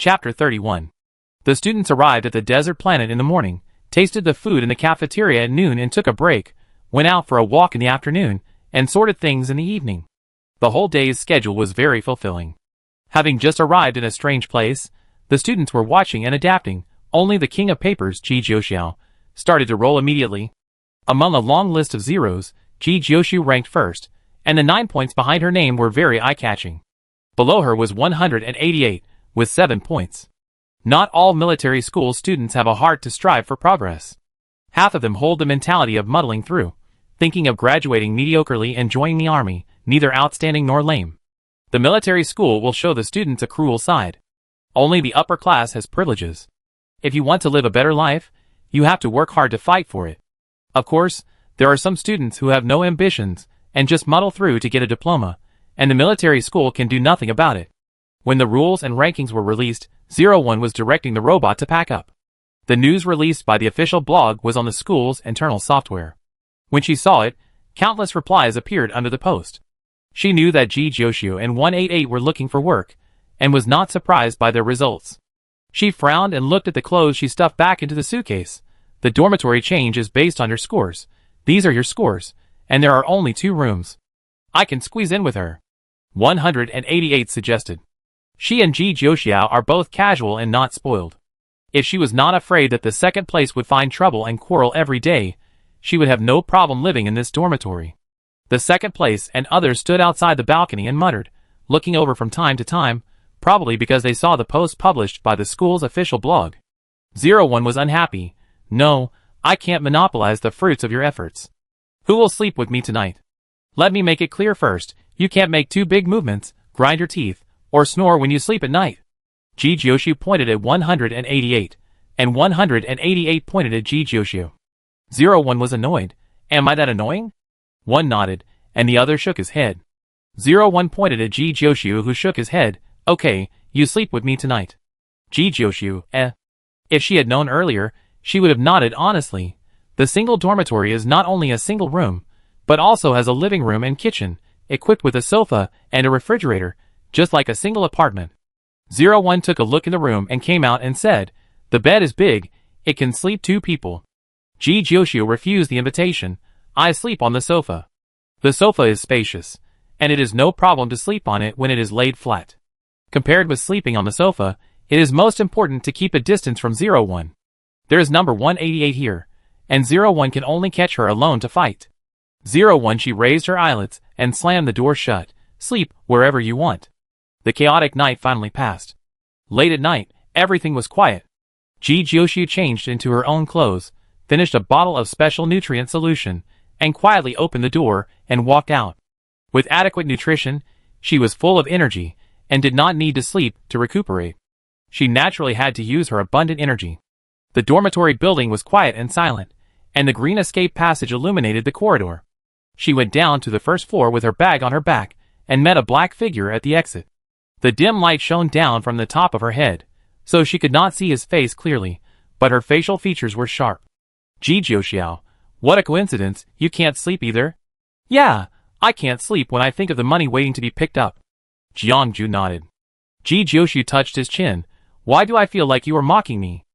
Chapter 31. The students arrived at the desert planet in the morning, tasted the food in the cafeteria at noon and took a break, went out for a walk in the afternoon, and sorted things in the evening. The whole day's schedule was very fulfilling. Having just arrived in a strange place, the students were watching and adapting. Only the king of papers, Ji Jiuxiao, started to roll immediately. Among a long list of zeros, Ji Jiuxiu ranked first, and the 9 points behind her name were very eye-catching. Below her was 188, with 7 points. Not all military school students have a heart to strive for progress. Half of them hold the mentality of muddling through, thinking of graduating mediocrely and joining the army, neither outstanding nor lame. The military school will show the students a cruel side. Only the upper class has privileges. If you want to live a better life, you have to work hard to fight for it. Of course, there are some students who have no ambitions and just muddle through to get a diploma, and the military school can do nothing about it. When the rules and rankings were released, 01 was directing the robot to pack up. The news released by the official blog was on the school's internal software. When she saw it, countless replies appeared under the post. She knew that Ji Jiuxiu and 188 were looking for work, and was not surprised by their results. She frowned and looked at the clothes she stuffed back into the suitcase. The dormitory change is based on your scores. These are your scores, and there are only 2 rooms. I can squeeze in with her, 188 suggested. She and Ji Jiuxiao are both casual and not spoiled. If she was not afraid that the second place would find trouble and quarrel every day, she would have no problem living in this dormitory. The second place and others stood outside the balcony and muttered, looking over from time to time, probably because they saw the post published by the school's official blog. 01 was unhappy. No, I can't monopolize the fruits of your efforts. Who will sleep with me tonight? Let me make it clear first, you can't make 2 big movements, grind your teeth, or snore when you sleep at night. Ji Jiuxiu pointed at 188, and 188 pointed at Ji Jiuxiu. 01 was annoyed. Am I that annoying? One nodded, and the other shook his head. 01 pointed at Ji Jiuxiu, who shook his head. Okay, you sleep with me tonight. Ji Jiuxiu, If she had known earlier, she would have nodded honestly. The single dormitory is not only a single room, but also has a living room and kitchen, equipped with a sofa and a refrigerator, just like a single apartment. 01 took a look in the room and came out and said, the bed is big, it can sleep 2 people. Ji Jiuxiu refused the invitation. I sleep on the sofa. The sofa is spacious, and it is no problem to sleep on it when it is laid flat. Compared with sleeping on the sofa, it is most important to keep a distance from 01. There is number 188 here, and 01 can only catch her alone to fight. 01 she raised her eyelids and slammed the door shut. Sleep wherever you want. The chaotic night finally passed. Late at night, everything was quiet. Ji Jiuxiu changed into her own clothes, finished a bottle of special nutrient solution, and quietly opened the door and walked out. With adequate nutrition, she was full of energy and did not need to sleep to recuperate. She naturally had to use her abundant energy. The dormitory building was quiet and silent, and the green escape passage illuminated the corridor. She went down to the first floor with her bag on her back and met a black figure at the exit. The dim light shone down from the top of her head, so she could not see his face clearly, but her facial features were sharp. Ji Jiuxiao, what a coincidence, you can't sleep either? Yeah, I can't sleep when I think of the money waiting to be picked up. Jiangju nodded. Ji Jiuxiu touched his chin. Why do I feel like you are mocking me?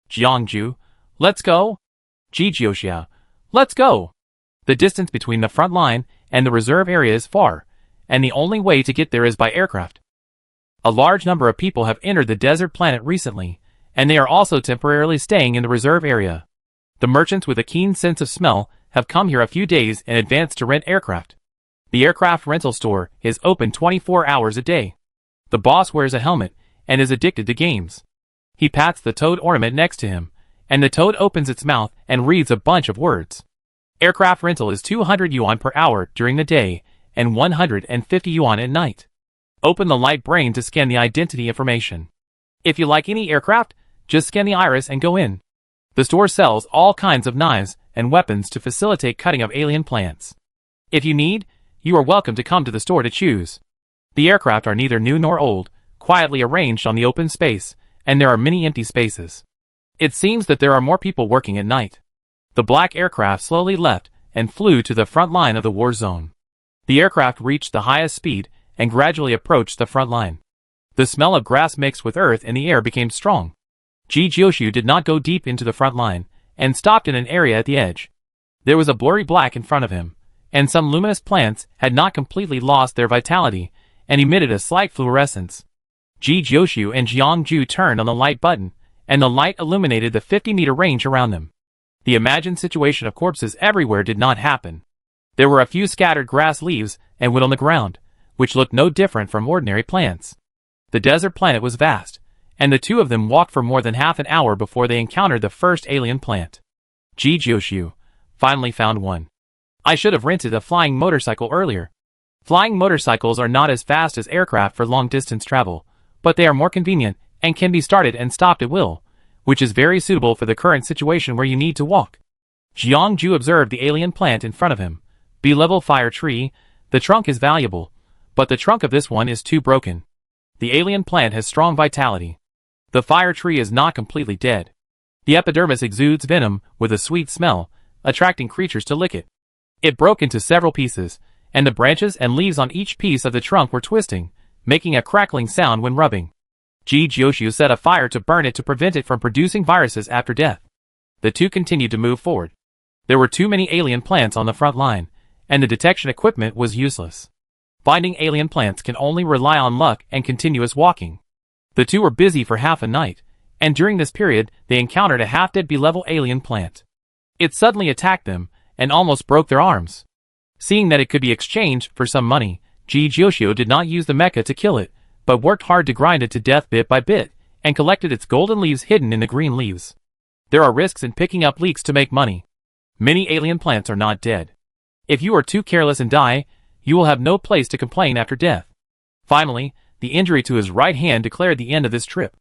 Jiangju, let's go. Ji Jiuxiao, let's go. The distance between the front line and the reserve area is far, and the only way to get there is by aircraft. A large number of people have entered the desert planet recently, and they are also temporarily staying in the reserve area. The merchants with a keen sense of smell have come here a few days in advance to rent aircraft. The aircraft rental store is open 24 hours a day. The boss wears a helmet and is addicted to games. He pats the toad ornament next to him, and the toad opens its mouth and reads a bunch of words. Aircraft rental is 200 yuan per hour during the day and 150 yuan at night. Open the light brain to scan the identity information. If you like any aircraft, just scan the iris and go in. The store sells all kinds of knives and weapons to facilitate cutting of alien plants. If you need, you are welcome to come to the store to choose. The aircraft are neither new nor old, quietly arranged on the open space, and there are many empty spaces. It seems that there are more people working at night. The black aircraft slowly left and flew to the front line of the war zone. The aircraft reached the highest speed and gradually approached the front line. The smell of grass mixed with earth in the air became strong. Ji Jioshu did not go deep into the front line, and stopped in an area at the edge. There was a blurry black in front of him, and some luminous plants had not completely lost their vitality, and emitted a slight fluorescence. Ji Jioshu and Jiangju turned on the light button, and the light illuminated the 50-meter range around them. The imagined situation of corpses everywhere did not happen. There were a few scattered grass leaves and wood on the ground, which looked no different from ordinary plants. The desert planet was vast, and the two of them walked for more than half an hour before they encountered the first alien plant. Ji Jioshu finally found one. I should have rented a flying motorcycle earlier. Flying motorcycles are not as fast as aircraft for long-distance travel, but they are more convenient and can be started and stopped at will, which is very suitable for the current situation where you need to walk. Jiangju observed the alien plant in front of him. B-level fire tree, the trunk is valuable, but the trunk of this one is too broken. The alien plant has strong vitality. The fire tree is not completely dead. The epidermis exudes venom with a sweet smell, attracting creatures to lick it. It broke into several pieces, and the branches and leaves on each piece of the trunk were twisting, making a crackling sound when rubbing. Ji Jioshu set a fire to burn it to prevent it from producing viruses after death. The two continued to move forward. There were too many alien plants on the front line, and the detection equipment was useless. Finding alien plants can only rely on luck and continuous walking. The two were busy for half a night, and during this period they encountered a half-dead B-level alien plant. It suddenly attacked them, and almost broke their arms. Seeing that it could be exchanged for some money, Ji Jioshu did not use the mecha to kill it, but worked hard to grind it to death bit by bit, and collected its golden leaves hidden in the green leaves. There are risks in picking up leeks to make money. Many alien plants are not dead. If you are too careless and die, you will have no place to complain after death. Finally, the injury to his right hand declared the end of this trip.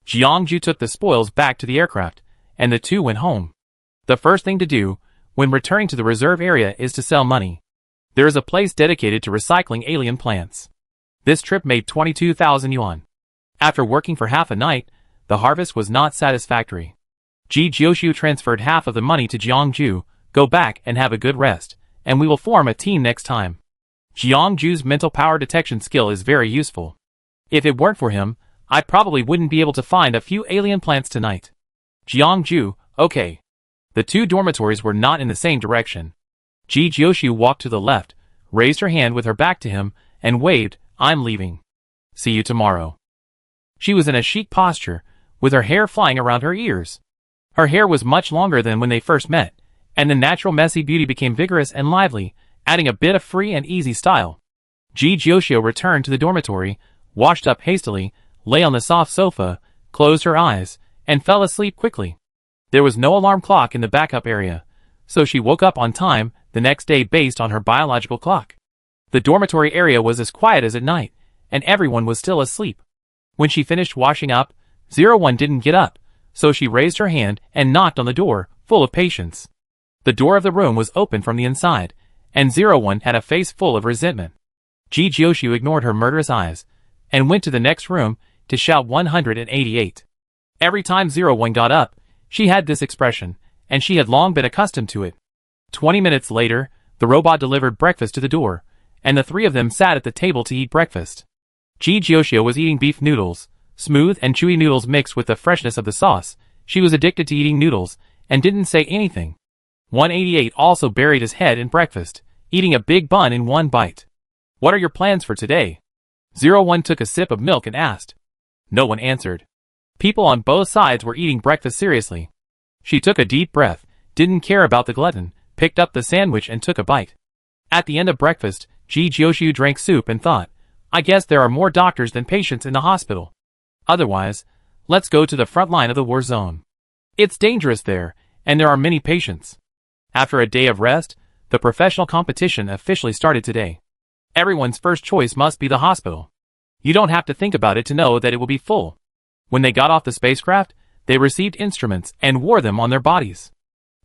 Jiangju took the spoils back to the aircraft, and the two went home. The first thing to do, when returning to the reserve area, is to sell money. There is a place dedicated to recycling alien plants. This trip made 22,000 yuan. After working for half a night, the harvest was not satisfactory. Ji Jioshu transferred half of the money to Jiangju. Go back and have a good rest, and we will form a team next time. Jiangju's mental power detection skill is very useful. If it weren't for him, I probably wouldn't be able to find a few alien plants tonight. Jiangju, okay. The two dormitories were not in the same direction. Ji Jioshu walked to the left, raised her hand with her back to him, and waved, I'm leaving. See you tomorrow. She was in a chic posture, with her hair flying around her ears. Her hair was much longer than when they first met, and the natural messy beauty became vigorous and lively, adding a bit of free and easy style. Ji Jioshu returned to the dormitory, washed up hastily, lay on the soft sofa, closed her eyes, and fell asleep quickly. There was no alarm clock in the backup area, so she woke up on time the next day based on her biological clock. The dormitory area was as quiet as at night, and everyone was still asleep. When she finished washing up, 01 didn't get up, so she raised her hand and knocked on the door, full of patience. The door of the room was open from the inside, and 01 had a face full of resentment. Ji Jioshu ignored her murderous eyes, and went to the next room to shout 188. Every time 01 got up, she had this expression, and she had long been accustomed to it. 20 minutes later, the robot delivered breakfast to the door, and the three of them sat at the table to eat breakfast. Ji Jioshu was eating beef noodles, smooth and chewy noodles mixed with the freshness of the sauce. She was addicted to eating noodles, and didn't say anything. 188 also buried his head in breakfast, eating a big bun in one bite. What are your plans for today? 01 took a sip of milk and asked. No one answered. People on both sides were eating breakfast seriously. She took a deep breath, didn't care about the glutton, picked up the sandwich and took a bite. At the end of breakfast, Ji Jioshu drank soup and thought, I guess there are more doctors than patients in the hospital. Otherwise, let's go to the front line of the war zone. It's dangerous there, and there are many patients. After a day of rest, the professional competition officially started today. Everyone's first choice must be the hospital. You don't have to think about it to know that it will be full. When they got off the spacecraft, they received instruments and wore them on their bodies.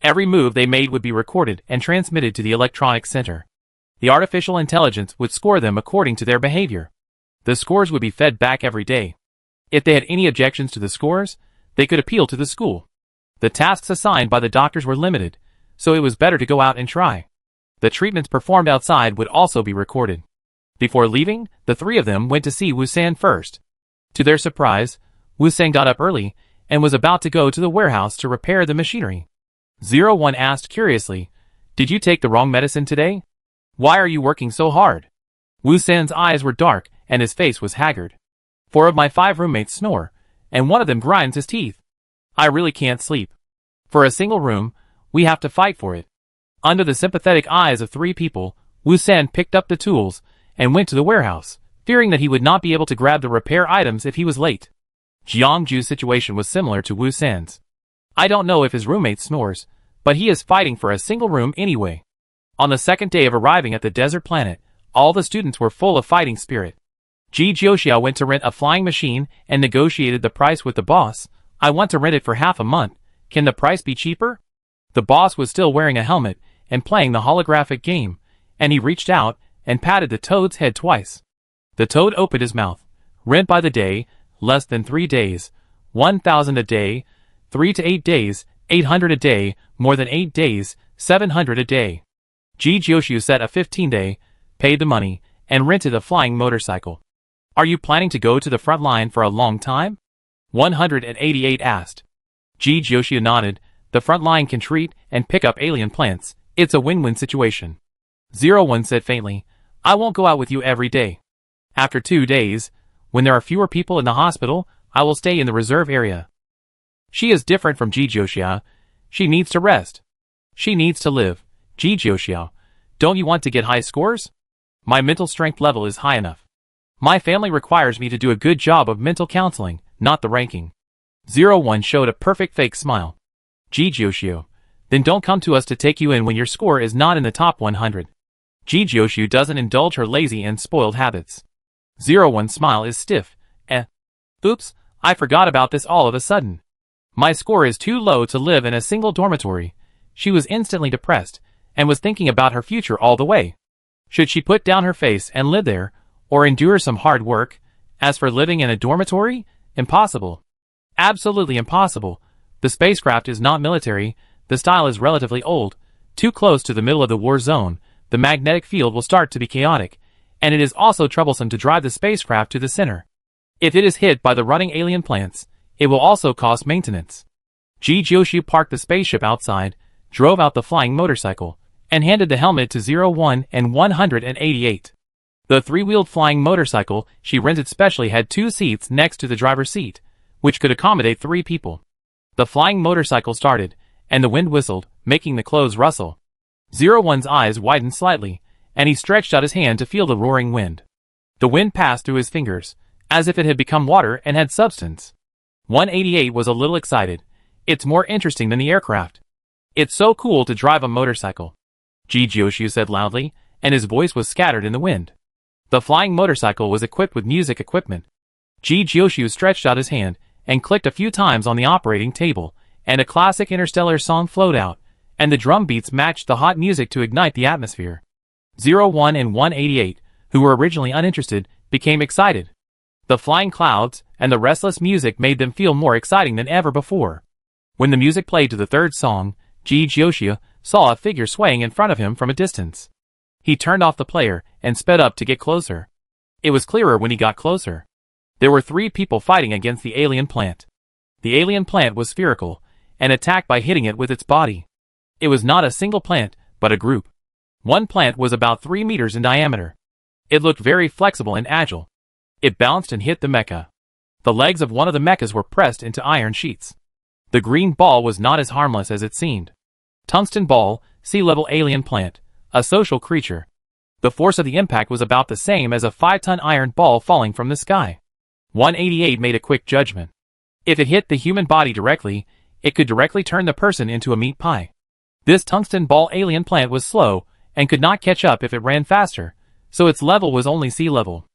Every move they made would be recorded and transmitted to the electronic center. The artificial intelligence would score them according to their behavior. The scores would be fed back every day. If they had any objections to the scores, they could appeal to the school. The tasks assigned by the doctors were limited, so it was better to go out and try. The treatments performed outside would also be recorded. Before leaving, the three of them went to see Wusan first. To their surprise, Wu Sang got up early and was about to go to the warehouse to repair the machinery. 01 asked curiously, "Did you take the wrong medicine today? Why are you working so hard?" Wu Sang's eyes were dark and his face was haggard. 4 of my 5 roommates snore, and one of them grinds his teeth. I really can't sleep. For a single room, we have to fight for it. Under the sympathetic eyes of 3 people, Wu Sang picked up the tools and went to the warehouse, fearing that he would not be able to grab the repair items if he was late. Jiangju's situation was similar to Wu Sang's. I don't know if his roommate snores, but he is fighting for a single room anyway. On the second day of arriving at the desert planet, all the students were full of fighting spirit. Ji Jiuxiao went to rent a flying machine and negotiated the price with the boss. "I want to rent it for half a month. Can the price be cheaper?" The boss was still wearing a helmet and playing the holographic game, and he reached out and patted the toad's head twice. The toad opened his mouth. "Rent by the day, less than 3 days, 1,000 a day, 3 to 8 days, 800 a day, more than 8 days, 700 a day." Ji Jiuxiu set a 15-day, paid the money, and rented a flying motorcycle. "Are you planning to go to the front line for a long time?" 188 asked. Ji Jiuxiu nodded. "The front line can treat and pick up alien plants. It's a win-win situation." 01 said faintly, "I won't go out with you every day. After 2 days, when there are fewer people in the hospital, I will stay in the reserve area." She is different from Ji Jiuxiao. She needs to rest. She needs to live. Ji Jiuxiao, don't you want to get high scores? My mental strength level is high enough. My family requires me to do a good job of mental counseling, not the ranking. 01 showed a perfect fake smile. Ji Jiuxiu, then don't come to us to take you in when your score is not in the top 100. Ji Jiuxiu doesn't indulge her lazy and spoiled habits. 01's smile is stiff. Oops, I forgot about this all of a sudden. My score is too low to live in a single dormitory. She was instantly depressed, and was thinking about her future all the way. Should she put down her face and live there, or endure some hard work? As for living in a dormitory, impossible. Absolutely impossible. The spacecraft is not military, the style is relatively old, too close to the middle of the war zone, the magnetic field will start to be chaotic, and it is also troublesome to drive the spacecraft to the center. If it is hit by the running alien plants, it will also cost maintenance. Ji Jiuxiu parked the spaceship outside, drove out the flying motorcycle, and handed the helmet to 01 and 188. The 3-wheeled flying motorcycle she rented specially had 2 seats next to the driver's seat, which could accommodate 3 people. The flying motorcycle started, and the wind whistled, making the clothes rustle. 01's eyes widened slightly, and he stretched out his hand to feel the roaring wind. The wind passed through his fingers, as if it had become water and had substance. 188 was a little excited. It's more interesting than the aircraft. It's so cool to drive a motorcycle. Ji Jiuxiu said loudly, and his voice was scattered in the wind. The flying motorcycle was equipped with music equipment. Ji Jiuxiu stretched out his hand, and clicked a few times on the operating table, and a classic interstellar song flowed out, and the drum beats matched the hot music to ignite the atmosphere. 01 and 188, who were originally uninterested, became excited. The flying clouds and the restless music made them feel more exciting than ever before. When the music played to the third song, Ji Jiuxiu saw a figure swaying in front of him from a distance. He turned off the player and sped up to get closer. It was clearer when he got closer. There were 3 people fighting against the alien plant. The alien plant was spherical, and attacked by hitting it with its body. It was not a single plant, but a group. One plant was about 3 meters in diameter. It looked very flexible and agile. It bounced and hit the mecha. The legs of one of the mechas were pressed into iron sheets. The green ball was not as harmless as it seemed. Tungsten ball, sea-level alien plant, a social creature. The force of the impact was about the same as a 5-ton iron ball falling from the sky. 188 made a quick judgment. If it hit the human body directly, it could directly turn the person into a meat pie. This tungsten ball alien plant was slow, and could not catch up if it ran faster, so its level was only sea level.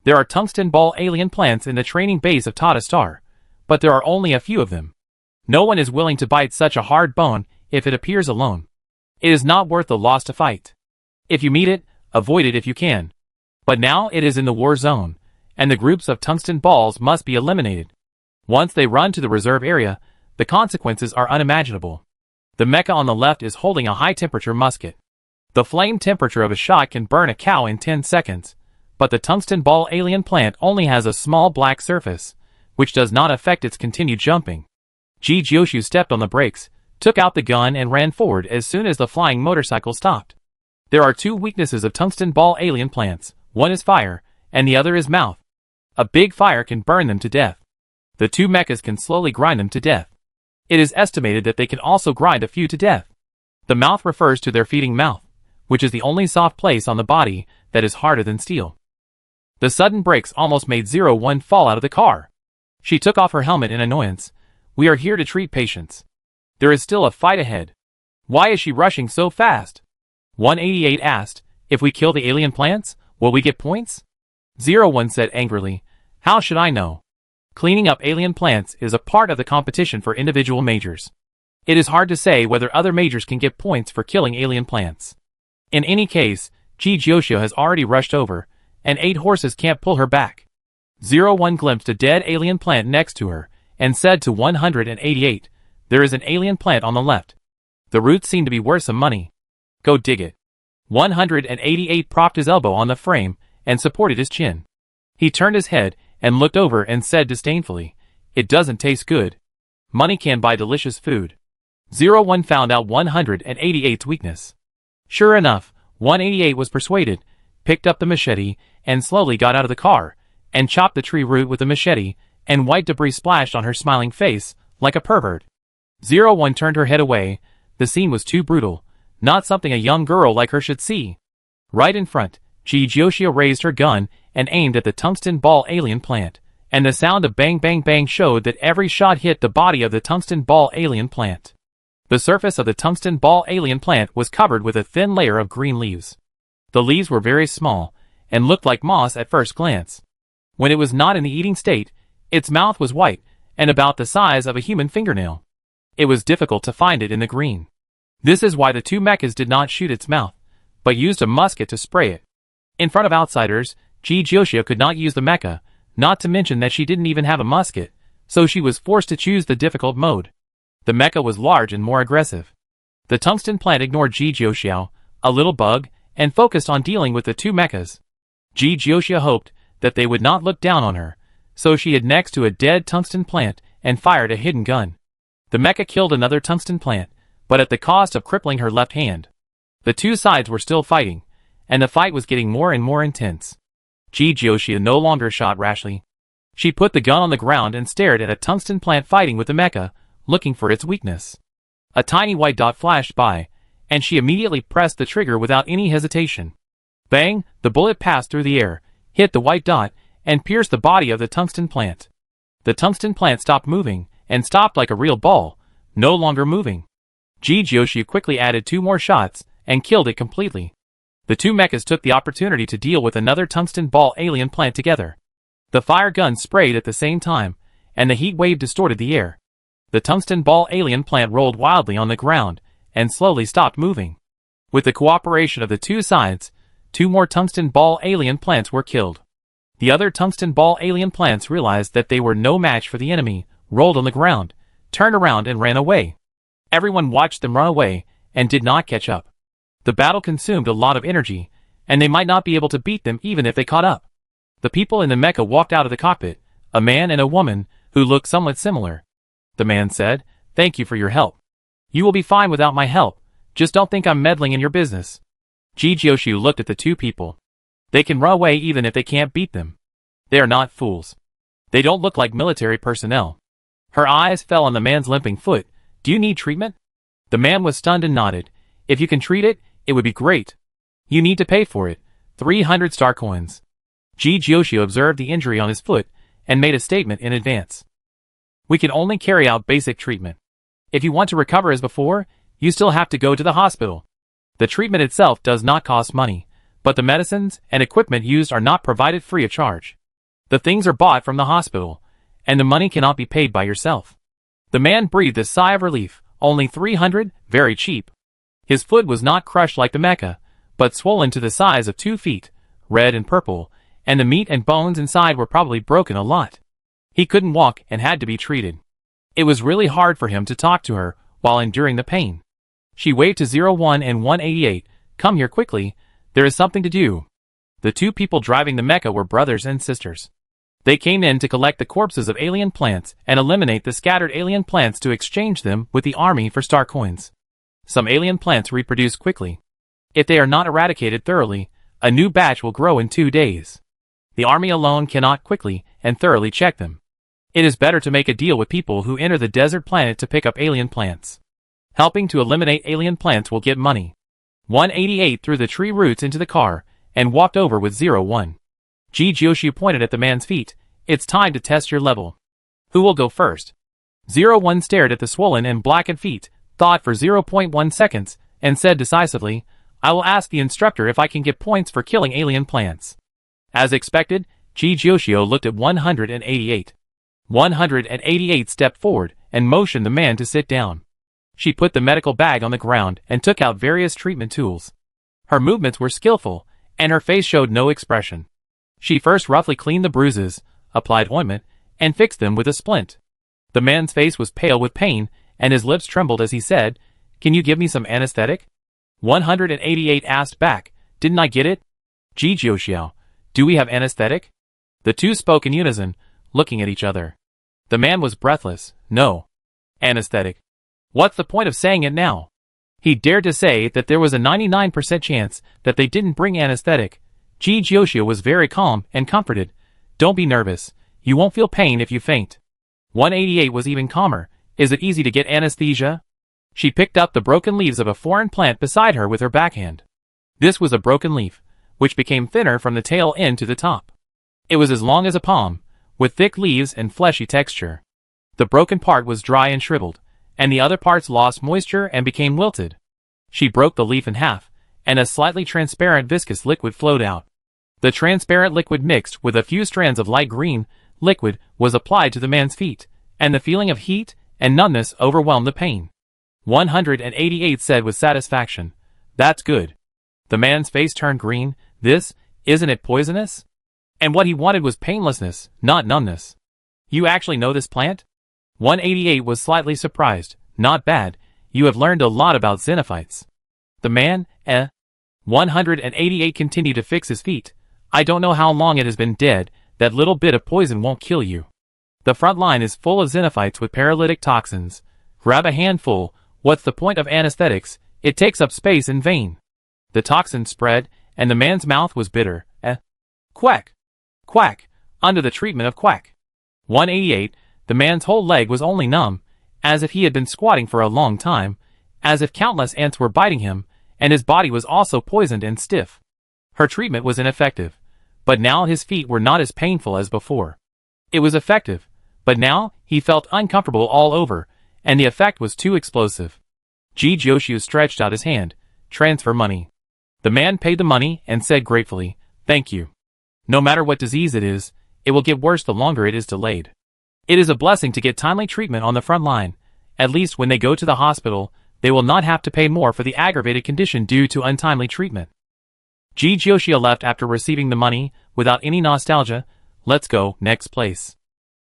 There are tungsten ball alien plants in the training base of Tata Star, but there are only a few of them. No one is willing to bite such a hard bone if it appears alone. It is not worth the loss to fight. If you meet it, avoid it if you can. But now it is in the war zone, and the groups of tungsten balls must be eliminated. Once they run to the reserve area, the consequences are unimaginable. The mecha on the left is holding a high-temperature musket. The flame temperature of a shot can burn a cow in 10 seconds, but the tungsten ball alien plant only has a small black surface, which does not affect its continued jumping. Ji Jioshu stepped on the brakes, took out the gun and ran forward as soon as the flying motorcycle stopped. There are two weaknesses of tungsten ball alien plants, one is fire, and the other is mouth. A big fire can burn them to death. The two mechas can slowly grind them to death. It is estimated that they can also grind a few to death. The mouth refers to their feeding mouth, which is the only soft place on the body that is harder than steel. The sudden brakes almost made 01 fall out of the car. She took off her helmet in annoyance. We are here to treat patients. There is still a fight ahead. Why is she rushing so fast? 188 asked, if we kill the alien plants, will we get points? 01 said angrily, how should I know? Cleaning up alien plants is a part of the competition for individual majors. It is hard to say whether other majors can get points for killing alien plants. In any case, Ji Jioshu has already rushed over, and 8 horses can't pull her back. 01 glimpsed a dead alien plant next to her, and said to 188, there is an alien plant on the left. The roots seem to be worth some money. Go dig it. 188 propped his elbow on the frame, and supported his chin. He turned his head, and looked over and said disdainfully, it doesn't taste good. Money can buy delicious food. 01 found out 188's weakness. Sure enough, 188 was persuaded, picked up the machete, and slowly got out of the car, and chopped the tree root with the machete, and white debris splashed on her smiling face, like a pervert. 01 turned her head away. The scene was too brutal, not something a young girl like her should see. Right in front, Ji Jioshu raised her gun and aimed at the tungsten ball alien plant, and the sound of bang bang bang showed that every shot hit the body of the tungsten ball alien plant. The surface of the tungsten ball alien plant was covered with a thin layer of green leaves. The leaves were very small, and looked like moss at first glance. When it was not in the eating state, its mouth was white, and about the size of a human fingernail. It was difficult to find it in the green. This is why the two mechas did not shoot its mouth, but used a musket to spray it. In front of outsiders, Ji Jioshu could not use the mecha, not to mention that she didn't even have a musket, so she was forced to choose the difficult mode. The mecha was large and more aggressive. The tungsten plant ignored Ji Jioshu, a little bug, and focused on dealing with the two mechas. Ji Jioshu hoped that they would not look down on her, so she hid next to a dead tungsten plant and fired a hidden gun. The mecha killed another tungsten plant, but at the cost of crippling her left hand. The two sides were still fighting, and the fight was getting more and more intense. Ji Jioshu no longer shot rashly. She put the gun on the ground and stared at a tungsten plant fighting with the mecha, looking for its weakness. A tiny white dot flashed by, and she immediately pressed the trigger without any hesitation. Bang! The bullet passed through the air, hit the white dot, and pierced the body of the tungsten plant. The tungsten plant stopped moving, and stopped like a real ball, no longer moving. Ji Jioshu quickly added 2 more shots, and killed it completely. The two mechas took the opportunity to deal with another tungsten ball alien plant together. The fire gun sprayed at the same time, and the heat wave distorted the air. The tungsten ball alien plant rolled wildly on the ground, and slowly stopped moving. With the cooperation of the two sides, 2 more tungsten ball alien plants were killed. The other tungsten ball alien plants realized that they were no match for the enemy, rolled on the ground, turned around and ran away. Everyone watched them run away, and did not catch up. The battle consumed a lot of energy, and they might not be able to beat them even if they caught up. The people in the mecha walked out of the cockpit, a man and a woman, who looked somewhat similar. The man said, "Thank you for your help. You will be fine without my help, just don't think I'm meddling in your business." Ji Jioshu looked at the two people. They can run away even if they can't beat them. They are not fools. They don't look like military personnel. Her eyes fell on the man's limping foot. "Do you need treatment?" The man was stunned and nodded. "If you can treat it, it would be great. You need to pay for it, 300 star coins." Ji Jioshu observed the injury on his foot, and made a statement in advance. "We can only carry out basic treatment. If you want to recover as before, you still have to go to the hospital. The treatment itself does not cost money, but the medicines and equipment used are not provided free of charge. The things are bought from the hospital, and the money cannot be paid by yourself." The man breathed a sigh of relief. Only 300, very cheap. His foot was not crushed like the mecha, but swollen to the size of 2 feet, red and purple, and the meat and bones inside were probably broken a lot. He couldn't walk and had to be treated. It was really hard for him to talk to her while enduring the pain. She waved to 01 and 188, "Come here quickly, there is something to do." The two people driving the mecha were brothers and sisters. They came in to collect the corpses of alien plants and eliminate the scattered alien plants to exchange them with the army for star coins. Some alien plants reproduce quickly. If they are not eradicated thoroughly, a new batch will grow in 2 days. The army alone cannot quickly and thoroughly check them. It is better to make a deal with people who enter the desert planet to pick up alien plants. Helping to eliminate alien plants will get money. 188 threw the tree roots into the car and walked over with 01. Jijioshu pointed at the man's feet. It's time to test your level. Who will go first? 01 stared at the swollen and blackened feet, thought for 0.1 seconds, and said decisively, I will ask the instructor if I can get points for killing alien plants. As expected, Jijioshu looked at 188. 188 stepped forward and motioned the man to sit down. She put the medical bag on the ground and took out various treatment tools. Her movements were skillful, and her face showed no expression. She first roughly cleaned the bruises, applied ointment, and fixed them with a splint. The man's face was pale with pain, and his lips trembled as he said, Can you give me some anesthetic? 188 asked back, Didn't I get it? Jijioshu, do we have anesthetic? The two spoke in unison, looking at each other. The man was breathless. No. Anesthetic. What's the point of saying it now? He dared to say that there was a 99% chance that they didn't bring anesthetic. Jijioshu was very calm and comforted. Don't be nervous. You won't feel pain if you faint. 188 was even calmer. Is it easy to get anesthesia? She picked up the broken leaves of a foreign plant beside her with her backhand. This was a broken leaf, which became thinner from the tail end to the top. It was as long as a palm, with thick leaves and fleshy texture. The broken part was dry and shriveled, and the other parts lost moisture and became wilted. She broke the leaf in half, and a slightly transparent viscous liquid flowed out. The transparent liquid mixed with a few strands of light green liquid was applied to the man's feet, and the feeling of heat and numbness overwhelmed the pain. 188 said with satisfaction, That's good. The man's face turned green. Isn't it poisonous? And what he wanted was painlessness, not numbness. You actually know this plant? 188 was slightly surprised. Not bad. You have learned a lot about xenophytes. The man, 188 continued to fix his feet. I don't know how long it has been dead. That little bit of poison won't kill you. The front line is full of xenophytes with paralytic toxins. Grab a handful. What's the point of anesthetics? It takes up space in vain. The toxins spread, and the man's mouth was bitter. Quack. Quack. Under the treatment of quack. 188, the man's whole leg was only numb, as if he had been squatting for a long time, as if countless ants were biting him, and his body was also poisoned and stiff. Her treatment was ineffective, but now his feet were not as painful as before. It was effective, but now he felt uncomfortable all over, and the effect was too explosive. Jijioshu stretched out his hand. Transfer money. The man paid the money and said gratefully, Thank you. No matter what disease it is, it will get worse the longer it is delayed. It is a blessing to get timely treatment on the front line. At least when they go to the hospital, they will not have to pay more for the aggravated condition due to untimely treatment. Jijioshu left after receiving the money, without any nostalgia. Let's go, next place.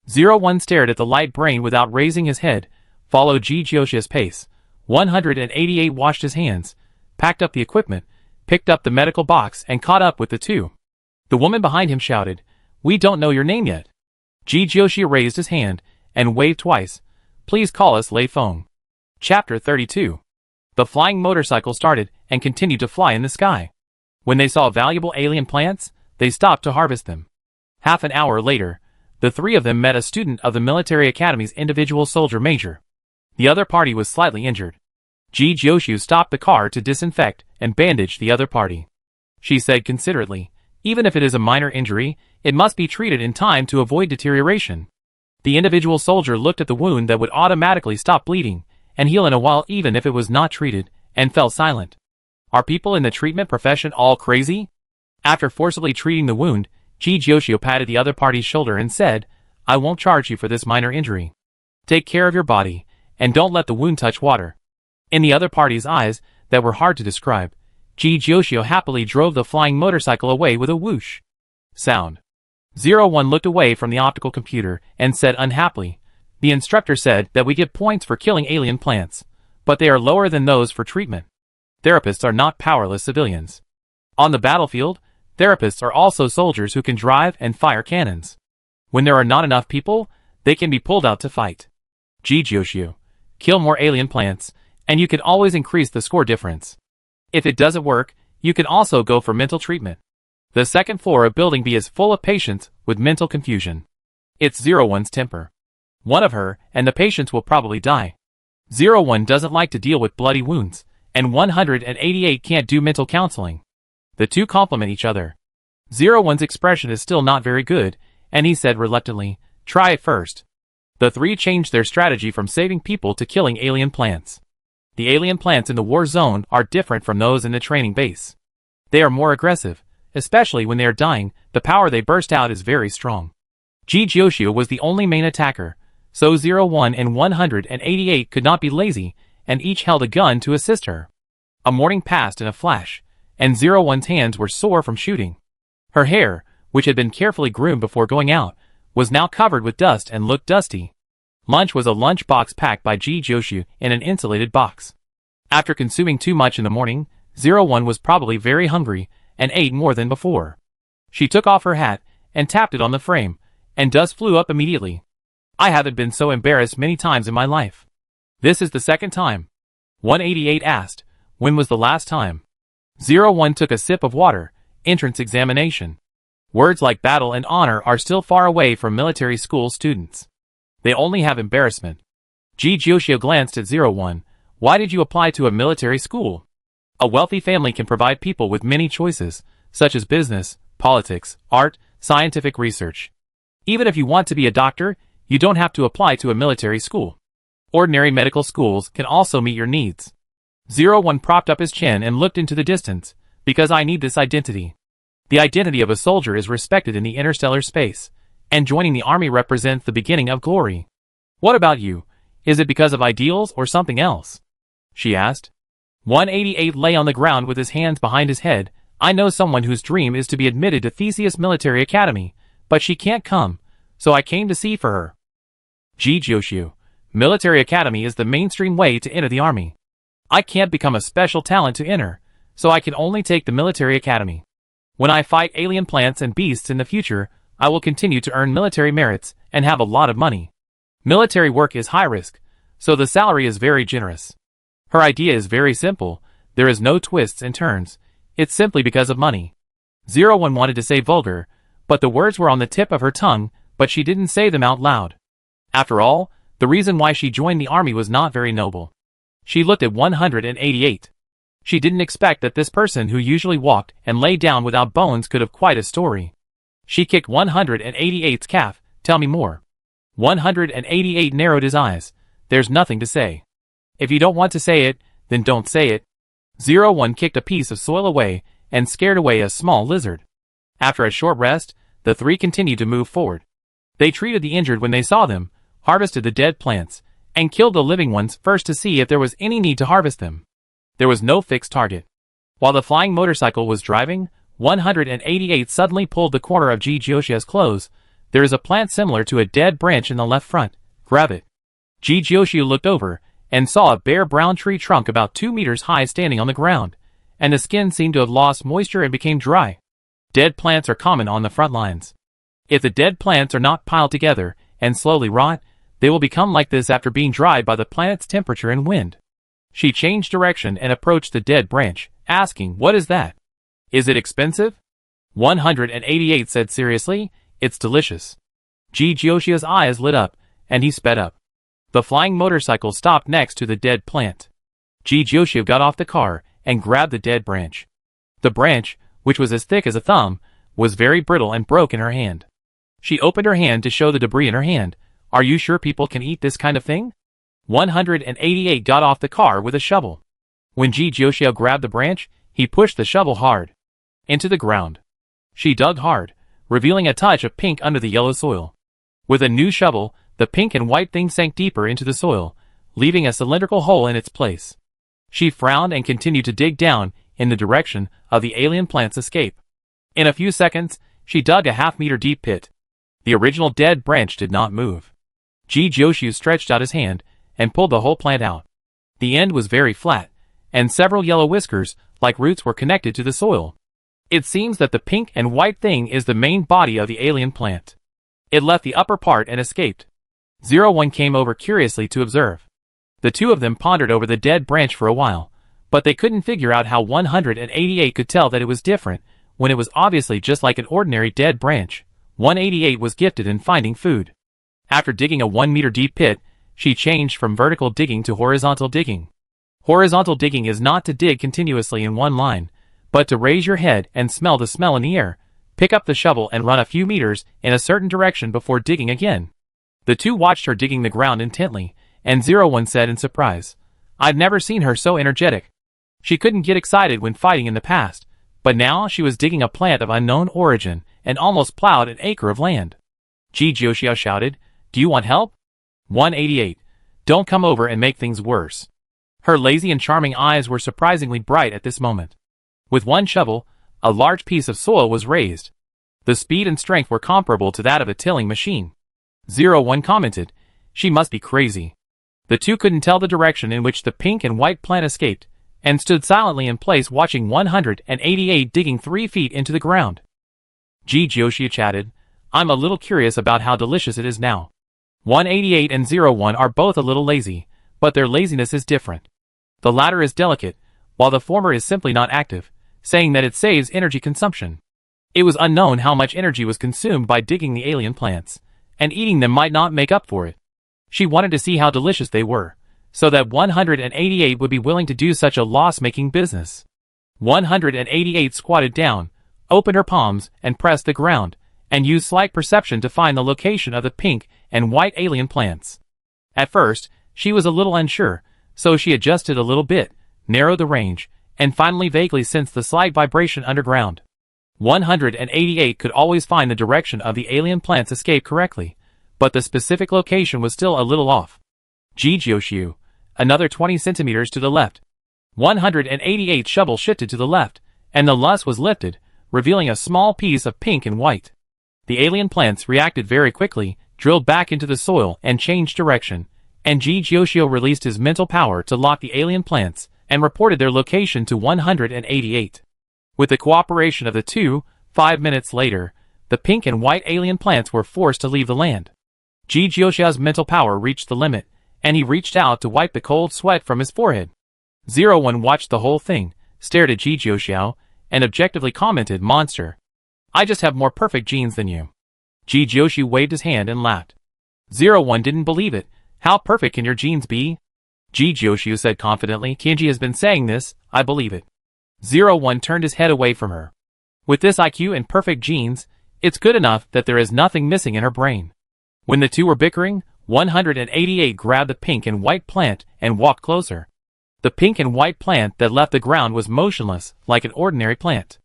01 stared at the light brain without raising his head, followed Jijioshu's pace. 188 washed his hands, packed up the equipment, picked up the medical box and caught up with the two. The woman behind him shouted, We don't know your name yet. Jijioshu raised his hand and waved twice. Please call us Lei Feng. Chapter 32. The flying motorcycle started and continued to fly in the sky. When they saw valuable alien plants, they stopped to harvest them. Half an hour later, the three of them met a student of the military academy's individual soldier major. The other party was slightly injured. Jijioshu stopped the car to disinfect and bandage the other party. She said considerately, Even if it is a minor injury, it must be treated in time to avoid deterioration. The individual soldier looked at the wound that would automatically stop bleeding and heal in a while even if it was not treated, and fell silent. Are people in the treatment profession all crazy? After forcibly treating the wound, Jijioshu patted the other party's shoulder and said, I won't charge you for this minor injury. Take care of your body, and don't let the wound touch water. In the other party's eyes, that were hard to describe, Jijioshu happily drove the flying motorcycle away with a whoosh sound. 01 looked away from the optical computer and said unhappily, The instructor said that we get points for killing alien plants, but they are lower than those for treatment. Therapists are not powerless civilians. On the battlefield, Therapists are also soldiers who can drive and fire cannons. When there are not enough people, they can be pulled out to fight. Jijioshu. Kill more alien plants, and you can always increase the score difference. If it doesn't work, you can also go for mental treatment. The second floor of Building B is full of patients with mental confusion. It's 01's temper. One of her and the patients will probably die. 01 doesn't like to deal with bloody wounds, and 188 can't do mental counseling. The two complement each other. 01's expression is still not very good, and he said reluctantly, "Try it first." The three changed their strategy from saving people to killing alien plants. The alien plants in the war zone are different from those in the training base. They are more aggressive, especially when they are dying. The power they burst out is very strong. Jijioshu was the only main attacker, so 01 and 188 could not be lazy, and each held a gun to assist her. A morning passed in a flash, and 01's hands were sore from shooting. Her hair, which had been carefully groomed before going out, was now covered with dust and looked dusty. Lunch was a lunch box packed by Jijioshu in an insulated box. After consuming too much in the morning, 01 was probably very hungry and ate more than before. She took off her hat and tapped it on the frame, and dust flew up immediately. I haven't been so embarrassed many times in my life. This is the second time. 188 asked, when was the last time? 01 took a sip of water. Entrance examination. Words like battle and honor are still far away from military school students. They only have embarrassment. Jijioshu glanced at 01. Why did you apply to a military school? A wealthy family can provide people with many choices, such as business, politics, art, scientific research. Even if you want to be a doctor, you don't have to apply to a military school. Ordinary medical schools can also meet your needs. 01 propped up his chin and looked into the distance, because I need this identity. The identity of a soldier is respected in the interstellar space, and joining the army represents the beginning of glory. What about you? Is it because of ideals or something else? She asked. 188 lay on the ground with his hands behind his head. I know someone whose dream is to be admitted to Theseus Military Academy, but she can't come, so I came to see for her. Jijioshu. Military Academy is the mainstream way to enter the army. I can't become a special talent to enter, so I can only take the Military Academy. When I fight alien plants and beasts in the future, I will continue to earn military merits and have a lot of money. Military work is high risk, so the salary is very generous. Her idea is very simple. There is no twists and turns. It's simply because of money. 01 wanted to say vulgar, but the words were on the tip of her tongue, but she didn't say them out loud. After all, the reason why she joined the army was not very noble. She looked at 188. She didn't expect that this person who usually walked and lay down without bones could have quite a story. She kicked 188's calf. Tell me more. 188 narrowed his eyes. There's nothing to say. If you don't want to say it, then don't say it. 01 kicked a piece of soil away and scared away a small lizard. After a short rest, the three continued to move forward. They treated the injured when they saw them, harvested the dead plants, and killed the living ones first to see if there was any need to harvest them. There was no fixed target. While the flying motorcycle was driving, 188 suddenly pulled the corner of Jijioshu's clothes. There is a plant similar to a dead branch in the left front. Grab it. Jijioshu looked over and saw a bare brown tree trunk about 2 meters high standing on the ground, and the skin seemed to have lost moisture and became dry. Dead plants are common on the front lines. If the dead plants are not piled together and slowly rot, they will become like this after being dried by the planet's temperature and wind. She changed direction and approached the dead branch, asking, "What is that? Is it expensive?" 188 said seriously, "It's delicious." Jijioshu's eyes lit up, and he sped up. The flying motorcycle stopped next to the dead plant. Jijioshu got off the car and grabbed the dead branch. The branch, which was as thick as a thumb, was very brittle and broke in her hand. She opened her hand to show the debris in her hand. Are you sure people can eat this kind of thing? 188 got off the car with a shovel. When Jijioshu grabbed the branch, he pushed the shovel hard into the ground. She dug hard, revealing a touch of pink under the yellow soil. With a new shovel, the pink and white thing sank deeper into the soil, leaving a cylindrical hole in its place. She frowned and continued to dig down in the direction of the alien plant's escape. In a few seconds, she dug a half-meter deep pit. The original dead branch did not move. Jijioshu stretched out his hand and pulled the whole plant out. The end was very flat, and several yellow whiskers, like roots, were connected to the soil. It seems that the pink and white thing is the main body of the alien plant. It left the upper part and escaped. 01 came over curiously to observe. The two of them pondered over the dead branch for a while, but they couldn't figure out how 188 could tell that it was different, when it was obviously just like an ordinary dead branch. 188 was gifted in finding food. After digging a 1-meter deep pit, she changed from vertical digging to horizontal digging. Horizontal digging is not to dig continuously in one line, but to raise your head and smell the smell in the air, pick up the shovel and run a few meters in a certain direction before digging again. The two watched her digging the ground intently, and 01 said in surprise, "I've never seen her so energetic." She couldn't get excited when fighting in the past, but now she was digging a plant of unknown origin and almost plowed an acre of land. Ji Jiuxiao shouted, "Do you want help?" 188. "Don't come over and make things worse." Her lazy and charming eyes were surprisingly bright at this moment. With one shovel, a large piece of soil was raised. The speed and strength were comparable to that of a tilling machine. 01 commented, "She must be crazy." The two couldn't tell the direction in which the pink and white plant escaped, and stood silently in place watching 188 digging 3 feet into the ground. Ji Jiuxiao chatted, "I'm a little curious about how delicious it is now." 188 and 01 are both a little lazy, but their laziness is different. The latter is delicate, while the former is simply not active, saying that it saves energy consumption. It was unknown how much energy was consumed by digging the alien plants, and eating them might not make up for it. She wanted to see how delicious they were, so that 188 would be willing to do such a loss-making business. 188 squatted down, opened her palms and pressed the ground, and used slight perception to find the location of the pink and white alien plants. At first, she was a little unsure, so she adjusted a little bit, narrowed the range, and finally vaguely sensed the slight vibration underground. 188 could always find the direction of the alien plant's escape correctly, but the specific location was still a little off. Ji Jiuxiao, another 20 centimeters to the left. 188 shovel shifted to the left, and the lus was lifted, revealing a small piece of pink and white. The alien plants reacted very quickly, drilled back into the soil and changed direction, and Ji Jiuxiao released his mental power to lock the alien plants, and reported their location to 188. With the cooperation of the two, 5 minutes later, the pink and white alien plants were forced to leave the land. Ji Jiuxiao's mental power reached the limit, and he reached out to wipe the cold sweat from his forehead. 01 watched the whole thing, stared at Ji Jiuxiao, and objectively commented, "Monster. I just have more perfect genes than you." Ji Jiuxiao waved his hand and laughed. 01 didn't believe it. "How perfect can your genes be?" Ji Jiuxiao said confidently, "Kenji has been saying this, I believe it." 01 turned his head away from her. With this IQ and perfect genes, it's good enough that there is nothing missing in her brain. When the two were bickering, 188 grabbed the pink and white plant and walked closer. The pink and white plant that left the ground was motionless, like an ordinary plant.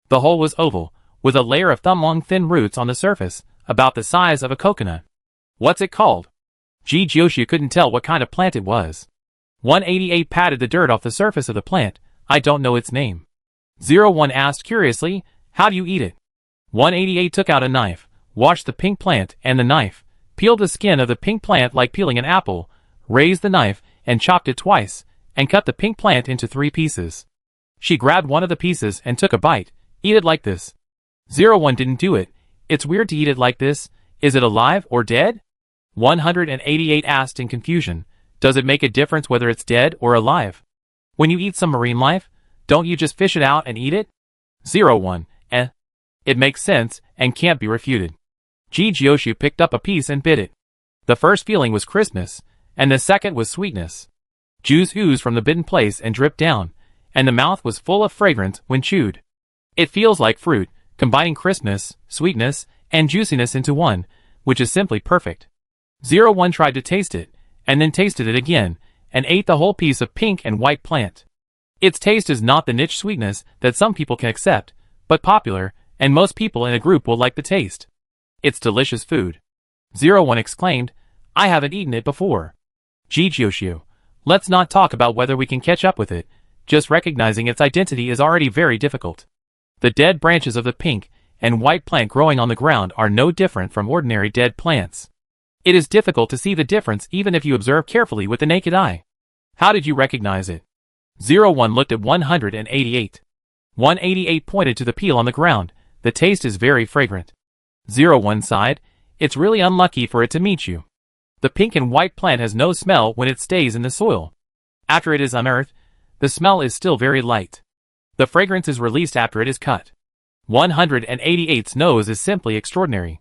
The hole was oval, with a layer of thumb-long thin roots on the surface, about the size of a coconut. "What's it called?" Ji Jiuxiao couldn't tell what kind of plant it was. 188 patted the dirt off the surface of the plant. "I don't know its name." 01 asked curiously, "How do you eat it?" 188 took out a knife, washed the pink plant and the knife, peeled the skin of the pink plant like peeling an apple, raised the knife and chopped it twice, and cut the pink plant into 3 pieces. She grabbed one of the pieces and took a bite. "Eat it like this." 01 didn't do it. "It's weird to eat it like this. Is it alive or dead?" 188 asked in confusion. "Does it make a difference whether it's dead or alive? When you eat some marine life, don't you just fish it out and eat it?" 01. It makes sense and can't be refuted. Ji Jiuxiao picked up a piece and bit it. The first feeling was crispness, and the second was sweetness. Juice oozed from the bitten place and dripped down, and the mouth was full of fragrance when chewed. It feels like fruit, combining crispness, sweetness, and juiciness into one, which is simply perfect. 01 tried to taste it, and then tasted it again, and ate the whole piece of pink and white plant. Its taste is not the niche sweetness that some people can accept, but popular, and most people in a group will like the taste. "It's delicious food." 01 exclaimed, "I haven't eaten it before." Ji Jiuxiao, let's not talk about whether we can catch up with it, just recognizing its identity is already very difficult. The dead branches of the pink and white plant growing on the ground are no different from ordinary dead plants. It is difficult to see the difference even if you observe carefully with the naked eye. How did you recognize it? 01 looked at 188. 188 pointed to the peel on the ground. The taste is very fragrant. 01 sighed. It's really unlucky for it to meet you. The pink and white plant has no smell when it stays in the soil. After it is unearthed, the smell is still very light. The fragrance is released after it is cut. 188's nose is simply extraordinary.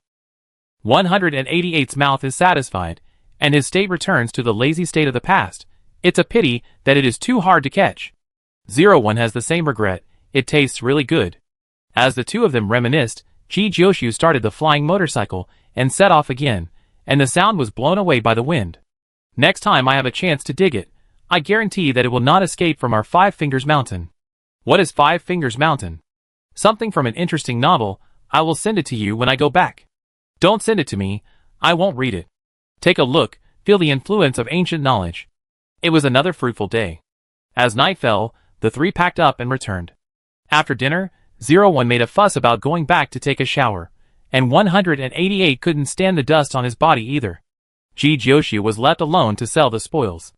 188's mouth is satisfied, and his state returns to the lazy state of the past. It's a pity that it is too hard to catch. 01 has the same regret. It tastes really good. As the two of them reminisced, Jijoshu started the flying motorcycle and set off again, and the sound was blown away by the wind. Next time I have a chance to dig it, I guarantee that it will not escape from our Five Fingers Mountain. What is Five Fingers Mountain? Something from an interesting novel. I will send it to you when I go back. Don't send it to me. I won't read it. Take a look, feel the influence of ancient knowledge. It was another fruitful day. As night fell, the three packed up and returned. After dinner, 01 made a fuss about going back to take a shower, and 188 couldn't stand the dust on his body either. Jijoshu was left alone to sell the spoils.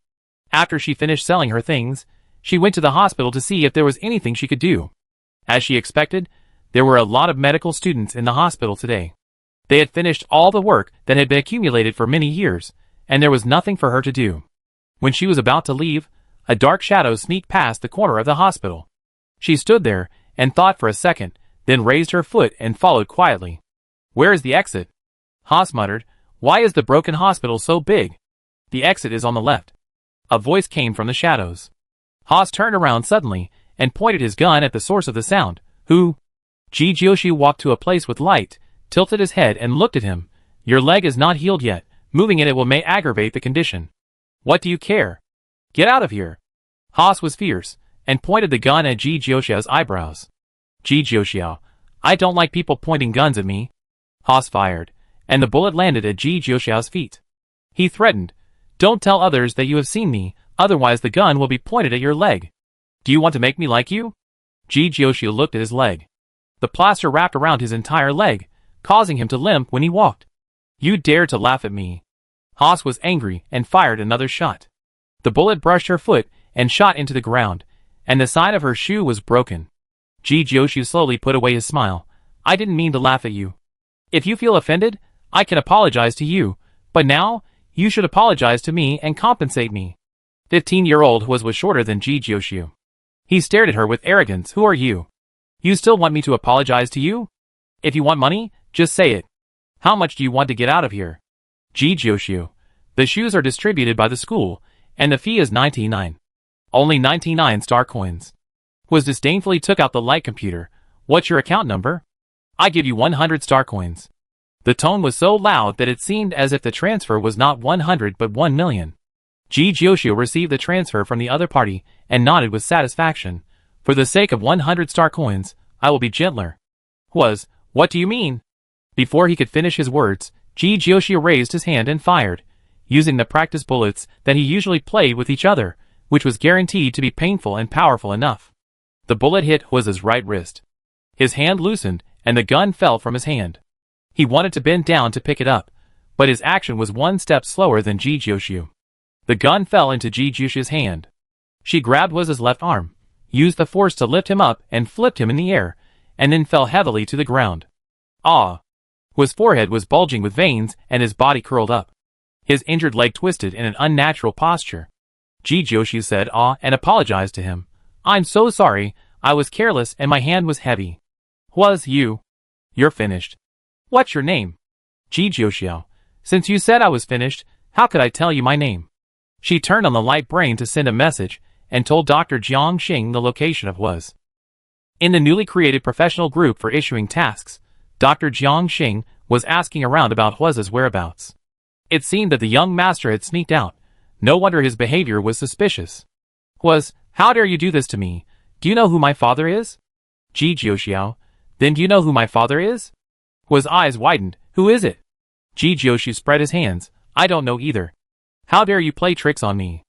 After she finished selling her things, she went to the hospital to see if there was anything she could do. As she expected, there were a lot of medical students in the hospital today. They had finished all the work that had been accumulated for many years, and there was nothing for her to do. When she was about to leave, a dark shadow sneaked past the corner of the hospital. She stood there and thought for a second, then raised her foot and followed quietly. Where is the exit? Haas muttered. Why is the broken hospital so big? The exit is on the left. A voice came from the shadows. Haas turned around suddenly and pointed his gun at the source of the sound. Who? Jijoshu walked to a place with light, tilted his head and looked at him. Your leg is not healed yet. Moving it will may aggravate the condition. What do you care? Get out of here. Haas was fierce and pointed the gun at Jijoshu's eyebrows. Jijoshu, I don't like people pointing guns at me. Haas fired, and the bullet landed at Jijoshu's feet. He threatened, Don't tell others that you have seen me, otherwise the gun will be pointed at your leg. Do you want to make me like you? Jijoshu looked at his leg. The plaster wrapped around his entire leg, causing him to limp when he walked. You dare to laugh at me. Haas was angry and fired another shot. The bullet brushed her foot and shot into the ground, and the side of her shoe was broken. Jijoshu slowly put away his smile. I didn't mean to laugh at you. If you feel offended, I can apologize to you, but now, you should apologize to me and compensate me. 15-year-old was shorter than Jijoshu. He stared at her with arrogance. Who are you? You still want me to apologize to you? If you want money, just say it. How much do you want to get out of here? Jijoshu. The shoes are distributed by the school, and the fee is 99. Only 99 star coins. Was disdainfully took out the light computer. What's your account number? I give you 100 star coins. The tone was so loud that it seemed as if the transfer was not 100 but 1 million. Jijoshu received the transfer from the other party and nodded with satisfaction. For the sake of 100 star coins, I will be gentler. What do you mean? Before he could finish his words, Jijoshu raised his hand and fired, using the practice bullets that he usually played with each other, which was guaranteed to be painful and powerful enough. The bullet hit his right wrist. His hand loosened, and the gun fell from his hand. He wanted to bend down to pick it up, but his action was one step slower than Jijoshu. The gun fell into Jijoshu's hand. She grabbed his left arm, used the force to lift him up and flipped him in the air, and then fell heavily to the ground. His forehead was bulging with veins and his body curled up. His injured leg twisted in an unnatural posture. Jijoshu said and apologized to him. I'm so sorry, I was careless and my hand was heavy. You're finished. What's your name? Jijoshu. Since you said I was finished, how could I tell you my name? She turned on the light brain to send a message and told Dr. Jiang Xing the location of was. In the newly created professional group for issuing tasks, Dr. Jiang Xing was asking around about Hua's whereabouts. It seemed that the young master had sneaked out. No wonder his behavior was suspicious. How dare you do this to me? Do you know who my father is? Jijoshu. Then do you know who my father is? His eyes widened. Who is it? Jijoshu spread his hands. I don't know either. How dare you play tricks on me?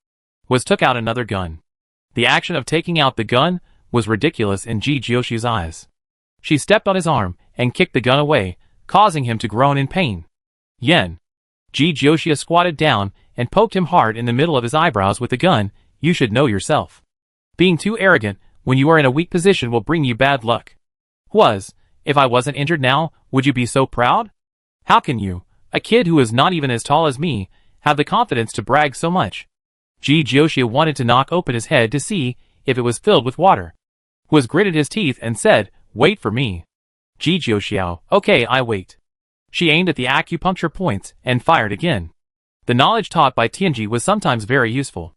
Took out another gun. The action of taking out the gun was ridiculous in Jijoshu's eyes. She stepped on his arm and kicked the gun away, causing him to groan in pain. Yen. Jijoshu squatted down and poked him hard in the middle of his eyebrows with the gun. You should know yourself. Being too arrogant when you are in a weak position will bring you bad luck. Was, if I wasn't injured now, would you be so proud? How can you, a kid who is not even as tall as me, have the confidence to brag so much? Jiuxiu wanted to knock open his head to see if it was filled with water. Was gritted his teeth and said, "Wait for me." Jiuxiu, okay, I wait. She aimed at the acupuncture points and fired again. The knowledge taught by Tianji was sometimes very useful.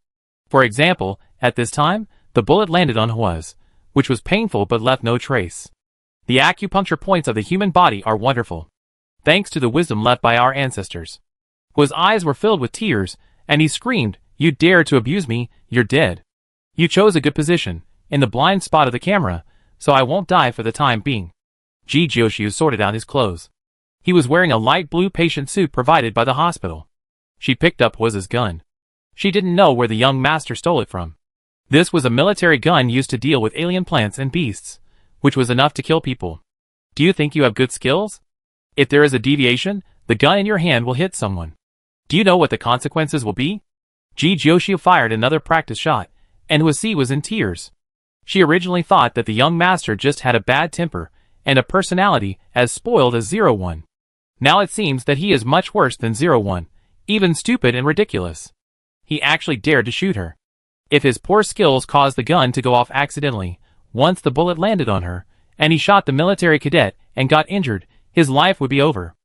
For example, at this time, the bullet landed on Hua's, which was painful but left no trace. The acupuncture points of the human body are wonderful, thanks to the wisdom left by our ancestors. Hua's eyes were filled with tears, and he screamed, "You dare to abuse me, you're dead. You chose a good position, in the blind spot of the camera, so I won't die for the time being." Jiuxiu sorted out his clothes. He was wearing a light blue patient suit provided by the hospital. She picked up Hua's gun. She didn't know where the young master stole it from. This was a military gun used to deal with alien plants and beasts, which was enough to kill people. Do you think you have good skills? If there is a deviation, the gun in your hand will hit someone. Do you know what the consequences will be? Jiuxiu fired another practice shot, and Huasi was in tears. She originally thought that the young master just had a bad temper and a personality as spoiled as 01. Now it seems that he is much worse than 01, even stupid and ridiculous. He actually dared to shoot her. If his poor skills caused the gun to go off accidentally, once the bullet landed on her, and he shot the military cadet and got injured, his life would be over.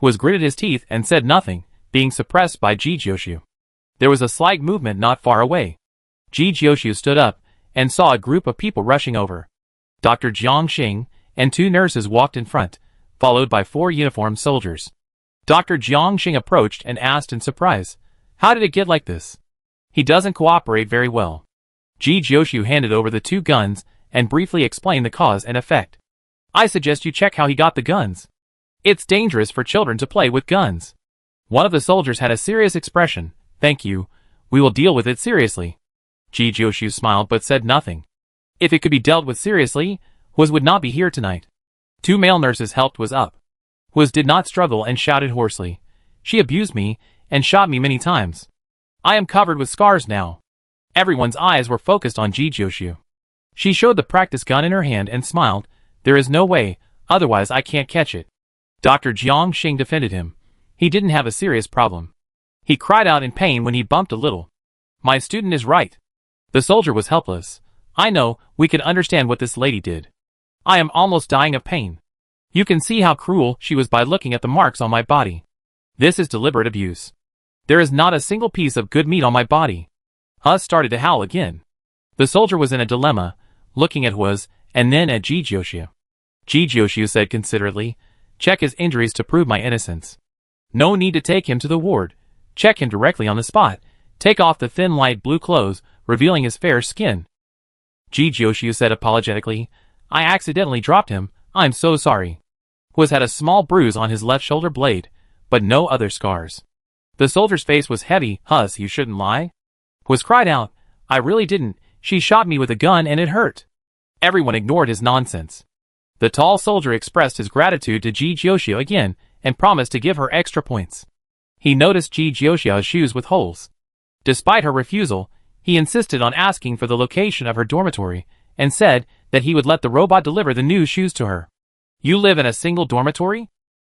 Was gritted his teeth and said nothing, being suppressed by Jiuxiu. There was a slight movement not far away. Jiuxiu stood up and saw a group of people rushing over. Dr. Jiangxing and 2 nurses walked in front, followed by 4 uniformed soldiers. Dr. Jiangxing approached and asked in surprise, "How did it get like this? He doesn't cooperate very well." Jiuxiu handed over the 2 guns and briefly explained the cause and effect. "I suggest you check how he got the guns. It's dangerous for children to play with guns." One of the soldiers had a serious expression. "Thank you. We will deal with it seriously." Jiuxiu smiled but said nothing. If it could be dealt with seriously, Huas would not be here tonight. 2 male nurses helped Huas up. Huas did not struggle and shouted hoarsely, "She abused me and shot me many times. I am covered with scars now." Everyone's eyes were focused on Jiuxiu. She showed the practice gun in her hand and smiled, "There is no way, otherwise I can't catch it." Dr. Jiangxing defended him. He didn't have a serious problem. He cried out in pain when he bumped a little. "My student is right." The soldier was helpless. "I know, we can understand what this lady did. I am almost dying of pain. You can see how cruel she was by looking at the marks on my body. This is deliberate abuse. There is not a single piece of good meat on my body." Huas started to howl again. The soldier was in a dilemma, looking at Huas and then at Jiuxiu. Jiuxiu said considerately, "Check his injuries to prove my innocence. No need to take him to the ward. Check him directly on the spot. Take off the thin light blue clothes, revealing his fair skin." Jiuxiu said apologetically, "I accidentally dropped him, I'm so sorry." Huas had a small bruise on his left shoulder blade, but no other scars. The soldier's face was heavy. "Huas, you shouldn't lie." Huas cried out, "I really didn't, she shot me with a gun and it hurt." Everyone ignored his nonsense. The tall soldier expressed his gratitude to Jiuxiu again and promised to give her extra points. He noticed Jiuxiu's shoes with holes. Despite her refusal, he insisted on asking for the location of her dormitory and said that he would let the robot deliver the new shoes to her. "You live in a single dormitory?"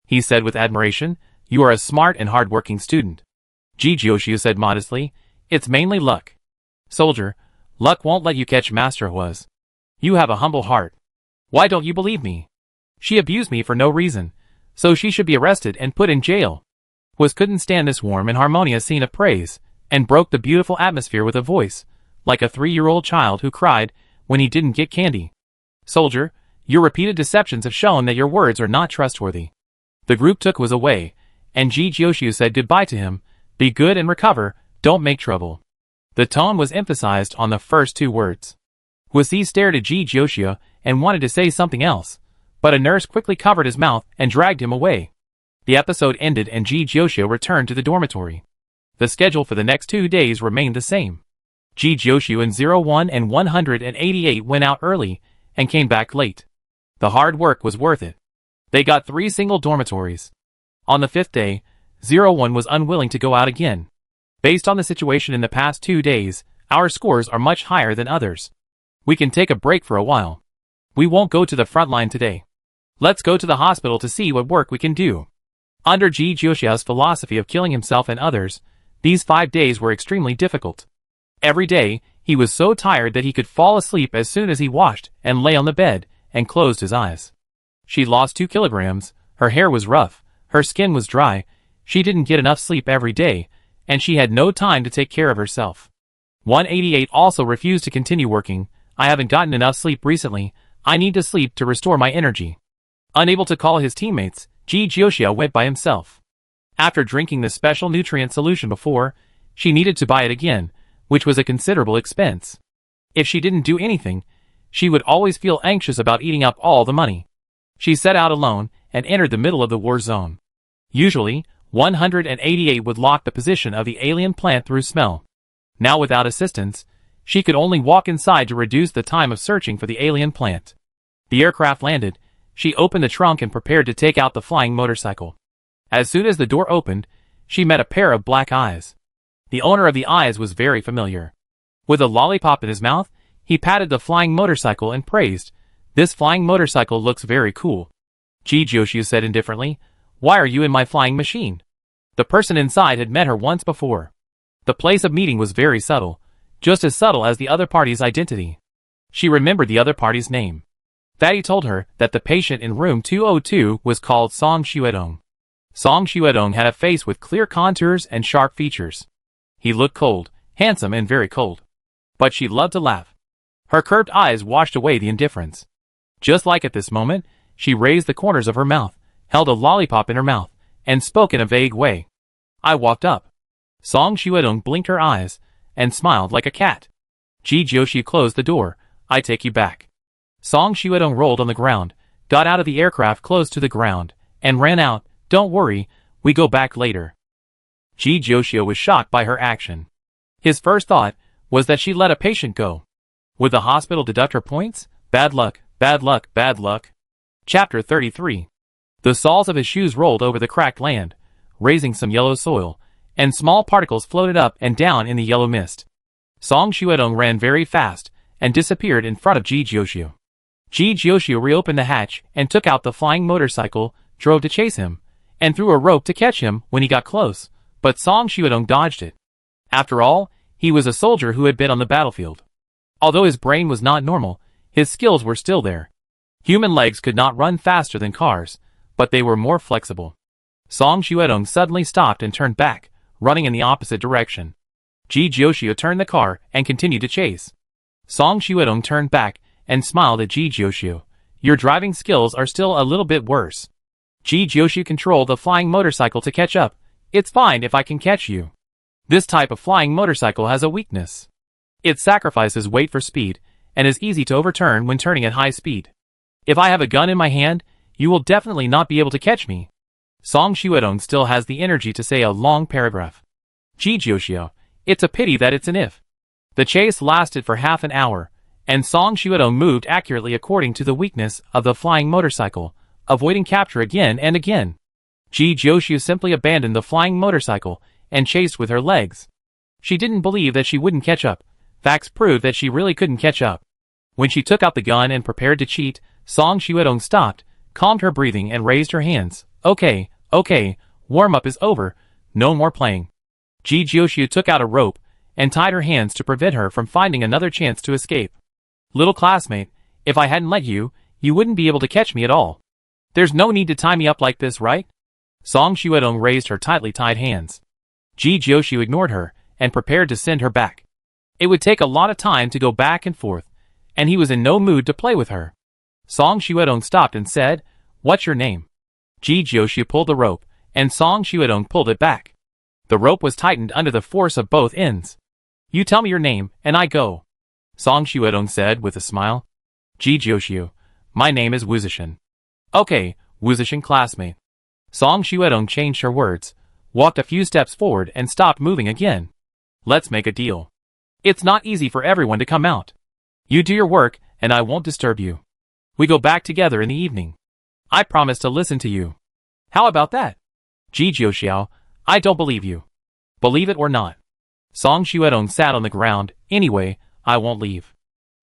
he said with admiration. "You are a smart and hard-working student." Jiuxiu said modestly, "It's mainly luck." "Soldier, luck won't let you catch Master Huas. You have a humble heart. Why don't you believe me? She abused me for no reason, so she should be arrested and put in jail." Huas couldn't stand this warm and harmonious scene of praise, and broke the beautiful atmosphere with a voice, like a 3-year-old child who cried when he didn't get candy. "Soldier, your repeated deceptions have shown that your words are not trustworthy." The group took Huas away, and Jiuxiu said goodbye to him. "Be good and recover, don't make trouble." The tone was emphasized on the first 2 words. Huasi stared at Jiuxiu and wanted to say something else, but a nurse quickly covered his mouth and dragged him away. The episode ended and Jiuxiu returned to the dormitory. The schedule for the next 2 days remained the same. Jiuxiu and 01 and 188 went out early and came back late. The hard work was worth it. They got 3 single dormitories. On the 5th day, 01 was unwilling to go out again. "Based on the situation in the past 2 days, our scores are much higher than others. We can take a break for a while. We won't go to the front line today. Let's go to the hospital to see what work we can do. Under Ji Jiuxiao's philosophy of killing himself and others, these 5 days were extremely difficult. Every day, he was so tired that he could fall asleep as soon as he washed and lay on the bed and closed his eyes. She lost 2 kilograms, her hair was rough, her skin was dry, she didn't get enough sleep every day, and she had no time to take care of herself. 188 also refused to continue working. I haven't gotten enough sleep recently, I need to sleep to restore my energy. Unable to call his teammates, Ji Jiuxiao went by himself. After drinking the special nutrient solution before, she needed to buy it again, which was a considerable expense. If she didn't do anything, she would always feel anxious about eating up all the money. She set out alone and entered the middle of the war zone. Usually, 188 would lock the position of the alien plant through smell. Now without assistance, she could only walk inside to reduce the time of searching for the alien plant. The aircraft landed, she opened the trunk and prepared to take out the flying motorcycle. As soon as the door opened, she met a pair of black eyes. The owner of the eyes was very familiar. With a lollipop in his mouth, he patted the flying motorcycle and praised, "This flying motorcycle looks very cool." Ji Jiuxiu said indifferently, "Why are you in my flying machine?" The person inside had met her once before. The place of meeting was very subtle, just as subtle as the other party's identity. She remembered the other party's name. Fatty told her that the patient in room 202 was called Song Xuedong. Song Xuedong had a face with clear contours and sharp features. He looked cold, handsome and very cold. But she loved to laugh. Her curved eyes washed away the indifference. Just like at this moment, she raised the corners of her mouth, held a lollipop in her mouth, and spoke in a vague way. I walked up. Song Xuedong blinked her eyes, and smiled like a cat. Ji Jiuxiu closed the door. I take you back. Song Xuedong rolled on the ground, got out of the aircraft close to the ground, and ran out. Don't worry, we go back later. Ji Jiuxiu was shocked by her action. His first thought was that she let a patient go. Would the hospital deduct her points? Bad luck, bad luck, bad luck. Chapter 33. The soles of his shoes rolled over the cracked land, raising some yellow soil, and small particles floated up and down in the yellow mist. Song Xuedong ran very fast, and disappeared in front of Ji Jiuxiu. Ji Jiuxiu reopened the hatch and took out the flying motorcycle, drove to chase him, and threw a rope to catch him when he got close, but Song Xuedong dodged it. After all, he was a soldier who had been on the battlefield. Although his brain was not normal, his skills were still there. Human legs could not run faster than cars, but they were more flexible. Song Xuedong suddenly stopped and turned back, running in the opposite direction. Ji Jiuxiu turned the car and continued to chase. Song Xuedong turned back and smiled at Ji Jiuxiu. Your driving skills are still a little bit worse. Ji Jiuxiu controlled the flying motorcycle to catch up. It's fine if I can catch you. This type of flying motorcycle has a weakness. It sacrifices weight for speed, and is easy to overturn when turning at high speed. If I have a gun in my hand, you will definitely not be able to catch me. Song Xuedong still has the energy to say a long paragraph. Ji Jiuxiu, it's a pity that it's an if. The chase lasted for half an hour, and Song Xuedong moved accurately according to the weakness of the flying motorcycle, avoiding capture again and again. Ji Jiuxiu simply abandoned the flying motorcycle and chased with her legs. She didn't believe that she wouldn't catch up. Facts proved that she really couldn't catch up. When she took out the gun and prepared to cheat, Song Xuedong stopped, calmed her breathing and raised her hands. Okay, warm-up is over, no more playing. Ji Jiuxiu took out a rope and tied her hands to prevent her from finding another chance to escape. Little classmate, if I hadn't let you, you wouldn't be able to catch me at all. There's no need to tie me up like this, right? Song Xuedong raised her tightly tied hands. Ji Jiuxiu ignored her and prepared to send her back. It would take a lot of time to go back and forth, and he was in no mood to play with her. Song Xuedong stopped and said, "What's your name?" Ji Jiuxiu pulled the rope, and Song Xuedong pulled it back. The rope was tightened under the force of both ends. You tell me your name, and I go. Song Xuedong said with a smile. Ji Jiuxiu, my name is Wuzishan. Okay, Wuzishan classmate. Song Xuedong changed her words, walked a few steps forward and stopped moving again. Let's make a deal. It's not easy for everyone to come out. You do your work, and I won't disturb you. We go back together in the evening. I promise to listen to you. How about that? Ji Jiuxiu, I don't believe you. Believe it or not. Song Xuedong sat on the ground. Anyway, I won't leave.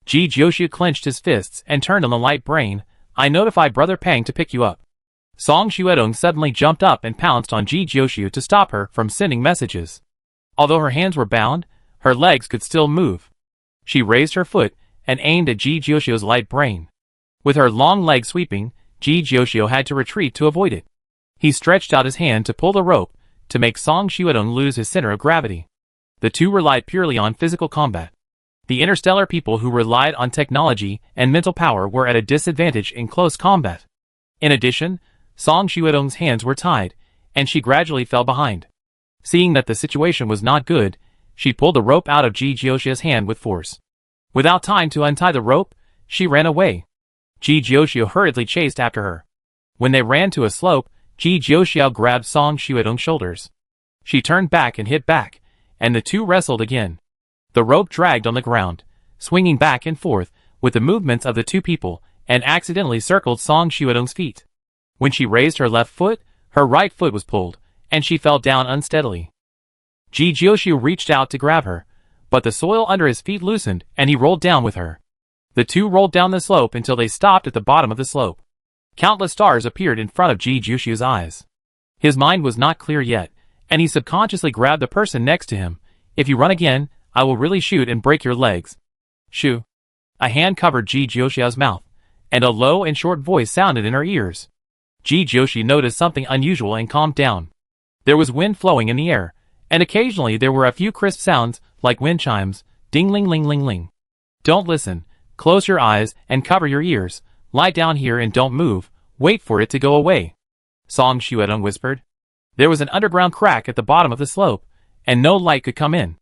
Ji Jiuxiu clenched his fists and turned on the light brain. I notify Brother Pang to pick you up. Song Xuedong suddenly jumped up and pounced on Ji Jiuxiu to stop her from sending messages. Although her hands were bound, her legs could still move. She raised her foot and aimed at Ji Jiuxiu's light brain. With her long leg sweeping, Ji Jiuxiu had to retreat to avoid it. He stretched out his hand to pull the rope to make Song Xuedong lose his center of gravity. The two relied purely on physical combat. The interstellar people who relied on technology and mental power were at a disadvantage in close combat. In addition, Song Xuedong's hands were tied, and she gradually fell behind. Seeing that the situation was not good, she pulled the rope out of Ji Jiuxiu's hand with force. Without time to untie the rope, she ran away. Ji Jiuxiu hurriedly chased after her. When they ran to a slope, Ji Jiuxiu grabbed Song Xuedong's shoulders. She turned back and hit back, and the two wrestled again. The rope dragged on the ground, swinging back and forth with the movements of the two people, and accidentally circled Song Xuedong's feet. When she raised her left foot, her right foot was pulled, and she fell down unsteadily. Ji Jiuxiu reached out to grab her, but the soil under his feet loosened and he rolled down with her. The two rolled down the slope until they stopped at the bottom of the slope. Countless stars appeared in front of Ji Jiuxiu's eyes. His mind was not clear yet, and he subconsciously grabbed the person next to him. If you run again, I will really shoot and break your legs. Shoo. A hand covered Ji Jiuxiu's mouth, and a low and short voice sounded in her ears. Ji Jiuxiu noticed something unusual and calmed down. There was wind flowing in the air, and occasionally there were a few crisp sounds, like wind chimes, ding-ling-ling-ling-ling. Don't listen, close your eyes and cover your ears, lie down here and don't move, wait for it to go away. Song Xuedong whispered. There was an underground crack at the bottom of the slope, and no light could come in.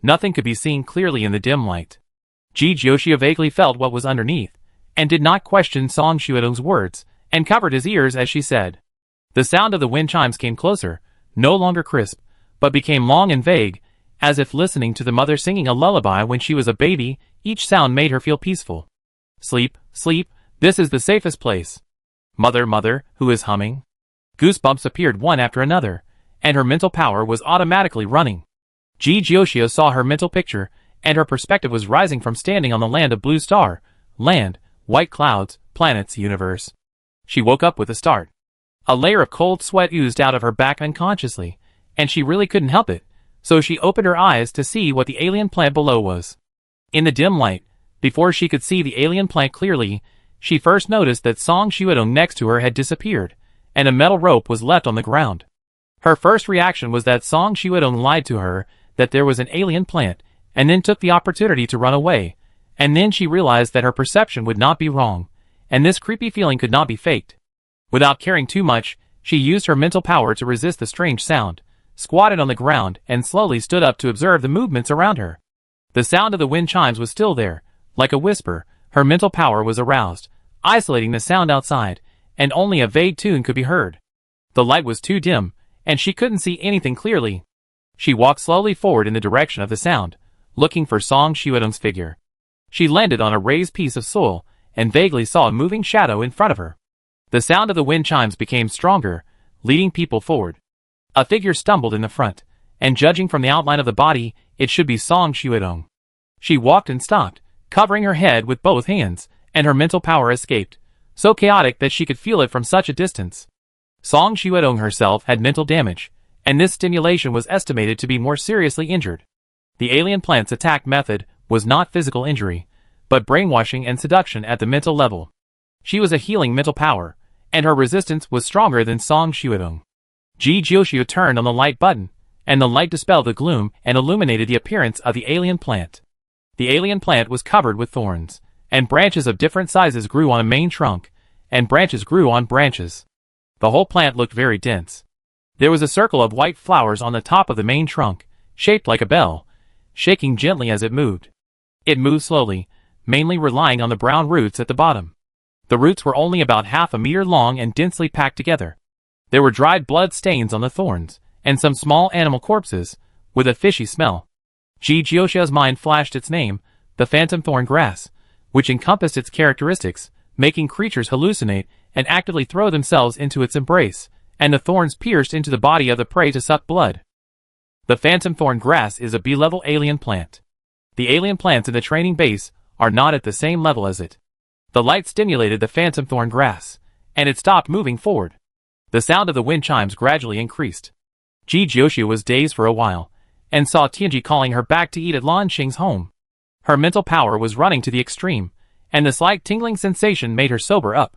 Nothing could be seen clearly in the dim light. Ji Jiuxiu vaguely felt what was underneath, and did not question Song Xuedong's words, and covered his ears as she said. The sound of the wind chimes came closer, no longer crisp, but became long and vague, as if listening to the mother singing a lullaby when she was a baby. Each sound made her feel peaceful. Sleep, sleep, this is the safest place. Mother, mother, who is humming? Goosebumps appeared one after another, and her mental power was automatically running. Ji Jiuxiu saw her mental picture, and her perspective was rising from standing on the land of blue star, land, white clouds, planets, universe. She woke up with a start. A layer of cold sweat oozed out of her back unconsciously, and she really couldn't help it, so she opened her eyes to see what the alien plant below was. In the dim light, before she could see the alien plant clearly, she first noticed that Song Xuedong next to her had disappeared, and a metal rope was left on the ground. Her first reaction was that Song Xuedong lied to her, that there was an alien plant, and then took the opportunity to run away, and then she realized that her perception would not be wrong, and this creepy feeling could not be faked. Without caring too much, she used her mental power to resist the strange sound, squatted on the ground, and slowly stood up to observe the movements around her. The sound of the wind chimes was still there, like a whisper. Her mental power was aroused, isolating the sound outside, and only a vague tune could be heard. The light was too dim, and she couldn't see anything clearly. She walked slowly forward in the direction of the sound, looking for Song Xuedong's figure. She landed on a raised piece of soil, and vaguely saw a moving shadow in front of her. The sound of the wind chimes became stronger, leading people forward. A figure stumbled in the front, and judging from the outline of the body, it should be Song Xuedong. She walked and stopped, covering her head with both hands, and her mental power escaped, so chaotic that she could feel it from such a distance. Song Xuedong herself had mental damage, and this stimulation was estimated to be more seriously injured. The alien plant's attack method was not physical injury, but brainwashing and seduction at the mental level. She was a healing mental power, and her resistance was stronger than Song Xuedong. Ji Jiuxiu turned on the light button, and the light dispelled the gloom and illuminated the appearance of the alien plant. The alien plant was covered with thorns, and branches of different sizes grew on a main trunk, and branches grew on branches. The whole plant looked very dense. There was a circle of white flowers on the top of the main trunk, shaped like a bell, shaking gently as it moved. It moved slowly, mainly relying on the brown roots at the bottom. The roots were only about half a meter long and densely packed together. There were dried blood stains on the thorns, and some small animal corpses, with a fishy smell. Ji Jiuxiu's mind flashed its name, the phantom thorn grass, which encompassed its characteristics, making creatures hallucinate and actively throw themselves into its embrace, and the thorns pierced into the body of the prey to suck blood. The phantom thorn grass is a B-level alien plant. The alien plants in the training base are not at the same level as it. The light stimulated the phantom thorn grass, and it stopped moving forward. The sound of the wind chimes gradually increased. Ji Jiuxiu was dazed for a while, and saw Tianji calling her back to eat at Lan Xing's home. Her mental power was running to the extreme, and the slight tingling sensation made her sober up.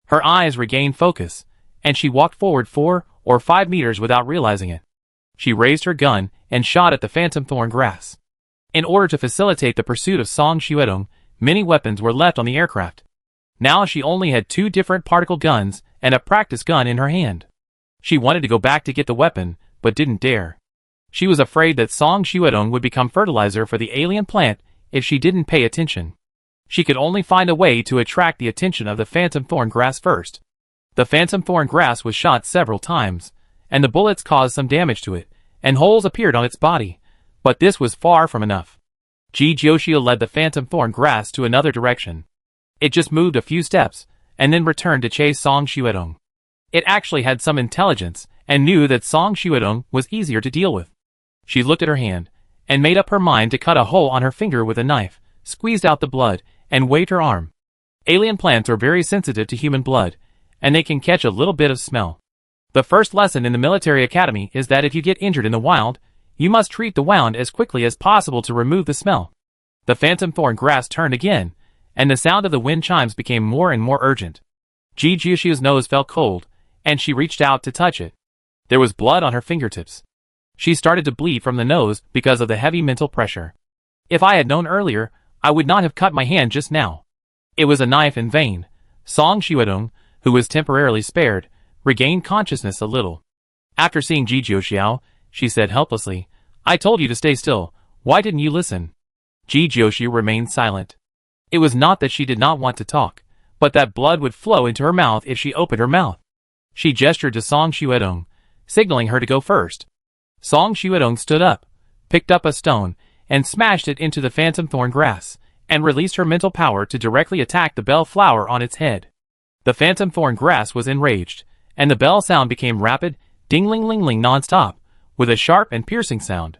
Her eyes regained focus, and she walked forward 4 or 5 meters without realizing it. She raised her gun and shot at the phantom thorn grass. In order to facilitate the pursuit of Song Xuedong, many weapons were left on the aircraft. Now she only had 2 different particle guns and a practice gun in her hand. She wanted to go back to get the weapon, but didn't dare. She was afraid that Song Xuedong would become fertilizer for the alien plant if she didn't pay attention. She could only find a way to attract the attention of the phantom thorn grass first. The phantom thorn grass was shot several times, and the bullets caused some damage to it, and holes appeared on its body, but this was far from enough. Ji Jiuxiu led the phantom thorn grass to another direction. It just moved a few steps, and then returned to chase Song Xuedong. It actually had some intelligence, and knew that Song Xuedong was easier to deal with. She looked at her hand, and made up her mind to cut a hole on her finger with a knife, squeezed out the blood, and waved her arm. Alien plants are very sensitive to human blood, and they can catch a little bit of smell. The first lesson in the military academy is that if you get injured in the wild, you must treat the wound as quickly as possible to remove the smell. The phantom thorn grass turned again, and the sound of the wind chimes became more and more urgent. Ji Jiuxiu's nose felt cold, and she reached out to touch it. There was blood on her fingertips. She started to bleed from the nose because of the heavy mental pressure. If I had known earlier, I would not have cut my hand just now. It was a knife in vain. Song Xuedong, who was temporarily spared, regained consciousness a little. After seeing Ji Jiuxiu, she said helplessly, "I told you to stay still. Why didn't you listen?" Ji Jiuxiu remained silent. It was not that she did not want to talk, but that blood would flow into her mouth if she opened her mouth. She gestured to Song Xuedong, signaling her to go first. Song Xuedong stood up, picked up a stone, and smashed it into the phantom thorn grass, and released her mental power to directly attack the bell flower on its head. The phantom thorn grass was enraged, and the bell sound became rapid, ding-ling-ling-ling non-stop, with a sharp and piercing sound.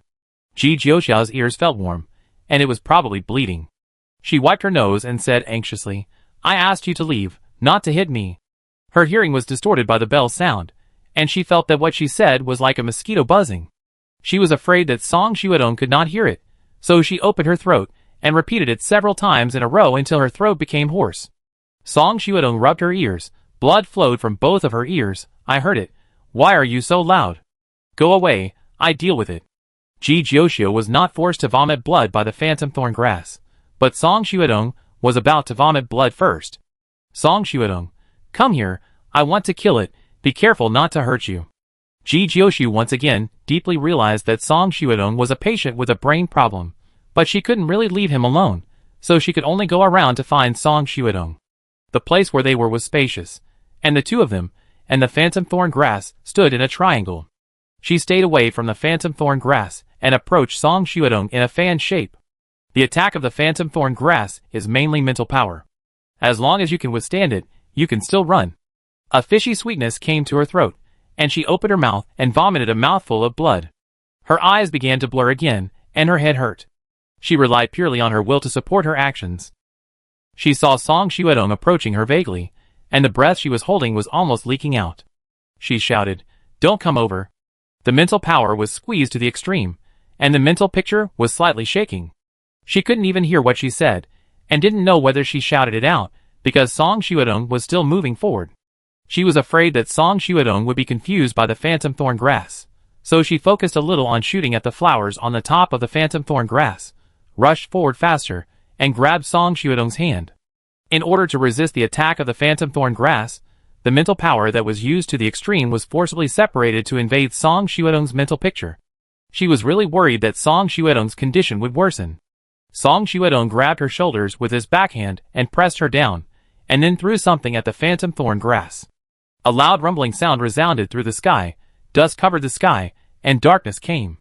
Ji Jiuxiu's ears felt warm, and it was probably bleeding. She wiped her nose and said anxiously, "I asked you to leave, not to hit me." Her hearing was distorted by the bell sound, and she felt that what she said was like a mosquito buzzing. She was afraid that Song Xuedong could not hear it, so she opened her throat and repeated it several times in a row until her throat became hoarse. Song Xuedong rubbed her ears. Blood flowed from both of her ears. "I heard it. Why are you so loud? Go away, I deal with it." Ji Jiuxiu was not forced to vomit blood by the phantom thorn grass, but Song Xuedong was about to vomit blood first. "Song Xuedong, come here, I want to kill it, be careful not to hurt you." Ji Jiuxiu once again deeply realized that Song Xuedong was a patient with a brain problem, but she couldn't really leave him alone, so she could only go around to find Song Xuedong. The place where they were was spacious, and the two of them, and the phantom thorn grass, stood in a triangle. She stayed away from the phantom thorn grass, and approached Song Xuedong in a fan shape. The attack of the phantom thorn grass is mainly mental power. As long as you can withstand it, you can still run. A fishy sweetness came to her throat, and she opened her mouth and vomited a mouthful of blood. Her eyes began to blur again, and her head hurt. She relied purely on her will to support her actions. She saw Song Xuedong approaching her vaguely, and the breath she was holding was almost leaking out. She shouted, "Don't come over." The mental power was squeezed to the extreme, and the mental picture was slightly shaking. She couldn't even hear what she said, and didn't know whether she shouted it out, because Song Xuedong was still moving forward. She was afraid that Song Xuedong would be confused by the phantom thorn grass, so she focused a little on shooting at the flowers on the top of the phantom thorn grass, rushed forward faster, and grabbed Song Xuedong's hand. In order to resist the attack of the phantom thorn grass, the mental power that was used to the extreme was forcibly separated to invade Song Xuedong's mental picture. She was really worried that Song Xuedong's condition would worsen. Song Xuedong grabbed her shoulders with his backhand and pressed her down, and then threw something at the phantom thorn grass. A loud rumbling sound resounded through the sky, dust covered the sky, and darkness came.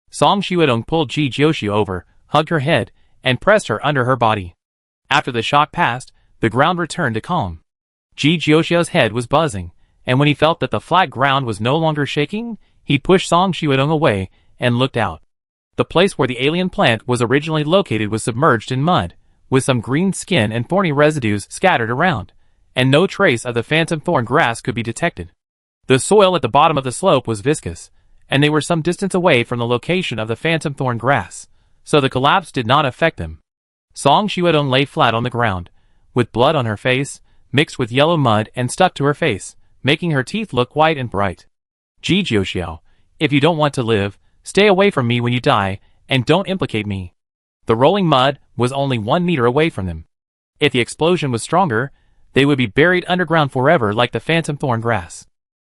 Song Xuedong pulled Ji Jiuxiu over, hugged her head, and pressed her under her body. After the shock passed, the ground returned to calm. Ji Jiuxiu's head was buzzing, and when he felt that the flat ground was no longer shaking, he pushed Song Xuedong away and looked out. The place where the alien plant was originally located was submerged in mud, with some green skin and thorny residues scattered around, and no trace of the phantom thorn grass could be detected. The soil at the bottom of the slope was viscous, and they were some distance away from the location of the phantom thorn grass, so the collapse did not affect them. Song Xuedong lay flat on the ground, with blood on her face, mixed with yellow mud and stuck to her face, making her teeth look white and bright. Ji Jiuxiao, if you don't want to live, stay away from me when you die, and don't implicate me. The rolling mud was only 1 meter away from them. If the explosion was stronger, they would be buried underground forever like the phantom thorn grass.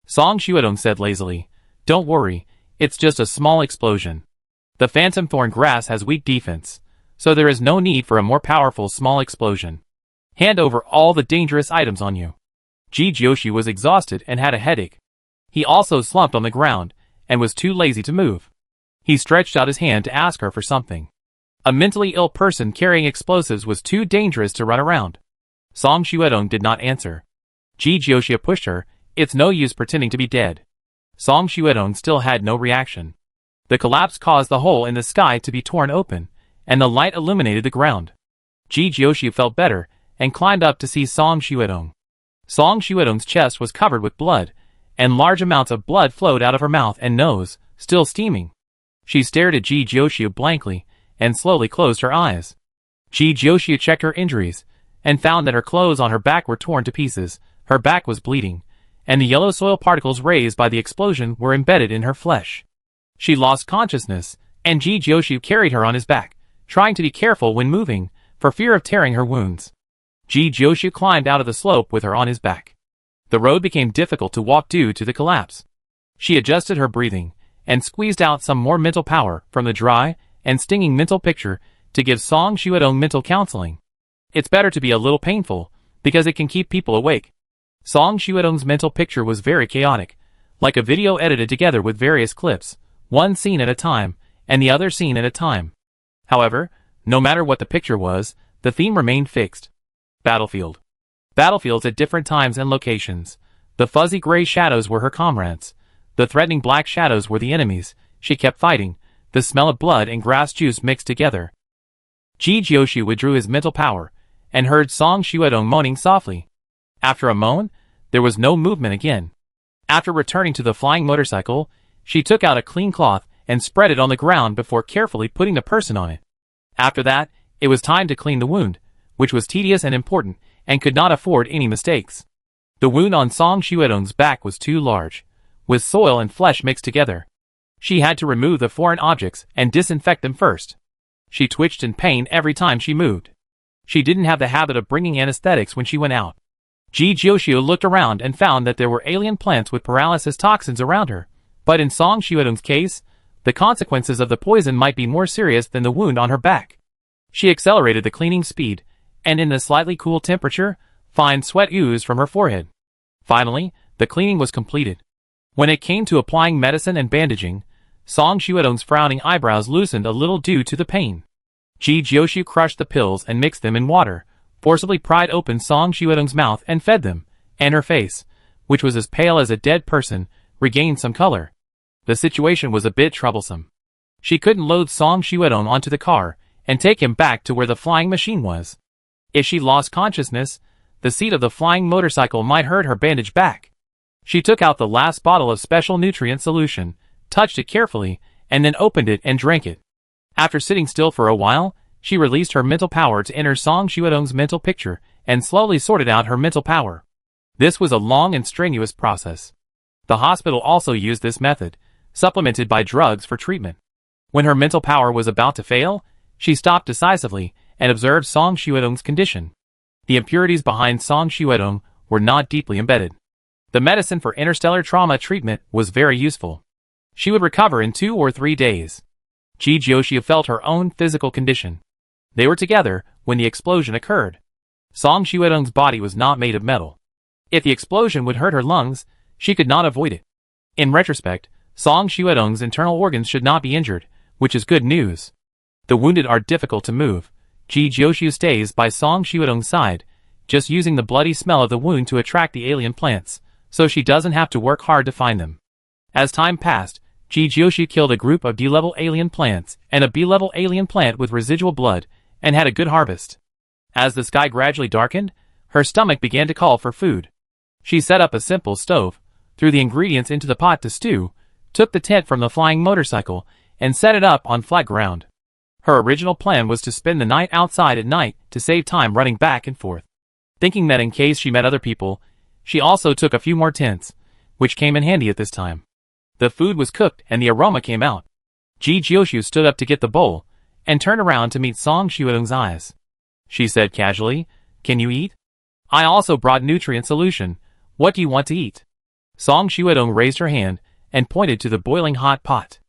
Song Xuedong said lazily, "Don't worry, it's just a small explosion. The phantom thorn grass has weak defense, so there is no need for a more powerful small explosion. Hand over all the dangerous items on you." Ji Jiuxi was exhausted and had a headache. He also slumped on the ground and was too lazy to move. He stretched out his hand to ask her for something. A mentally ill person carrying explosives was too dangerous to run around. Song Xuedong did not answer. Ji Jiuxi pushed her. "It's no use pretending to be dead." Song Xuedong still had no reaction. The collapse caused the hole in the sky to be torn open, and the light illuminated the ground. Ji Jiuxi felt better and climbed up to see Song Xuedong. Song Xuedong's chest was covered with blood, and large amounts of blood flowed out of her mouth and nose, still steaming. She stared at Ji Jiuxi blankly and slowly closed her eyes. Ji Jiuxi checked her injuries and found that her clothes on her back were torn to pieces, her back was bleeding, and the yellow soil particles raised by the explosion were embedded in her flesh. She lost consciousness, and Ji Jiuxi carried her on his back, trying to be careful when moving, for fear of tearing her wounds. Ji Jiuxi climbed out of the slope with her on his back. The road became difficult to walk due to the collapse. She adjusted her breathing, and squeezed out some more mental power from the dry and stinging mental picture to give Song Xuedong mental counseling. It's better to be a little painful, because it can keep people awake. Song Xuedong's mental picture was very chaotic, like a video edited together with various clips, one scene at a time, and the other scene at a time. However, no matter what the picture was, the theme remained fixed. Battlefield. Battlefields at different times and locations. The fuzzy gray shadows were her comrades. The threatening black shadows were the enemies. She kept fighting, the smell of blood and grass juice mixed together. Ji Jiuxi withdrew his mental power, and heard Song Xuedong moaning softly. After a moan, there was no movement again. After returning to the flying motorcycle, she took out a clean cloth and spread it on the ground before carefully putting the person on it. After that, it was time to clean the wound, which was tedious and important, and could not afford any mistakes. The wound on Song Xuedong's back was too large, with soil and flesh mixed together. She had to remove the foreign objects and disinfect them first. She twitched in pain every time she moved. She didn't have the habit of bringing anesthetics when she went out. Ji Jiuxi looked around and found that there were alien plants with paralysis toxins around her, but in Song Xuedong's case, the consequences of the poison might be more serious than the wound on her back. She accelerated the cleaning speed, and in the slightly cool temperature, fine sweat oozed from her forehead. Finally, the cleaning was completed. When it came to applying medicine and bandaging, Song Xuedong's frowning eyebrows loosened a little due to the pain. Ji Jiuxi crushed the pills and mixed them in water, forcibly pried open Song Xuedong's mouth and fed them, and her face, which was as pale as a dead person, regained some color. The situation was a bit troublesome. She couldn't load Song Xuedong onto the car and take him back to where the flying machine was. If she lost consciousness, the seat of the flying motorcycle might hurt her bandaged back. She took out the last bottle of special nutrient solution, touched it carefully, and then opened it and drank it. After sitting still for a while, she released her mental power to enter Song Xuedong's mental picture and slowly sorted out her mental power. This was a long and strenuous process. The hospital also used this method, supplemented by drugs for treatment. When her mental power was about to fail, she stopped decisively and observed Song Xuedong's condition. The impurities behind Song Xuedong were not deeply embedded. The medicine for interstellar trauma treatment was very useful. She would recover in 2 or 3 days. Ji Jiuxi felt her own physical condition. They were together when the explosion occurred. Song Xuedong's body was not made of metal. If the explosion would hurt her lungs, she could not avoid it. In retrospect, Song Xuedong's internal organs should not be injured, which is good news. The wounded are difficult to move. Ji Jiuxi stays by Song Xuedong's side, just using the bloody smell of the wound to attract the alien plants, so she doesn't have to work hard to find them. As time passed, Ji Jiuxi killed a group of D-level alien plants and a B-level alien plant with residual blood, and had a good harvest. As the sky gradually darkened, her stomach began to call for food. She set up a simple stove, threw the ingredients into the pot to stew, took the tent from the flying motorcycle, and set it up on flat ground. Her original plan was to spend the night outside at night to save time running back and forth. Thinking that in case she met other people, she also took a few more tents, which came in handy at this time. The food was cooked and the aroma came out. Ji Jioshu stood up to get the bowl, and turned around to meet Song Xiaodong's eyes. She said casually, "Can you eat? I also brought nutrient solution. What do you want to eat?" Song Xiaodong raised her hand and pointed to the boiling hot pot.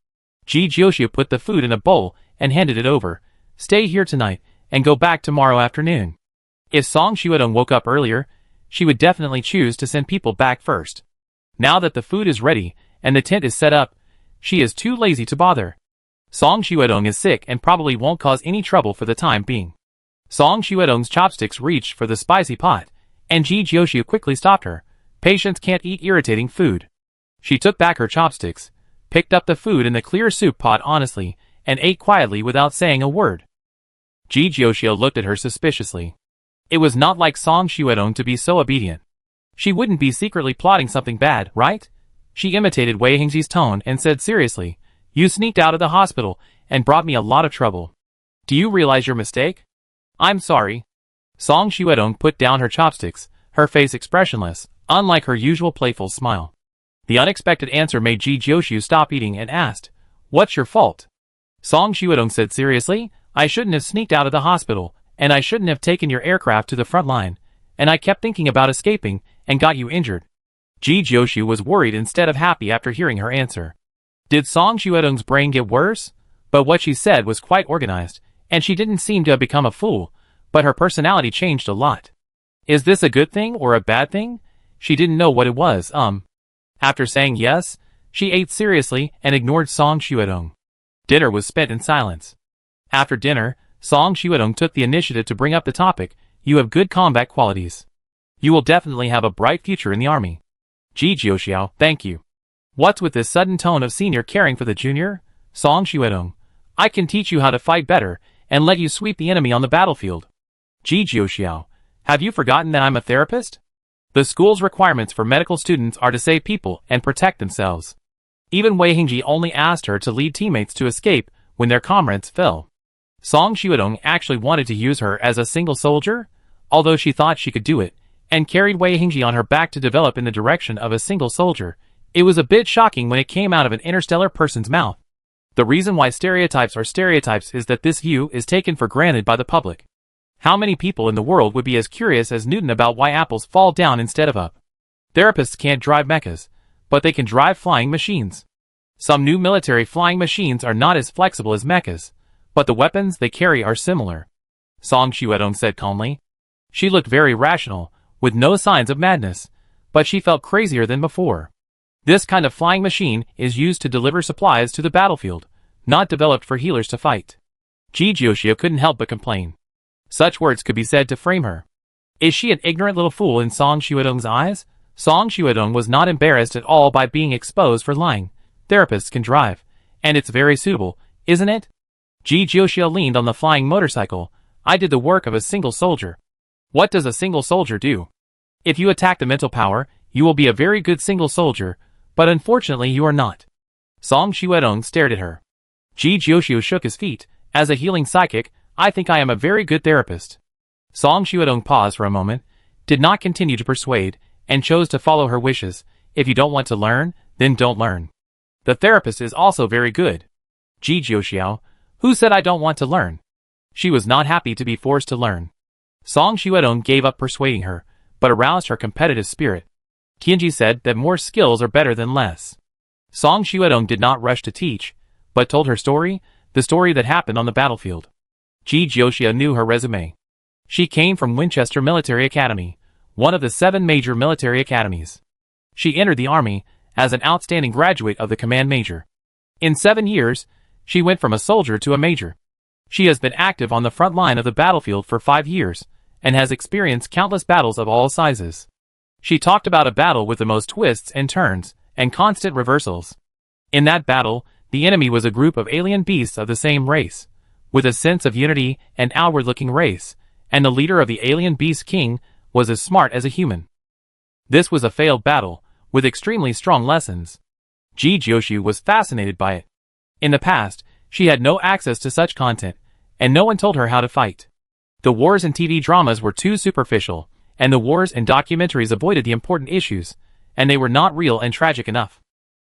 Ji Jioshu put the food in a bowl and handed it over. "Stay here tonight and go back tomorrow afternoon." If Song Xiaodong woke up earlier, she would definitely choose to send people back first. Now that the food is ready and the tent is set up, she is too lazy to bother. Song Xiaodong is sick and probably won't cause any trouble for the time being. Song Xiaodong's chopsticks reached for the spicy pot, and Ji Jioshu quickly stopped her. Patients can't eat irritating food. She took back her chopsticks, picked up the food in the clear soup pot honestly, and ate quietly without saying a word. Ji Jioshu looked at her suspiciously. It was not like Song Xiaodong to be so obedient. She wouldn't be secretly plotting something bad, right? She imitated Wei Hingji's tone and said seriously, "You sneaked out of the hospital and brought me a lot of trouble. Do you realize your mistake?" "I'm sorry." Song Xiaodong put down her chopsticks, her face expressionless, unlike her usual playful smile. The unexpected answer made Ji Jioshu stop eating and asked, "What's your fault?" Song Xiaodong said seriously, "I shouldn't have sneaked out of the hospital, and I shouldn't have taken your aircraft to the front line, and I kept thinking about escaping and got you injured." Ji Jioshu was worried instead of happy after hearing her answer. Did Song Xiaodong's brain get worse? But what she said was quite organized, and she didn't seem to have become a fool, but her personality changed a lot. Is this a good thing or a bad thing? She didn't know what it was. After saying yes, she ate seriously and ignored Song Xiaodong. Dinner was spent in silence. After dinner, Song Xiaodong took the initiative to bring up the topic, "You have good combat qualities. You will definitely have a bright future in the army." Ji Jioshu, "Thank you. What's with this sudden tone of senior caring for the junior?" Song Xiaodong, "I can teach you how to fight better and let you sweep the enemy on the battlefield." Ji Jioshu, "Have you forgotten that I'm a therapist? The school's requirements for medical students are to save people and protect themselves. Even Wei Hingji only asked her to lead teammates to escape when their comrades fell." Song Xiaodong actually wanted to use her as a single soldier, although she thought she could do it, and carried Wei Hingji on her back to develop in the direction of a single soldier. It was a bit shocking when it came out of an interstellar person's mouth. The reason why stereotypes are stereotypes is that this view is taken for granted by the public. How many people in the world would be as curious as Newton about why apples fall down instead of up? Therapists can't drive mechas, but they can drive flying machines. Some new military flying machines are not as flexible as mechas, but the weapons they carry are similar. Song Xiaodong said calmly. She looked very rational, with no signs of madness, but she felt crazier than before. This kind of flying machine is used to deliver supplies to the battlefield, not developed for healers to fight. Ji Jioshu couldn't help but complain. Such words could be said to frame her. Is she an ignorant little fool in Song Xiaodong's eyes? Song Xiaodong was not embarrassed at all by being exposed for lying. Therapists can drive, and it's very suitable, isn't it? Ji Jioshu leaned on the flying motorcycle. "I did the work of a single soldier." What does a single soldier do? If you attack the mental power, you will be a very good single soldier, but unfortunately you are not. Song Xiaodong stared at her. Ji Jioshu shook his feet. As a healing psychic, I think I am a very good therapist. Song Xiaodong paused for a moment, did not continue to persuade, and chose to follow her wishes. If you don't want to learn, then don't learn. The therapist is also very good. Ji Jioshu, who said I don't want to learn? She was not happy to be forced to learn. Song Xiaodong gave up persuading her, but aroused her competitive spirit. Tianji said that more skills are better than less. Song Xiaodong did not rush to teach, but told her story, the story that happened on the battlefield. Ji Jioshu knew her resume. She came from Winchester Military Academy, one of the 7 major military academies. She entered the army as an outstanding graduate of the command major. In 7 years, she went from a soldier to a major. She has been active on the front line of the battlefield for 5 years, and has experienced countless battles of all sizes. She talked about a battle with the most twists and turns, and constant reversals. In that battle, the enemy was a group of alien beasts of the same race, with a sense of unity and outward-looking race, and the leader of the alien beast king was as smart as a human. This was a failed battle, with extremely strong lessons. Ji Jiuxiu was fascinated by it. In the past, she had no access to such content, and no one told her how to fight. The wars in TV dramas were too superficial, and the wars in documentaries avoided the important issues, and they were not real and tragic enough.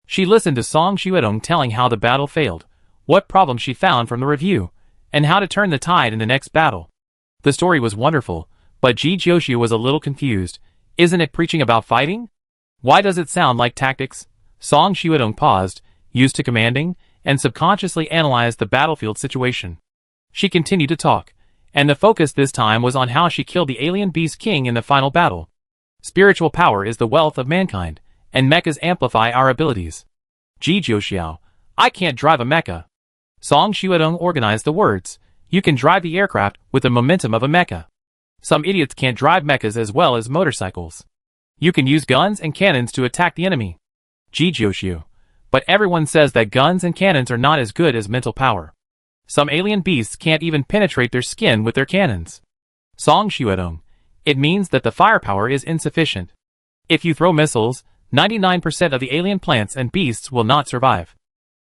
She listened to Song Xuedong telling how the battle failed, what problems she found from the review, and how to turn the tide in the next battle. The story was wonderful, but Ji Jiuxiu was a little confused. Isn't it preaching about fighting? Why does it sound like tactics? Song Xuedong paused, used to commanding, and subconsciously analyzed the battlefield situation. She continued to talk, and the focus this time was on how she killed the alien beast king in the final battle. Spiritual power is the wealth of mankind, and mechas amplify our abilities. Ji Jiuxiu, I can't drive a mecha. Song Xuedong organized the words. You can drive the aircraft with the momentum of a mecha. Some idiots can't drive mechas as well as motorcycles. You can use guns and cannons to attack the enemy. Ji Jiuxiu, but everyone says that guns and cannons are not as good as mental power. Some alien beasts can't even penetrate their skin with their cannons. Song Xuedong, it means that the firepower is insufficient. If you throw missiles, 99% of the alien plants and beasts will not survive.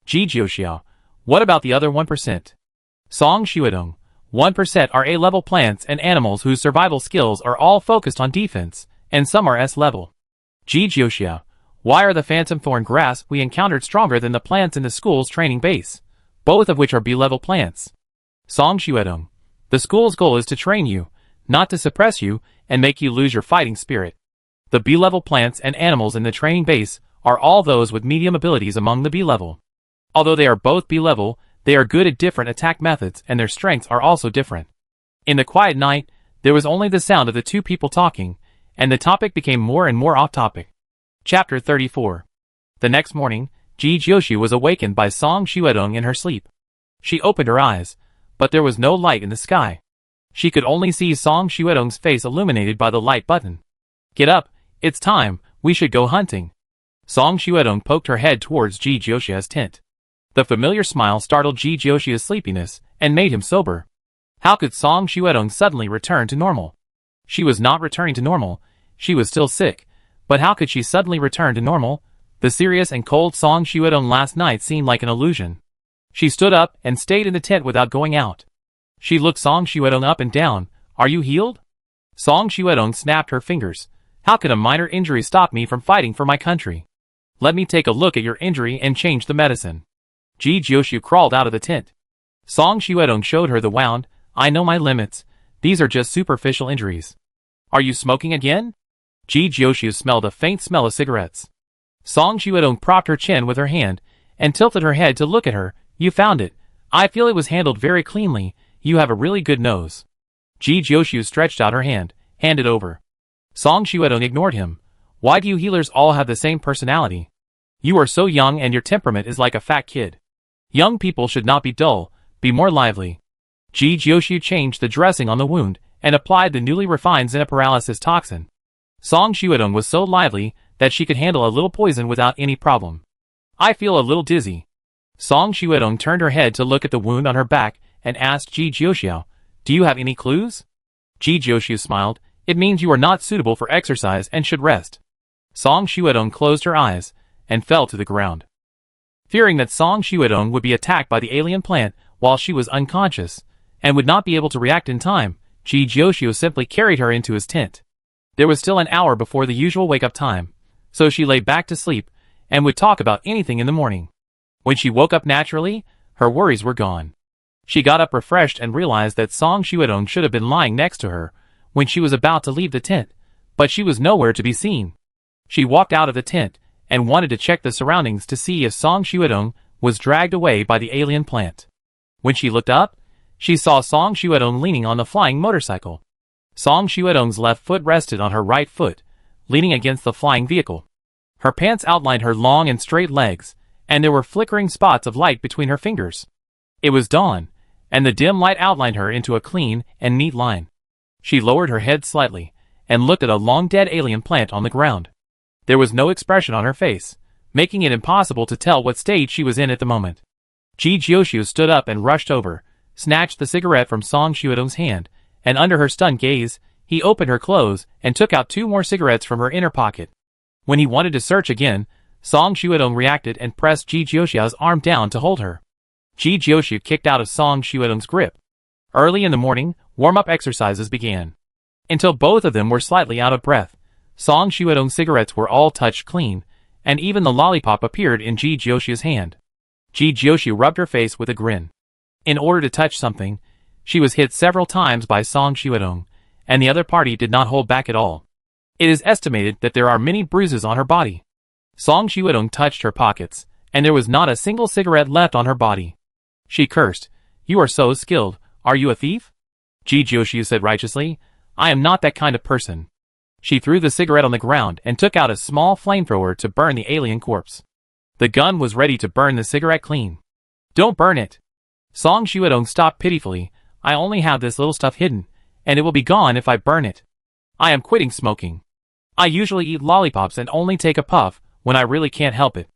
Ji Jiuxiu, what about the other 1%? Song Xuedong, 1% are A-level plants and animals whose survival skills are all focused on defense, and some are S-level. Ji Jiuxiu, why are the phantom thorn grass we encountered stronger than the plants in the school's training base, both of which are B-level plants? Song Xuedong, the school's goal is to train you, not to suppress you and make you lose your fighting spirit. The B-level plants and animals in the training base are all those with medium abilities among the B-level. Although they are both B-level, they are good at different attack methods and their strengths are also different. In the quiet night, there was only the sound of the two people talking, and the topic became more and more off-topic. Chapter 34. The next morning, Ji Jiuxiu was awakened by Song Xuedong in her sleep. She opened her eyes, but there was no light in the sky. She could only see Song Xuedong's face illuminated by the light button. Get up, it's time, we should go hunting. Song Xuedong poked her head towards Ji Jiuxiu's tent. The familiar smile startled Ji Jiuxiu's sleepiness and made him sober. How could Song Xuedong suddenly return to normal? She was not returning to normal, she was still sick, but how could she suddenly return to normal? The serious and cold Song Xuedong last night seemed like an illusion. She stood up and stayed in the tent without going out. She looked Song Xuedong up and down. Are you healed? Song Xuedong snapped her fingers. How could a minor injury stop me from fighting for my country? Let me take a look at your injury and change the medicine. Ji Jiuxiu crawled out of the tent. Song Xuedong showed her the wound. I know my limits. These are just superficial injuries. Are you smoking again? Ji Jiuxiu smelled a faint smell of cigarettes. Song Xuedong propped her chin with her hand and tilted her head to look at her. You found it. I feel it was handled very cleanly. You have a really good nose. Ji Jiuxiu stretched out her hand. Hand it over. Song Xuedong ignored him. Why do you healers all have the same personality? You are so young and your temperament is like a fat kid. Young people should not be dull, be more lively. Ji Jiuxiu changed the dressing on the wound and applied the newly refined xenoparalysis toxin. Song Xuedong was so lively that she could handle a little poison without any problem. I feel a little dizzy. Song Xuedong turned her head to look at the wound on her back and asked Ji Jiuxiu, do you have any clues? Ji Jiuxiu smiled. It means you are not suitable for exercise and should rest. Song Xuedong closed her eyes and fell to the ground. Fearing that Song Xuedong would be attacked by the alien plant while she was unconscious and would not be able to react in time, Ji Jiuxiu simply carried her into his tent. There was still an hour before the usual wake-up time, so she lay back to sleep and would talk about anything in the morning. When she woke up naturally, her worries were gone. She got up refreshed and realized that Song Xuedong should have been lying next to her when she was about to leave the tent, but she was nowhere to be seen. She walked out of the tent and wanted to check the surroundings to see if Song Xuedong was dragged away by the alien plant. When she looked up, she saw Song Xuedong leaning on the flying motorcycle. Song Xuedong's left foot rested on her right foot, leaning against the flying vehicle. Her pants outlined her long and straight legs, and there were flickering spots of light between her fingers. It was dawn, and the dim light outlined her into a clean and neat line. She lowered her head slightly and looked at a long-dead alien plant on the ground. There was no expression on her face, making it impossible to tell what stage she was in at the moment. Ji Jiuxiu stood up and rushed over, snatched the cigarette from Song Xuedong's hand, and under her stunned gaze, he opened her clothes and took out 2 more cigarettes from her inner pocket. When he wanted to search again, Song Shuedong reacted and pressed Ji Jiuxiao's arm down to hold her. Ji Jiuxiu kicked out of Song Shuedong's grip. Early in the morning, warm-up exercises began. Until both of them were slightly out of breath, Song Shuedong's cigarettes were all touched clean, and even the lollipop appeared in Ji Jiuxiu's hand. Ji Jiuxiu rubbed her face with a grin. In order to touch something, she was hit several times by Song Shuedong, and the other party did not hold back at all. It is estimated that there are many bruises on her body. Song Shuedong touched her pockets, and there was not a single cigarette left on her body. She cursed. "You are so skilled. Are you a thief?" Ji Jiuxiu said righteously, "I am not that kind of person." She threw the cigarette on the ground and took out a small flamethrower to burn the alien corpse. The gun was ready to burn the cigarette clean. "Don't burn it." Song Shuedong stopped pitifully. "I only have this little stuff hidden, and it will be gone if I burn it. I am quitting smoking. I usually eat lollipops and only take a puff when I really can't help it."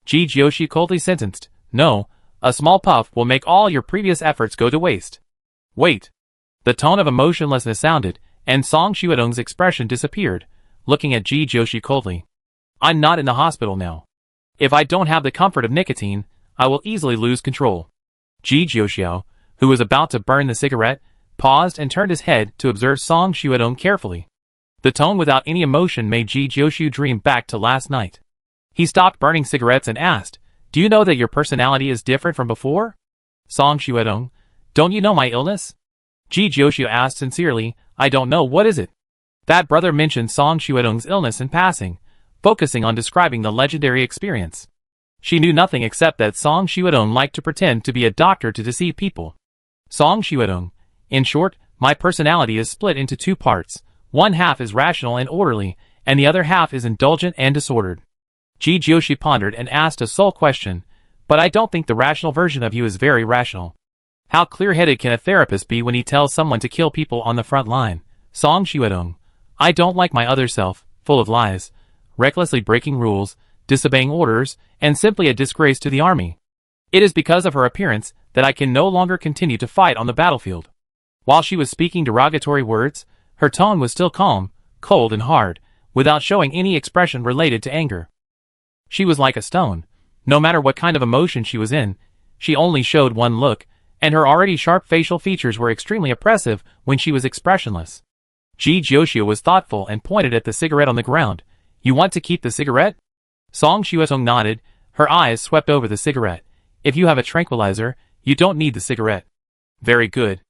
Ji Jiuxiu coldly sentenced, "No, a small puff will make all your previous efforts go to waste." "Wait." The tone of emotionlessness sounded, and Song Shuedong's expression disappeared, looking at Ji Jiuxiu coldly. "I'm not in the hospital now. If I don't have the comfort of nicotine, I will easily lose control." Ji Jiuxiu, who was about to burn the cigarette, paused and turned his head to observe Song Shuedong carefully. The tone without any emotion made Ji Jiuxiu dream back to last night. He stopped burning cigarettes and asked, "Do you know that your personality is different from before?" "Song Shuedong, don't you know my illness?" Ji Jiuxiu asked sincerely, "I don't know, what is it?" That brother mentioned Song Shuedong's illness in passing, focusing on describing the legendary experience. She knew nothing except that Song Shuedong liked to pretend to be a doctor to deceive people. "Song Shuedong, in short, my personality is split into 2 parts. One half is rational and orderly, and the other half is indulgent and disordered." Ji Jiuxiu pondered and asked a sole question, "But I don't think the rational version of you is very rational. How clear-headed can a therapist be when he tells someone to kill people on the front line?" "Song Shuedong, I don't like my other self, full of lies, recklessly breaking rules, disobeying orders, and simply a disgrace to the army. It is because of her appearance that I can no longer continue to fight on the battlefield." While she was speaking derogatory words, her tone was still calm, cold and hard, without showing any expression related to anger. She was like a stone. No matter what kind of emotion she was in, she only showed one look, and her already sharp facial features were extremely oppressive when she was expressionless. Ji Jiuxiu was thoughtful and pointed at the cigarette on the ground. "You want to keep the cigarette?" Song Shuedong nodded. Her eyes swept over the cigarette. "If you have a tranquilizer, you don't need the cigarette." "Very good."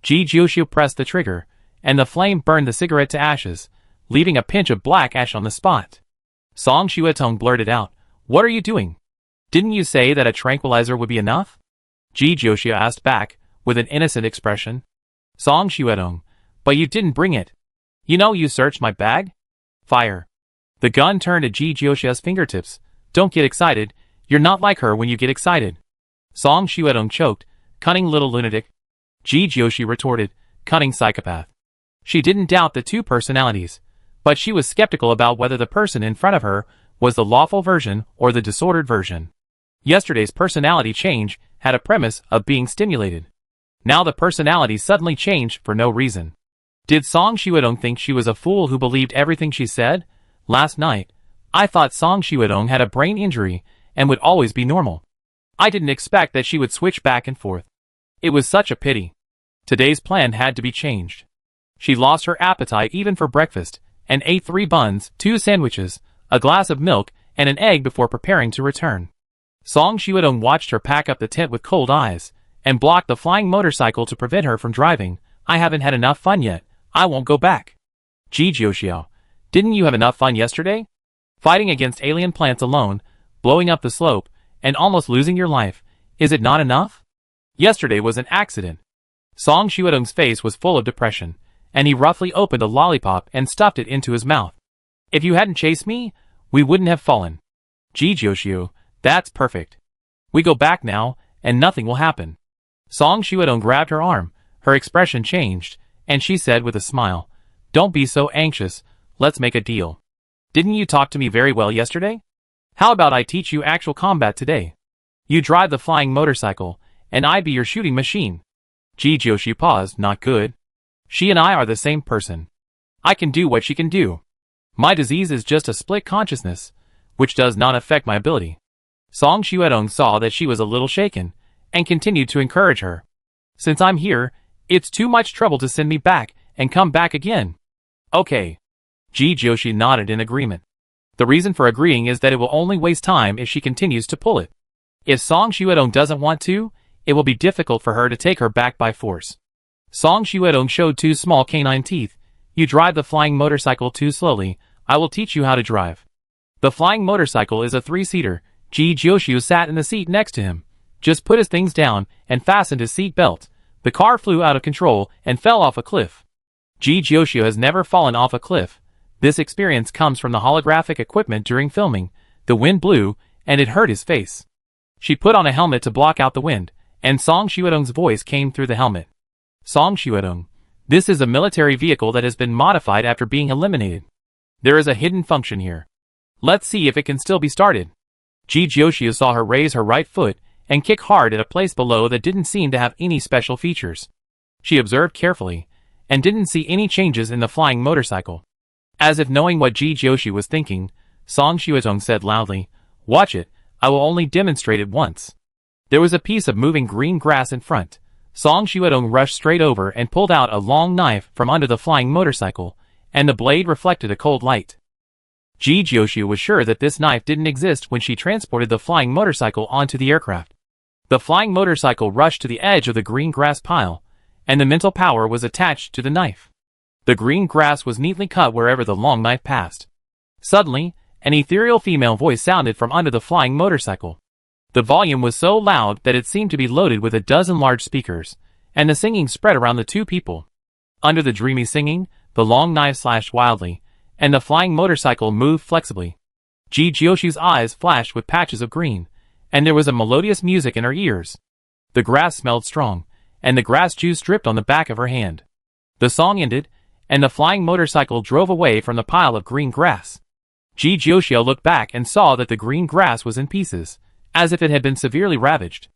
Ji Jiuxiu pressed the trigger, and the flame burned the cigarette to ashes, leaving a pinch of black ash on the spot. Song Shuedong blurted out, "What are you doing? Didn't you say that a tranquilizer would be enough?" Ji Jiuxiu asked back, with an innocent expression. "Song Shuedong, but you didn't bring it. You know you searched my bag?" "Fire." The gun turned to Ji Jiuxiu's fingertips. "Don't get excited. You're not like her when you get excited." Song Shuedong choked. "Cunning little lunatic." Ji Jiuxiu retorted, "Cunning psychopath." She didn't doubt the 2 personalities, but she was skeptical about whether the person in front of her was the lawful version or the disordered version. Yesterday's personality change had a premise of being stimulated. Now the personality suddenly changed for no reason. Did Song Shuedong think she was a fool who believed everything she said? "Last night, I thought Song Shuedong had a brain injury and would always be normal. I didn't expect that she would switch back and forth. It was such a pity. Today's plan had to be changed." She lost her appetite even for breakfast, and ate 3 buns, 2 sandwiches, a glass of milk, and an egg before preparing to return. Song Shuedong watched her pack up the tent with cold eyes, and blocked the flying motorcycle to prevent her from driving. "I haven't had enough fun yet. I won't go back." "Ji Jiuxiu, didn't you have enough fun yesterday? Fighting against alien plants alone, blowing up the slope, and almost losing your life, is it not enough? Yesterday was an accident." Song Shuedong's face was full of depression, and he roughly opened a lollipop and stuffed it into his mouth. "If you hadn't chased me, we wouldn't have fallen." "Ji Jiuxiu, that's perfect. We go back now, and nothing will happen." Song Shuedong grabbed her arm. Her expression changed, and she said with a smile, "Don't be so anxious, let's make a deal. Didn't you talk to me very well yesterday? How about I teach you actual combat today? You drive the flying motorcycle, and I be your shooting machine." Ji Jiuxiu paused. "Not good." She and I are the same person. I can do what she can do. My disease is just a split consciousness, which does not affect my ability. Song Xuedong saw that she was a little shaken, and continued to encourage her. Since I'm here, it's too much trouble to send me back and come back again. Okay. Ji Jiushi nodded in agreement. The reason for agreeing is that it will only waste time if she continues to pull it. If Song Xuedong doesn't want to, it will be difficult for her to take her back by force. Song Xuedong showed two small canine teeth. You drive the flying motorcycle too slowly, I will teach you how to drive. The flying motorcycle is a three-seater. Ji Jiushi sat in the seat next to him. Just put his things down and fastened his seat belt. The car flew out of control and fell off a cliff. Ji Jiushi has never fallen off a cliff. This experience comes from the holographic equipment during filming. The wind blew, and it hurt his face. She put on a helmet to block out the wind, and Song Xuedong's voice came through the helmet. Song Xuedong, this is a military vehicle that has been modified after being eliminated. There is a hidden function here. Let's see if it can still be started. Ji Jiushi saw her raise her right foot and kick hard at a place below that didn't seem to have any special features. She observed carefully, and didn't see any changes in the flying motorcycle. As if knowing what Ji Jiushi was thinking, Song Xuedong said loudly, "Watch it, I will only demonstrate it once." There was a piece of moving green grass in front. Song Xuedong rushed straight over and pulled out a long knife from under the flying motorcycle, and the blade reflected a cold light. Ji Jiushi was sure that this knife didn't exist when she transported the flying motorcycle onto the aircraft. The flying motorcycle rushed to the edge of the green grass pile, and the mental power was attached to the knife. The green grass was neatly cut wherever the long knife passed. Suddenly, an ethereal female voice sounded from under the flying motorcycle. The volume was so loud that it seemed to be loaded with a dozen large speakers, and the singing spread around the two people. Under the dreamy singing, the long knife slashed wildly, and the flying motorcycle moved flexibly. Ji Jiushi's eyes flashed with patches of green, and there was a melodious music in her ears. The grass smelled strong, and the grass juice dripped on the back of her hand. The song ended, and the flying motorcycle drove away from the pile of green grass. Ji Jiushi looked back and saw that the green grass was in pieces, as if it had been severely ravaged.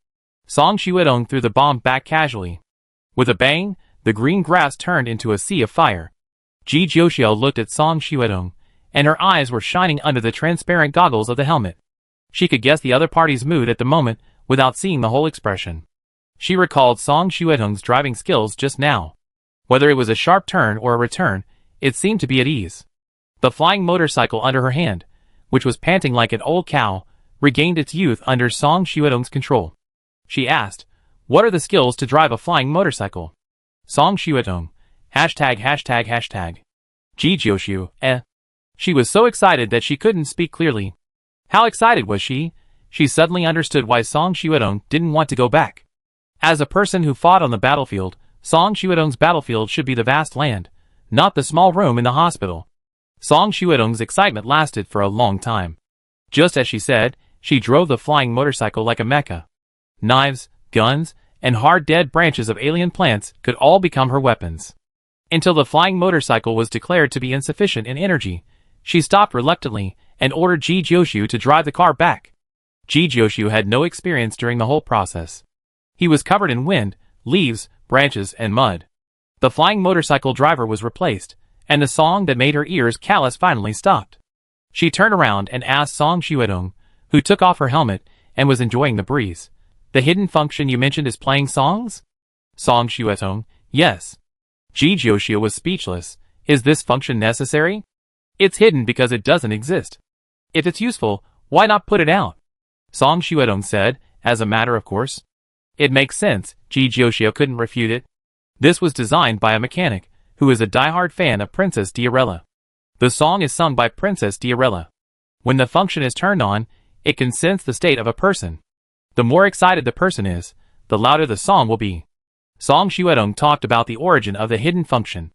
Song Xuedong threw the bomb back casually. With a bang, the green grass turned into a sea of fire. Ji Jiushi looked at Song Xuedong, and her eyes were shining under the transparent goggles of the helmet. She could guess the other party's mood at the moment without seeing the whole expression. She recalled Song Xuedong's driving skills just now. Whether it was a sharp turn or a return, it seemed to be at ease. The flying motorcycle under her hand, which was panting like an old cow, regained its youth under Song Xuedong's control. She asked, "What are the skills to drive a flying motorcycle?" Song Xuedong, ####. Ji Jiushi, She was so excited that she couldn't speak clearly. How excited was she? She suddenly understood why Song Xuedong didn't want to go back. As a person who fought on the battlefield, Song Xuedong's battlefield should be the vast land, not the small room in the hospital. Song Xuedong's excitement lasted for a long time. Just as she said, she drove the flying motorcycle like a mecha. Knives, guns, and hard dead branches of alien plants could all become her weapons. Until the flying motorcycle was declared to be insufficient in energy, she stopped reluctantly and ordered Ji Jiushi to drive the car back. Ji Jiushi had no experience during the whole process. He was covered in wind, leaves, branches, and mud. The flying motorcycle driver was replaced, and the song that made her ears callous finally stopped. She turned around and asked Song Xuedong, who took off her helmet and was enjoying the breeze, "The hidden function you mentioned is playing songs?" Song Xuedong, "Yes." Ji Jiushi was speechless. "Is this function necessary?" "It's hidden because it doesn't exist. If it's useful, why not put it out?" Song Xuedong said, as a matter of course. "It makes sense." Ji Jiushi couldn't refute it. This was designed by a mechanic, who is a diehard fan of Princess Diarella. The song is sung by Princess Diarella. When the function is turned on, it can sense the state of a person. The more excited the person is, the louder the song will be. Song Xuedong talked about the origin of the hidden function.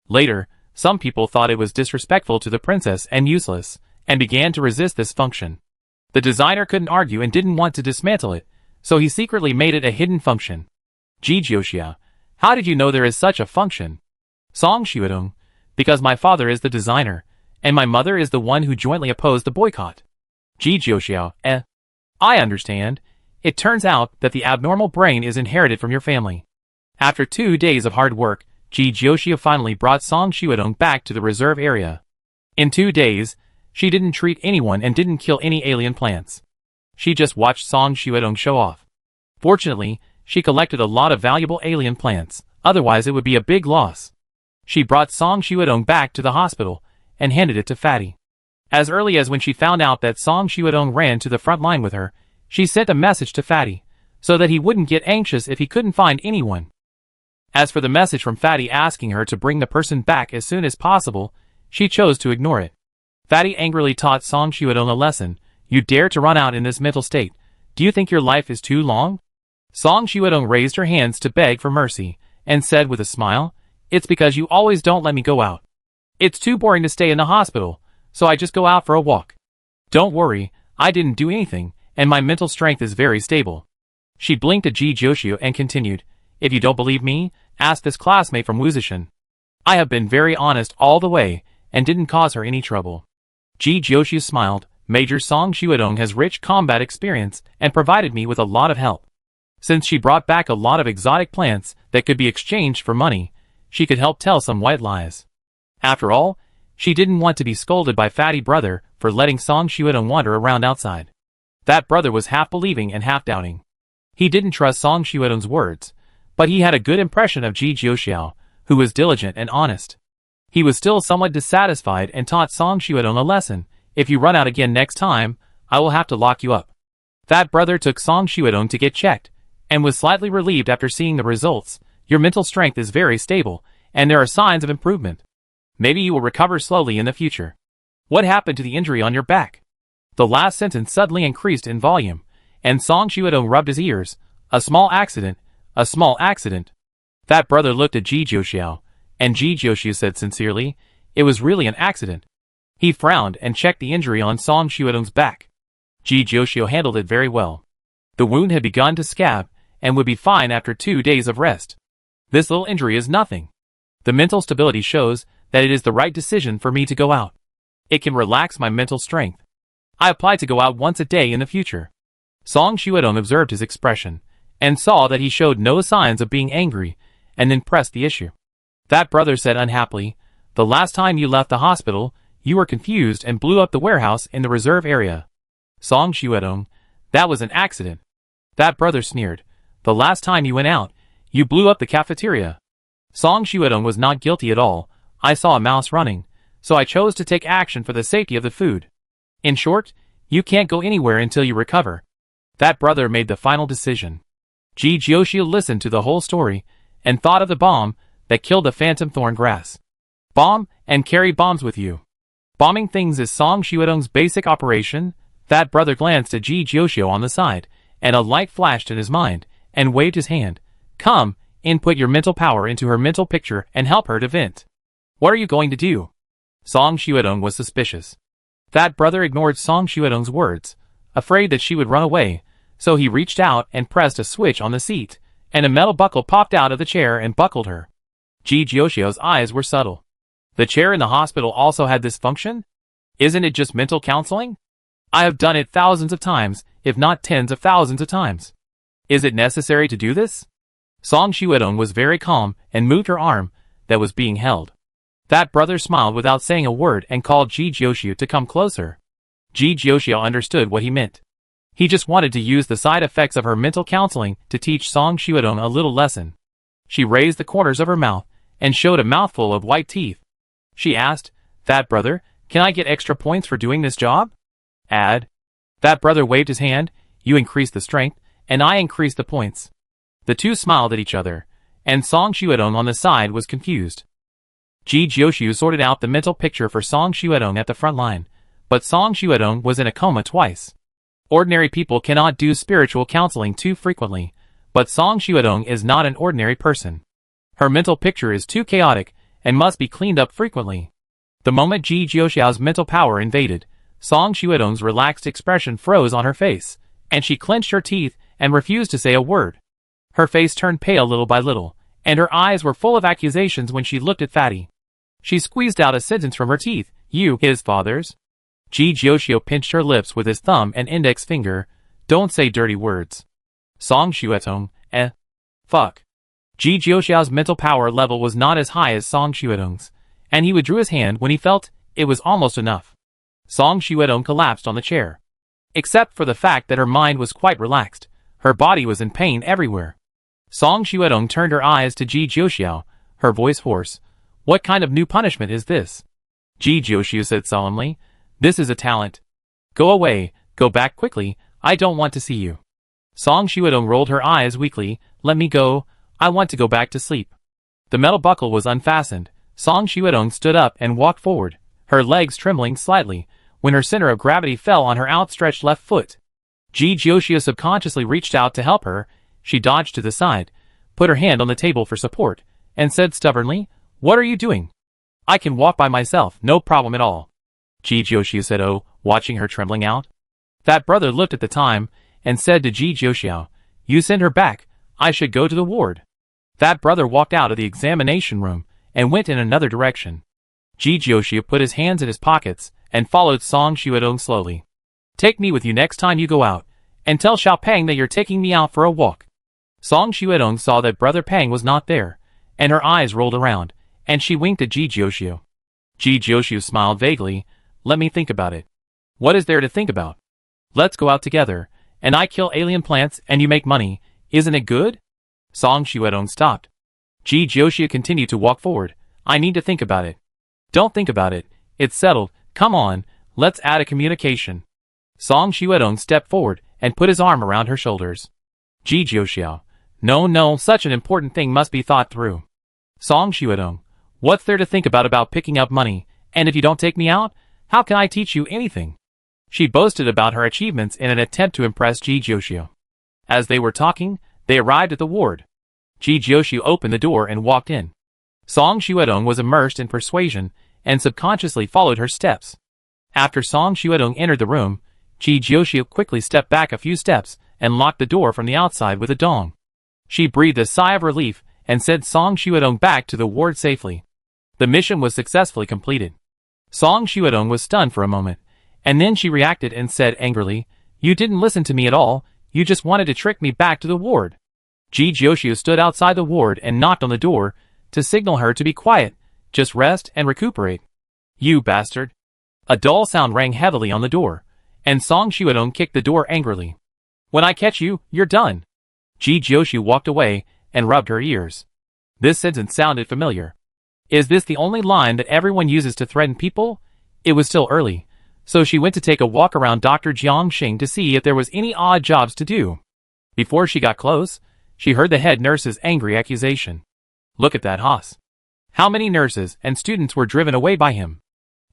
Later, some people thought it was disrespectful to the princess and useless, and began to resist this function. The designer couldn't argue and didn't want to dismantle it, so he secretly made it a hidden function. Ji Jiushi, how did you know there is such a function? Song Xuedong, because my father is the designer, and my mother is the one who jointly opposed the boycott. Ji Jiushi, I understand. It turns out that the abnormal brain is inherited from your family. After 2 days of hard work, Ji Jiuxiu finally brought Song Xuedong back to the reserve area. In 2 days, she didn't treat anyone and didn't kill any alien plants. She just watched Song Xuedong show off. Fortunately, she collected a lot of valuable alien plants, otherwise it would be a big loss. She brought Song Xuedong back to the hospital and handed it to Fatty. As early as when she found out that Song Xuedong ran to the front line with her, she sent a message to Fatty, so that he wouldn't get anxious if he couldn't find anyone. As for the message from Fatty asking her to bring the person back as soon as possible, she chose to ignore it. Fatty angrily taught Song Xuedong a lesson. You dare to run out in this mental state. Do you think your life is too long? Song Xuedong raised her hands to beg for mercy, and said with a smile, It's because you always don't let me go out. It's too boring to stay in the hospital, so I just go out for a walk. Don't worry, I didn't do anything, and my mental strength is very stable. She blinked at Ji Jiuxiu and continued, If you don't believe me, ask this classmate from Wuzishan. I have been very honest all the way, and didn't cause her any trouble. Ji Jiuxiu smiled. Major Song Xuedong has rich combat experience and provided me with a lot of help. Since she brought back a lot of exotic plants that could be exchanged for money, she could help tell some white lies. After all, she didn't want to be scolded by Fatty brother for letting Song Xuedong wander around outside. That brother was half believing and half doubting. He didn't trust Song Xuedong's words, but he had a good impression of Ji Jiuxiu, who was diligent and honest. He was still somewhat dissatisfied and taught Song Xuedong a lesson. If you run out again next time, I will have to lock you up. That brother took Song Xuedong to get checked, and was slightly relieved after seeing the results. Your mental strength is very stable, and there are signs of improvement. Maybe you will recover slowly in the future. What happened to the injury on your back? The last sentence suddenly increased in volume, and Song Xuedong rubbed his ears. A small accident, a small accident. That brother looked at Ji Jiuxiu, and Ji Jiuxiu said sincerely, It was really an accident. He frowned and checked the injury on Song Xuedong's back. Ji Jiuxiu handled it very well. The wound had begun to scab, and would be fine after 2 days of rest. This little injury is nothing. The mental stability shows that it is the right decision for me to go out. It can relax my mental strength. I apply to go out once a day in the future. Song Xuedong observed his expression, and saw that he showed no signs of being angry, and then pressed the issue. That brother said unhappily, The last time you left the hospital, you were confused and blew up the warehouse in the reserve area. Song Xuedong, that was an accident. That brother sneered. The last time you went out, you blew up the cafeteria. Song Xuedong was not guilty at all. I saw a mouse running, so I chose to take action for the safety of the food. In short, you can't go anywhere until you recover. That brother made the final decision. Ji Jiuxiu listened to the whole story, and thought of the bomb that killed the phantom thorn grass. Bomb, and carry bombs with you. Bombing things is Song Xuedong's basic operation. That brother glanced at Ji Jiuxiu on the side, and a light flashed in his mind, and waved his hand. Come, input your mental power into her mental picture and help her to vent. What are you going to do? Song Xuedong was suspicious. That brother ignored Song Xuedong's words, afraid that she would run away, so he reached out and pressed a switch on the seat, and a metal buckle popped out of the chair and buckled her. Ji Jiuxiu's eyes were subtle. The chair in the hospital also had this function? Isn't it just mental counseling? I have done it thousands of times, if not tens of thousands of times. Is it necessary to do this? Song Xuedong was very calm and moved her arm that was being held. That brother smiled without saying a word and called Ji Jiuxiu to come closer. Ji Jiuxiu understood what he meant. He just wanted to use the side effects of her mental counseling to teach Song Xuedong a little lesson. She raised the corners of her mouth and showed a mouthful of white teeth. She asked, That brother, can I get extra points for doing this job? Add. That brother waved his hand. You increase the strength, and I increase the points. The two smiled at each other, and Song Xuedong on the side was confused. Ji Jiuxiu sorted out the mental picture for Song Xuedong at the front line, but Song Xuedong was in a coma twice. Ordinary people cannot do spiritual counseling too frequently, but Song Xuedong is not an ordinary person. Her mental picture is too chaotic and must be cleaned up frequently. The moment Ji Jiuxiu's mental power invaded, Song Xuedong's relaxed expression froze on her face, and she clenched her teeth and refused to say a word. Her face turned pale little by little, and her eyes were full of accusations when she looked at Fatty. She squeezed out a sentence from her teeth. You, his fathers? Ji Jiuxiu pinched her lips with his thumb and index finger. Don't say dirty words. Song Xuedong, fuck. Ji Jiuxiao's mental power level was not as high as Song Xuedong's, and he withdrew his hand when he felt it was almost enough. Song Xuedong collapsed on the chair. Except for the fact that her mind was quite relaxed, her body was in pain everywhere. Song Xuedong turned her eyes to Ji Jiuxiao, her voice hoarse. What kind of new punishment is this? Ji Jiuxiao said solemnly. This is a talent. Go away, go back quickly, I don't want to see you. Song Xuedong rolled her eyes weakly. Let me go, I want to go back to sleep. The metal buckle was unfastened. Song Xuedong stood up and walked forward, her legs trembling slightly, when her center of gravity fell on her outstretched left foot. Ji Jiuxiao subconsciously reached out to help her. She dodged to the side, put her hand on the table for support, and said stubbornly, What are you doing? I can walk by myself, no problem at all. Ji Jiuxiao said, Oh, watching her trembling out. That brother looked at the time, and said to Ji Jiuxiao, You send her back, I should go to the ward. That brother walked out of the examination room, and went in another direction. Ji Jiuxiao put his hands in his pockets, and followed Song Xuedong slowly. Take me with you next time you go out, and tell Xiao Peng that you're taking me out for a walk. Song Xuedong saw that Brother Peng was not there, and her eyes rolled around, and she winked at Ji Jiuxiao. Ji Jiuxiao smiled vaguely. Let me think about it. What is there to think about? Let's go out together, and I kill alien plants and you make money, isn't it good? Song Xuedong stopped. Ji Jiuxiao continued to walk forward. I need to think about it. Don't think about it, it's settled, come on, let's add a communication. Song Xuedong stepped forward and put his arm around her shoulders. Ji Jiuxiao. No, such an important thing must be thought through. Song Xuedong. What's there to think about picking up money, and if you don't take me out, how can I teach you anything? She boasted about her achievements in an attempt to impress Ji Jiuxiao. As they were talking, they arrived at the ward. Ji Jiuxiao opened the door and walked in. Song Xuedong was immersed in persuasion, and subconsciously followed her steps. After Song Xuedong entered the room, Ji Jiuxiao quickly stepped back a few steps, and locked the door from the outside with a dong. She breathed a sigh of relief, and sent Song Xuedong back to the ward safely. The mission was successfully completed. Song Xuedong was stunned for a moment, and then she reacted and said angrily, You didn't listen to me at all, you just wanted to trick me back to the ward. Ji Jiuxiao stood outside the ward and knocked on the door, to signal her to be quiet, just rest and recuperate. You bastard. A dull sound rang heavily on the door, and Song Xuedong kicked the door angrily. When I catch you, you're done. Ji Jiuxiao walked away, and rubbed her ears. This sentence sounded familiar. Is this the only line that everyone uses to threaten people? It was still early, so she went to take a walk around Dr. Jiangxing to see if there was any odd jobs to do. Before she got close, she heard the head nurse's angry accusation. Look at that hoss. How many nurses and students were driven away by him?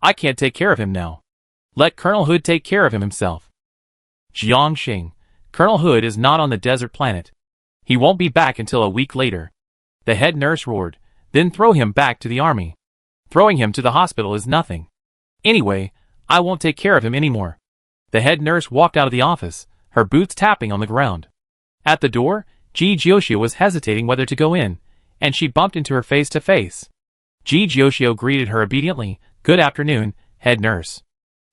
I can't take care of him now. Let Colonel Hood take care of him himself. Jiangxing, Colonel Hood is not on the desert planet. He won't be back until a week later. The head nurse roared. Then throw him back to the army. Throwing him to the hospital is nothing. Anyway, I won't take care of him anymore. The head nurse walked out of the office, her boots tapping on the ground. At the door, Ji Jiuxiao was hesitating whether to go in, and she bumped into her face to face. Ji Jiuxiao greeted her obediently. Good afternoon, head nurse.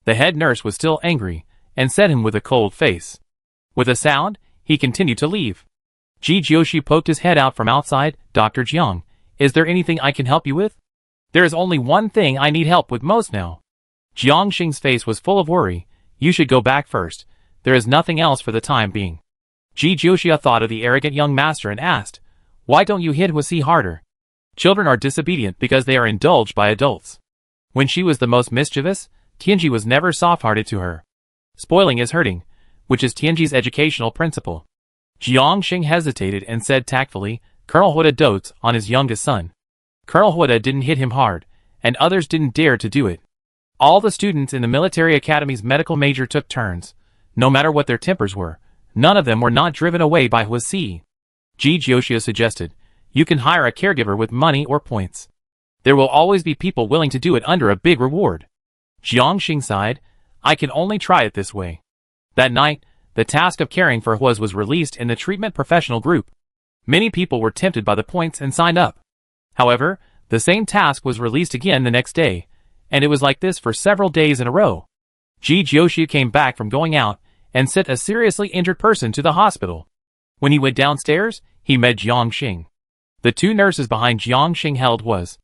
The head nurse was still angry, and said him with a cold face. With a sound, he continued to leave. Ji Jiuxiao poked his head out from outside. Dr. Jiang, is there anything I can help you with? There is only one thing I need help with most now. Jiangxing's face was full of worry. You should go back first. There is nothing else for the time being. Ji Jiuxiao thought of the arrogant young master and asked, Why don't you hit Huasi harder? Children are disobedient because they are indulged by adults. When she was the most mischievous, Tianji was never soft-hearted to her. Spoiling is hurting, which is Tianji's educational principle. Jiangxing hesitated and said tactfully, Colonel Huda dotes on his youngest son. Colonel Huda didn't hit him hard, and others didn't dare to do it. All the students in the military academy's medical major took turns. No matter what their tempers were, none of them were not driven away by Huasi. Ji Jiuxiao suggested, You can hire a caregiver with money or points. There will always be people willing to do it under a big reward. Jiangxing sighed, I can only try it this way. That night, the task of caring for Huas was released in the treatment professional group. Many people were tempted by the points and signed up. However, the same task was released again the next day, and it was like this for several days in a row. Ji Jiuxiao came back from going out, and sent a seriously injured person to the hospital. When he went downstairs, he met Jiangxing. The two nurses behind Jiangxing held was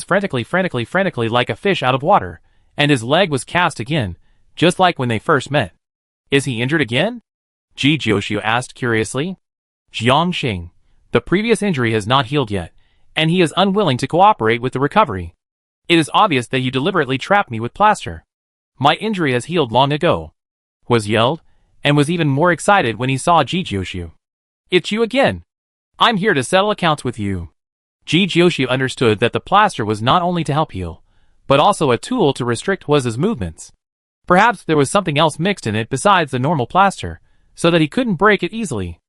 frantically like a fish out of water, and his leg was cast again, just like when they first met. Is he injured again? Ji Jiuxiu asked curiously. Jiangxing, the previous injury has not healed yet, and he is unwilling to cooperate with the recovery. It is obvious that you deliberately trapped me with plaster. My injury has healed long ago, was yelled, and was even more excited when he saw Ji Jiuxiu. It's you again. I'm here to settle accounts with you. Ji Jiuxiu understood that the plaster was not only to help heal, but also a tool to restrict Waze's movements. Perhaps there was something else mixed in it besides the normal plaster, so that he couldn't break it easily.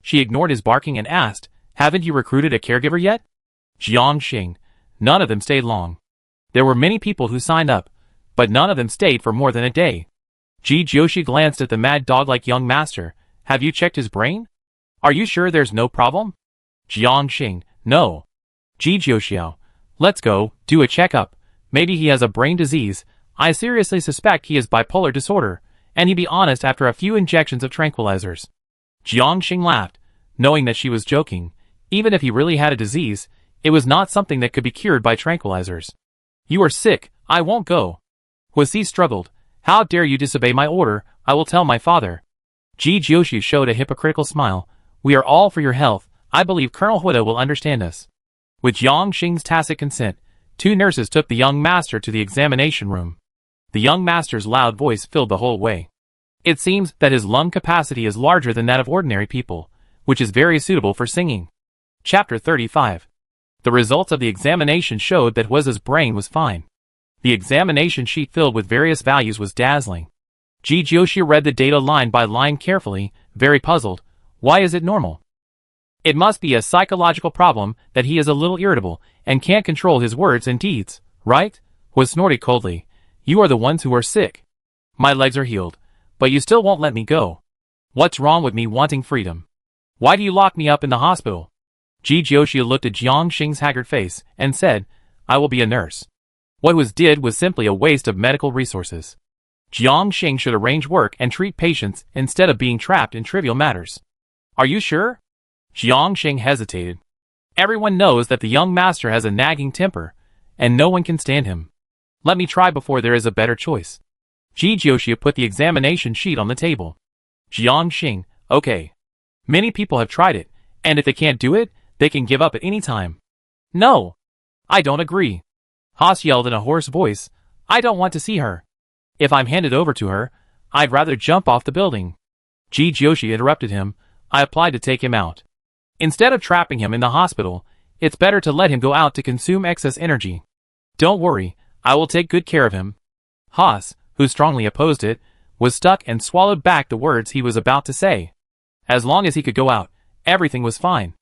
She ignored his barking and asked, haven't you recruited a caregiver yet? Jiangxing, none of them stayed long. There were many people who signed up, but none of them stayed for more than a day. Ji Jiuxiu glanced at the mad dog-like young master. Have you checked his brain? Are you sure there's no problem? Jiangxing, no. Ji Jiuxiu, let's go, do a checkup. Maybe he has a brain disease. I seriously suspect he has bipolar disorder, and he'd be honest after a few injections of tranquilizers. Jiangxing laughed, knowing that she was joking. Even if he really had a disease, it was not something that could be cured by tranquilizers. You are sick, I won't go. Waze struggled. How dare you disobey my order, I will tell my father. Ji Jiuxiu showed a hypocritical smile. We are all for your health, I believe Colonel Huda will understand us. With Jiangxing's tacit consent, two nurses took the young master to the examination room. The young master's loud voice filled the whole way. It seems that his lung capacity is larger than that of ordinary people, which is very suitable for singing. Chapter 35. The results of the examination showed that Waze's brain was fine. The examination sheet filled with various values was dazzling. Ji Jiuxiu read the data line by line carefully, very puzzled. Why is it normal? It must be a psychological problem that he is a little irritable and can't control his words and deeds, right? Waze snorted coldly. You are the ones who are sick. My legs are healed, but you still won't let me go. What's wrong with me wanting freedom? Why do you lock me up in the hospital? Ji Jiuxiu looked at Jiangxing's haggard face and said, I will be a nurse. What Waze did was simply a waste of medical resources. Jiangxing should arrange work and treat patients instead of being trapped in trivial matters. Are you sure? Jiangxing hesitated. Everyone knows that the young master has a nagging temper, and no one can stand him. Let me try before there is a better choice. Ji Jiuxiu put the examination sheet on the table. Jiangxing, okay. Many people have tried it, and if they can't do it, they can give up at any time. No. I don't agree. Haas yelled in a hoarse voice, I don't want to see her. If I'm handed over to her, I'd rather jump off the building. Ji Jiuxiu interrupted him. I applied to take him out. Instead of trapping him in the hospital, it's better to let him go out to consume excess energy. Don't worry, I will take good care of him. Haas, who strongly opposed it, was stuck and swallowed back the words he was about to say. As long as he could go out, everything was fine.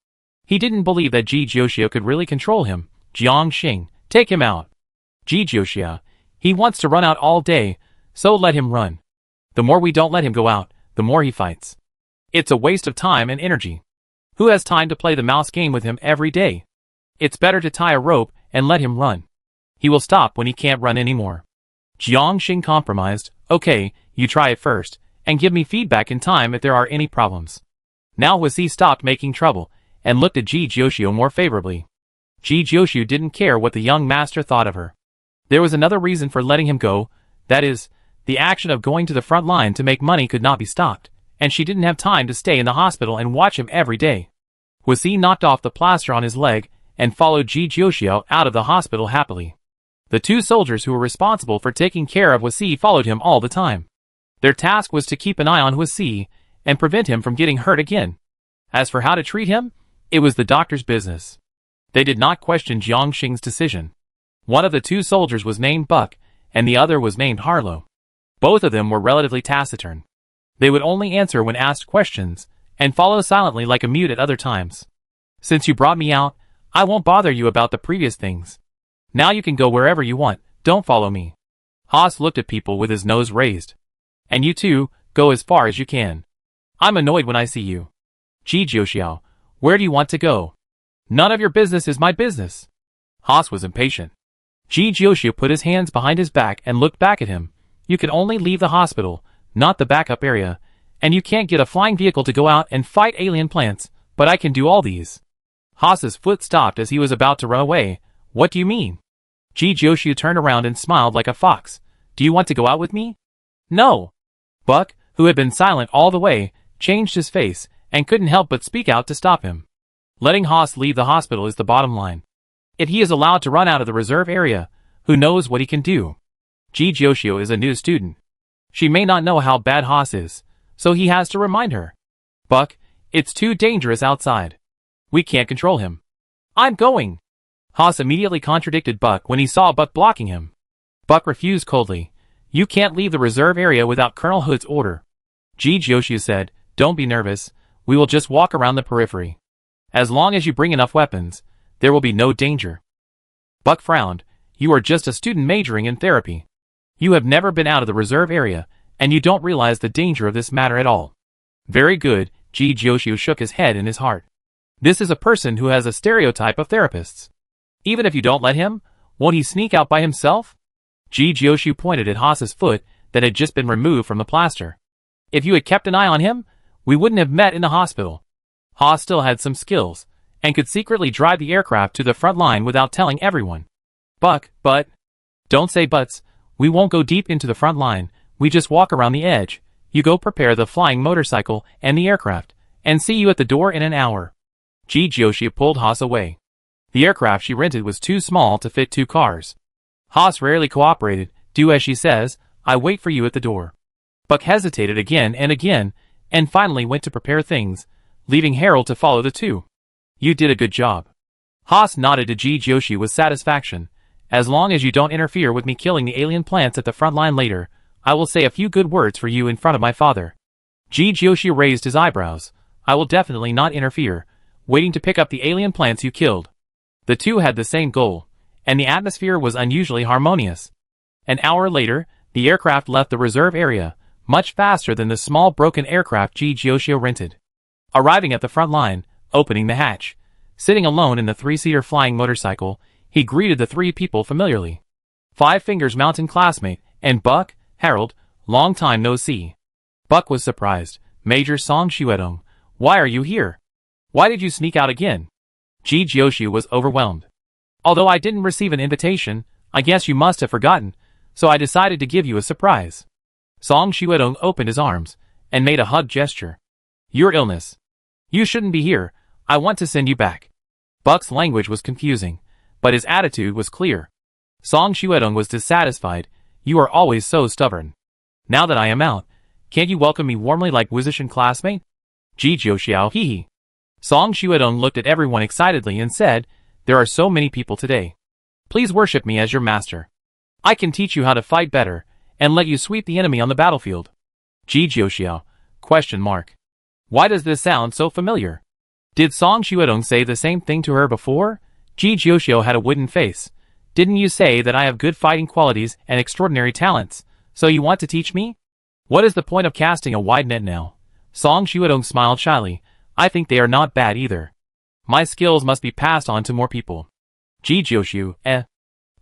He didn't believe that Ji Jiuxiu could really control him. Jiangxing, take him out. Ji Jiuxiu, he wants to run out all day, so let him run. The more we don't let him go out, the more he fights. It's a waste of time and energy. Who has time to play the mouse game with him every day? It's better to tie a rope and let him run. He will stop when he can't run anymore. Jiangxing compromised. Okay, you try it first, and give me feedback in time if there are any problems. Now Waze stopped making trouble, and looked at Ji Jiuxiu more favorably. Ji Jiuxiu didn't care what the young master thought of her. There was another reason for letting him go, that is, the action of going to the front line to make money could not be stopped, and she didn't have time to stay in the hospital and watch him every day. Waze knocked off the plaster on his leg, and followed Ji Jiuxiu out of the hospital happily. The two soldiers who were responsible for taking care of Waze followed him all the time. Their task was to keep an eye on Waze, and prevent him from getting hurt again. As for how to treat him, it was the doctor's business. They did not question Jiangxing's decision. One of the two soldiers was named Buck, and the other was named Harlow. Both of them were relatively taciturn. They would only answer when asked questions, and follow silently like a mute at other times. Since you brought me out, I won't bother you about the previous things. Now you can go wherever you want, don't follow me. Haas looked at people with his nose raised. And you too, go as far as you can. I'm annoyed when I see you. Ji Jiuxiu, where do you want to go? None of your business is my business. Haas was impatient. Ji Jiuxiu put his hands behind his back and looked back at him. You can only leave the hospital, not the backup area, and you can't get a flying vehicle to go out and fight alien plants, but I can do all these. Haas's foot stopped as he was about to run away. What do you mean? Ji Jioshu turned around and smiled like a fox. Do you want to go out with me? No. Buck, who had been silent all the way, changed his face, and couldn't help but speak out to stop him. Letting Haas leave the hospital is the bottom line. If he is allowed to run out of the reserve area, who knows what he can do? Ji Jioshu is a new student. She may not know how bad Haas is, so he has to remind her. Buck, it's too dangerous outside. We can't control him. I'm going. Haas immediately contradicted Buck when he saw Buck blocking him. Buck refused coldly. You can't leave the reserve area without Colonel Hood's order. Ji Jioshu said, don't be nervous, we will just walk around the periphery. As long as you bring enough weapons, there will be no danger. Buck frowned. You are just a student majoring in therapy. You have never been out of the reserve area, and you don't realize the danger of this matter at all. Very good, Ji Jioshu shook his head in his heart. This is a person who has a stereotype of therapists. Even if you don't let him, won't he sneak out by himself? Ji Jioshu pointed at Haas's foot that had just been removed from the plaster. If you had kept an eye on him, we wouldn't have met in the hospital. Haas still had some skills, and could secretly drive the aircraft to the front line without telling everyone. Buck, but... Don't say buts, we won't go deep into the front line, we just walk around the edge. You go prepare the flying motorcycle and the aircraft, and see you at the door in an hour. Ji Jioshu pulled Haas away. The aircraft she rented was too small to fit 2 cars. Haas rarely cooperated. Do as she says, I wait for you at the door. Buck hesitated again, and finally went to prepare things, leaving Harold to follow the two. You did a good job. Haas nodded to Ji Jioshu with satisfaction. As long as you don't interfere with me killing the alien plants at the front line later, I will say a few good words for you in front of my father. Ji Jioshu raised his eyebrows. I will definitely not interfere, waiting to pick up the alien plants you killed. The two had the same goal, and the atmosphere was unusually harmonious. An hour later, the aircraft left the reserve area, much faster than the small broken aircraft Ji Jioshu rented. Arriving at the front line, opening the hatch, sitting alone in the 3-seater flying motorcycle, he greeted the 3 people familiarly. Five Fingers Mountain classmate, and Buck, Harold, long time no see. Buck was surprised. Major Song Shuedong, why are you here? Why did you sneak out again? Ji Jioshu was overwhelmed. Although I didn't receive an invitation, I guess you must have forgotten, so I decided to give you a surprise. Song Shuedong opened his arms, and made a hug gesture. Your illness. You shouldn't be here, I want to send you back. Buck's language was confusing, but his attitude was clear. Song Shuedong was dissatisfied. You are always so stubborn. Now that I am out, can't you welcome me warmly like musician classmate? Ji Jioshu hee. Song Shuedong looked at everyone excitedly and said, there are so many people today. Please worship me as your master. I can teach you how to fight better, and let you sweep the enemy on the battlefield. Ji Jioshu, question mark. Why does this sound so familiar? Did Song Shuedong say the same thing to her before? Ji Jioshu had a wooden face. Didn't you say that I have good fighting qualities and extraordinary talents, so you want to teach me? What is the point of casting a wide net now? Song Shuedong smiled shyly. I think they are not bad either. My skills must be passed on to more people. Ji Jioshu,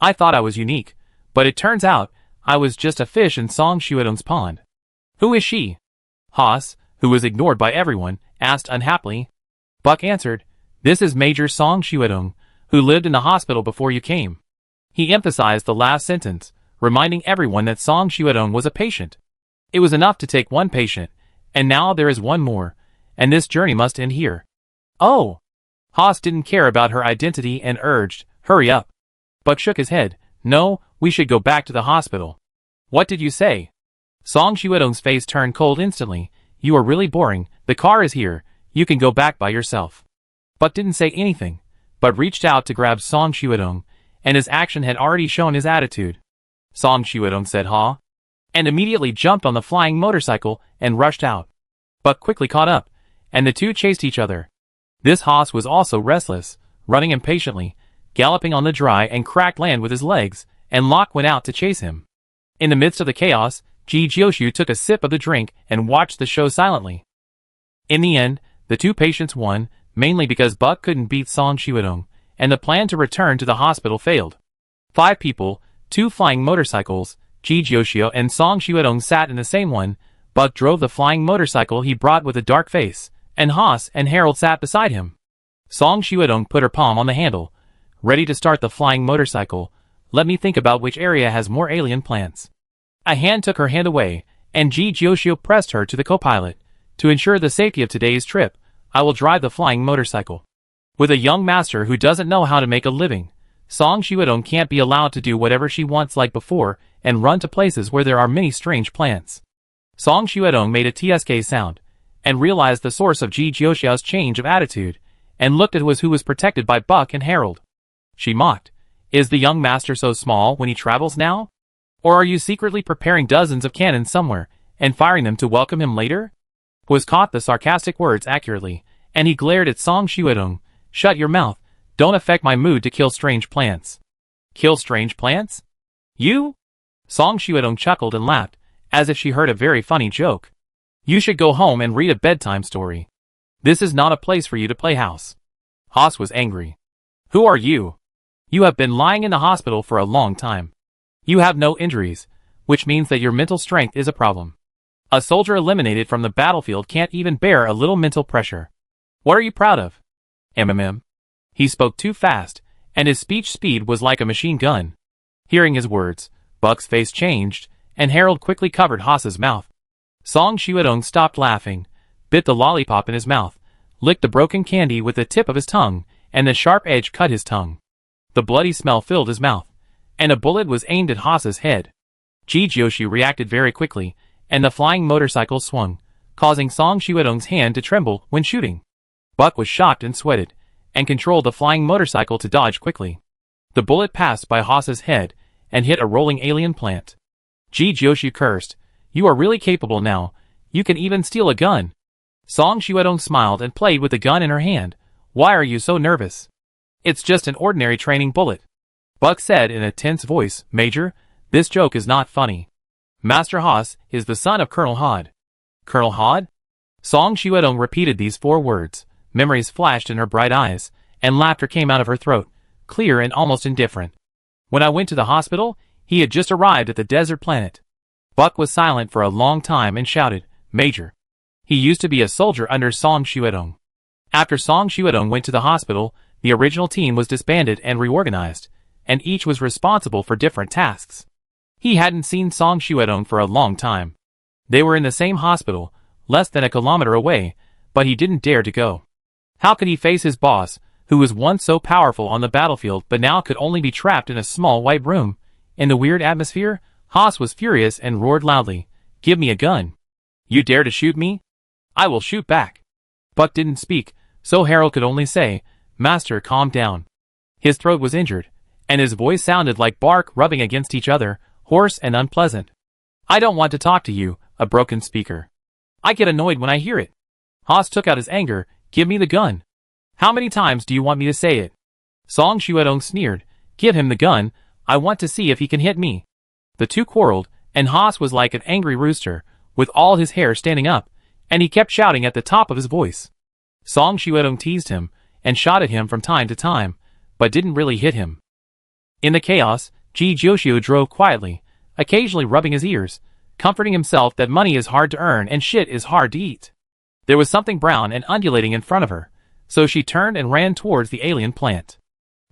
I thought I was unique, but it turns out, I was just a fish in Song Shuedong's pond. Who is she? Haas, who was ignored by everyone, asked unhappily. Buck answered, this is Major Song Shuedong, who lived in the hospital before you came. He emphasized the last sentence, reminding everyone that Song Shuedong was a patient. It was enough to take one patient, and now there is one more, and this journey must end here. Oh! Haas didn't care about her identity and urged, hurry up. Buck shook his head. No, we should go back to the hospital. What did you say? Song Shuedong's face turned cold instantly. You are really boring. The car is here. You can go back by yourself. Buck didn't say anything, but reached out to grab Song Shuedong, and his action had already shown his attitude. Song Shuedong said ha, and immediately jumped on the flying motorcycle and rushed out. Buck quickly caught up, and the two chased each other. This Haas was also restless, running impatiently, galloping on the dry and cracked land with his legs, and Locke went out to chase him. In the midst of the chaos, Ji Jioshu took a sip of the drink and watched the show silently. In the end, the two patients won, mainly because Buck couldn't beat Song Shuedong, and the plan to return to the hospital failed. 5 people, 2 flying motorcycles, Ji Jioshu and Song Shuedong sat in the same one. Buck drove the flying motorcycle he brought with a dark face, and Haas and Harold sat beside him. Song Shuadong put her palm on the handle, ready to start the flying motorcycle. Let me think about which area has more alien plants. A hand took her hand away, and Ji Jioshio pressed her to the co-pilot. To ensure the safety of today's trip, I will drive the flying motorcycle. With a young master who doesn't know how to make a living, Song Shuadong can't be allowed to do whatever she wants like before and run to places where there are many strange plants. Song Shuadong made a TSK sound, and realized the source of Ji Jioshio's change of attitude, and looked at who was protected by Buck and Harold. She mocked, "Is the young master so small when he travels now? Or are you secretly preparing dozens of cannons somewhere, and firing them to welcome him later?" Was caught the sarcastic words accurately, and he glared at Song Shuadong. "Shut your mouth, don't affect my mood to kill strange plants." "Kill strange plants? You?" Song Shuadong chuckled and laughed, as if she heard a very funny joke. "You should go home and read a bedtime story. This is not a place for you to play house." Haas was angry. "Who are you? You have been lying in the hospital for a long time. You have no injuries, which means that your mental strength is a problem. A soldier eliminated from the battlefield can't even bear a little mental pressure. What are you proud of?" "MMM." He spoke too fast, and his speech speed was like a machine gun. Hearing his words, Buck's face changed, and Harold quickly covered Haas's mouth. Song Shuadong stopped laughing, bit the lollipop in his mouth, licked the broken candy with the tip of his tongue, and the sharp edge cut his tongue. The bloody smell filled his mouth, and a bullet was aimed at Haas's head. Ji Jioshio reacted very quickly, and the flying motorcycle swung, causing Song Shuadong's hand to tremble when shooting. Buck was shocked and sweated, and controlled the flying motorcycle to dodge quickly. The bullet passed by Haas's head, and hit a rolling alien plant. Ji Jioshio cursed, "You are really capable now, you can even steal a gun." Song Shuadong smiled and played with the gun in her hand. "Why are you so nervous? It's just an ordinary training bullet." Buck said in a tense voice, "Major, this joke is not funny. Master Haas is the son of Colonel Hod." "Colonel Hod?" Song Shuadong repeated these 4 words. Memories flashed in her bright eyes, and laughter came out of her throat, clear and almost indifferent. "When I went to the hospital, he had just arrived at the desert planet." Buck was silent for a long time and shouted, "Major." He used to be a soldier under Song Shuadong. After Song Shuadong went to the hospital, the original team was disbanded and reorganized, and each was responsible for different tasks. He hadn't seen Song Shuadong for a long time. They were in the same hospital, less than a kilometer away, but he didn't dare to go. How could he face his boss, who was once so powerful on the battlefield but now could only be trapped in a small white room? In the weird atmosphere, Haas was furious and roared loudly, "Give me a gun. You dare to shoot me? I will shoot back." Buck didn't speak, so Harold could only say, "Master, calm down." His throat was injured, and his voice sounded like bark rubbing against each other, hoarse and unpleasant. "I don't want to talk to you, a broken speaker. I get annoyed when I hear it." Haas took out his anger, "Give me the gun. How many times do you want me to say it?" Song Shuadong sneered, "Give him the gun, I want to see if he can hit me." The two quarreled, and Haas was like an angry rooster, with all his hair standing up, and he kept shouting at the top of his voice. Song Shuadong teased him, and shot at him from time to time, but didn't really hit him. In the chaos, Ji Jioshio drove quietly, occasionally rubbing his ears, comforting himself that money is hard to earn and shit is hard to eat. There was something brown and undulating in front of her, so she turned and ran towards the alien plant.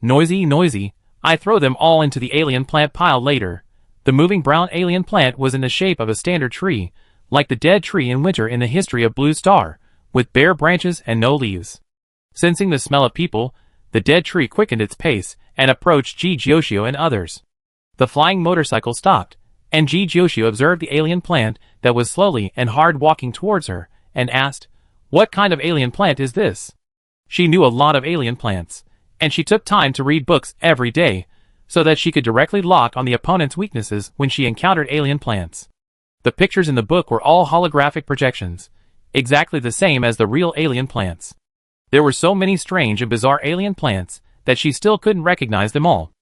Noisy, noisy, I throw them all into the alien plant pile later. The moving brown alien plant was in the shape of a standard tree, like the dead tree in winter in the history of Blue Star, with bare branches and no leaves. Sensing the smell of people, the dead tree quickened its pace and approached Ji Jioshio and others. The flying motorcycle stopped, and Ji Jioshio observed the alien plant that was slowly and hard walking towards her, and asked, "What kind of alien plant is this?" She knew a lot of alien plants, and she took time to read books every day, so that she could directly lock on the opponent's weaknesses when she encountered alien plants. The pictures in the book were all holographic projections, exactly the same as the real alien plants. There were so many strange and bizarre alien plants that she still couldn't recognize them all.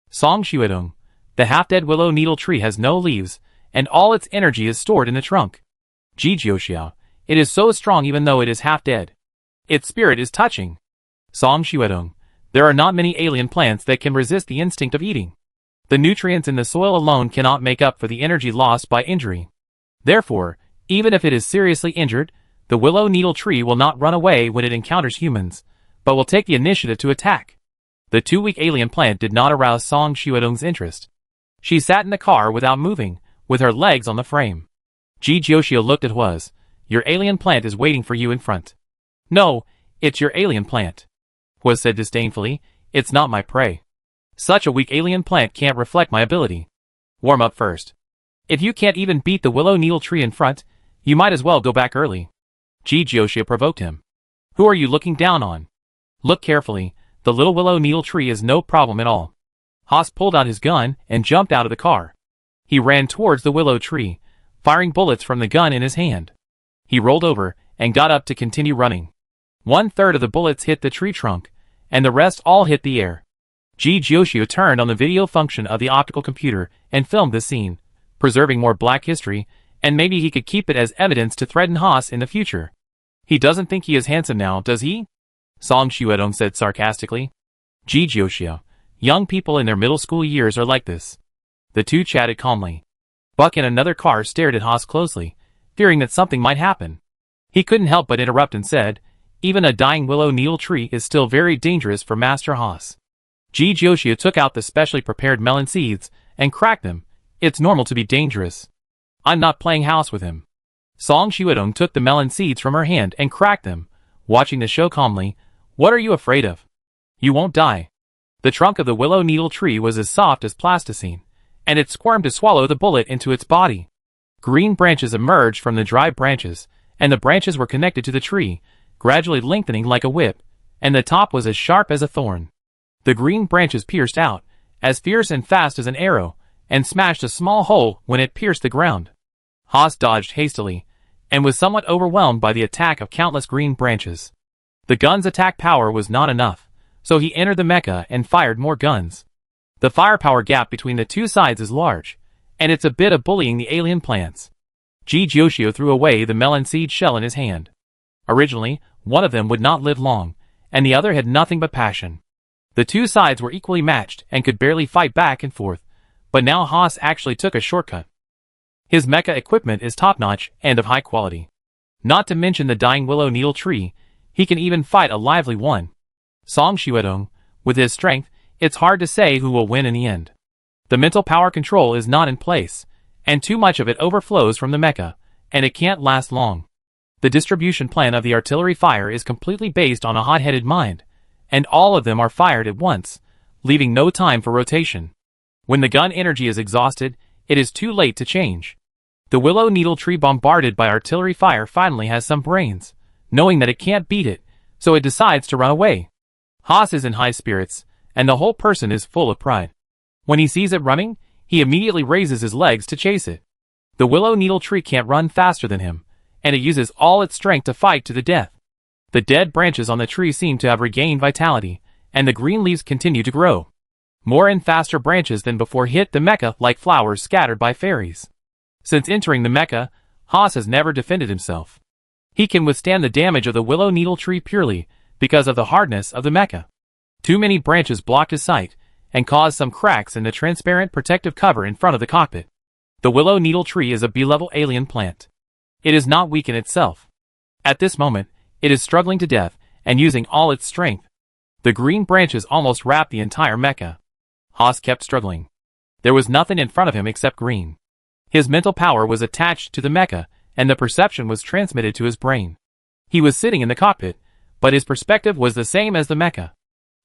Song Shuadong, the half-dead willow needle tree has no leaves, and all its energy is stored in the trunk. Ji Jioshio, it is so strong even though it is half-dead. Its spirit is touching. Song Shuadong, there are not many alien plants that can resist the instinct of eating. The nutrients in the soil alone cannot make up for the energy lost by injury. Therefore, even if it is seriously injured, the willow needle tree will not run away when it encounters humans, but will take the initiative to attack. The 2-week alien plant did not arouse Song Xiaodong's interest. She sat in the car without moving, with her legs on the frame. Ji Jiuxiu looked at Huaz. Your alien plant is waiting for you in front. No, it's your alien plant. Huaz said disdainfully, it's not my prey. Such a weak alien plant can't reflect my ability. Warm up first. If you can't even beat the willow needle tree in front, you might as well go back early. Ji Jiuxiu provoked him. Who are you looking down on? Look carefully, the little willow needle tree is no problem at all. Haas pulled out his gun and jumped out of the car. He ran towards the willow tree, firing bullets from the gun in his hand. He rolled over and got up to continue running. 1/3 of the bullets hit the tree trunk, and the rest all hit the air. Ji Jiuxiu turned on the video function of the optical computer and filmed the scene, preserving more black history, and maybe he could keep it as evidence to threaten Haas in the future. He doesn't think he is handsome now, does he? Song Xiaodong said sarcastically. Ji Jiuxiu, young people in their middle school years are like this. The two chatted calmly. Buck in another car stared at Haas closely, fearing that something might happen. He couldn't help but interrupt and said, even a dying willow needle tree is still very dangerous for Master Haas. Ji Jiuxiu took out the specially prepared melon seeds and cracked them. It's normal to be dangerous. I'm not playing house with him. Song Xiaodong took the melon seeds from her hand and cracked them, watching the show calmly. What are you afraid of? You won't die. The trunk of the willow needle tree was as soft as plasticine, and it squirmed to swallow the bullet into its body. Green branches emerged from the dry branches, and the branches were connected to the tree, gradually lengthening like a whip, and the top was as sharp as a thorn. The green branches pierced out, as fierce and fast as an arrow, and smashed a small hole when it pierced the ground. Haas dodged hastily, and was somewhat overwhelmed by the attack of countless green branches. The gun's attack power was not enough, so he entered the mecha and fired more guns. The firepower gap between the two sides is large, and it's a bit of bullying the alien plants. Ji Jiuxiu threw away the melon seed shell in his hand. Originally, one of them would not live long, and the other had nothing but passion. The two sides were equally matched and could barely fight back and forth, but now Haas actually took a shortcut. His mecha equipment is top-notch and of high quality. Not to mention the dying willow needle tree, he can even fight a lively one. Song Xiaodong, with his strength, it's hard to say who will win in the end. The mental power control is not in place, and too much of it overflows from the mecha, and it can't last long. The distribution plan of the artillery fire is completely based on a hot-headed mind, and all of them are fired at once, leaving no time for rotation. When the gun energy is exhausted, it is too late to change. The willow needle tree bombarded by artillery fire finally has some brains, knowing that it can't beat it, so it decides to run away. Haas is in high spirits, and the whole person is full of pride. When he sees it running, he immediately raises his legs to chase it. The willow needle tree can't run faster than him, and it uses all its strength to fight to the death. The dead branches on the tree seem to have regained vitality, and the green leaves continue to grow. More and faster branches than before hit the mecha like flowers scattered by fairies. Since entering the mecha, Haas has never defended himself. He can withstand the damage of the willow needle tree purely because of the hardness of the mecha. Too many branches blocked his sight and caused some cracks in the transparent protective cover in front of the cockpit. The willow needle tree is a B-level alien plant. It is not weak in itself. At this moment, it is struggling to death and using all its strength. The green branches almost wrapped the entire mecha. Haas kept struggling. There was nothing in front of him except green. His mental power was attached to the mecha, and the perception was transmitted to his brain. He was sitting in the cockpit, but his perspective was the same as the mecha.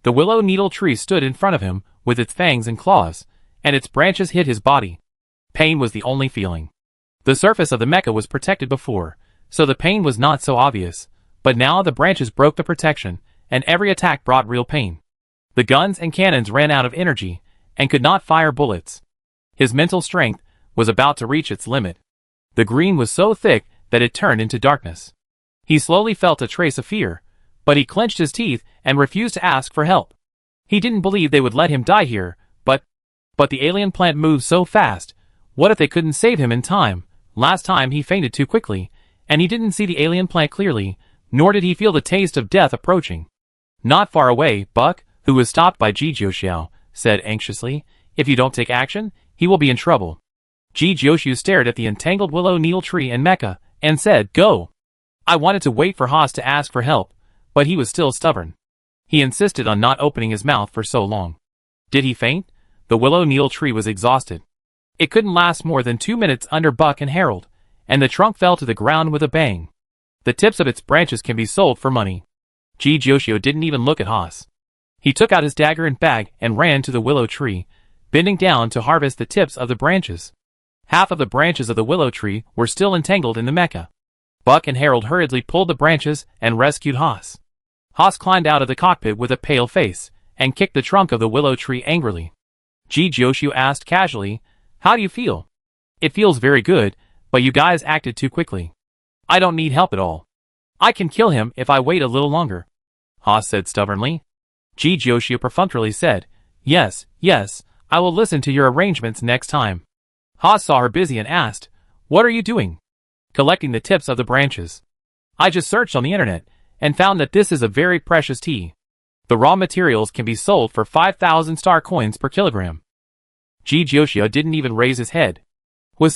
The willow needle tree stood in front of him with its fangs and claws, and its branches hit his body. Pain was the only feeling. The surface of the mecha was protected before, so the pain was not so obvious, but now the branches broke the protection, and every attack brought real pain. The guns and cannons ran out of energy, and could not fire bullets. His mental strength was about to reach its limit. The green was so thick that it turned into darkness. He slowly felt a trace of fear, but he clenched his teeth and refused to ask for help. He didn't believe they would let him die here, but the alien plant moved so fast. What if they couldn't save him in time? Last time he fainted too quickly, and he didn't see the alien plant clearly, nor did he feel the taste of death approaching. Not far away, Buck, who was stopped by Ji Jiuxiu, said anxiously, if you don't take action, he will be in trouble. Ji Jiuxiu stared at the entangled willow needle tree and mecha, and said, go. I wanted to wait for Haas to ask for help, but he was still stubborn. He insisted on not opening his mouth for so long. Did he faint? The willow needle tree was exhausted. It couldn't last more than 2 minutes under Buck and Harold, and the trunk fell to the ground with a bang. The tips of its branches can be sold for money. Joshua didn't even look at Haas. He took out his dagger and bag and ran to the willow tree, bending down to harvest the tips of the branches. Half of the branches of the willow tree were still entangled in the mecha. Buck and Harold hurriedly pulled the branches and rescued Haas. Haas climbed out of the cockpit with a pale face and kicked the trunk of the willow tree angrily. Joshua asked casually, "How do you feel?" "It feels very good, but you guys acted too quickly. I don't need help at all. I can kill him if I wait a little longer," Haas said stubbornly. Joshua perfunctorily said, Yes, I will listen to your arrangements next time." Haas saw her busy and asked, "What are you doing?" "Collecting the tips of the branches. I just searched on the internet and found that this is a very precious tea. The raw materials can be sold for 5,000 star coins per kilogram." Joshua didn't even raise his head.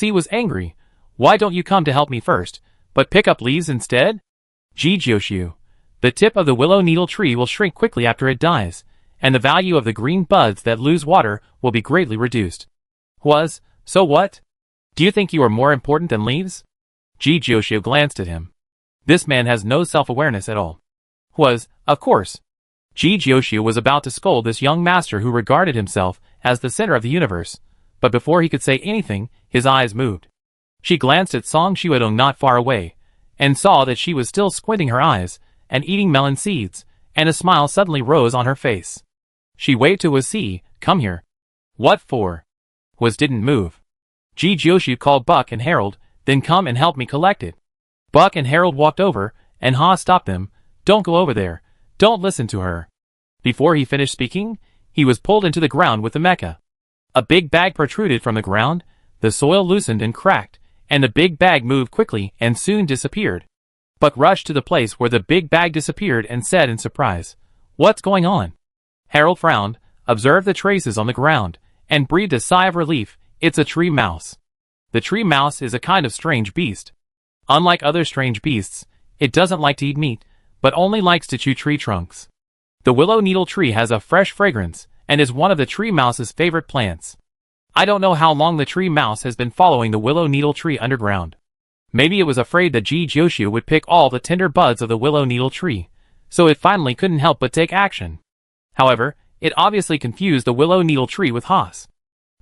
He was angry. "Why don't you come to help me first, but pick up leaves instead?" Joshua, the tip of the willow needle tree will shrink quickly after it dies, and the value of the green buds that lose water will be greatly reduced. So what? Do you think you are more important than leaves?" Joshua glanced at him. This man has no self-awareness at all. Of course. Joshua was about to scold this young master who regarded himself as the center of the universe, but before he could say anything, his eyes moved. She glanced at Song Shuedong not far away, and saw that she was still squinting her eyes and eating melon seeds, and a smile suddenly rose on her face. She waved to Wasi, "Come here." "What for?" Didn't move. Joshua called Buck and Harold, "Then come and help me collect it." Buck and Harold walked over, and Haas stopped them. "Don't go over there. Don't listen to her." Before he finished speaking, he was pulled into the ground with the mecha. A big bag protruded from the ground, the soil loosened and cracked, and the big bag moved quickly and soon disappeared. Buck rushed to the place where the big bag disappeared and said in surprise, "What's going on?" Harold frowned, observed the traces on the ground, and breathed a sigh of relief. "It's a tree mouse." The tree mouse is a kind of strange beast. Unlike other strange beasts, it doesn't like to eat meat, but only likes to chew tree trunks. The willow needle tree has a fresh fragrance, and is one of the tree mouse's favorite plants. I don't know how long the tree mouse has been following the willow needle tree underground. Maybe it was afraid that Joshua would pick all the tender buds of the willow needle tree, so it finally couldn't help but take action. However, it obviously confused the willow needle tree with Haas.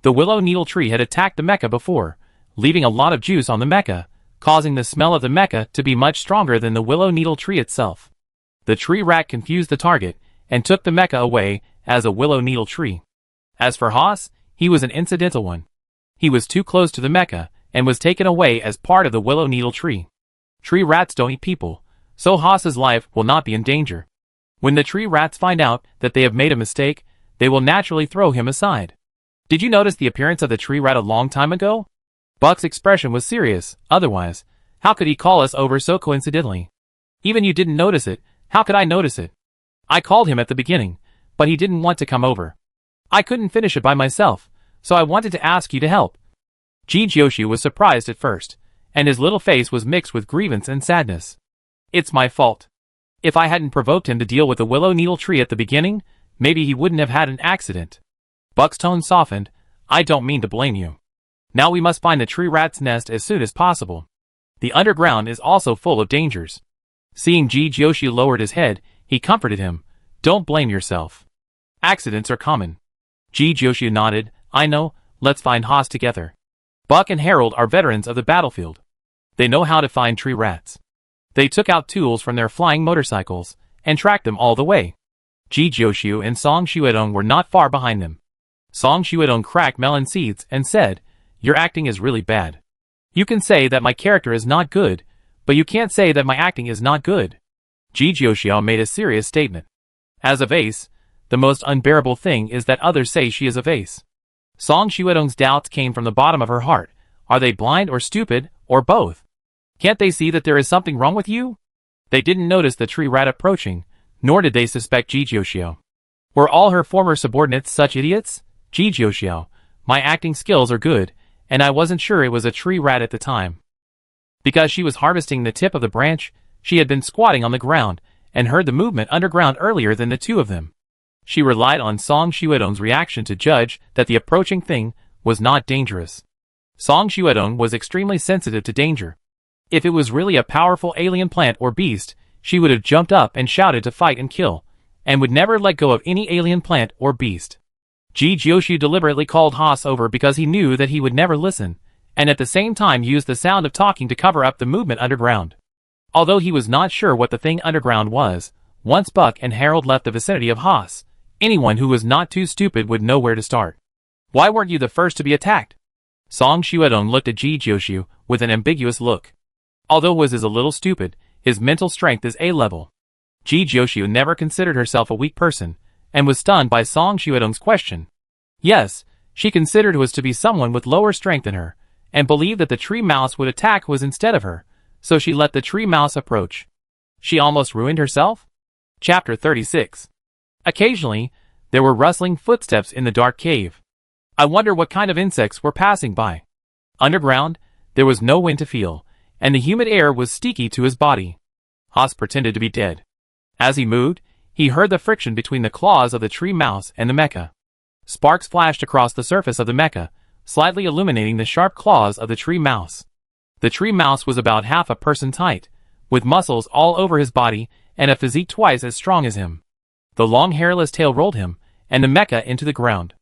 The willow needle tree had attacked the mecha before, leaving a lot of juice on the mecha, causing the smell of the mecha to be much stronger than the willow needle tree itself. The tree rat confused the target, and took the mecha away as a willow needle tree. As for Haas, he was an incidental one. He was too close to the mecha, and was taken away as part of the willow needle tree. Tree rats don't eat people, so Haas's life will not be in danger. When the tree rats find out that they have made a mistake, they will naturally throw him aside. Did you notice the appearance of the tree rat a long time ago? Buck's expression was serious, otherwise, how could he call us over so coincidentally? Even you didn't notice it, how could I notice it? I called him at the beginning, but he didn't want to come over. I couldn't finish it by myself, so I wanted to ask you to help. Joshua was surprised at first, and his little face was mixed with grievance and sadness. It's my fault. If I hadn't provoked him to deal with the willow needle tree at the beginning, maybe he wouldn't have had an accident. Buck's tone softened. I don't mean to blame you. Now we must find the tree rat's nest as soon as possible. The underground is also full of dangers. Seeing Joshua lowered his head, he comforted him. Don't blame yourself. Accidents are common. Joshua nodded. I know, let's find Haas together. Buck and Harold are veterans of the battlefield. They know how to find tree rats. They took out tools from their flying motorcycles, and tracked them all the way. Joshua and Song Shuedong were not far behind them. Song Shuedong cracked melon seeds and said, Your acting is really bad. You can say that my character is not good, but you can't say that my acting is not good. Joshua made a serious statement. As a Vase, the most unbearable thing is that others say she is a Vase. Song Shuedong's doubts came from the bottom of her heart. Are they blind or stupid, or both? Can't they see that there is something wrong with you? They didn't notice the tree rat approaching, nor did they suspect Joshua. Were all her former subordinates such idiots? Joshua, my acting skills are good, and I wasn't sure it was a tree rat at the time. Because she was harvesting the tip of the branch, she had been squatting on the ground, and heard the movement underground earlier than the two of them. She relied on Song Xuedong's reaction to judge that the approaching thing was not dangerous. Song Xuedong was extremely sensitive to danger. If it was really a powerful alien plant or beast, she would have jumped up and shouted to fight and kill, and would never let go of any alien plant or beast. Ji Jiuxiu deliberately called Haas over because he knew that he would never listen, and at the same time used the sound of talking to cover up the movement underground. Although he was not sure what the thing underground was, once Buck and Harold left the vicinity of Haas, anyone who was not too stupid would know where to start. Why weren't you the first to be attacked? Song Xuedong looked at Ji Jiuxiu with an ambiguous look. Although Was is a little stupid, his mental strength is A-level. Ji Jiuxiu never considered herself a weak person, and was stunned by Song Xuedong's question. Yes, she considered Was to be someone with lower strength than her, and believed that the tree mouse would attack Was instead of her, so she let the tree mouse approach. She almost ruined herself? Chapter 36. Occasionally, there were rustling footsteps in the dark cave. I wonder what kind of insects were passing by. Underground, there was no wind to feel, and the humid air was sticky to his body. Haas pretended to be dead. As he moved, he heard the friction between the claws of the tree mouse and the mecha. Sparks flashed across the surface of the mecha, slightly illuminating the sharp claws of the tree mouse. The tree mouse was about half a person's height, with muscles all over his body and a physique twice as strong as him. The long hairless tail rolled him and the mecha into the ground.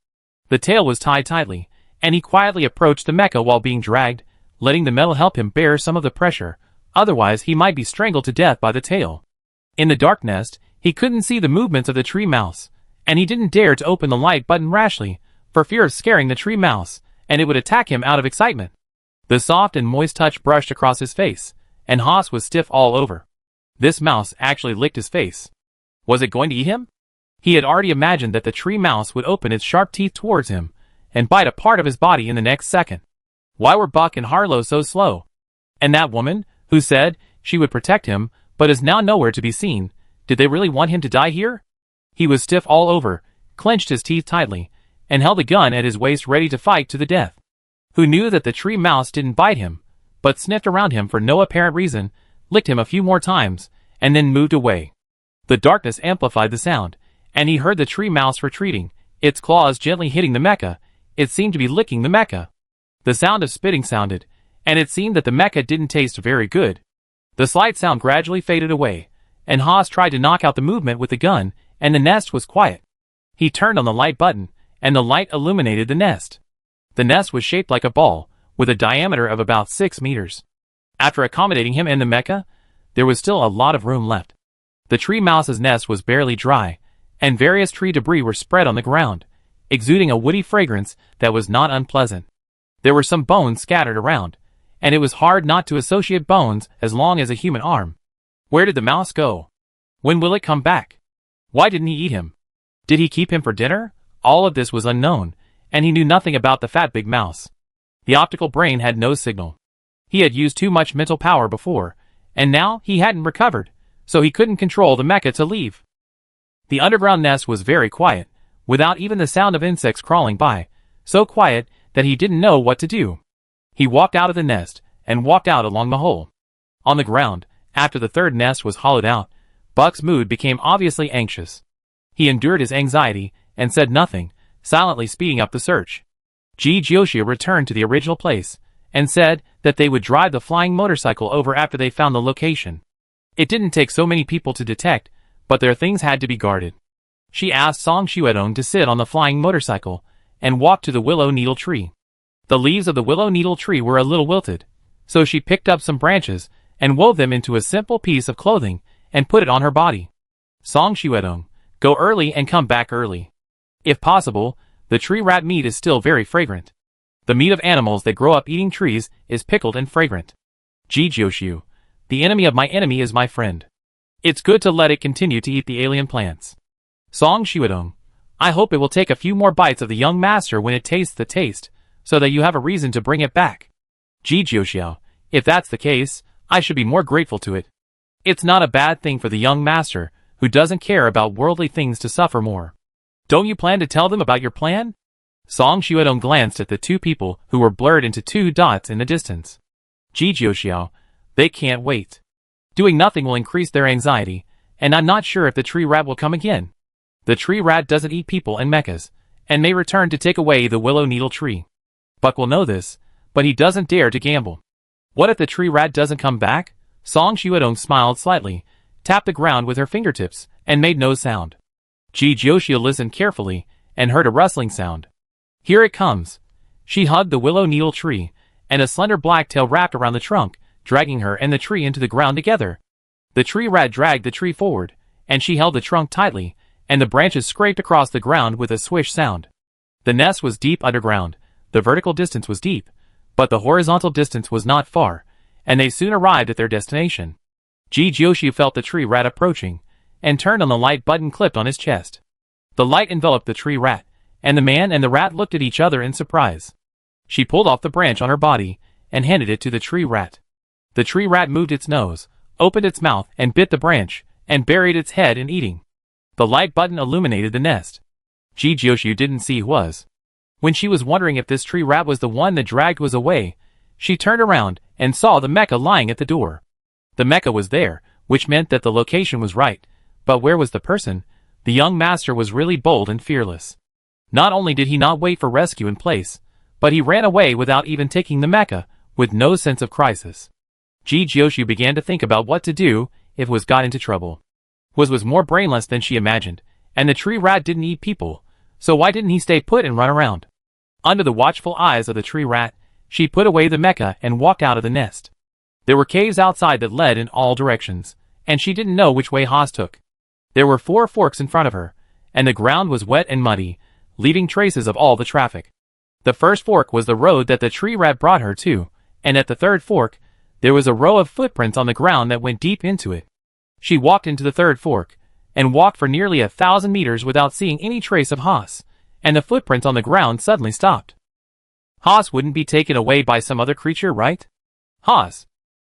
The tail was tied tightly, and he quietly approached the mecha while being dragged, letting the metal help him bear some of the pressure, otherwise he might be strangled to death by the tail. In the dark nest, he couldn't see the movements of the tree mouse, and he didn't dare to open the light button rashly, for fear of scaring the tree mouse, and it would attack him out of excitement. The soft and moist touch brushed across his face, and Haas was stiff all over. This mouse actually licked his face. Was it going to eat him? He had already imagined that the tree mouse would open its sharp teeth towards him, and bite a part of his body in the next second. Why were Buck and Harlow so slow? And that woman, who said she would protect him, but is now nowhere to be seen, did they really want him to die here? He was stiff all over, clenched his teeth tightly, and held a gun at his waist ready to fight to the death. Who knew that the tree mouse didn't bite him, but sniffed around him for no apparent reason, licked him a few more times, and then moved away. The darkness amplified the sound, and he heard the tree mouse retreating, its claws gently hitting the mecha. It seemed to be licking the mecha. The sound of spitting sounded, and it seemed that the mecha didn't taste very good. The slight sound gradually faded away, and Haas tried to knock out the movement with the gun, and the nest was quiet. He turned on the light button, and the light illuminated the nest. The nest was shaped like a ball, with a diameter of about 6 meters. After accommodating him and the mecha, there was still a lot of room left. The tree mouse's nest was barely dry, and various tree debris were spread on the ground, exuding a woody fragrance that was not unpleasant. There were some bones scattered around, and it was hard not to associate bones as long as a human arm. Where did the mouse go? When will it come back? Why didn't he eat him? Did he keep him for dinner? All of this was unknown, and he knew nothing about the fat big mouse. The optical brain had no signal. He had used too much mental power before, and now he hadn't recovered, so he couldn't control the mecha to leave. The underground nest was very quiet, without even the sound of insects crawling by, so quiet that he didn't know what to do. He walked out of the nest, and walked out along the hole. On the ground, after the third nest was hollowed out, Buck's mood became obviously anxious. He endured his anxiety, and said nothing, silently speeding up the search. Ji Jiuxiu returned to the original place, and said that they would drive the flying motorcycle over after they found the location. It didn't take so many people to detect, but their things had to be guarded. She asked Song Xuedong to sit on the flying motorcycle, and walk to the willow needle tree. The leaves of the willow needle tree were a little wilted, so she picked up some branches, and wove them into a simple piece of clothing, and put it on her body. Song Xuedong, go early and come back early. If possible, the tree rat meat is still very fragrant. The meat of animals that grow up eating trees is pickled and fragrant. Ji Jiuxiu, the enemy of my enemy is my friend. It's good to let it continue to eat the alien plants. Song Xuedong, I hope it will take a few more bites of the young master when it tastes the taste, so that you have a reason to bring it back. Ji Jiuxiu, if that's the case, I should be more grateful to it. It's not a bad thing for the young master, who doesn't care about worldly things, to suffer more. Don't you plan to tell them about your plan? Song Xuedong glanced at the two people who were blurred into 2 dots in the distance. Ji Jiuxiu, they can't wait. Doing nothing will increase their anxiety, and I'm not sure if the tree rat will come again. The tree rat doesn't eat people and mechas, and may return to take away the willow needle tree. Buck will know this, but he doesn't dare to gamble. What if the tree rat doesn't come back? Song Shuadong smiled slightly, tapped the ground with her fingertips, and made no sound. Ji Jiuxiu listened carefully, and heard a rustling sound. Here it comes. She hugged the willow needle tree, and a slender black tail wrapped around the trunk, dragging her and the tree into the ground together. The tree rat dragged the tree forward, and she held the trunk tightly, and the branches scraped across the ground with a swish sound. The nest was deep underground. The vertical distance was deep, but the horizontal distance was not far, and they soon arrived at their destination. Ji Jiuxiu felt the tree rat approaching, and turned on the light button clipped on his chest. The light enveloped the tree rat, and the man and the rat looked at each other in surprise. She pulled off the branch on her body, and handed it to the tree rat. The tree rat moved its nose, opened its mouth and bit the branch, and buried its head in eating. The light button illuminated the nest. Ji Jiuxiu didn't see who was. When she was wondering if this tree rat was the one that dragged was away, she turned around and saw the mecha lying at the door. The mecha was there, which meant that the location was right, but where was the person? The young master was really bold and fearless. Not only did he not wait for rescue in place, but he ran away without even taking the mecha, with no sense of crisis. Ji Jiuxiu began to think about what to do if Was got into trouble. Was more brainless than she imagined, and the tree rat didn't eat people, so why didn't he stay put and run around? Under the watchful eyes of the tree rat, she put away the mecha and walked out of the nest. There were caves outside that led in all directions, and she didn't know which way Haas took. There were 4 forks in front of her, and the ground was wet and muddy, leaving traces of all the traffic. The first fork was the road that the tree rat brought her to, and at the third fork, there was a row of footprints on the ground that went deep into it. She walked into the third fork, and walked for nearly 1,000 meters without seeing any trace of Haas, and the footprints on the ground suddenly stopped. Haas wouldn't be taken away by some other creature, right? Haas!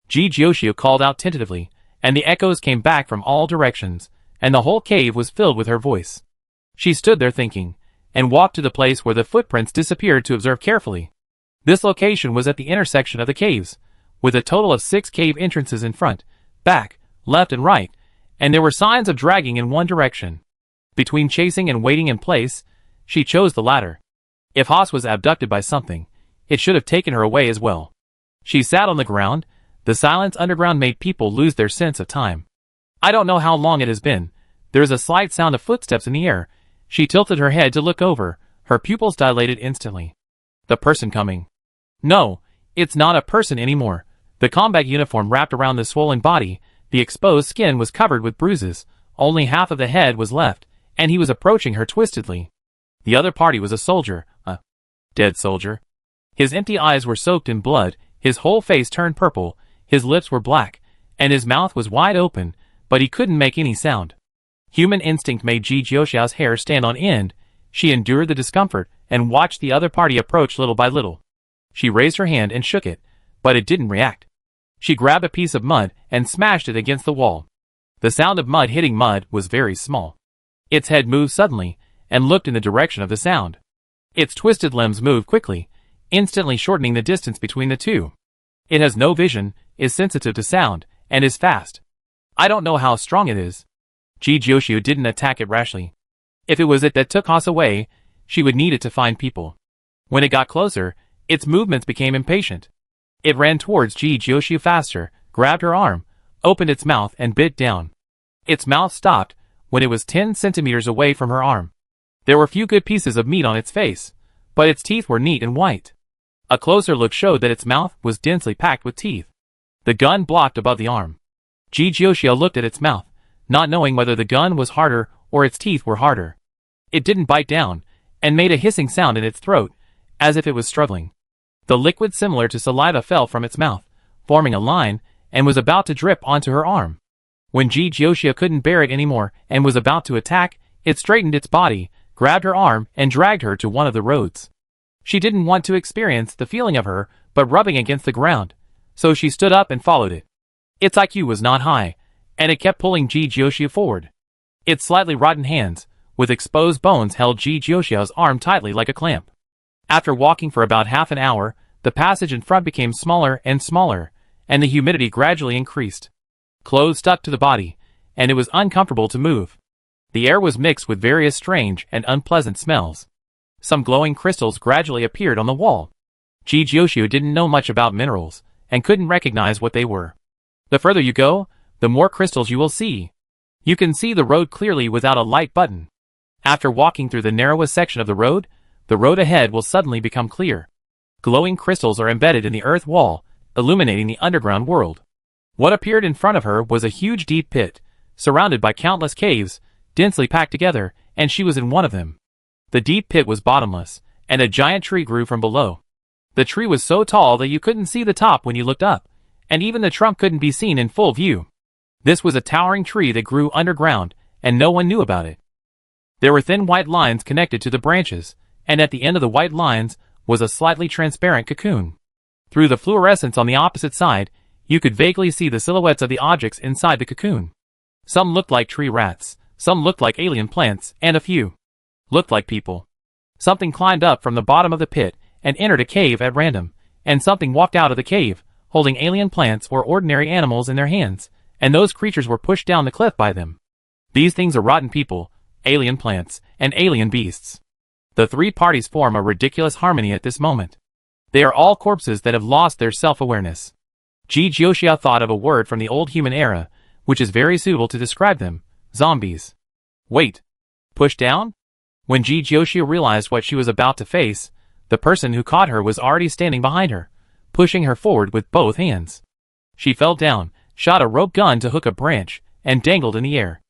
Ji Jiuxiu called out tentatively, and the echoes came back from all directions, and the whole cave was filled with her voice. She stood there thinking, and walked to the place where the footprints disappeared to observe carefully. This location was at the intersection of the caves, with a total of 6 cave entrances in front, back, left and right, and there were signs of dragging in one direction. Between chasing and waiting in place, she chose the latter. If Haas was abducted by something, it should have taken her away as well. She sat on the ground. The silence underground made people lose their sense of time. I don't know how long it has been. There is a slight sound of footsteps in the air. She tilted her head to look over. Her pupils dilated instantly. The person coming. No, it's not a person anymore. The combat uniform wrapped around the swollen body. The exposed skin was covered with bruises. Only half of the head was left, and he was approaching her twistedly. The other party was a soldier, a dead soldier. His empty eyes were soaked in blood, his whole face turned purple, his lips were black, and his mouth was wide open, but he couldn't make any sound. Human instinct made Ji Jiuxiu's hair stand on end. She endured the discomfort and watched the other party approach little by little. She raised her hand and shook it, but it didn't react. She grabbed a piece of mud and smashed it against the wall. The sound of mud hitting mud was very small. Its head moved suddenly, and looked in the direction of the sound. Its twisted limbs moved quickly, instantly shortening the distance between the two. It has no vision, is sensitive to sound, and is fast. I don't know how strong it is. Ji Jiuxiu didn't attack it rashly. If it was it that took Haas away, she would need it to find people. When it got closer, its movements became impatient. It ran towards Ji Jiuxiu faster, grabbed her arm, opened its mouth and bit down. Its mouth stopped when it was 10 centimeters away from her arm. There were few good pieces of meat on its face, but its teeth were neat and white. A closer look showed that its mouth was densely packed with teeth. The gun blocked above the arm. Ji Jiuxiu looked at its mouth, not knowing whether the gun was harder or its teeth were harder. It didn't bite down, and made a hissing sound in its throat, as if it was struggling. The liquid similar to saliva fell from its mouth, forming a line, and was about to drip onto her arm. When Ji Jiuxiu couldn't bear it anymore and was about to attack, it straightened its body, grabbed her arm and dragged her to one of the roads. She didn't want to experience the feeling of her, but rubbing against the ground, so she stood up and followed it. Its IQ was not high, and it kept pulling Ji Jiuxiu forward. Its slightly rotten hands, with exposed bones, held Ji Jiuxiu's arm tightly like a clamp. After walking for about half an hour, the passage in front became smaller and smaller, and the humidity gradually increased. Clothes stuck to the body, and it was uncomfortable to move. The air was mixed with various strange and unpleasant smells. Some glowing crystals gradually appeared on the wall. Jijioshu didn't know much about minerals, and couldn't recognize what they were. The further you go, the more crystals you will see. You can see the road clearly without a light button. After walking through the narrowest section of the road ahead will suddenly become clear. Glowing crystals are embedded in the earth wall, illuminating the underground world. What appeared in front of her was a huge deep pit, surrounded by countless caves, densely packed together, and she was in one of them. The deep pit was bottomless, and a giant tree grew from below. The tree was so tall that you couldn't see the top when you looked up, and even the trunk couldn't be seen in full view. This was a towering tree that grew underground, and no one knew about it. There were thin white lines connected to the branches, and at the end of the white lines was a slightly transparent cocoon. Through the fluorescence on the opposite side, you could vaguely see the silhouettes of the objects inside the cocoon. Some looked like tree rats, some looked like alien plants, and a few looked like people. Something climbed up from the bottom of the pit and entered a cave at random, and something walked out of the cave, holding alien plants or ordinary animals in their hands, and those creatures were pushed down the cliff by them. These things are rotten people, alien plants, and alien beasts. The three parties form a ridiculous harmony at this moment. They are all corpses that have lost their self-awareness. Jijioshu thought of a word from the old human era, which is very suitable to describe them: zombies. Wait. Pushed down? When Jijioshu realized what she was about to face, the person who caught her was already standing behind her, pushing her forward with both hands. She fell down, shot a rope gun to hook a branch, and dangled in the air.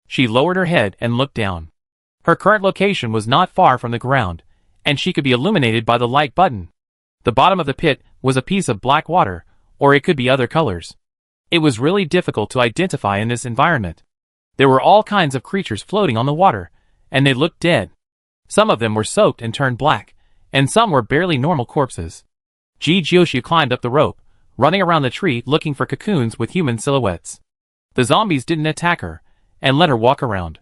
She lowered her head and looked down. Her current location was not far from the ground, and she could be illuminated by the light button. The bottom of the pit was a piece of black water, or it could be other colors. It was really difficult to identify in this environment. There were all kinds of creatures floating on the water, and they looked dead. Some of them were soaked and turned black, and some were barely normal corpses. Jijioshu climbed up the rope, running around the tree looking for cocoons with human silhouettes. The zombies didn't attack her, and let her walk around.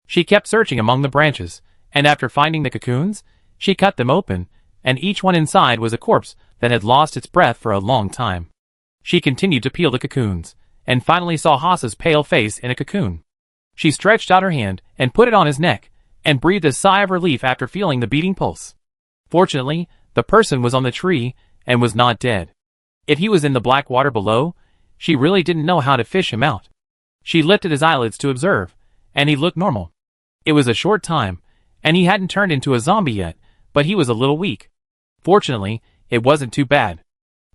She kept searching among the branches, and after finding the cocoons, she cut them open, and each one inside was a corpse that had lost its breath for a long time. She continued to peel the cocoons, and finally saw Hasa's pale face in a cocoon. She stretched out her hand and put it on his neck, and breathed a sigh of relief after feeling the beating pulse. Fortunately, the person was on the tree, and was not dead. If he was in the black water below, she really didn't know how to fish him out. She lifted his eyelids to observe, and he looked normal. It was a short time, and he hadn't turned into a zombie yet, but he was a little weak. Fortunately, it wasn't too bad.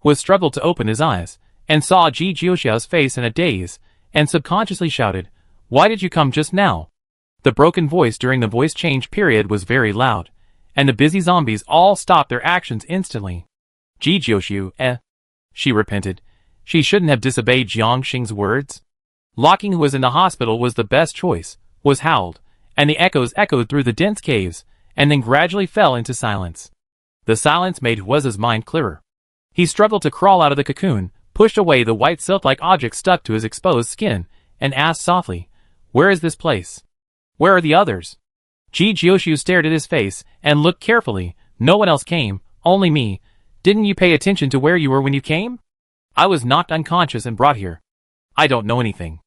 He struggled to open his eyes, and saw Jijioshu's face in a daze, and subconsciously shouted, "Why did you come just now?" The broken voice during the voice change period was very loud, and the busy zombies all stopped their actions instantly. Jijioshu, she repented. She shouldn't have disobeyed Jiangxing's words. Locking who was in the hospital was the best choice, was howled, and the echoes echoed through the dense caves, and then gradually fell into silence. The silence made Hua's mind clearer. He struggled to crawl out of the cocoon, pushed away the white silk-like object stuck to his exposed skin, and asked softly, "Where is this place? Where are the others?" Jijioshu stared at his face, and looked carefully. "No one else came, only me. Didn't you pay attention to where you were when you came? I was knocked unconscious and brought here. I don't know anything."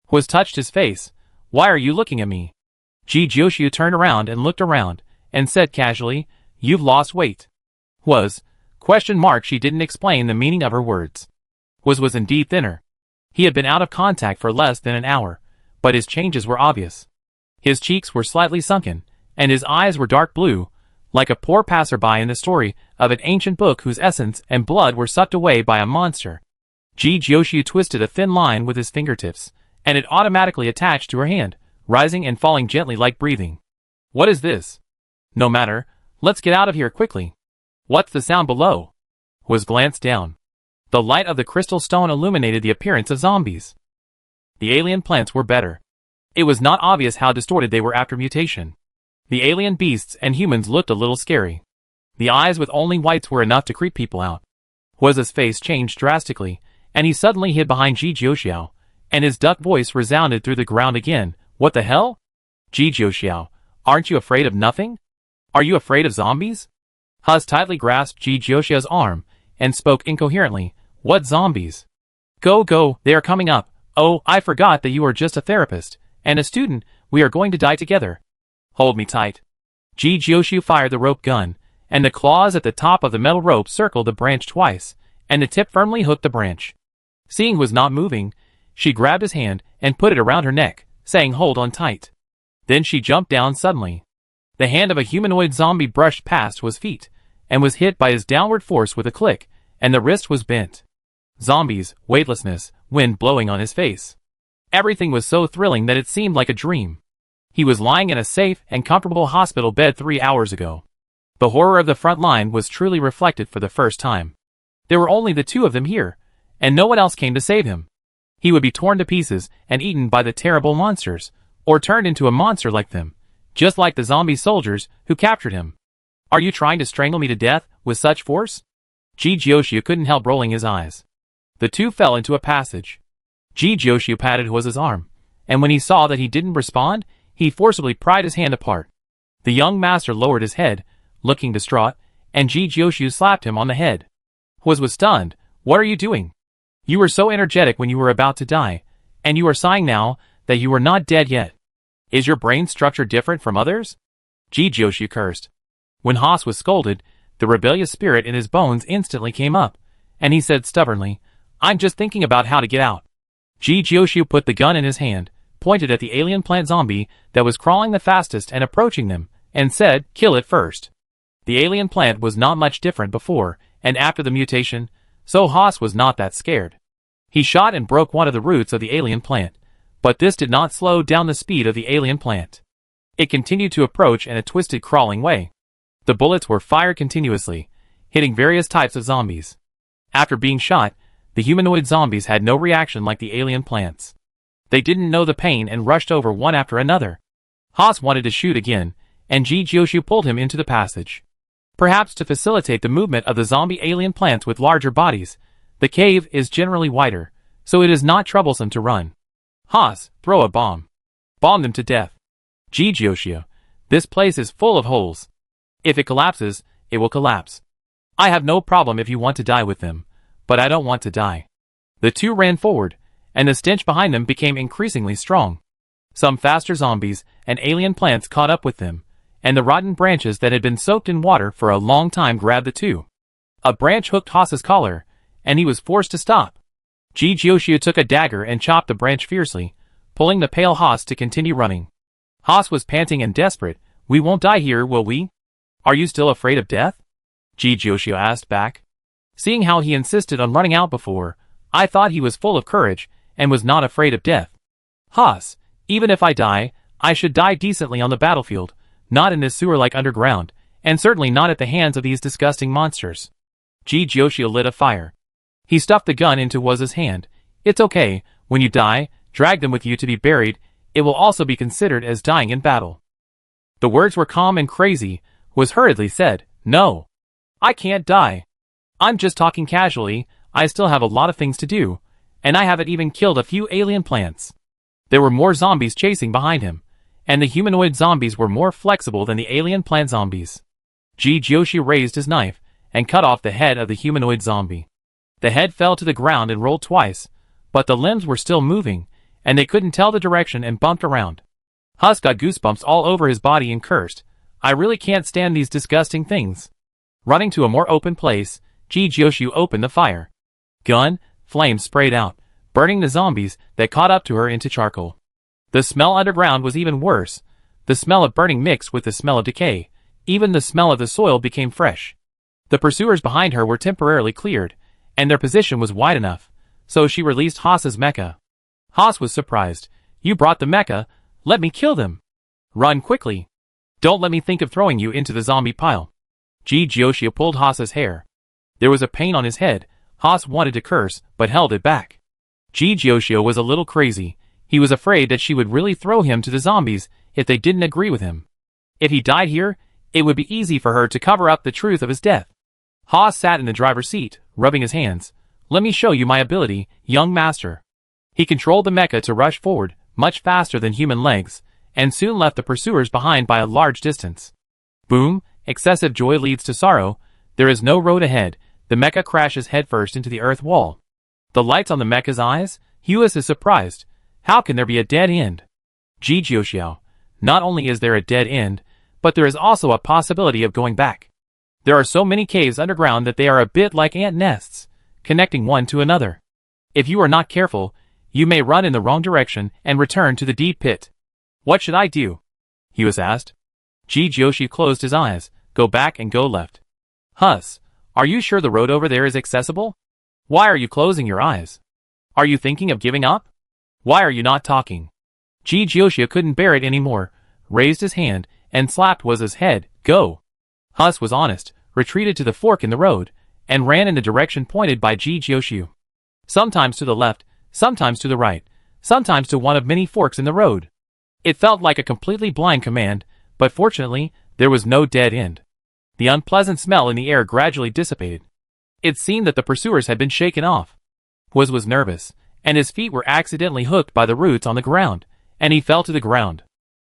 Hua touched his face. "Why are you looking at me?" Jijioshu turned around and looked around, and said casually, "You've lost weight." She didn't explain the meaning of her words. Hua was indeed thinner. He had been out of contact for less than an hour, but his changes were obvious. His cheeks were slightly sunken, and his eyes were dark blue, like a poor passerby in the story of an ancient book whose essence and blood were sucked away by a monster. Jijioshu twisted a thin line with his fingertips, and it automatically attached to her hand, rising and falling gently like breathing. "What is this?" "No matter, let's get out of here quickly." "What's the sound below?" Hua glanced down. The light of the crystal stone illuminated the appearance of zombies. The alien plants were better. It was not obvious how distorted they were after mutation. The alien beasts and humans looked a little scary. The eyes with only whites were enough to creep people out. Hua's face changed drastically, and he suddenly hid behind Jijioshu, and his duck voice resounded through the ground again. "What the hell? Jijioshu, aren't you afraid of nothing? Are you afraid of zombies?" Hua tightly grasped Jijioshu's arm, and spoke incoherently. "What zombies?" Go, they are coming up, Oh, I forgot that you are just a therapist and a student. We are going to die together. Hold me tight. Jiyoshu fired the rope gun, and the claws at the top of the metal rope circled the branch twice, and the tip firmly hooked the branch. Seeing he was not moving, she grabbed his hand and put it around her neck, saying hold on tight. Then she jumped down suddenly. The hand of a humanoid zombie brushed past his feet, and was hit by his downward force with a click, and the wrist was bent. Zombies, weightlessness, wind blowing on his face. Everything was so thrilling that it seemed like a dream. He was lying in a safe and comfortable hospital bed 3 hours ago. The horror of the front line was truly reflected for the first time. There were only the two of them here, and no one else came to save him. He would be torn to pieces and eaten by the terrible monsters, or turned into a monster like them, just like the zombie soldiers who captured him. Are you trying to strangle me to death with such force? Jiyoshu couldn't help rolling his eyes. The two fell into a passage. Jiyoshu patted his arm, and when he saw that he didn't respond, he forcibly pried his hand apart. The young master lowered his head, looking distraught, and Jiyoshu slapped him on the head. Was stunned. What are you doing? You were so energetic when you were about to die, and you are sighing now that you are not dead yet. Is your brain structure different from others? Jiyoshu cursed. When Haas was scolded, the rebellious spirit in his bones instantly came up, and he said stubbornly, I'm just thinking about how to get out. Jiyoshu put the gun in his hand, pointed at the alien plant zombie that was crawling the fastest and approaching them, and said, kill it first. The alien plant was not much different before and after the mutation, so Haas was not that scared. He shot and broke one of the roots of the alien plant, but this did not slow down the speed of the alien plant. It continued to approach in a twisted crawling way. The bullets were fired continuously, hitting various types of zombies. After being shot, the humanoid zombies had no reaction like the alien plants. They didn't know the pain and rushed over one after another. Haas wanted to shoot again, and Jiyoshu pulled him into the passage. Perhaps to facilitate the movement of the zombie alien plants with larger bodies, the cave is generally wider, so it is not troublesome to run. Haas, throw a bomb. Bomb them to death. Jiyoshu, this place is full of holes. If it collapses, it will collapse. I have no problem if you want to die with them, but I don't want to die. The two ran forward, and the stench behind them became increasingly strong. Some faster zombies and alien plants caught up with them, and the rotten branches that had been soaked in water for a long time grabbed the two. A branch hooked Haas's collar, and he was forced to stop. Jiyoshu took a dagger and chopped the branch fiercely, pulling the pale Haas to continue running. Haas was panting and desperate. We won't die here, will we? Are you still afraid of death? Jiyoshu asked back. Seeing how he insisted on running out before, I thought he was full of courage and was not afraid of death. Haas, even if I die, I should die decently on the battlefield, not in this sewer like underground, and certainly not at the hands of these disgusting monsters. Jiyoshu lit a fire. He stuffed the gun into Waz's hand. It's okay, when you die, drag them with you to be buried, it will also be considered as dying in battle. The words were calm and crazy. Was hurriedly said, no. I can't die. I'm just talking casually, I still have a lot of things to do, and I haven't even killed a few alien plants. There were more zombies chasing behind him, and the humanoid zombies were more flexible than the alien plant zombies. Jiyoshu raised his knife and cut off the head of the humanoid zombie. The head fell to the ground and rolled twice, but the limbs were still moving, and they couldn't tell the direction and bumped around. Haas got goosebumps all over his body and cursed, I really can't stand these disgusting things. Running to a more open place, Jiyoshu opened the fire. Gun, flames sprayed out, burning the zombies that caught up to her into charcoal. The smell underground was even worse. The smell of burning mixed with the smell of decay. Even the smell of the soil became fresh. The pursuers behind her were temporarily cleared, and their position was wide enough, so she released Haas's mecha. Haas was surprised. You brought the mecha, let me kill them. Run quickly. Don't let me think of throwing you into the zombie pile. Jiyoshu pulled Haas's hair. There was a pain on his head. Haas wanted to curse, but held it back. Jiyoshu was a little crazy. He was afraid that she would really throw him to the zombies if they didn't agree with him. If he died here, it would be easy for her to cover up the truth of his death. Haas sat in the driver's seat, rubbing his hands. Let me show you my ability, young master. He controlled the mecha to rush forward, much faster than human legs, and soon left the pursuers behind by a large distance. Boom, excessive joy leads to sorrow. There is no road ahead. The mecha crashes headfirst into the earth wall. The lights on the mecha's eyes, Huas is surprised. How can there be a dead end? Ji Jiuxiao, not only is there a dead end, but there is also a possibility of going back. There are so many caves underground that they are a bit like ant nests, connecting one to another. If you are not careful, you may run in the wrong direction and return to the deep pit. What should I do? Huas asked. Ji Jiuxiao closed his eyes. Go back and go left. Hus, are you sure the road over there is accessible? Why are you closing your eyes? Are you thinking of giving up? Why are you not talking? Ji Jiuxiao couldn't bear it anymore, raised his hand, and slapped Huas's head. Go! Hus was honest, retreated to the fork in the road, and ran in the direction pointed by Ji Jiuxiao. Sometimes to the left, sometimes to the right, sometimes to one of many forks in the road. It felt like a completely blind command, but fortunately, there was no dead end. The unpleasant smell in the air gradually dissipated. It seemed that the pursuers had been shaken off. Huas was nervous, and his feet were accidentally hooked by the roots on the ground, and he fell to the ground.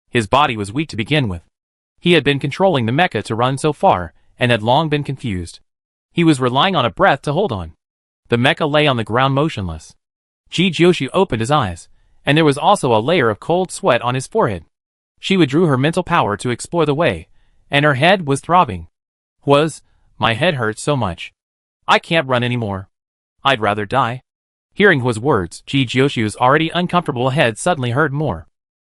His body was weak to begin with. He had been controlling the mecha to run so far, and had long been confused. He was relying on a breath to hold on. The mecha lay on the ground motionless. Ji Jiuxiao opened his eyes, and there was also a layer of cold sweat on his forehead. She withdrew her mental power to explore the way, and her head was throbbing. Huas, my head hurts so much. I can't run anymore. I'd rather die. Hearing Huas' words, Ji Jiuxiao's already uncomfortable head suddenly hurt more.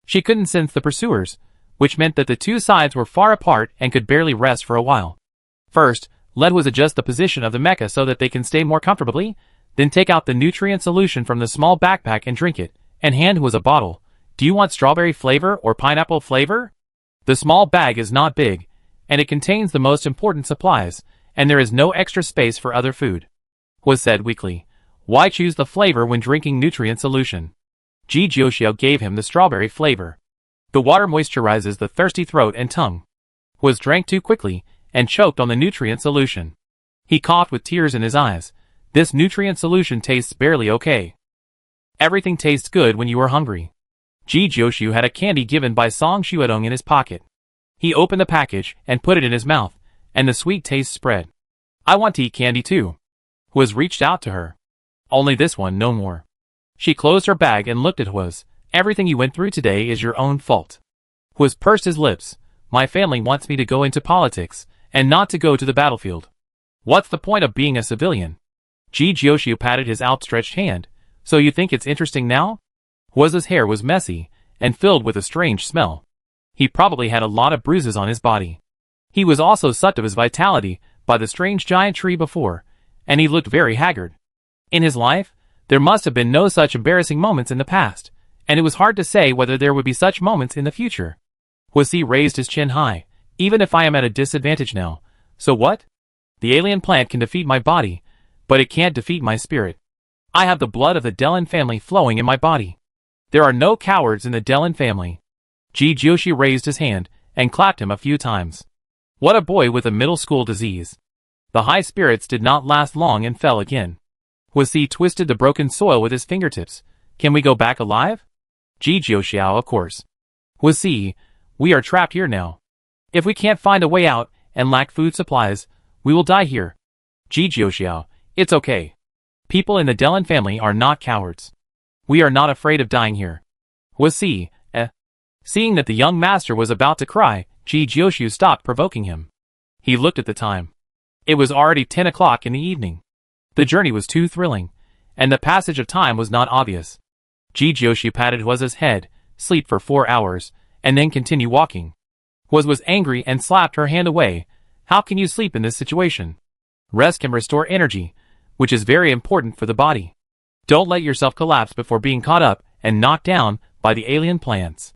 She couldn't sense the pursuers, which meant that the two sides were far apart and could barely rest for a while. First, let Huas adjust the position of the mecha so that they can stay more comfortably, then take out the nutrient solution from the small backpack and drink it, and hand Huas a bottle. Do you want strawberry flavor or pineapple flavor? The small bag is not big, and it contains the most important supplies, and there is no extra space for other food. Huas said weakly. Why choose the flavor when drinking nutrient solution? Ji Jiuxiao gave him the strawberry flavor. The water moisturizes the thirsty throat and tongue. Huas drank too quickly, and choked on the nutrient solution. He coughed with tears in his eyes. This nutrient solution tastes barely okay. Everything tastes good when you are hungry. Ji Jiuxiao had a candy given by Song Xuedong in his pocket. He opened the package and put it in his mouth, and the sweet taste spread. I want to eat candy too. Huas reached out to her. Only this one, no more. She closed her bag and looked at Huas. Everything you went through today is your own fault. Huas pursed his lips. My family wants me to go into politics, and not to go to the battlefield. What's the point of being a civilian? Ji Jiuxiao patted his outstretched hand. So you think it's interesting now? Huas's hair was messy, and filled with a strange smell. He probably had a lot of bruises on his body. He was also sucked of his vitality by the strange giant tree before, and he looked very haggard. In his life, there must have been no such embarrassing moments in the past, and it was hard to say whether there would be such moments in the future. Huasi raised his chin high. Even if I am at a disadvantage now, so what? The alien plant can defeat my body, but it can't defeat my spirit. I have the blood of the Dellen family flowing in my body. There are no cowards in the Dellen family. Ji Jiuxiao raised his hand and clapped him a few times. What a boy with a middle school disease. The high spirits did not last long and fell again. Huasi twisted the broken soil with his fingertips. Can we go back alive? Ji Jiuxiao, of course. Huasi, we are trapped here now. If we can't find a way out and lack food supplies, we will die here. Ji Jiuxiao, it's okay. People in the Dellen family are not cowards. We are not afraid of dying here. Huasi, Seeing that the young master was about to cry, Ji Jiuxiao stopped provoking him. He looked at the time. It was already 10 o'clock in the evening. The journey was too thrilling, and the passage of time was not obvious. Ji Jiuxiao patted Huas's head, sleep for 4 hours, and then continue walking. Huas was angry and slapped her hand away. How can you sleep in this situation? Rest can restore energy, which is very important for the body. Don't let yourself collapse before being caught up and knocked down by the alien plants.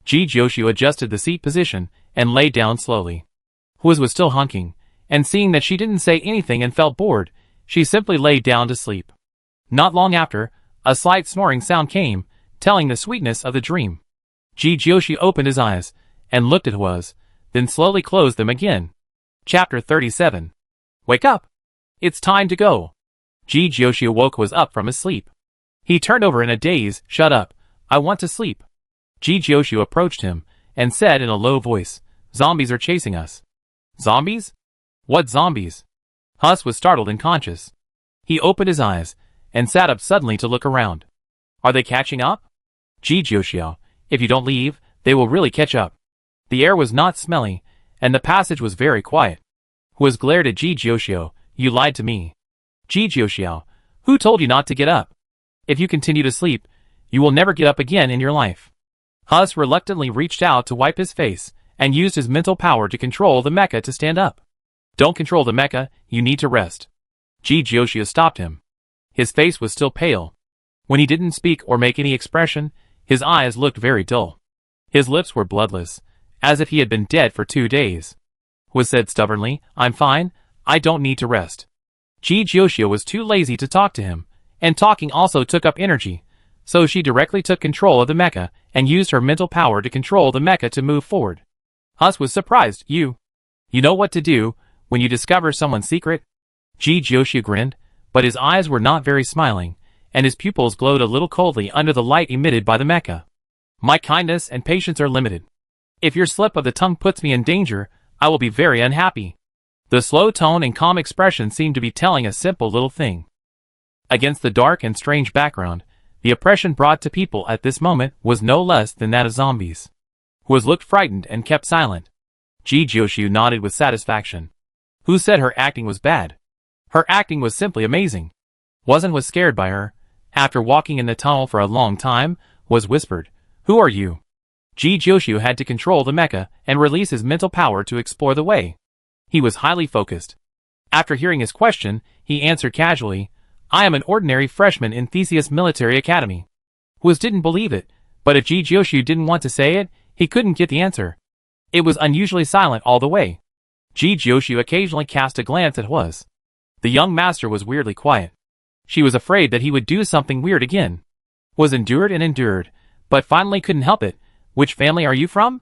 Ji Jiuxiao adjusted the seat position and lay down slowly. Huas was still honking, and seeing that she didn't say anything and felt bored, she simply lay down to sleep. Not long after, a slight snoring sound came, telling the sweetness of the dream. Ji Jiuxiao opened his eyes and looked at Huas, then slowly closed them again. Chapter 37. Wake up! It's time to go! Ji Jiuxiao woke Huas up from his sleep. He turned over in a daze. Shut up! I want to sleep. Ji Jiuxiao approached him and said in a low voice, Zombies are chasing us. Zombies? What zombies? Huas was startled and conscious. He opened his eyes and sat up suddenly to look around. Are they catching up? Ji Jiuxiao, if you don't leave, they will really catch up. The air was not smelly, and the passage was very quiet. Huas glared at Ji Jiuxiao. You lied to me. Ji Jiuxiao, who told you not to get up? If you continue to sleep, you will never get up again in your life. Huas reluctantly reached out to wipe his face, and used his mental power to control the mecha to stand up. Don't control the mecha, you need to rest. Ji Jiuxiao stopped him. His face was still pale. When he didn't speak or make any expression, his eyes looked very dull. His lips were bloodless, as if he had been dead for 2 days. Huas said stubbornly, I'm fine, I don't need to rest. Ji Jiuxiao was too lazy to talk to him, and talking also took up energy, so she directly took control of the mecha and used her mental power to control the mecha to move forward. Huas was surprised. You know what to do when you discover someone's secret? Ji Jiuxiao grinned, but his eyes were not very smiling, and his pupils glowed a little coldly under the light emitted by the mecha. My kindness and patience are limited. If your slip of the tongue puts me in danger, I will be very unhappy. The slow tone and calm expression seemed to be telling a simple little thing. Against the dark and strange background, the oppression brought to people at this moment was no less than that of zombies. Huas looked frightened and kept silent. Ji Jiuxiao nodded with satisfaction. Who said her acting was bad? Her acting was simply amazing. Wasn't was scared by her. After walking in the tunnel for a long time, was whispered, Who are you? Ji Jiuxiao had to control the mecha and release his mental power to explore the way. He was highly focused. After hearing his question, he answered casually, I am an ordinary freshman in Theseus Military Academy. Huas didn't believe it, but if Ji Jiuxiao didn't want to say it, he couldn't get the answer. It was unusually silent all the way. Ji Jiuxiao occasionally cast a glance at Huas. The young master was weirdly quiet. She was afraid that he would do something weird again. Huas endured and endured, but finally couldn't help it. Which family are you from?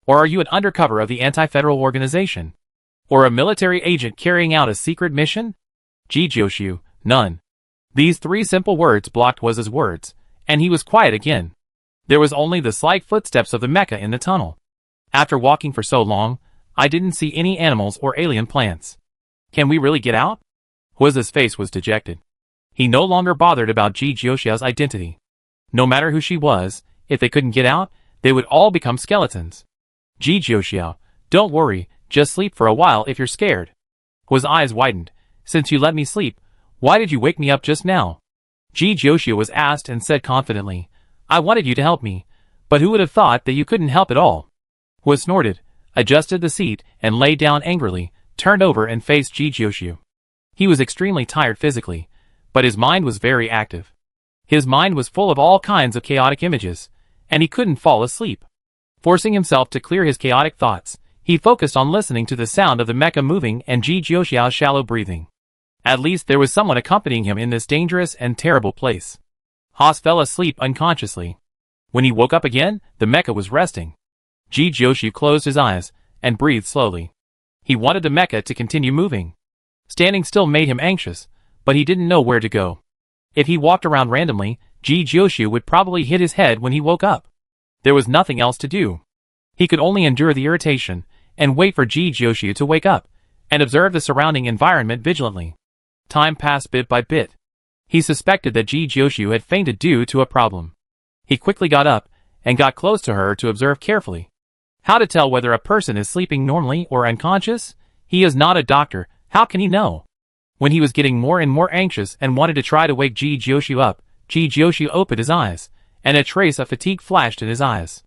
Or are you an undercover of the anti-federal organization? Or a military agent carrying out a secret mission? Ji Jiuxiao, none. These 3 simple words blocked Huas's words, and he was quiet again. There was only the slight footsteps of the mecha in the tunnel. After walking for so long, I didn't see any animals or alien plants. Can we really get out? Huas's face was dejected. He no longer bothered about Ji Jiuxiao's identity. No matter who she was, if they couldn't get out, they would all become skeletons. Ji Jiuxiao, don't worry, just sleep for a while if you're scared. Huas's eyes widened. Since you let me sleep, why did you wake me up just now? Ji Jiuxiao was asked and said confidently, I wanted you to help me, but who would have thought that you couldn't help at all? Huas snorted, adjusted the seat, and lay down angrily, turned over and faced Ji Jiuxiao. He was extremely tired physically, but his mind was very active. His mind was full of all kinds of chaotic images, and he couldn't fall asleep. Forcing himself to clear his chaotic thoughts, he focused on listening to the sound of the mecha moving and Ji Jiuxiao's shallow breathing. At least there was someone accompanying him in this dangerous and terrible place. Huas fell asleep unconsciously. When he woke up again, the mecha was resting. Ji Jiuxiao closed his eyes and breathed slowly. He wanted the mecha to continue moving. Standing still made him anxious, but he didn't know where to go. If he walked around randomly, Ji Jiuxiao would probably hit his head when he woke up. There was nothing else to do. He could only endure the irritation and wait for Ji Jiuxiao to wake up and observe the surrounding environment vigilantly. Time passed bit by bit. He suspected that Ji Jiuxiao had fainted due to a problem. He quickly got up and got close to her to observe carefully. How to tell whether a person is sleeping normally or unconscious? He is not a doctor, how can he know? When he was getting more and more anxious and wanted to try to wake Ji Jiuxiao up, Ji Jiuxiao opened his eyes, and a trace of fatigue flashed in his eyes.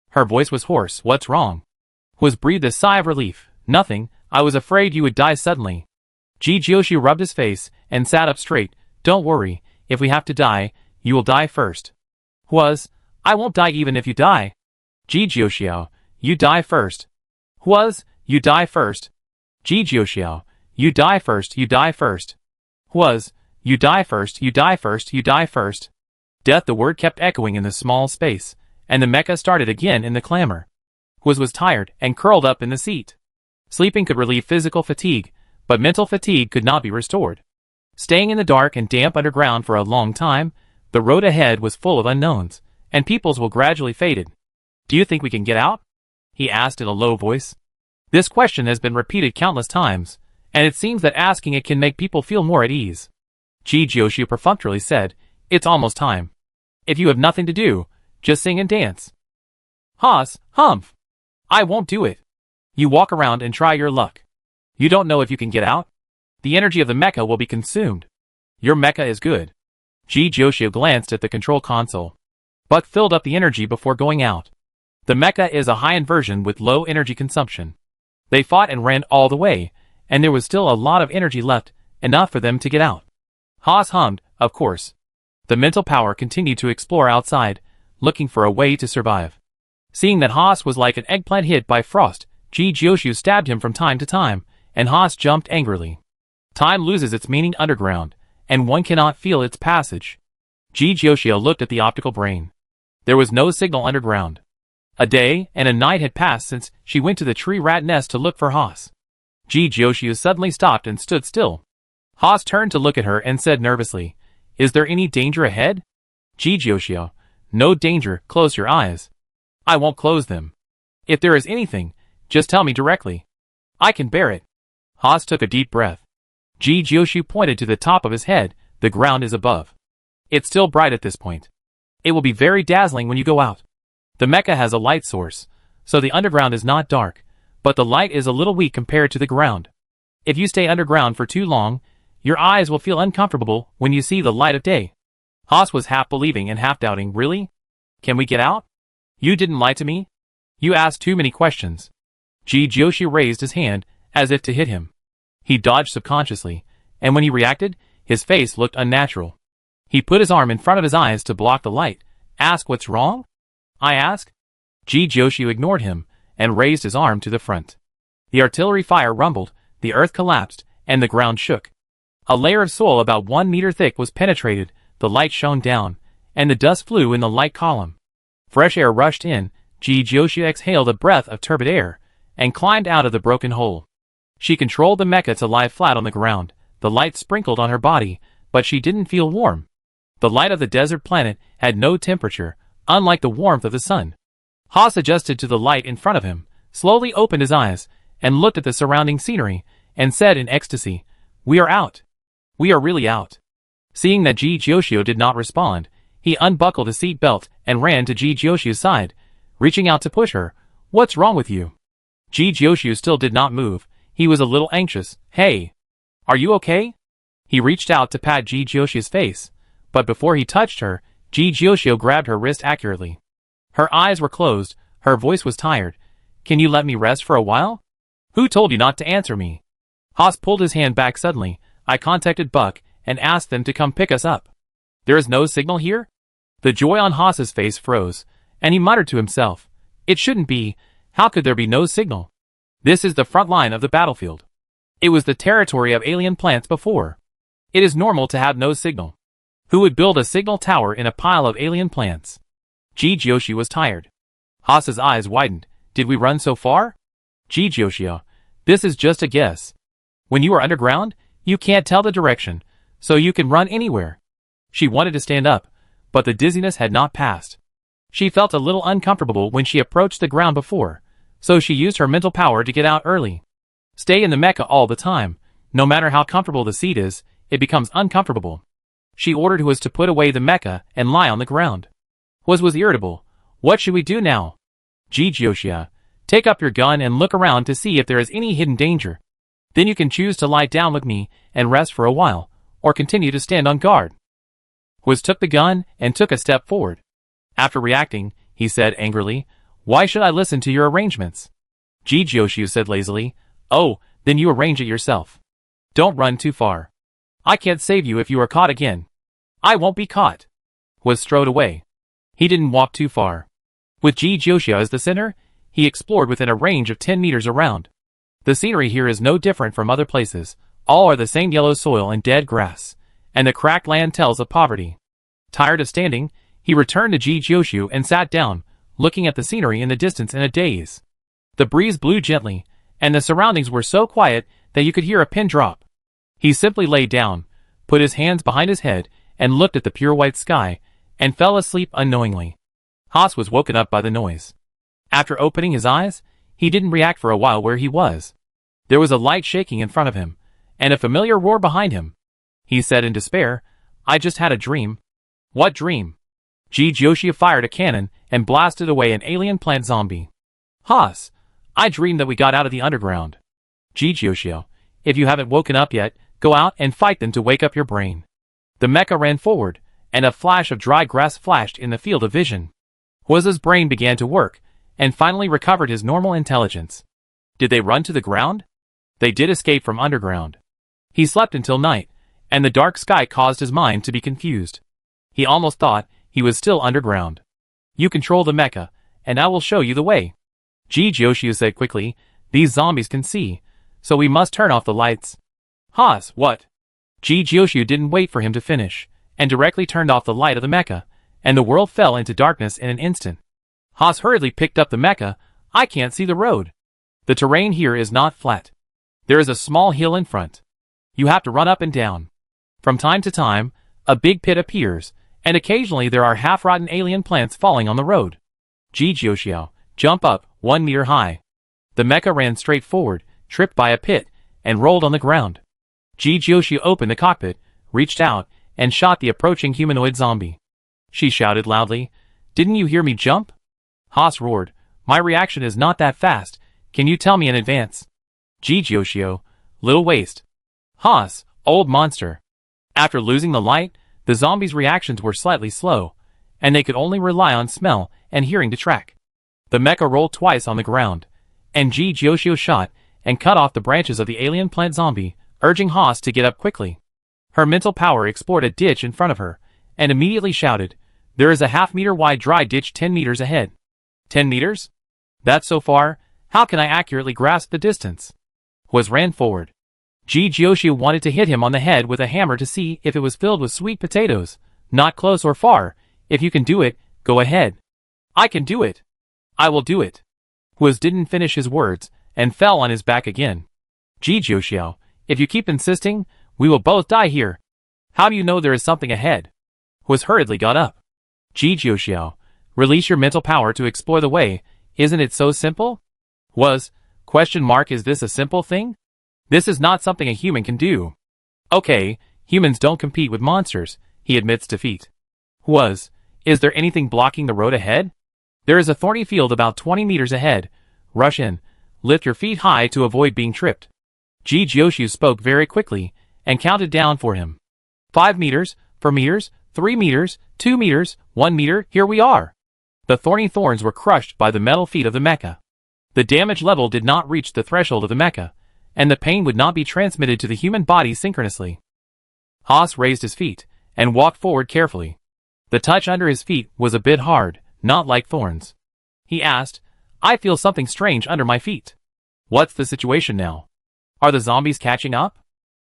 Her voice was hoarse. What's wrong? Huas breathed a sigh of relief. Nothing, I was afraid you would die suddenly. Ji Jiuxiao rubbed his face and sat up straight. Don't worry, if we have to die, you will die first. Huas, I won't die even if you die. Ji Jiuxiao, you die first. Huas, you die first. Ji Jiuxiao, you die first, you die first. Huas, you die first, you die first, you die first. Death, the word kept echoing in the small space, and the mecha started again in the clamor. Huas was tired and curled up in the seat. Sleeping could relieve physical fatigue, but mental fatigue could not be restored. Staying in the dark and damp underground for a long time, the road ahead was full of unknowns, and peoples will gradually faded. Do you think we can get out? He asked in a low voice. This question has been repeated countless times, and it seems that asking it can make people feel more at ease. Ji Jiuxiao perfunctorily said, It's almost time. If you have nothing to do, just sing and dance. Haas, humph. I won't do it. You walk around and try your luck. You don't know if you can get out? The energy of the mecha will be consumed. Your mecha is good. Joshua glanced at the control console. Buck filled up the energy before going out. The mecha is a high-end version with low energy consumption. They fought and ran all the way, and there was still a lot of energy left, enough for them to get out. Haas hummed, of course. The mental power continued to explore outside, looking for a way to survive. Seeing that Haas was like an eggplant hit by frost, Joshua stabbed him from time to time, and Haas jumped angrily. Time loses its meaning underground, and one cannot feel its passage. Joshua looked at the optical brain. There was no signal underground. A day and a night had passed since she went to the tree rat nest to look for Haas. Joshua suddenly stopped and stood still. Haas turned to look at her and said nervously, "Is there any danger ahead?" Joshua, "No danger, close your eyes." "I won't close them. If there is anything, just tell me directly. I can bear it." Haas took a deep breath. Joshua pointed to the top of his head. The ground is above. It's still bright at this point. It will be very dazzling when you go out. The mecha has a light source, so the underground is not dark, but the light is a little weak compared to the ground. If you stay underground for too long, your eyes will feel uncomfortable when you see the light of day. Haas was half believing and half doubting. "Really? Can we get out? You didn't lie to me? You asked too many questions." Joshua raised his hand, as if to hit him. He dodged subconsciously, and when he reacted, his face looked unnatural. He put his arm in front of his eyes to block the light. "Ask what's wrong?" "I ask?" Joshua ignored him, and raised his arm to the front. The artillery fire rumbled, the earth collapsed, and the ground shook. A layer of soil about 1 meter thick was penetrated, the light shone down, and the dust flew in the light column. Fresh air rushed in. Joshua exhaled a breath of turbid air, and climbed out of the broken hole. She controlled the mecha to lie flat on the ground. The light sprinkled on her body, but she didn't feel warm. The light of the desert planet had no temperature, unlike the warmth of the sun. Haas adjusted to the light in front of him, slowly opened his eyes, and looked at the surrounding scenery, and said in ecstasy, "We are out. We are really out." Seeing that Joshua did not respond, he unbuckled his seat belt and ran to Joshua's side, reaching out to push her. "What's wrong with you?" Joshua still did not move. He was a little anxious. "Hey, are you okay?" He reached out to pat Joshua's face, but before he touched her, Joshua grabbed her wrist accurately. Her eyes were closed, her voice was tired. "Can you let me rest for a while?" "Who told you not to answer me?" Haas pulled his hand back suddenly. "I contacted Buck and asked them to come pick us up. There is no signal here?" The joy on Haas's face froze, and he muttered to himself, "It shouldn't be. How could there be no signal? This is the front line of the battlefield. It was the territory of alien plants before. It is normal to have no signal. Who would build a signal tower in a pile of alien plants?" Joshua was tired. Haas's eyes widened. "Did we run so far?" Joshua, "This is just a guess. When you are underground, you can't tell the direction, so you can run anywhere." She wanted to stand up, but the dizziness had not passed. She felt a little uncomfortable when she approached the ground before, so she used her mental power to get out early. Stay in the mecha all the time. No matter how comfortable the seat is, it becomes uncomfortable. She ordered Huas to put away the mecha and lie on the ground. Huas was irritable. "What should we do now?" Joshua, "Take up your gun and look around to see if there is any hidden danger. Then you can choose to lie down with me and rest for a while, or continue to stand on guard." Huas took the gun and took a step forward. After reacting, he said angrily, "Why should I listen to your arrangements?" Joshua said lazily, "Oh, then you arrange it yourself. Don't run too far. I can't save you if you are caught again." "I won't be caught." Huas strode away. He didn't walk too far. With Joshua as the center, he explored within a range of 10 meters around. The scenery here is no different from other places. All are the same yellow soil and dead grass, and the cracked land tells of poverty. Tired of standing, he returned to Joshua and sat down, looking at the scenery in the distance in a daze. The breeze blew gently, and the surroundings were so quiet that you could hear a pin drop. He simply lay down, put his hands behind his head, and looked at the pure white sky, and fell asleep unknowingly. Haas was woken up by the noise. After opening his eyes, he didn't react for a while where he was. There was a light shaking in front of him, and a familiar roar behind him. He said in despair, "I just had a dream." "What dream?" Joshua fired a cannon and blasted away an alien plant zombie. Haas, I dreamed that we got out of the underground. Joshua, if you haven't woken up yet, go out and fight them to wake up your brain. The mecha ran forward, and a flash of dry grass flashed in the field of vision. Hwa's brain began to work, and finally recovered his normal intelligence. Did they run to the ground? They did escape from underground. He slept until night, and the dark sky caused his mind to be confused. He almost thought he was still underground. You control the mecha, and I will show you the way. Joshua said quickly, these zombies can see, so we must turn off the lights. Haas, what? Joshua didn't wait for him to finish, and directly turned off the light of the mecha, and the world fell into darkness in an instant. Haas hurriedly picked up the mecha. I can't see the road. The terrain here is not flat. There is a small hill in front. You have to run up and down. From time to time, a big pit appears, and occasionally there are half-rotten alien plants falling on the road. Joshua, jump up, 1 meter high. The mecha ran straight forward, tripped by a pit, and rolled on the ground. Joshua opened the cockpit, reached out, and shot the approaching humanoid zombie. She shouted loudly, didn't you hear me jump? Haas roared, my reaction is not that fast, can you tell me in advance? Joshua, little waste. Haas, old monster. After losing the light, the zombies' reactions were slightly slow, and they could only rely on smell and hearing to track. The mecha rolled twice on the ground, and Joshua shot and cut off the branches of the alien plant zombie, urging Haas to get up quickly. Her mental power explored a ditch in front of her, and immediately shouted, there is a half-meter wide dry ditch 10 meters ahead. 10 meters? That's so far, how can I accurately grasp the distance? Hwa ran forward. Joshua wanted to hit him on the head with a hammer to see if it was filled with sweet potatoes, not close or far. If you can do it, go ahead. I can do it. I will do it. Hwa didn't finish his words, and fell on his back again. Joshua, if you keep insisting, we will both die here. How do you know there is something ahead? Hwa hurriedly got up. Joshua, release your mental power to explore the way, isn't it so simple? Hwa, ? Is this a simple thing? This is not something a human can do. Okay, humans don't compete with monsters, he admits defeat. Hwa, is there anything blocking the road ahead? There is a thorny field about 20 meters ahead. Rush in. Lift your feet high to avoid being tripped. Joshua spoke very quickly, and counted down for him. 5 meters, 4 meters, 3 meters, 2 meters, 1 meter, here we are. The thorny thorns were crushed by the metal feet of the mecha. The damage level did not reach the threshold of the mecha, and the pain would not be transmitted to the human body synchronously. Haas raised his feet, and walked forward carefully. The touch under his feet was a bit hard, not like thorns. He asked, I feel something strange under my feet. What's the situation now? Are the zombies catching up?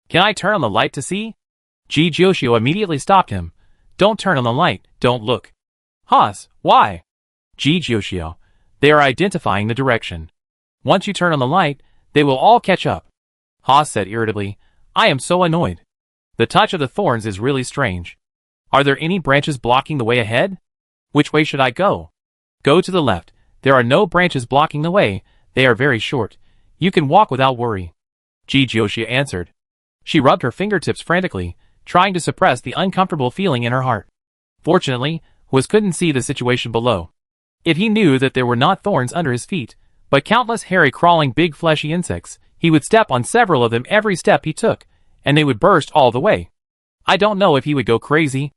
Can I turn on the light to see? Joshua immediately stopped him. Don't turn on the light, don't look. Haas, why? Joshua, they are identifying the direction. Once you turn on the light, they will all catch up. Haas said irritably, I am so annoyed. The touch of the thorns is really strange. Are there any branches blocking the way ahead? Which way should I go? Go to the left. There are no branches blocking the way, they are very short. You can walk without worry. Joshua answered. She rubbed her fingertips frantically, trying to suppress the uncomfortable feeling in her heart. Fortunately, Hwa couldn't see the situation below. If he knew that there were not thorns under his feet, but countless hairy crawling big fleshy insects, he would step on several of them every step he took, and they would burst all the way. I don't know if he would go crazy.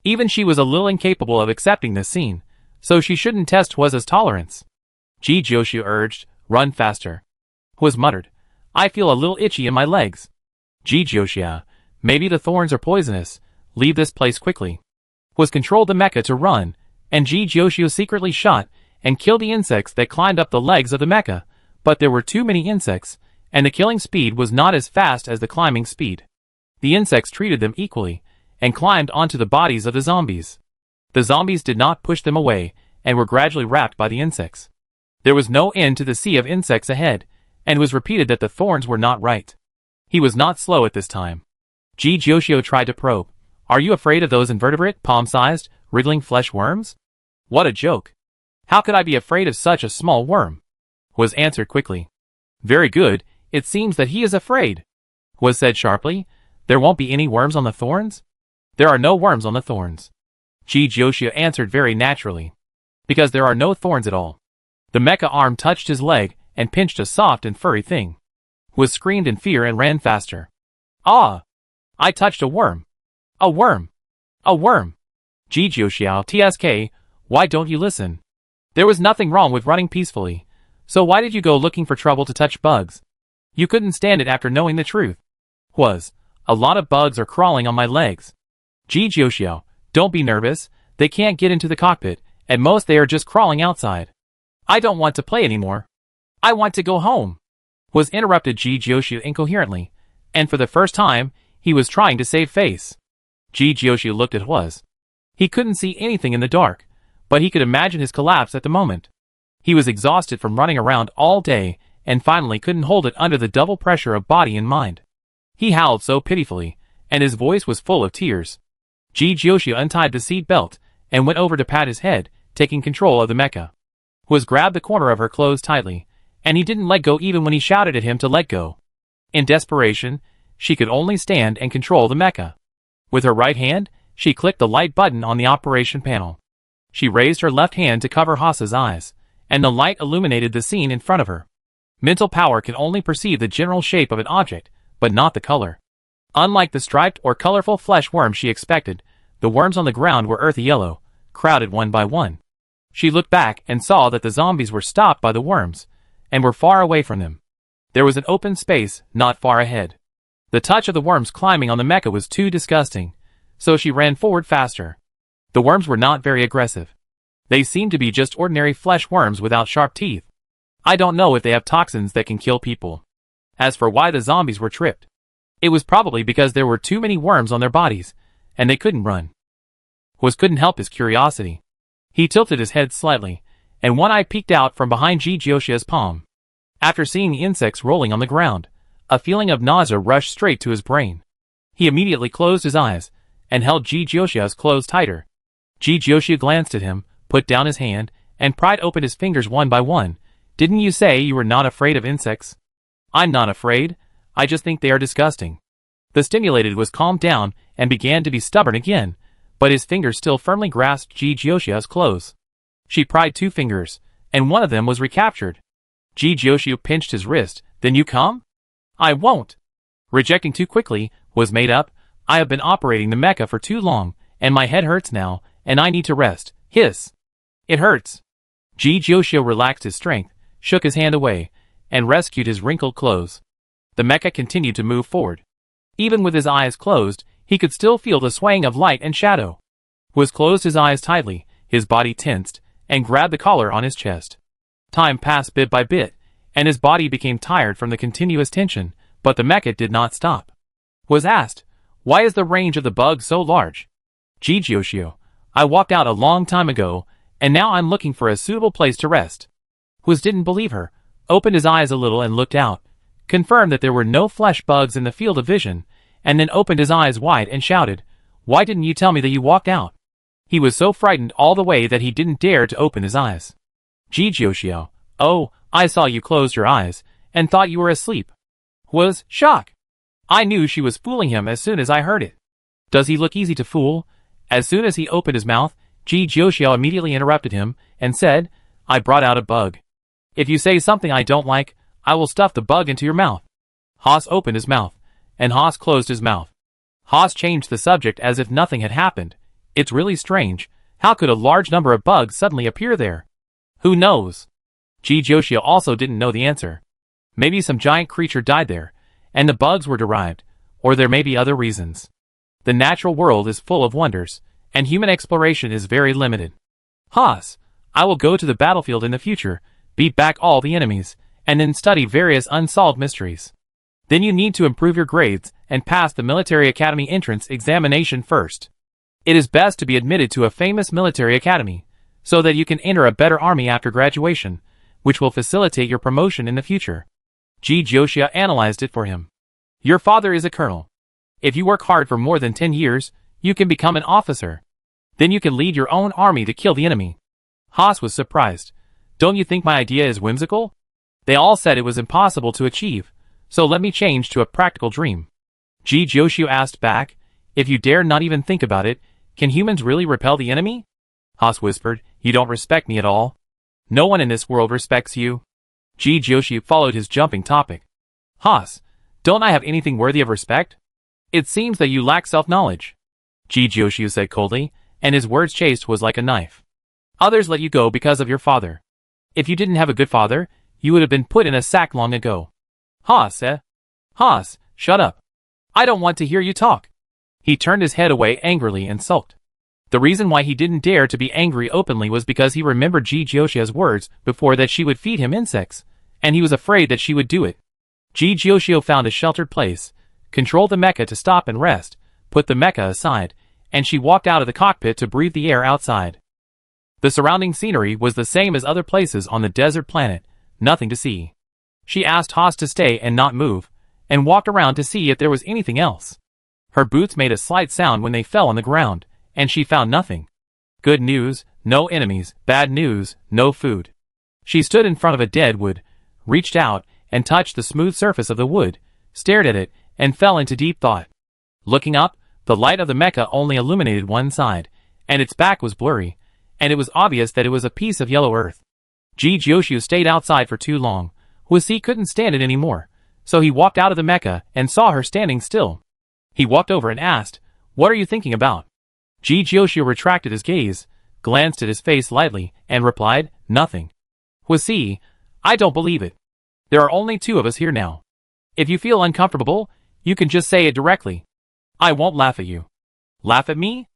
Even she was a little incapable of accepting this scene, so she shouldn't test Hwa's tolerance. Joshua urged, run faster. Hwa muttered, I feel a little itchy in my legs. Joshua, maybe the thorns are poisonous, leave this place quickly. Hwa controlled the mecha to run, and Joshua secretly shot and killed the insects that climbed up the legs of the mecha, but there were too many insects, and the killing speed was not as fast as the climbing speed. The insects treated them equally, and climbed onto the bodies of the zombies. The zombies did not push them away, and were gradually wrapped by the insects. There was no end to the sea of insects ahead, and it was repeated that the thorns were not right. He was not slow at this time. Joshua tried to probe. Are you afraid of those invertebrate, palm-sized, wriggling flesh worms? What a joke. How could I be afraid of such a small worm? Hwa answered quickly. Very good, it seems that he is afraid. Hwa said sharply, there won't be any worms on the thorns? There are no worms on the thorns. Ji Joshua answered very naturally. Because there are no thorns at all. The mecha arm touched his leg and pinched a soft and furry thing. Was screamed in fear and ran faster. Ah! I touched a worm. A worm! A worm! Ji Joshua, TSK, why don't you listen? There was nothing wrong with running peacefully. So why did you go looking for trouble to touch bugs? You couldn't stand it after knowing the truth. A lot of bugs are crawling on my legs. Ji Joshua, don't be nervous, they can't get into the cockpit, at most they are just crawling outside. I don't want to play anymore. I want to go home. Was interrupted Ji Joshua incoherently, and for the first time, he was trying to save face. Ji Joshua looked at Hwas. He couldn't see anything in the dark, but he could imagine his collapse at the moment. He was exhausted from running around all day, and finally couldn't hold it under the double pressure of body and mind. He howled so pitifully, and his voice was full of tears. Ji Joshua untied the seat belt, and went over to pat his head, taking control of the mecha. Hwas grabbed the corner of her clothes tightly, and he didn't let go even when he shouted at him to let go. In desperation, she could only stand and control the mecha. With her right hand, she clicked the light button on the operation panel. She raised her left hand to cover Haas's eyes, and the light illuminated the scene in front of her. Mental power can only perceive the general shape of an object, but not the color. Unlike the striped or colorful flesh worms she expected, the worms on the ground were earthy yellow, crowded one by one. She looked back and saw that the zombies were stopped by the worms, and were far away from them. There was an open space not far ahead. The touch of the worms climbing on the mecha was too disgusting, so she ran forward faster. The worms were not very aggressive. They seemed to be just ordinary flesh worms without sharp teeth. I don't know if they have toxins that can kill people. As for why the zombies were tripped, it was probably because there were too many worms on their bodies, and they couldn't run. Hwas couldn't help his curiosity. He tilted his head slightly, and one eye peeked out from behind Ji Joshua's palm. After seeing the insects rolling on the ground, a feeling of nausea rushed straight to his brain. He immediately closed his eyes, and held Ji Joshua's clothes tighter. Ji Joshua glanced at him, put down his hand, and pried open his fingers one by one. Didn't you say you were not afraid of insects? I'm not afraid, I just think they are disgusting. The stimulated was calmed down and began to be stubborn again, but his fingers still firmly grasped Ji Joshua's clothes. She pried 2 fingers, and one of them was recaptured. Ji Joshua pinched his wrist. Then you come? I won't. Rejecting too quickly, was made up. I have been operating the mecha for too long, and my head hurts now, and I need to rest. Hiss. It hurts. Ji Joshua relaxed his strength, shook his hand away, and rescued his wrinkled clothes. The mecha continued to move forward. Even with his eyes closed, he could still feel the swaying of light and shadow. Hwas closed his eyes tightly, his body tensed, and grabbed the collar on his chest. Time passed bit by bit, and his body became tired from the continuous tension, but the mecha did not stop. Hwas asked, why is the range of the bug so large? Ji Joshua, I walked out a long time ago, and now I'm looking for a suitable place to rest. Hwas didn't believe her, opened his eyes a little and looked out, confirmed that there were no flesh bugs in the field of vision, and then opened his eyes wide and shouted, why didn't you tell me that you walked out? He was so frightened all the way that he didn't dare to open his eyes. Ji Joshua, oh, I saw you closed your eyes, and thought you were asleep. Hwas shock. I knew she was fooling him as soon as I heard it. Does he look easy to fool? As soon as he opened his mouth, Ji Joshua immediately interrupted him, and said, I brought out a bug. If you say something I don't like, I will stuff the bug into your mouth. Haas opened his mouth, and Haas closed his mouth. Haas changed the subject as if nothing had happened. It's really strange, how could a large number of bugs suddenly appear there? Who knows? Ji Joshua also didn't know the answer. Maybe some giant creature died there, and the bugs were derived, or there may be other reasons. The natural world is full of wonders, and human exploration is very limited. Haas, I will go to the battlefield in the future, beat back all the enemies, and then study various unsolved mysteries. Then you need to improve your grades and pass the military academy entrance examination first. It is best to be admitted to a famous military academy, so that you can enter a better army after graduation, which will facilitate your promotion in the future. Ji Joshua analyzed it for him. Your father is a colonel. If you work hard for more than 10 years, you can become an officer. Then you can lead your own army to kill the enemy. Haas was surprised. Don't you think my idea is whimsical? They all said it was impossible to achieve, so let me change to a practical dream. Ji Joshua asked back, if you dare not even think about it, Can humans really repel the enemy? Haas whispered. You don't respect me at all. No one in this world respects you. Ji Jiuxiu followed his jumping topic. Haas, don't I have anything worthy of respect? It seems that you lack self-knowledge. Ji Jiuxiu said coldly, and his words chased was like a knife. Others let you go because of your father. If you didn't have a good father, you would have been put in a sack long ago. Haas, Haas, shut up. I don't want to hear you talk. He turned his head away angrily and sulked. The reason why he didn't dare to be angry openly was because he remembered Ji Jiuxiu's words before that she would feed him insects, and he was afraid that she would do it. Ji Jiuxiu found a sheltered place, controlled the mecha to stop and rest, put the mecha aside, and she walked out of the cockpit to breathe the air outside. The surrounding scenery was the same as other places on the desert planet, nothing to see. She asked Haas to stay and not move, and walked around to see if there was anything else. Her boots made a slight sound when they fell on the ground, and she found nothing. Good news, no enemies. Bad news, no food. She stood in front of a dead wood, reached out, and touched the smooth surface of the wood, stared at it, and fell into deep thought. Looking up, the light of the mecha only illuminated one side, and its back was blurry, and it was obvious that it was a piece of yellow earth. Ji Jiuxiu stayed outside for too long. Wasi couldn't stand it anymore, so he walked out of the mecha and saw her standing still. He walked over and asked, "What are you thinking about?" Ji Jiuxiu retracted his gaze, glanced at his face lightly, and replied, "Nothing." Wasi, I don't believe it. There are only two of us here now. If you feel uncomfortable, you can just say it directly. I won't laugh at you. Laugh at me?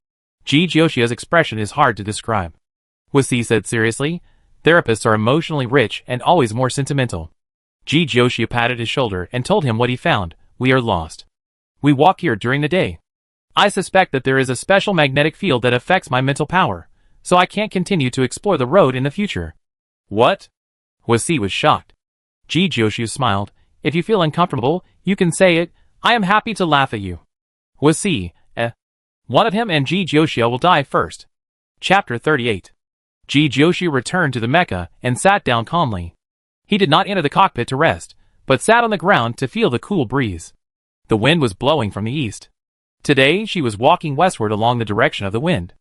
Ji Jiuxiu's expression is hard to describe. Wasi said seriously, therapists are emotionally rich and always more sentimental. Ji Jiuxiu patted his shoulder and told him what he found. We are lost. We walk here during the day. I suspect that there is a special magnetic field that affects my mental power, so I can't continue to explore the road in the future. What? Wasi was shocked. Ji Jiuxiu smiled. If you feel uncomfortable, you can say it. I am happy to laugh at you. Wasi, one of him and Ji Jiuxiu will die first. Chapter 38. Ji Jiuxiu returned to the mecha and sat down calmly. He did not enter the cockpit to rest, but sat on the ground to feel the cool breeze. The wind was blowing from the east. Today she was walking westward along the direction of the wind.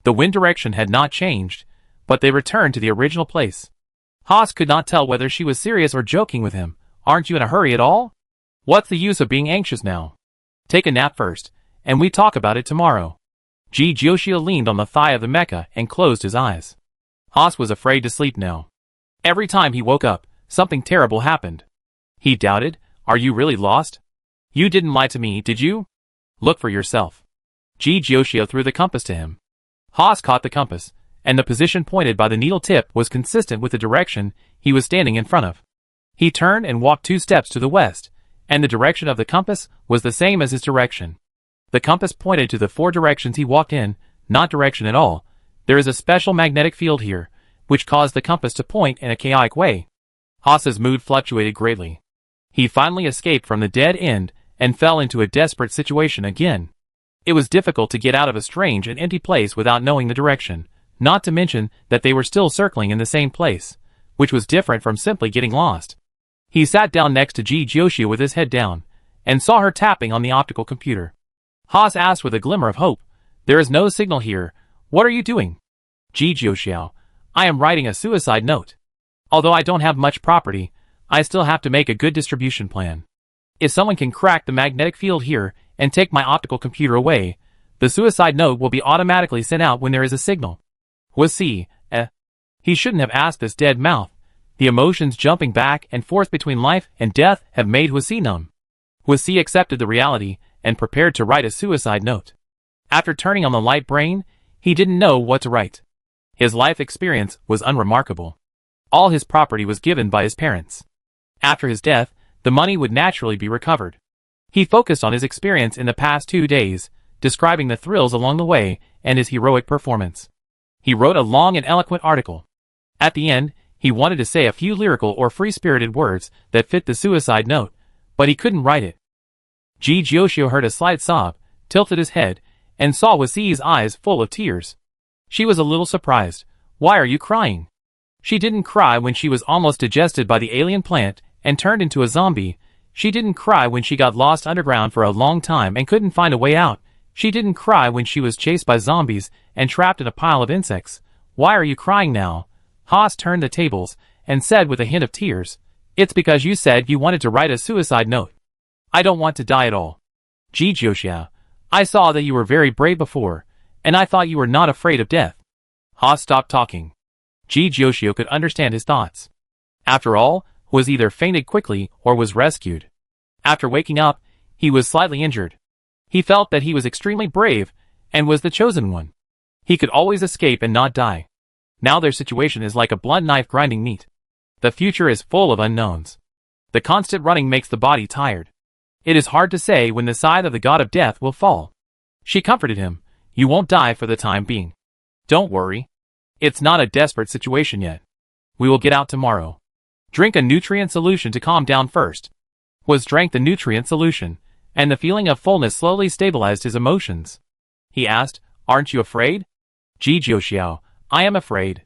The wind direction had not changed, but they returned to the original place. Haas could not tell whether she was serious or joking with him. Aren't you in a hurry at all? What's the use of being anxious now? Take a nap first, and we talk about it tomorrow. Ji Jiuxiu leaned on the thigh of the mecha and closed his eyes. Haas was afraid to sleep now. Every time he woke up, something terrible happened. He doubted, are you really lost? You didn't lie to me, did you? Look for yourself. Ji Jiuxiu threw the compass to him. Haas caught the compass, and the position pointed by the needle tip was consistent with the direction he was standing in front of. He turned and walked 2 steps to the west, and the direction of the compass was the same as his direction. The compass pointed to the 4 directions he walked in, not direction at all. There is a special magnetic field here, which caused the compass to point in a chaotic way. Haas's mood fluctuated greatly. He finally escaped from the dead end and fell into a desperate situation again. It was difficult to get out of a strange and empty place without knowing the direction, not to mention that they were still circling in the same place, which was different from simply getting lost. He sat down next to Ji Jiuxiu with his head down, and saw her tapping on the optical computer. Haas asked with a glimmer of hope, "There is no signal here. What are you doing?" Ji Jiuxiu, I am writing a suicide note. Although I don't have much property, I still have to make a good distribution plan. If someone can crack the magnetic field here and take my optical computer away, the suicide note will be automatically sent out when there is a signal. Wasi, He shouldn't have asked this dead mouth. The emotions jumping back and forth between life and death have made Wasi numb. Wasi accepted the reality and prepared to write a suicide note. After turning on the light brain, he didn't know what to write. His life experience was unremarkable. All his property was given by his parents. After his death, the money would naturally be recovered. He focused on his experience in the past 2 days, describing the thrills along the way and his heroic performance. He wrote a long and eloquent article. At the end, he wanted to say a few lyrical or free-spirited words that fit the suicide note, but he couldn't write it. Ji Jiuxiu heard a slight sob, tilted his head, and saw Wasi's eyes full of tears. She was a little surprised. Why are you crying? She didn't cry when she was almost digested by the alien plant and turned into a zombie. She didn't cry when she got lost underground for a long time and couldn't find a way out. She didn't cry when she was chased by zombies and trapped in a pile of insects. Why are you crying now? Haas turned the tables and said with a hint of tears, It's because you said you wanted to write a suicide note. I don't want to die at all. Ji Jioxia, I saw that you were very brave before, and I thought you were not afraid of death. Haas stopped talking. Ji Jioxia could understand his thoughts. After all, was either fainted quickly or was rescued. After waking up, he was slightly injured. He felt that he was extremely brave and was the chosen one. He could always escape and not die. Now their situation is like a blunt knife grinding meat. The future is full of unknowns. The constant running makes the body tired. It is hard to say when the scythe of the god of death will fall. She comforted him. You won't die for the time being. Don't worry. It's not a desperate situation yet. We will get out tomorrow. Drink a nutrient solution to calm down first. Was drank the nutrient solution, and the feeling of fullness slowly stabilized his emotions. He asked, Aren't you afraid? Ji Jioxiao, I am afraid.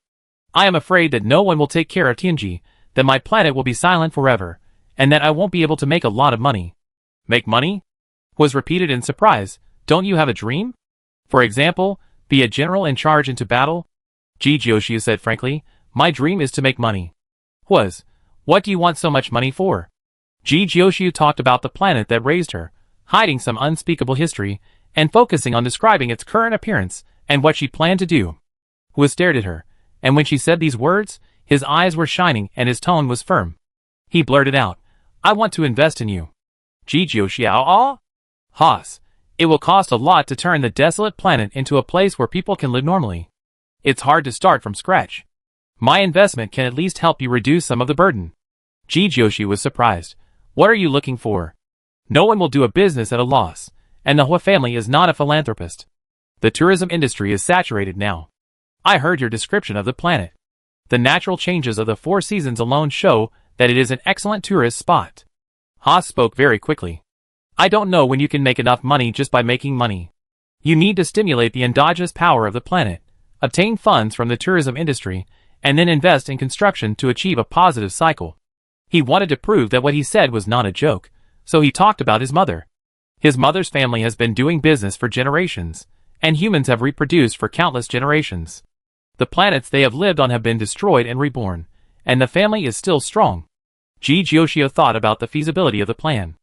I am afraid that no one will take care of Tianji, that my planet will be silent forever, and that I won't be able to make a lot of money. Make money? Was repeated in surprise. Don't you have a dream? For example, be a general in charge into battle? Ji Jioxiao said frankly, My dream is to make money. What do you want so much money for? Ji Jioxiao talked about the planet that raised her, hiding some unspeakable history, and focusing on describing its current appearance and what she planned to do. Hu stared at her, and when she said these words, his eyes were shining and his tone was firm. He blurted out, I want to invest in you. Ji Jioxiao, Haas, it will cost a lot to turn the desolate planet into a place where people can live normally. It's hard to start from scratch. My investment can at least help you reduce some of the burden. Ji Jioxiao was surprised. What are you looking for? No one will do a business at a loss, and the Hua family is not a philanthropist. The tourism industry is saturated now. I heard your description of the planet. The natural changes of the 4 seasons alone show that it is an excellent tourist spot. Haas spoke very quickly. I don't know when you can make enough money just by making money. You need to stimulate the endogenous power of the planet, obtain funds from the tourism industry, and then invest in construction to achieve a positive cycle. He wanted to prove that what he said was not a joke, so he talked about his mother. His mother's family has been doing business for generations, and humans have reproduced for countless generations. The planets they have lived on have been destroyed and reborn, and the family is still strong. Ji Jioxiao thought about the feasibility of the plan.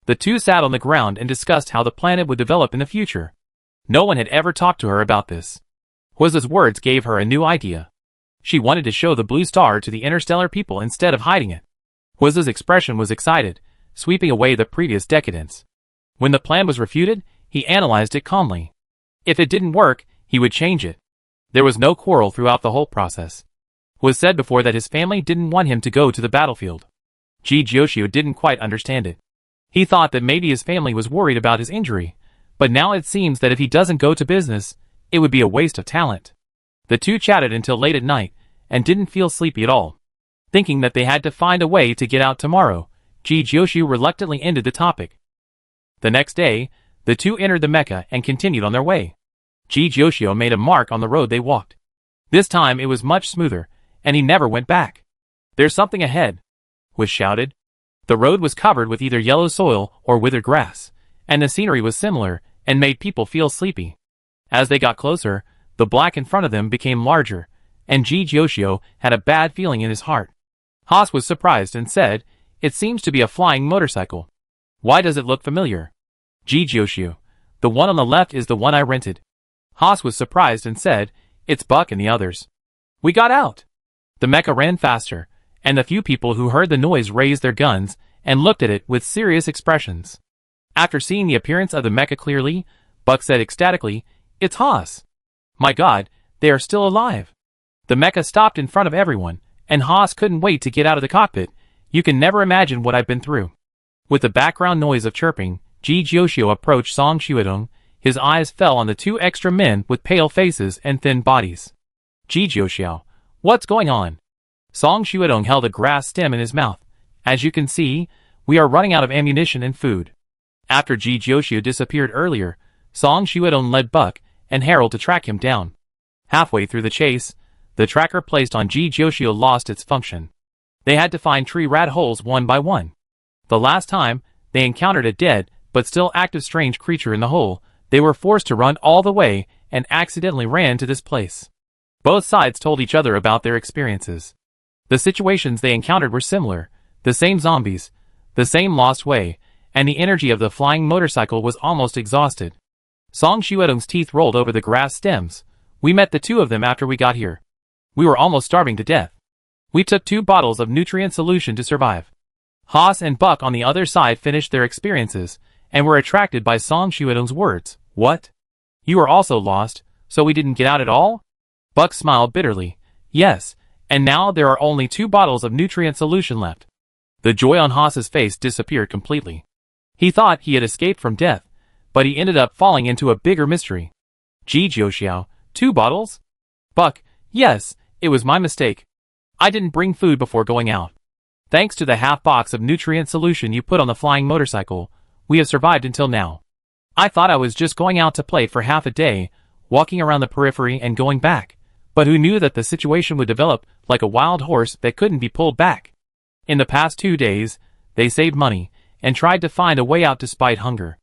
The two sat on the ground and discussed how the planet would develop in the future. No one had ever talked to her about this. Hua's words gave her a new idea. She wanted to show the blue star to the interstellar people instead of hiding it. Hua's expression was excited, sweeping away the previous decadence. When the plan was refuted, he analyzed it calmly. If it didn't work, he would change it. There was no quarrel throughout the whole process. Hua said before that his family didn't want him to go to the battlefield. Ji Jioxiao didn't quite understand it. He thought that maybe his family was worried about his injury, but now it seems that if he doesn't go to business, it would be a waste of talent. The two chatted until late at night, and didn't feel sleepy at all. Thinking that they had to find a way to get out tomorrow, Ji Jioxiao reluctantly ended the topic. The next day, the two entered the Mecca and continued on their way. Ji Jioxiao made a mark on the road they walked. This time it was much smoother, and he never went back. There's something ahead, Hua shouted. The road was covered with either yellow soil or withered grass, and the scenery was similar and made people feel sleepy. As they got closer, the black in front of them became larger, and Ji Jioxiao had a bad feeling in his heart. Haas was surprised and said, It seems to be a flying motorcycle. Why does it look familiar? Ji Jioxiao, the one on the left is the one I rented. Haas was surprised and said, It's Buck and the others. We got out. The mecha ran faster, and the few people who heard the noise raised their guns and looked at it with serious expressions. After seeing the appearance of the mecha clearly, Buck said ecstatically, It's Haas. My God, they are still alive. The mecha stopped in front of everyone, and Haas couldn't wait to get out of the cockpit. You can never imagine what I've been through. With the background noise of chirping, Ji Jioxiao approached Song Xuedong. His eyes fell on the two extra men with pale faces and thin bodies. Ji Jioxiao, what's going on? Song Xuedong held a grass stem in his mouth. As you can see, we are running out of ammunition and food. After Ji Jioxiao disappeared earlier, Song Xuedong led Buck and Harold to track him down. Halfway through the chase, the tracker placed on Ji Jioxiao lost its function. They had to find tree rat holes one by one. The last time, they encountered a dead, but still active strange creature in the hole, They were forced to run all the way and accidentally ran to this place. Both sides told each other about their experiences. The situations they encountered were similar, the same zombies, the same lost way, and the energy of the flying motorcycle was almost exhausted. Song Shuedong's teeth rolled over the grass stems. We met the two of them after we got here. We were almost starving to death. We took 2 bottles of nutrient solution to survive. Haas and Buck on the other side finished their experiences, and were attracted by Song Shuedong's words. What? You are also lost, so we didn't get out at all? Buck smiled bitterly. Yes, and now there are only 2 bottles of nutrient solution left. The joy on Haas's face disappeared completely. He thought he had escaped from death, but he ended up falling into a bigger mystery. Ji Jiuxiao, 2 bottles? Buck, yes, it was my mistake. I didn't bring food before going out. Thanks to the half box of nutrient solution you put on the flying motorcycle, we have survived until now. I thought I was just going out to play for half a day, walking around the periphery and going back, but who knew that the situation would develop like a wild horse that couldn't be pulled back. In the past 2 days, they saved money, and tried to find a way out despite hunger.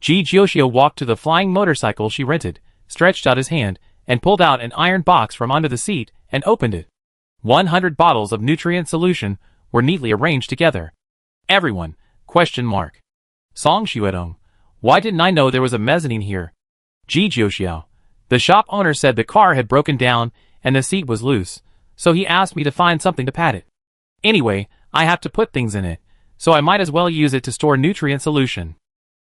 Ji Jiuxiao walked to the flying motorcycle she rented, stretched out his hand, and pulled out an iron box from under the seat, and opened it. 100 bottles of nutrient solution were neatly arranged together. Everyone, ? Song Shuedong, why didn't I know there was a mezzanine here? Ji Jiuxiao, the shop owner said the car had broken down and the seat was loose, so he asked me to find something to pat it. Anyway, I have to put things in it, so I might as well use it to store nutrient solution.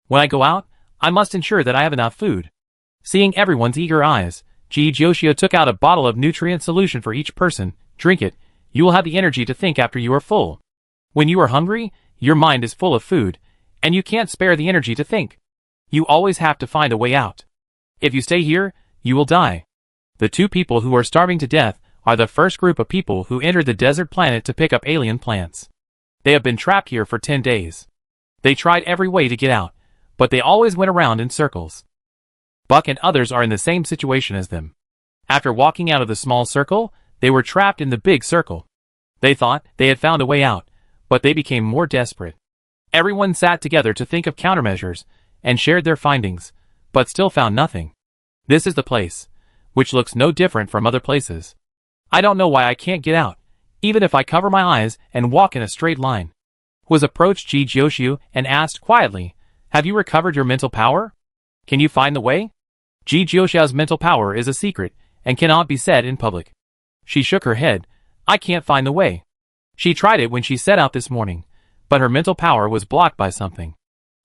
When I go out, I must ensure that I have enough food. Seeing everyone's eager eyes, Ji Jiuxiao took out a bottle of nutrient solution for each person. Drink it, you will have the energy to think after you are full. When you are hungry, your mind is full of food, and you can't spare the energy to think. You always have to find a way out. If you stay here, you will die. The 2 people who are starving to death are the first group of people who entered the desert planet to pick up alien plants. They have been trapped here for 10 days. They tried every way to get out, but they always went around in circles. Buck and others are in the same situation as them. After walking out of the small circle, they were trapped in the big circle. They thought they had found a way out, but they became more desperate. Everyone sat together to think of countermeasures, and shared their findings, but still found nothing. This is the place, which looks no different from other places. I don't know why I can't get out, even if I cover my eyes and walk in a straight line. Was approached Ji Jiuxiao and asked quietly, have you recovered your mental power? Can you find the way? Ji Jiuxiao's mental power is a secret, and cannot be said in public. She shook her head. I can't find the way. She tried it when she set out this morning, but her mental power was blocked by something.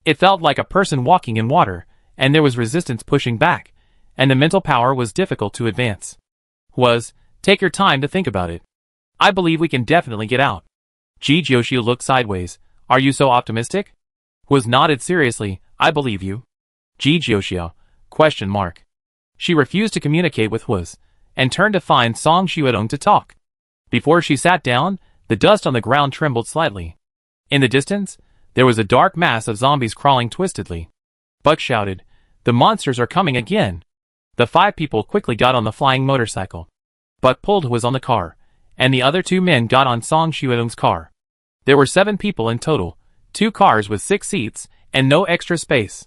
It felt like a person walking in water, and there was resistance pushing back, and the mental power was difficult to advance. Take your time to think about it. I believe we can definitely get out. Ji Jiuxiao looked sideways. Are you so optimistic? Nodded seriously. I believe you. Ji Jiuxiao, ? She refused to communicate with Hwas, and turned to find Song Shuedong to talk. Before she sat down, the dust on the ground trembled slightly. In the distance, there was a dark mass of zombies crawling twistedly. Buck shouted, the monsters are coming again. The 5 people quickly got on the flying motorcycle. Buck pulled Hwas on the car, and the other 2 men got on Song Shuedong's car. There were 7 people in total, 2 cars with 6 seats, and no extra space.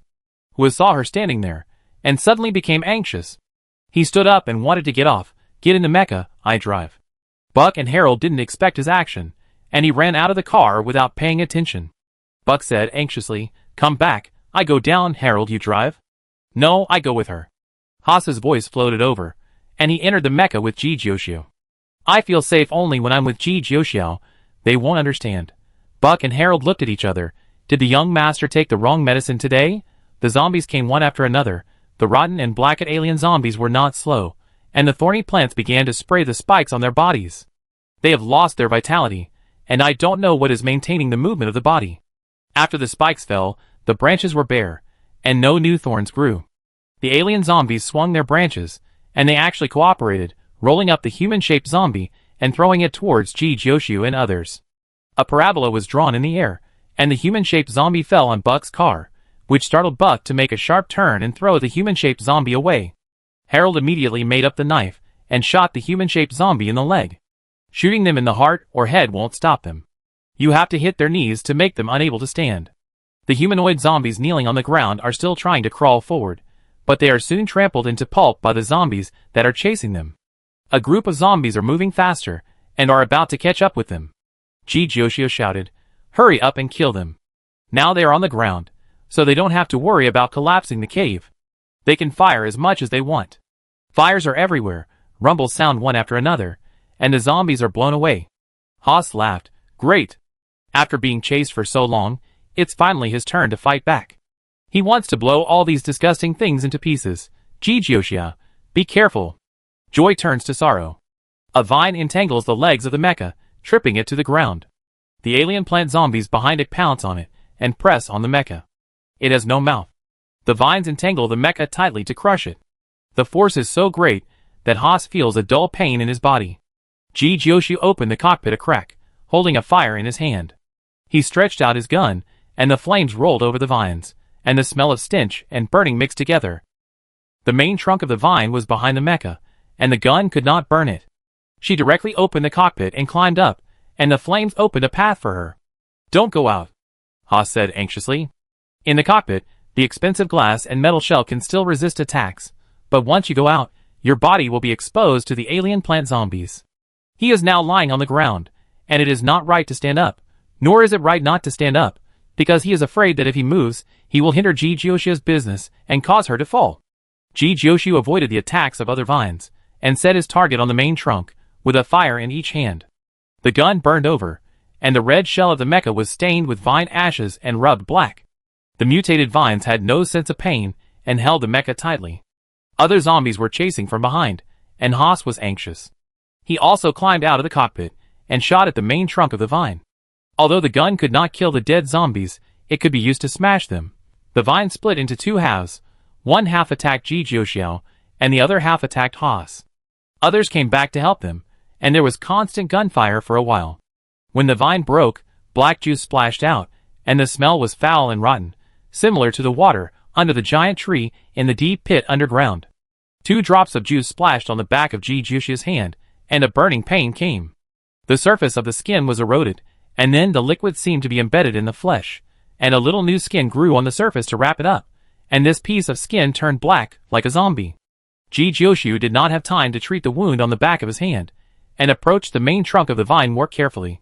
Hwas saw her standing there, and suddenly became anxious. He stood up and wanted to get off. Get in the mecha, I drive. Buck and Harold didn't expect his action, and he ran out of the car without paying attention. Buck said anxiously, come back, I go down. Harold, you drive? No, I go with her. Haas's voice floated over, and he entered the mecha with Ji Jiuxiao. I feel safe only when I'm with Ji Jiuxiao. They won't understand. Buck and Harold looked at each other. Did the young master take the wrong medicine today? The zombies came one after another. The rotten and blackened alien zombies were not slow, and the thorny plants began to spray the spikes on their bodies. They have lost their vitality, and I don't know what is maintaining the movement of the body. After the spikes fell, the branches were bare, and no new thorns grew. The alien zombies swung their branches, and they actually cooperated, rolling up the human-shaped zombie and throwing it towards Ji Jiuxiao and others. A parabola was drawn in the air, and the human-shaped zombie fell on Buck's car, which startled Buck to make a sharp turn and throw the human-shaped zombie away. Harold immediately made up the knife and shot the human-shaped zombie in the leg. Shooting them in the heart or head won't stop them. You have to hit their knees to make them unable to stand. The humanoid zombies kneeling on the ground are still trying to crawl forward, but they are soon trampled into pulp by the zombies that are chasing them. A group of zombies are moving faster and are about to catch up with them. Yoshio shouted, "Hurry up and kill them." Now they are on the ground, so they don't have to worry about collapsing the cave. They can fire as much as they want. Fires are everywhere, rumbles sound one after another, and the zombies are blown away. Haas laughed, "Great! After being chased for so long, it's finally his turn to fight back. He wants to blow all these disgusting things into pieces. Yoshia, be careful." Joy turns to sorrow. A vine entangles the legs of the mecha, tripping it to the ground. The alien plant zombies behind it pounce on it and press on the mecha. It has no mouth. The vines entangle the mecha tightly to crush it. The force is so great that Haas feels a dull pain in his body. Yoshio opened the cockpit a crack, holding a fire in his hand. He stretched out his gun, and the flames rolled over the vines, and the smell of stench and burning mixed together. The main trunk of the vine was behind the mecha, and the gun could not burn it. She directly opened the cockpit and climbed up, and the flames opened a path for her. "Don't go out," Haas said anxiously. In the cockpit, the expensive glass and metal shell can still resist attacks, but once you go out, your body will be exposed to the alien plant zombies. He is now lying on the ground, and it is not right to stand up, nor is it right not to stand up, because he is afraid that if he moves, he will hinder Yoshia's business and cause her to fall. Yoshio avoided the attacks of other vines, and set his target on the main trunk, with a fire in each hand. The gun burned over, and the red shell of the mecha was stained with vine ashes and rubbed black. The mutated vines had no sense of pain, and held the mecha tightly. Other zombies were chasing from behind, and Haas was anxious. He also climbed out of the cockpit, and shot at the main trunk of the vine. Although the gun could not kill the dead zombies, it could be used to smash them. The vine split into two halves. One half attacked Yoshio, and the other half attacked Haas. Others came back to help them, and there was constant gunfire for a while. When the vine broke, black juice splashed out, and the smell was foul and rotten, similar to the water under the giant tree in the deep pit underground. 2 drops of juice splashed on the back of Yoshia's hand, and a burning pain came. The surface of the skin was eroded, and then the liquid seemed to be embedded in the flesh, and a little new skin grew on the surface to wrap it up, and this piece of skin turned black, like a zombie. Yoshio did not have time to treat the wound on the back of his hand, and approached the main trunk of the vine more carefully.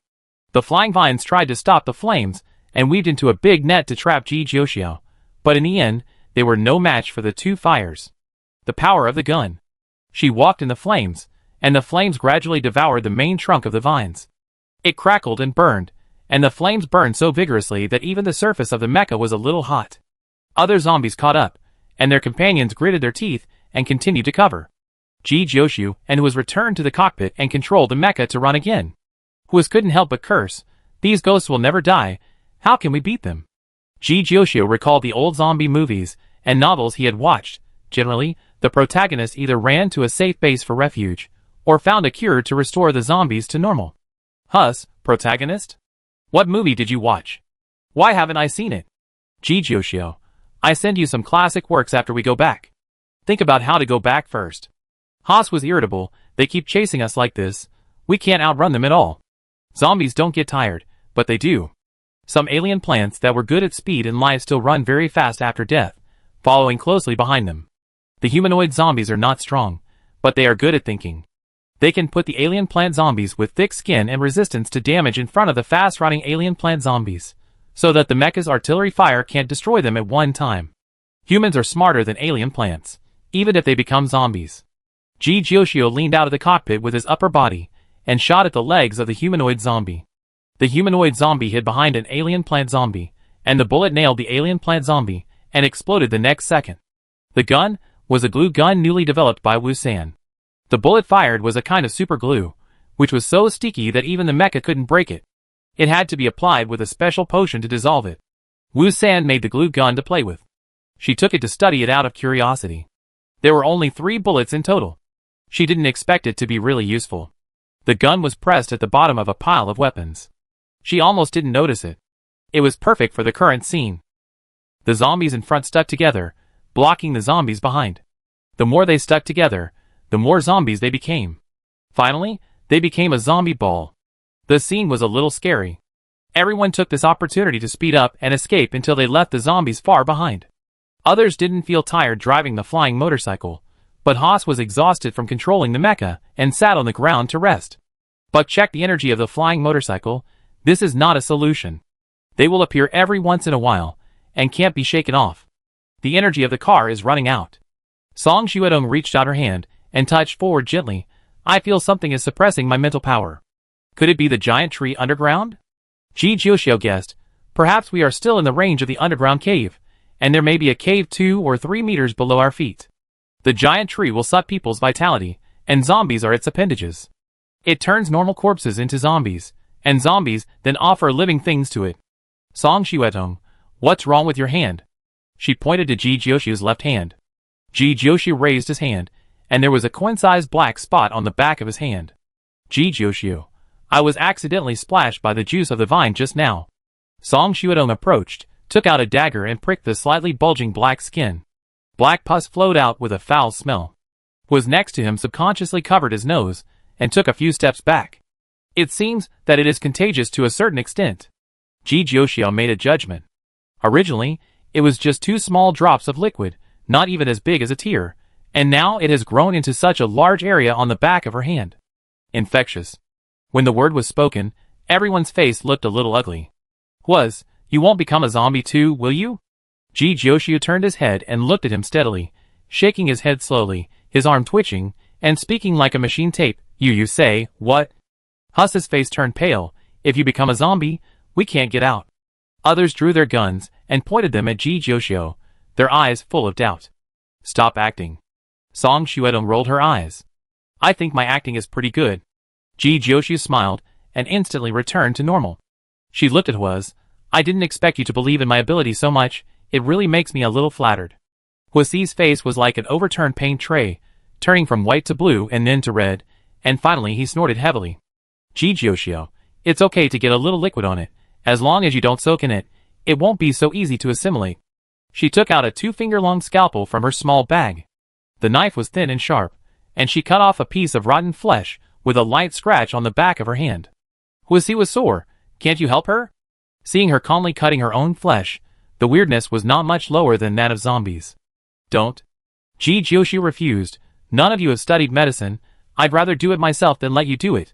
The flying vines tried to stop the flames, and weaved into a big net to trap Yoshio, but in the end, they were no match for the 2 fires. The power of the gun. She walked in the flames, and the flames gradually devoured the main trunk of the vines. It crackled and burned, and the flames burned so vigorously that even the surface of the mecha was a little hot. Other zombies caught up, and their companions gritted their teeth and continued to cover. Yoshio and Huas returned to the cockpit and controlled the mecha to run again. Huas couldn't help but curse, "These ghosts will never die. How can we beat them?" Yoshio recalled the old zombie movies and novels he had watched. Generally, the protagonist either ran to a safe base for refuge, or found a cure to restore the zombies to normal. "Huas, protagonist? What movie did you watch? Why haven't I seen it?" "Yoshio, I send you some classic works after we go back. Think about how to go back first." Haas was irritable. "They keep chasing us like this. We can't outrun them at all. Zombies don't get tired, but they do. Some alien plants that were good at speed and life still run very fast after death, following closely behind them. The humanoid zombies are not strong, but they are good at thinking. They can put the alien plant zombies with thick skin and resistance to damage in front of the fast-running alien plant zombies, so that the mecha's artillery fire can't destroy them at one time. Humans are smarter than alien plants, even if they become zombies." Yoshio leaned out of the cockpit with his upper body, and shot at the legs of the humanoid zombie. The humanoid zombie hid behind an alien plant zombie, and the bullet nailed the alien plant zombie, and exploded the next second. The gun was a glue gun newly developed by Wusan. The bullet fired was a kind of super glue, which was so sticky that even the mecha couldn't break it. It had to be applied with a special potion to dissolve it. Wusan made the glue gun to play with. She took it to study it out of curiosity. There were only 3 bullets in total. She didn't expect it to be really useful. The gun was pressed at the bottom of a pile of weapons. She almost didn't notice it. It was perfect for the current scene. The zombies in front stuck together, blocking the zombies behind. The more they stuck together, the more zombies they became. Finally, they became a zombie ball. The scene was a little scary. Everyone took this opportunity to speed up and escape until they left the zombies far behind. Others didn't feel tired driving the flying motorcycle, but Haas was exhausted from controlling the mecha and sat on the ground to rest. But check the energy of the flying motorcycle. This is not a solution. They will appear every once in a while and can't be shaken off. The energy of the car is running out. Song Xuedong reached out her hand and touched forward gently. I feel something is suppressing my mental power. Could it be the giant tree underground? Ji Jiuxiu guessed. Perhaps we are still in the range of the underground cave, and there may be a cave 2 or 3 meters below our feet. The giant tree will suck people's vitality, and zombies are its appendages. It turns normal corpses into zombies, and zombies then offer living things to it. Song Xuedong, what's wrong with your hand? She pointed to Ji Jiuxiu's left hand. Ji Jiuxiu raised his hand, and there was a coin-sized black spot on the back of his hand. Ji Jiuxiu, I was accidentally splashed by the juice of the vine just now. Song Xuedong approached, took out a dagger and pricked the slightly bulging black skin. Black pus flowed out with a foul smell. Was next to him subconsciously covered his nose, and took a few steps back. It seems that it is contagious to a certain extent. Ji Jiuxiu made a judgment. Originally, it was just 2 small drops of liquid, not even as big as a tear, and now it has grown into such a large area on the back of her hand. Infectious. When the word was spoken, everyone's face looked a little ugly. You won't become a zombie too, will you? Ji Jiuxiu turned his head and looked at him steadily, shaking his head slowly, his arm twitching, and speaking like a machine tape. You say, what? Huss's face turned pale. If you become a zombie, we can't get out. Others drew their guns and pointed them at Ji Jiuxiu, their eyes full of doubt. Stop acting. Song Xuedong rolled her eyes. I think my acting is pretty good. Ji Jiuxiu smiled and instantly returned to normal. She looked at Huaz. I didn't expect you to believe in my ability so much. It really makes me a little flattered. Huazi's face was like an overturned paint tray, turning from white to blue and then to red, and finally he snorted heavily. Ji Jiuxiu, it's okay to get a little liquid on it. As long as you don't soak in it, it won't be so easy to assimilate. She took out a 2-finger-long scalpel from her small bag. The knife was thin and sharp, and she cut off a piece of rotten flesh with a light scratch on the back of her hand. Huazi was sore. Can't you help her? Seeing her calmly cutting her own flesh, the weirdness was not much lower than that of zombies. Don't. Ji Jiuxiu refused. None of you have studied medicine. I'd rather do it myself than let you do it.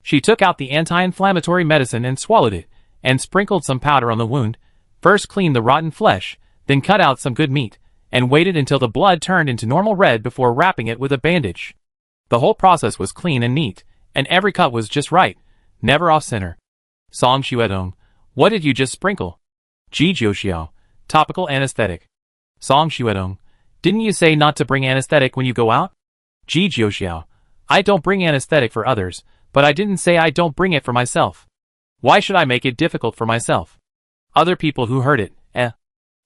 She took out the anti-inflammatory medicine and swallowed it, and sprinkled some powder on the wound, first cleaned the rotten flesh, then cut out some good meat, and waited until the blood turned into normal red before wrapping it with a bandage. The whole process was clean and neat, and every cut was just right, never off-center. Song Xuedong, what did you just sprinkle? Ji Jiuxiu, topical anesthetic. Song Xuedong, didn't you say not to bring anesthetic when you go out? Ji Jiuxiu, I don't bring anesthetic for others, but I didn't say I don't bring it for myself. Why should I make it difficult for myself? Other people who heard it,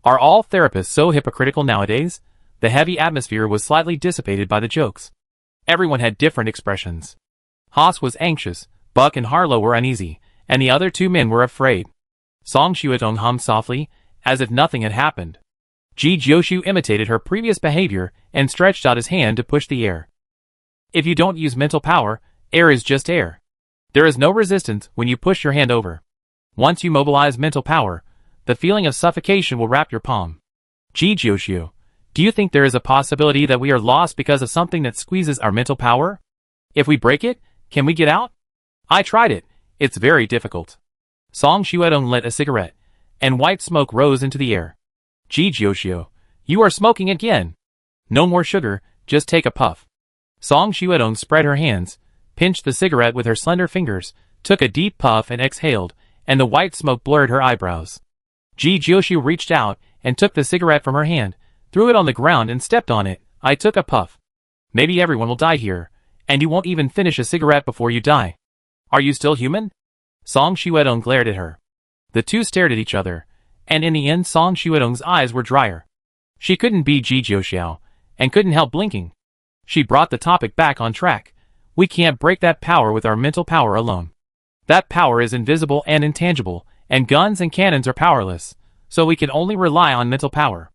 Are all therapists so hypocritical nowadays? The heavy atmosphere was slightly dissipated by the jokes. Everyone had different expressions. Haas was anxious, Buck and Harlow were uneasy, and the other 2 men were afraid. Song Xuedong hummed softly, as if nothing had happened. Ji Jiuxiu imitated her previous behavior and stretched out his hand to push the air. If you don't use mental power, air is just air. There is no resistance when you push your hand over. Once you mobilize mental power, the feeling of suffocation will wrap your palm. Ji Jiuxiu, do you think there is a possibility that we are lost because of something that squeezes our mental power? If we break it, can we get out? I tried it. It's very difficult. Song Xuedong lit a cigarette, and white smoke rose into the air. Ji Jiuxiu, you are smoking again. No more sugar, just take a puff. Song Xuedong spread her hands, pinched the cigarette with her slender fingers, took a deep puff and exhaled, and the white smoke blurred her eyebrows. Ji Jiuxiu reached out and took the cigarette from her hand, threw it on the ground and stepped on it. I took a puff. Maybe everyone will die here, and you won't even finish a cigarette before you die. Are you still human? Song Xuedong glared at her. The 2 stared at each other, and in the end Song Xuedong's eyes were drier. She couldn't be Ji Jiuxiu, and couldn't help blinking. She brought the topic back on track. We can't break that power with our mental power alone. That power is invisible and intangible, and guns and cannons are powerless, so we can only rely on mental power.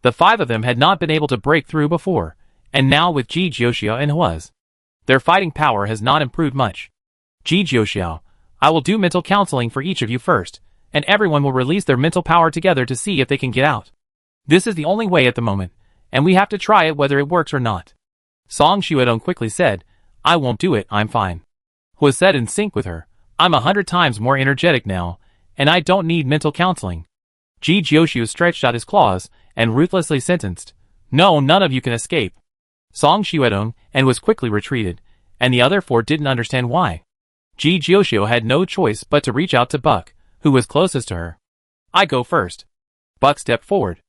The 5 of them had not been able to break through before, and now with Ji Jiuxiu and Huaz, their fighting power has not improved much. Ji Jiuxiu, I will do mental counseling for each of you first, and everyone will release their mental power together to see if they can get out. This is the only way at the moment, and we have to try it whether it works or not. Song Xuedong quickly said, I won't do it, I'm fine. Was said in sync with her, I'm 100 times more energetic now, and I don't need mental counseling. Ji Jiuxiu stretched out his claws, and ruthlessly sentenced, no, none of you can escape. Song Xuedong and was quickly retreated, and the other 4 didn't understand why. Ji Jiuxiu had no choice but to reach out to Buck, who was closest to her. I go first. Buck stepped forward.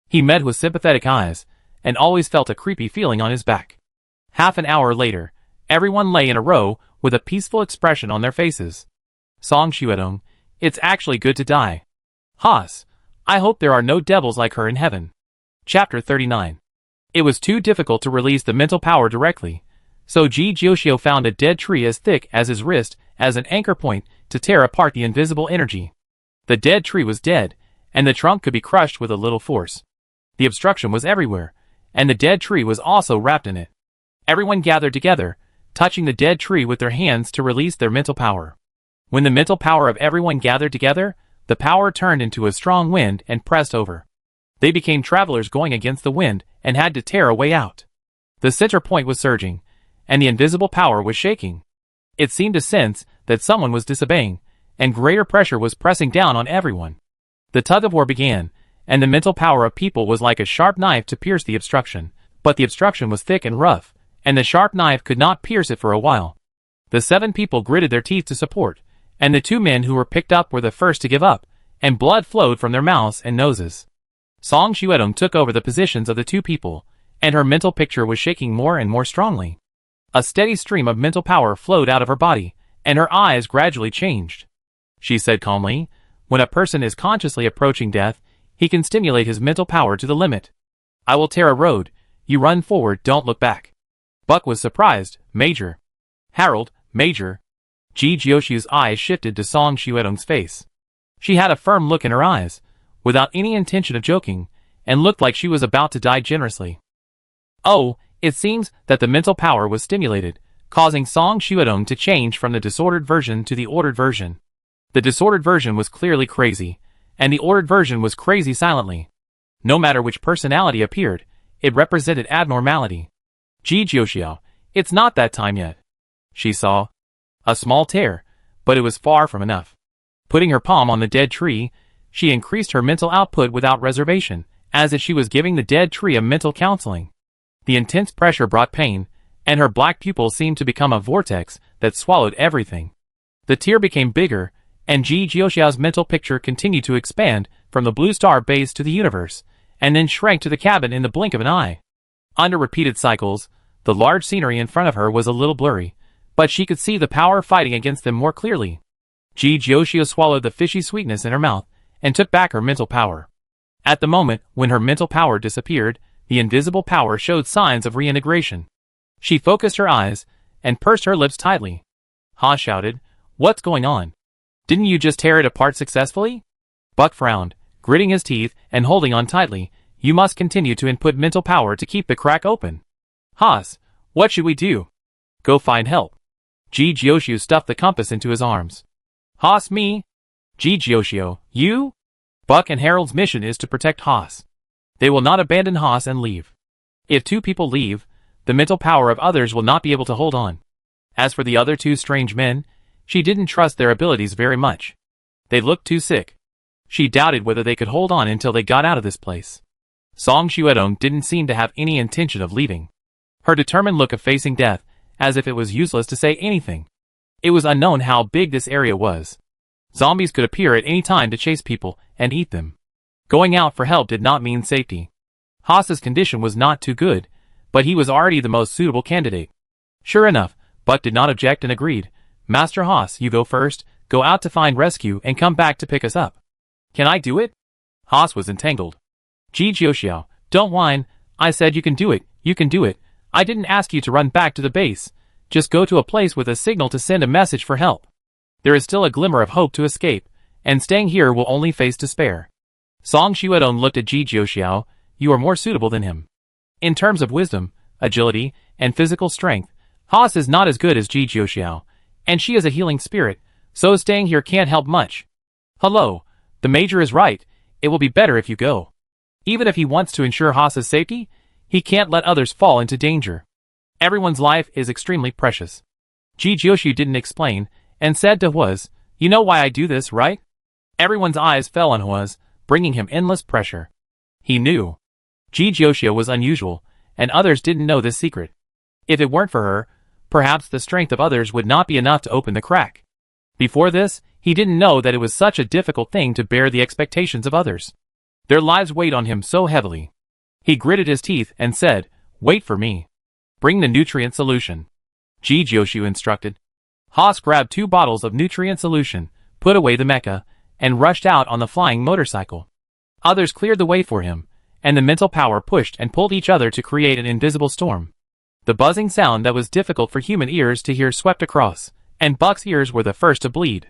He met with sympathetic eyes, and always felt a creepy feeling on his back. Half an hour later, everyone lay in a row with a peaceful expression on their faces. Song Xuedong, it's actually good to die. Haas, I hope there are no devils like her in heaven. Chapter 39. It was too difficult to release the mental power directly, so Ji Jiuxiu found a dead tree as thick as his wrist as an anchor point to tear apart the invisible energy. The dead tree was dead, and the trunk could be crushed with a little force. The obstruction was everywhere, and the dead tree was also wrapped in it. Everyone gathered together, touching the dead tree with their hands to release their mental power. When the mental power of everyone gathered together, the power turned into a strong wind and pressed over. They became travelers going against the wind and had to tear a way out. The center point was surging, and the invisible power was shaking. It seemed to sense that someone was disobeying, and greater pressure was pressing down on everyone. The tug-of-war began, and the mental power of people was like a sharp knife to pierce the obstruction, but the obstruction was thick and rough, and the sharp knife could not pierce it for a while. The 7 people gritted their teeth to support, and the 2 men who were picked up were the first to give up, and blood flowed from their mouths and noses. Song Xuedong took over the positions of the 2 people, and her mental picture was shaking more and more strongly. A steady stream of mental power flowed out of her body, and her eyes gradually changed. She said calmly, when a person is consciously approaching death, he can stimulate his mental power to the limit. I will tear a road, you run forward, don't look back. Buck was surprised, Major. Harold, Major. Ji Jiuxiu's eyes shifted to Song Xuedong's face. She had a firm look in her eyes, without any intention of joking, and looked like she was about to die generously. Oh, it seems that the mental power was stimulated, causing Song Xuedong to change from the disordered version to the ordered version. The disordered version was clearly crazy, and the ordered version was crazy silently. No matter which personality appeared, it represented abnormality. Ji Jiuxiu, it's not that time yet. She saw a small tear, but it was far from enough. Putting her palm on the dead tree, she increased her mental output without reservation, as if she was giving the dead tree a mental counseling. The intense pressure brought pain, and her black pupils seemed to become a vortex that swallowed everything. The tear became bigger, and Ji Jiuxiu's mental picture continued to expand from the blue star base to the universe, and then shrank to the cabin in the blink of an eye. Under repeated cycles, the large scenery in front of her was a little blurry, but she could see the power fighting against them more clearly. Ji Jiuxiu swallowed the fishy sweetness in her mouth, and took back her mental power. At the moment when her mental power disappeared, the invisible power showed signs of reintegration. She focused her eyes, and pursed her lips tightly. Ha shouted, what's going on? Didn't you just tear it apart successfully? Buck frowned, gritting his teeth and holding on tightly. You must continue to input mental power to keep the crack open. Haas, what should we do? Go find help. Ji Jiuxiu stuffed the compass into his arms. Haas, me? Ji Jiuxiu, you? Buck and Harold's mission is to protect Haas. They will not abandon Haas and leave. If 2 people leave, the mental power of others will not be able to hold on. As for the other 2 strange men, she didn't trust their abilities very much. They looked too sick. She doubted whether they could hold on until they got out of this place. Song Xuedong didn't seem to have any intention of leaving. Her determined look of facing death, as if it was useless to say anything. It was unknown how big this area was. Zombies could appear at any time to chase people and eat them. Going out for help did not mean safety. Haas's condition was not too good, but he was already the most suitable candidate. Sure enough, Buck did not object and agreed. Master Haas, you go first, go out to find rescue and come back to pick us up. Can I do it? Haas was entangled. Ji Jiuxiu, don't whine, I said you can do it, you can do it. I didn't ask you to run back to the base. Just go to a place with a signal to send a message for help. There is still a glimmer of hope to escape, and staying here will only face despair. Song Xuedong looked at Ji Jiuxiu, you are more suitable than him. In terms of wisdom, agility, and physical strength, Haas is not as good as Ji Jiuxiu, and she is a healing spirit, so staying here can't help much. Hello, the Major is right, it will be better if you go. Even if he wants to ensure Haas's safety, he can't let others fall into danger. Everyone's life is extremely precious. Ji Jioshu didn't explain, and said to Huaz, "You know why I do this, right?" Everyone's eyes fell on Huaz, bringing him endless pressure. He knew. Ji Jioshu was unusual, and others didn't know this secret. If it weren't for her, perhaps the strength of others would not be enough to open the crack. Before this, he didn't know that it was such a difficult thing to bear the expectations of others. Their lives weighed on him so heavily. He gritted his teeth and said, "Wait for me. Bring the nutrient solution." Ji Jioshu instructed. Haas grabbed 2 bottles of nutrient solution, put away the mecha, and rushed out on the flying motorcycle. Others cleared the way for him, and the mental power pushed and pulled each other to create an invisible storm. The buzzing sound that was difficult for human ears to hear swept across, and Buck's ears were the first to bleed.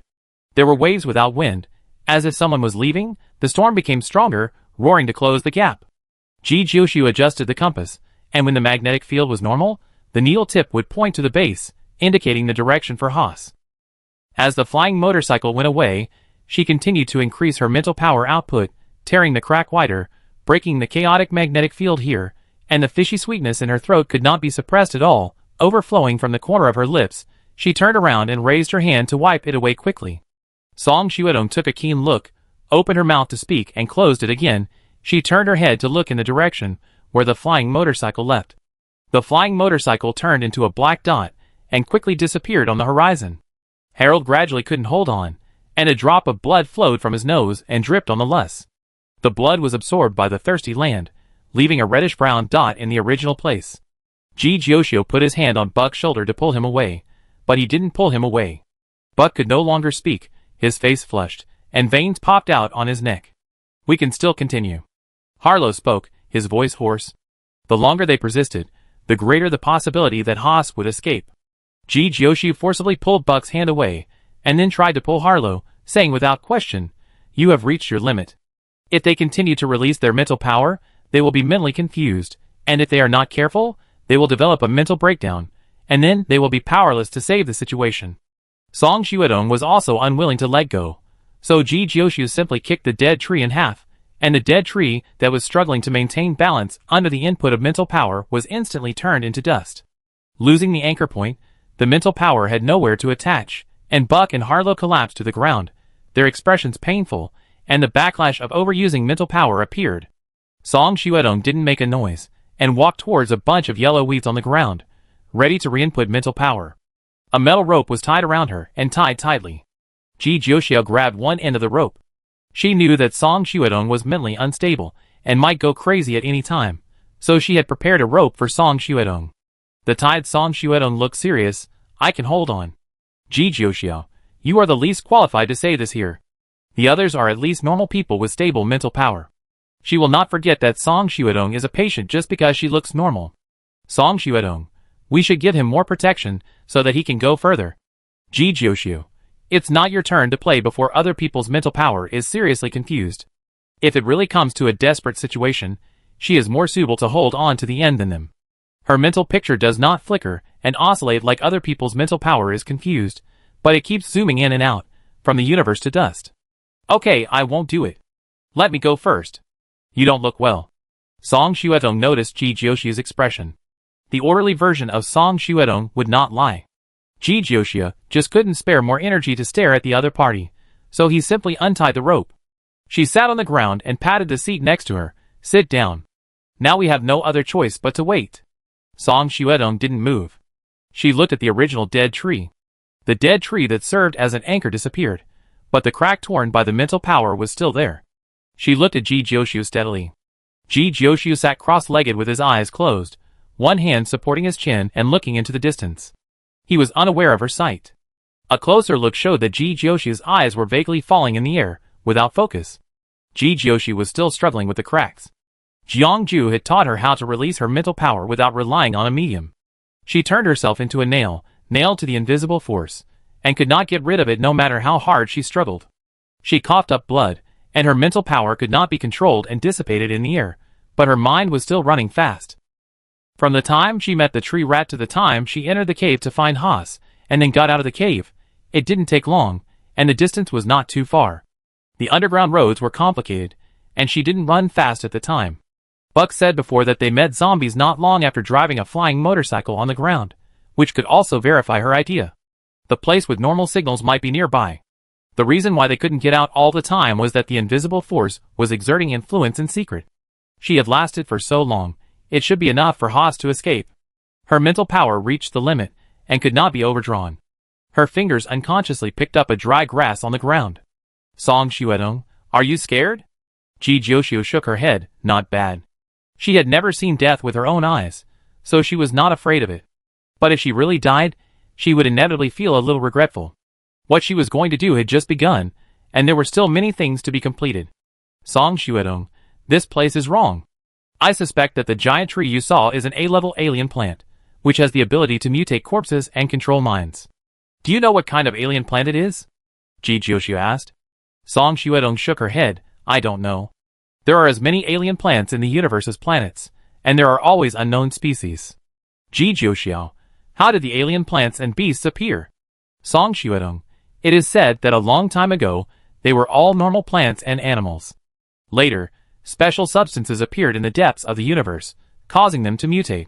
There were waves without wind. As if someone was leaving, the storm became stronger, roaring to close the gap. Ji Jioshu adjusted the compass, and when the magnetic field was normal, the needle tip would point to the base, indicating the direction for Haas. As the flying motorcycle went away, she continued to increase her mental power output, tearing the crack wider, breaking the chaotic magnetic field here, and the fishy sweetness in her throat could not be suppressed at all, overflowing from the corner of her lips. She turned around and raised her hand to wipe it away quickly. Song Xuedong took a keen look, opened her mouth to speak and closed it again. She turned her head to look in the direction where the flying motorcycle left. The flying motorcycle turned into a black dot and quickly disappeared on the horizon. Harold gradually couldn't hold on, and a drop of blood flowed from his nose and dripped on the less. The blood was absorbed by the thirsty land, leaving a reddish-brown dot in the original place. Ji Jioshu put his hand on Buck's shoulder to pull him away, but he didn't pull him away. Buck could no longer speak, his face flushed, and veins popped out on his neck. "We can still continue." Harlow spoke, his voice hoarse. The longer they persisted, the greater the possibility that Haas would escape. Ji Jioshu forcibly pulled Buck's hand away, and then tried to pull Harlow, saying without question, "You have reached your limit. If they continue to release their mental power, they will be mentally confused, and if they are not careful, they will develop a mental breakdown, and then they will be powerless to save the situation." Song Xuedong was also unwilling to let go, so Ji Jioshu simply kicked the dead tree in half, and the dead tree that was struggling to maintain balance under the input of mental power was instantly turned into dust. Losing the anchor point, the mental power had nowhere to attach, and Buck and Harlow collapsed to the ground, their expressions painful, and the backlash of overusing mental power appeared. Song Xuedong didn't make a noise, and walked towards a bunch of yellow weeds on the ground, ready to re-input mental power. A metal rope was tied around her and tied tightly. Ji Jioshu grabbed one end of the rope. She knew that Song Xuedong was mentally unstable and might go crazy at any time, so she had prepared a rope for Song Xuedong. The tied Song Xuedong looked serious. "I can hold on." "Ji Jioshu, you are the least qualified to say this here. The others are at least normal people with stable mental power. She will not forget that Song Xuedong is a patient just because she looks normal. Song Xuedong, we should give him more protection so that he can go further. Ji Jioshu, it's not your turn to play before other people's mental power is seriously confused. If it really comes to a desperate situation, she is more suitable to hold on to the end than them. Her mental picture does not flicker and oscillate like other people's mental power is confused, but it keeps zooming in and out, from the universe to dust. Okay, I won't do it. Let me go first. You don't look well." Song Xuedong noticed Ji Jioshu's expression. The orderly version of Song Xuedong would not lie. Ji Jioshu just couldn't spare more energy to stare at the other party, so he simply untied the rope. She sat on the ground and patted the seat next to her. "Sit down. Now we have no other choice but to wait." Song Xuedong didn't move. She looked at the original dead tree. The dead tree that served as an anchor disappeared, but the crack torn by the mental power was still there. She looked at Ji Jioshu steadily. Ji Jioshu sat cross-legged with his eyes closed, one hand supporting his chin and looking into the distance. He was unaware of her sight. A closer look showed that Ji Jioshu's eyes were vaguely falling in the air, without focus. Ji Jioshu was still struggling with the cracks. Jiangju had taught her how to release her mental power without relying on a medium. She turned herself into a nail, nailed to the invisible force, and could not get rid of it no matter how hard she struggled. She coughed up blood, and her mental power could not be controlled and dissipated in the air, but her mind was still running fast. From the time she met the tree rat to the time she entered the cave to find Haas, and then got out of the cave, it didn't take long, and the distance was not too far. The underground roads were complicated, and she didn't run fast at the time. Buck said before that they met zombies not long after driving a flying motorcycle on the ground, which could also verify her idea. The place with normal signals might be nearby. The reason why they couldn't get out all the time was that the invisible force was exerting influence in secret. She had lasted for so long, it should be enough for Haas to escape. Her mental power reached the limit, and could not be overdrawn. Her fingers unconsciously picked up a dry grass on the ground. Song Xuedong, are you scared? Ji Jiuxiu shook her head, not bad. She had never seen death with her own eyes, so she was not afraid of it. But if she really died, she would inevitably feel a little regretful. What she was going to do had just begun, and there were still many things to be completed. Song Xuedong, this place is wrong. I suspect that the giant tree you saw is an A-level alien plant, which has the ability to mutate corpses and control minds. Do you know what kind of alien plant it is? Ji Jiuxiu asked. Song Xuedong shook her head, I don't know. There are as many alien plants in the universe as planets, and there are always unknown species. Ji Jiuxiu, how did the alien plants and beasts appear? Song Xuedong, it is said that a long time ago, they were all normal plants and animals. Later, special substances appeared in the depths of the universe, causing them to mutate.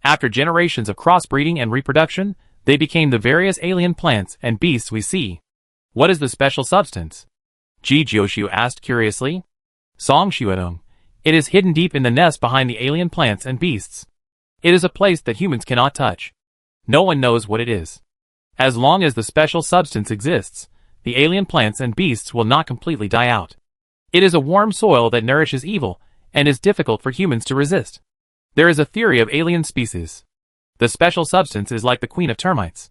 After generations of crossbreeding and reproduction, they became the various alien plants and beasts we see. What is the special substance? Ji Jiuxiu asked curiously. Song Xuedong, it is hidden deep in the nest behind the alien plants and beasts. It is a place that humans cannot touch. No one knows what it is. As long as the special substance exists, the alien plants and beasts will not completely die out. It is a warm soil that nourishes evil, and is difficult for humans to resist. There is a theory of alien species. The special substance is like the queen of termites.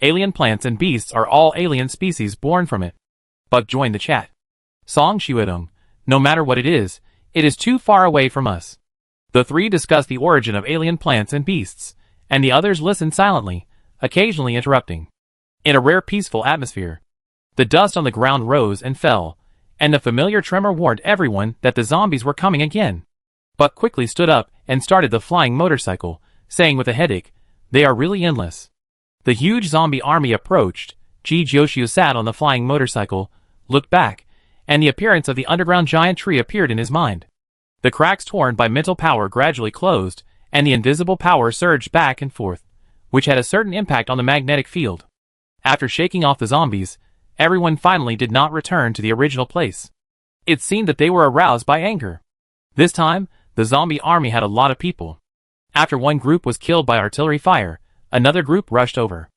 Alien plants and beasts are all alien species born from it. Buck joined the chat. Song Xuedong, no matter what it is too far away from us. The three discussed the origin of alien plants and beasts, and the others listened silently, occasionally interrupting. In a rare peaceful atmosphere, the dust on the ground rose and fell, and the familiar tremor warned everyone that the zombies were coming again. Buck quickly stood up and started the flying motorcycle, saying with a headache, they are really endless. The huge zombie army approached. Ji Jiuxiu sat on the flying motorcycle, looked back, and the appearance of the underground giant tree appeared in his mind. The cracks torn by mental power gradually closed, and the invisible power surged back and forth, which had a certain impact on the magnetic field. After shaking off the zombies, everyone finally did not return to the original place. It seemed that they were aroused by anger. This time, the zombie army had a lot of people. After one group was killed by artillery fire, another group rushed over.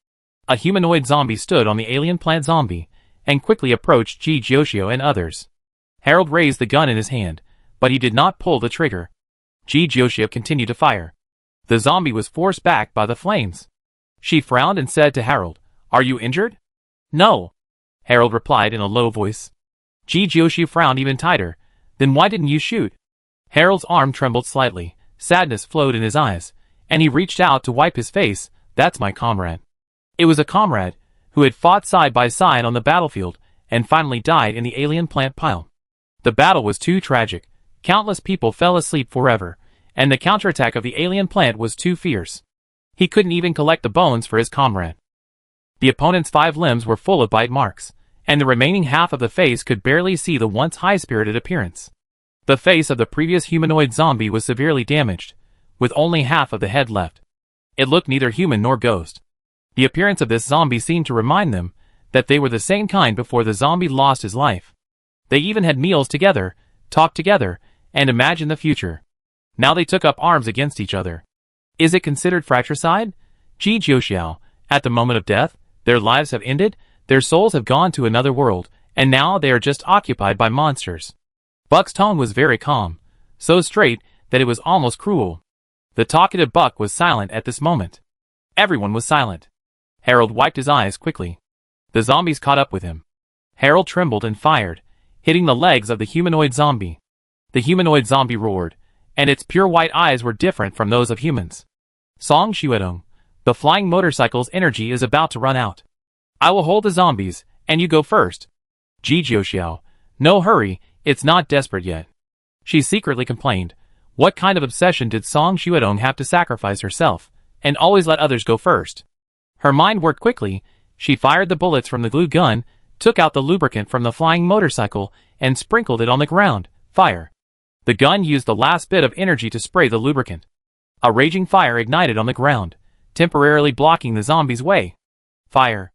A humanoid zombie stood on the alien plant zombie, and quickly approached Ji Jiuxiu and others. Harold raised the gun in his hand, but he did not pull the trigger. Ji Jiuxiu continued to fire. The zombie was forced back by the flames. She frowned and said to Harold, "Are you injured?" "No," Harold replied in a low voice. Ji Jiuxiu frowned even tighter. "Then why didn't you shoot?" Harold's arm trembled slightly, sadness flowed in his eyes, and he reached out to wipe his face. "That's my comrade." It was a comrade, who had fought side by side on the battlefield, and finally died in the alien plant pile. The battle was too tragic, countless people fell asleep forever, and the counterattack of the alien plant was too fierce. He couldn't even collect the bones for his comrade. The opponent's 5 limbs were full of bite marks, and the remaining half of the face could barely see the once high-spirited appearance. The face of the previous humanoid zombie was severely damaged, with only half of the head left. It looked neither human nor ghost. The appearance of this zombie seemed to remind them that they were the same kind before the zombie lost his life. They even had meals together, talked together, and imagined the future. Now they took up arms against each other. Is it considered fratricide? Ji Jiuxiu, at the moment of death, their lives have ended, their souls have gone to another world, and now they are just occupied by monsters. Buck's tone was very calm, so straight that it was almost cruel. The talkative Buck was silent at this moment. Everyone was silent. Harold wiped his eyes quickly. The zombies caught up with him. Harold trembled and fired, hitting the legs of the humanoid zombie. The humanoid zombie roared, and its pure white eyes were different from those of humans. Song Xuedong, the flying motorcycle's energy is about to run out. I will hold the zombies, and you go first. Ji Jiuxiu, no hurry, it's not desperate yet. She secretly complained. What kind of obsession did Song Xuedong have to sacrifice herself, and always let others go first? Her mind worked quickly. She fired the bullets from the glue gun, took out the lubricant from the flying motorcycle, and sprinkled it on the ground, Fire. The gun used the last bit of energy to spray the lubricant. A raging fire ignited on the ground, temporarily blocking the zombies' way. Fire.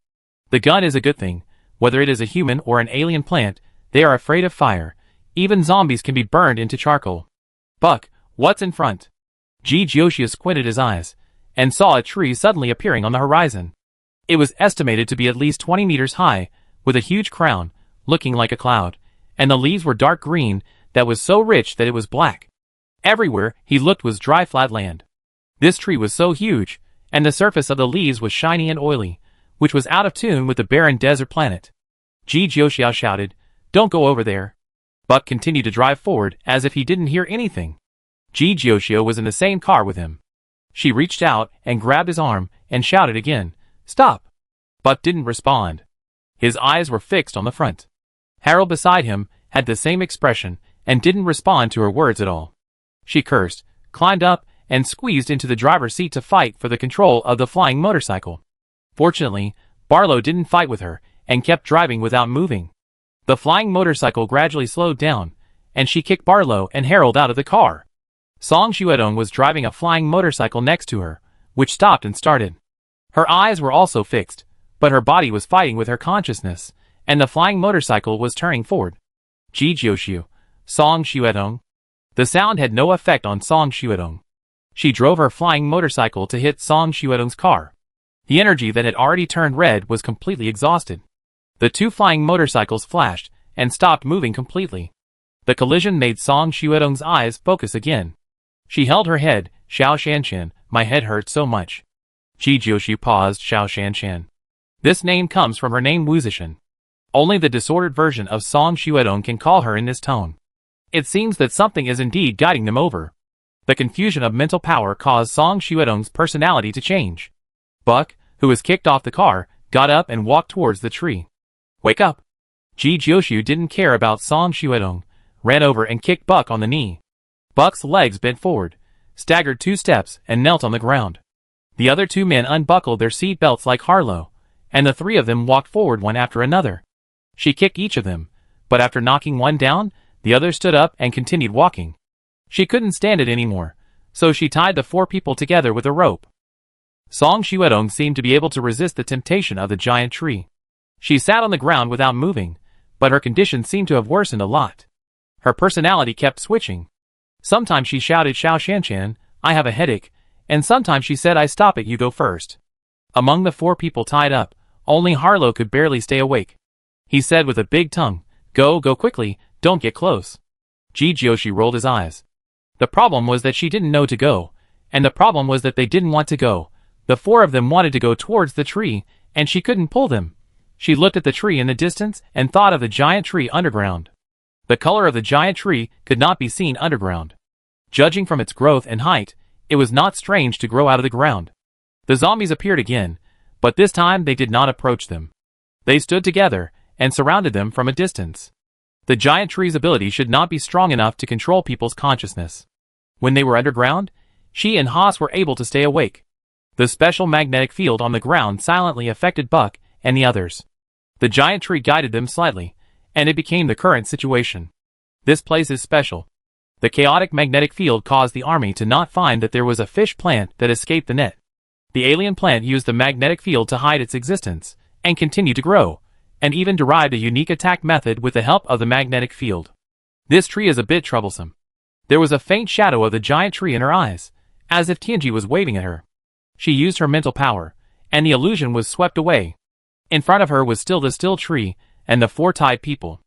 The gun is a good thing. Whether it is a human or an alien plant, they are afraid of fire. Even zombies can be burned into charcoal. Buck, what's in front? Joshua squinted his eyes, and saw a tree suddenly appearing on the horizon. It was estimated to be at least 20 meters high, with a huge crown, looking like a cloud, and the leaves were dark green, that was so rich that it was black. Everywhere he looked was dry flat land. This tree was so huge, and the surface of the leaves was shiny and oily, which was out of tune with the barren desert planet. Joshua shouted, "Don't go over there." Buck continued to drive forward as if he didn't hear anything. Joshua was in the same car with him. She reached out and grabbed his arm and shouted again, "Stop!" Buck didn't respond. His eyes were fixed on the front. Harold beside him had the same expression and didn't respond to her words at all. She cursed, climbed up, and squeezed into the driver's seat to fight for the control of the flying motorcycle. Fortunately, Barlow didn't fight with her and kept driving without moving. The flying motorcycle gradually slowed down, and she kicked Barlow and Harold out of the car. Song Shuedong was driving a flying motorcycle next to her, which stopped and started. Her eyes were also fixed, but her body was fighting with her consciousness, and the flying motorcycle was turning forward. Jijioshu, Song Shuedong. The sound had no effect on Song Shuedong. She drove her flying motorcycle to hit Song Shuedong's car. The energy that had already turned red was completely exhausted. The two flying motorcycles flashed and stopped moving completely. The collision made Song Shuedong's eyes focus again. She held her head. "Xiao Shanshan, my head hurts so much." Jijioshu paused. "Xiao Shanshan." This name comes from her name Wuzishan. Only the disordered version of Song Shuedong can call her in this tone. It seems that something is indeed guiding them over. The confusion of mental power caused Song Shuedong's personality to change. Buck, who was kicked off the car, got up and walked towards the tree. "Wake up!" Jijioshu didn't care about Song Shuedong, ran over and kicked Buck on the knee. Buck's legs bent forward, staggered 2 steps, and knelt on the ground. The other 2 men unbuckled their seat belts like Harlow, and the 3 of them walked forward one after another. She kicked each of them, but after knocking one down, the other stood up and continued walking. She couldn't stand it anymore, so she tied the 4 people together with a rope. Song Shuedong seemed to be able to resist the temptation of the giant tree. She sat on the ground without moving, but her condition seemed to have worsened a lot. Her personality kept switching. Sometimes she shouted, "Xiao Shanshan, I have a headache," and sometimes she said, "I stop it, you go first." Among the 4 people tied up, only Harlow could barely stay awake. He said with a big tongue, go quickly, don't get close." Jijioshu rolled his eyes. The problem was that she didn't know to go, and the problem was that they didn't want to go. The 4 of them wanted to go towards the tree, and she couldn't pull them. She looked at the tree in the distance and thought of the giant tree underground. The color of the giant tree could not be seen underground. Judging from its growth and height, it was not strange to grow out of the ground. The zombies appeared again, but this time they did not approach them. They stood together and surrounded them from a distance. The giant tree's ability should not be strong enough to control people's consciousness. When they were underground, she and Haas were able to stay awake. The special magnetic field on the ground silently affected Buck and the others. The giant tree guided them slightly, and it became the current situation. This place is special. The chaotic magnetic field caused the army to not find that there was a fish plant that escaped the net. The alien plant used the magnetic field to hide its existence, and continued to grow, and even derived a unique attack method with the help of the magnetic field. This tree is a bit troublesome. There was a faint shadow of the giant tree in her eyes, as if Tianji was waving at her. She used her mental power, and the illusion was swept away. In front of her was still the still tree, and the 4 tied people.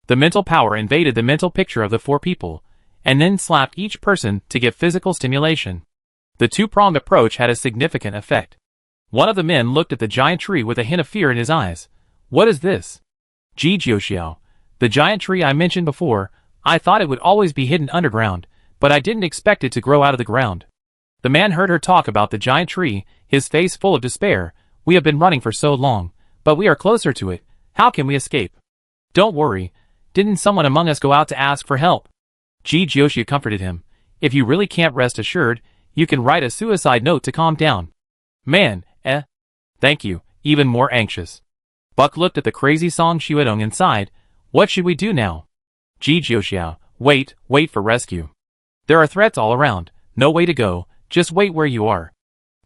The mental power invaded the mental picture of the 4 people, and then slapped each person to get physical stimulation. The 2-pronged approach had a significant effect. One of the men looked at the giant tree with a hint of fear in his eyes. "What is this?" "Jijioshu, the giant tree I mentioned before. I thought it would always be hidden underground, but I didn't expect it to grow out of the ground." The man heard her talk about the giant tree, his face full of despair. "We have been running for so long, but we are closer to it. How can we escape?" "Don't worry. Didn't someone among us go out to ask for help?" Jijioshu comforted him. "If you really can't rest assured, you can write a suicide note to calm down." "Man, thank you," even more anxious. Buck looked at the crazy Song Shuedong and sighed. "What should we do now?" "Jijioshu, Wait for rescue. There are threats all around, no way to go, just wait where you are.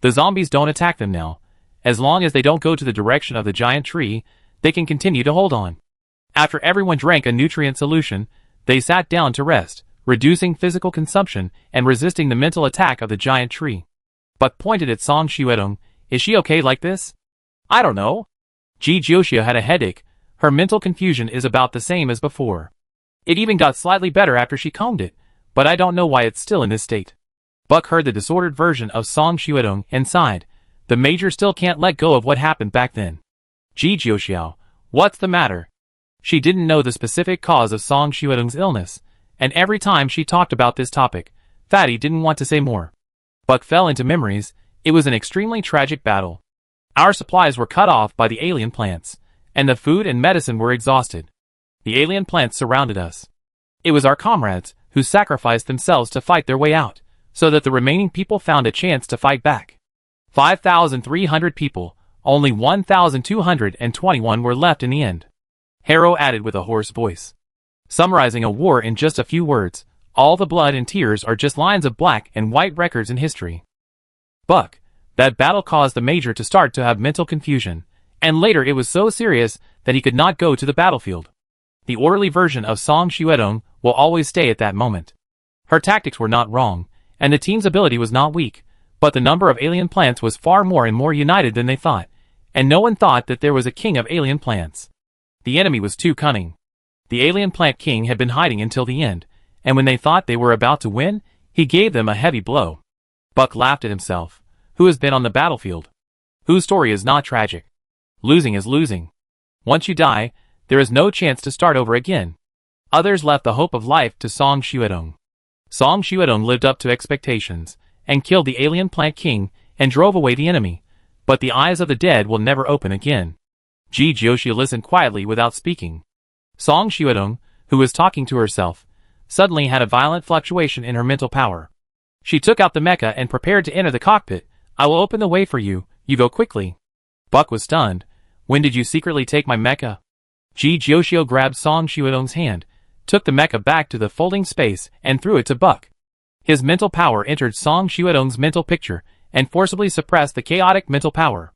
The zombies don't attack them now. As long as they don't go to the direction of the giant tree, they can continue to hold on. After everyone drank a nutrient solution, they sat down to rest, reducing physical consumption and resisting the mental attack of the giant tree. Buck pointed at Song Xuedong. Is she okay like this? I don't know. Ji Jiuxia had a headache. Her mental confusion is about the same as before. It even got slightly better after she combed it, but I don't know why it's still in this state. Buck heard the disordered version of Song Xuedong and sighed. The major still can't let go of what happened back then. Ji Jiuxiao, what's the matter? She didn't know the specific cause of Song Xuedong's illness, and every time she talked about this topic, Fatty didn't want to say more. Buck fell into memories. It was an extremely tragic battle. Our supplies were cut off by the alien plants, and the food and medicine were exhausted. The alien plants surrounded us. It was our comrades who sacrificed themselves to fight their way out, so that the remaining people found a chance to fight back. 5,300 people, only 1,221 were left in the end. Harrow added with a hoarse voice. Summarizing a war in just a few words, all the blood and tears are just lines of black and white records in history. Buck, that battle caused the major to start to have mental confusion, and later it was so serious that he could not go to the battlefield. The orderly version of Song Xuedong will always stay at that moment. Her tactics were not wrong, and the team's ability was not weak, but the number of alien plants was far more and more united than they thought, and no one thought that there was a king of alien plants. The enemy was too cunning. The alien plant king had been hiding until the end, and when they thought they were about to win, he gave them a heavy blow. Buck laughed at himself. Who has been on the battlefield? Whose story is not tragic? Losing is losing. Once you die, there is no chance to start over again. Others left the hope of life to Song Xuedong. Song Xuedong lived up to expectations, and killed the alien plant king, and drove away the enemy. But the eyes of the dead will never open again. Ji Jiuxia listened quietly without speaking. Song Xuedong, who was talking to herself, suddenly had a violent fluctuation in her mental power. She took out the mecha and prepared to enter the cockpit. I will open the way for you, you go quickly. Buck was stunned. When did you secretly take my mecha? Ji Jiuxia grabbed Song Xuedong's hand, took the mecha back to the folding space, and threw it to Buck. His mental power entered Song Xuedong's mental picture, and forcibly suppressed the chaotic mental power.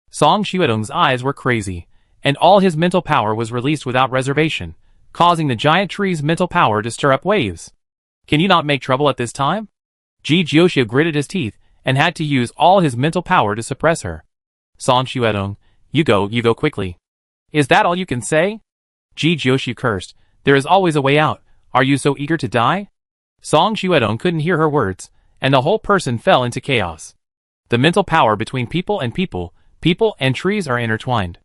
Song Xuedong's eyes were crazy, and all his mental power was released without reservation, causing the giant tree's mental power to stir up waves. Can you not make trouble at this time? Ji Jiuxia gritted his teeth, and had to use all his mental power to suppress her. Song Xuedong, you go quickly. Is that all you can say? Ji Jiuxia cursed. There is always a way out. Are you so eager to die? Song Xuedong couldn't hear her words, and the whole person fell into chaos. The mental power between people and trees are intertwined.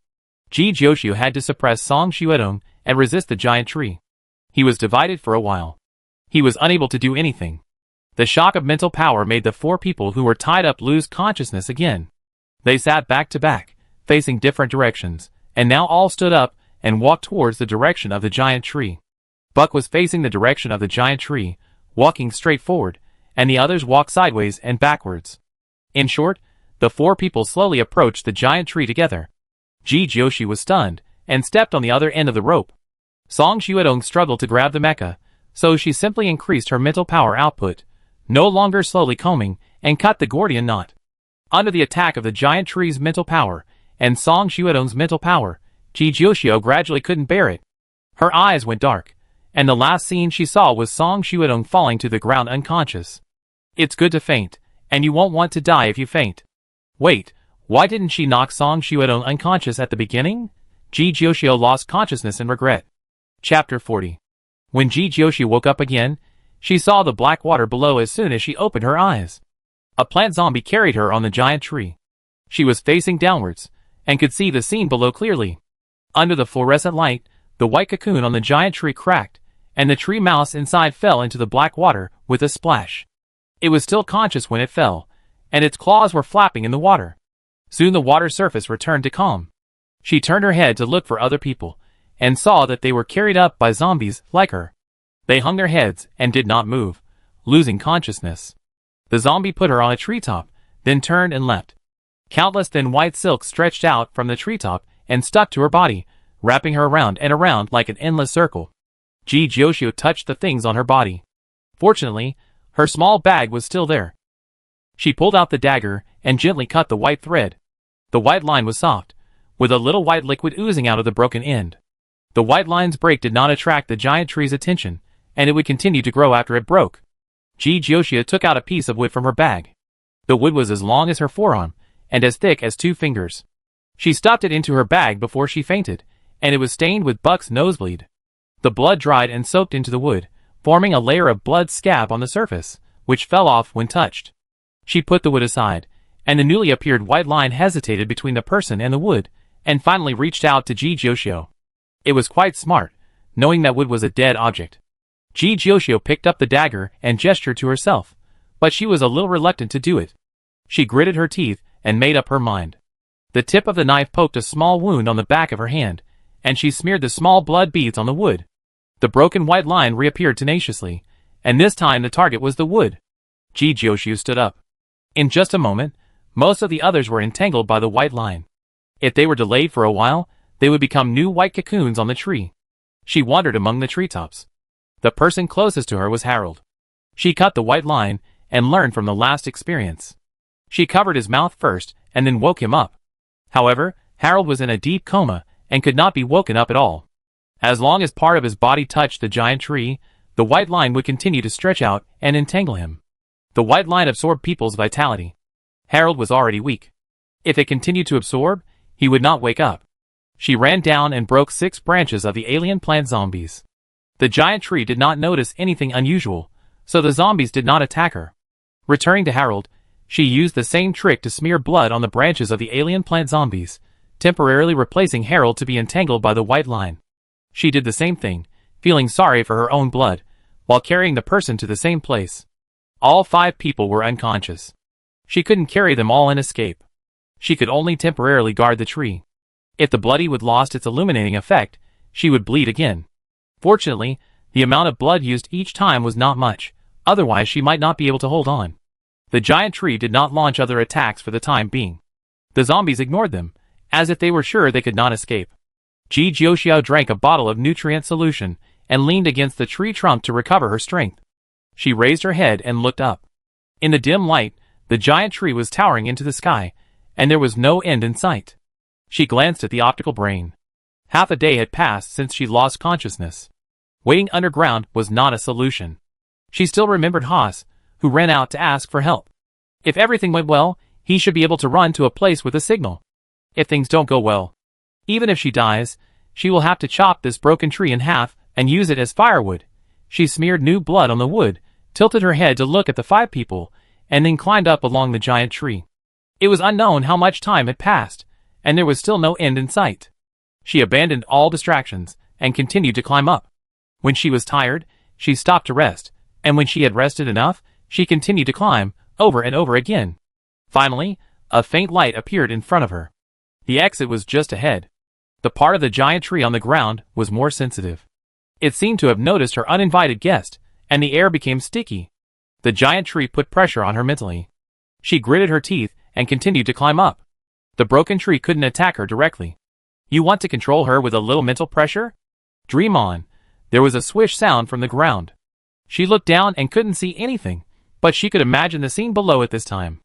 Ji Jiuxia had to suppress Song Xuedong and resist the giant tree. He was divided for a while. He was unable to do anything. The shock of mental power made the four people who were tied up lose consciousness again. They sat back to back, facing different directions, and now all stood up and walked towards the direction of the giant tree. Buck was facing the direction of the giant tree, walking straight forward, and the others walked sideways and backwards. In short, the four people slowly approached the giant tree together. Ji Jiuxia was stunned, and stepped on the other end of the rope. Song Xuedong struggled to grab the mecha, so she simply increased her mental power output, no longer slowly combing, and cut the Gordian knot. Under the attack of the giant tree's mental power, and Song Xuedong's mental power, Ji Jiuxia gradually couldn't bear it. Her eyes went dark, and the last scene she saw was Song Xuedong falling to the ground unconscious. It's good to faint, and you won't want to die if you faint. Wait, why didn't she knock Song Xuedong unconscious at the beginning? Ji Jiuxia lost consciousness in regret. Chapter 40. When Ji Jiuxia woke up again, she saw the black water below as soon as she opened her eyes. A plant zombie carried her on the giant tree. She was facing downwards, and could see the scene below clearly. Under the fluorescent light, the white cocoon on the giant tree cracked, and the tree mouse inside fell into the black water with a splash. It was still conscious when it fell, and its claws were flapping in the water. Soon the water surface returned to calm. She turned her head to look for other people, and saw that they were carried up by zombies like her. They hung their heads and did not move, losing consciousness. The zombie put her on a treetop, then turned and left. Countless thin white silks stretched out from the treetop and stuck to her body, wrapping her around and around like an endless circle. Ji Jioshio touched the things on her body. Fortunately, her small bag was still there. She pulled out the dagger and gently cut the white thread. The white line was soft, with a little white liquid oozing out of the broken end. The white line's break did not attract the giant tree's attention, and it would continue to grow after it broke. Ji Jioshia took out a piece of wood from her bag. The wood was as long as her forearm, and as thick as 2 fingers. She stuffed it into her bag before she fainted, and it was stained with Buck's nosebleed. The blood dried and soaked into the wood, forming a layer of blood scab on the surface, which fell off when touched. She put the wood aside, and the newly appeared white line hesitated between the person and the wood, and finally reached out to Ji Jioshio. It was quite smart, knowing that wood was a dead object. Ji Jioshio picked up the dagger and gestured to herself, but she was a little reluctant to do it. She gritted her teeth and made up her mind. The tip of the knife poked a small wound on the back of her hand, and she smeared the small blood beads on the wood. The broken white line reappeared tenaciously, and this time the target was the wood. Ji Jioshio stood up. In just a moment, most of the others were entangled by the white line. If they were delayed for a while, they would become new white cocoons on the tree. She wandered among the treetops. The person closest to her was Harold. She cut the white line and learned from the last experience. She covered his mouth first and then woke him up. However, Harold was in a deep coma and could not be woken up at all. As long as part of his body touched the giant tree, the white line would continue to stretch out and entangle him. The white line absorbed people's vitality. Harold was already weak. If it continued to absorb, he would not wake up. She ran down and broke 6 branches of the alien plant zombies. The giant tree did not notice anything unusual, so the zombies did not attack her. Returning to Harold, she used the same trick to smear blood on the branches of the alien plant zombies, temporarily replacing Harold to be entangled by the white line. She did the same thing, feeling sorry for her own blood, while carrying the person to the same place. All 5 people were unconscious. She couldn't carry them all and escape. She could only temporarily guard the tree. If the bloody wood lost its illuminating effect, she would bleed again. Fortunately, the amount of blood used each time was not much, otherwise she might not be able to hold on. The giant tree did not launch other attacks for the time being. The zombies ignored them, as if they were sure they could not escape. Ji Jioshio drank a bottle of nutrient solution and leaned against the tree trunk to recover her strength. She raised her head and looked up. In the dim light, the giant tree was towering into the sky, and there was no end in sight. She glanced at the optical brain. Half a day had passed since she lost consciousness. Waiting underground was not a solution. She still remembered Haas, who ran out to ask for help. If everything went well, he should be able to run to a place with a signal. If things don't go well, even if she dies, she will have to chop this broken tree in half and use it as firewood. She smeared new blood on the wood, tilted her head to look at the 5 people, and then climbed up along the giant tree. It was unknown how much time had passed, and there was still no end in sight. She abandoned all distractions and continued to climb up. When she was tired, she stopped to rest, and when she had rested enough, she continued to climb, over and over again. Finally, a faint light appeared in front of her. The exit was just ahead. The part of the giant tree on the ground was more sensitive. It seemed to have noticed her uninvited guest, and the air became sticky. The giant tree put pressure on her mentally. She gritted her teeth and continued to climb up. The broken tree couldn't attack her directly. You want to control her with a little mental pressure? Dream on. There was a swish sound from the ground. She looked down and couldn't see anything, but she could imagine the scene below at this time.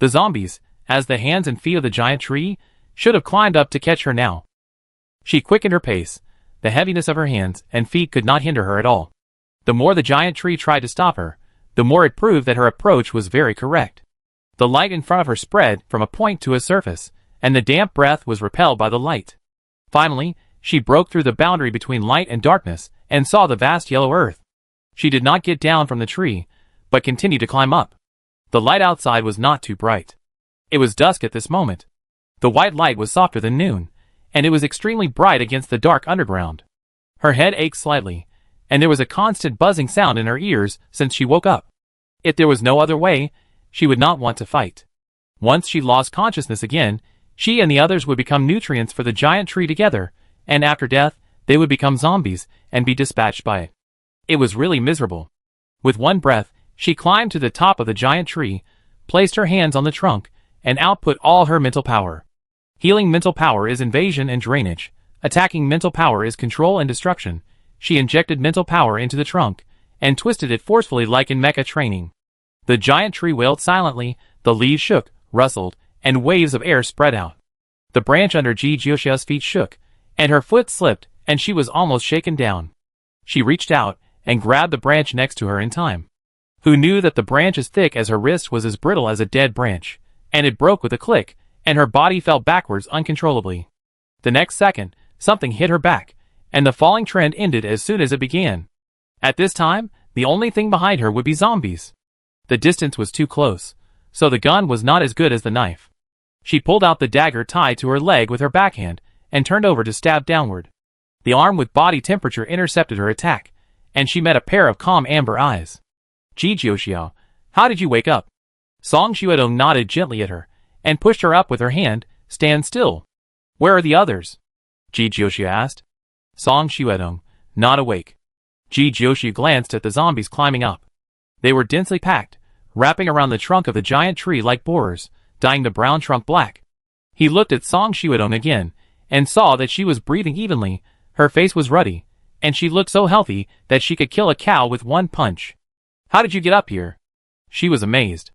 The zombies, as the hands and feet of the giant tree, should have climbed up to catch her now. She quickened her pace. The heaviness of her hands and feet could not hinder her at all. The more the giant tree tried to stop her, the more it proved that her approach was very correct. The light in front of her spread from a point to a surface, and the damp breath was repelled by the light. Finally, she broke through the boundary between light and darkness and saw the vast yellow earth. She did not get down from the tree, but continued to climb up. The light outside was not too bright. It was dusk at this moment. The white light was softer than noon, and it was extremely bright against the dark underground. Her head ached slightly, and there was a constant buzzing sound in her ears since she woke up. If there was no other way, she would not want to fight. Once she lost consciousness again, she and the others would become nutrients for the giant tree together, and after death, they would become zombies and be dispatched by it. It was really miserable. With one breath, she climbed to the top of the giant tree, placed her hands on the trunk, and output all her mental power. Healing mental power is invasion and drainage. Attacking mental power is control and destruction. she injected mental power into the trunk, and twisted it forcefully like in mecha training. The giant tree wailed silently, the leaves shook, rustled, and waves of air spread out. The branch under Jijioshia's feet shook, and her foot slipped, and she was almost shaken down. She reached out, and grabbed the branch next to her in time. Who knew that the branch as thick as her wrist was as brittle as a dead branch, and it broke with a click, and her body fell backwards uncontrollably. The next second, something hit her back, and the falling trend ended as soon as it began. At this time, the only thing behind her would be zombies. The distance was too close, so the gun was not as good as the knife. She pulled out the dagger tied to her leg with her backhand, and turned over to stab downward. The arm with body temperature intercepted her attack, and she met a pair of calm amber eyes. Jijioshio, how did you wake up? Song Xuedong nodded gently at her, and pushed her up with her hand. Stand still. Where are the others? Jijioshio asked. Song Xuedong, not awake. Jijioshio glanced at the zombies climbing up. They were densely packed, wrapping around the trunk of the giant tree like borers, dyeing the brown trunk black. He looked at Song Xuedong again, and saw that she was breathing evenly. Her face was ruddy, and she looked so healthy that she could kill a cow with one punch. How did you get up here? She was amazed.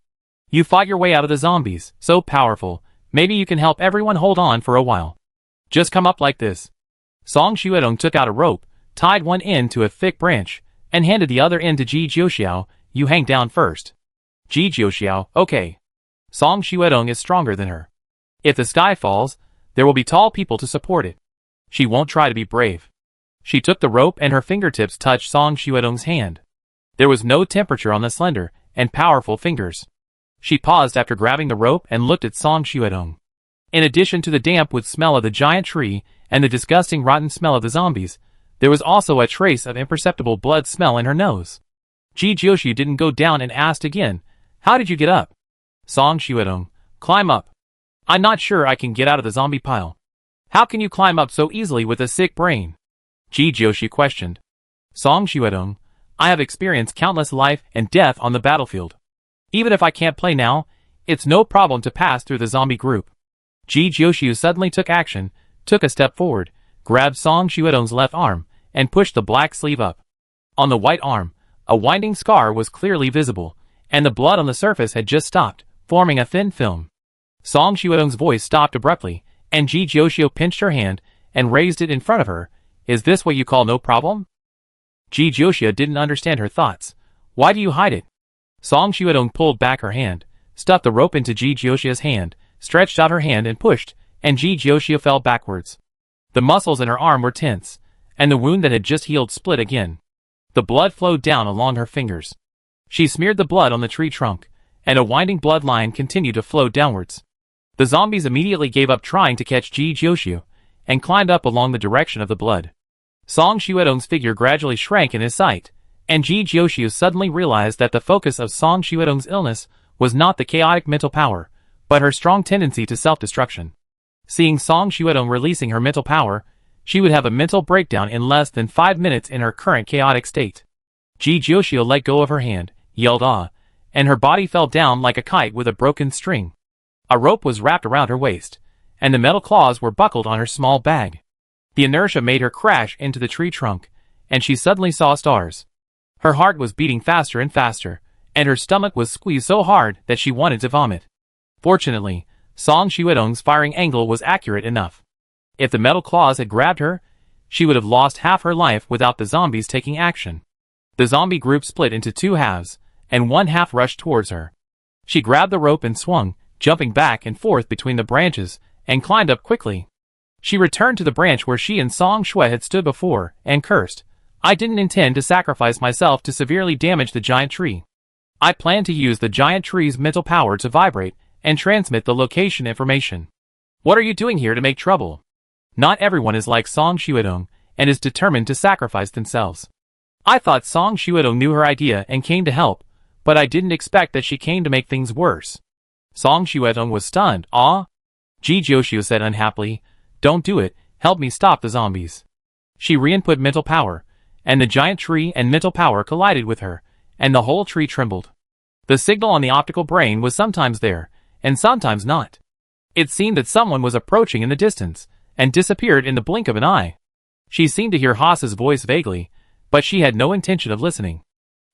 You fought your way out of the zombies, so powerful. Maybe you can help everyone hold on for a while. Just come up like this. Song Xuedong took out a rope, tied one end to a thick branch, and handed the other end to Jijioshio. You hang down first. Jijioshio, okay. Song Xuedong is stronger than her. If the sky falls, there will be tall people to support it. She won't try to be brave. She took the rope and her fingertips touched Song Xuedong's hand. There was no temperature on the slender and powerful fingers. She paused after grabbing the rope and looked at Song Xuedong. In addition to the damp with smell of the giant tree and the disgusting rotten smell of the zombies, there was also a trace of imperceptible blood smell in her nose. Jijioshi didn't go down and asked again, how did you get up? Song Xuedong, climb up. I'm not sure I can get out of the zombie pile. How can you climb up so easily with a sick brain? Jijioshi questioned. Song Xuedong, I have experienced countless life and death on the battlefield. Even if I can't play now, it's no problem to pass through the zombie group. Jijioshi suddenly took action, took a step forward, grabbed Song Xuedong's left arm, and pushed the black sleeve up. On the white arm, a winding scar was clearly visible, and the blood on the surface had just stopped, forming a thin film. Song Xuedong's voice stopped abruptly, and Jijioshi pinched her hand and raised it in front of her. Is this what you call no problem? Jijioshi didn't understand her thoughts. Why do you hide it? Song Xuedong pulled back her hand, stuffed the rope into Jijioshi's hand, stretched out her hand and pushed, and Jijioshi fell backwards. The muscles in her arm were tense, and the wound that had just healed split again. The blood flowed down along her fingers. She smeared the blood on the tree trunk, and a winding blood line continued to flow downwards. The zombies immediately gave up trying to catch Jijioshi, and climbed up along the direction of the blood. Song Xuedong's figure gradually shrank in his sight, and Jijioshi suddenly realized that the focus of Song Xuedong's illness was not the chaotic mental power, but her strong tendency to self-destruction. Seeing Song Xuedong releasing her mental power, she would have a mental breakdown in less than 5 minutes in her current chaotic state. Jijioshi let go of her hand, yelled ah, and her body fell down like a kite with a broken string. A rope was wrapped around her waist, and the metal claws were buckled on her small bag. The inertia made her crash into the tree trunk, and she suddenly saw stars. Her heart was beating faster and faster, and her stomach was squeezed so hard that she wanted to vomit. Fortunately, Song Xuedong's firing angle was accurate enough. If the metal claws had grabbed her, she would have lost half her life without the zombies taking action. The zombie group split into 2 halves, and one half rushed towards her. She grabbed the rope and swung, jumping back and forth between the branches, and climbed up quickly. She returned to the branch where she and Song Shui had stood before, and cursed. I didn't intend to sacrifice myself to severely damage the giant tree. I planned to use the giant tree's mental power to vibrate and transmit the location information. What are you doing here to make trouble? Not everyone is like Song Xuedong and is determined to sacrifice themselves. I thought Song Xuedong knew her idea and came to help, but I didn't expect that she came to make things worse. Song Xuedong was stunned. Ah? Jijioshi said unhappily, don't do it, help me stop the zombies. She re-input mental power, and the giant tree and mental power collided with her, and the whole tree trembled. The signal on the optical brain was sometimes there, and sometimes not. It seemed that someone was approaching in the distance, and disappeared in the blink of an eye. She seemed to hear Haas's voice vaguely, but she had no intention of listening.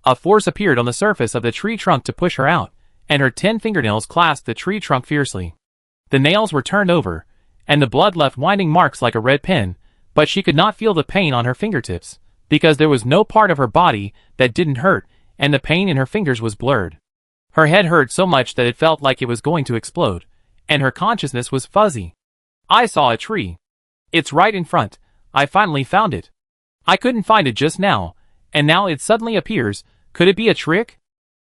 A force appeared on the surface of the tree trunk to push her out, and her 10 fingernails clasped the tree trunk fiercely. The nails were turned over, and the blood left winding marks like a red pen, but she could not feel the pain on her fingertips, because there was no part of her body that didn't hurt, and the pain in her fingers was blurred. Her head hurt so much that it felt like it was going to explode, and her consciousness was fuzzy. I saw a tree. It's right in front. I finally found it. I couldn't find it just now, and now it suddenly appears. Could it be a trick?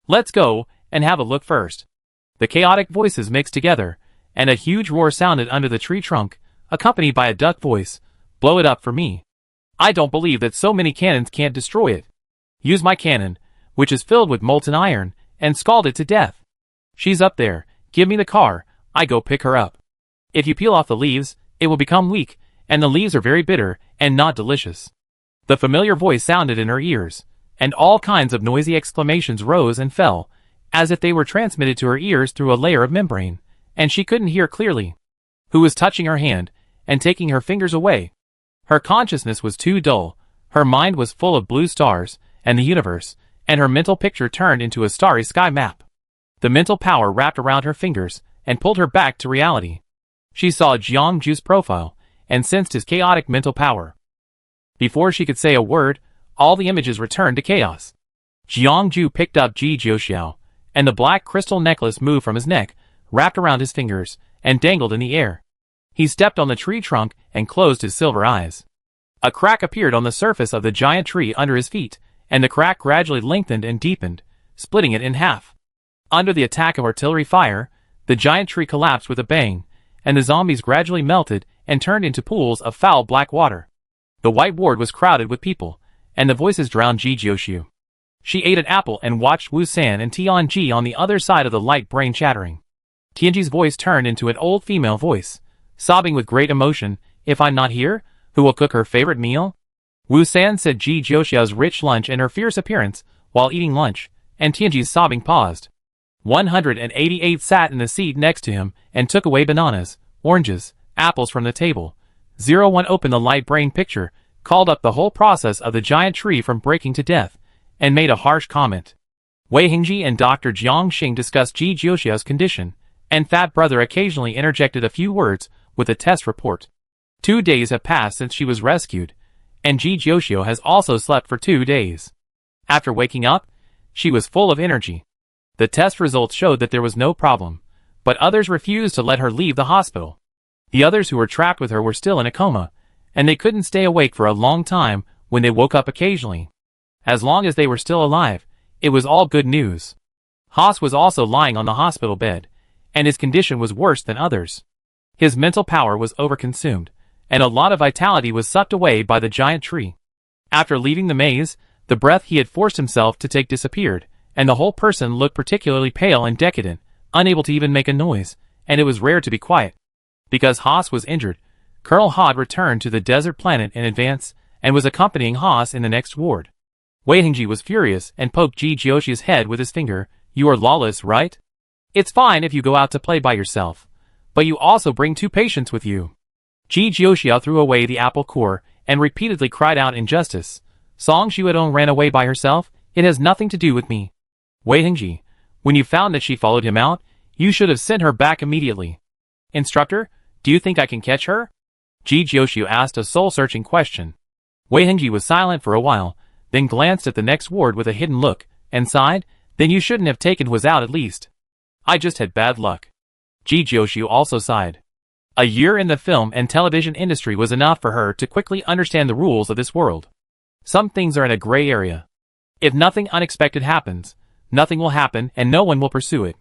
Let's go and have a look first. The chaotic voices mixed together, and a huge roar sounded under the tree trunk, accompanied by a duck voice. Blow it up for me. I don't believe that so many cannons can't destroy it. Use my cannon, which is filled with molten iron, and scald it to death. She's up there. Give me the car. I go pick her up. If you peel off the leaves, it will become weak, and the leaves are very bitter and not delicious. The familiar voice sounded in her ears, and all kinds of noisy exclamations rose and fell, as if they were transmitted to her ears through a layer of membrane, and she couldn't hear clearly. Who was touching her hand and taking her fingers away? Her consciousness was too dull. Her mind was full of blue stars and the universe, and her mental picture turned into a starry sky map. The mental power wrapped around her fingers and pulled her back to reality. She saw Jiangju's profile and sensed his chaotic mental power. Before she could say a word, all the images returned to chaos. Jiangju picked up Ji Jiuxiao, and the black crystal necklace moved from his neck, wrapped around his fingers, and dangled in the air. He stepped on the tree trunk and closed his silver eyes. A crack appeared on the surface of the giant tree under his feet, and the crack gradually lengthened and deepened, splitting it in half. Under the attack of artillery fire, the giant tree collapsed with a bang, and the zombies gradually melted and turned into pools of foul black water. The white ward was crowded with people, and the voices drowned Ji Jiuxiu. She ate an apple and watched Wu San and Tianji on the other side of the light brain chattering. Tianji's voice turned into an old female voice, sobbing with great emotion. If I'm not here, who will cook her favorite meal? Wu San said Ji Jiuxiao's rich lunch and her fierce appearance while eating lunch, and Tianji's sobbing paused. 188 sat in the seat next to him and took away bananas, oranges, apples from the table. 01 opened the light brain picture, called up the whole process of the giant tree from breaking to death, and made a harsh comment. Wei Hingji and Dr. Jiang Xing discussed Ji Jiuxiao's condition, and Fat Brother occasionally interjected a few words with a test report. 2 days have passed since she was rescued, and Ji Jiuxiao has also slept for 2 days. After waking up, she was full of energy. The test results showed that there was no problem, but others refused to let her leave the hospital. The others who were trapped with her were still in a coma, and they couldn't stay awake for a long time when they woke up occasionally. As long as they were still alive, it was all good news. Haas was also lying on the hospital bed, and his condition was worse than others. His mental power was overconsumed, and a lot of vitality was sucked away by the giant tree. After leaving the maze, the breath he had forced himself to take disappeared, and the whole person looked particularly pale and decadent, unable to even make a noise, and it was rare to be quiet. Because Haas was injured, Colonel Hod returned to the desert planet in advance, and was accompanying Haas in the next ward. Wei Hingji was furious and poked Ji Jiuxiao's head with his finger. You are lawless, right? It's fine if you go out to play by yourself, but you also bring 2 patients with you. Ji Jiuxiao threw away the apple core and repeatedly cried out injustice. Song Xuedong ran away by herself. It has nothing to do with me. Wei Hingji, when you found that she followed him out, you should have sent her back immediately. Instructor, do you think I can catch her? Ji Jiuxiao asked a soul-searching question. Wei Hingji was silent for a while, then glanced at the next ward with a hidden look, and sighed. Then you shouldn't have taken Hwas out at least. I just had bad luck. Ji Jiuxiao also sighed. A year in the film and television industry was enough for her to quickly understand the rules of this world. Some things are in a gray area. If nothing unexpected happens, nothing will happen and no one will pursue it.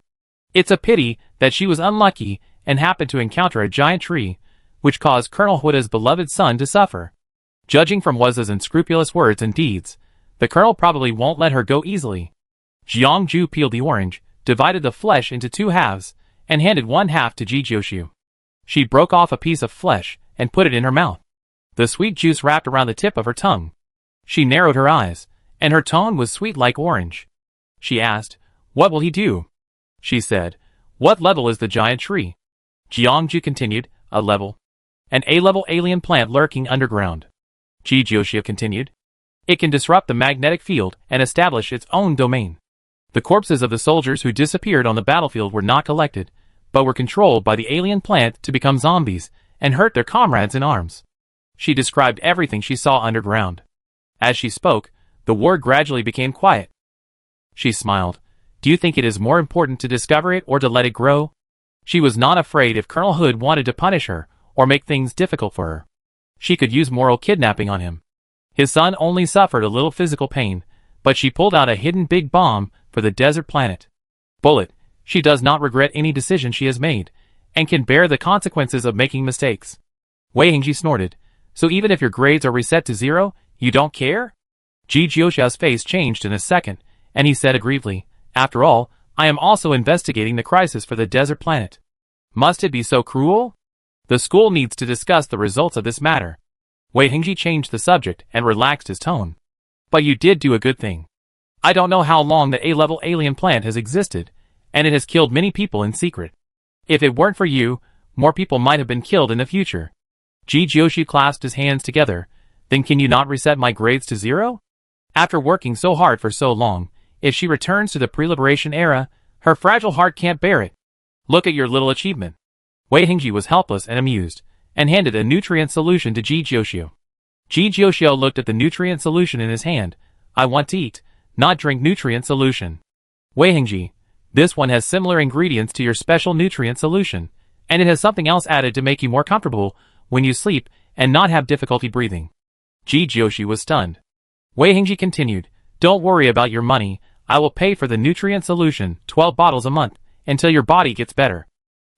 It's a pity that she was unlucky and happened to encounter a giant tree, which caused Colonel Huda's beloved son to suffer. Judging from Hwa's unscrupulous words and deeds, the colonel probably won't let her go easily. Jiangju peeled the orange, divided the flesh into 2 halves, and handed 1 half to Ji Jiuxiu. She broke off a piece of flesh and put it in her mouth. The sweet juice wrapped around the tip of her tongue. She narrowed her eyes, and her tone was sweet like orange. She asked, "What will he do?" She said, "What level is the giant tree?" Jiangju continued, "A level. An A-level alien plant lurking underground." Ji Jiuxiu continued, It can disrupt the magnetic field and establish its own domain. The corpses of the soldiers who disappeared on the battlefield were not collected, but were controlled by the alien plant to become zombies and hurt their comrades in arms. She described everything she saw underground. As she spoke, the ward gradually became quiet. She smiled. Do you think it is more important to discover it or to let it grow? She was not afraid if Colonel Hood wanted to punish her or make things difficult for her. She could use moral kidnapping on him. His son only suffered a little physical pain, but she pulled out a hidden big bomb for the desert planet. Bullet, she does not regret any decision she has made, and can bear the consequences of making mistakes. Wei Hingji snorted. So even if your grades are reset to 0, you don't care? Ji Jiuxiao's face changed in a second, and he said aggrievedly, After all, I am also investigating the crisis for the desert planet. Must it be so cruel? The school needs to discuss the results of this matter. Wei Hingji changed the subject and relaxed his tone. But you did do a good thing. I don't know how long the A-level alien plant has existed, and it has killed many people in secret. If it weren't for you, more people might have been killed in the future. Ji Jiuxiu clasped his hands together. Then can you not reset my grades to 0? After working so hard for so long, if she returns to the pre-liberation era, her fragile heart can't bear it. Look at your little achievement. Wei Hingji was helpless and amused, and handed a nutrient solution to Ji Jiuxiu. Ji Jiuxiu looked at the nutrient solution in his hand. I want to eat, not drink nutrient solution. Wei Hingji, this one has similar ingredients to your special nutrient solution, and it has something else added to make you more comfortable when you sleep and not have difficulty breathing. Ji Jiuxiu was stunned. Wei Hingji continued, Don't worry about your money, I will pay for the nutrient solution, 12 bottles a month, until your body gets better.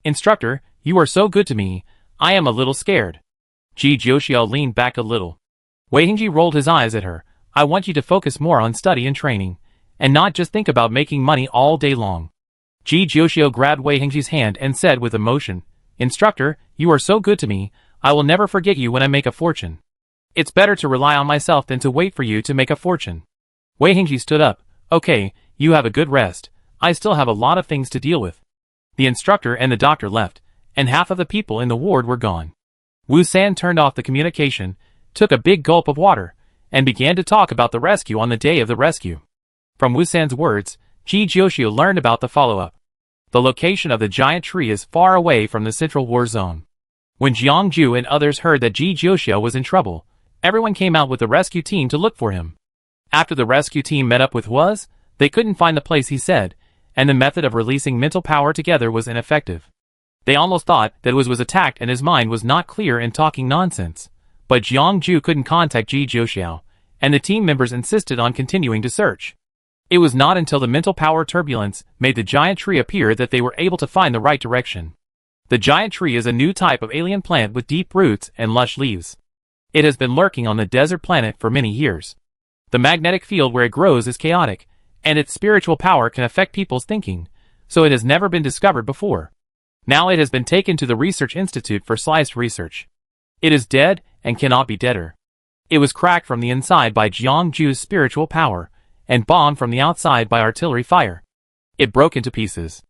Instructor, you are so good to me, I am a little scared. Ji Jiuxiu leaned back a little. Wei Hingji rolled his eyes at her. I want you to focus more on study and training, and not just think about making money all day long. Ji Jiuxiu grabbed Wei Hingji's hand and said with emotion, Instructor, you are so good to me, I will never forget you when I make a fortune. It's better to rely on myself than to wait for you to make a fortune. Wei Hingji stood up. Okay, you have a good rest. I still have a lot of things to deal with. The instructor and the doctor left, and half of the people in the ward were gone. Wu San turned off the communication, took a big gulp of water, and began to talk about the rescue on the day of the rescue. From Wu San's words, Ji Jiuxiu learned about the follow-up. The location of the giant tree is far away from the central war zone. When Jiang Ju and others heard that Ji Jiuxiu was in trouble, everyone came out with the rescue team to look for him. After the rescue team met up with Was, they couldn't find the place he said, and the method of releasing mental power together was ineffective. They almost thought that Was attacked and his mind was not clear and talking nonsense. But Jiang Ju couldn't contact Ji Jiuxiu, and the team members insisted on continuing to search. It was not until the mental power turbulence made the giant tree appear that they were able to find the right direction. The giant tree is a new type of alien plant with deep roots and lush leaves. It has been lurking on the desert planet for many years. The magnetic field where it grows is chaotic, and its spiritual power can affect people's thinking, so it has never been discovered before. Now it has been taken to the Research Institute for sliced research. It is dead and cannot be deader. It was cracked from the inside by Jiang Ju's spiritual power, and bombed from the outside by artillery fire. It broke into pieces.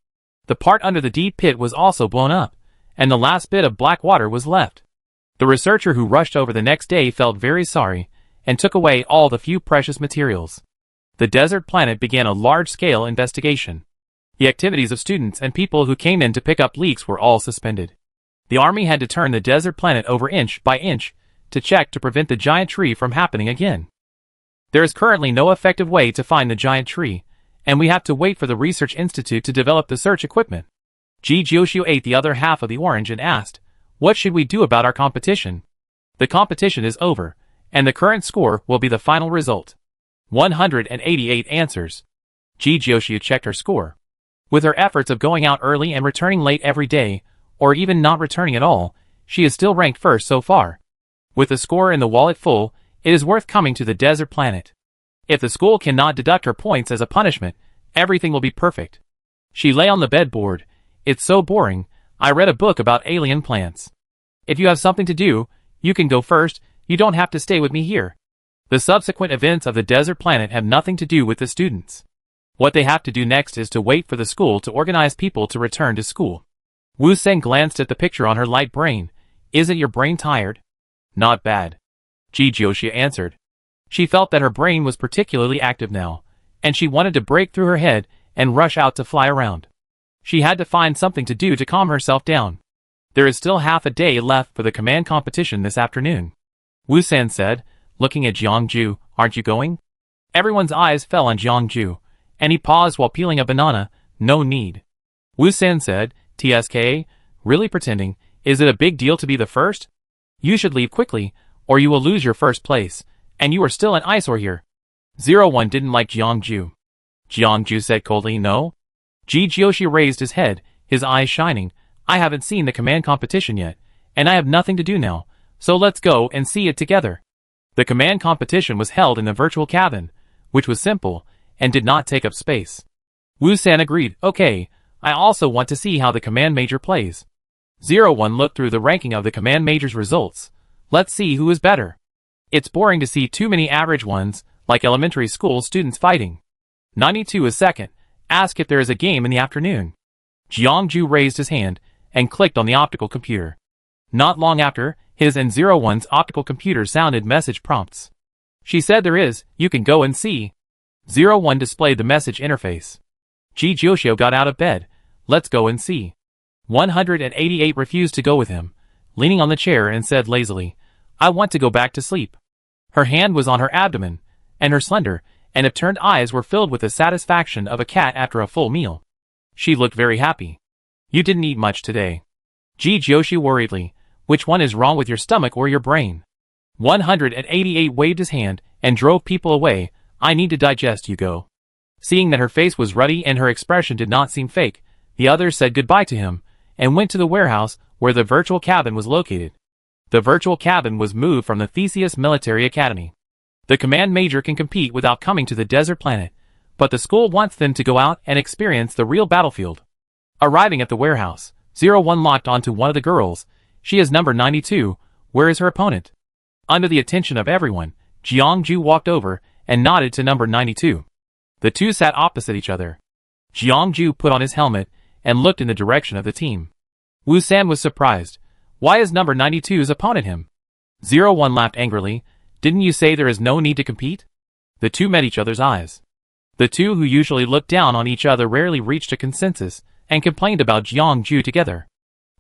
The part under the deep pit was also blown up, and the last bit of black water was left. The researcher who rushed over the next day felt very sorry, and took away all the few precious materials. The desert planet began a large-scale investigation. The activities of students and people who came in to pick up leaks were all suspended. The army had to turn the desert planet over inch by inch to check to prevent the giant tree from happening again. There is currently no effective way to find the giant tree, and we have to wait for the Research Institute to develop the search equipment. Ji Jiuxiu ate the other half of the orange and asked, What should we do about our competition? The competition is over, and the current score will be the final result. 188 answers. Ji Jiuxiu checked her score. With her efforts of going out early and returning late every day, or even not returning at all, she is still ranked first so far. With the score in the wallet full, it is worth coming to the desert planet. If the school cannot deduct her points as a punishment, everything will be perfect. She lay on the bedboard. It's so boring, I read a book about alien plants. If you have something to do, you can go first, you don't have to stay with me here. The subsequent events of the desert planet have nothing to do with the students. What they have to do next is to wait for the school to organize people to return to school. Wu Seng glanced at the picture on her light brain. Isn't your brain tired? Not bad. Ji Jiuxiu answered. She felt that her brain was particularly active now, and she wanted to break through her head and rush out to fly around. She had to find something to do to calm herself down. There is still half a day left for the command competition this afternoon. Wu-san said, looking at Jiangju, aren't you going? Everyone's eyes fell on Jiangju, and he paused while peeling a banana. No need. Wu-san said, TSK, really pretending, is it a big deal to be the first? You should leave quickly, or you will lose your first place, and you are still an eyesore here. 01 didn't like Jiangju. Jiangju said coldly, no. Ji Jiuxi raised his head, his eyes shining. I haven't seen the command competition yet, and I have nothing to do now, so let's go and see it together. The command competition was held in the virtual cabin, which was simple, and did not take up space. Wu-san agreed, okay, I also want to see how the command major plays. 01 looked through the ranking of the command major's results. Let's see who is better. It's boring to see too many average ones, like elementary school students fighting. 92 is second. Ask if there is a game in the afternoon. Jiangju raised his hand and clicked on the optical computer. Not long after, his and 01's optical computer sounded message prompts. She said there is, you can go and see. 01 displayed the message interface. Ji Jiuxio got out of bed. Let's go and see. 188 refused to go with him, leaning on the chair and said lazily, I want to go back to sleep. Her hand was on her abdomen, and her slender and upturned eyes were filled with the satisfaction of a cat after a full meal. She looked very happy. You didn't eat much today. Ji Jiuxi worriedly, which one is wrong with your stomach or your brain? 188 waved his hand and drove people away. I need to digest, you go. Seeing that her face was ruddy and her expression did not seem fake, the others said goodbye to him and went to the warehouse where the virtual cabin was located. The virtual cabin was moved from the Theseus Military Academy. The command major can compete without coming to the desert planet, but the school wants them to go out and experience the real battlefield. Arriving at the warehouse, 01 locked onto one of the girls. She is number 92. Where is her opponent? Under the attention of everyone, Jiangju walked over and nodded to number 92. The two sat opposite each other. Jiangju put on his helmet and looked in the direction of the team. Wu-san was surprised. Why is number 92's opponent him? 01 laughed angrily. Didn't you say there is no need to compete? The two met each other's eyes. The two who usually looked down on each other rarely reached a consensus and complained about Jiangju together.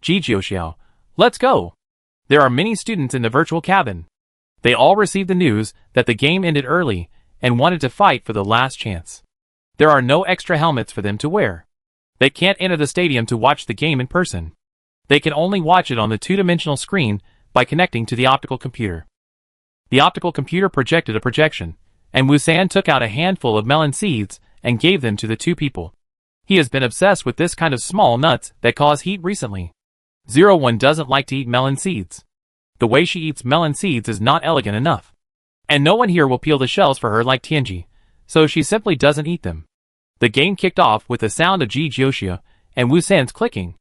Ji Jiuxiao, let's go. There are many students in the virtual cabin. They all received the news that the game ended early and wanted to fight for the last chance. There are no extra helmets for them to wear. They can't enter the stadium to watch the game in person. They can only watch it on the two-dimensional screen by connecting to the optical computer. The optical computer projected a projection, and Wu-san took out a handful of melon seeds and gave them to the two people. He has been obsessed with this kind of small nuts that cause heat recently. 01 doesn't like to eat melon seeds. The way she eats melon seeds is not elegant enough. And no one here will peel the shells for her like Tianji, so she simply doesn't eat them. The game kicked off with the sound of Ji Jiuxia and Wu-san's clicking.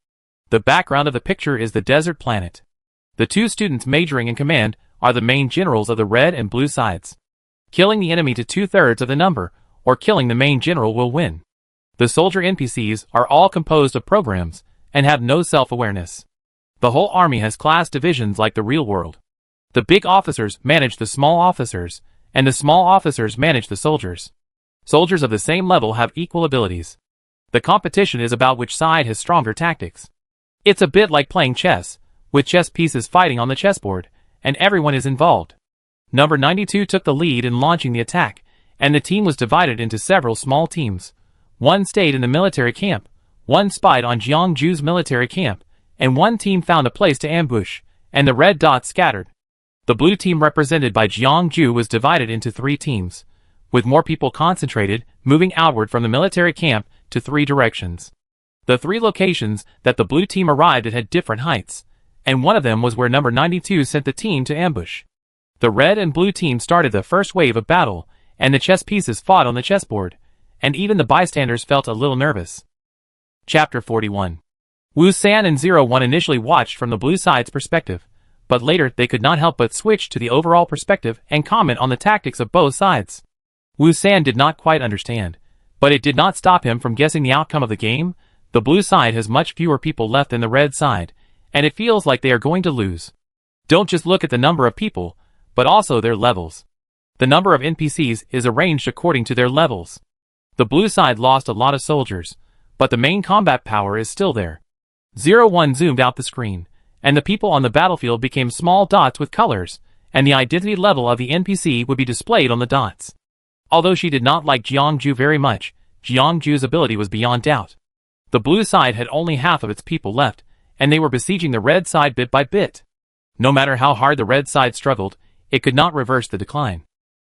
The background of the picture is the desert planet. The two students majoring in command are the main generals of the red and blue sides. Killing the enemy to 2/3 of the number, or killing the main general will win. The soldier NPCs are all composed of programs, and have no self-awareness. The whole army has class divisions like the real world. The big officers manage the small officers, and the small officers manage the soldiers. Soldiers of the same level have equal abilities. The competition is about which side has stronger tactics. It's a bit like playing chess, with chess pieces fighting on the chessboard, and everyone is involved. Number 92 took the lead in launching the attack, and the team was divided into several small teams. One stayed in the military camp, one spied on Jiangju's military camp, and one team found a place to ambush, and the red dots scattered. The blue team represented by Jiangju was divided into 3 teams, with more people concentrated, moving outward from the military camp to 3 directions. The 3 locations that the blue team arrived at had different heights, and one of them was where number 92 sent the team to ambush. The red and blue team started the first wave of battle, and the chess pieces fought on the chessboard, and even the bystanders felt a little nervous. Chapter 41. Wu-san and 01 initially watched from the blue side's perspective, but later they could not help but switch to the overall perspective and comment on the tactics of both sides. Wu-san did not quite understand, but it did not stop him from guessing the outcome of the game. The blue side has much fewer people left than the red side, and it feels like they are going to lose. Don't just look at the number of people, but also their levels. The number of NPCs is arranged according to their levels. The blue side lost a lot of soldiers, but the main combat power is still there. 01 zoomed out the screen, and the people on the battlefield became small dots with colors, and the identity level of the NPC would be displayed on the dots. Although she did not like Jiangju very much, Jiangju's ability was beyond doubt. The blue side had only half of its people left, and they were besieging the red side bit by bit. No matter how hard the red side struggled, it could not reverse the decline.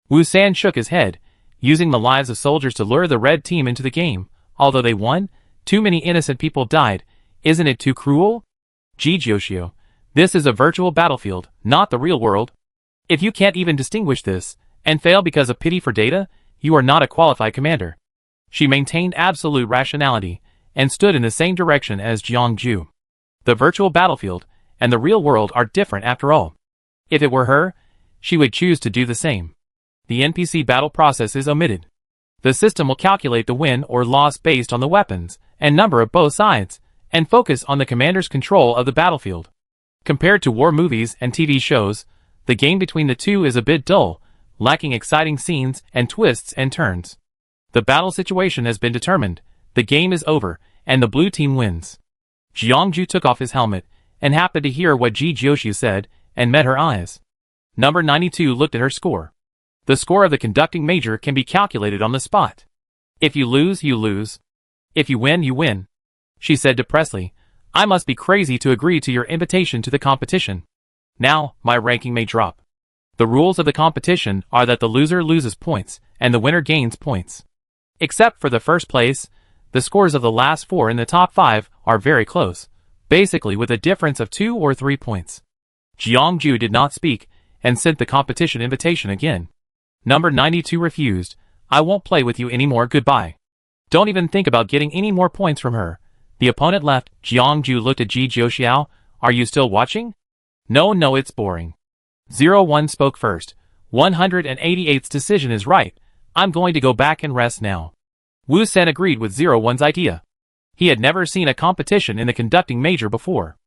Wu San shook his head, using the lives of soldiers to lure the red team into the game. Although they won, too many innocent people died. Isn't it too cruel? Jijioshio, this is a virtual battlefield, not the real world. If you can't even distinguish this, and fail because of pity for data, you are not a qualified commander. She maintained absolute rationality, and stood in the same direction as Jiangju. The virtual battlefield and the real world are different after all. If it were her, she would choose to do the same. The NPC battle process is omitted. The system will calculate the win or loss based on the weapons and number of both sides, and focus on the commander's control of the battlefield. Compared to war movies and TV shows, the game between the two is a bit dull, lacking exciting scenes and twists and turns. The battle situation has been determined, the game is over, and the blue team wins. Jiangju took off his helmet, and happened to hear what Ji Jiuxiu said, and met her eyes. Number 92 looked at her score. The score of the conducting major can be calculated on the spot. If you lose, you lose. If you win, you win. She said depressedly, I must be crazy to agree to your invitation to the competition. Now, my ranking may drop. The rules of the competition are that the loser loses points, and the winner gains points. Except for the first place, the scores of the last four in the top 5 are very close, basically with a difference of 2 or 3 points. Jiangju did not speak, and sent the competition invitation again. Number 92 refused. I won't play with you anymore, goodbye. Don't even think about getting any more points from her. The opponent left. Jiangju looked at Ji Jiuxiao. Are you still watching? No, it's boring. 01 spoke first. 188's decision is right. I'm going to go back and rest now. Wu Sen agreed with 01's idea. He had never seen a competition in the conducting major before.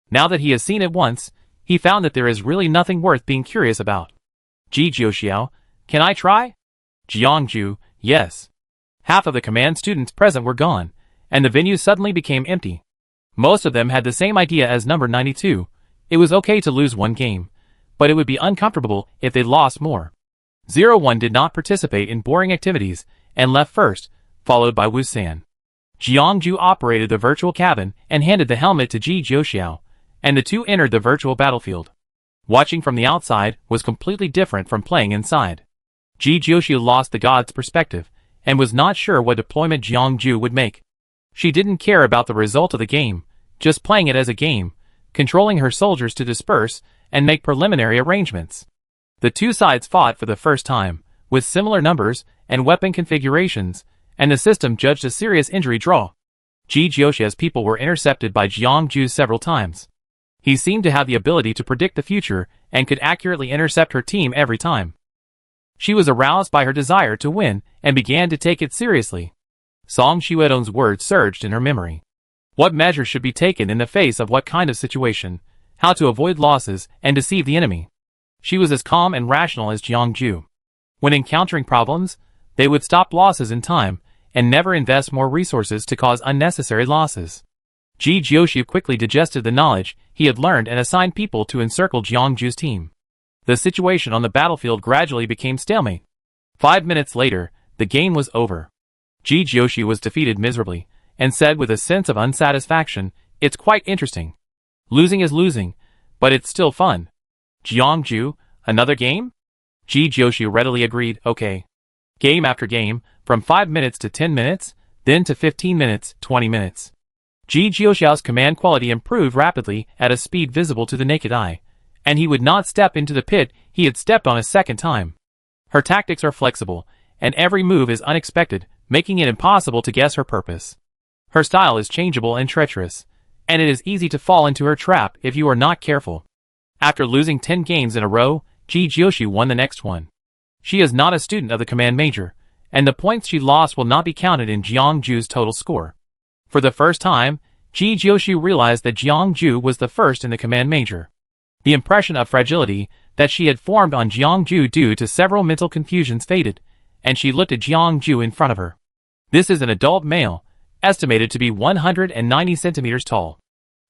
Now that he has seen it once, he found that there is really nothing worth being curious about. Ji Jiuxiao, can I try? Jiangju, yes. Half of the command students present were gone, and the venue suddenly became empty. Most of them had the same idea as number 92. It was okay to lose one game, but it would be uncomfortable if they lost more. 01 did not participate in boring activities, and left first, followed by Wu San. Jiangju operated the virtual cabin and handed the helmet to Ji Jiuxiao, and the two entered the virtual battlefield. Watching from the outside was completely different from playing inside. Ji Jiuxiu lost the god's perspective, and was not sure what deployment Jiangju would make. She didn't care about the result of the game, just playing it as a game, controlling her soldiers to disperse and make preliminary arrangements. The two sides fought for the first time, with similar numbers and weapon configurations, and the system judged a serious injury draw. Ji Jiuxia's people were intercepted by Jiangju several times. He seemed to have the ability to predict the future and could accurately intercept her team every time. She was aroused by her desire to win and began to take it seriously. Song Xuedong's words surged in her memory. What measures should be taken in the face of what kind of situation, how to avoid losses and deceive the enemy. She was as calm and rational as Jiangju. When encountering problems, they would stop losses in time and never invest more resources to cause unnecessary losses. Ji Jiuxiu quickly digested the knowledge he had learned and assigned people to encircle Jiangju's team. The situation on the battlefield gradually became stalemate. 5 minutes later, the game was over. Ji Jiuxiu was defeated miserably, and said with a sense of unsatisfaction, it's quite interesting. Losing is losing, but it's still fun. Jiangju, another game? Ji Jiuxiu readily agreed, okay. Game after game, from 5 minutes to 10 minutes, then to 15 minutes, 20 minutes. Ji Jiuxiao's command quality improved rapidly at a speed visible to the naked eye, and he would not step into the pit he had stepped on a second time. Her tactics are flexible, and every move is unexpected, making it impossible to guess her purpose. Her style is changeable and treacherous, and it is easy to fall into her trap if you are not careful. After losing 10 games in a row, Ji Jiuxiu won the next one. She is not a student of the command major, and the points she lost will not be counted in Jiangju's total score. For the first time, Ji Jiuxiu realized that Jiangju was the first in the command major. The impression of fragility that she had formed on Jiangju due to several mental confusions faded, and she looked at Jiangju in front of her. This is an adult male, estimated to be 190 centimeters tall.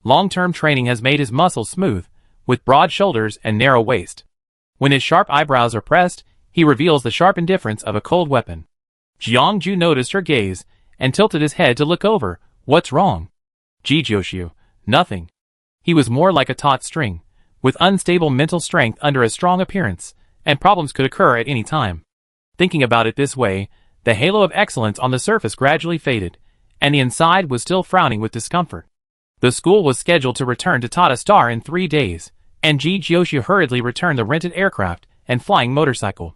Long-term training has made his muscles smooth, with broad shoulders and narrow waist. When his sharp eyebrows are pressed, he reveals the sharp indifference of a cold weapon. Jiangju noticed her gaze, and tilted his head to look over. What's wrong? Jijioshu, nothing. He was more like a taut string, with unstable mental strength under a strong appearance, and problems could occur at any time. Thinking about it this way, the halo of excellence on the surface gradually faded, and the inside was still frowning with discomfort. The school was scheduled to return to Tata Star in 3 days, and Jijioshu hurriedly returned the rented aircraft and flying motorcycle.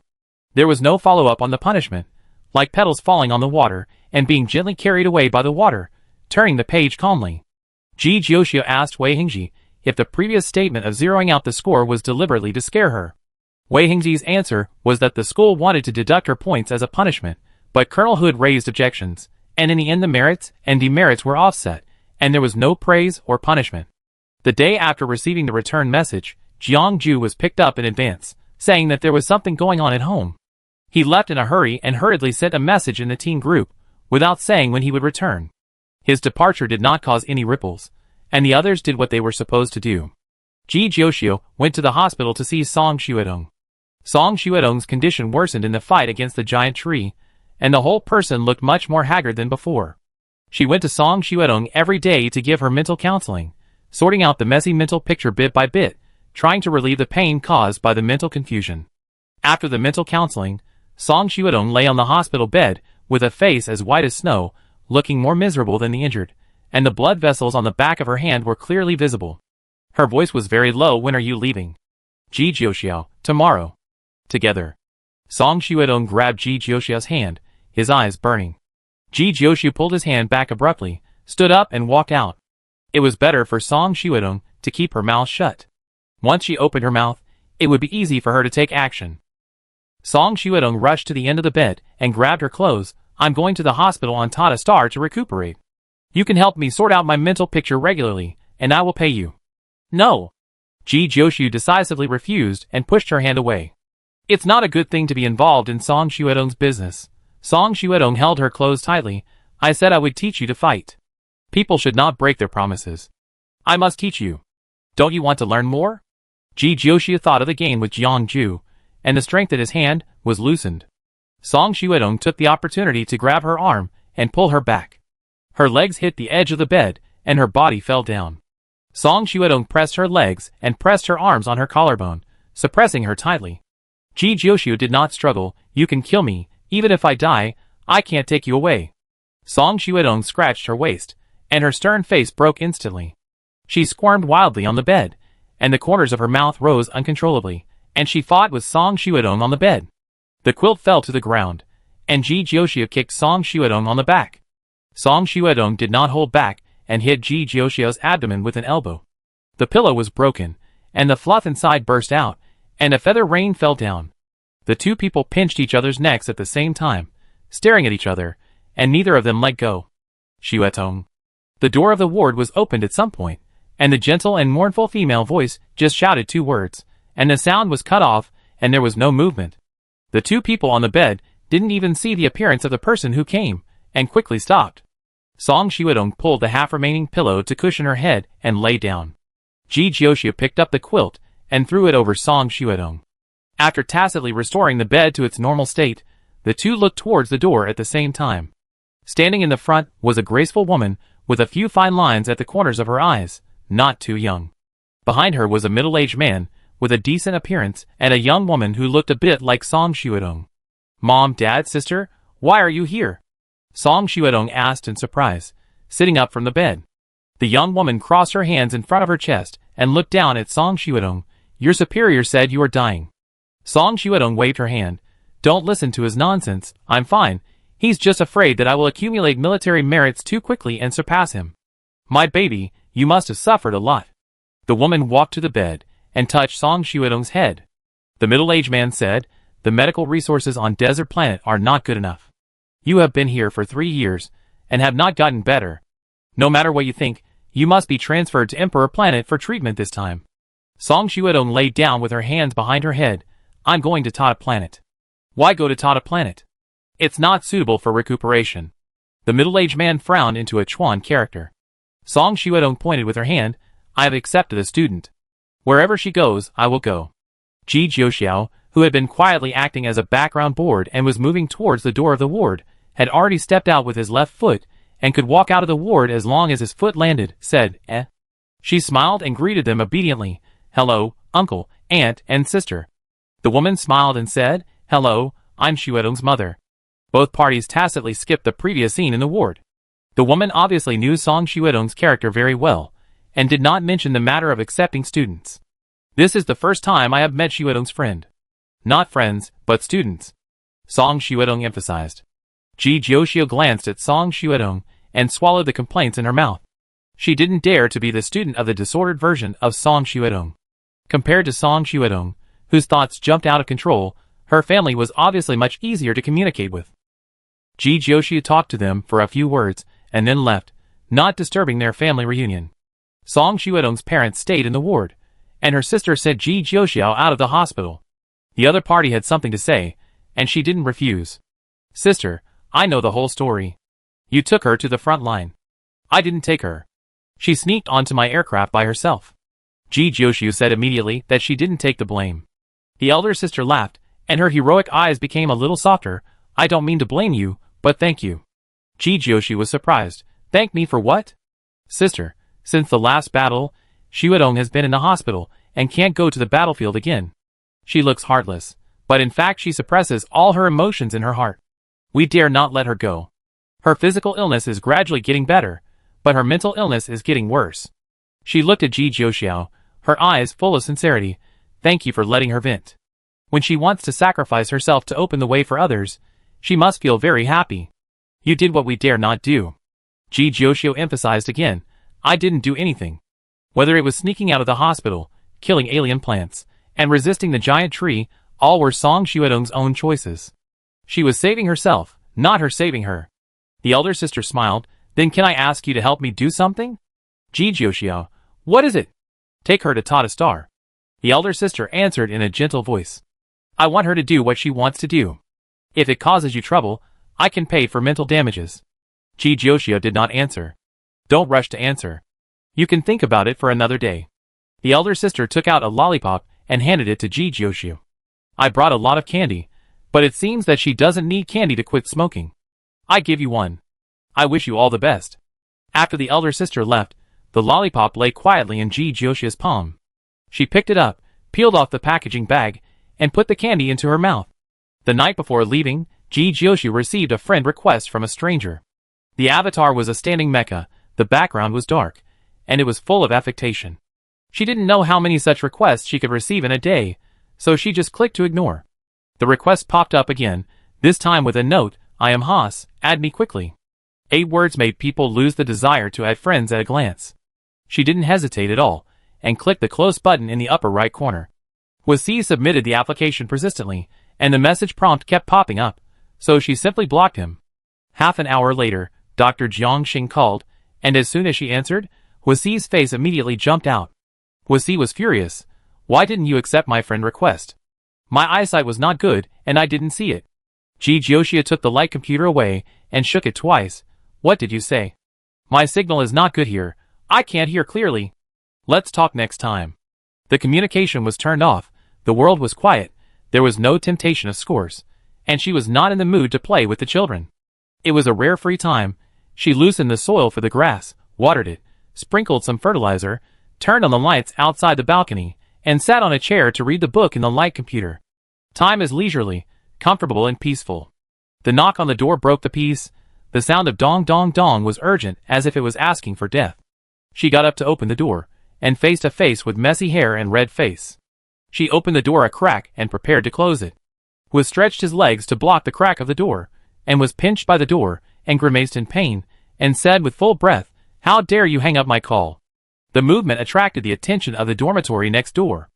There was no follow-up on the punishment, like petals falling on the water and being gently carried away by the water, turning the page calmly. Jijioshu asked Wei Hingji if the previous statement of zeroing out the score was deliberately to scare her. Wei Hingji's answer was that the school wanted to deduct her points as a punishment, but Colonel Hood raised objections, and in the end the merits and demerits were offset, and there was no praise or punishment. The day after receiving the return message, Jiangju was picked up in advance, saying that there was something going on at home. He left in a hurry and hurriedly sent a message in the teen group, without saying when he would return. His departure did not cause any ripples, and the others did what they were supposed to do. Jijioshu went to the hospital to see Song Xuedong. Song Xuedong's condition worsened in the fight against the giant tree, and the whole person looked much more haggard than before. She went to Song Xuedong every day to give her mental counseling, sorting out the messy mental picture bit by bit, trying to relieve the pain caused by the mental confusion. After the mental counseling, Song Xuedong lay on the hospital bed, with a face as white as snow, looking more miserable than the injured, and the blood vessels on the back of her hand were clearly visible. Her voice was very low. When are you leaving? Jijioshu, tomorrow. Together. Song Xuedong grabbed Jijioshu's hand, his eyes burning. Jijioshu pulled his hand back abruptly, stood up and walked out. It was better for Song Xuedong to keep her mouth shut. Once she opened her mouth, it would be easy for her to take action. Song Xuedong rushed to the end of the bed and grabbed her clothes. I'm going to the hospital on Tata Star to recuperate. You can help me sort out my mental picture regularly, and I will pay you. No. Jijioshu decisively refused and pushed her hand away. It's not a good thing to be involved in Song Xuedong's business. Song Xuedong held her clothes tightly. I said I would teach you to fight. People should not break their promises. I must teach you. Don't you want to learn more? Jijioshu thought of the game with Jiangju, and the strength in his hand was loosened. Song Xuedong took the opportunity to grab her arm and pull her back. Her legs hit the edge of the bed, and her body fell down. Song Xuedong pressed her legs and pressed her arms on her collarbone, suppressing her tightly. Jijioshu did not struggle. You can kill me, even if I die, I can't take you away. Song Xuedong scratched her waist, and her stern face broke instantly. She squirmed wildly on the bed, and the corners of her mouth rose uncontrollably, and she fought with Song Xuedong on the bed. The quilt fell to the ground, and Jijioshu kicked Song Xuedong on the back. Song Xuedong did not hold back and hit Jijioshu's abdomen with an elbow. The pillow was broken, and the fluff inside burst out, and a feather rain fell down. The two people pinched each other's necks at the same time, staring at each other, and neither of them let go. Xuedong. The door of the ward was opened at some point, and the gentle and mournful female voice just shouted 2 words, and the sound was cut off, and there was no movement. The two people on the bed didn't even see the appearance of the person who came, and quickly stopped. Song Xuedong pulled the half-remaining pillow to cushion her head and lay down. Jijioshu picked up the quilt and threw it over Song Xuedong. After tacitly restoring the bed to its normal state, the two looked towards the door at the same time. Standing in the front was a graceful woman with a few fine lines at the corners of her eyes, not too young. Behind her was a middle-aged man with a decent appearance and a young woman who looked a bit like Song Xuedong. Mom, Dad, sister, why are you here? Song Xuedong asked in surprise, sitting up from the bed. The young woman crossed her hands in front of her chest and looked down at Song Xuedong. Your superior said you are dying. Song Xuedong waved her hand. Don't listen to his nonsense, I'm fine. He's just afraid that I will accumulate military merits too quickly and surpass him. My baby, you must have suffered a lot. The woman walked to the bed and touched Song Xuedong's head. The middle-aged man said, the medical resources on Desert Planet are not good enough. You have been here for 3 years, and have not gotten better. No matter what you think, you must be transferred to Emperor Planet for treatment this time. Song Shuedong laid down with her hands behind her head. I'm going to Tata Planet. Why go to Tata Planet? It's not suitable for recuperation. The middle-aged man frowned into a Chuan character. Song Shuedong pointed with her hand. I have accepted a student. Wherever she goes, I will go. Ji Jiuxiao, who had been quietly acting as a background board and was moving towards the door of the ward, had already stepped out with his left foot and could walk out of the ward as long as his foot landed, said, eh. She smiled and greeted them obediently. Hello, uncle, aunt, and sister. The woman smiled and said, hello, I'm Shuedong's mother. Both parties tacitly skipped the previous scene in the ward. The woman obviously knew Song Shuedong's character very well, and did not mention the matter of accepting students. This is the first time I have met Shuedong's friend. Not friends, but students. Song Shuedong emphasized. Ji Jiuxiao glanced at Song Shuedong and swallowed the complaints in her mouth. She didn't dare to be the student of the disordered version of Song Shuedong. Compared to Song Shuedong, whose thoughts jumped out of control, her family was obviously much easier to communicate with. Ji Jiuxiao talked to them for a few words, and then left, not disturbing their family reunion. Song Shuedong's parents stayed in the ward, and her sister sent Ji Jiuxiao out of the hospital. The other party had something to say, and she didn't refuse. Sister, I know the whole story. You took her to the front line. I didn't take her. She sneaked onto my aircraft by herself. Ji Jiuxiao said immediately that she didn't take the blame. The elder sister laughed, and her heroic eyes became a little softer. I don't mean to blame you, but thank you. Ji Jiuxiao was surprised. Thank me for what? Sister, since the last battle, Shuedong has been in the hospital and can't go to the battlefield again. She looks heartless, but in fact she suppresses all her emotions in her heart. We dare not let her go. Her physical illness is gradually getting better, but her mental illness is getting worse. She looked at Ji Jiuxiao, her eyes full of sincerity. Thank you for letting her vent. When she wants to sacrifice herself to open the way for others, she must feel very happy. You did what we dare not do. Ji Jiuxiao emphasized again. I didn't do anything. Whether it was sneaking out of the hospital, killing alien plants, and resisting the giant tree, all were Song Shuedong's own choices. She was saving herself, not her saving her. The elder sister smiled. Then can I ask you to help me do something? Ji Jiuxiao, what is it? Take her to Tata Star. The elder sister answered in a gentle voice. I want her to do what she wants to do. If it causes you trouble, I can pay for mental damages. Ji Jiuxiao did not answer. Don't rush to answer. You can think about it for another day. The elder sister took out a lollipop and handed it to Ji Jiuxiao. I brought a lot of candy, but it seems that she doesn't need candy to quit smoking. I give you one. I wish you all the best. After the elder sister left, the lollipop lay quietly in Ji Jiuxiao's palm. She picked it up, peeled off the packaging bag, and put the candy into her mouth. The night before leaving, Ji Jiuxiao received a friend request from a stranger. The avatar was a standing mecha, the background was dark, and it was full of affectation. She didn't know how many such requests she could receive in a day, so she just clicked to ignore. The request popped up again, this time with a note, I am Haas, add me quickly. 8 words made people lose the desire to add friends at a glance. She didn't hesitate at all, and clicked the close button in the upper right corner. Vase submitted the application persistently, and the message prompt kept popping up, so she simply blocked him. Half an hour later, Dr. Jiangxing called, and as soon as she answered, Vase's face immediately jumped out. Vase was furious. Why didn't you accept my friend request? My eyesight was not good, and I didn't see it. Ji Jiuxiao took the light computer away and shook it twice. What did you say? My signal is not good here. I can't hear clearly. Let's talk next time. The communication was turned off. The world was quiet. There was no temptation of scores, and she was not in the mood to play with the children. It was a rare free time. She loosened the soil for the grass, watered it, sprinkled some fertilizer, turned on the lights outside the balcony, and sat on a chair to read the book in the light computer. Time is leisurely, comfortable and peaceful. The knock on the door broke the peace. The sound of dong dong dong was urgent, as if it was asking for death. She got up to open the door, and faced a face with messy hair and red face. She opened the door a crack and prepared to close it. Was stretched his legs to block the crack of the door, and was pinched by the door, and grimaced in pain, and said with full breath, How dare you hang up my call? The movement attracted the attention of the dormitory next door.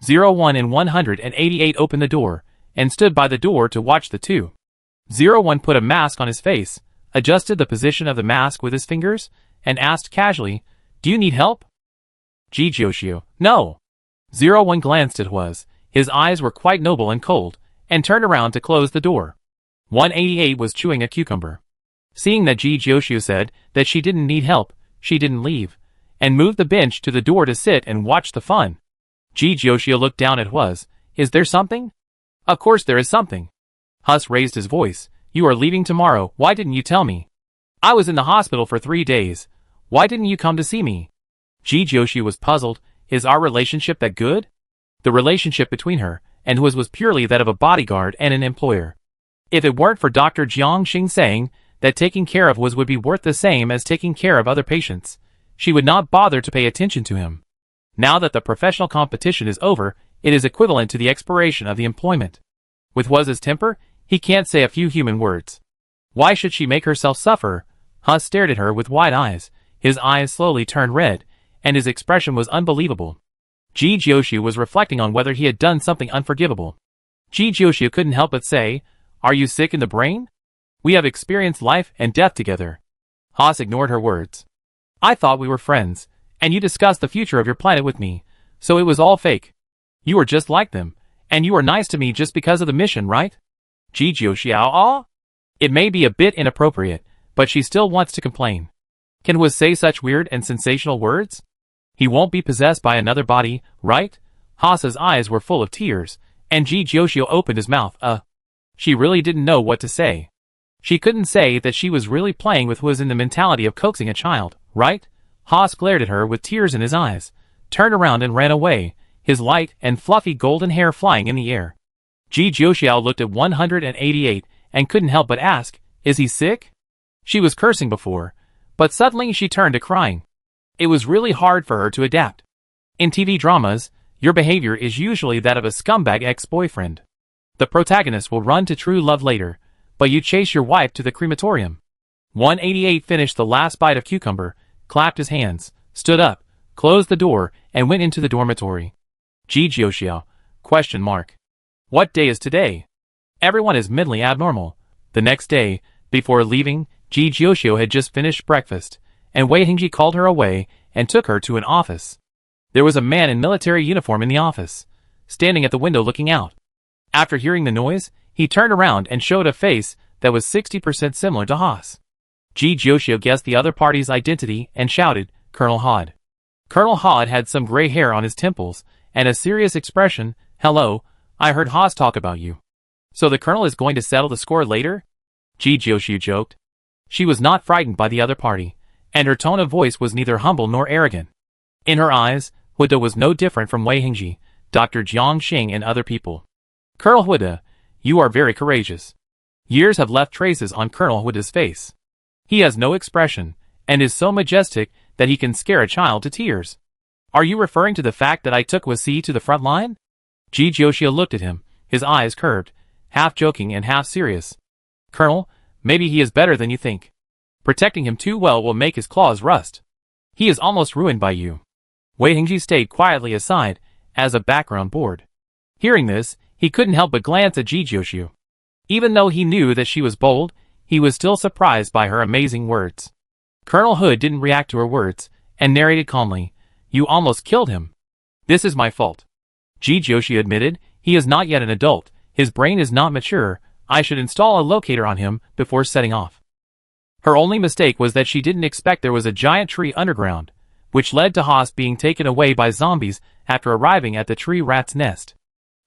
01 and 188 opened the door, and stood by the door to watch the two. 01 put a mask on his face, adjusted the position of the mask with his fingers, and asked casually, Do you need help? Ji Jiuxiao, no. 01 glanced at Vase. His eyes were quite noble and cold, and turned around to close the door. 188 was chewing a cucumber. Seeing that Ji Jiuxiu said that she didn't need help, she didn't leave, and moved the bench to the door to sit and watch the fun. Ji Jiuxiu looked down at Vase. Is there something? Of course there is something. Vase raised his voice. You are leaving tomorrow, why didn't you tell me? I was in the hospital for 3 days. Why didn't you come to see me? Ji Jiuxiu was puzzled. Is our relationship that good? The relationship between her and Vase was purely that of a bodyguard and an employer. If it weren't for Dr. Jiang Xing saying that taking care of Vase would be worth the same as taking care of other patients, she would not bother to pay attention to him. Now that the professional competition is over, it is equivalent to the expiration of the employment. With Vase's temper, he can't say a few human words. Why should she make herself suffer? Vase stared at her with wide eyes. His eyes slowly turned red, and his expression was unbelievable. Ji Jiuxiu was reflecting on whether he had done something unforgivable. Ji Jiuxiu couldn't help but say, Are you sick in the brain? We have experienced life and death together. Vase ignored her words. I thought we were friends, and you discussed the future of your planet with me, so it was all fake. You are just like them, and you are nice to me just because of the mission, right? Ji Jiuxiu. It may be a bit inappropriate, but she still wants to complain. Can Vase say such weird and sensational words? He won't be possessed by another body, right? Vase's eyes were full of tears, and Ji Jiuxiu opened his mouth. She really didn't know what to say. She couldn't say that she was really playing with Vase in the mentality of coaxing a child, right? Vase glared at her with tears in his eyes, turned around and ran away, his light and fluffy golden hair flying in the air. Ji Jiuxiu looked at 188 and couldn't help but ask, Is he sick? She was cursing before, but suddenly she turned to crying. It was really hard for her to adapt. In TV dramas, your behavior is usually that of a scumbag ex-boyfriend. The protagonist will run to true love later, but you chase your wife to the crematorium. 188 finished the last bite of cucumber, clapped his hands, stood up, closed the door, and went into the dormitory. Ji Jiuxiu? ? What day is today? Everyone is mentally abnormal. The next day, before leaving, Ji Jiuxiu had just finished breakfast, and Wei Hingji called her away and took her to an office. There was a man in military uniform in the office, standing at the window looking out. After hearing the noise, he turned around and showed a face that was 60% similar to Vase. Ji Jiuxiu guessed the other party's identity and shouted, Colonel Hod. Colonel Hod had some gray hair on his temples and a serious expression. Hello, I heard Vase talk about you. So the colonel is going to settle the score later? Ji Jiuxiu joked. She was not frightened by the other party, and her tone of voice was neither humble nor arrogant. In her eyes, Huda was no different from Wei Hingji, Dr. Jiang Xing and other people. Colonel Huda, you are very courageous. Years have left traces on Colonel Huda's face. He has no expression, and is so majestic that he can scare a child to tears. Are you referring to the fact that I took Vase to the front line? Ji Jiuxiu looked at him, his eyes curved, half joking and half serious. Colonel, maybe he is better than you think. Protecting him too well will make his claws rust. He is almost ruined by you. Wei Hingji stayed quietly aside, as a background board. Hearing this, he couldn't help but glance at Ji Jiuxiu. Even though he knew that she was bold, he was still surprised by her amazing words. Colonel Hood didn't react to her words, and narrated calmly, You almost killed him. This is my fault. Ji Jiuxiu admitted, he is not yet an adult, his brain is not mature, I should install a locator on him before setting off. Her only mistake was that she didn't expect there was a giant tree underground, which led to Vase being taken away by zombies after arriving at the tree rat's nest.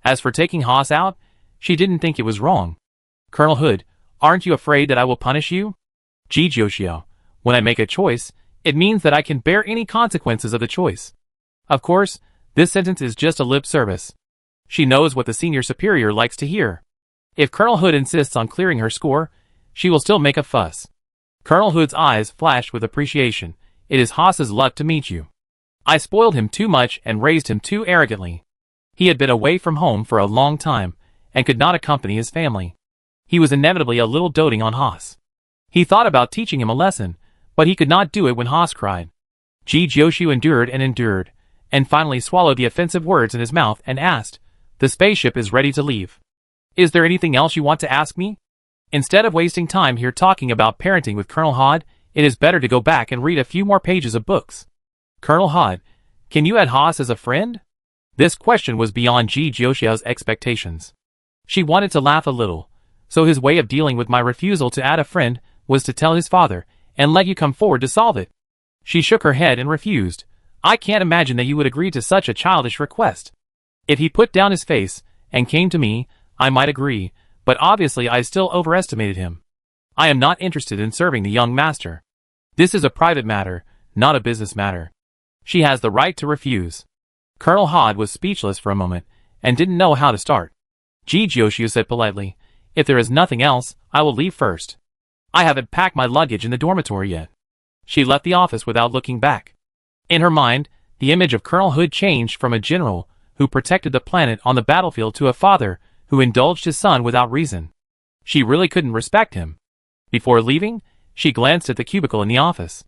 As for taking Vase out, she didn't think it was wrong. Colonel Hood, aren't you afraid that I will punish you? Ji Jiuxiu, when I make a choice, it means that I can bear any consequences of the choice. Of course, this sentence is just a lip service. She knows what the senior superior likes to hear. If Colonel Hood insists on clearing her score, she will still make a fuss. Colonel Hood's eyes flashed with appreciation. It is Vase's luck to meet you. I spoiled him too much and raised him too arrogantly. He had been away from home for a long time, and could not accompany his family. He was inevitably a little doting on Vase. He thought about teaching him a lesson, but he could not do it when Vase cried. Ji Jiuxiu endured, and finally swallowed the offensive words in his mouth and asked, The spaceship is ready to leave. Is there anything else you want to ask me? Instead of wasting time here talking about parenting with Colonel Hod, it is better to go back and read a few more pages of books. Colonel Hod, can you add Vase as a friend? This question was beyond Ji Jiuxiao's expectations. She wanted to laugh a little, so his way of dealing with my refusal to add a friend was to tell his father and let you come forward to solve it. She shook her head and refused. I can't imagine that you would agree to such a childish request. If he put down his face and came to me, I might agree, but obviously I still overestimated him. I am not interested in serving the young master. This is a private matter, not a business matter. She has the right to refuse. Colonel Hod was speechless for a moment and didn't know how to start. Ji Jiuxiu said politely, if there is nothing else, I will leave first. I haven't packed my luggage in the dormitory yet. She left the office without looking back. In her mind, the image of Colonel Hood changed from a general who protected the planet on the battlefield to a father who indulged his son without reason. She really couldn't respect him. Before leaving, she glanced at the cubicle in the office.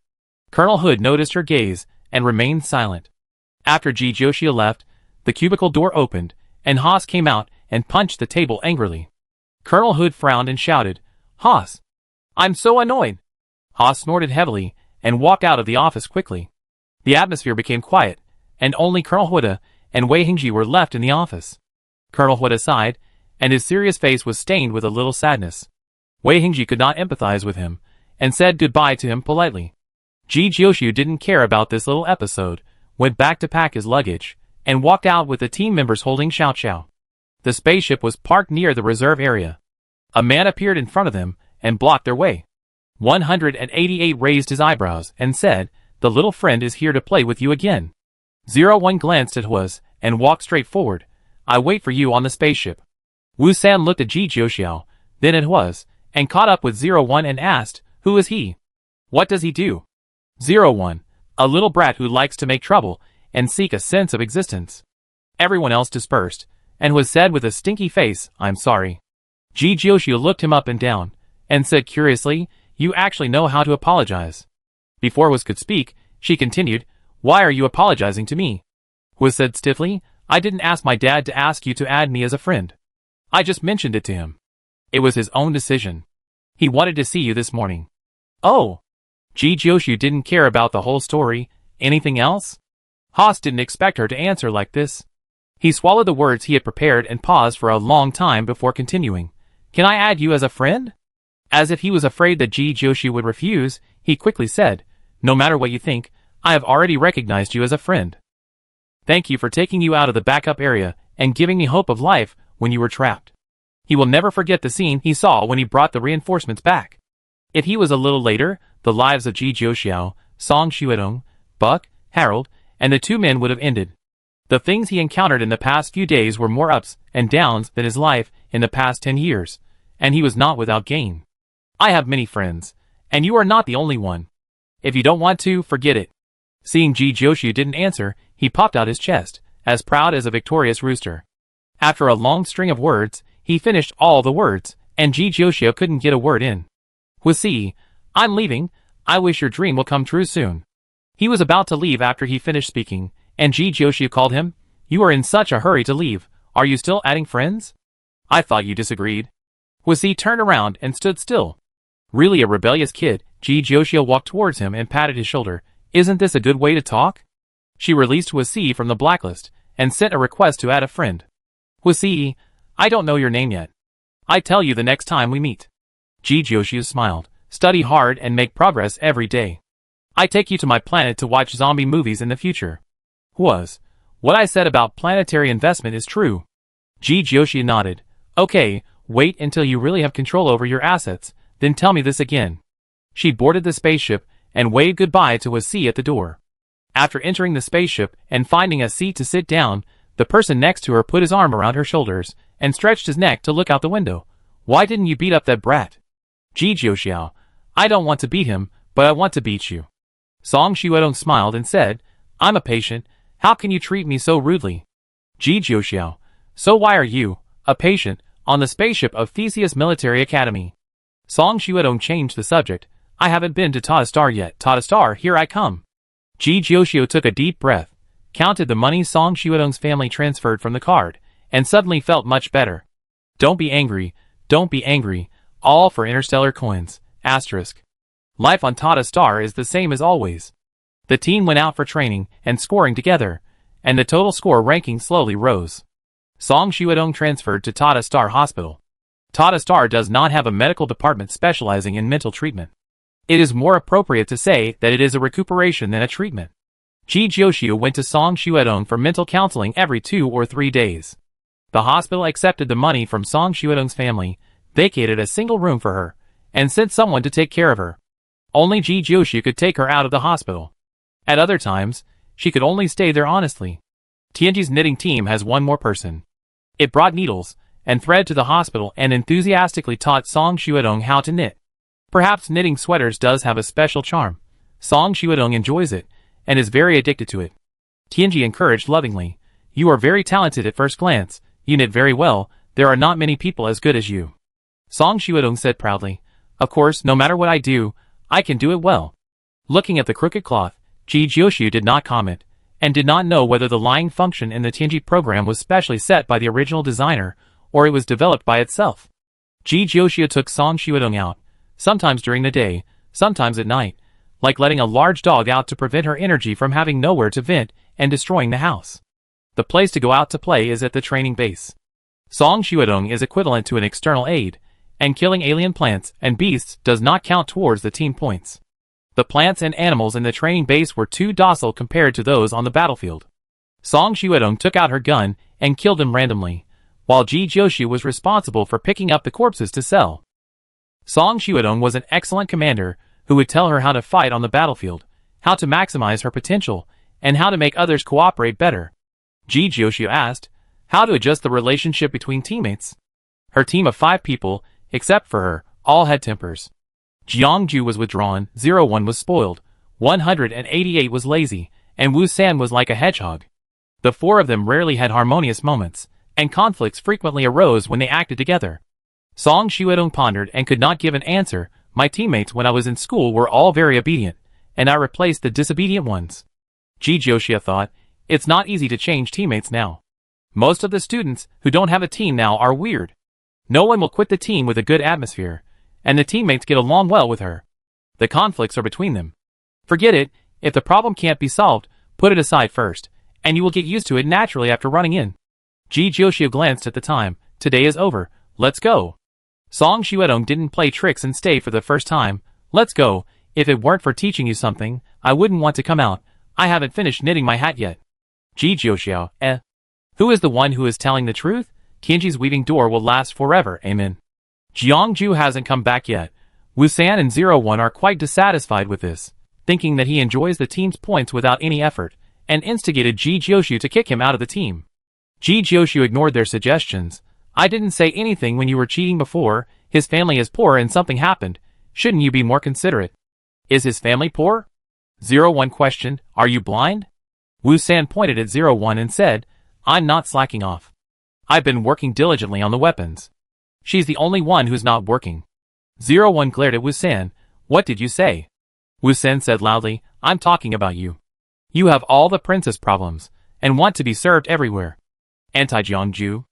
Colonel Hood noticed her gaze and remained silent. After Ji Jiuxiu left, the cubicle door opened, and Haas came out and punched the table angrily. Colonel Hood frowned and shouted, Haas! I'm so annoyed! Haas snorted heavily and walked out of the office quickly. The atmosphere became quiet, and only Colonel Huda and Wei Hingji were left in the office. Colonel Huda sighed, and his serious face was stained with a little sadness. Wei Hingji could not empathize with him, and said goodbye to him politely. Ji Jiuxiu didn't care about this little episode, went back to pack his luggage, and walked out with the team members holding Xiao Xiao. The spaceship was parked near the reserve area. A man appeared in front of them and blocked their way. 188 raised his eyebrows and said, the little friend is here to play with you again. 01 glanced at Huas and walked straight forward. I wait for you on the spaceship. Wu San looked at Ji Jiuxiao, then at Huas, and caught up with 01 and asked, who is he? What does he do? 01, a little brat who likes to make trouble and seek a sense of existence. Everyone else dispersed, and was said with a stinky face, I'm sorry. Ji Jiuxiu looked him up and down, and said curiously, you actually know how to apologize. Before Huas could speak, she continued, why are you apologizing to me? Huas said stiffly, I didn't ask my dad to ask you to add me as a friend. I just mentioned it to him. It was his own decision. He wanted to see you this morning. Oh! Ji Jiuxiu didn't care about the whole story. Anything else? Haas didn't expect her to answer like this. He swallowed the words he had prepared and paused for a long time before continuing. Can I add you as a friend? As if he was afraid that Ji Jiuxiu would refuse, he quickly said, no matter what you think, I have already recognized you as a friend. Thank you for taking you out of the backup area and giving me hope of life when you were trapped. He will never forget the scene he saw when he brought the reinforcements back. If he was a little later, the lives of Ji Jiuxiao, Song Xuedong, Buck, Harold, and the two men would have ended. The things he encountered in the past few days were more ups and downs than his life in the past 10 years, and he was not without gain. I have many friends, and you are not the only one. If you don't want to, forget it. Seeing Ji Jiuxiu didn't answer, he popped out his chest, as proud as a victorious rooster. After a long string of words, he finished all the words, and Ji Jiuxiu couldn't get a word in. Huasi, I'm leaving. I wish your dream will come true soon. He was about to leave after he finished speaking, and Ji Jiuxiu called him. You are in such a hurry to leave. Are you still adding friends? I thought you disagreed. Huasi turned around and stood still. Really a rebellious kid, Ji Jiuxiu walked towards him and patted his shoulder. Isn't this a good way to talk? She released Huasi from the blacklist and sent a request to add a friend. Huasi, I don't know your name yet. I tell you the next time we meet. Ji Jiuxiu smiled. Study hard and make progress every day. I take you to my planet to watch zombie movies in the future. What I said about planetary investment is true. Ji Jiuxiu nodded. Okay, wait until you really have control over your assets, then tell me this again. She boarded the spaceship and waved goodbye to Huasi at the door. After entering the spaceship and finding a seat to sit down, the person next to her put his arm around her shoulders and stretched his neck to look out the window. Why didn't you beat up that brat? Ji Jiuxiu, I don't want to beat him, but I want to beat you. Song Xuedong smiled and said, I'm a patient. How can you treat me so rudely? Ji Jiuxiu, so why are you, a patient, on the spaceship of Theseus Military Academy? Song Xuedong changed the subject. I haven't been to Tata Star yet. Tata Star, here I come. Ji Jiuxiu took a deep breath, counted the money Song Xuedong's family transferred from the card, and suddenly felt much better. Don't be angry, all for interstellar coins, asterisk. Life on Tata Star is the same as always. The team went out for training and scoring together, and the total score ranking slowly rose. Song Xiaodong transferred to Tata Star Hospital. Tata Star does not have a medical department specializing in mental treatment. It is more appropriate to say that it is a recuperation than a treatment. Ji Jiuxiu went to Song Xiaodong for mental counseling every 2 or 3 days. The hospital accepted the money from Song Xiaodong's family, vacated a single room for her, and sent someone to take care of her. Only Ji Jiuxiu could take her out of the hospital. At other times, she could only stay there honestly. Tianji's knitting team has one more person. It brought needles and thread to the hospital and enthusiastically taught Song Xiaodong how to knit. Perhaps knitting sweaters does have a special charm. Song Xiaodong enjoys it and is very addicted to it. Tianji encouraged lovingly, "You are very talented at first glance, you knit very well, there are not many people as good as you." Song Xiaodong said proudly, "Of course, no matter what I do, I can do it well." Looking at the crooked cloth, Ji Jiuxiu did not comment, and did not know whether the lying function in the Tianji program was specially set by the original designer, or it was developed by itself. Ji Jiuxiu took Song Xiaodong out, sometimes during the day, sometimes at night, like letting a large dog out to prevent her energy from having nowhere to vent and destroying the house. The place to go out to play is at the training base. Song Xiaodong is equivalent to an external aid, and killing alien plants and beasts does not count towards the team points. The plants and animals in the training base were too docile compared to those on the battlefield. Song Xiaodong took out her gun and killed them randomly, while Ji Jiuxiu was responsible for picking up the corpses to sell. Song Xiaodong was an excellent commander who would tell her how to fight on the battlefield, how to maximize her potential, and how to make others cooperate better. Ji Jiuxiu asked, how to adjust the relationship between teammates. Her team of 5 people, except for her, all had tempers. Jiangju was withdrawn, 01 was spoiled, 188 was lazy, and Wu San was like a hedgehog. The 4 of them rarely had harmonious moments, and conflicts frequently arose when they acted together. Song Xiaodong pondered and could not give an answer. My teammates when I was in school were all very obedient, and I replaced the disobedient ones. Ji Jiuxiu thought, it's not easy to change teammates now. Most of the students who don't have a team now are weird. No one will quit the team with a good atmosphere, and the teammates get along well with her. The conflicts are between them. Forget it, if the problem can't be solved, put it aside first, and you will get used to it naturally after running in. Ji Jiuxiu glanced at the time. Today is over, let's go. Song Xiaodong didn't play tricks and stay for the first time. Let's go, if it weren't for teaching you something, I wouldn't want to come out. I haven't finished knitting my hat yet. Ji Jiuxiu, Who is the one who is telling the truth? Tianji's weaving door will last forever, amen. Jiangju hasn't come back yet. Wu San and 01 are quite dissatisfied with this, thinking that he enjoys the team's points without any effort, and instigated Ji Jiuxiu to kick him out of the team. Ji Jiuxiu ignored their suggestions. I didn't say anything when you were cheating before. His family is poor and something happened. Shouldn't you be more considerate? Is his family poor? 01 questioned, are you blind? Wu San pointed at 01 and said, I'm not slacking off. I've been working diligently on the weapons. She's the only one who's not working. 01 glared at Wu San. What did you say? Wu San said loudly, I'm talking about you. You have all the princess problems, and want to be served everywhere. Anti-Jiangju.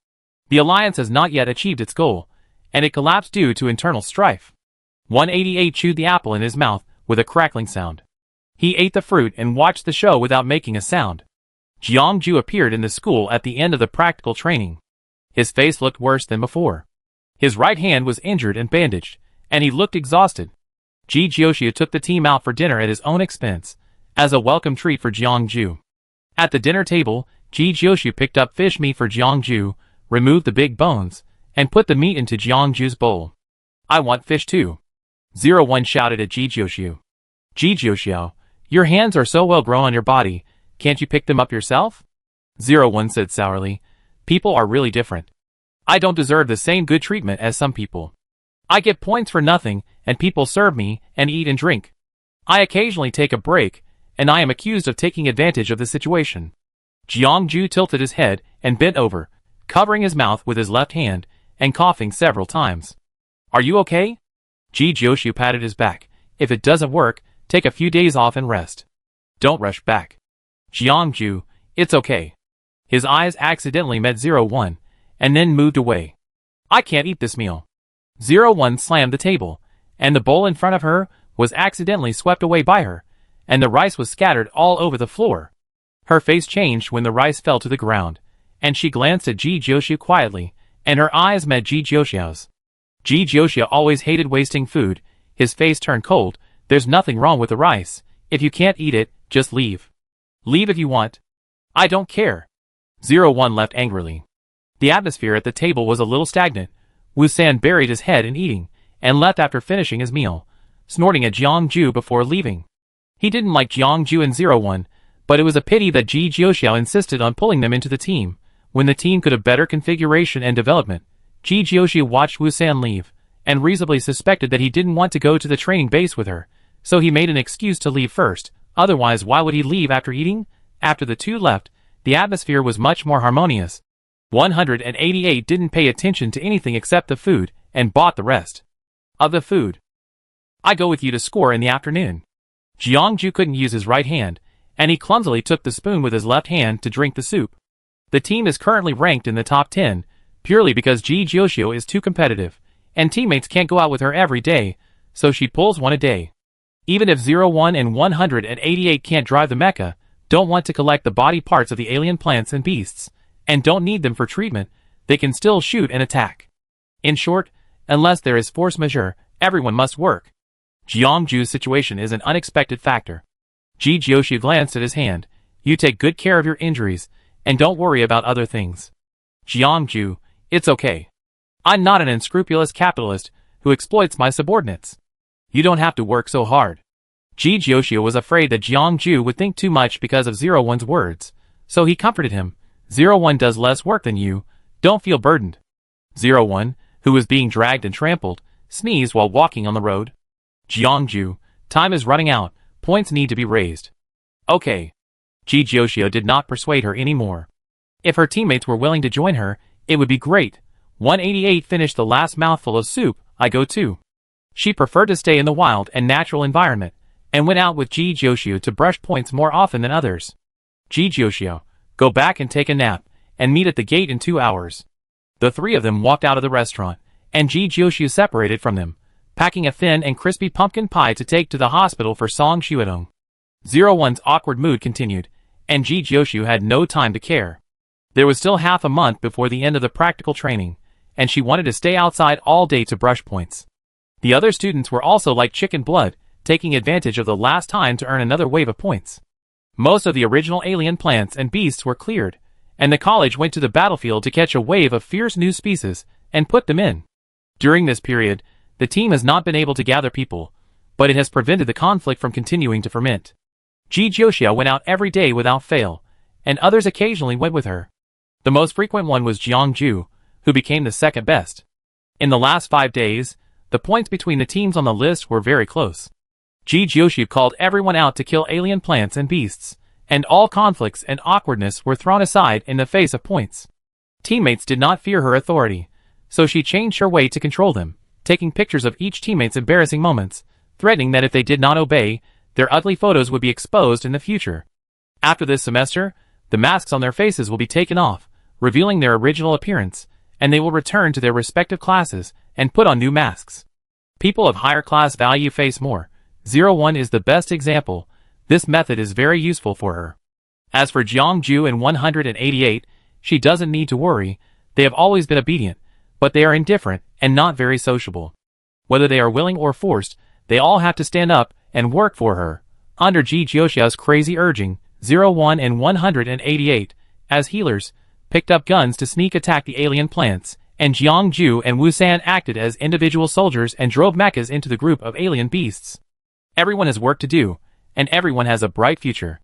The alliance has not yet achieved its goal, and it collapsed due to internal strife. 188 chewed the apple in his mouth with a crackling sound. He ate the fruit and watched the show without making a sound. Jiangju appeared in the school at the end of the practical training. His face looked worse than before. His right hand was injured and bandaged, and he looked exhausted. Ji Jiuxiu took the team out for dinner at his own expense, as a welcome treat for Jiangju. At the dinner table, Ji Jiuxiu picked up fish meat for Jiangju, removed the big bones, and put the meat into Jiangju's bowl. I want fish too. 01 shouted at Ji Jiuxiu. Ji Jiuxiu, your hands are so well grown on your body, can't you pick them up yourself? 01 said sourly, people are really different. I don't deserve the same good treatment as some people. I get points for nothing, and people serve me and eat and drink. I occasionally take a break, and I am accused of taking advantage of the situation. Jiangju tilted his head and bent over, covering his mouth with his left hand, and coughing several times. Are you okay? Ji Jiuxiu patted his back. If it doesn't work, take a few days off and rest. Don't rush back. Jiangju, it's okay. His eyes accidentally met 01, and then moved away. I can't eat this meal. 01 slammed the table, and the bowl in front of her was accidentally swept away by her, and the rice was scattered all over the floor. Her face changed when the rice fell to the ground, and she glanced at Ji Jiuxiu quietly, and her eyes met Ji Jiuxiu's. Ji Jiuxiu always hated wasting food. His face turned cold. There's nothing wrong with the rice. If you can't eat it, just leave. Leave if you want. I don't care. 01 left angrily. The atmosphere at the table was a little stagnant. Wu San buried his head in eating, and left after finishing his meal, snorting at Jiangju before leaving. He didn't like Jiangju and 01, but it was a pity that Ji Jiuxiu insisted on pulling them into the team, when the team could have better configuration and development. Ji Jiuxiu watched Wu San leave, and reasonably suspected that he didn't want to go to the training base with her, so he made an excuse to leave first. Otherwise, why would he leave after eating? After the two left, the atmosphere was much more harmonious. 188 didn't pay attention to anything except the food, and bought the rest of the food. I go with you to score in the afternoon. Jiangju couldn't use his right hand, and he clumsily took the spoon with his left hand to drink the soup. The team is currently ranked in the top 10, purely because Ji Jiuxiu is too competitive, and teammates can't go out with her every day, so she pulls one a day. Even if 01 and 188 can't drive the mecha, don't want to collect the body parts of the alien plants and beasts, and don't need them for treatment, they can still shoot and attack. In short, unless there is force majeure, everyone must work. Jiangju's situation is an unexpected factor. Ji Jiuxiu glanced at his hand. You take good care of your injuries, and don't worry about other things. Jiangju, it's okay. I'm not an unscrupulous capitalist who exploits my subordinates. You don't have to work so hard. Ji Jiuxiu was afraid that Jiangju would think too much because of 01's words, so he comforted him. 01 does less work than you, don't feel burdened. 01, who was being dragged and trampled, sneezed while walking on the road. Jiangju, time is running out, points need to be raised. Okay. Ji Jiuxiu did not persuade her anymore. If her teammates were willing to join her, it would be great. 188 finished the last mouthful of soup. I go too. She preferred to stay in the wild and natural environment, and went out with Ji Jiuxiu to brush points more often than others. Ji Jiuxiu, go back and take a nap, and meet at the gate in 2 hours. The three of them walked out of the restaurant, and Ji Jiuxiu separated from them, packing a thin and crispy pumpkin pie to take to the hospital for Song Xuedong. 01's awkward mood continued, and Ji Jiuxiu had no time to care. There was still half a month before the end of the practical training, and she wanted to stay outside all day to brush points. The other students were also like chicken blood, taking advantage of the last time to earn another wave of points. Most of the original alien plants and beasts were cleared, and the college went to the battlefield to catch a wave of fierce new species and put them in. During this period, the team has not been able to gather people, but it has prevented the conflict from continuing to ferment. Ji Jiuxiu went out every day without fail, and others occasionally went with her. The most frequent one was Jiangju, who became the second best. In the last 5 days, the points between the teams on the list were very close. Ji Jiuxiu called everyone out to kill alien plants and beasts, and all conflicts and awkwardness were thrown aside in the face of points. Teammates did not fear her authority, so she changed her way to control them, taking pictures of each teammate's embarrassing moments, threatening that if they did not obey, their ugly photos would be exposed in the future. After this semester, the masks on their faces will be taken off, revealing their original appearance, and they will return to their respective classes and put on new masks. People of higher class value face more. 01 is the best example. This method is very useful for her. As for Jiangju and 188, she doesn't need to worry. They have always been obedient, but they are indifferent and not very sociable. Whether they are willing or forced, they all have to stand up and work for her. Under Ji Jiuxiu's crazy urging, 01 and 188, as healers, picked up guns to sneak attack the alien plants, and Jiangju and Wu San acted as individual soldiers and drove mechas into the group of alien beasts. Everyone has work to do, and everyone has a bright future.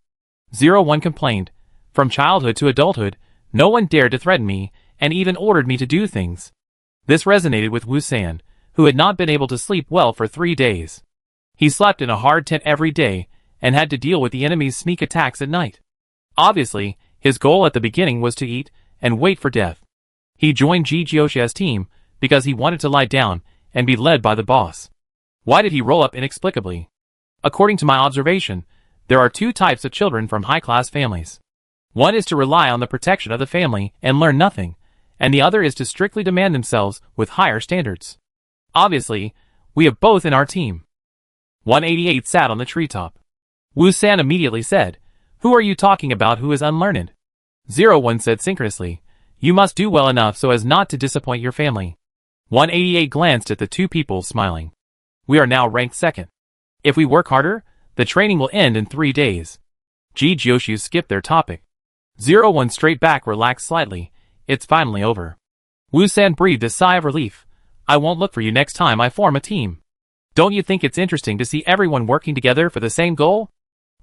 01 complained. From childhood to adulthood, no one dared to threaten me, and even ordered me to do things. This resonated with Wu San, who had not been able to sleep well for 3 days. He slept in a hard tent every day, and had to deal with the enemy's sneak attacks at night. Obviously, his goal at the beginning was to eat and wait for death. He joined Ji Jiuxiu's team because he wanted to lie down and be led by the boss. Why did he roll up inexplicably? According to my observation, there are 2 types of children from high-class families. One is to rely on the protection of the family and learn nothing, and the other is to strictly demand themselves with higher standards. Obviously, we have both in our team. 188 sat on the treetop. Wu San immediately said, Who are you talking about who is unlearned? 01 said synchronously. You must do well enough so as not to disappoint your family. 188 glanced at the two people, smiling. We are now ranked second. If we work harder, the training will end in 3 days. Joshu skipped their topic. 01 straight back, relaxed slightly. It's finally over. Wu-san breathed a sigh of relief. I won't look for you next time I form a team. Don't you think it's interesting to see everyone working together for the same goal?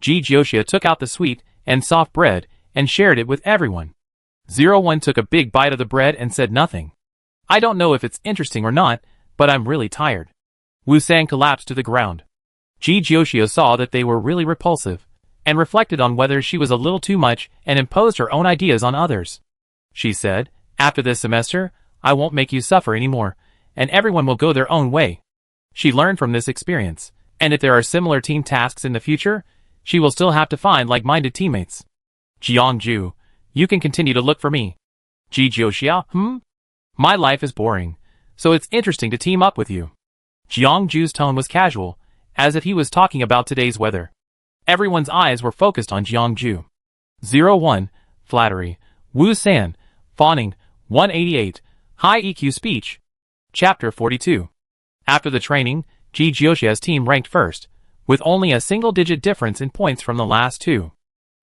Joshu took out the sweet and soft bread and shared it with everyone. 01 took a big bite of the bread and said nothing. I don't know if it's interesting or not, but I'm really tired. Wu-san collapsed to the ground. Joshu saw that they were really repulsive, and reflected on whether she was a little too much and imposed her own ideas on others. She said, after this semester, I won't make you suffer anymore, and everyone will go their own way. She learned from this experience, and if there are similar team tasks in the future, she will still have to find like-minded teammates. Jiangju, you can continue to look for me. Joshu, My life is boring, so it's interesting to team up with you. Jiangju's tone was casual, as if he was talking about today's weather. Everyone's eyes were focused on Jiangju. 01, flattery. Wu-san, fawning. 188, high EQ speech. Chapter 42. After the training, Joshu's team ranked first, with only a single-digit difference in points from the last two.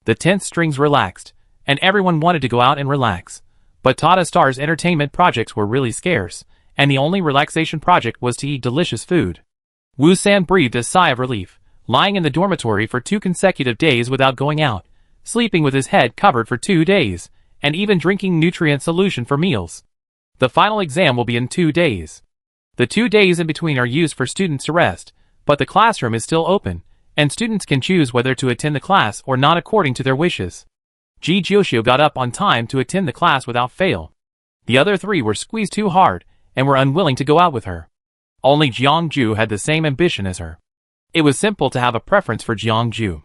The tense strings relaxed, and everyone wanted to go out and relax. But Tata Star's entertainment projects were really scarce, and the only relaxation project was to eat delicious food. Wu-san breathed a sigh of relief, lying in the dormitory for 2 consecutive days without going out, sleeping with his head covered for 2 days, and even drinking nutrient solution for meals. The final exam will be in 2 days. The 2 days in between are used for students to rest, but the classroom is still open, and students can choose whether to attend the class or not according to their wishes. Joshu got up on time to attend the class without fail. The other 3 were squeezed too hard, and were unwilling to go out with her. Only Jiangju had the same ambition as her. It was simple to have a preference for Jiangju.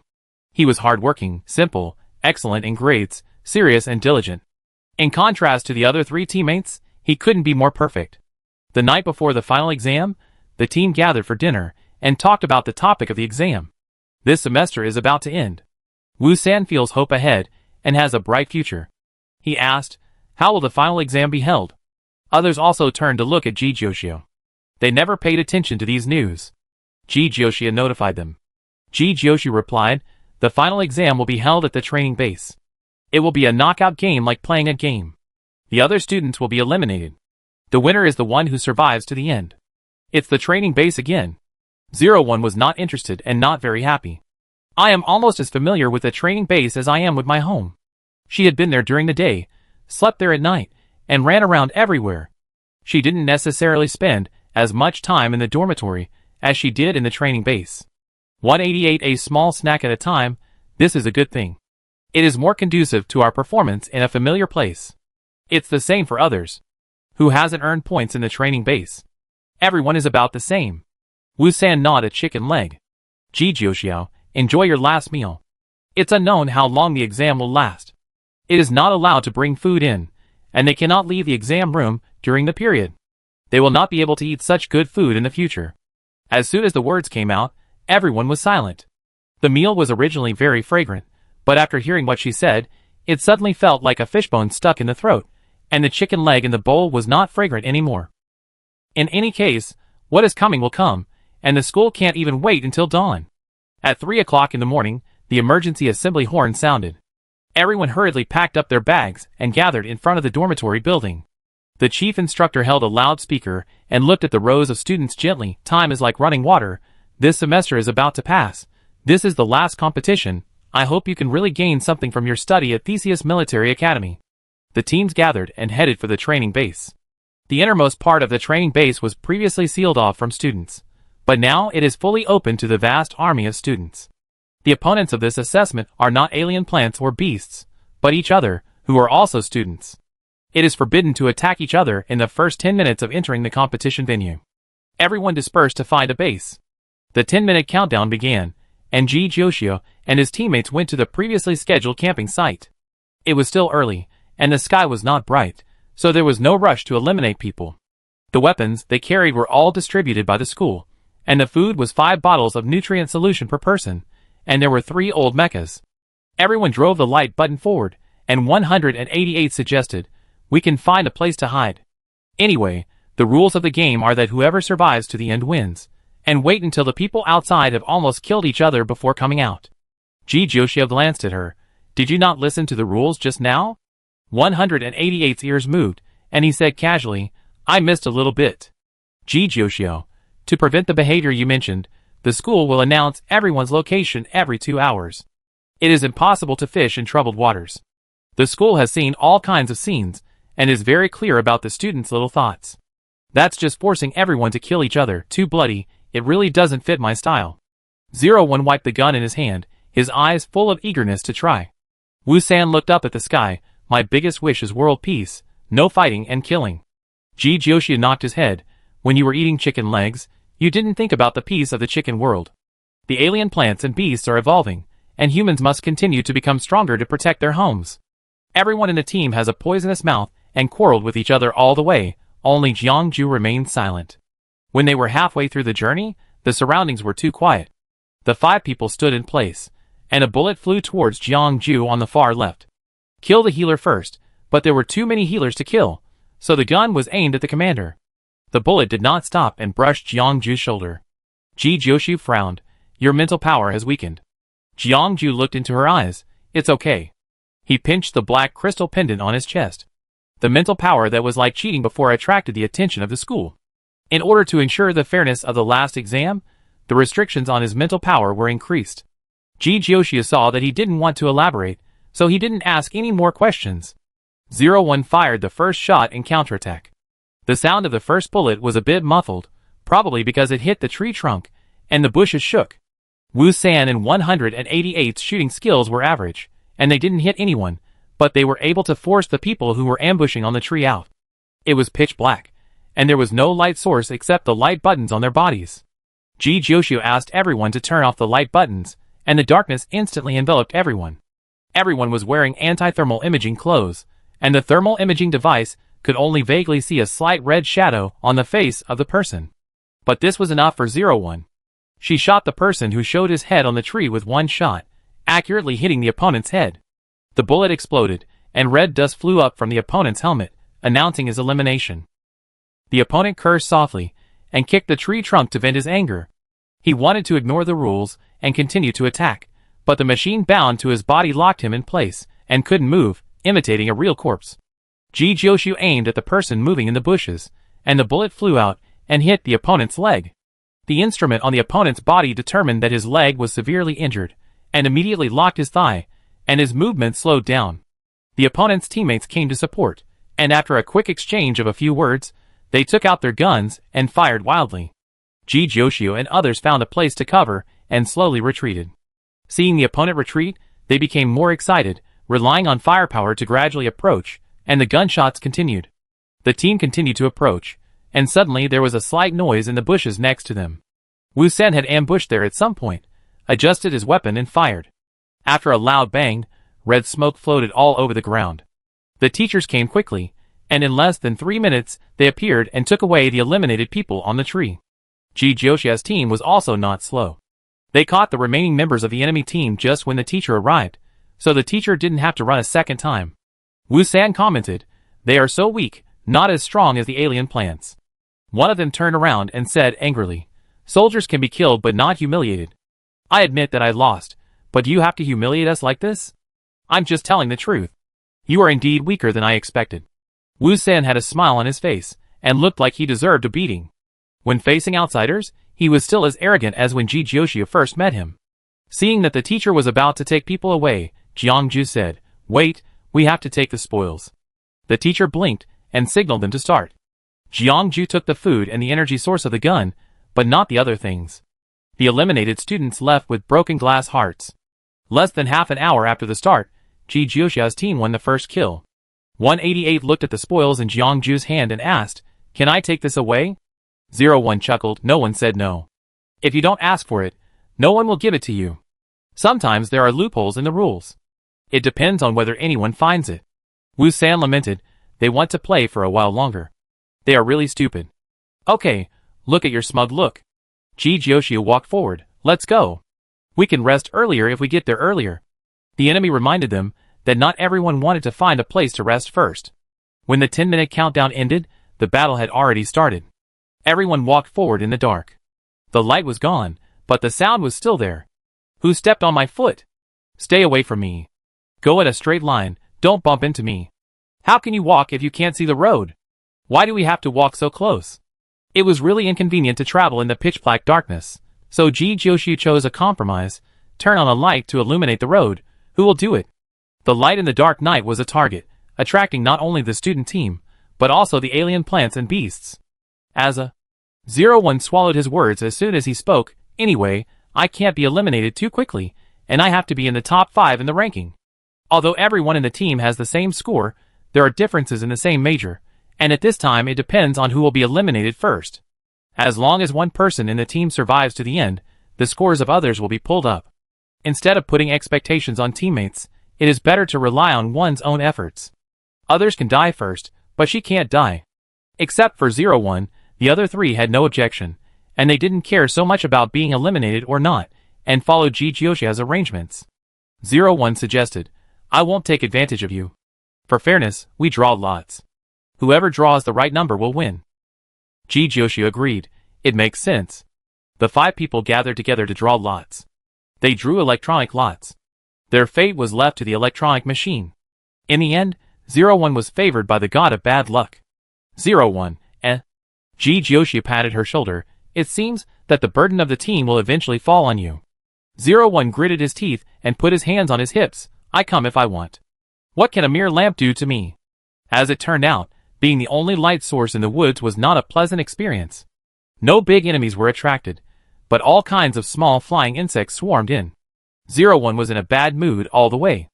He was hardworking, simple, excellent in grades, serious and diligent. In contrast to the other 3 teammates, he couldn't be more perfect. The night before the final exam, the team gathered for dinner, and talked about the topic of the exam. This semester is about to end. Wu-san feels hope ahead, and has a bright future. He asked, how will the final exam be held? Others also turned to look at Joshu. They never paid attention to these news. Joshu notified them. Joshu replied, the final exam will be held at the training base. It will be a knockout game like playing a game. The other students will be eliminated. The winner is the one who survives to the end. It's the training base again. 01 was not interested and not very happy. I am almost as familiar with the training base as I am with my home. She had been there during the day, slept there at night, and ran around everywhere. She didn't necessarily spend as much time in the dormitory as she did in the training base. 188 a small snack at a time, this is a good thing. It is more conducive to our performance in a familiar place. It's the same for others. Who hasn't earned points in the training base? Everyone is about the same. Wu-san gnawed a chicken leg. Joshu, enjoy your last meal. It's unknown how long the exam will last. It is not allowed to bring food in, and they cannot leave the exam room during the period. They will not be able to eat such good food in the future. As soon as the words came out, everyone was silent. The meal was originally very fragrant, but after hearing what she said, it suddenly felt like a fishbone stuck in the throat, and the chicken leg in the bowl was not fragrant anymore. In any case, what is coming will come, and the school can't even wait until dawn. At 3 o'clock in the morning, the emergency assembly horn sounded. Everyone hurriedly packed up their bags and gathered in front of the dormitory building. The chief instructor held a loudspeaker and looked at the rows of students gently. Time is like running water. This semester is about to pass. This is the last competition. I hope you can really gain something from your study at Theseus Military Academy. The teams gathered and headed for the training base. The innermost part of the training base was previously sealed off from students, but now it is fully open to the vast army of students. The opponents of this assessment are not alien plants or beasts, but each other, who are also students. It is forbidden to attack each other in the first 10 minutes of entering the competition venue. Everyone dispersed to find a base. The 10-minute countdown began, and Joshu and his teammates went to the previously scheduled camping site. It was still early, and the sky was not bright, so there was no rush to eliminate people. The weapons they carried were all distributed by the school, and the food was 5 bottles of nutrient solution per person, and there were 3 old mechas. Everyone drove the light button forward, and 188 suggested, "We can find a place to hide." Anyway, the rules of the game are that whoever survives to the end wins, and wait until the people outside have almost killed each other before coming out. Joshua glanced at her. "Did you not listen to the rules just now?" 188's ears moved, and he said casually, "I missed a little bit." Joshua, to prevent the behavior you mentioned, the school will announce everyone's location every 2 hours. It is impossible to fish in troubled waters. The school has seen all kinds of scenes, and is very clear about the students' little thoughts. That's just forcing everyone to kill each other, too bloody. It really doesn't fit my style. 01 wiped the gun in his hand, his eyes full of eagerness to try. Wu-san looked up at the sky. "My biggest wish is world peace, no fighting and killing." Joshua knocked his head. "When you were eating chicken legs, you didn't think about the peace of the chicken world. The alien plants and beasts are evolving, and humans must continue to become stronger to protect their homes. Everyone in the team has a poisonous mouth and quarreled with each other all the way. Only Jiangju remained silent. When they were halfway through the journey, the surroundings were too quiet. The 5 people stood in place, and a bullet flew towards Jiangju on the far left. Kill the healer first, but there were too many healers to kill, so the gun was aimed at the commander. The bullet did not stop and brushed Jiangju's shoulder. Joshua frowned. "Your mental power has weakened." Jiangju looked into her eyes. "It's okay." He pinched the black crystal pendant on his chest. The mental power that was like cheating before attracted the attention of the school. In order to ensure the fairness of the last exam, the restrictions on his mental power were increased. Joshua saw that he didn't want to elaborate, so he didn't ask any more questions. 01 fired the first shot in counterattack. The sound of the first bullet was a bit muffled, probably because it hit the tree trunk, and the bushes shook. Wu-san and 188's shooting skills were average, and they didn't hit anyone, but they were able to force the people who were ambushing on the tree out. It was pitch black, and there was no light source except the light buttons on their bodies. Joshua asked everyone to turn off the light buttons, and the darkness instantly enveloped everyone. Everyone was wearing anti-thermal imaging clothes, and the thermal imaging device could only vaguely see a slight red shadow on the face of the person. But this was enough for 01. She shot the person who showed his head on the tree with one shot, accurately hitting the opponent's head. The bullet exploded, and red dust flew up from the opponent's helmet, announcing his elimination. The opponent cursed softly, and kicked the tree trunk to vent his anger. He wanted to ignore the rules, and continue to attack, but the machine bound to his body locked him in place, and couldn't move, imitating a real corpse. Joshua aimed at the person moving in the bushes, and the bullet flew out, and hit the opponent's leg. The instrument on the opponent's body determined that his leg was severely injured, and immediately locked his thigh, and his movement slowed down. The opponent's teammates came to support, and after a quick exchange of a few words, they took out their guns and fired wildly. Joshua and others found a place to cover and slowly retreated. Seeing the opponent retreat, they became more excited, relying on firepower to gradually approach, and the gunshots continued. The team continued to approach, and suddenly there was a slight noise in the bushes next to them. Wu-san had ambushed there at some point, adjusted his weapon and fired. After a loud bang, red smoke floated all over the ground. The teachers came quickly, and in less than 3 minutes, they appeared and took away the eliminated people on the tree. Joshua's team was also not slow. They caught the remaining members of the enemy team just when the teacher arrived, so the teacher didn't have to run a second time. Wu-san commented, "They are so weak, not as strong as the alien plants." One of them turned around and said angrily, "Soldiers can be killed but not humiliated. I admit that I lost, but do you have to humiliate us like this? I'm just telling the truth. You are indeed weaker than I expected." Wu-san had a smile on his face, and looked like he deserved a beating. When facing outsiders, he was still as arrogant as when Joshua first met him. Seeing that the teacher was about to take people away, Jiangju said, "Wait, we have to take the spoils." The teacher blinked, and signaled them to start. Jiangju took the food and the energy source of the gun, but not the other things. The eliminated students left with broken glass hearts. Less than half an hour after the start, Joshua's team won the first kill. 188 looked at the spoils in Jiangju's hand and asked, "Can I take this away?" 01 chuckled. "No one said no. If you don't ask for it, no one will give it to you. Sometimes there are loopholes in the rules. It depends on whether anyone finds it." Wu-san lamented, "They want to play for a while longer. They are really stupid." "Okay, look at your smug look." Joshua walked forward. "Let's go. We can rest earlier if we get there earlier." The enemy reminded them that not everyone wanted to find a place to rest first. When the 10-minute countdown ended, the battle had already started. Everyone walked forward in the dark. The light was gone, but the sound was still there. Who stepped on my foot? Stay away from me. Go at a straight line, don't bump into me. How can you walk if you can't see the road? Why do we have to walk so close? It was really inconvenient to travel in the pitch-black darkness, so Joshi chose a compromise: turn on a light to illuminate the road. Who will do it? The light in the dark night was a target, attracting not only the student team, but also the alien plants and beasts. As a 01 swallowed his words as soon as he spoke. Anyway, I can't be eliminated too quickly, and I have to be in the top 5 in the ranking. Although everyone in the team has the same score, there are differences in the same major, and at this time it depends on who will be eliminated first. As long as one person in the team survives to the end, the scores of others will be pulled up. Instead of putting expectations on teammates, it is better to rely on one's own efforts. Others can die first, but she can't die. Except for 01, the other 3 had no objection, and they didn't care so much about being eliminated or not, and followed Joshi's arrangements. 01 suggested, I won't take advantage of you. For fairness, we draw lots. Whoever draws the right number will win. Joshi agreed. It makes sense. The 5 people gathered together to draw lots. They drew electronic lots. Their fate was left to the electronic machine. In the end, 01 was favored by the god of bad luck. 01, Joshi patted her shoulder. It seems that the burden of the team will eventually fall on you. 01 gritted his teeth and put his hands on his hips. I come if I want. What can a mere lamp do to me? As it turned out, being the only light source in the woods was not a pleasant experience. No big enemies were attracted, but all kinds of small flying insects swarmed in. 01 was in a bad mood all the way.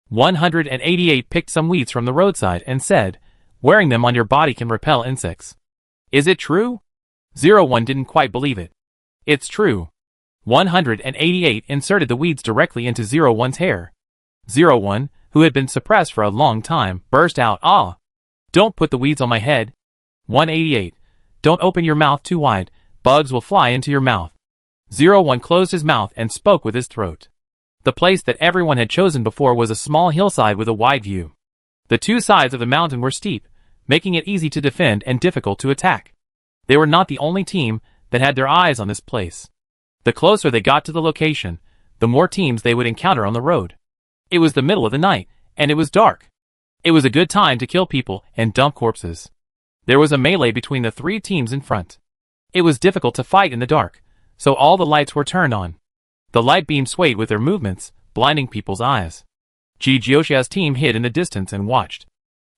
188 picked some weeds from the roadside and said, wearing them on your body can repel insects. Is it true? 01 didn't quite believe it. It's true. 188 inserted the weeds directly into 01's hair. 01, who had been suppressed for a long time, burst out, ah! Don't put the weeds on my head. 188. Don't open your mouth too wide, bugs will fly into your mouth. 01 closed his mouth and spoke with his throat. The place that everyone had chosen before was a small hillside with a wide view. The 2 sides of the mountain were steep, making it easy to defend and difficult to attack. They were not the only team that had their eyes on this place. The closer they got to the location, the more teams they would encounter on the road. It was the middle of the night, and it was dark. It was a good time to kill people and dump corpses. There was a melee between the 3 teams in front. It was difficult to fight in the dark, so all the lights were turned on. The light beams swayed with their movements, blinding people's eyes. Joshi's team hid in the distance and watched.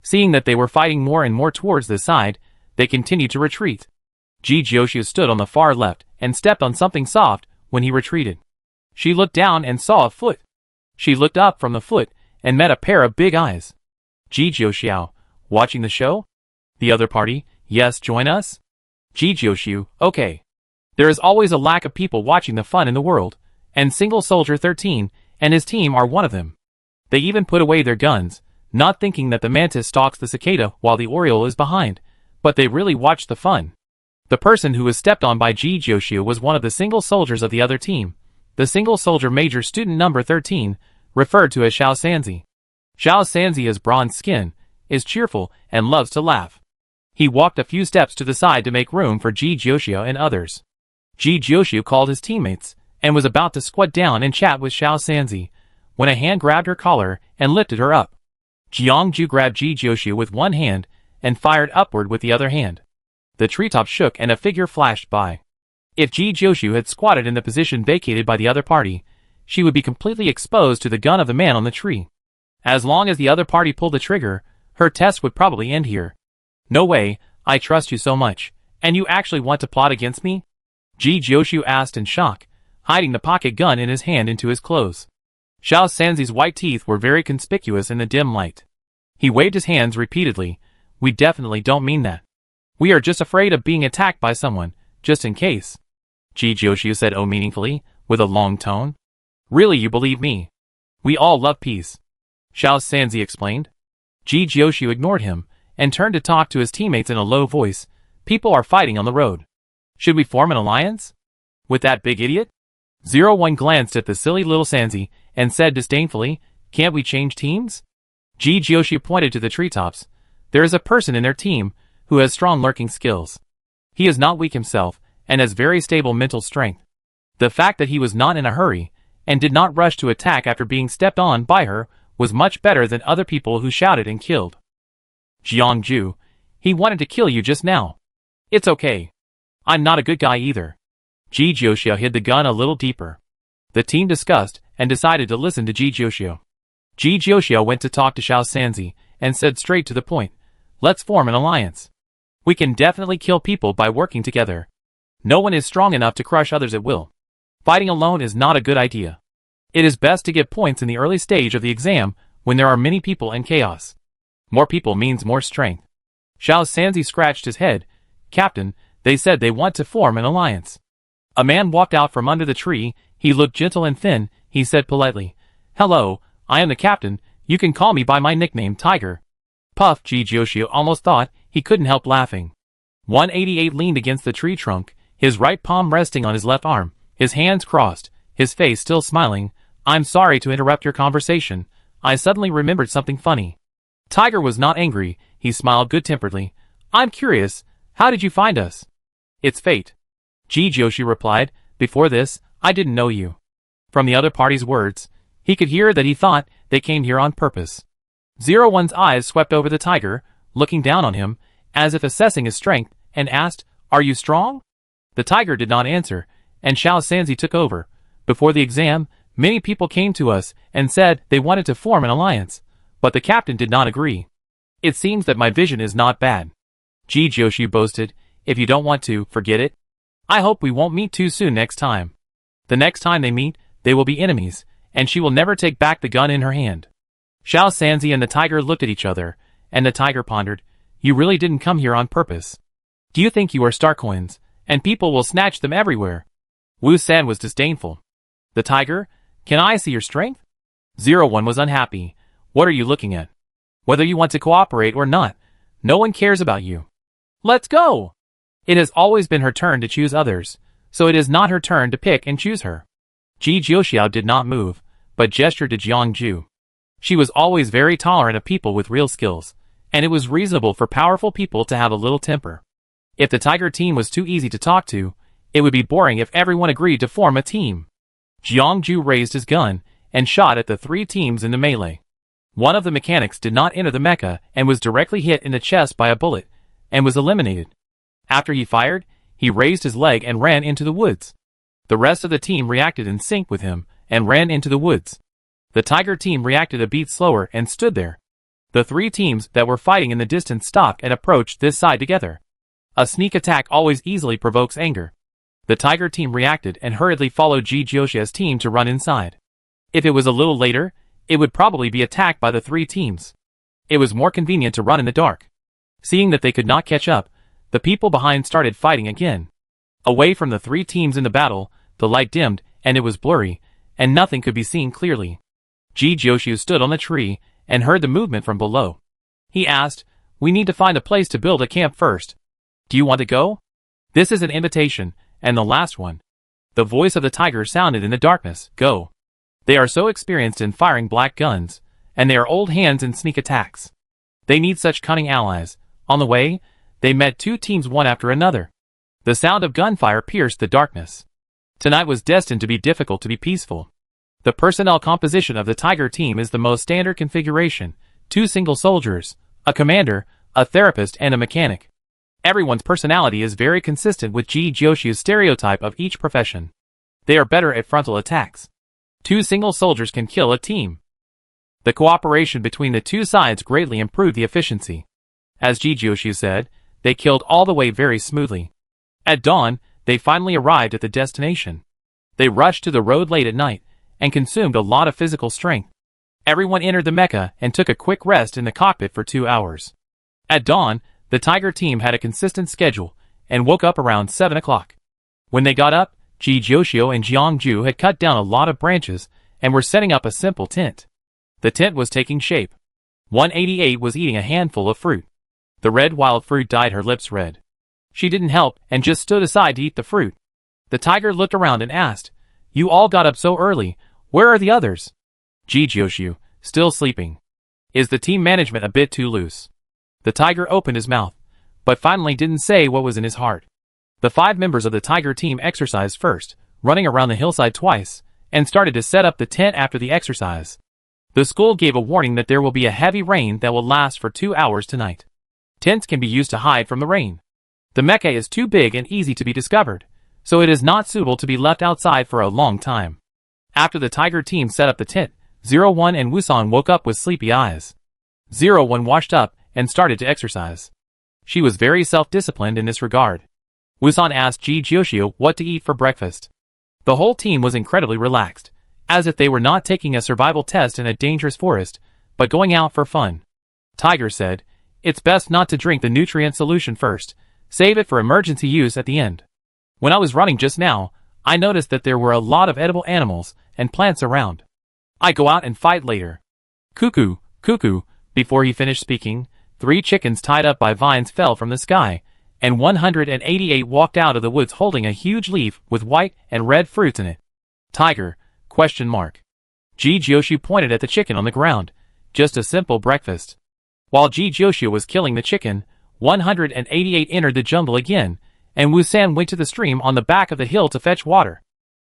Seeing that they were fighting more and more towards this side, they continued to retreat. Joshi stood on the far left and stepped on something soft when he retreated. She looked down and saw a foot. She looked up from the foot and met a pair of big eyes. Joshi, watching the show? The other party, yes, join us? Joshi, okay. There is always a lack of people watching the fun in the world, and Single Soldier 13 and his team are one of them. They even put away their guns, not thinking that the mantis stalks the cicada while the oriole is behind, but they really watched the fun. The person who was stepped on by Joshi was one of the single soldiers of the other team, the single soldier major student number 13, referred to as Xiao Sanzi. Xiao Sanzi has bronze skin, is cheerful, and loves to laugh. He walked a few steps to the side to make room for Joshi and others. Joshi called his teammates, and was about to squat down and chat with Xiao Sanzi, when a hand grabbed her collar and lifted her up. Jiangju grabbed Joshi with one hand and fired upward with the other hand. The treetop shook and a figure flashed by. If Joshi had squatted in the position vacated by the other party, she would be completely exposed to the gun of the man on the tree. As long as the other party pulled the trigger, her test would probably end here. No way, I trust you so much, and you actually want to plot against me? Joshi asked in shock, hiding the pocket gun in his hand into his clothes. Xiao Sanzi's white teeth were very conspicuous in the dim light. He waved his hands repeatedly. We definitely don't mean that. We are just afraid of being attacked by someone, just in case. Joshi said meaningfully, with a long tone. Really, you believe me? We all love peace. Xiao Sanzi explained. Joshi ignored him, and turned to talk to his teammates in a low voice. People are fighting on the road. Should we form an alliance? With that big idiot? 01 glanced at the silly little Sanzi, and said disdainfully, Can't we change teams? Ji Jiuxiu pointed to the treetops. There is a person in their team who has strong lurking skills. He is not weak himself and has very stable mental strength. The fact that he was not in a hurry and did not rush to attack after being stepped on by her was much better than other people who shouted and killed. Jiangju, he wanted to kill you just now. It's okay. I'm not a good guy either. Ji Jiuxiu hid the gun a little deeper. The team discussed and decided to listen to Ji Jiuxiu. Ji Jiuxiu went to talk to Xiao Sanzi and said straight to the point, let's form an alliance. We can definitely kill people by working together. No one is strong enough to crush others at will. Fighting alone is not a good idea. It is best to get points in the early stage of the exam when there are many people and chaos. More people means more strength. Xiao Sanzi scratched his head. Captain, they said they want to form an alliance. A man walked out from under the tree. He looked gentle and thin. He said politely, hello, I am the captain. You can call me by my nickname Tiger. Puff. Ji Jiuxiu almost thought he couldn't help laughing. 188 leaned against the tree trunk, his right palm resting on his left arm, his hands crossed, his face still smiling. I'm sorry to interrupt your conversation. I suddenly remembered something funny. Tiger was not angry. He smiled good-temperedly. I'm curious, how did you find us? It's fate. Ji Jiuxiu replied, before this, I didn't know you. From the other party's words, he could hear that he thought they came here on purpose. 01's eyes swept over the tiger, looking down on him, as if assessing his strength, and asked, are you strong? The tiger did not answer, and Xiao Sanzi took over. Before the exam, many people came to us and said they wanted to form an alliance, but the captain did not agree. It seems that my vision is not bad. Ji Jiuxiu boasted, if you don't want to, forget it. I hope we won't meet too soon next time. The next time they meet, they will be enemies, and she will never take back the gun in her hand. Xiao Sanzi and the tiger looked at each other, and the tiger pondered, you really didn't come here on purpose. Do you think you are star coins, and people will snatch them everywhere? Wu San was disdainful. The tiger, can I see your strength? 01 was unhappy. What are you looking at? Whether you want to cooperate or not, no one cares about you. Let's go! It has always been her turn to choose others, so it is not her turn to pick and choose her. Ji Jiuxiu did not move, but gestured to Jiangju. She was always very tolerant of people with real skills, and it was reasonable for powerful people to have a little temper. If the tiger team was too easy to talk to, it would be boring if everyone agreed to form a team. Jiangju raised his gun and shot at the three teams in the melee. One of the mechanics did not enter the mecha and was directly hit in the chest by a bullet, and was eliminated. After he fired, he raised his leg and ran into the woods. The rest of the team reacted in sync with him, and ran into the woods. The tiger team reacted a beat slower and stood there. The three teams that were fighting in the distance stopped and approached this side together. A sneak attack always easily provokes anger. The tiger team reacted and hurriedly followed Ji Jiuxiu's team to run inside. If it was a little later, it would probably be attacked by the three teams. It was more convenient to run in the dark. Seeing that they could not catch up, the people behind started fighting again. Away from the three teams in the battle, the light dimmed, and it was blurry, and nothing could be seen clearly. Ji Jiuxiu stood on the tree and heard the movement from below. He asked, we need to find a place to build a camp first. Do you want to go? This is an invitation, and the last one. The voice of the tiger sounded in the darkness, go. They are so experienced in firing black guns, and they are old hands in sneak attacks. They need such cunning allies. On the way, they met two teams one after another. The sound of gunfire pierced the darkness. Tonight was destined to be difficult to be peaceful. The personnel composition of the tiger team is the most standard configuration, 2 single soldiers, a commander, a therapist and a mechanic. Everyone's personality is very consistent with Ji Jiuxiu's stereotype of each profession. They are better at frontal attacks. 2 single soldiers can kill a team. The cooperation between the two sides greatly improved the efficiency. As Ji Jiuxiu said, they killed all the way very smoothly. At dawn, they finally arrived at the destination. They rushed to the road late at night, and consumed a lot of physical strength. Everyone entered the mecha and took a quick rest in the cockpit for 2 hours. At dawn, the tiger team had a consistent schedule, and woke up around 7 o'clock. When they got up, Ji Jiuxiu and Jiangju had cut down a lot of branches, and were setting up a simple tent. The tent was taking shape. 188 was eating a handful of fruit. The red wild fruit dyed her lips red. She didn't help, and just stood aside to eat the fruit. The tiger looked around and asked, you all got up so early, where are the others? Ji Jiuxiu, still sleeping. Is the team management a bit too loose? The tiger opened his mouth, but finally didn't say what was in his heart. The 5 members of the tiger team exercised first, running around the hillside twice, and started to set up the tent after the exercise. The school gave a warning that there will be a heavy rain that will last for 2 hours tonight. Tents can be used to hide from the rain. The Mecca is too big and easy to be discovered, so it is not suitable to be left outside for a long time. After the tiger team set up the tent, 01 and Wusan woke up with sleepy eyes. 01 washed up and started to exercise. She was very self-disciplined in this regard. Wusan asked Ji Jioshio what to eat for breakfast. The whole team was incredibly relaxed, as if they were not taking a survival test in a dangerous forest, but going out for fun. Tiger said, "It's best not to drink the nutrient solution first, save it for emergency use at the end. When I was running just now, I noticed that there were a lot of edible animals and plants around. I go out and fight later." Cuckoo, cuckoo. Before he finished speaking, 3 chickens tied up by vines fell from the sky, and 188 walked out of the woods holding a huge leaf with white and red fruits in it. Tiger, ? Ji Jioshio pointed at the chicken on the ground. Just a simple breakfast. While Ji Jioshio was killing the chicken, 188 entered the jungle again, and Wusan went to the stream on the back of the hill to fetch water.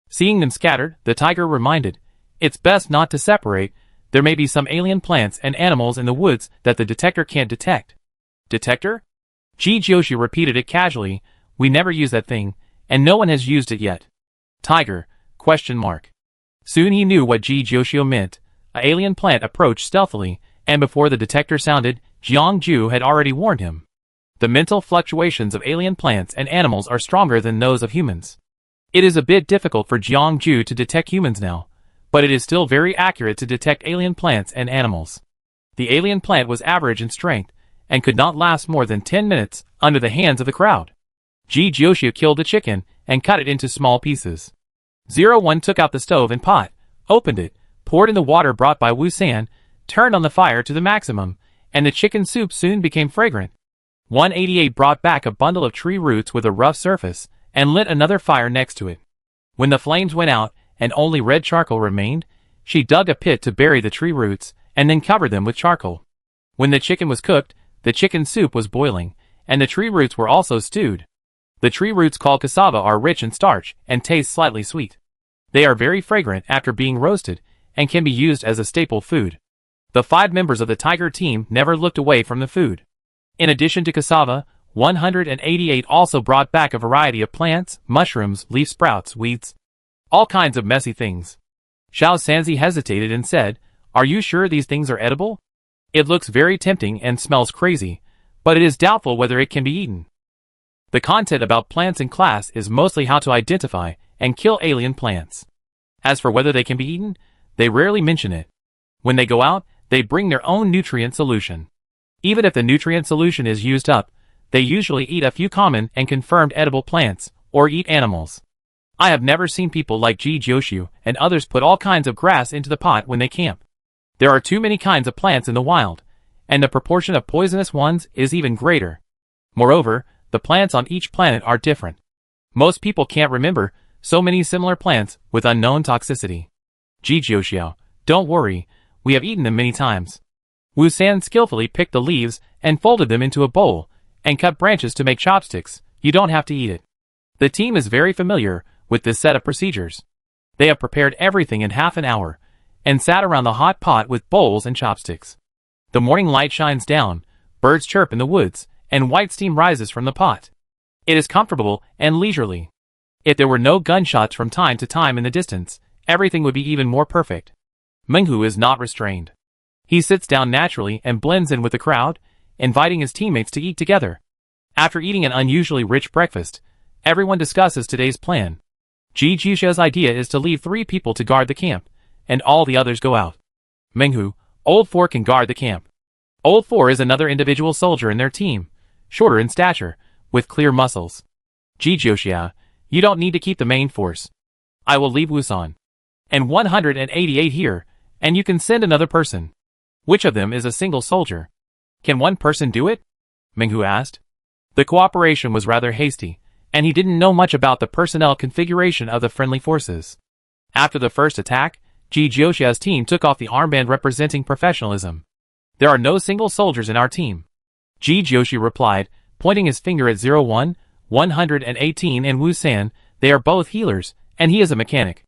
Seeing them scattered, the tiger reminded, "It's best not to separate. There may be some alien plants and animals in the woods that the detector can't detect." Detector? Ji Jioshio repeated it casually. "We never use that thing, and no one has used it yet." Tiger, ? Soon he knew what Ji Jioshio meant. An alien plant approached stealthily, and before the detector sounded, Jiang Ju had already warned him. The mental fluctuations of alien plants and animals are stronger than those of humans. It is a bit difficult for Jiang Ju to detect humans now, but it is still very accurate to detect alien plants and animals. The alien plant was average in strength, and could not last more than 10 minutes under the hands of the crowd. Ji Jioshio killed the chicken and cut it into small pieces. 01 took out the stove and pot, opened it, poured in the water brought by Wusan, turned on the fire to the maximum, and the chicken soup soon became fragrant. 188 brought back a bundle of tree roots with a rough surface, and lit another fire next to it. When the flames went out, and only red charcoal remained, she dug a pit to bury the tree roots, and then covered them with charcoal. When the chicken was cooked, the chicken soup was boiling, and the tree roots were also stewed. The tree roots called cassava are rich in starch and taste slightly sweet. They are very fragrant after being roasted, and can be used as a staple food. The 5 members of the tiger team never looked away from the food. In addition to cassava, 188 also brought back a variety of plants, mushrooms, leaf sprouts, weeds. All kinds of messy things. Xiao Sanzi hesitated and said, "Are you sure these things are edible? It looks very tempting and smells crazy, but it is doubtful whether it can be eaten." The content about plants in class is mostly how to identify and kill alien plants. As for whether they can be eaten, they rarely mention it. When they go out, they bring their own nutrient solution. Even if the nutrient solution is used up, they usually eat a few common and confirmed edible plants, or eat animals. I have never seen people like Ji Jioshio and others put all kinds of grass into the pot when they camp. There are too many kinds of plants in the wild, and the proportion of poisonous ones is even greater. Moreover, the plants on each planet are different. Most people can't remember so many similar plants with unknown toxicity. Ji Jioshio, don't worry, we have eaten them many times. Wusan skillfully picked the leaves and folded them into a bowl, and cut branches to make chopsticks. You don't have to eat it. The team is very familiar with this set of procedures. They have prepared everything in half an hour, and sat around the hot pot with bowls and chopsticks. The morning light shines down, birds chirp in the woods, and white steam rises from the pot. It is comfortable and leisurely. If there were no gunshots from time to time in the distance, everything would be even more perfect. Menghu is not restrained. He sits down naturally and blends in with the crowd, inviting his teammates to eat together. After eating an unusually rich breakfast, everyone discusses today's plan. Ji Jioshio's idea is to leave 3 people to guard the camp, and all the others go out. Menghu, Old 4 can guard the camp. Old 4 is another individual soldier in their team, shorter in stature, with clear muscles. Ji Jioshio, you don't need to keep the main force. I will leave Wusan. And 188 here, and you can send another person. Which of them is a single soldier? Can one person do it? Menghu asked. The cooperation was rather hasty, and he didn't know much about the personnel configuration of the friendly forces. After the first attack, Ji Jiuxia's team took off the armband representing professionalism. There are no single soldiers in our team. Ji Jiuxia replied, pointing his finger at 01, 118 and Wu San. They are both healers, and he is a mechanic.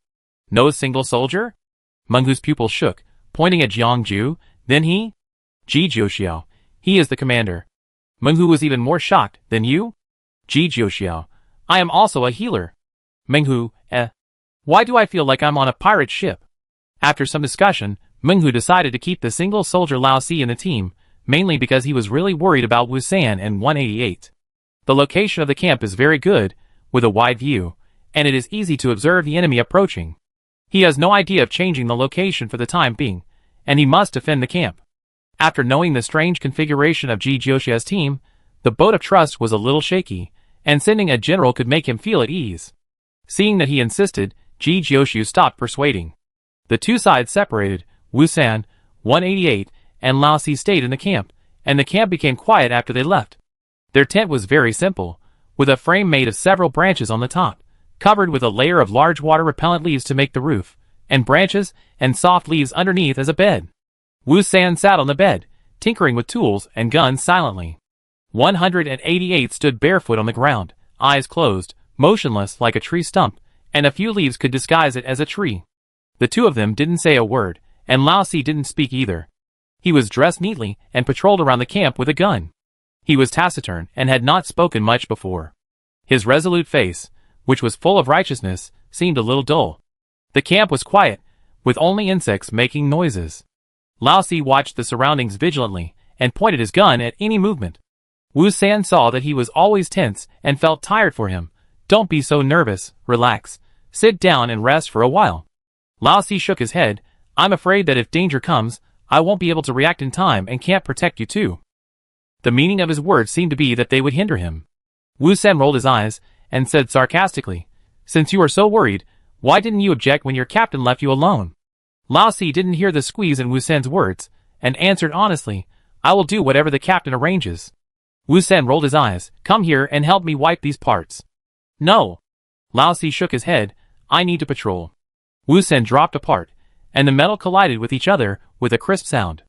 No single soldier? Menghu's pupil shook, pointing at Jiangju. Then he? Ji Jiuxiao. He is the commander. Menghu was even more shocked. Than you? Ji Jiuxiao. I am also a healer. Menghu, Why do I feel like I'm on a pirate ship? After some discussion, Menghu decided to keep the single soldier Lao Si in the team, mainly because he was really worried about Wu San and 188. The location of the camp is very good, with a wide view, and it is easy to observe the enemy approaching. He has no idea of changing the location for the time being, and he must defend the camp. After knowing the strange configuration of Ji Jiuxia's team, the boat of trust was a little shaky, and sending a general could make him feel at ease. Seeing that he insisted, Ji Jiuxiu stopped persuading. The two sides separated. Wu San, 188, and Lao Si stayed in the camp, and the camp became quiet after they left. Their tent was very simple, with a frame made of several branches on the top, covered with a layer of large water-repellent leaves to make the roof, and branches and soft leaves underneath as a bed. Wu San sat on the bed, tinkering with tools and guns silently. 188 stood barefoot on the ground, eyes closed, motionless like a tree stump, and a few leaves could disguise it as a tree. The two of them didn't say a word, and Lao Si didn't speak either. He was dressed neatly and patrolled around the camp with a gun. He was taciturn and had not spoken much before. His resolute face, which was full of righteousness, seemed a little dull. The camp was quiet, with only insects making noises. Lao Si watched the surroundings vigilantly and pointed his gun at any movement. Wu San saw that he was always tense and felt tired for him. Don't be so nervous, relax. Sit down and rest for a while. Lao Si shook his head. I'm afraid that if danger comes, I won't be able to react in time and can't protect you too. The meaning of his words seemed to be that they would hinder him. Wu San rolled his eyes and said sarcastically, Since you are so worried, why didn't you object when your captain left you alone? Lao Si didn't hear the squeeze in Wu San's words, and answered honestly, I will do whatever the captain arranges. Wu San rolled his eyes. Come here and help me wipe these parts. No. Lao Si shook his head. I need to patrol. Wu San dropped a part, and the metal collided with each other with a crisp sound.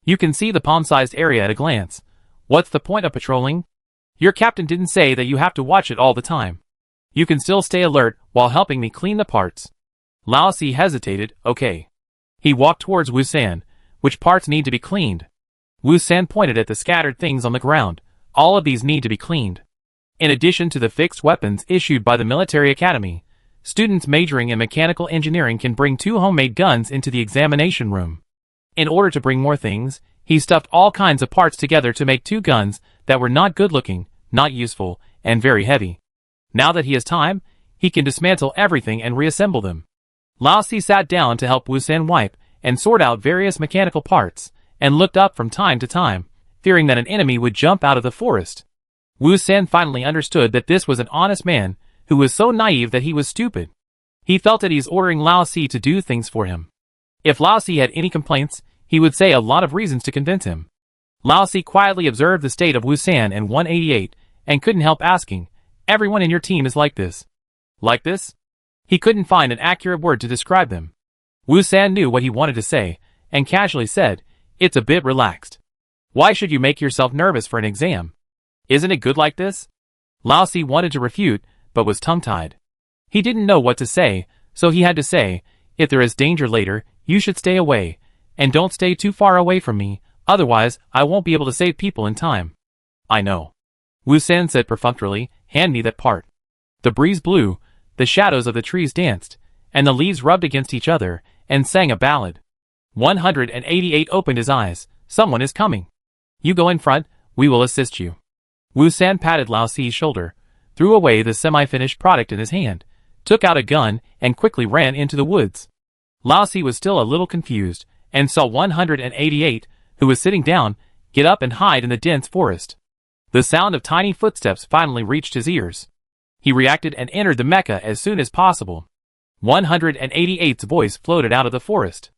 You can see the palm-sized area at a glance. What's the point of patrolling? Your captain didn't say that you have to watch it all the time. You can still stay alert while helping me clean the parts. Lao Si hesitated. Okay. He walked towards Wu San. Which parts need to be cleaned? Wu San pointed at the scattered things on the ground. All of these need to be cleaned. In addition to the fixed weapons issued by the military academy, students majoring in mechanical engineering can bring 2 homemade guns into the examination room. In order to bring more things, he stuffed all kinds of parts together to make 2 guns that were not good-looking, not useful, and very heavy. Now that he has time, he can dismantle everything and reassemble them. Lao Si sat down to help Wu San wipe and sort out various mechanical parts, and looked up from time to time, fearing that an enemy would jump out of the forest. Wu San finally understood that this was an honest man, who was so naive that he was stupid. He felt that he was ordering Lao Si to do things for him. If Lao Si had any complaints, he would say a lot of reasons to convince him. Lao Si quietly observed the state of Wu San and 188, and couldn't help asking, Everyone in your team is like this. Like this? He couldn't find an accurate word to describe them. Wu San knew what he wanted to say, and casually said, It's a bit relaxed. Why should you make yourself nervous for an exam? Isn't it good like this? Lao Si wanted to refute, but was tongue-tied. He didn't know what to say, so he had to say, If there is danger later, you should stay away, and don't stay too far away from me, otherwise I won't be able to save people in time. I know. Wu San said perfunctorily, Hand me that part. The breeze blew, the shadows of the trees danced, and the leaves rubbed against each other, and sang a ballad. 188 opened his eyes. Someone is coming. You go in front, we will assist you. Wu San patted Lao Si's shoulder, threw away the semi-finished product in his hand, took out a gun, and quickly ran into the woods. Lao Si was still a little confused, and saw 188, who was sitting down, get up and hide in the dense forest. The sound of tiny footsteps finally reached his ears. He reacted and entered the Mecca as soon as possible. 188's voice floated out of the forest.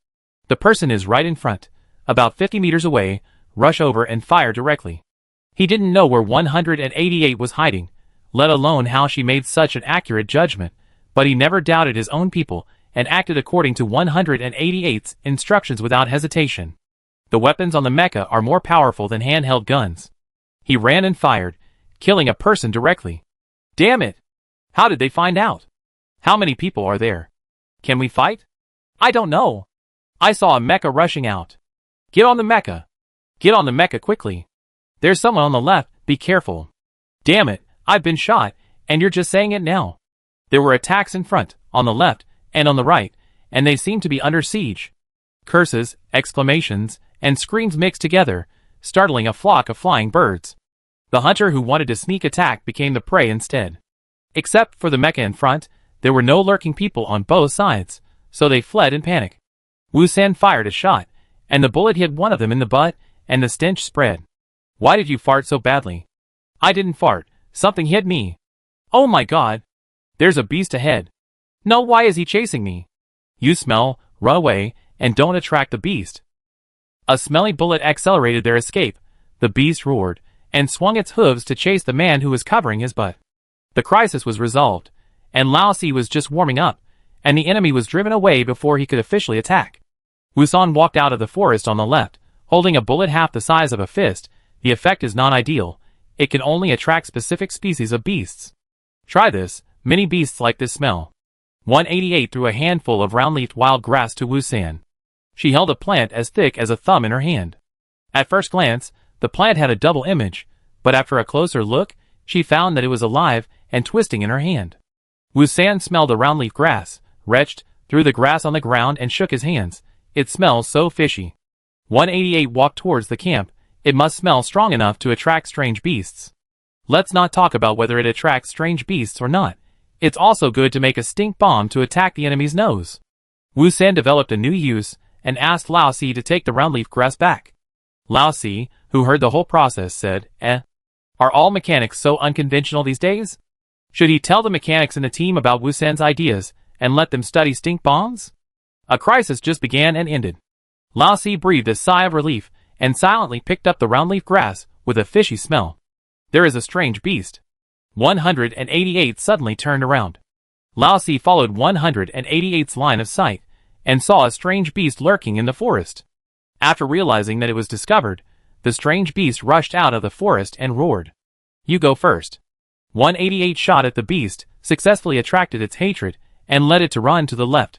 The person is right in front, about 50 meters away, rush over and fire directly. He didn't know where 188 was hiding, let alone how she made such an accurate judgment, but he never doubted his own people, and acted according to 188's instructions without hesitation. The weapons on the mecha are more powerful than handheld guns. He ran and fired, killing a person directly. Damn it! How did they find out? How many people are there? Can we fight? I don't know. I saw a mecha rushing out. Get on the mecha. Get on the mecha quickly. There's someone on the left, be careful. Damn it, I've been shot, and you're just saying it now. There were attacks in front, on the left, and on the right, and they seemed to be under siege. Curses, exclamations, and screams mixed together, startling a flock of flying birds. The hunter who wanted to sneak attack became the prey instead. Except for the mecha in front, there were no lurking people on both sides, so they fled in panic. Wu-san fired a shot, and the bullet hit one of them in the butt, and the stench spread. Why did you fart so badly? I didn't fart, something hit me. Oh my god. There's a beast ahead. No, why is he chasing me? You smell, run away, and don't attract the beast. A smelly bullet accelerated their escape. The beast roared, and swung its hooves to chase the man who was covering his butt. The crisis was resolved, and Lao-Si was just warming up, and the enemy was driven away before he could officially attack. Wu-san walked out of the forest on the left, holding a bullet half the size of a fist. The effect is non-ideal. It can only attract specific species of beasts. Try this, many beasts like this smell. 188 threw a handful of round-leafed wild grass to Wu-san. She held a plant as thick as a thumb in her hand. At first glance, the plant had a double image, but after a closer look, she found that it was alive and twisting in her hand. Wu-san smelled the round-leaf grass, retched, threw the grass on the ground and shook his hands. It smells so fishy. 188 walked towards the camp. It must smell strong enough to attract strange beasts. Let's not talk about whether it attracts strange beasts or not. It's also good to make a stink bomb to attack the enemy's nose. Wu-san developed a new use and asked Lao-Si to take the round-leaf grass back. Lao-Si, who heard the whole process, said, Are all mechanics so unconventional these days? Should he tell the mechanics in the team about Wu-san's ideas and let them study stink bombs? A crisis just began and ended. Lao-Si breathed a sigh of relief and silently picked up the round-leaf grass with a fishy smell. There is a strange beast. 188 suddenly turned around. Lao-Si followed 188's line of sight and saw a strange beast lurking in the forest. After realizing that it was discovered, the strange beast rushed out of the forest and roared. You go first. 188 shot at the beast, successfully attracted its hatred, and led it to run to the left.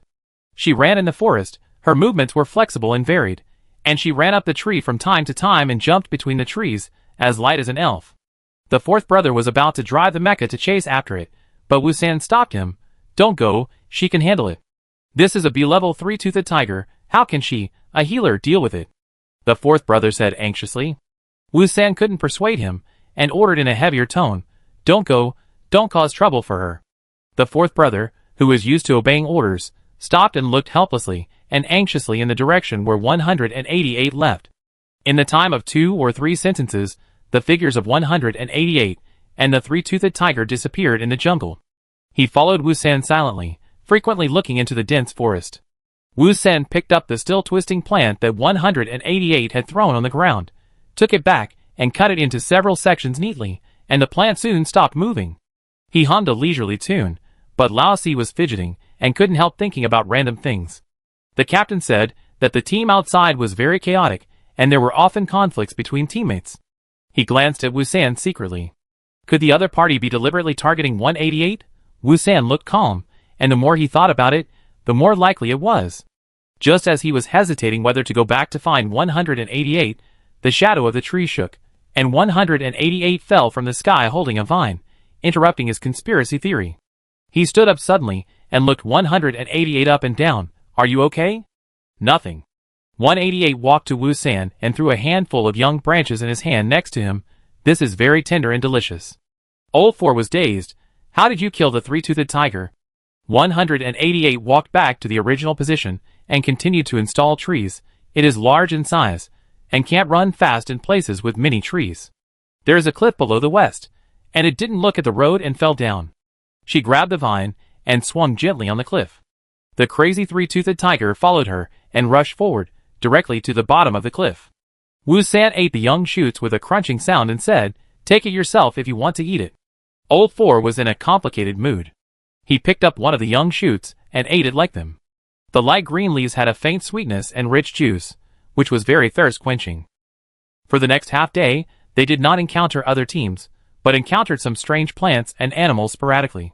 She ran in the forest, her movements were flexible and varied, and she ran up the tree from time to time and jumped between the trees, as light as an elf. The fourth brother was about to drive the mecha to chase after it, but Wu-san stopped him. Don't go, she can handle it. This is a B-level three-toothed tiger, how can she, a healer, deal with it? The fourth brother said anxiously. Wu-san couldn't persuade him, and ordered in a heavier tone, Don't go, don't cause trouble for her. The fourth brother, who was used to obeying orders, stopped and looked helplessly and anxiously in the direction where 188 left. In the time of 2 or 3 sentences, the figures of 188 and the three-toothed tiger disappeared in the jungle. He followed Wu-san silently, frequently looking into the dense forest. Wu-san picked up the still twisting plant that 188 had thrown on the ground, took it back, and cut it into several sections neatly, and the plant soon stopped moving. He hummed a leisurely tune, but Lao-Si was fidgeting and couldn't help thinking about random things. The captain said that the team outside was very chaotic, and there were often conflicts between teammates. He glanced at Wu-san secretly. Could the other party be deliberately targeting 188? Wu-san looked calm, and the more he thought about it, the more likely it was. Just as he was hesitating whether to go back to find 188, the shadow of the tree shook, and 188 fell from the sky holding a vine, interrupting his conspiracy theory. He stood up suddenly and looked 188 up and down. Are you okay? Nothing. 188 walked to Wu-san and threw a handful of young branches in his hand next to him. This is very tender and delicious. Old 4 was dazed. How did you kill the three-toothed tiger? 188 walked back to the original position and continued to install trees. It is large in size and can't run fast in places with many trees. There is a cliff below the west, and it didn't look at the road and fell down. She grabbed the vine and swung gently on the cliff. The crazy three-toothed tiger followed her and rushed forward, directly to the bottom of the cliff. Wu-san ate the young shoots with a crunching sound and said, Take it yourself if you want to eat it. Old 4 was in a complicated mood. He picked up one of the young shoots and ate it like them. The light green leaves had a faint sweetness and rich juice, which was very thirst-quenching. For the next half day, they did not encounter other teams, but encountered some strange plants and animals sporadically.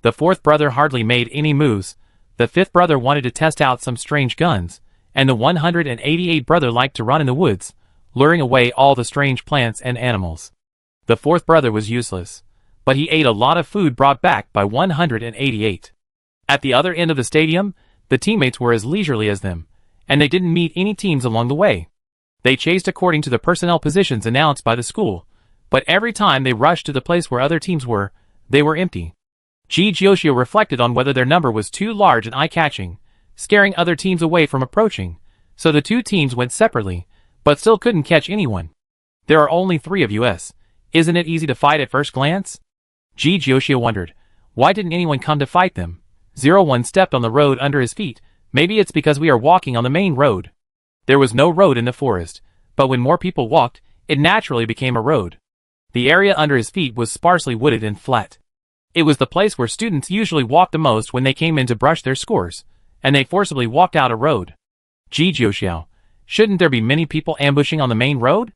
The fourth brother hardly made any moves, the fifth brother wanted to test out some strange guns, and the 188th brother liked to run in the woods, luring away all the strange plants and animals. The fourth brother was useless, but he ate a lot of food brought back by 188. At the other end of the stadium, the teammates were as leisurely as them, and they didn't meet any teams along the way. They chased according to the personnel positions announced by the school, but every time they rushed to the place where other teams were, they were empty. Yoshio reflected on whether their number was too large and eye-catching, scaring other teams away from approaching, so the two teams went separately, but still couldn't catch anyone. There are only 3 of us. Isn't it easy to fight at first glance? Yoshio wondered. Why didn't anyone come to fight them? 01 stepped on the road under his feet. Maybe it's because we are walking on the main road. There was no road in the forest, but when more people walked, it naturally became a road. The area under his feet was sparsely wooded and flat. It was the place where students usually walked the most when they came in to brush their scores, and they forcibly walked out a road. Yoshio, shouldn't there be many people ambushing on the main road?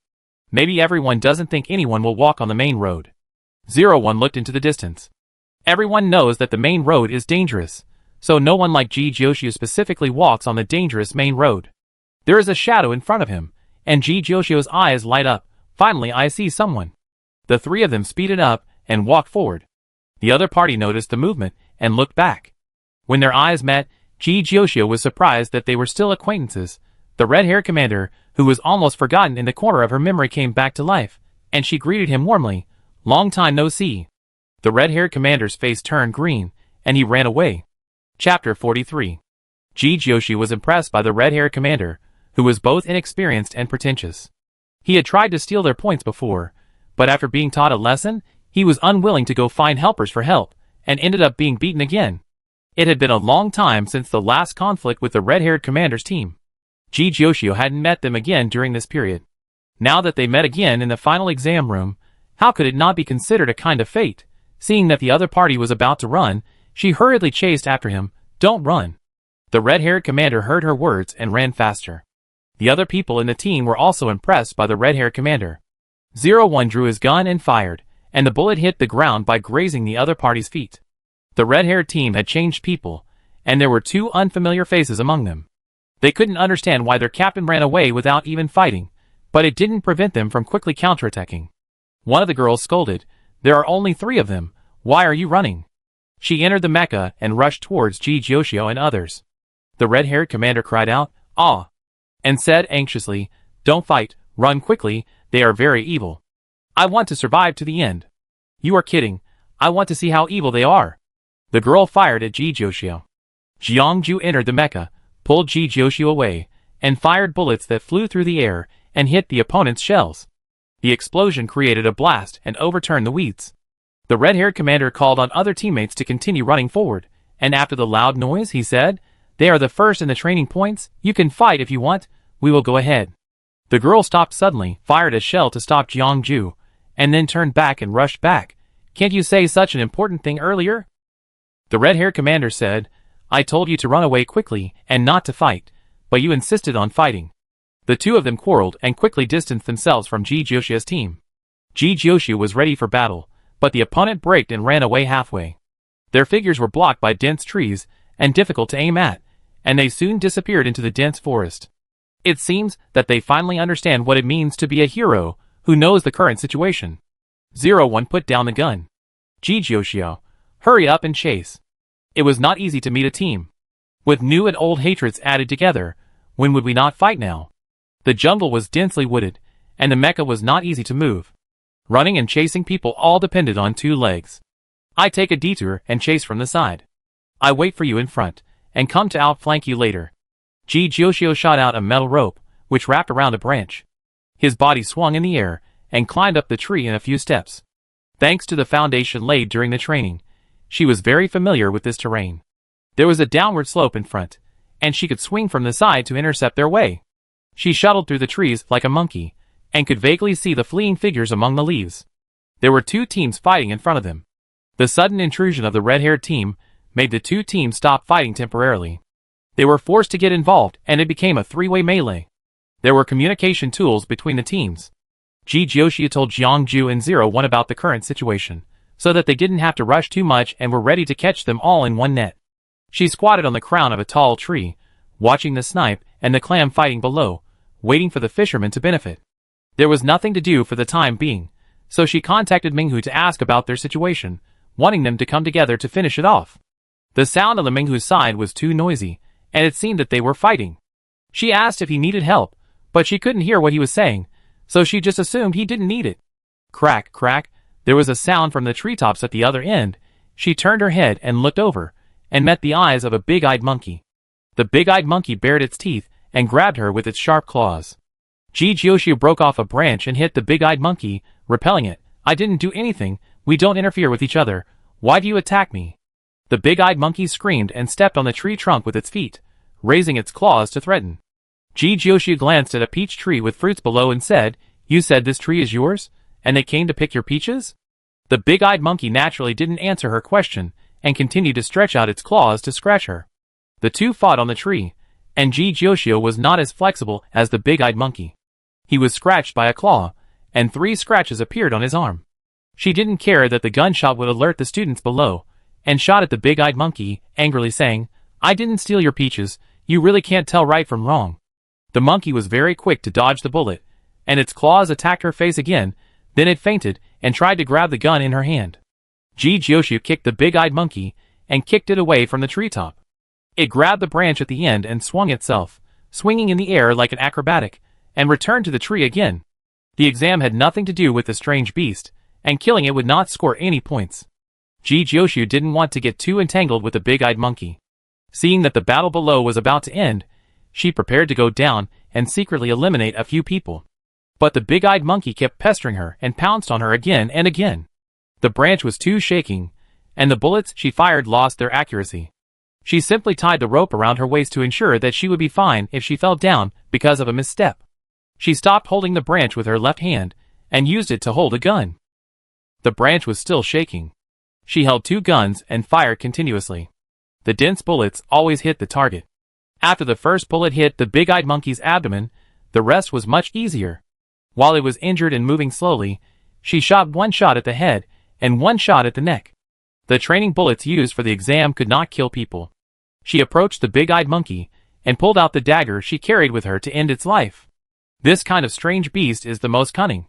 Maybe everyone doesn't think anyone will walk on the main road. 01 looked into the distance. Everyone knows that the main road is dangerous, so no one like Yoshio specifically walks on the dangerous main road. There is a shadow in front of him, and Yoshio's eyes light up. Finally, I see someone. The 3 of them speeded up and walked forward. The other party noticed the movement and looked back. When their eyes met, Yoshio was surprised that they were still acquaintances. The red-haired commander, who was almost forgotten in the corner of her memory, came back to life, and she greeted him warmly. Long time no see. The red-haired commander's face turned green, and he ran away. Chapter 43. Yoshio was impressed by the red-haired commander, who was both inexperienced and pretentious. He had tried to steal their points before, but after being taught a lesson, he was unwilling to go find helpers for help, and ended up being beaten again. It had been a long time since the last conflict with the red-haired commander's team. Yoshio hadn't met them again during this period. Now that they met again in the final exam room, how could it not be considered a kind of fate? Seeing that the other party was about to run, she hurriedly chased after him. Don't run. The red-haired commander heard her words and ran faster. The other people in the team were also impressed by the red-haired commander. 01 drew his gun and fired, and the bullet hit the ground by grazing the other party's feet. The red-haired team had changed people, and there were 2 unfamiliar faces among them. They couldn't understand why their captain ran away without even fighting, but it didn't prevent them from quickly counterattacking. One of the girls scolded, "There are only 3 of them. Why are you running?" She entered the mecha and rushed towards Yoshio and others. The red-haired commander cried out, "Ah!" and said anxiously, "Don't fight, run quickly, they are very evil. I want to survive to the end." "You are kidding, I want to see how evil they are." The girl fired at Yoshio. Jiangju entered the mecha, pulled Yoshio away, and fired bullets that flew through the air and hit the opponent's shells. The explosion created a blast and overturned the weeds. The red-haired commander called on other teammates to continue running forward, and after the loud noise, he said, "They are the first in the training points, you can fight if you want, we will go ahead." The girl stopped suddenly, fired a shell to stop Jiangju, and then turned back and rushed back. "Can't you say such an important thing earlier?" The red-haired commander said, "I told you to run away quickly and not to fight, but you insisted on fighting." The 2 of them quarreled and quickly distanced themselves from Yoshio's team. Yoshio was ready for battle, but the opponent braked and ran away halfway. Their figures were blocked by dense trees and difficult to aim at, and they soon disappeared into the dense forest. It seems that they finally understand what it means to be a hero who knows the current situation. 01 put down the gun. Yoshio, hurry up and chase. It was not easy to meet a team. With new and old hatreds added together, when would we not fight now? The jungle was densely wooded, and the mecha was not easy to move. Running and chasing people all depended on 2 legs. I take a detour and chase from the side. I wait for you in front, and come to outflank you later. Yoshio shot out a metal rope, which wrapped around a branch. His body swung in the air, and climbed up the tree in a few steps. Thanks to the foundation laid during the training, she was very familiar with this terrain. There was a downward slope in front, and she could swing from the side to intercept their way. She shuttled through the trees like a monkey, and could vaguely see the fleeing figures among the leaves. There were 2 teams fighting in front of them. The sudden intrusion of the red-haired team made the 2 teams stop fighting temporarily. They were forced to get involved, and it became a three-way melee. There were communication tools between the teams. Ji Jiuxia told Jiangju and 01 about the current situation, so that they didn't have to rush too much and were ready to catch them all in one net. She squatted on the crown of a tall tree, watching the snipe and the clam fighting below, waiting for the fishermen to benefit. There was nothing to do for the time being, so she contacted Minghu to ask about their situation, wanting them to come together to finish it off. The sound on the Minghu's side was too noisy, and it seemed that they were fighting. She asked if he needed help, but she couldn't hear what he was saying, so she just assumed he didn't need it. Crack, crack, there was a sound from the treetops at the other end. She turned her head and looked over, and met the eyes of a big-eyed monkey. The big-eyed monkey bared its teeth and grabbed her with its sharp claws. Ji Jiuxiu broke off a branch and hit the big-eyed monkey, repelling it. I didn't do anything, we don't interfere with each other, why do you attack me? The big-eyed monkey screamed and stepped on the tree trunk with its feet, raising its claws to threaten. Ji Jiuxiu glanced at a peach tree with fruits below and said, you said this tree is yours, and they came to pick your peaches? The big-eyed monkey naturally didn't answer her question, and continued to stretch out its claws to scratch her. The two fought on the tree, and Ji Jiuxiu was not as flexible as the big-eyed monkey. He was scratched by a claw, and 3 scratches appeared on his arm. She didn't care that the gunshot would alert the students below, and shot at the big-eyed monkey, angrily saying, I didn't steal your peaches, you really can't tell right from wrong. The monkey was very quick to dodge the bullet, and its claws attacked her face again, then it fainted, and tried to grab the gun in her hand. Ji Jiuxiu kicked the big-eyed monkey, and kicked it away from the treetop. It grabbed the branch at the end and swung itself, swinging in the air like an acrobatic, and returned to the tree again. The exam had nothing to do with the strange beast, and killing it would not score any points. Ji Jiuxiu didn't want to get too entangled with the big-eyed monkey. Seeing that the battle below was about to end, she prepared to go down and secretly eliminate a few people. But the big-eyed monkey kept pestering her and pounced on her again and again. The branch was too shaking, and the bullets she fired lost their accuracy. She simply tied the rope around her waist to ensure that she would be fine if she fell down because of a misstep. She stopped holding the branch with her left hand, and used it to hold a gun. The branch was still shaking. She held 2 guns and fired continuously. The dense bullets always hit the target. After the first bullet hit the big-eyed monkey's abdomen, the rest was much easier. While it was injured and moving slowly, she shot 1 shot at the head, and 1 shot at the neck. The training bullets used for the exam could not kill people. She approached the big-eyed monkey, and pulled out the dagger she carried with her to end its life. This kind of strange beast is the most cunning.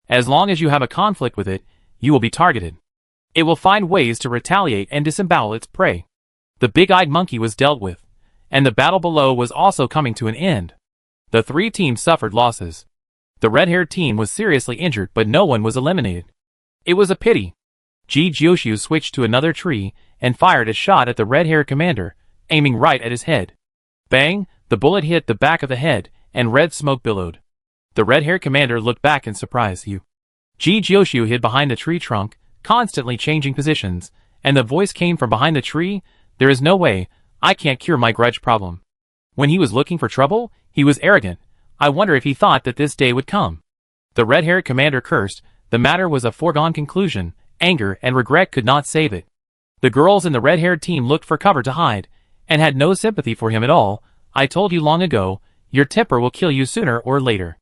As long as you have a conflict with it, you will be targeted. It will find ways to retaliate and disembowel its prey. The big-eyed monkey was dealt with, and the battle below was also coming to an end. The 3 teams suffered losses. The red-haired team was seriously injured, but no one was eliminated. It was a pity. Ji Jiuxiu switched to another tree and fired a shot at the red-haired commander, aiming right at his head. Bang! The bullet hit the back of the head, and red smoke billowed. The red-haired commander looked back in surprise. Ji Jiuxiu hid behind the tree trunk, constantly changing positions, and the voice came from behind the tree, there is no way, I can't cure my grudge problem. When he was looking for trouble, he was arrogant. I wonder if he thought that this day would come. The red-haired commander cursed, the matter was a foregone conclusion, anger and regret could not save it. The girls in the red-haired team looked for cover to hide, and had no sympathy for him at all. I told you long ago, your temper will kill you sooner or later.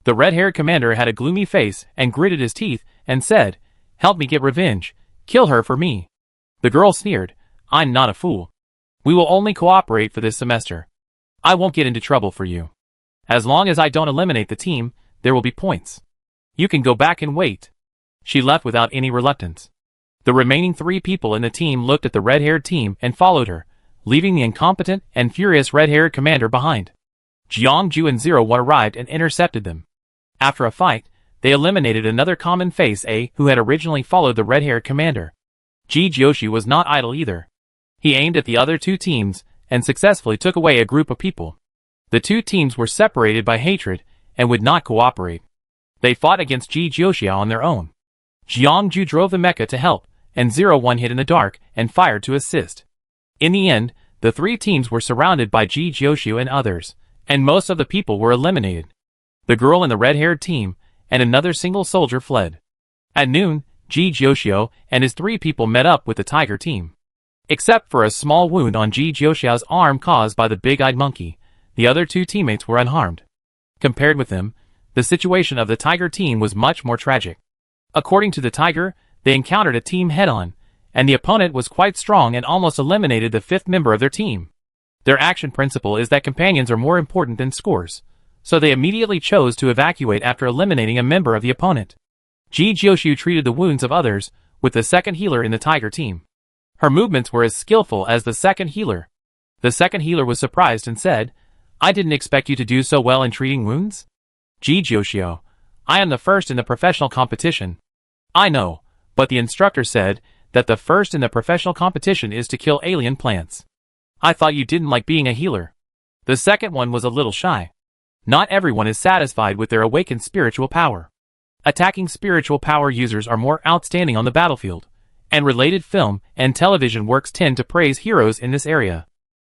The red-haired commander had a gloomy face and gritted his teeth and said, help me get revenge, kill her for me. The girl sneered, I'm not a fool. We will only cooperate for this semester. I won't get into trouble for you. As long as I don't eliminate the team, there will be points. You can go back and wait. She left without any reluctance. The remaining 3 people in the team looked at the red-haired team and followed her, leaving the incompetent and furious red-haired commander behind. Jiangju and 01 arrived and intercepted them. After a fight, they eliminated another common face who had originally followed the red-haired commander. Ji Jiuxiu was not idle either. He aimed at the other 2 teams, and successfully took away a group of people. The 2 teams were separated by hatred, and would not cooperate. They fought against Ji Jiuxiu on their own. Jiangju drove the mecha to help, and 01 hid in the dark, and fired to assist. In the end, the 3 teams were surrounded by Ji Jiuxiu and others, and most of the people were eliminated. The girl in the red-haired team, and another single soldier fled. At noon, Ji Jiuxiu and his 3 people met up with the tiger team. Except for a small wound on Ji Jiuxiao's arm caused by the big-eyed monkey, the other two teammates were unharmed. Compared with them, the situation of the Tiger team was much more tragic. According to the Tiger, they encountered a team head-on, and the opponent was quite strong and almost eliminated the fifth member of their team. Their action principle is that companions are more important than scores, so they immediately chose to evacuate after eliminating a member of the opponent. Ji Jiuxiu treated the wounds of others, with the second healer in the Tiger team. Her movements were as skillful as the second healer. The second healer was surprised and said, "I didn't expect you to do so well in treating wounds?" "Ji Jiuxiu, I am the first in the professional competition." "I know, but the instructor said that the first in the professional competition is to kill alien plants. I thought you didn't like being a healer." The second one was a little shy. Not everyone is satisfied with their awakened spiritual power. Attacking spiritual power users are more outstanding on the battlefield, and related film and television works tend to praise heroes in this area.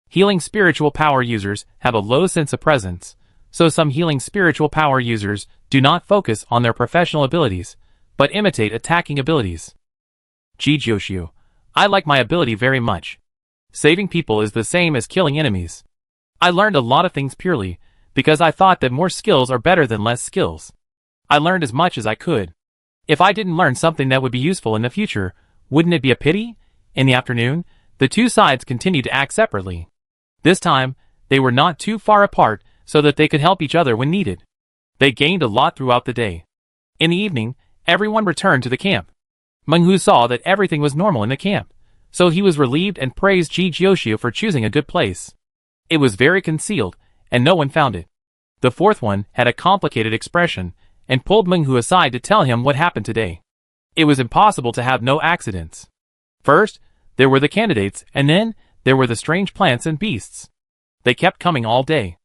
Healing spiritual power users have a low sense of presence, so some healing spiritual power users do not focus on their professional abilities, but imitate attacking abilities. "Ji Jiuxiu, I like my ability very much. Saving people is the same as killing enemies. I learned a lot of things purely because I thought that more skills are better than less skills. I learned as much as I could. If I didn't learn something that would be useful in the future, wouldn't it be a pity?" In the afternoon, the two sides continued to act separately. This time, they were not too far apart so that they could help each other when needed. They gained a lot throughout the day. In the evening, everyone returned to the camp. Menghu saw that everything was normal in the camp, so he was relieved and praised Ji Jiuxiu for choosing a good place. It was very concealed, and no one found it. The fourth one had a complicated expression, and pulled Menghu aside to tell him what happened today. It was impossible to have no accidents. First, there were the candidates, and then, there were the strange plants and beasts. They kept coming all day.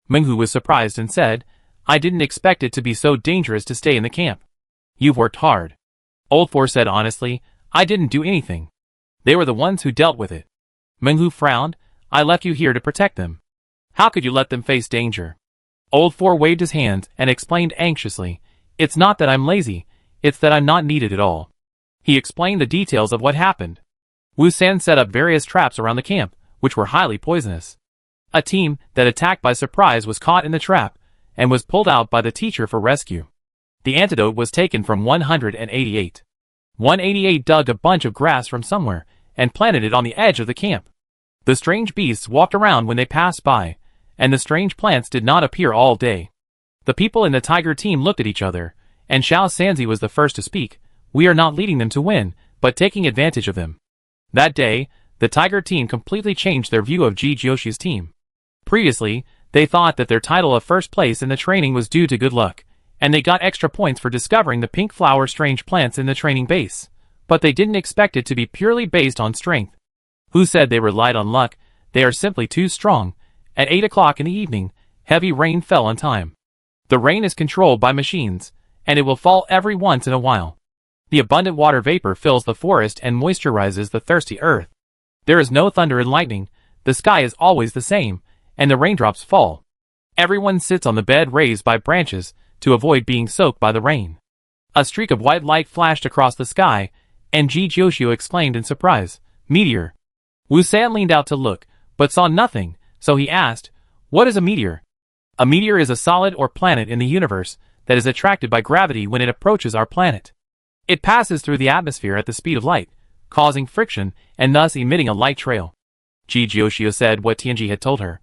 Menghu was surprised and said, "I didn't expect it to be so dangerous to stay in the camp." "You've worked hard." Old Four said honestly, "I didn't do anything. They were the ones who dealt with it." Menghu frowned, "I left you here to protect them. How could you let them face danger?" Old Four waved his hands and explained anxiously, "It's not that I'm lazy, it's that I'm not needed at all." He explained the details of what happened. Wu San set up various traps around the camp, which were highly poisonous. A team that attacked by surprise was caught in the trap, and was pulled out by the teacher for rescue. The antidote was taken from 188. 188 dug a bunch of grass from somewhere, and planted it on the edge of the camp. The strange beasts walked around when they passed by, and the strange plants did not appear all day. The people in the Tiger team looked at each other, and Xiao Sanzi was the first to speak. "We are not leading them to win, but taking advantage of them." That day, the Tiger team completely changed their view of Ji Jiuxiu's team. Previously, they thought that their title of first place in the training was due to good luck, and they got extra points for discovering the pink flower strange plants in the training base, but they didn't expect it to be purely based on strength. Who said they relied on luck? They are simply too strong. At 8 o'clock in the evening, heavy rain fell on time. The rain is controlled by machines, and it will fall every once in a while. The abundant water vapor fills the forest and moisturizes the thirsty earth. There is no thunder and lightning, the sky is always the same, and the raindrops fall. Everyone sits on the bed raised by branches to avoid being soaked by the rain. A streak of white light flashed across the sky, and Ji Jiuxiu exclaimed in surprise, "Meteor!" Wu San leaned out to look, but saw nothing, so he asked, "What is a meteor?" A meteor is a solid or planet in the universe that is attracted by gravity when it approaches our planet. It passes through the atmosphere at the speed of light, causing friction and thus emitting a light trail. Ji Jiuxiu said what Tianji had told her.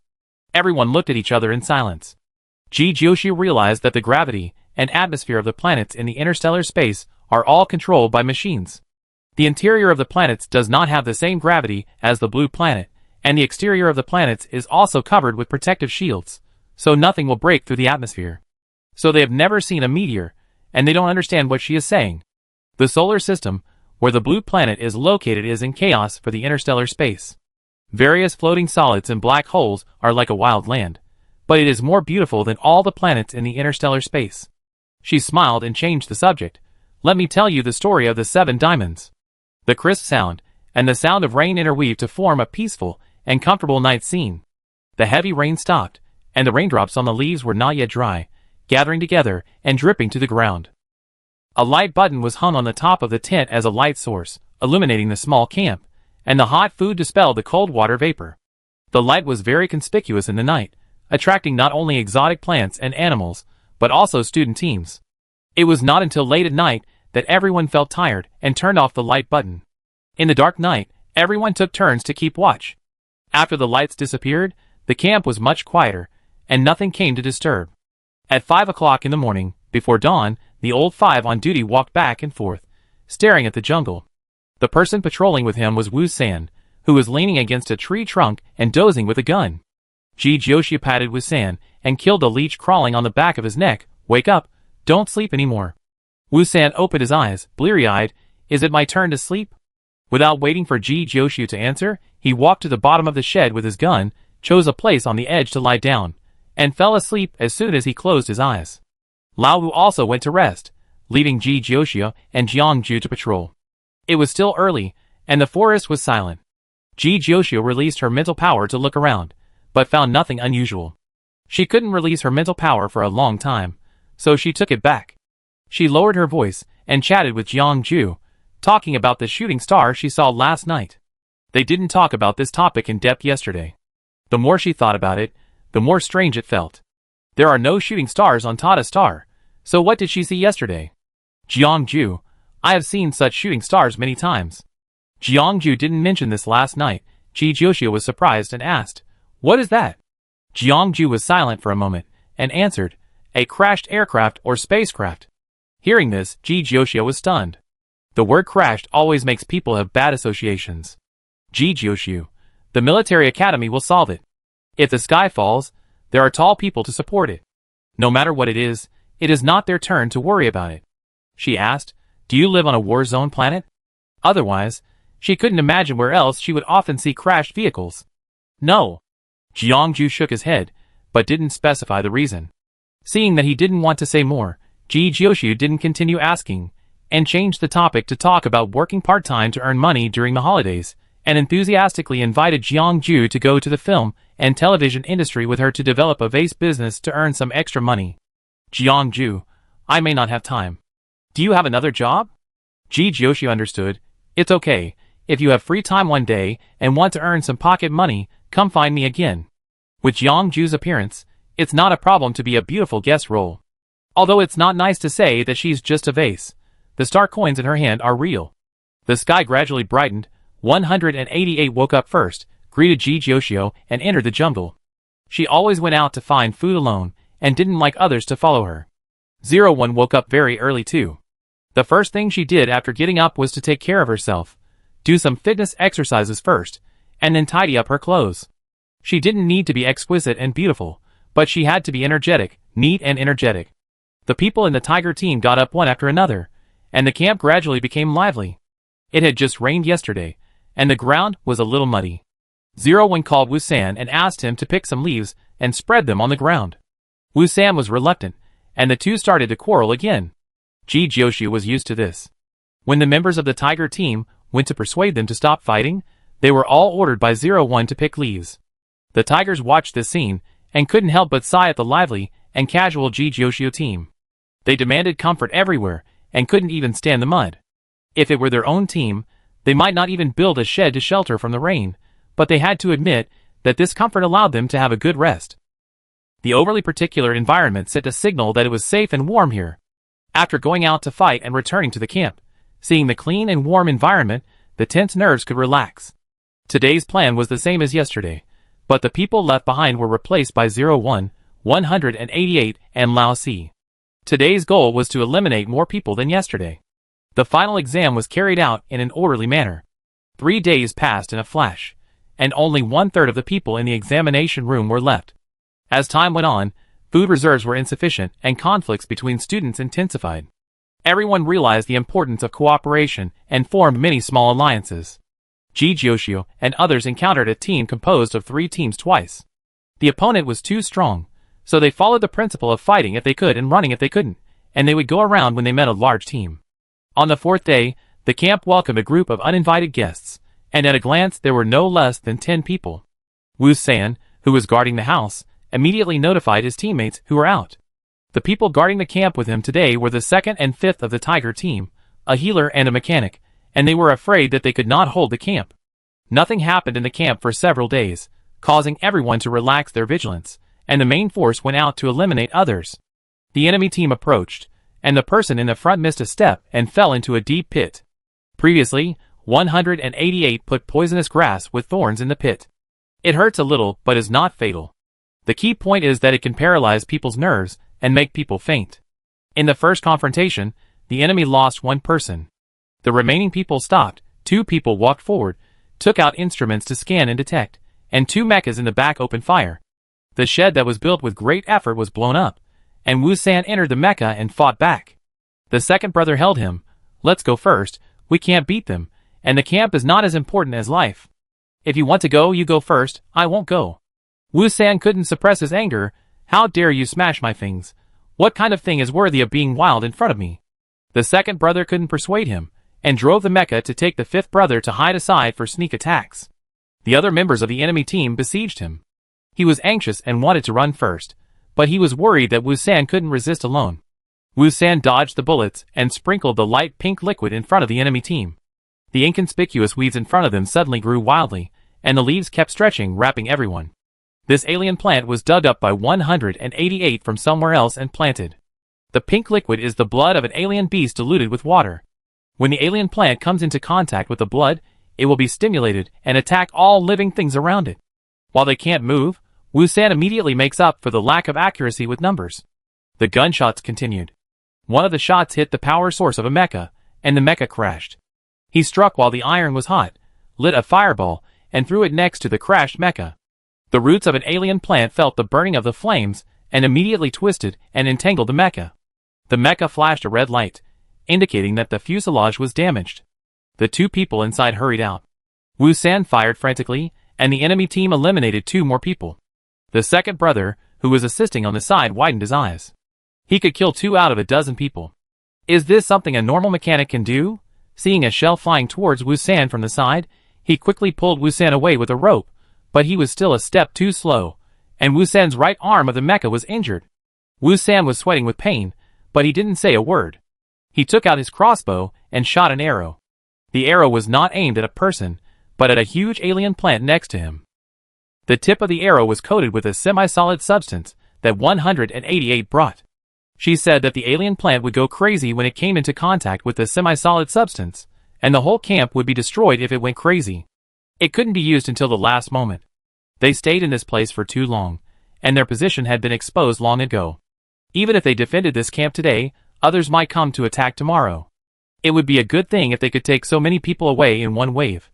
Everyone looked at each other in silence. Ji Jiuxiu realized that the gravity and atmosphere of the planets in the interstellar space are all controlled by machines. The interior of the planets does not have the same gravity as the blue planet, and the exterior of the planets is also covered with protective shields, so nothing will break through the atmosphere. So they have never seen a meteor, and they don't understand what she is saying. The solar system, where the blue planet is located, is in chaos for the interstellar space. Various floating solids and black holes are like a wild land, but it is more beautiful than all the planets in the interstellar space. She smiled and changed the subject. "Let me tell you the story of the 7 diamonds." The crisp sound, and the sound of rain interweave to form a peaceful and comfortable night scene. The heavy rain stopped, and the raindrops on the leaves were not yet dry, gathering together and dripping to the ground. A light button was hung on the top of the tent as a light source, illuminating the small camp, and the hot food dispelled the cold water vapor. The light was very conspicuous in the night, attracting not only exotic plants and animals, but also student teams. It was not until late at night that everyone felt tired and turned off the light button. In the dark night, everyone took turns to keep watch. After the lights disappeared, the camp was much quieter, and nothing came to disturb. At 5 o'clock in the morning, before dawn, the old five on duty walked back and forth, staring at the jungle. The person patrolling with him was Wu-san, who was leaning against a tree trunk and dozing with a gun. Ji-Joshua patted Wu-san and killed a leech crawling on the back of his neck. "Wake up, don't sleep anymore." Wu-san opened his eyes, bleary-eyed. "Is it my turn to sleep?" Without waiting for Ji-Joshua to answer, he walked to the bottom of the shed with his gun, chose a place on the edge to lie down, and fell asleep as soon as he closed his eyes. Lao Wu also went to rest, leaving Ji-Joshua and Jiangju to patrol. It was still early, and the forest was silent. Ji-Joshua released her mental power to look around, but found nothing unusual. She couldn't release her mental power for a long time, so she took it back. She lowered her voice and chatted with Jiangju, talking about the shooting star she saw last night. They didn't talk about this topic in depth yesterday. The more she thought about it, the more strange it felt. There are no shooting stars on Tata star, so what did she see yesterday? Jiangju, I have seen such shooting stars many times. Jiangju didn't mention this last night. Ji-Joshua was surprised and asked, "What is that?" Jiangju was silent for a moment, and answered, "A crashed aircraft or spacecraft." Hearing this, Ji-Joshua was stunned. The word crashed always makes people have bad associations. Ji-Joshua, the military academy will solve it. If the sky falls, there are tall people to support it. No matter what it is not their turn to worry about it. She asked, "Do you live on a war zone planet?" Otherwise, she couldn't imagine where else she would often see crashed vehicles. No. Jiangju shook his head, but didn't specify the reason. Seeing that he didn't want to say more, Ji-Joshua didn't continue asking, and changed the topic to talk about working part-time to earn money during the holidays, and enthusiastically invited Jiangju to go to the film and television industry with her to develop a vase business to earn some extra money. Jiangju, I may not have time. Do you have another job? Ji-Joshua understood. It's okay. If you have free time one day and want to earn some pocket money, come find me again. With Jiangju's appearance, it's not a problem to be a beautiful guest role. Although it's not nice to say that she's just a vase, the star coins in her hand are real. The sky gradually brightened. 188 woke up first, greeted Ji-Joshua, and entered the jungle. She always went out to find food alone, and didn't like others to follow her. 01 woke up very early too. The first thing she did after getting up was to take care of herself, do some fitness exercises first, and then tidy up her clothes. She didn't need to be exquisite and beautiful, but she had to be energetic, neat and energetic. The people in the tiger team got up one after another, and the camp gradually became lively. It had just rained yesterday, and the ground was a little muddy. 01 called Wu-san and asked him to pick some leaves and spread them on the ground. Wu-san was reluctant, and the two started to quarrel again. Ji-Joshua was used to this. When the members of the tiger team went to persuade them to stop fighting, they were all ordered by 01 to pick leaves. The tigers watched this scene and couldn't help but sigh at the lively and casual Ji-Joshua team. They demanded comfort everywhere and couldn't even stand the mud. If it were their own team, they might not even build a shed to shelter from the rain, but they had to admit that this comfort allowed them to have a good rest. The overly particular environment sent a signal that it was safe and warm here. After going out to fight and returning to the camp, seeing the clean and warm environment, the tense nerves could relax. Today's plan was the same as yesterday, but the people left behind were replaced by 01, 188, and Lao Si. Today's goal was to eliminate more people than yesterday. The final exam was carried out in an orderly manner. 3 days passed in a flash, and only 1/3 of the people in the examination room were left. As time went on, food reserves were insufficient and conflicts between students intensified. Everyone realized the importance of cooperation and formed many small alliances. Ji-Joshua and others encountered a team composed of 3 teams twice. The opponent was too strong, so they followed the principle of fighting if they could and running if they couldn't, and they would go around when they met a large team. On the 4th day, the camp welcomed a group of uninvited guests, and at a glance there were no less than 10 people. Wu-san, who was guarding the house, immediately notified his teammates who were out. The people guarding the camp with him today were the 2nd and 5th of the tiger team, a healer and a mechanic, and they were afraid that they could not hold the camp. Nothing happened in the camp for several days, causing everyone to relax their vigilance, and the main force went out to eliminate others. The enemy team approached, and the person in the front missed a step and fell into a deep pit. Previously, 188 put poisonous grass with thorns in the pit. It hurts a little but is not fatal. The key point is that it can paralyze people's nerves and make people faint. In the first confrontation, the enemy lost one person. The remaining people stopped, 2 people walked forward, took out instruments to scan and detect, and 2 mechas in the back opened fire. The shed that was built with great effort was blown up, and Wusan entered the mecha and fought back. The second brother held him. Let's go first, we can't beat them, and the camp is not as important as life. If you want to go, you go first, I won't go. Wusan couldn't suppress his anger. How dare you smash my things? What kind of thing is worthy of being wild in front of me? The second brother couldn't persuade him, and drove the mecha to take the fifth brother to hide aside for sneak attacks. The other members of the enemy team besieged him. He was anxious and wanted to run first, but he was worried that Wusan couldn't resist alone. Wusan dodged the bullets and sprinkled the light pink liquid in front of the enemy team. The inconspicuous weeds in front of them suddenly grew wildly, and the leaves kept stretching, wrapping everyone. This alien plant was dug up by 188 from somewhere else and planted. The pink liquid is the blood of an alien beast diluted with water. When the alien plant comes into contact with the blood, it will be stimulated and attack all living things around it. While they can't move, Wusan immediately makes up for the lack of accuracy with numbers. The gunshots continued. One of the shots hit the power source of a mecha, and the mecha crashed. He struck while the iron was hot, lit a fireball, and threw it next to the crashed mecha. The roots of an alien plant felt the burning of the flames and immediately twisted and entangled the mecha. The mecha flashed a red light, indicating that the fuselage was damaged. The 2 people inside hurried out. Wusan fired frantically, and the enemy team eliminated 2 more people. The second brother, who was assisting on the side, widened his eyes. He could kill 2 out of a dozen people. Is this something a normal mechanic can do? Seeing a shell flying towards Wusan from the side, he quickly pulled Wusan away with a rope, but he was still a step too slow, and Wusan's right arm of the mecha was injured. Wusan was sweating with pain, but he didn't say a word. He took out his crossbow and shot an arrow. The arrow was not aimed at a person, but at a huge alien plant next to him. The tip of the arrow was coated with a semi-solid substance that 188 brought. She said that the alien plant would go crazy when it came into contact with the semi-solid substance, and the whole camp would be destroyed if it went crazy. It couldn't be used until the last moment. They stayed in this place for too long, and their position had been exposed long ago. Even if they defended this camp today, others might come to attack tomorrow. It would be a good thing if they could take so many people away in one wave.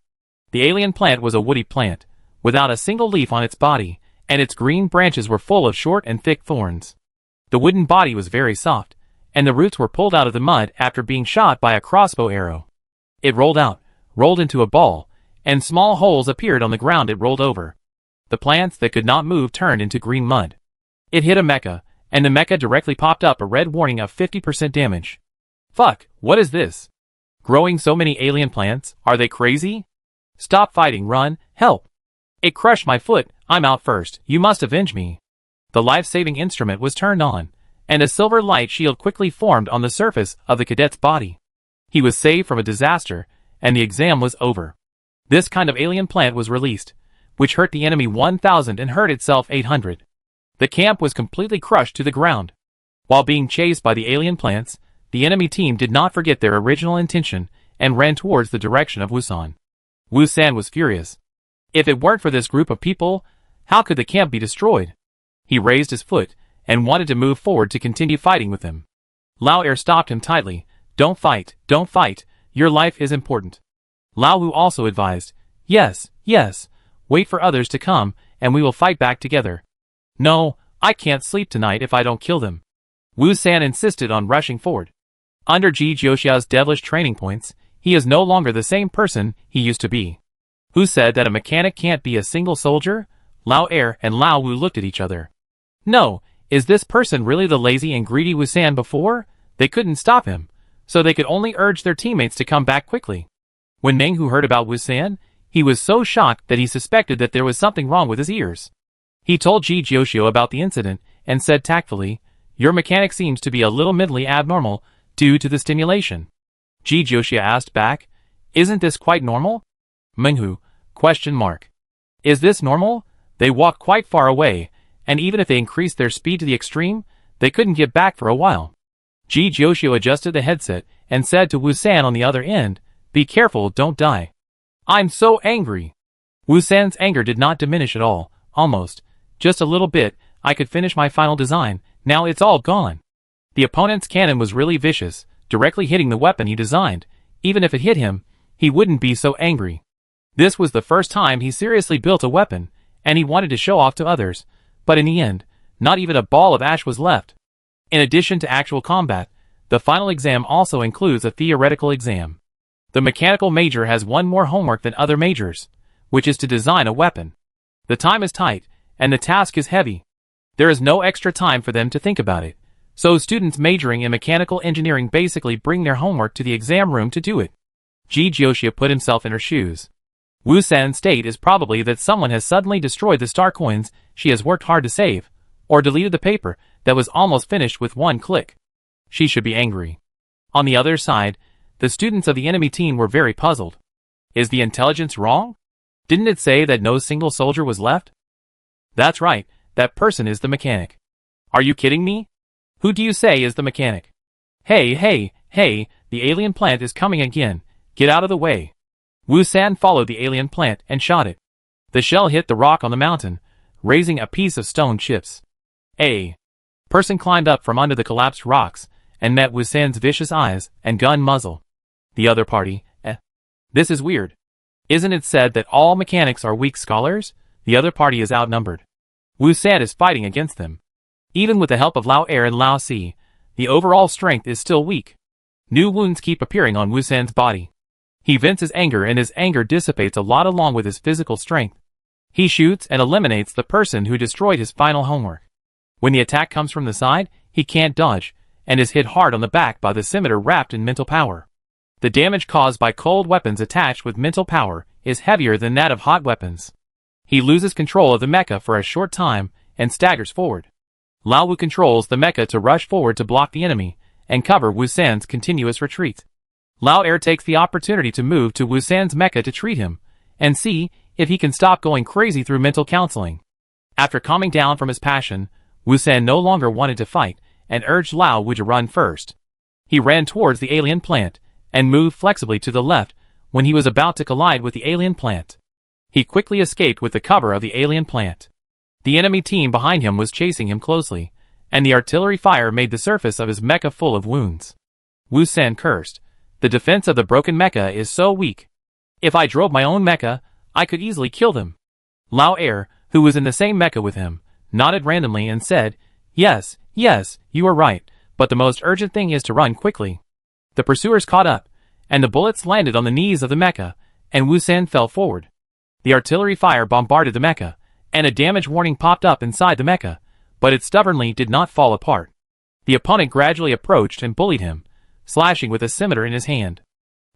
The alien plant was a woody plant, without a single leaf on its body, and its green branches were full of short and thick thorns. The wooden body was very soft, and the roots were pulled out of the mud after being shot by a crossbow arrow. It rolled out, rolled into a ball, and small holes appeared on the ground it rolled over. The plants that could not move turned into green mud. It hit a mecha, and the mecha directly popped up a red warning of 50% damage. Fuck, what is this? Growing so many alien plants, are they crazy? Stop fighting, run, help. It crushed my foot, I'm out first, you must avenge me. The life-saving instrument was turned on, and a silver light shield quickly formed on the surface of the cadet's body. He was saved from a disaster, and the exam was over. This kind of alien plant was released, which hurt the enemy 1,000 and hurt itself 800. The camp was completely crushed to the ground. While being chased by the alien plants, the enemy team did not forget their original intention and ran towards the direction of Wusan. Wusan was furious. If it weren't for this group of people, how could the camp be destroyed? He raised his foot and wanted to move forward to continue fighting with them. Lao Er stopped him tightly. Don't fight, your life is important. Lao Wu also advised, yes, wait for others to come and we will fight back together. No, I can't sleep tonight if I don't kill them. Wusan insisted on rushing forward. Under Ji Jiuxia's devilish training points, he is no longer the same person he used to be. Who said that a mechanic can't be a single soldier? Lao Er and Lao Wu looked at each other. No, is this person really the lazy and greedy Wusan before? They couldn't stop him, so they could only urge their teammates to come back quickly. When Menghu heard about Wusan, he was so shocked that he suspected that there was something wrong with his ears. He told Ji Jiuxiu about the incident and said tactfully, your mechanic seems to be a little mentally abnormal due to the stimulation. Ji Jiuxiu asked back, isn't this quite normal? Menghu, Question mark. Is this normal? They walked quite far away, and even if they increased their speed to the extreme, they couldn't get back for a while. Ji Joshio adjusted the headset and said to Wusan on the other end, "Be careful, don't die." "I'm so angry." Wusan's anger did not diminish at all, almost. "Just a little bit, I could finish my final design, now it's all gone." The opponent's cannon was really vicious, directly hitting the weapon he designed. Even if it hit him, he wouldn't be so angry. This was the first time he seriously built a weapon, and he wanted to show off to others, but in the end, not even a ball of ash was left. In addition to actual combat, the final exam also includes a theoretical exam. The mechanical major has one more homework than other majors, which is to design a weapon. The time is tight, and the task is heavy. There is no extra time for them to think about it, so students majoring in mechanical engineering basically bring their homework to the exam room to do it. Ji Joshia put himself in her shoes. Wusan's state is probably that someone has suddenly destroyed the star coins she has worked hard to save, or deleted the paper that was almost finished with one click. She should be angry. On the other side, the students of the enemy team were very puzzled. Is the intelligence wrong? Didn't it say that no single soldier was left? That's right, that person is the mechanic. Are you kidding me? Who do you say is the mechanic? Hey, hey, hey, the alien plant is coming again. Get out of the way. Wusan followed the alien plant and shot it. The shell hit the rock on the mountain, raising a piece of stone chips. A person climbed up from under the collapsed rocks and met Wusan's vicious eyes and gun muzzle. The other party, This is weird. Isn't it said that all mechanics are weak scholars? The other party is outnumbered. Wusan is fighting against them. Even with the help of Lao Air and Lao Si, the overall strength is still weak. New wounds keep appearing on Wusan's body. He vents his anger and his anger dissipates a lot along with his physical strength. He shoots and eliminates the person who destroyed his final homework. When the attack comes from the side, he can't dodge, and is hit hard on the back by the scimitar wrapped in mental power. The damage caused by cold weapons attached with mental power is heavier than that of hot weapons. He loses control of the mecha for a short time and staggers forward. Lao Wu controls the mecha to rush forward to block the enemy and cover Wusan's continuous retreat. Lao Air takes the opportunity to move to Wusan's mecha to treat him and see if he can stop going crazy through mental counseling. After calming down from his passion, Wusan no longer wanted to fight and urged Lao Wu to run first. He ran towards the alien plant and moved flexibly to the left when he was about to collide with the alien plant. He quickly escaped with the cover of the alien plant. The enemy team behind him was chasing him closely, and the artillery fire made the surface of his mecha full of wounds. Wusan cursed. The defense of the broken mecha is so weak. If I drove my own mecha, I could easily kill them. Lao Air, who was in the same mecha with him, nodded randomly and said, Yes, you are right, but the most urgent thing is to run quickly. The pursuers caught up, and the bullets landed on the knees of the mecha, and Wusan fell forward. The artillery fire bombarded the mecha, and a damage warning popped up inside the mecha, but it stubbornly did not fall apart. The opponent gradually approached and bullied him, slashing with a scimitar in his hand.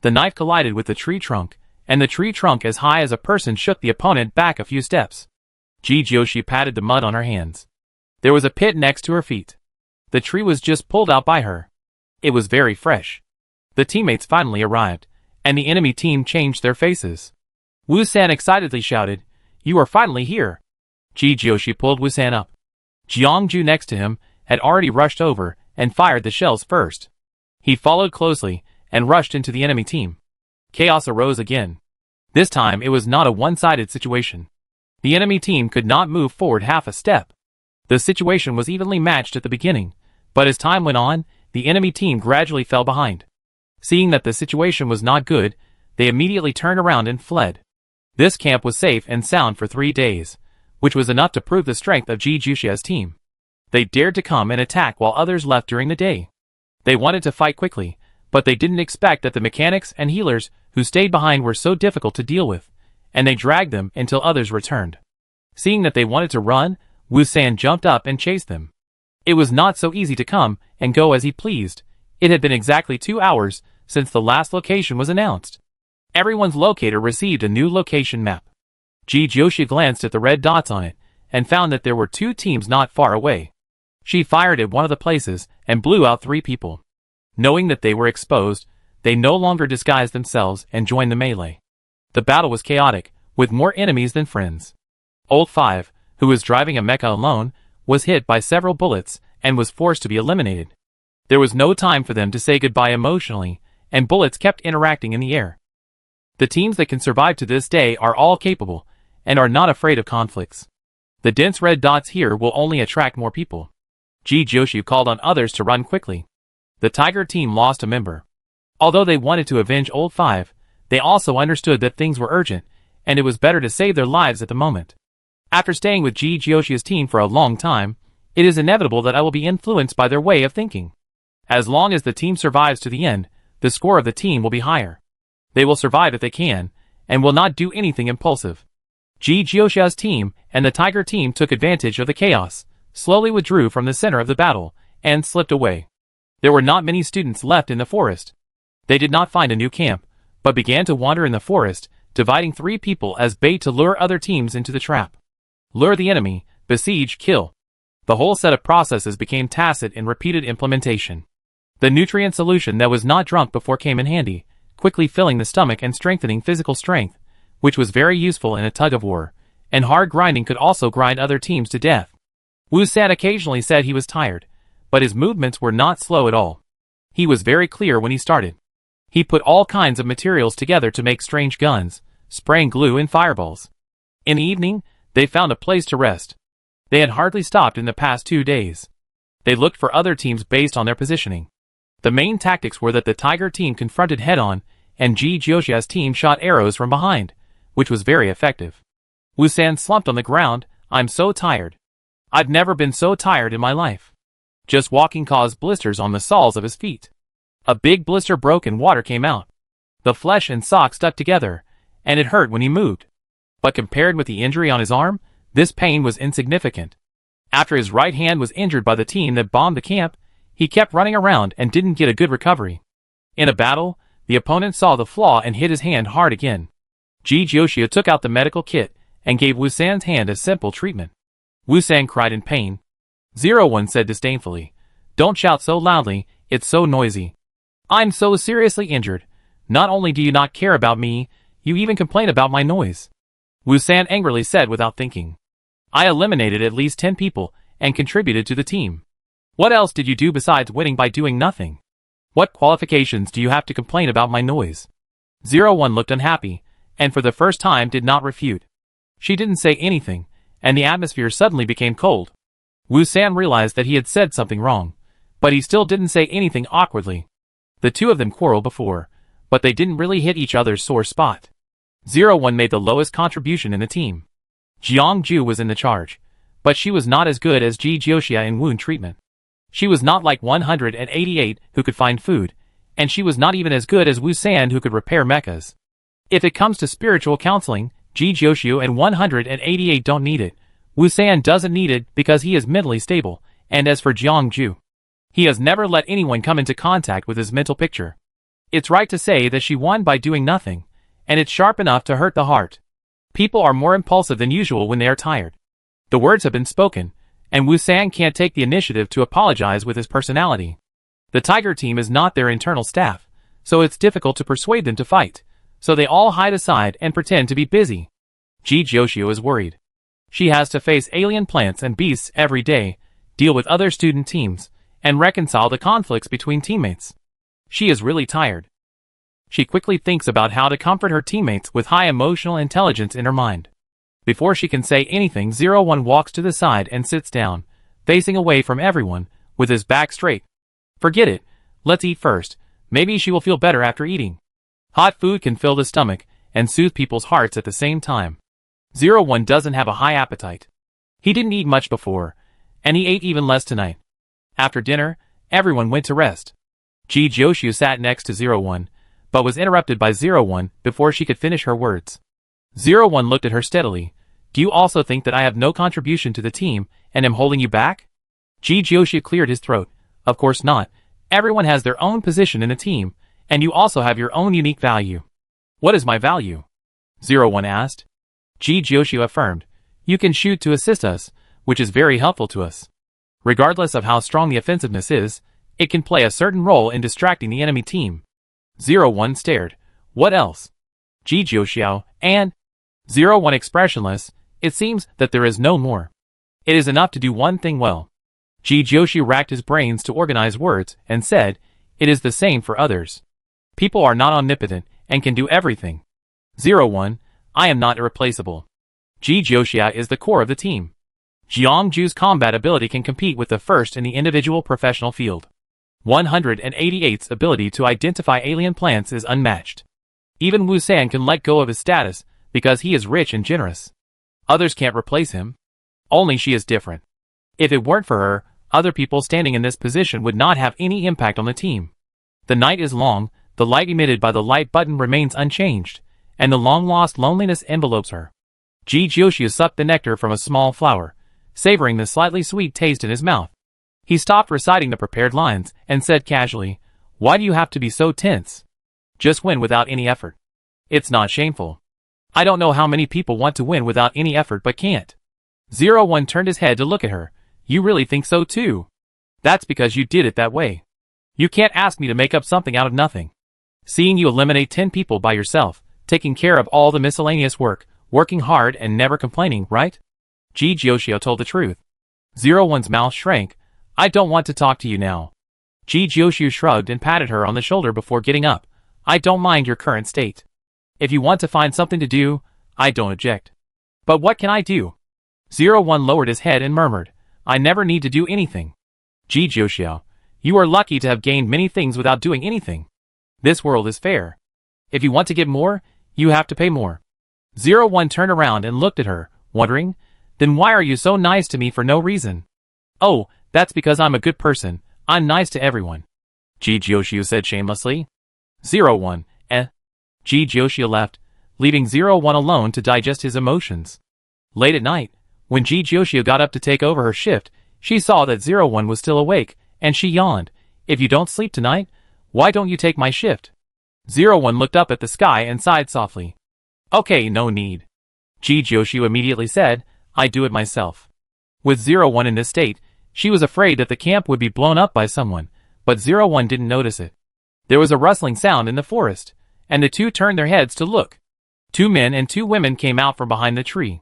The knife collided with the tree trunk, and the tree trunk as high as a person shook the opponent back a few steps. Ji Joshi patted the mud on her hands. There was a pit next to her feet. The tree was just pulled out by her. It was very fresh. The teammates finally arrived, and the enemy team changed their faces. Wusan excitedly shouted, You are finally here. Ji Joshi pulled Wusan up. Jiangju next to him had already rushed over and fired the shells first. He followed closely and rushed into the enemy team. Chaos arose again. This time it was not a one-sided situation. The enemy team could not move forward half a step. The situation was evenly matched at the beginning, but as time went on, the enemy team gradually fell behind. Seeing that the situation was not good, they immediately turned around and fled. This camp was safe and sound for 3 days, which was enough to prove the strength of Ji Jushia's team. They dared to come and attack while others left during the day. They wanted to fight quickly, but they didn't expect that the mechanics and healers who stayed behind were so difficult to deal with, and they dragged them until others returned. Seeing that they wanted to run, Wusan jumped up and chased them. It was not so easy to come and go as he pleased. It had been exactly 2 hours since the last location was announced. Everyone's locator received a new location map. Ji Joshi glanced at the red dots on it and found that there were 2 teams not far away. She fired at one of the places and blew out 3 people. Knowing that they were exposed, they no longer disguised themselves and joined the melee. The battle was chaotic, with more enemies than friends. Old 5, who was driving a mecha alone, was hit by several bullets and was forced to be eliminated. There was no time for them to say goodbye emotionally, and bullets kept interacting in the air. The teams that can survive to this day are all capable, and are not afraid of conflicts. The dense red dots here will only attract more people. Joshu called on others to run quickly. The Tiger team lost a member. Although they wanted to avenge Old 5, they also understood that things were urgent, and it was better to save their lives at the moment. After staying with Joshu's team for a long time, it is inevitable that I will be influenced by their way of thinking. As long as the team survives to the end, the score of the team will be higher. They will survive if they can, and will not do anything impulsive. Joshu's team and the Tiger team took advantage of the chaos, slowly withdrew from the center of the battle, and slipped away. There were not many students left in the forest. They did not find a new camp, but began to wander in the forest, dividing 3 people as bait to lure other teams into the trap. Lure the enemy, besiege, kill. The whole set of processes became tacit in repeated implementation. The nutrient solution that was not drunk before came in handy, quickly filling the stomach and strengthening physical strength, which was very useful in a tug-of-war, and hard grinding could also grind other teams to death. Wu-san occasionally said he was tired, but his movements were not slow at all. He was very clear when he started. He put all kinds of materials together to make strange guns, spraying glue and fireballs. In the evening, they found a place to rest. They had hardly stopped in the past 2 days. They looked for other teams based on their positioning. The main tactics were that the Tiger team confronted head-on, and Joshu's team shot arrows from behind, which was very effective. Wu-san slumped on the ground. I'm so tired. I've never been so tired in my life. Just walking caused blisters on the soles of his feet. A big blister broke and water came out. The flesh and socks stuck together, and it hurt when he moved. But compared with the injury on his arm, this pain was insignificant. After his right hand was injured by the team that bombed the camp, he kept running around and didn't get a good recovery. In a battle, the opponent saw the flaw and hit his hand hard again. Joshu took out the medical kit and gave Wu-san's hand a simple treatment. Wu-san cried in pain. 01 said disdainfully, "Don't shout so loudly, it's so noisy. I'm so seriously injured. Not only do you not care about me, you even complain about my noise." Wu-san angrily said without thinking. "I eliminated at least 10 people and contributed to the team. What else did you do besides winning by doing nothing? What qualifications do you have to complain about my noise?" 01 looked unhappy, and for the first time did not refute. She didn't say anything, and the atmosphere suddenly became cold. Wu-san realized that he had said something wrong, but he still didn't say anything awkwardly. The two of them quarreled before, but they didn't really hit each other's sore spot. 01 made the lowest contribution in the team. Jiangju was in the charge, but she was not as good as Joshu in wound treatment. She was not like 188 who could find food, and she was not even as good as Wu-san who could repair mechas. If it comes to spiritual counseling, Joshu and 188 don't need it. Wu-san doesn't need it because he is mentally stable, and as for Jiangju, he has never let anyone come into contact with his mental picture. It's right to say that she won by doing nothing, and it's sharp enough to hurt the heart. People are more impulsive than usual when they are tired. The words have been spoken, and Wu-san can't take the initiative to apologize with his personality. The Tiger team is not their internal staff, so it's difficult to persuade them to fight, so they all hide aside and pretend to be busy. Joshu is worried. She has to face alien plants and beasts every day, deal with other student teams, and reconcile the conflicts between teammates. She is really tired. She quickly thinks about how to comfort her teammates with high emotional intelligence in her mind. Before she can say anything, 01 walks to the side and sits down, facing away from everyone, with his back straight. "Forget it. Let's eat first. Maybe she will feel better after eating." Hot food can fill the stomach and soothe people's hearts at the same time. 01 doesn't have a high appetite. He didn't eat much before, and he ate even less tonight. After dinner, everyone went to rest. Joshu sat next to 01, but was interrupted by 01 before she could finish her words. 01 looked at her steadily. "Do you also think that I have no contribution to the team and am holding you back?" Joshu cleared his throat. "Of course not. Everyone has their own position in the team, and you also have your own unique value." "What is my value?" 01 asked. Joshu affirmed. "You can shoot to assist us, which is very helpful to us. Regardless of how strong the offensiveness is, it can play a certain role in distracting the enemy team." 01 stared. "What else?" Joshu, and 01 expressionless. It seems that there is no more. It is enough to do one thing well. Joshi racked his brains to organize words and said, it is the same for others. People are not omnipotent and can do everything. 01, I am not irreplaceable. Joshi is the core of the team. Jiangju's combat ability can compete with the first in the individual professional field. 188's ability to identify alien plants is unmatched. Even Wu San can let go of his status because he is rich and generous. Others can't replace him. Only she is different. If it weren't for her, other people standing in this position would not have any impact on the team. The night is long, the light emitted by the light button remains unchanged, and the long-lost loneliness envelopes her. Joshi sucked the nectar from a small flower, savoring the slightly sweet taste in his mouth. He stopped reciting the prepared lines and said casually, why do you have to be so tense? Just win without any effort. It's not shameful. I don't know how many people want to win without any effort but can't. 01 turned his head to look at her. You really think so too? That's because you did it that way. You can't ask me to make up something out of nothing. Seeing you eliminate 10 people by yourself, taking care of all the miscellaneous work, working hard and never complaining, right? Joshi told the truth. 01's mouth shrank. I don't want to talk to you now. Joshi shrugged and patted her on the shoulder before getting up. I don't mind your current state. If you want to find something to do, I don't object. But what can I do? 01 lowered his head and murmured, I never need to do anything. Joshi, you are lucky to have gained many things without doing anything. This world is fair. If you want to get more, you have to pay more. 01 turned around and looked at her, wondering, then why are you so nice to me for no reason? Oh, that's because I'm a good person. I'm nice to everyone. Joshi said shamelessly. 01, Joshi left, leaving 01 alone to digest his emotions. Late at night, when Joshi got up to take over her shift, she saw that 01 was still awake, and she yawned. If you don't sleep tonight, why don't you take my shift? 01 looked up at the sky and sighed softly. Okay, no need. Joshi immediately said, I do it myself. With 01 in this state, she was afraid that the camp would be blown up by someone, but 01 didn't notice it. There was a rustling sound in the forest, and the two turned their heads to look. 2 men and 2 women came out from behind the tree.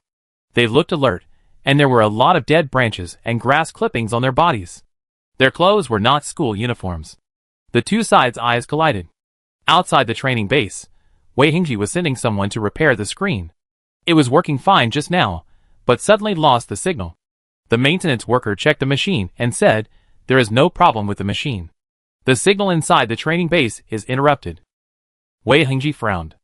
They looked alert, and there were a lot of dead branches and grass clippings on their bodies. Their clothes were not school uniforms. The two sides' eyes collided. Outside the training base, Wei Hingji was sending someone to repair the screen. It was working fine just now, but suddenly lost the signal. The maintenance worker checked the machine and said, there is no problem with the machine. The signal inside the training base is interrupted. Wei Hingji frowned.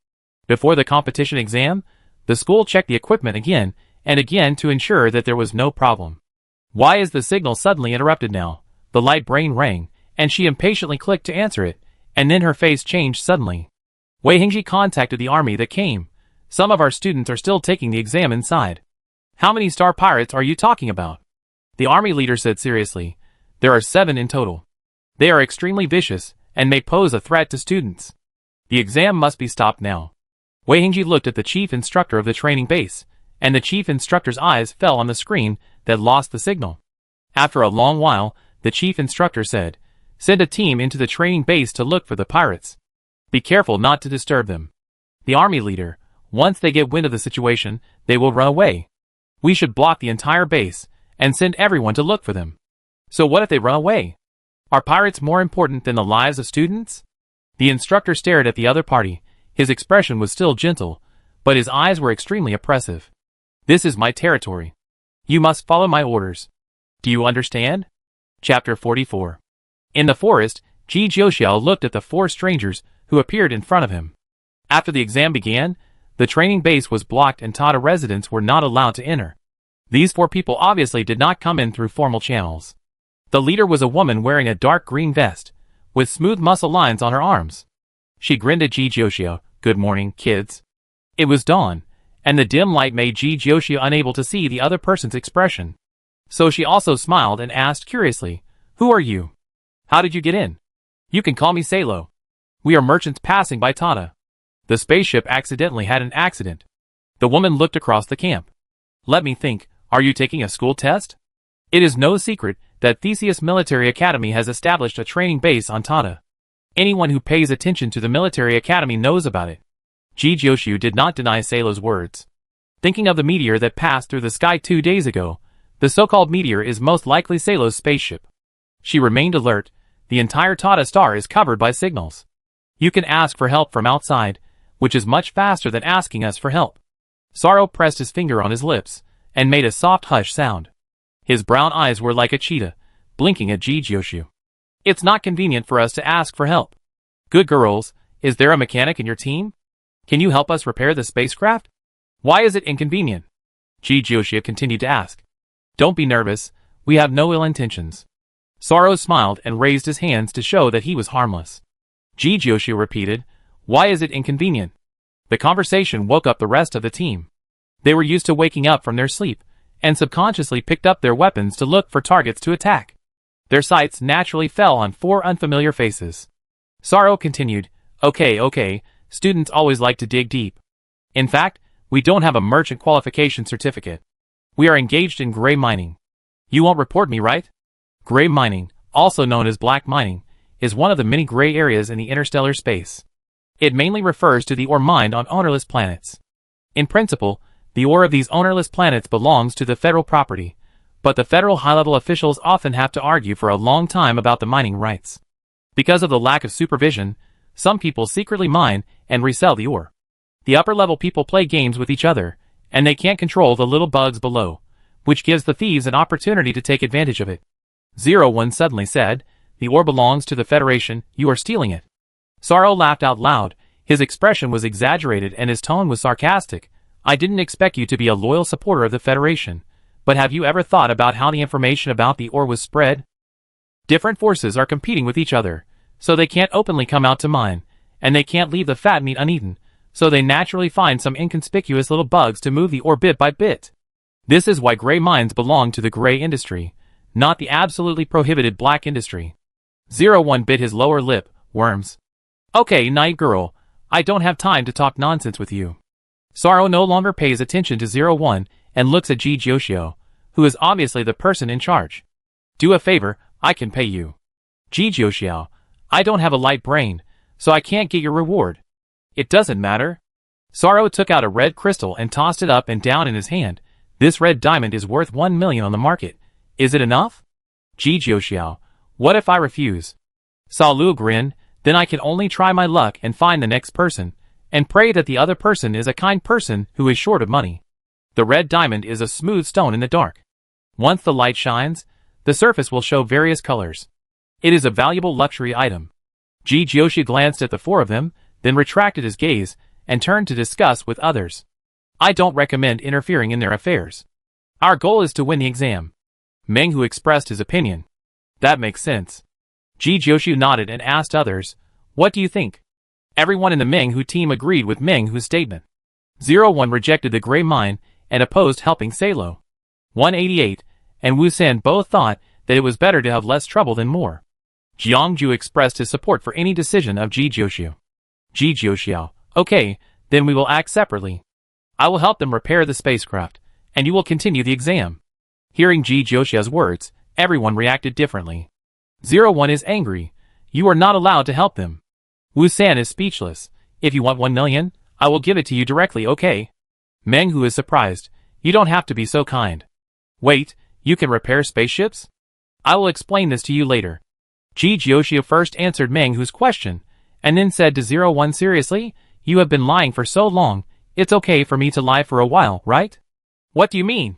Before the competition exam, the school checked the equipment again and again to ensure that there was no problem. Why is the signal suddenly interrupted now? The light brain rang, and she impatiently clicked to answer it, and then her face changed suddenly. Wei Hingji contacted the army that came. Some of our students are still taking the exam inside. How many star pirates are you talking about? The army leader said seriously. There are 7 in total. They are extremely vicious and may pose a threat to students. The exam must be stopped now. Wei Hingji looked at the chief instructor of the training base, and the chief instructor's eyes fell on the screen that lost the signal. After a long while, the chief instructor said, send a team into the training base to look for the pirates. Be careful not to disturb them. The army leader, once they get wind of the situation, they will run away. We should block the entire base and send everyone to look for them. So what if they run away? Are pirates more important than the lives of students? The instructor stared at the other party. His expression was still gentle, but his eyes were extremely oppressive. This is my territory. You must follow my orders. Do you understand? Chapter 44. In the forest, Joshi looked at the 4 strangers who appeared in front of him. After the exam began, the training base was blocked and Tata residents were not allowed to enter. These 4 people obviously did not come in through formal channels. The leader was a woman wearing a dark green vest, with smooth muscle lines on her arms. She grinned at Joshi. Good morning, kids. It was dawn, and the dim light made Joshi unable to see the other person's expression. So she also smiled and asked curiously, who are you? How did you get in? You can call me Salo. We are merchants passing by Tata. The spaceship accidentally had an accident. The woman looked across the camp. Let me think, are you taking a school test? It is no secret that Theseus Military Academy has established a training base on Tata. Anyone who pays attention to the military academy knows about it. Joshi did not deny Salo's words. Thinking of the meteor that passed through the sky 2 days ago, the so-called meteor is most likely Salo's spaceship. She remained alert. The entire Tata star is covered by signals. You can ask for help from outside, which is much faster than asking us for help. Sorrow pressed his finger on his lips and made a soft hush sound. His brown eyes were like a cheetah, blinking at Jijyoshu. It's not convenient for us to ask for help. Good girls, is there a mechanic in your team? Can you help us repair the spacecraft? Why is it inconvenient? Jijyoshu continued to ask. Don't be nervous, we have no ill intentions. Sorrow smiled and raised his hands to show that he was harmless. Jijyoshu repeated, why is it inconvenient? The conversation woke up the rest of the team. They were used to waking up from their sleep, and subconsciously picked up their weapons to look for targets to attack. Their sights naturally fell on 4 unfamiliar faces. Sorrow continued, okay, students always like to dig deep. In fact, we don't have a merchant qualification certificate. We are engaged in gray mining. You won't report me, right? Gray mining, also known as black mining, is one of the many gray areas in the interstellar space. It mainly refers to the ore mined on ownerless planets. In principle, the ore of these ownerless planets belongs to the federal property, but the federal high-level officials often have to argue for a long time about the mining rights. Because of the lack of supervision, some people secretly mine and resell the ore. The upper-level people play games with each other, and they can't control the little bugs below, which gives the thieves an opportunity to take advantage of it. 01 suddenly said, the ore belongs to the Federation, you are stealing it. Sorrow laughed out loud, his expression was exaggerated and his tone was sarcastic. I didn't expect you to be a loyal supporter of the Federation, but have you ever thought about how the information about the ore was spread? Different forces are competing with each other, so they can't openly come out to mine, and they can't leave the fat meat uneaten, so they naturally find some inconspicuous little bugs to move the ore bit by bit. This is why gray mines belong to the gray industry, not the absolutely prohibited black industry. 01 bit his lower lip, worms. Okay, night girl, I don't have time to talk nonsense with you. Sorrow no longer pays attention to 01 and looks at Jijyoshu, who is obviously the person in charge. Do a favor, I can pay you. Jijyoshu, I don't have a light brain, so I can't get your reward. It doesn't matter. Sorrow took out a red crystal and tossed it up and down in his hand. This red diamond is worth 1 million on the market. Is it enough? Jijyoshu, what if I refuse? Salu grinned, then I can only try my luck and find the next person, and pray that the other person is a kind person who is short of money. The red diamond is a smooth stone in the dark. Once the light shines, the surface will show various colors. It is a valuable luxury item. Jijyoshu glanced at the 4 of them, then retracted his gaze, and turned to discuss with others. I don't recommend interfering in their affairs. Our goal is to win the exam. Menghu expressed his opinion. That makes sense. Jijyoshu nodded and asked others, what do you think? Everyone in the Menghu team agreed with Menghu's statement. 01 rejected the gray mine and opposed helping Salo. 188 and Wu San both thought that it was better to have less trouble than more. Jiangju expressed his support for any decision of Jijyoshu. Jijyoshu, okay, then we will act separately. I will help them repair the spacecraft, and you will continue the exam. Hearing Jijyoshu's words, everyone reacted differently. 01 is angry. You are not allowed to help them. Wu San is speechless. If you want 1 million, I will give it to you directly, okay? Menghu is surprised. You don't have to be so kind. Wait, you can repair spaceships? I will explain this to you later. Jijyoshu first answered Menghu's question, and then said to 01 seriously, you have been lying for so long, it's okay for me to lie for a while, right? What do you mean?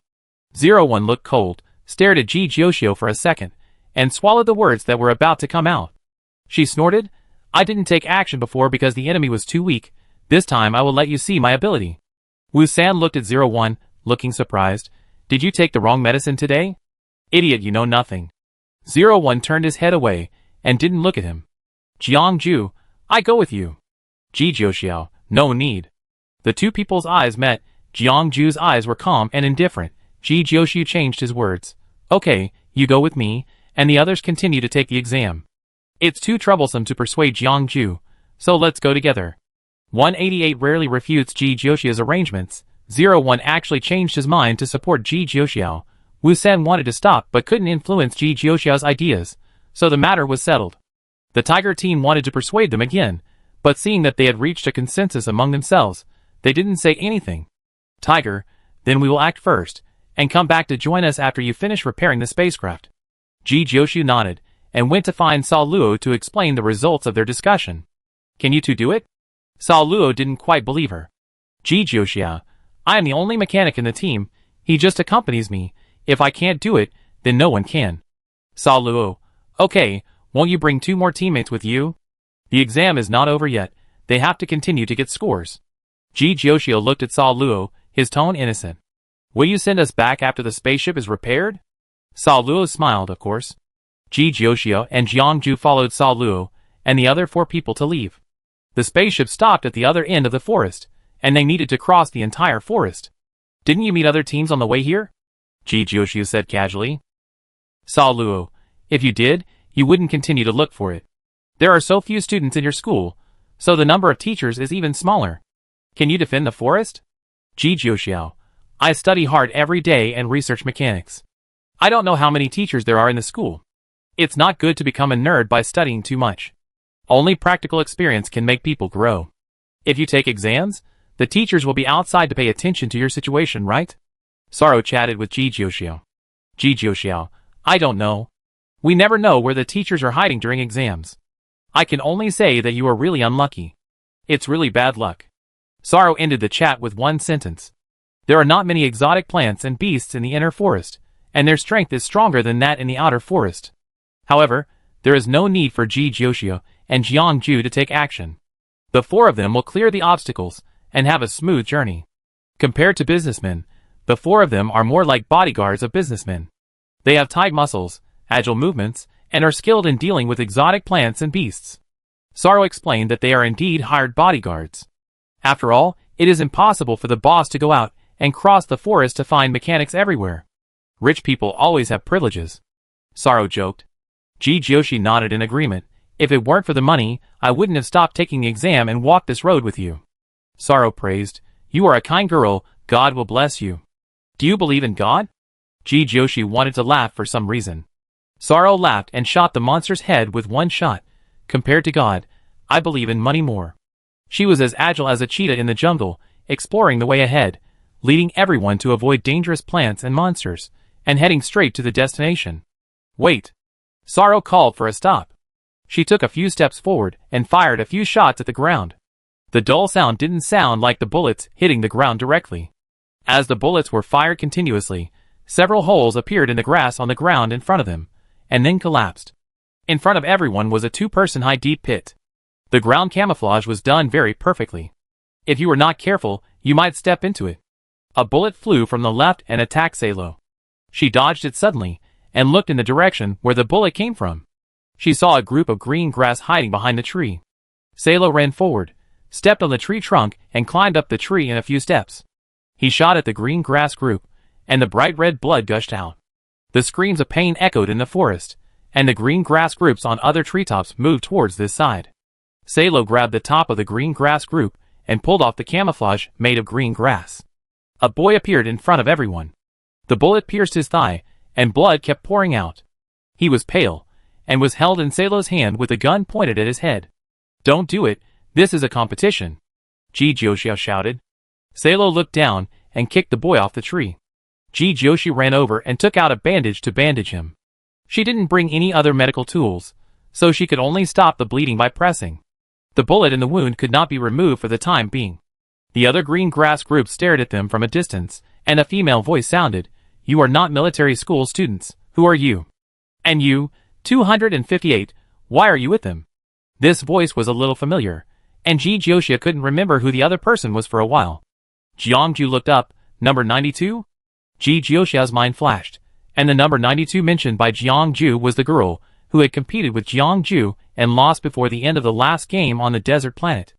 01 looked cold, stared at Jijyoshu for a second, and swallowed the words that were about to come out. She snorted, I didn't take action before because the enemy was too weak. This time I will let you see my ability. Wu San looked at 01, looking surprised. Did you take the wrong medicine today? Idiot, you know nothing. 01 turned his head away, and didn't look at him. Jiangju, I go with you. Jijyoshu, no need. The 2 people's eyes met. Jiangju's eyes were calm and indifferent. Jijyoshu changed his words. Okay, you go with me, and the others continue to take the exam. It's too troublesome to persuade Jiangju, so let's go together. 188 rarely refutes Jijyoshu's arrangements. 01 actually changed his mind to support Jijyoshu. Wu San wanted to stop but couldn't influence Jijyoshu's ideas, so the matter was settled. The Tiger team wanted to persuade them again, but seeing that they had reached a consensus among themselves, they didn't say anything. Tiger, Then we will act first, and come back to join us after you finish repairing the spacecraft. Ji Jiuxiu nodded, and went to find Sa Luo to explain the results of their discussion. Can you two do it? Sa Luo didn't quite believe her. Ji Jiuxiu, I am the only mechanic in the team, he just accompanies me, if I can't do it, then no one can. Sa Luo, okay, won't you bring 2 more teammates with you? The exam is not over yet, they have to continue to get scores. Ji Jiuxiu looked at Sa Luo, his tone innocent. Will you send us back after the spaceship is repaired? Sa Luo smiled, of course. Ji Jiuxiu and Jiangju followed Sa Luo, and the other 4 people to leave. The spaceship stopped at the other end of the forest, and they needed to cross the entire forest. Didn't you meet other teams on the way here? Ji Jiuxiu said casually. Sa Luo, if you did, you wouldn't continue to look for it. There are so few students in your school, so the number of teachers is even smaller. Can you defend the forest? Ji Jiuxiu, I study hard every day and research mechanics. I don't know how many teachers there are in the school. It's not good to become a nerd by studying too much. Only practical experience can make people grow. If you take exams, the teachers will be outside to pay attention to your situation, right? Saro chatted with Ji Jiuxiu. Ji Jiuxiu, I don't know. We never know where the teachers are hiding during exams. I can only say that you are really unlucky. It's really bad luck. Saro ended the chat with one sentence. There are not many exotic plants and beasts in the inner forest, and their strength is stronger than that in the outer forest. However, there is no need for Ji Jiuxiu and Jiangju to take action. The 4 of them will clear the obstacles and have a smooth journey. Compared to businessmen, the 4 of them are more like bodyguards of businessmen. They have tight muscles, agile movements, and are skilled in dealing with exotic plants and beasts. Saro explained that they are indeed hired bodyguards. After all, it is impossible for the boss to go out and cross the forest to find mechanics everywhere. Rich people always have privileges. Saro joked. Ji Jiuxiu nodded in agreement. If it weren't for the money, I wouldn't have stopped taking the exam and walked this road with you. Saro praised. You are a kind girl, God will bless you. Do you believe in God? Ji Jiuxiu wanted to laugh for some reason. Saro laughed and shot the monster's head with one shot. Compared to God, I believe in money more. She was as agile as a cheetah in the jungle, exploring the way ahead, leading everyone to avoid dangerous plants and monsters, and heading straight to the destination. Wait. Saro called for a stop. She took a few steps forward and fired a few shots at the ground. The dull sound didn't sound like the bullets hitting the ground directly. As the bullets were fired continuously, several holes appeared in the grass on the ground in front of them, and then collapsed. In front of everyone was a 2-person high deep pit. The ground camouflage was done very perfectly. If you were not careful, you might step into it. A bullet flew from the left and attacked Salo. She dodged it suddenly, and looked in the direction where the bullet came from. She saw a group of green grass hiding behind the tree. Salo ran forward, stepped on the tree trunk, and climbed up the tree in a few steps. He shot at the green grass group, and the bright red blood gushed out. The screams of pain echoed in the forest, and the green grass groups on other treetops moved towards this side. Salo grabbed the top of the green grass group and pulled off the camouflage made of green grass. A boy appeared in front of everyone. The bullet pierced his thigh, and blood kept pouring out. He was pale, and was held in Salo's hand with a gun pointed at his head. Don't do it, this is a competition, Ji Jiuxiu shouted. Salo looked down and kicked the boy off the tree. Ji Jiuxiu ran over and took out a bandage to bandage him. She didn't bring any other medical tools, so she could only stop the bleeding by pressing. The bullet in the wound could not be removed for the time being. The other green grass group stared at them from a distance, and a female voice sounded, You are not military school students, who are you? And you, 258, why are you with them? This voice was a little familiar, and Ji Jiuxiu couldn't remember who the other person was for a while. Jiangju looked up, number 92? Ji Jiuxiu's mind flashed, and the number 92 mentioned by Jiangju was the girl who had competed with Jiangju and lost before the end of the last game on the desert planet.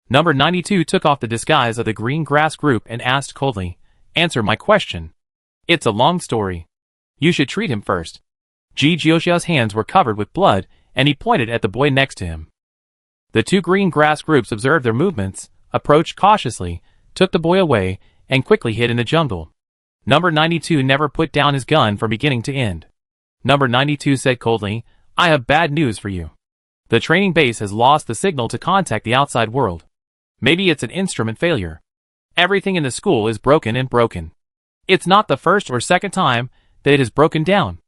Number 92 took off the disguise of the green grass group and asked coldly, Answer my question. It's a long story. You should treat him first. Ji Jiuxiu's hands were covered with blood, and he pointed at the boy next to him. The 2 green grass groups observed their movements, approached cautiously, took the boy away, and quickly hid in the jungle. Number 92 never put down his gun from beginning to end. Number 92 said coldly, I have bad news for you. The training base has lost the signal to contact the outside world. Maybe it's an instrument failure. Everything in the school is broken and broken. It's not the first or second time that it has broken down,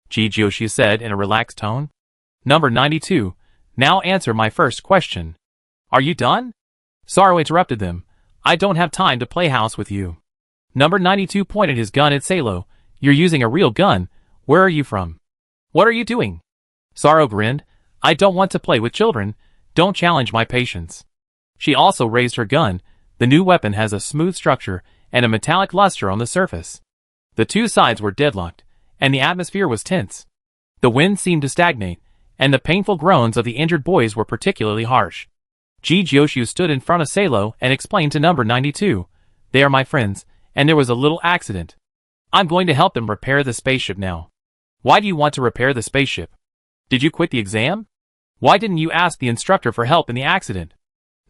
Ji Jiuxiu said in a relaxed tone. Number 92. Now answer my first question. Are you done? Saro interrupted them. I don't have time to play house with you. Number 92 pointed his gun at Salo. You're using a real gun. Where are you from? What are you doing? Saro grinned. I don't want to play with children. Don't challenge my patience. She also raised her gun. The new weapon has a smooth structure and a metallic luster on the surface. The two sides were deadlocked, and the atmosphere was tense. The wind seemed to stagnate, and the painful groans of the injured boys were particularly harsh. Ji Jiuxiu stood in front of Salo and explained to number 92. They are my friends, and there was a little accident. I'm going to help them repair the spaceship now. Why do you want to repair the spaceship? Did you quit the exam? Why didn't you ask the instructor for help in the accident?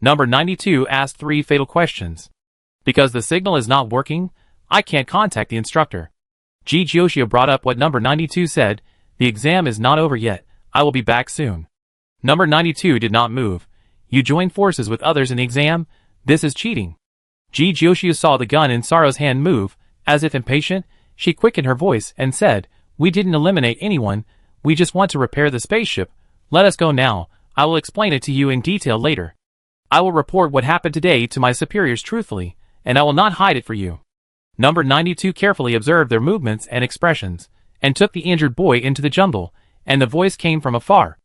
Number 92 asked 3 fatal questions. Because the signal is not working, I can't contact the instructor. Ji Jiuxiu brought up what number 92 said. The exam is not over yet. I will be back soon. Number 92 did not move. You joined forces with others in the exam? This is cheating. Ji Jiuxiu saw the gun in Saro's hand move. As if impatient, she quickened her voice and said, We didn't eliminate anyone. We just want to repair the spaceship. Let us go now. I will explain it to you in detail later. I will report what happened today to my superiors truthfully, and I will not hide it for you. Number 92 carefully observed their movements and expressions, and took the injured boy into the jungle, and the voice came from afar.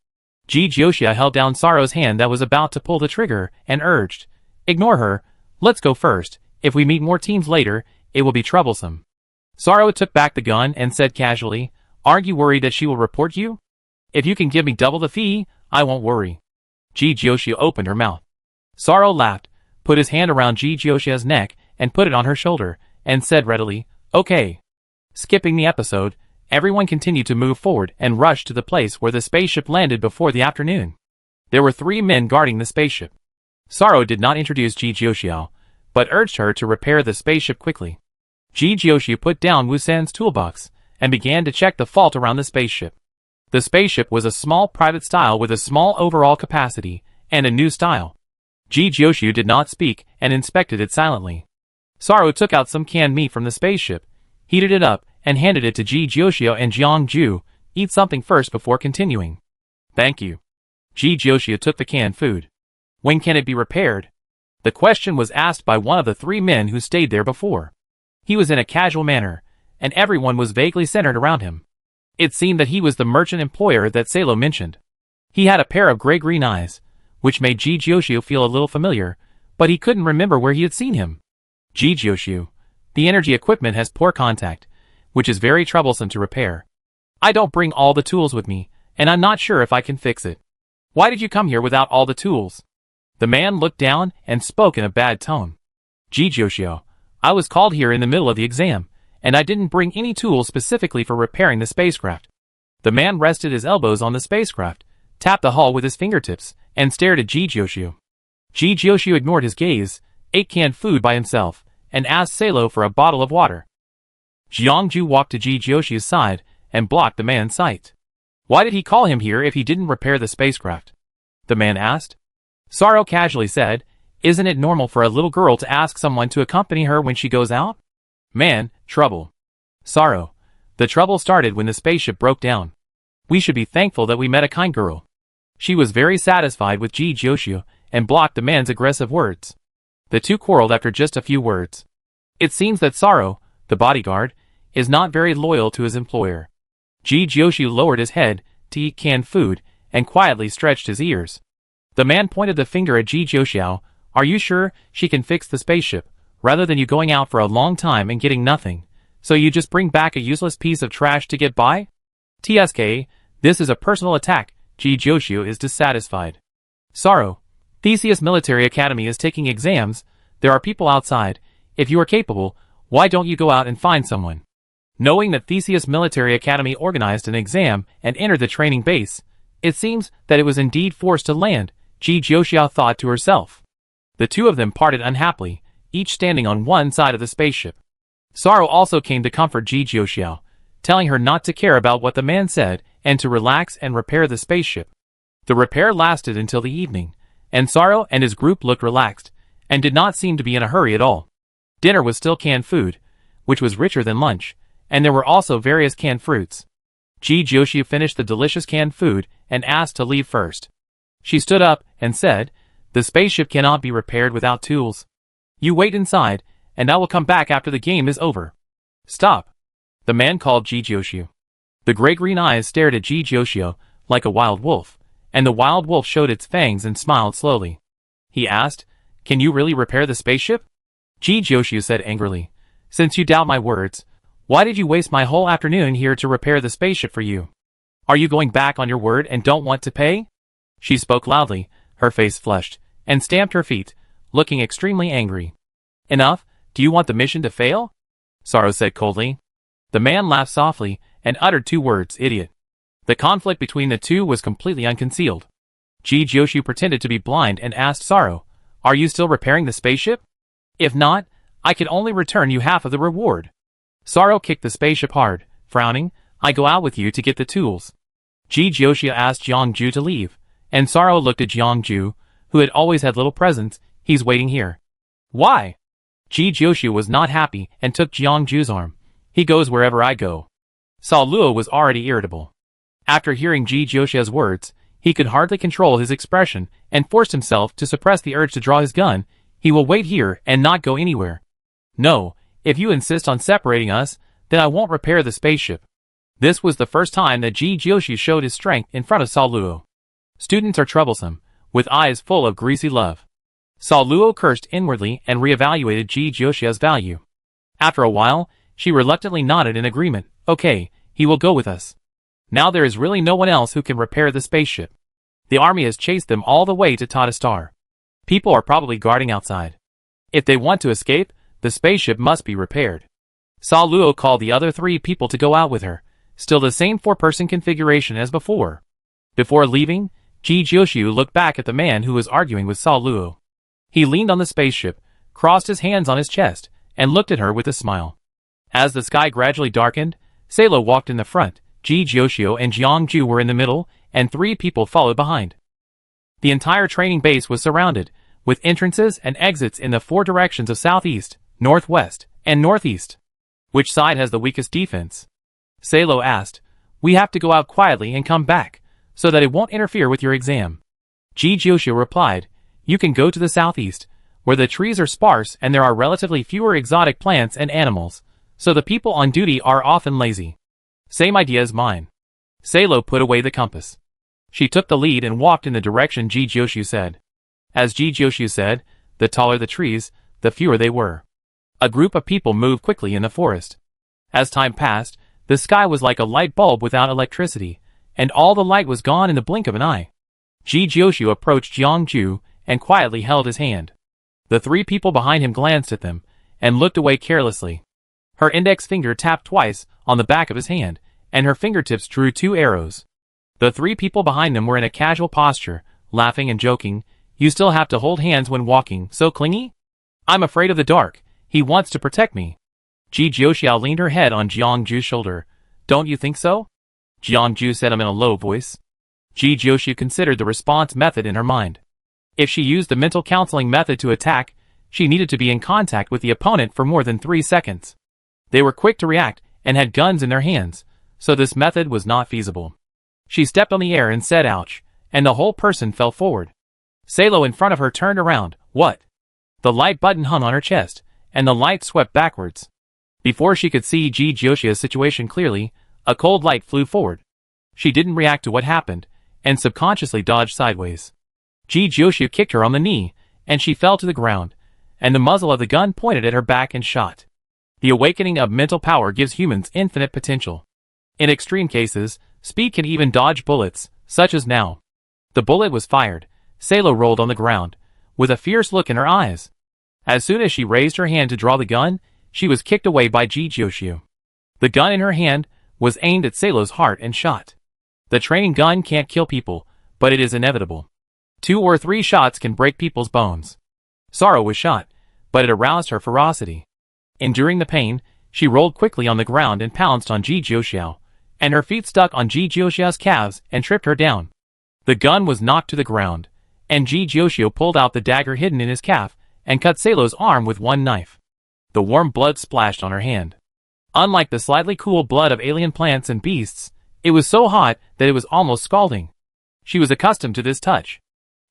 Ji Jiuxiu held down Saro's hand that was about to pull the trigger, and urged, Ignore her. Let's go first. If we meet more teams later, it will be troublesome. Saro took back the gun and said casually, Aren't you worried that she will report you? If you can give me double the fee, I won't worry. Ji Jiuxiu opened her mouth. Saro laughed, put his hand around Ji Jiuxiu's neck, and put it on her shoulder, and said readily, Okay. Skipping the episode, everyone continued to move forward and rush to the place where the spaceship landed before the afternoon. There were 3 men guarding the spaceship. Saro did not introduce Ji Jiuxiu, but urged her to repair the spaceship quickly. Ji Jiuxiu put down Wu San's toolbox and began to check the fault around the spaceship. The spaceship was a small private style with a small overall capacity and a new style. Ji Jiuxiu did not speak and inspected it silently. Saro took out some canned meat from the spaceship, heated it up, and handed it to Ji Jiuxiu and Jiang Ju. Eat something first before continuing. Thank you. Ji Jiuxiu took the canned food. When can it be repaired? The question was asked by one of the 3 men who stayed there before. He was in a casual manner, and everyone was vaguely centered around him. It seemed that he was the merchant employer that Salo mentioned. He had a pair of gray-green eyes, which made Ji Jiuxiu feel a little familiar, but he couldn't remember where he had seen him. Ji Jiuxiu, the energy equipment has poor contact, which is very troublesome to repair. I don't bring all the tools with me, and I'm not sure if I can fix it. Why did you come here without all the tools? The man looked down and spoke in a bad tone. Ji Jiuxiu, I was called here in the middle of the exam, and I didn't bring any tools specifically for repairing the spacecraft. The man rested his elbows on the spacecraft, tapped the hull with his fingertips, and stared at Ji Jiuxiu. Ji Jiuxiu ignored his gaze, ate canned food by himself, and asked Salo for a bottle of water. Jiang Ju walked to Ji Jiuxiu's side and blocked the man's sight. Why did he call him here if he didn't repair the spacecraft? The man asked. Saro casually said, Isn't it normal for a little girl to ask someone to accompany her when she goes out? Man, trouble. Saro, the trouble started when the spaceship broke down. We should be thankful that we met a kind girl. She was very satisfied with Ji Jiuxiu and blocked the man's aggressive words. The two quarreled after just a few words. It seems that Saro, the bodyguard, is not very loyal to his employer. Ji Jiuxiu lowered his head to eat canned food and quietly stretched his ears. The man pointed the finger at Ji Jiuxiu. Are you sure she can fix the spaceship, rather than you going out for a long time and getting nothing, so you just bring back a useless piece of trash to get by? TSK, this is a personal attack. Ji Jiuxiu is dissatisfied. Saro, Theseus Military Academy is taking exams. There are people outside. If you are capable, why don't you go out and find someone? Knowing that Theseus Military Academy organized an exam and entered the training base, it seems that it was indeed forced to land, Ji Jiuxiu thought to herself. The two of them parted unhappily, each standing on one side of the spaceship. Saro also came to comfort Ji Jiuxiu, telling her not to care about what the man said and to relax and repair the spaceship. The repair lasted until the evening, and Saro and his group looked relaxed and did not seem to be in a hurry at all. Dinner was still canned food, which was richer than lunch, and there were also various canned fruits. Ji Jiuxiu finished the delicious canned food and asked to leave first. She stood up and said, "The spaceship cannot be repaired without tools. You wait inside, and I will come back after the game is over." "Stop!" the man called Ji Jiuxiu. The gray-green eyes stared at Ji Jiuxiu like a wild wolf, and the wild wolf showed its fangs and smiled slowly. He asked, "Can you really repair the spaceship?" Ji Jiuxiu said angrily, "Since you doubt my words, why did you waste my whole afternoon here to repair the spaceship for you? Are you going back on your word and don't want to pay?" She spoke loudly, her face flushed, and stamped her feet, looking extremely angry. "Enough, do you want the mission to fail?" Sorrow said coldly. The man laughed softly and uttered 2 words, "Idiot." The conflict between the two was completely unconcealed. Ji Jiuxiu pretended to be blind and asked Sorrow, "Are you still repairing the spaceship? If not, I can only return you half of the reward." Sorrow kicked the spaceship hard, frowning, "I go out with you to get the tools." Ji Jiuxiu asked Jiangju to leave, and Sorrow looked at Jiangju, who had always had little presence. "He's waiting here." "Why?" Ji Jiuxiu was not happy and took Jiangju's arm. "He goes wherever I go." Sao Luo was already irritable. After hearing Ji Jiuxiu's words, he could hardly control his expression and forced himself to suppress the urge to draw his gun. "He will wait here and not go anywhere." "No, if you insist on separating us, then I won't repair the spaceship." This was the first time that Ji Jiuxiu showed his strength in front of Sao Luo. Students are troublesome, with eyes full of greasy love. Sao Luo cursed inwardly and reevaluated Ji Jiuxiu's value. After a while, she reluctantly nodded in agreement. "Okay, he will go with us. Now there is really no one else who can repair the spaceship. The army has chased them all the way to Tata Star. People are probably guarding outside. If they want to escape, the spaceship must be repaired." Sao Luo called the other 3 people to go out with her, still the same 4-person configuration as before. Before leaving, Ji Jiuxiu looked back at the man who was arguing with Sao Luo. He leaned on the spaceship, crossed his hands on his chest, and looked at her with a smile. As the sky gradually darkened, Salo walked in the front, Ji Jiuxiu and Jiangju were in the middle, and 3 people followed behind. The entire training base was surrounded, with entrances and exits in the 4 directions of southeast, northwest, and northeast. "Which side has the weakest defense?" Salo asked. "We have to go out quietly and come back, so that it won't interfere with your exam." Ji Jiuxiu replied, "You can go to the southeast, where the trees are sparse and there are relatively fewer exotic plants and animals, so the people on duty are often lazy." "Same idea as mine." Salo put away the compass. She took the lead and walked in the direction Ji Jiuxiu said. As Ji Jiuxiu said, the taller the trees, the fewer they were. A group of people moved quickly in the forest. As time passed, the sky was like a light bulb without electricity, and all the light was gone in the blink of an eye. Ji Jiuxiu approached Jiangju and quietly held his hand. The 3 people behind him glanced at them and looked away carelessly. Her index finger tapped twice on the back of his hand, and her fingertips drew 2 arrows. The 3 people behind them were in a casual posture, laughing and joking. "You still have to hold hands when walking, so clingy?" "I'm afraid of the dark. He wants to protect me." Ji Jiuxiu leaned her head on Jiangju's shoulder. "Don't you think so?" Jiangju said in a low voice. Ji Jiuxiu considered the response method in her mind. If she used the mental counseling method to attack, she needed to be in contact with the opponent for more than 3 seconds. They were quick to react and had guns in their hands, so this method was not feasible. She stepped on the air and said ouch, and the whole person fell forward. Salo in front of her turned around. "What?" The light button hung on her chest, and the light swept backwards. Before she could see Ji Jiuxiu's situation clearly, a cold light flew forward. She didn't react to what happened, and subconsciously dodged sideways. Ji Jiuxiu kicked her on the knee, and she fell to the ground, and the muzzle of the gun pointed at her back and shot. The awakening of mental power gives humans infinite potential. In extreme cases, speed can even dodge bullets, such as now. The bullet was fired. Salo rolled on the ground, with a fierce look in her eyes. As soon as she raised her hand to draw the gun, she was kicked away by Ji Jiuxiu. The gun in her hand was aimed at Salo's heart and shot. The training gun can't kill people, but it is inevitable. 2 or 3 shots can break people's bones. Sorrow was shot, but it aroused her ferocity. Enduring the pain, she rolled quickly on the ground and pounced on Ji Jiuxiu, and her feet stuck on Ji Jiuxiu's calves and tripped her down. The gun was knocked to the ground, and Ji Jiuxiu pulled out the dagger hidden in his calf and cut Salo's arm with one knife. The warm blood splashed on her hand. Unlike the slightly cool blood of alien plants and beasts, it was so hot that it was almost scalding. She was accustomed to this touch.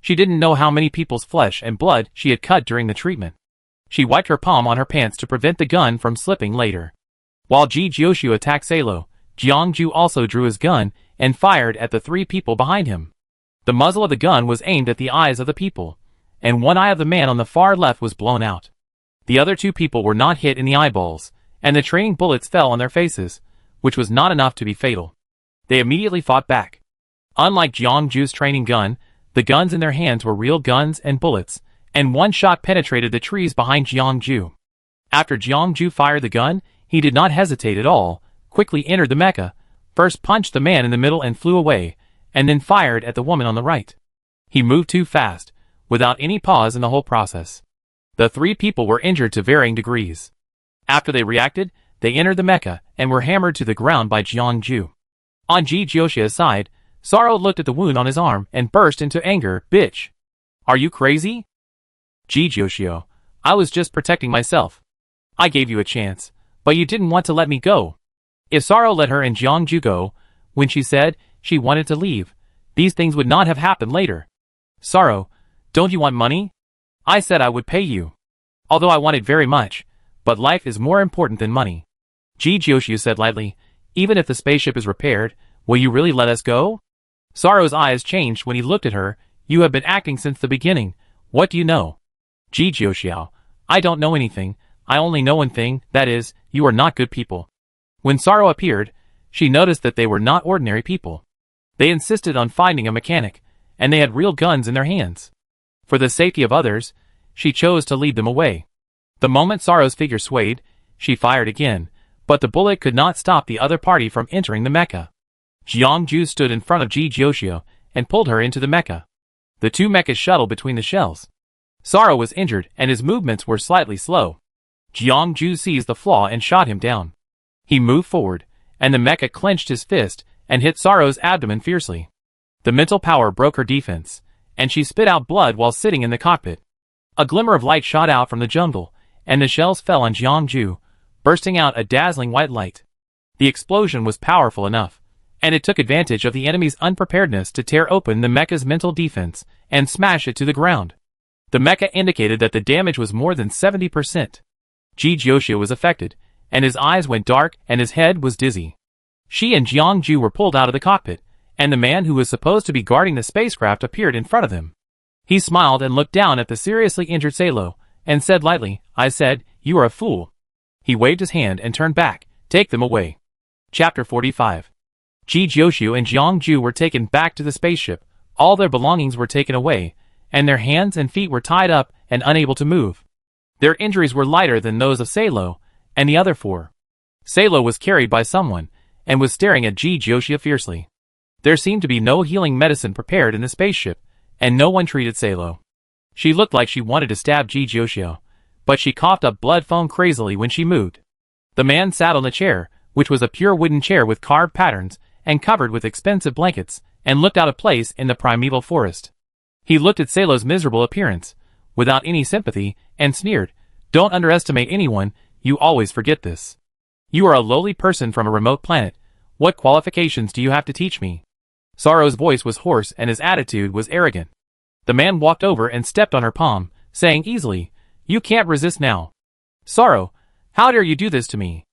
She didn't know how many people's flesh and blood she had cut during the treatment. She wiped her palm on her pants to prevent the gun from slipping later. While Ji Jiuxiu attacked Salo, Jiangju also drew his gun and fired at the 3 people behind him. The muzzle of the gun was aimed at the eyes of the people, and one eye of the man on the far left was blown out. The other 2 people were not hit in the eyeballs, and the training bullets fell on their faces, which was not enough to be fatal. They immediately fought back. Unlike Jiangju's training gun, the guns in their hands were real guns and bullets, and one shot penetrated the trees behind Jiangju. After Jiangju fired the gun, he did not hesitate at all, quickly entered the mecha, first punched the man in the middle and flew away, and then fired at the woman on the right. He moved too fast, without any pause in the whole process. The 3 people were injured to varying degrees. After they reacted, they entered the mecha and were hammered to the ground by Jiangju. On Ji Jiuxiu's side, Sorrow looked at the wound on his arm and burst into anger. "Bitch! Are you crazy? Ji Jiuxiu, I was just protecting myself. I gave you a chance, but you didn't want to let me go." If Sorrow let her and Jiangju go, when she said she wanted to leave, these things would not have happened later. "Sorrow, don't you want money? I said I would pay you. Although I wanted very much, but life is more important than money." Ji Jiuxiu said lightly, "Even if the spaceship is repaired, will you really let us go?" Sorrow's eyes changed when he looked at her. "You have been acting since the beginning. What do you know?" "Ji Jiuxiu, I don't know anything. I only know one thing, that is, you are not good people." When Sorrow appeared, she noticed that they were not ordinary people. They insisted on finding a mechanic, and they had real guns in their hands. For the safety of others, she chose to lead them away. The moment Sorrow's figure swayed, she fired again, but the bullet could not stop the other party from entering the mecha. Jiangju stood in front of Ji Jiuxiu and pulled her into the mecha. The 2 mechas shuttled between the shells. Sorrow was injured and his movements were slightly slow. Jiangju seized the flaw and shot him down. He moved forward, and the mecha clenched his fist and hit Sorrow's abdomen fiercely. The mental power broke her defense, and she spit out blood while sitting in the cockpit. A glimmer of light shot out from the jungle, and the shells fell on Jiangju, bursting out a dazzling white light. The explosion was powerful enough, and it took advantage of the enemy's unpreparedness to tear open the mecha's mental defense and smash it to the ground. The mecha indicated that the damage was more than 70%. Ji Jiuxiu was affected, and his eyes went dark and his head was dizzy. She and Jiangju were pulled out of the cockpit, and the man who was supposed to be guarding the spacecraft appeared in front of them. He smiled and looked down at the seriously injured Salo, and said lightly, "I said, you are a fool." He waved his hand and turned back. "Take them away." Chapter 45. Ji Jiuxiu and Jiangju were taken back to the spaceship. All their belongings were taken away, and their hands and feet were tied up and unable to move. Their injuries were lighter than those of Salo and the other 4. Salo was carried by someone, and was staring at Ji Jiuxiu fiercely. There seemed to be no healing medicine prepared in the spaceship, and no one treated Salo. She looked like she wanted to stab Ji Jiuxiu, but she coughed up blood foam crazily when she moved. The man sat on the chair, which was a pure wooden chair with carved patterns and covered with expensive blankets, and looked out of place in the primeval forest. He looked at Salo's miserable appearance, without any sympathy, and sneered, "Don't underestimate anyone, you always forget this. You are a lowly person from a remote planet. What qualifications do you have to teach me?" Sorrow's voice was hoarse and his attitude was arrogant. The man walked over and stepped on her palm, saying easily, "You can't resist now. Sorrow, how dare you do this to me?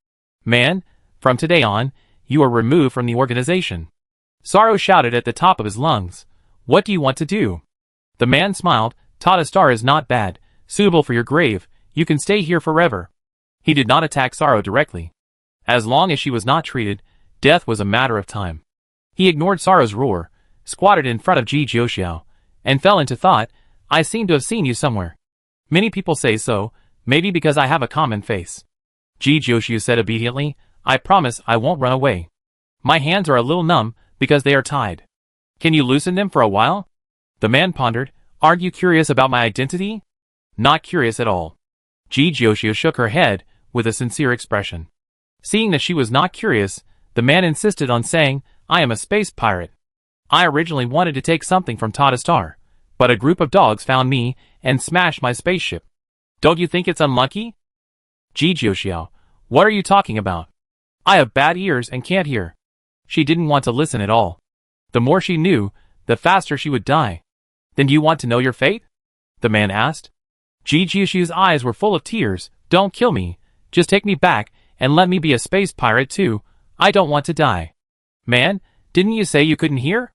Man, from today on, you are removed from the organization." Sorrow shouted at the top of his lungs, "What do you want to do?" The man smiled, "Tata Star is not bad, suitable for your grave, you can stay here forever." He did not attack Sorrow directly. As long as she was not treated, death was a matter of time. He ignored Sorrow's roar, squatted in front of Ji Jiuxiu, and fell into thought, "I seem to have seen you somewhere. Many people say so, maybe because I have a common face." Ji Jiuxiu said obediently, "I promise I won't run away. My hands are a little numb because they are tied. Can you loosen them for a while?" The man pondered, "Aren't you curious about my identity?" "Not curious at all." Ji Jiuxiu shook her head with a sincere expression. Seeing that she was not curious, the man insisted on saying, "I am a space pirate. I originally wanted to take something from Tata Star, but a group of dogs found me and smashed my spaceship. Don't you think it's unlucky?" Ji Jiuxiao, what are you talking about? I have bad ears and can't hear. She didn't want to listen at all. The more she knew, the faster she would die. Then do you want to know your fate? The man asked. Ji Jiuxiao's eyes were full of tears. Don't kill me. Just take me back and let me be a space pirate too. I don't want to die. Man, didn't you say you couldn't hear?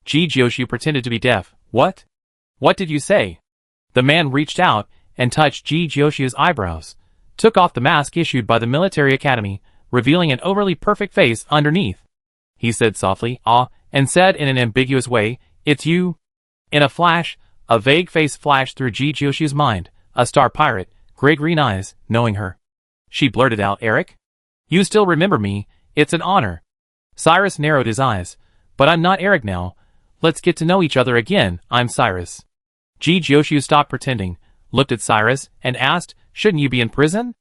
Ji Jiuxiu pretended to be deaf. What? What did you say? The man reached out and touched Ji Jiuxiu's eyebrows, took off the mask issued by the military academy, revealing an overly perfect face underneath. He said softly, "Ah," and said in an ambiguous way, "It's you." In a flash, a vague face flashed through Ji Jiuxiu's mind, a star pirate, gray-green eyes, knowing her. She blurted out, "Eric? You still remember me, it's an honor." Cyrus narrowed his eyes. "But I'm not Eric now. Let's get to know each other again, I'm Cyrus." Ji Jiuxiu stopped pretending, looked at Cyrus, and asked, "Shouldn't you be in prison?"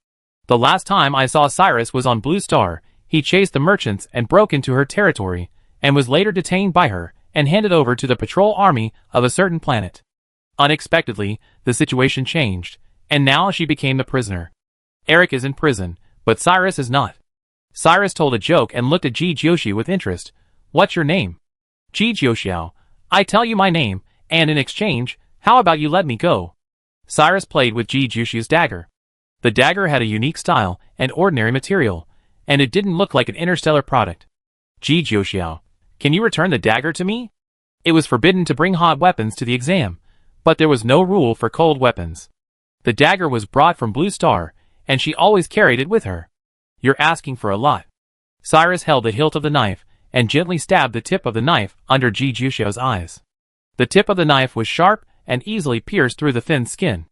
"The last time I saw Cyrus was on Blue Star. He chased the merchants and broke into her territory, and was later detained by her, and handed over to the patrol army of a certain planet." Unexpectedly, the situation changed, and now she became the prisoner. Eric is in prison, but Cyrus is not. Cyrus told a joke and looked at Ji Jiuxiu with interest. "What's your name?" "Ji Jiuxiao. I tell you my name, and in exchange, how about you let me go?" Cyrus played with Ji Jiuxiu's dagger. The dagger had a unique style and ordinary material, and it didn't look like an interstellar product. "Ji Jiuxiao, can you return the dagger to me?" It was forbidden to bring hot weapons to the exam, but there was no rule for cold weapons. The dagger was brought from Blue Star, and she always carried it with her. "You're asking for a lot." Cyrus held the hilt of the knife and gently stabbed the tip of the knife under Ji Jiuxiao's eyes. The tip of the knife was sharp and easily pierced through the thin skin.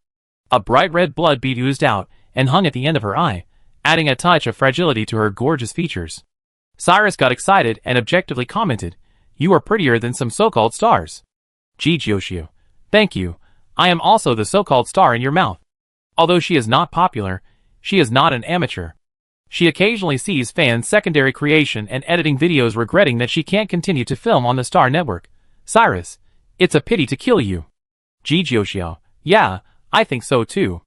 A bright red blood bead oozed out and hung at the end of her eye, adding a touch of fragility to her gorgeous features. Cyrus got excited and objectively commented, "You are prettier than some so-called stars." "Ji Jiuxiu, thank you. I am also the so-called star in your mouth." Although she is not popular, she is not an amateur. She occasionally sees fans' secondary creation and editing videos regretting that she can't continue to film on the Star Network. "Cyrus, it's a pity to kill you." Ji Jiuxiao, "Yeah, I think so too."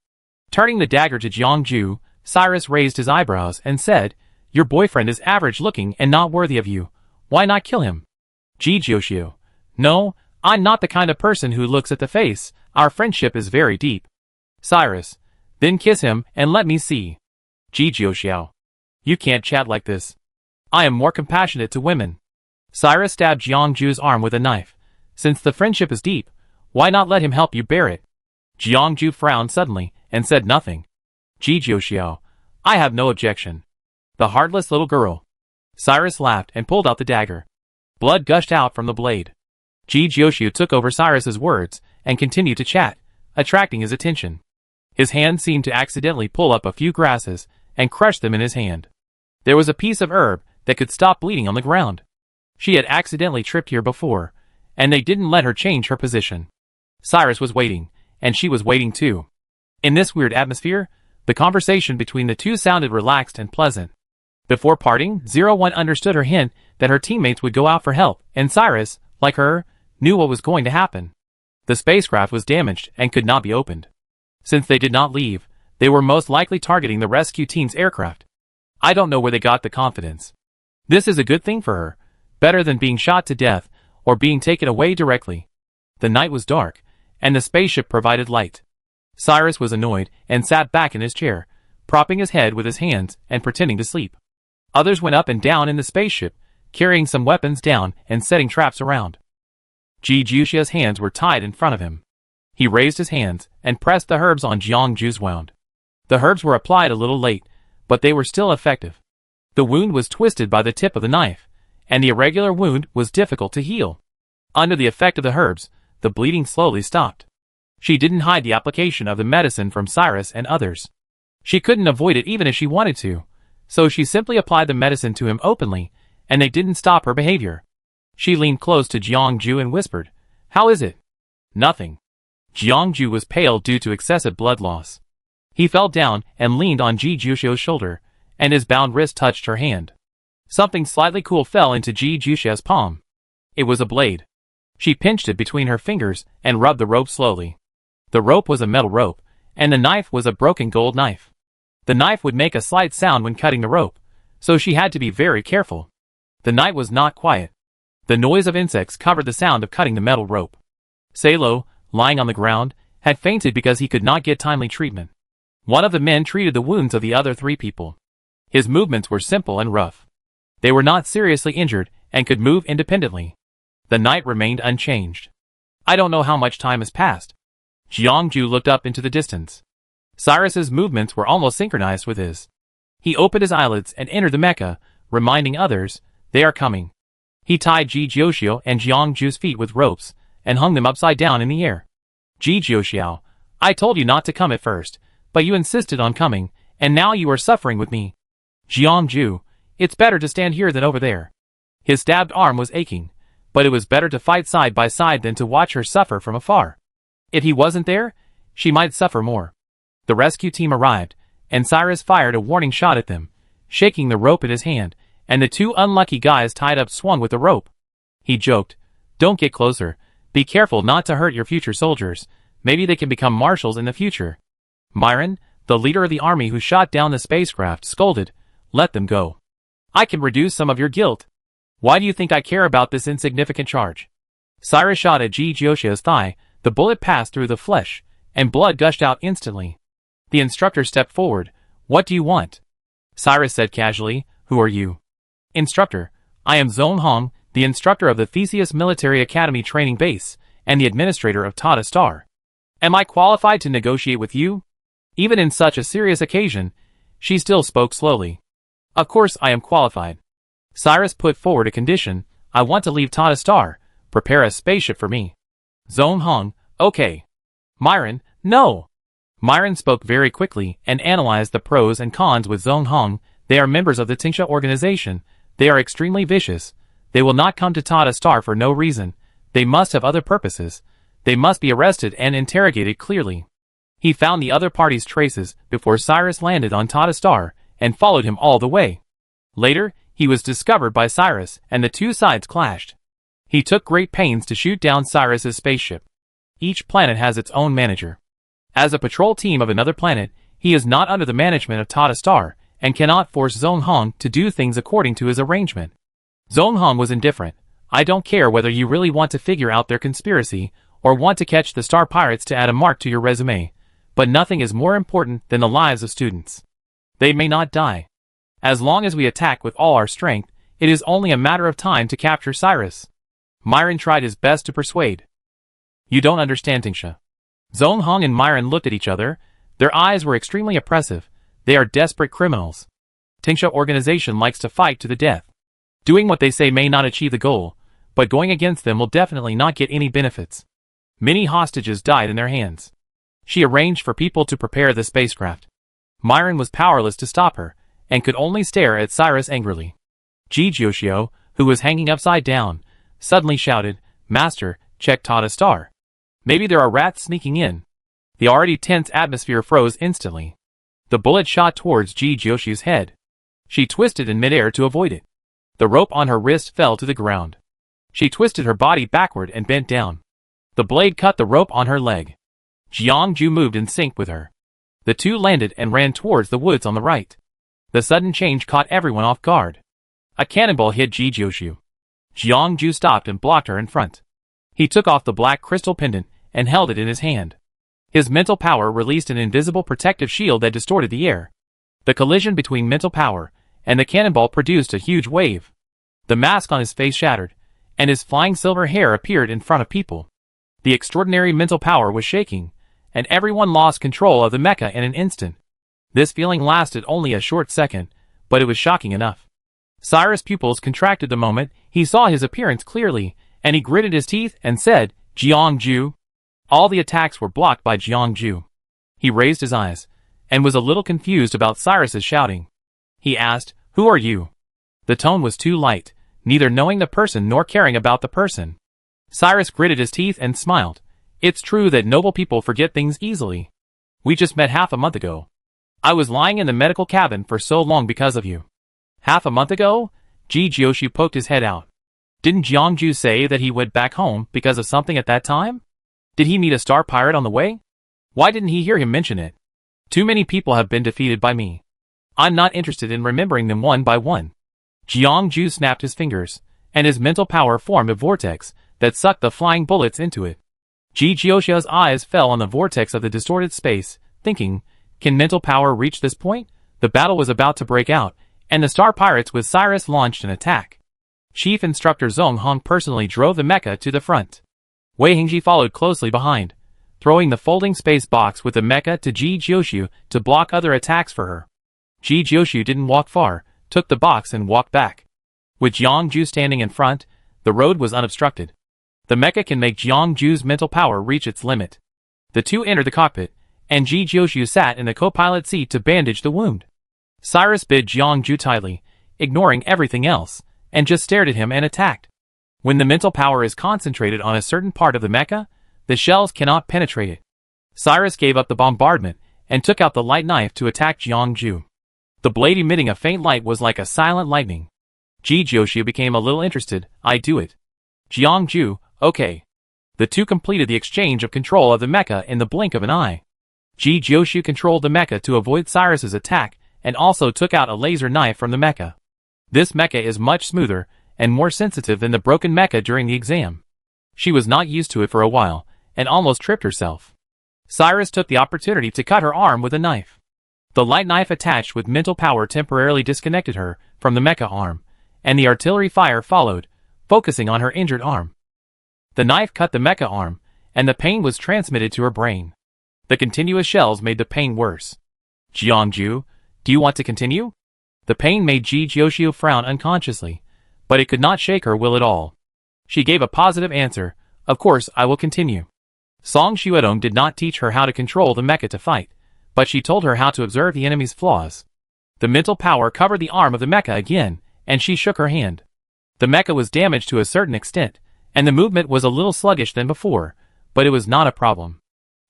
Turning the dagger to Jiangju, Cyrus raised his eyebrows and said, "Your boyfriend is average-looking and not worthy of you. Why not kill him?" Ji Jiuxiu, "No, I'm not the kind of person who looks at the face. Our friendship is very deep." Cyrus, "Then kiss him and let me see." Ji Jiuxiao, "You can't chat like this. I am more compassionate to women." Cyrus stabbed Jiangju's arm with a knife. "Since the friendship is deep, why not let him help you bear it?" Jiangju frowned suddenly and said nothing. Ji Jiuxiao, "I have no objection." "The heartless little girl." Cyrus laughed and pulled out the dagger. Blood gushed out from the blade. Ji Jiuxiu took over Cyrus's words and continued to chat, attracting his attention. His hand seemed to accidentally pull up a few grasses and crush them in his hand. There was a piece of herb that could stop bleeding on the ground. She had accidentally tripped here before, and they didn't let her change her position. Cyrus was waiting, and she was waiting too. In this weird atmosphere, the conversation between the two sounded relaxed and pleasant. Before parting, 01 understood her hint that her teammates would go out for help, and Cyrus, like her, knew what was going to happen. The spacecraft was damaged and could not be opened. Since they did not leave, they were most likely targeting the rescue team's aircraft. I don't know where they got the confidence. This is a good thing for her, better than being shot to death or being taken away directly. The night was dark, and the spaceship provided light. Cyrus was annoyed and sat back in his chair, propping his head with his hands and pretending to sleep. Others went up and down in the spaceship, carrying some weapons down and setting traps around. Ji Jiuxia's hands were tied in front of him. He raised his hands and pressed the herbs on Jiangju's wound. The herbs were applied a little late, but they were still effective. The wound was twisted by the tip of the knife, and the irregular wound was difficult to heal. Under the effect of the herbs, the bleeding slowly stopped. She didn't hide the application of the medicine from Cyrus and others. She couldn't avoid it even if she wanted to, so she simply applied the medicine to him openly, and they didn't stop her behavior. She leaned close to Jiangju and whispered, "How is it?" "Nothing." Jiangju was pale due to excessive blood loss. He fell down and leaned on Ji Jiuxiao's shoulder, and his bound wrist touched her hand. Something slightly cool fell into Ji Jiuxiao's palm. It was a blade. She pinched it between her fingers and rubbed the rope slowly. The rope was a metal rope, and the knife was a broken gold knife. The knife would make a slight sound when cutting the rope, so she had to be very careful. The night was not quiet. The noise of insects covered the sound of cutting the metal rope. Salo, lying on the ground, had fainted because he could not get timely treatment. One of the men treated the wounds of the other 3 people. His movements were simple and rough. They were not seriously injured and could move independently. The night remained unchanged. I don't know how much time has passed. Jiangju looked up into the distance. Cyrus's movements were almost synchronized with his. He opened his eyelids and entered the mecha, reminding others, they are coming. He tied Ji Jiuxiao and Jiangju's feet with ropes and hung them upside down in the air. Ji Jiuxiao, I told you not to come at first, but you insisted on coming, and now you are suffering with me. Jiangju, it's better to stand here than over there. His stabbed arm was aching, but it was better to fight side by side than to watch her suffer from afar. If he wasn't there, she might suffer more. The rescue team arrived, and Cyrus fired a warning shot at them, shaking the rope in his hand, and the 2 unlucky guys tied up swung with the rope. He joked, don't get closer, be careful not to hurt your future soldiers, maybe they can become marshals in the future. Myron, the leader of the army who shot down the spacecraft, scolded, let them go. I can reduce some of your guilt. Why do you think I care about this insignificant charge? Cyrus shot at Ji Jiuxiao's thigh, the bullet passed through the flesh, and blood gushed out instantly. The instructor stepped forward, what do you want? Cyrus said casually, who are you? Instructor, I am Zhong Hong, the instructor of the Theseus Military Academy Training Base, and the administrator of Tata Star. Am I qualified to negotiate with you? Even in such a serious occasion, she still spoke slowly. Of course I am qualified. Cyrus put forward a condition, I want to leave Tata Star, prepare a spaceship for me. Zhong Hong, okay. Myron, no. Myron spoke very quickly and analyzed the pros and cons with Zhong Hong. They are members of the Tingsha organization. They are extremely vicious. They will not come to Tata Star for no reason. They must have other purposes. They must be arrested and interrogated clearly. He found the other party's traces before Cyrus landed on Tata Star and followed him all the way. Later, he was discovered by Cyrus and the 2 sides clashed. He took great pains to shoot down Cyrus's spaceship. Each planet has its own manager. As a patrol team of another planet, he is not under the management of Tata Star and cannot force Zhong Hong to do things according to his arrangement. Zhong Hong was indifferent. I don't care whether you really want to figure out their conspiracy or want to catch the Star Pirates to add a mark to your resume, but nothing is more important than the lives of students. They may not die. As long as we attack with all our strength, it is only a matter of time to capture Cyrus. Myron tried his best to persuade. You don't understand, Tingsha. Zhong Hong and Myron looked at each other. Their eyes were extremely oppressive. They are desperate criminals. Tingsha organization likes to fight to the death. Doing what they say may not achieve the goal, but going against them will definitely not get any benefits. Many hostages died in their hands. She arranged for people to prepare the spacecraft. Myron was powerless to stop her, and could only stare at Cyrus angrily. Ji Jiuxiao, who was hanging upside down, suddenly shouted, Master, check Tata Star. Maybe there are rats sneaking in. The already tense atmosphere froze instantly. The bullet shot towards Ji Jiuxiao's head. She twisted in midair to avoid it. The rope on her wrist fell to the ground. She twisted her body backward and bent down. The blade cut the rope on her leg. Jiangju moved in sync with her. The 2 landed and ran towards the woods on the right. The sudden change caught everyone off guard. A cannonball hit Ji Jiuxiao. Jiangju stopped and blocked her in front. He took off the black crystal pendant and held it in his hand. His mental power released an invisible protective shield that distorted the air. The collision between mental power and the cannonball produced a huge wave. The mask on his face shattered, and his flying silver hair appeared in front of people. The extraordinary mental power was shaking, and everyone lost control of the mecha in an instant. This feeling lasted only a short second, but it was shocking enough. Cyrus' pupils contracted the moment he saw his appearance clearly, and he gritted his teeth and said, Jiangju. All the attacks were blocked by Jiangju. He raised his eyes, and was a little confused about Cyrus's shouting. He asked, Who are you? The tone was too light, neither knowing the person nor caring about the person. Cyrus gritted his teeth and smiled. It's true that noble people forget things easily. We just met half a month ago. I was lying in the medical cabin for so long because of you. Half a month ago? Ji Jiuxiao poked his head out. Didn't Jiangju say that he went back home because of something at that time? Did he meet a star pirate on the way? Why didn't he hear him mention it? Too many people have been defeated by me. I'm not interested in remembering them one by one. Jiangju snapped his fingers, and his mental power formed a vortex that sucked the flying bullets into it. Ji Jiuxia's eyes fell on the vortex of the distorted space, thinking, can mental power reach this point? The battle was about to break out, and the Star Pirates with Cyrus launched an attack. Chief Instructor Zhong Hong personally drove the mecha to the front. Wei Hingji followed closely behind, throwing the folding space box with the mecha to Ji Jiuxiu to block other attacks for her. Ji Jiuxiu didn't walk far, took the box and walked back. With Jiangju standing in front, the road was unobstructed. The mecha can make Jiangju's mental power reach its limit. The two entered the cockpit, and Ji Jiuxiu sat in the co-pilot seat to bandage the wound. Cyrus bid Jiangju tightly, ignoring everything else, and just stared at him and attacked. When the mental power is concentrated on a certain part of the mecha, the shells cannot penetrate it. Cyrus gave up the bombardment and took out the light knife to attack Jiangju. The blade emitting a faint light was like a silent lightning. Ji Jiuxiu became a little interested. I do it. Jiangju, okay. The two completed the exchange of control of the mecha in the blink of an eye. Ji Jiuxiu controlled the mecha to avoid Cyrus's attack and also took out a laser knife from the mecha. This mecha is much smoother and more sensitive than the broken mecha during the exam. She was not used to it for a while and almost tripped herself. Cyrus took the opportunity to cut her arm with a knife. The light knife attached with mental power temporarily disconnected her from the mecha arm, and the artillery fire followed, focusing on her injured arm. The knife cut the mecha arm, and the pain was transmitted to her brain. The continuous shells made the pain worse. Jiangju, do you want to continue? The pain made Ji Jiuxiu frown unconsciously, but it could not shake her will at all. She gave a positive answer. Of course, I will continue. Song Xuedong did not teach her how to control the mecha to fight, but she told her how to observe the enemy's flaws. The mental power covered the arm of the mecha again, and she shook her hand. The mecha was damaged to a certain extent, and the movement was a little sluggish than before, but it was not a problem.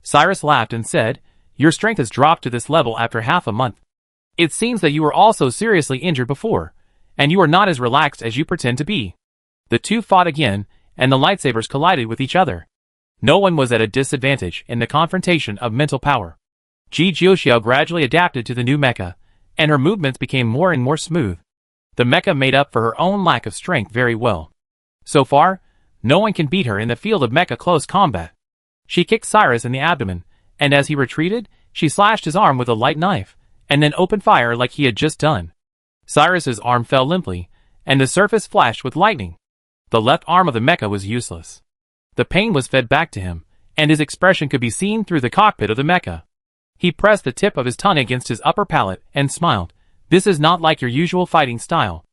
Cyrus laughed and said, your strength has dropped to this level after half a month. It seems that you were also seriously injured before, and you are not as relaxed as you pretend to be. The two fought again, and the lightsabers collided with each other. No one was at a disadvantage in the confrontation of mental power. Ji Jiuxiu gradually adapted to the new mecha, and her movements became more and more smooth. The mecha made up for her own lack of strength very well. So far, no one can beat her in the field of mecha close combat. She kicked Cyrus in the abdomen, and as he retreated, she slashed his arm with a light knife, and then opened fire like he had just done. Cyrus's arm fell limply, and the surface flashed with lightning. The left arm of the mecha was useless. The pain was fed back to him, and his expression could be seen through the cockpit of the mecha. He pressed the tip of his tongue against his upper palate and smiled. This is not like your usual fighting style.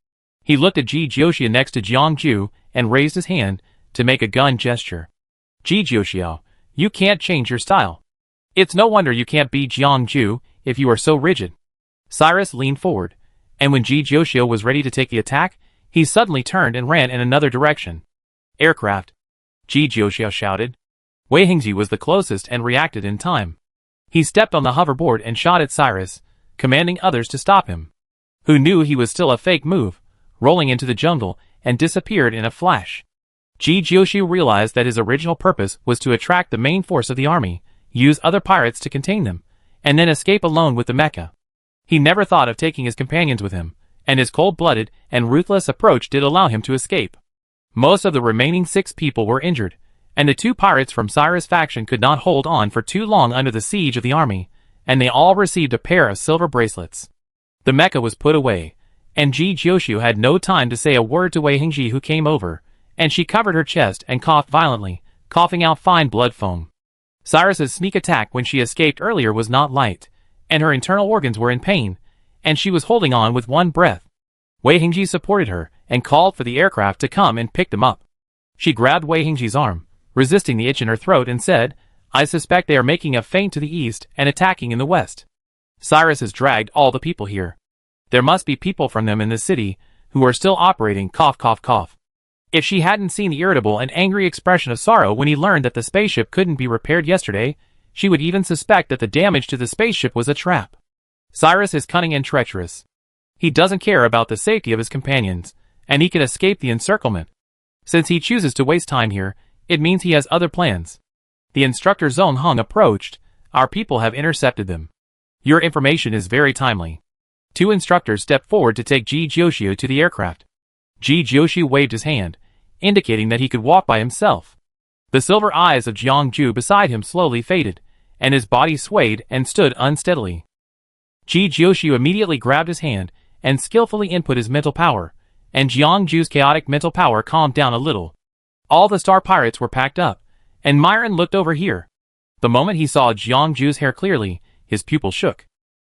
He looked at Ji Jiuxiu next to Jiangju and raised his hand to make a gun gesture. Ji Jiuxiu, you can't change your style. It's no wonder you can't beat Jiangju if you are so rigid. Cyrus leaned forward, and when Ji Jiuxiu was ready to take the attack, he suddenly turned and ran in another direction. Aircraft! Ji Jiuxiu shouted. Wei Hingji was the closest and reacted in time. He stepped on the hoverboard and shot at Cyrus, commanding others to stop him. Who knew he was still a fake move, rolling into the jungle and disappeared in a flash. Ji Jiuxiu realized that his original purpose was to attract the main force of the army, use other pirates to contain them, and then escape alone with the mecha. He never thought of taking his companions with him, and his cold-blooded and ruthless approach did allow him to escape. Most of the remaining 6 people were injured, and the 2 pirates from Cyrus' faction could not hold on for too long under the siege of the army, and they all received a pair of silver bracelets. The mecha was put away, and Ji Jiuxiu had no time to say a word to Wei Hingji, who came over, and she covered her chest and coughed violently, coughing out fine blood foam. Cyrus's sneak attack when she escaped earlier was not light, and her internal organs were in pain, and she was holding on with one breath. Wei Hingji supported her and called for the aircraft to come and pick them up. She grabbed Wei Hingji's arm, resisting the itch in her throat, and said, I suspect they are making a feint to the east and attacking in the west. Cyrus has dragged all the people here. There must be people from them in the city who are still operating, cough cough cough. If she hadn't seen the irritable and angry expression of Sorrow when he learned that the spaceship couldn't be repaired yesterday, she would even suspect that the damage to the spaceship was a trap. Cyrus is cunning and treacherous. He doesn't care about the safety of his companions, and he can escape the encirclement. Since he chooses to waste time here, it means he has other plans. The instructor Zhong Hong approached. Our people have intercepted them. Your information is very timely. Two instructors stepped forward to take Ji Jiuxiu to the aircraft. Ji Jiuxiu waved his hand, indicating that he could walk by himself. The silver eyes of Jiang Ju beside him slowly faded, and his body swayed and stood unsteadily. Ji Jiuxiu immediately grabbed his hand and skillfully input his mental power, and Jiang Ju's chaotic mental power calmed down a little. All the star pirates were packed up, and Myron looked over here. The moment he saw Jiang Ju's hair clearly, his pupil shook.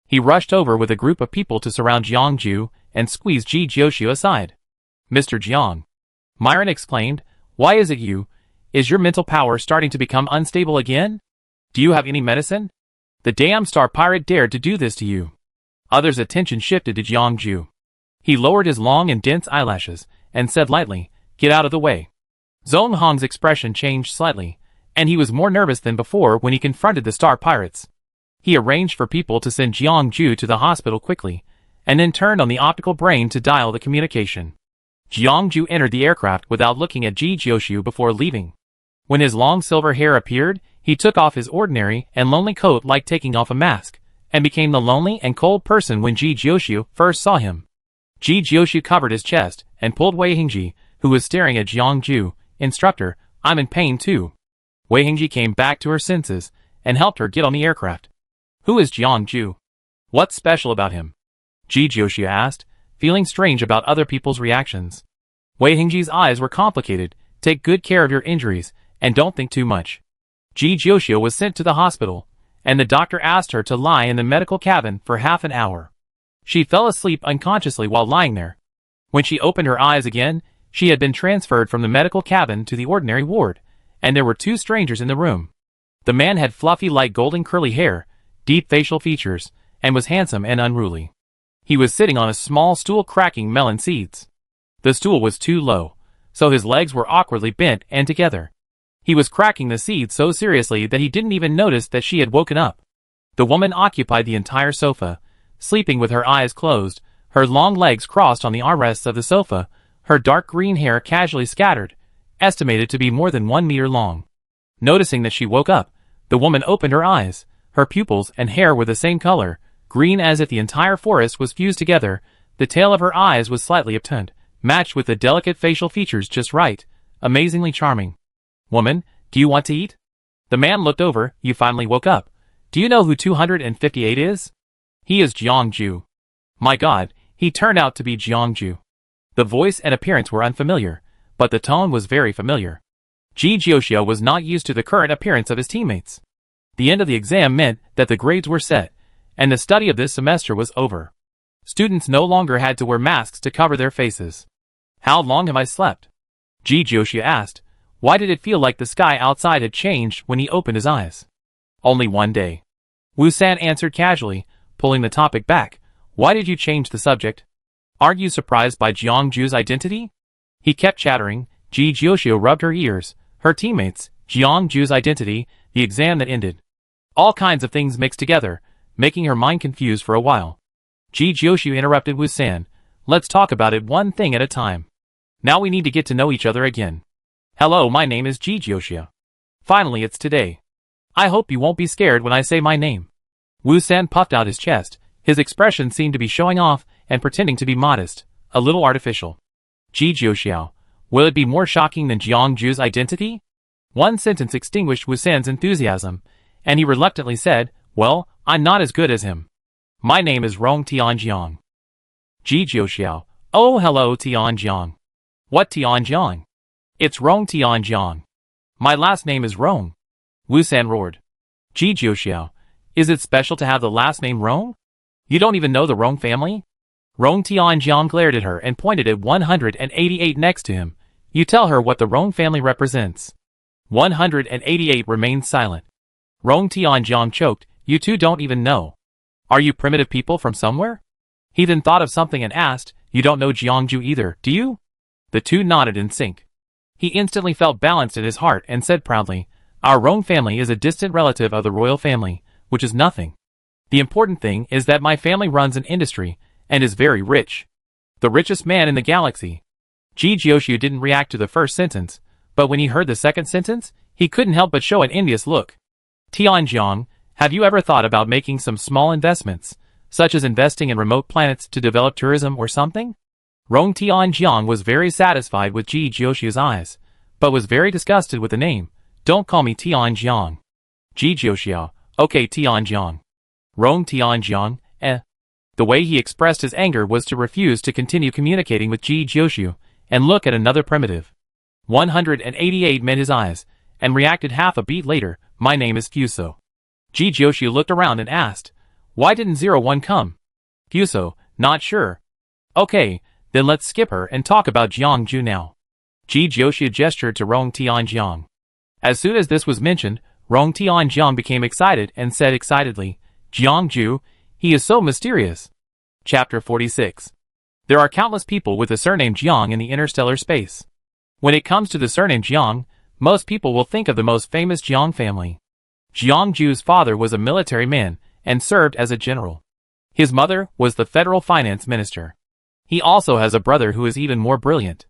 He rushed over with a group of people to surround Jiang Ju and squeezed Ji Jiuxiu aside. Mr. Jiang, Myron exclaimed, why is it you? Is your mental power starting to become unstable again? Do you have any medicine? The damn star pirate dared to do this to you. Others' attention shifted to Jiang Ju. He lowered his long and dense eyelashes and said lightly, get out of the way. Zhong Hong's expression changed slightly, and he was more nervous than before when he confronted the star pirates. He arranged for people to send Jiang Ju to the hospital quickly, and then turned on the optical brain to dial the communication. Jiang Ju entered the aircraft without looking at Ji Jiuxiu before leaving. When his long silver hair appeared, he took off his ordinary and lonely coat like taking off a mask, and became the lonely and cold person when Ji Jiuxiu first saw him. Ji Jiuxiu covered his chest and pulled Wei Hingji, who was staring at Jiang Ju. Instructor, I'm in pain too. Wei Hingji came back to her senses and helped her get on the aircraft. Who is Jiang Ju? What's special about him? Ji Jiuxiu asked, feeling strange about other people's reactions. Wei Hingji's eyes were complicated. Take good care of your injuries, and don't think too much. Ji Jiuxiu was sent to the hospital, and the doctor asked her to lie in the medical cabin for half an hour. She fell asleep unconsciously while lying there. When she opened her eyes again, she had been transferred from the medical cabin to the ordinary ward, and there were two strangers in the room. The man had fluffy light golden curly hair, deep facial features, and was handsome and unruly. He was sitting on a small stool cracking melon seeds. The stool was too low, so his legs were awkwardly bent and together. He was cracking the seeds so seriously that he didn't even notice that she had woken up. The woman occupied the entire sofa, sleeping with her eyes closed, her long legs crossed on the armrests of the sofa, her dark green hair casually scattered, estimated to be more than 1 meter long. Noticing that she woke up, the woman opened her eyes. Her pupils and hair were the same color, green as if the entire forest was fused together. The tail of her eyes was slightly obturned, matched with the delicate facial features just right, amazingly charming. Woman, do you want to eat? The man looked over. You finally woke up. Do you know who 258 is? He is Jiang Ju. My God, he turned out to be Jiang Ju. The voice and appearance were unfamiliar, but the tone was very familiar. Ji Jiuxiu was not used to the current appearance of his teammates. The end of the exam meant that the grades were set, and the study of this semester was over. Students no longer had to wear masks to cover their faces. How long have I slept? Ji Jiuxiu asked. Why did it feel like the sky outside had changed when he opened his eyes? Only 1 day. Wu San answered casually, pulling the topic back. Why did you change the subject? Aren't you surprised by Jiang Ju's identity? He kept chattering. Ji Jiuxiu rubbed her ears. Her teammates, Jiang Ju's identity, the exam that ended. All kinds of things mixed together, making her mind confused for a while. Ji Jiuxiu interrupted Wu San. Let's talk about it one thing at a time. Now we need to get to know each other again. Hello, my name is Ji Jiuxiu. Finally, it's today. I hope you won't be scared when I say my name. Wu San puffed out his chest. His expression seemed to be showing off and pretending to be modest, a little artificial. Ji Jiuxiu, will it be more shocking than Jiang Ju's identity? One sentence extinguished Wu San's enthusiasm, and he reluctantly said, well, I'm not as good as him. My name is Rong Tianjiang. Ji Jiuxiu, oh hello Tianjiang. What Tianjiang? It's Rong Tianjiang. My last name is Rong. Wu San roared. Ji Jiuxiu, is it special to have the last name Rong? You don't even know the Rong family? Rong Tianjiang glared at her and pointed at 188 next to him. You tell her what the Rong family represents. 188 remained silent. Rong Tianjiang choked. You two don't even know. Are you primitive people from somewhere? He then thought of something and asked, you don't know Jiangju either, do you? The two nodded in sync. He instantly felt balanced in his heart and said proudly, our Rong family is a distant relative of the royal family, which is nothing. The important thing is that my family runs an industry and is very rich. The richest man in the galaxy. Ji Jiuxiu didn't react to the first sentence, but when he heard the second sentence, he couldn't help but show an envious look. Tianjiang, Have you ever thought about making some small investments, such as investing in remote planets to develop tourism or something? Rong Tianjiang was very satisfied with Ji Jiuxiu's eyes, but was very disgusted with the name. Don't call me Tianjiang. Ji Jiuxiu, okay Tianjiang. Rong Tianjiang, eh. The way he expressed his anger was to refuse to continue communicating with Ji Jiuxiu, and look at another primitive. 188 met his eyes, and reacted half a beat later, my name is Fuso. Ji Jiuxiu looked around and asked, why didn't 01 come? Fuso, not sure. Okay, then let's skip her and talk about Jiangju now. Ji Jiuxiu gestured to Rong Tianjiang. As soon as this was mentioned, Rong Tianjiang became excited and said excitedly, Jiangju, he is so mysterious. Chapter 46. There are countless people with the surname Jiang in the interstellar space. When it comes to the surname Jiang, most people will think of the most famous Jiang family. Jiangju's father was a military man and served as a general. His mother was the federal finance minister. He also has a brother who is even more brilliant.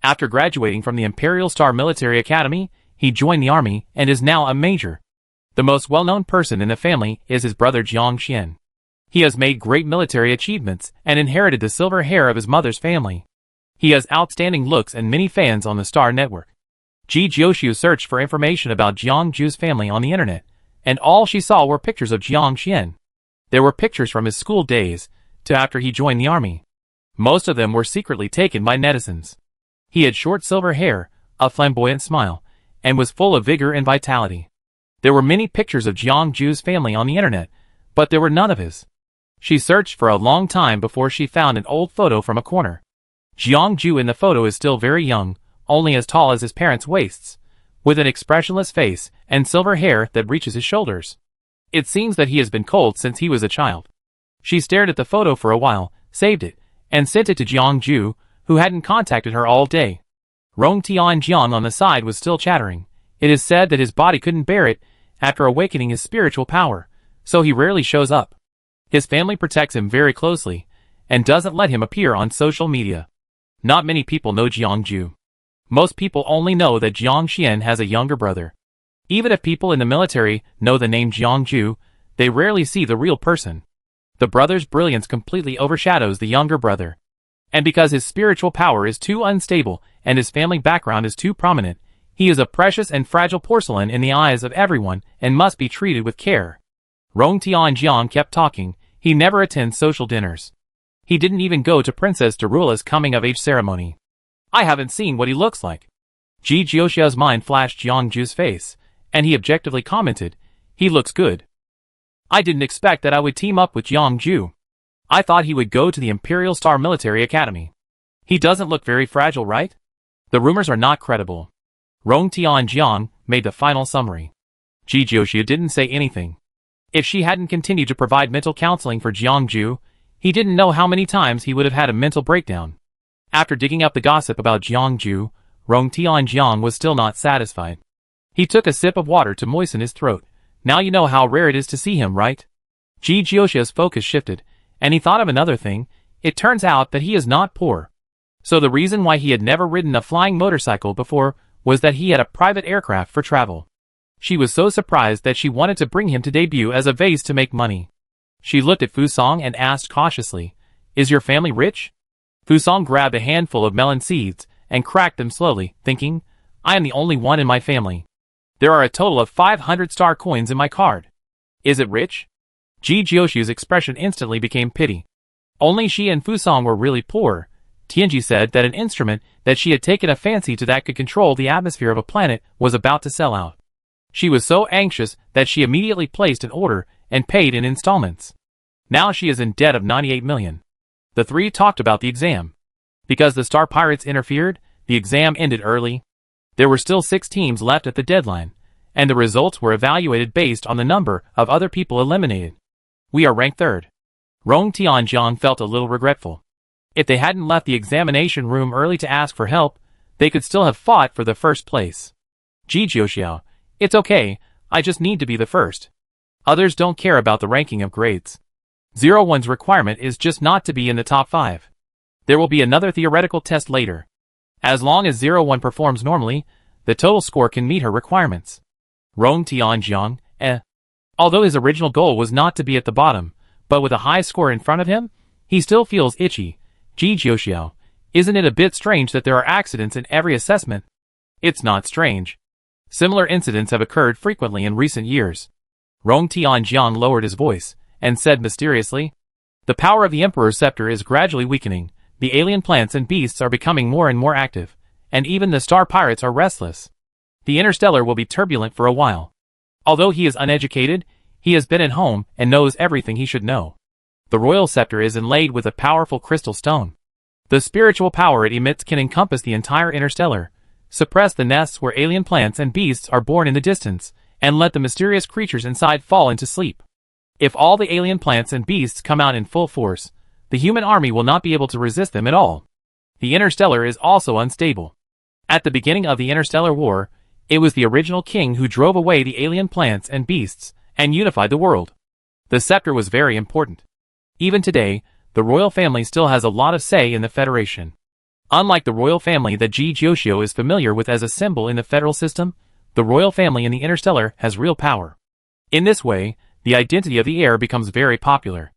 After graduating from the Imperial Star Military Academy, he joined the army and is now a major. The most well-known person in the family is his brother Jiang Xian. He has made great military achievements and inherited the silver hair of his mother's family. He has outstanding looks and many fans on the Star Network. Ji Jiuxiu searched for information about Jiangju's family on the internet, and all she saw were pictures of Jiang Xian. There were pictures from his school days to after he joined the army. Most of them were secretly taken by netizens. He had short silver hair, a flamboyant smile, and was full of vigor and vitality. There were many pictures of Jiangju's family on the internet, but there were none of his. She searched for a long time before she found an old photo from a corner. Jiangju in the photo is still very young, only as tall as his parents' waists, with an expressionless face and silver hair that reaches his shoulders. It seems that he has been cold since he was a child. She stared at the photo for a while, saved it, and sent it to Jiangju, who hadn't contacted her all day. Rong Tianjiang on the side was still chattering. It is said that his body couldn't bear it after awakening his spiritual power, so he rarely shows up. His family protects him very closely, and doesn't let him appear on social media. Not many people know Jiangju. Most people only know that Jiang Xian has a younger brother. Even if people in the military know the name Jiangju, they rarely see the real person. The brother's brilliance completely overshadows the younger brother. And because his spiritual power is too unstable and his family background is too prominent, he is a precious and fragile porcelain in the eyes of everyone and must be treated with care. Rong Tianjiang kept talking. He never attends social dinners. He didn't even go to Princess Darula's coming-of-age ceremony. I haven't seen what he looks like. Ji Jiuxiu's mind flashed Jiangju's face, and he objectively commented, he looks good. I didn't expect that I would team up with Jiangju. I thought he would go to the Imperial Star Military Academy. He doesn't look very fragile, right? The rumors are not credible. Rong Tianjiang made the final summary. Ji Jiuxiu didn't say anything. If she hadn't continued to provide mental counseling for Jiangju, he didn't know how many times he would have had a mental breakdown. After digging up the gossip about Jiangju, Rong Tianjiang was still not satisfied. He took a sip of water to moisten his throat. Now you know how rare it is to see him, right? Ji Jiuxiu's focus shifted, and he thought of another thing. It turns out that he is not poor. So the reason why he had never ridden a flying motorcycle before was that he had a private aircraft for travel. She was so surprised that she wanted to bring him to debut as a vase to make money. She looked at Fusong and asked cautiously, is your family rich? Fusong grabbed a handful of melon seeds and cracked them slowly, thinking, I am the only one in my family. There are a total of 500 star coins in my card. Is it rich? Ji Jiuxiu's expression instantly became pity. Only she and Fusong were really poor. Tianji said that an instrument that she had taken a fancy to that could control the atmosphere of a planet was about to sell out. She was so anxious that she immediately placed an order and paid in installments. Now she is in debt of 98 million. The three talked about the exam. Because the Star Pirates interfered, the exam ended early. There were still 6 teams left at the deadline, and the results were evaluated based on the number of other people eliminated. We are ranked 3rd. Rong Tianjiang felt a little regretful. If they hadn't left the examination room early to ask for help, they could still have fought for the first place. Ji Jiuxiu, it's okay, I just need to be the first. Others don't care about the ranking of grades. 01's requirement is just not to be in the top 5. There will be another theoretical test later. As long as 01 performs normally, the total score can meet her requirements. Rong Tianjiang, Although his original goal was not to be at the bottom, but with a high score in front of him, he still feels itchy. Jioxiao, isn't it a bit strange that there are accidents in every assessment? It's not strange. Similar incidents have occurred frequently in recent years. Rong Tianjiang lowered his voice, and said mysteriously, "The power of the Emperor's scepter is gradually weakening, the alien plants and beasts are becoming more and more active, and even the star pirates are restless. The Interstellar will be turbulent for a while. Although he is uneducated, he has been at home and knows everything he should know. The royal scepter is inlaid with a powerful crystal stone. The spiritual power it emits can encompass the entire Interstellar, suppress the nests where alien plants and beasts are born in the distance, and let the mysterious creatures inside fall into sleep. If all the alien plants and beasts come out in full force, the human army will not be able to resist them at all. The Interstellar is also unstable. At the beginning of the Interstellar War, it was the original king who drove away the alien plants and beasts, and unified the world. The scepter was very important. Even today, the royal family still has a lot of say in the Federation. Unlike the royal family that Jioxiao is familiar with as a symbol in the federal system, the royal family in the Interstellar has real power. In this way, the identity of the heir becomes very popular.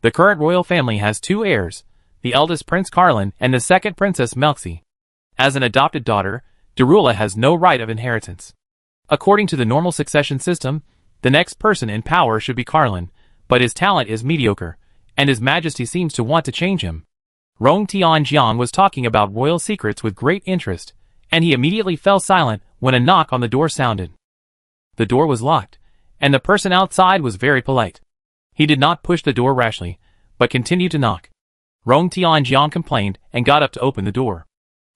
The current royal family has two heirs, the eldest Prince Carlin and the second Princess Melxi. As an adopted daughter, Darula has no right of inheritance. According to the normal succession system, the next person in power should be Carlin, but his talent is mediocre, and His Majesty seems to want to change him. Rong Tianjiang was talking about royal secrets with great interest, and he immediately fell silent when a knock on the door sounded. The door was locked, and the person outside was very polite. He did not push the door rashly, but continued to knock. Rong Tianjiang complained and got up to open the door.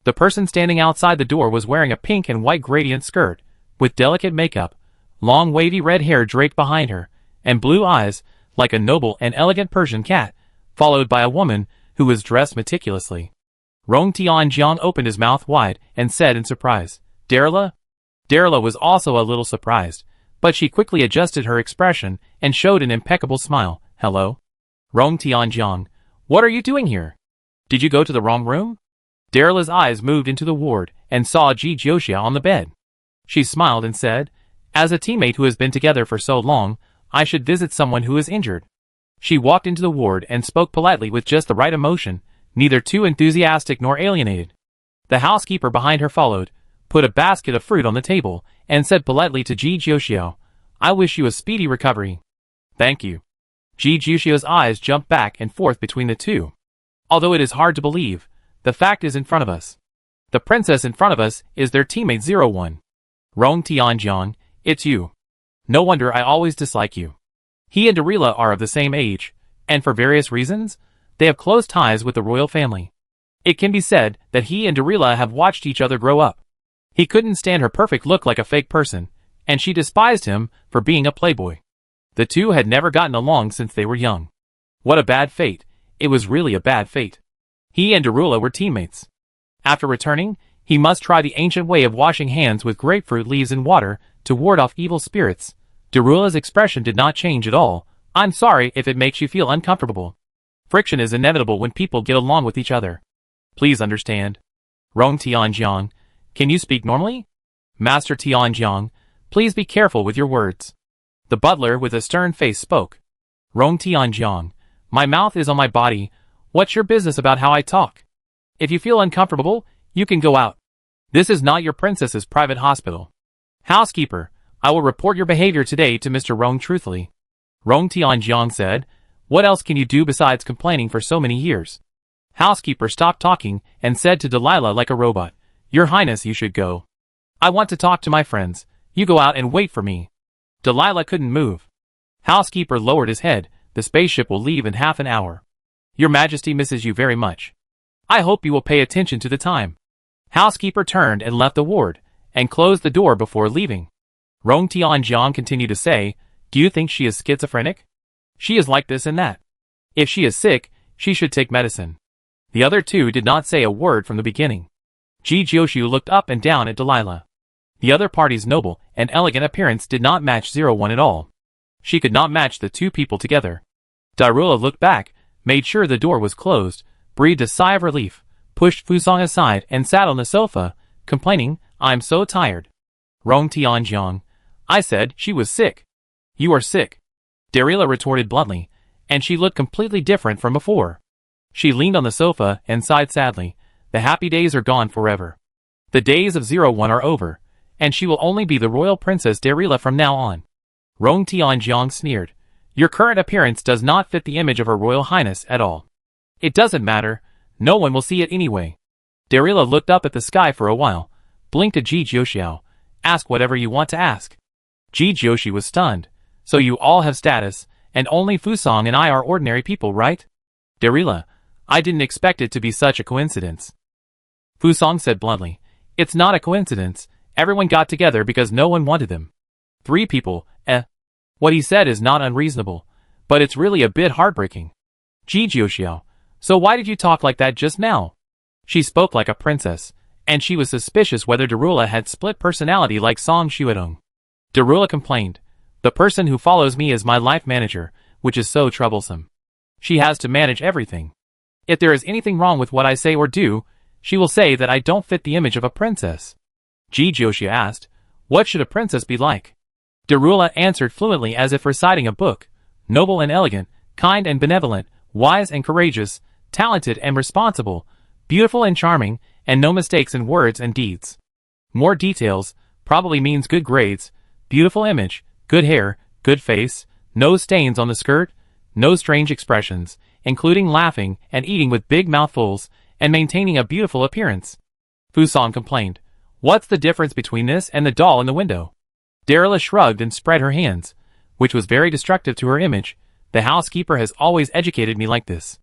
The person standing outside the door was wearing a pink and white gradient skirt, with delicate makeup, long wavy red hair draped behind her, and blue eyes, like a noble and elegant Persian cat, followed by a woman who was dressed meticulously. Rong Tianjiang opened his mouth wide and said in surprise, "Darula?" Darula was also a little surprised, but she quickly adjusted her expression and showed an impeccable smile. "Hello?" "Rong Tianjiang, what are you doing here? Did you go to the wrong room?" Darula's eyes moved into the ward and saw Jioxiao on the bed. She smiled and said, "As a teammate who has been together for so long, I should visit someone who is injured." She walked into the ward and spoke politely with just the right emotion, neither too enthusiastic nor alienated. The housekeeper behind her followed, put a basket of fruit on the table, and said politely to Jioxiao, "I wish you a speedy recovery." "Thank you." Jioxiao's eyes jumped back and forth between the two. Although it is hard to believe, the fact is in front of us. The princess in front of us is their teammate 01. Rong Tianjiang, it's you. No wonder I always dislike you. He and Darula are of the same age, and for various reasons, they have close ties with the royal family. It can be said that he and Darula have watched each other grow up. He couldn't stand her perfect look like a fake person, and she despised him for being a playboy. The two had never gotten along since they were young. What a bad fate. It was really a bad fate. He and Darula were teammates. After returning, he must try the ancient way of washing hands with grapefruit leaves in water to ward off evil spirits. Darula's expression did not change at all. "I'm sorry if it makes you feel uncomfortable. Friction is inevitable when people get along with each other. Please understand." Rong Tianjiang, can you speak normally? Master Tianjiang, please be careful with your words. The butler with a stern face spoke. Rong Tianjiang, my mouth is on my body. What's your business about how I talk? If you feel uncomfortable, you can go out. This is not your princess's private hospital. Housekeeper, I will report your behavior today to Mr. Rong truthfully. Rong Tianjiang said, what else can you do besides complaining for so many years? Housekeeper stopped talking and said to Delilah like a robot, Your Highness, you should go. I want to talk to my friends. You go out and wait for me. Delilah couldn't move. Housekeeper lowered his head. The spaceship will leave in half an hour. Your Majesty misses you very much. I hope you will pay attention to the time. Housekeeper turned and left the ward, and closed the door before leaving. Rong Tianjiang continued to say, Do you think she is schizophrenic? She is like this and that. If she is sick, she should take medicine. The other two did not say a word from the beginning. Jioxiao looked up and down at Delilah. The other party's noble and elegant appearance did not match 01 at all. She could not match the two people together. Darula looked back, made sure the door was closed, breathed a sigh of relief, pushed Fusang aside and sat on the sofa, complaining, I'm so tired. Rong Tianjiang. I said she was sick. You are sick, Darila retorted bluntly, and she looked completely different from before. She leaned on the sofa and sighed sadly. The happy days are gone forever. The days of 01 are over, and she will only be the royal princess Darila from now on. Rong Tianjiang sneered. Your current appearance does not fit the image of Her Royal Highness at all. It doesn't matter. No one will see it anyway. Darila looked up at the sky for a while, blinked at Ji Jiuxiao. Ask whatever you want to ask. Ji Jiuxi was stunned. So you all have status, and only Fusong and I are ordinary people, right? Darila, I didn't expect it to be such a coincidence. Fusong said bluntly. It's not a coincidence. Everyone got together because no one wanted them. 3 people, What he said is not unreasonable, but it's really a bit heartbreaking. Ji Jiuxiao, so why did you talk like that just now? She spoke like a princess, and she was suspicious whether Darula had split personality like Song Xuedong. Darula complained. The person who follows me is my life manager, which is so troublesome. She has to manage everything. If there is anything wrong with what I say or do, she will say that I don't fit the image of a princess. Ji Jiuxia asked, what should a princess be like? Darula answered fluently as if reciting a book. Noble and elegant, kind and benevolent, wise and courageous, talented and responsible, beautiful and charming, and no mistakes in words and deeds. More details, probably means good grades, beautiful image, good hair, good face, no stains on the skirt, no strange expressions, including laughing and eating with big mouthfuls, and maintaining a beautiful appearance. Fusong complained. What's the difference between this and the doll in the window? Darila shrugged and spread her hands, which was very destructive to her image. The housekeeper has always educated me like this.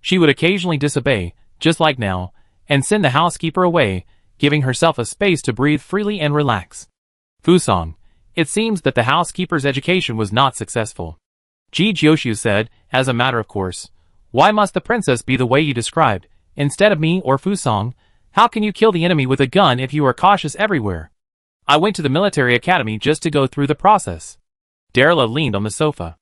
She would occasionally disobey, just like now, and send the housekeeper away, giving herself a space to breathe freely and relax. Fusong, it seems that the housekeeper's education was not successful. Ji Jiuxiu said, as a matter of course. Why must the princess be the way you described, instead of me or Fusong? How can you kill the enemy with a gun if you are cautious everywhere? I went to the military academy just to go through the process. Darila leaned on the sofa.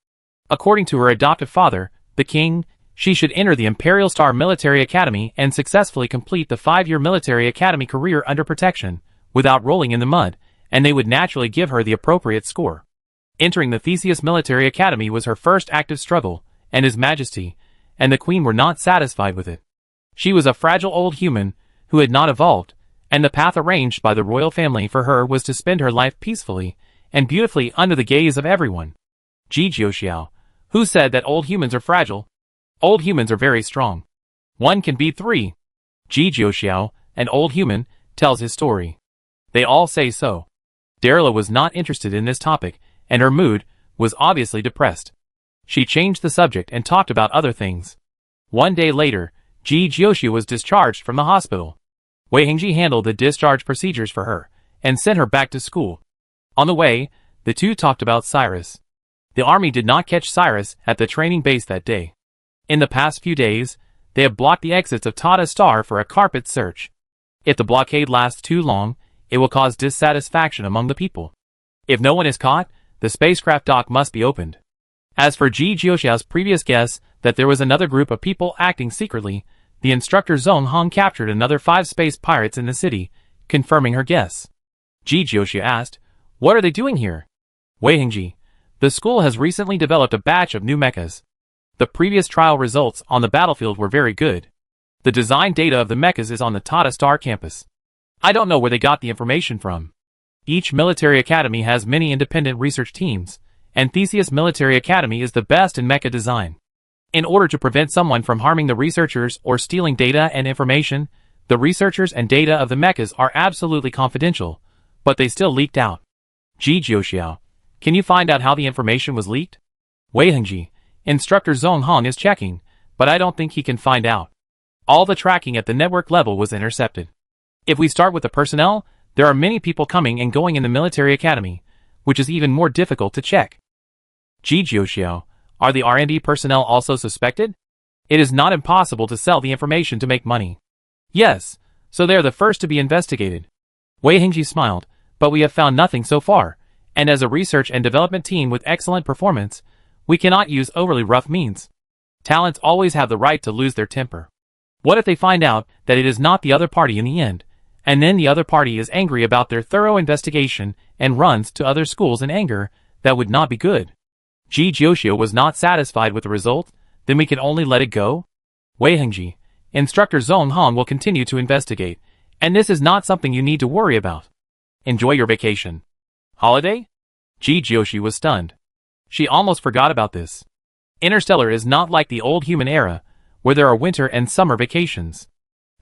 According to her adoptive father, the king, she should enter the Imperial Star Military Academy and successfully complete the 5-year military academy career under protection, without rolling in the mud, and they would naturally give her the appropriate score. Entering the Theseus Military Academy was her first active struggle, and His Majesty and the Queen were not satisfied with it. She was a fragile old human who had not evolved, and the path arranged by the royal family for her was to spend her life peacefully and beautifully under the gaze of everyone. Ji Jiuxiao, who said that old humans are fragile? Old humans are very strong. 1 can beat 3. Ji Jiuxiao, an old human, tells his story. They all say so. Darila was not interested in this topic, and her mood was obviously depressed. She changed the subject and talked about other things. 1 day later, Ji Jiuxiu was discharged from the hospital. Wei Hingji handled the discharge procedures for her, and sent her back to school. On the way, the two talked about Cyrus. The army did not catch Cyrus at the training base that day. In the past few days, they have blocked the exits of Tata Star for a carpet search. If the blockade lasts too long, it will cause dissatisfaction among the people. If no one is caught, the spacecraft dock must be opened. As for Ji Jiuxiao's previous guess that there was another group of people acting secretly, the instructor Zhong Hong captured another 5 space pirates in the city, confirming her guess. Ji Jiuxia asked, what are they doing here? Wei Hingji, the school has recently developed a batch of new mechas. The previous trial results on the battlefield were very good. The design data of the mechas is on the Tata Star campus. I don't know where they got the information from. Each military academy has many independent research teams, and Theseus Military Academy is the best in mecha design. In order to prevent someone from harming the researchers or stealing data and information, the researchers and data of the mechas are absolutely confidential, but they still leaked out. Ji Jiuxiao, can you find out how the information was leaked? Wei Hingji, Instructor Zhong Hong is checking, but I don't think he can find out. All the tracking at the network level was intercepted. If we start with the personnel, there are many people coming and going in the military academy, which is even more difficult to check. Ji Jiuxiao, are the R&D personnel also suspected? It is not impossible to sell the information to make money. Yes, so they are the first to be investigated. Wei Hingji smiled, but we have found nothing so far, and as a research and development team with excellent performance, we cannot use overly rough means. Talents always have the right to lose their temper. What if they find out that it is not the other party in the end, and then the other party is angry about their thorough investigation and runs to other schools in anger, That would not be good. Ji Jiuxiu was not satisfied with the result, then we can only let it go? Wei Hengji, Instructor Zhong Hong will continue to investigate, and this is not something you need to worry about. Enjoy your vacation. Holiday? Ji Jiuxiu was stunned. She almost forgot about this. Interstellar is not like the old human era, where there are winter and summer vacations.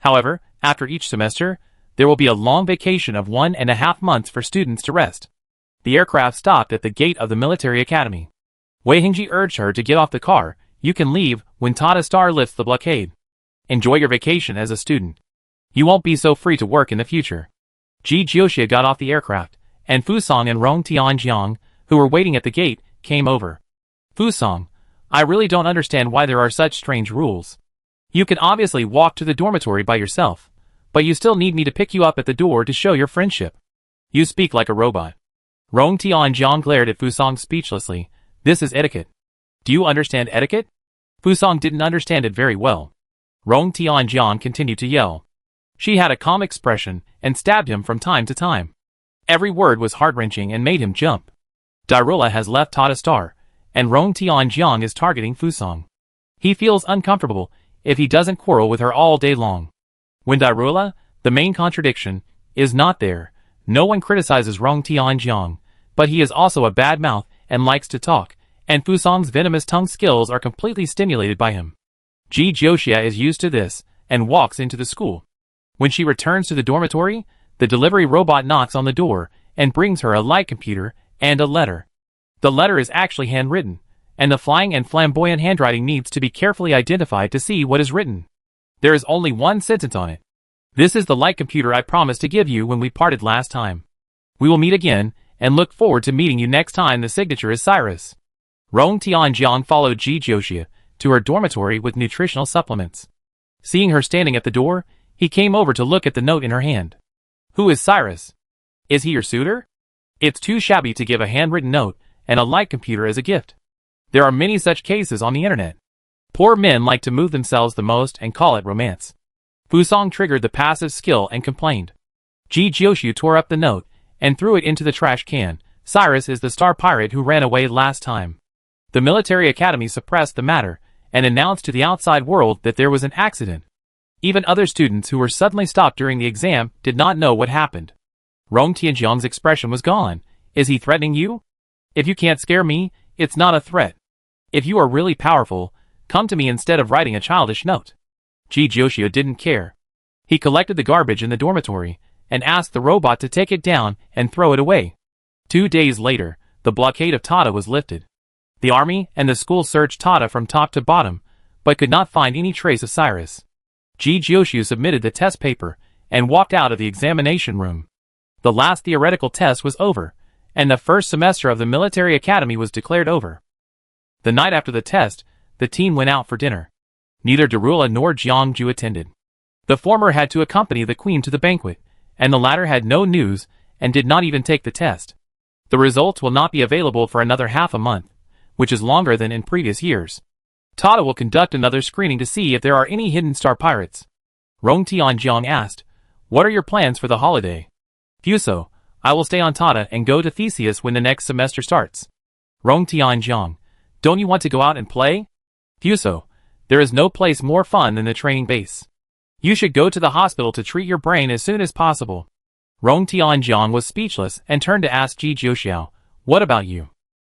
However, after each semester, there will be a long vacation of 1.5 months for students to rest. The aircraft stopped at the gate of the military academy. Wei Hengji urged her to get off the car. You can leave when Tata Star lifts the blockade. Enjoy your vacation as a student. You won't be so free to work in the future. Ji Jiuxiu got off the aircraft, and Fusong and Rong Tianjiang, who were waiting at the gate, came over. Fusong, I really don't understand why there are such strange rules. You can obviously walk to the dormitory by yourself, but you still need me to pick you up at the door to show your friendship. You speak like a robot. Rong Tianjiang glared at Fusong speechlessly. This is etiquette. Do you understand etiquette? Fusong didn't understand it very well. Rong Tianjiang continued to yell. She had a calm expression and stabbed him from time to time. Every word was heart-wrenching and made him jump. Dairula has left Tata Star, and Rong Tianjiang is targeting Fusong. He feels uncomfortable if he doesn't quarrel with her all day long. When Dairula, the main contradiction, is not there, no one criticizes Rong Tianjiang, but he is also a bad mouth and likes to talk, and Fusong's venomous tongue skills are completely stimulated by him. Ji Jiuxiu is used to this, and walks into the school. When she returns to the dormitory, the delivery robot knocks on the door, and brings her a light computer and a letter. The letter is actually handwritten, and the flying and flamboyant handwriting needs to be carefully identified to see what is written. There is only one sentence on it. This is the light computer I promised to give you when we parted last time. We will meet again, and look forward to meeting you next time. The signature is Cyrus. Rong Tianjiang followed Ji Jiuxiu to her dormitory with nutritional supplements. Seeing her standing at the door, he came over to look at the note in her hand. Who is Cyrus? Is he your suitor? It's too shabby to give a handwritten note and a light computer as a gift. There are many such cases on the internet. Poor men like to move themselves the most and call it romance. Fusong triggered the passive skill and complained. Ji Jiuxiu tore up the note and threw it into the trash can. Cyrus is the star pirate who ran away last time. The military academy suppressed the matter and announced to the outside world that there was an accident. Even other students who were suddenly stopped during the exam did not know what happened. Rong Tianjiang's expression was gone. Is he threatening you? If you can't scare me, it's not a threat. If you are really powerful, come to me instead of writing a childish note. Ji Jiuxiu didn't care. He collected the garbage in the dormitory and asked the robot to take it down and throw it away. 2 days later, the blockade of Tata was lifted. The army and the school searched Tata from top to bottom, but could not find any trace of Cyrus. Ji Jiuxiu submitted the test paper and walked out of the examination room. The last theoretical test was over, and the first semester of the military academy was declared over. The night after the test, the team went out for dinner. Neither Dairula nor Jiangju attended. The former had to accompany the queen to the banquet, and the latter had no news and did not even take the test. The results will not be available for another half a month, which is longer than in previous years. Tata will conduct another screening to see if there are any hidden star pirates. Rong Tianjiang asked, "What are your plans for the holiday?" "Fuso, I will stay on Tata and go to Theseus when the next semester starts." Rong Tianjiang, "Don't you want to go out and play?" "Fuso, there is no place more fun than the training base. You should go to the hospital to treat your brain as soon as possible." Rong Tianjiang was speechless and turned to ask Ji Jiuxiu, "What about you?"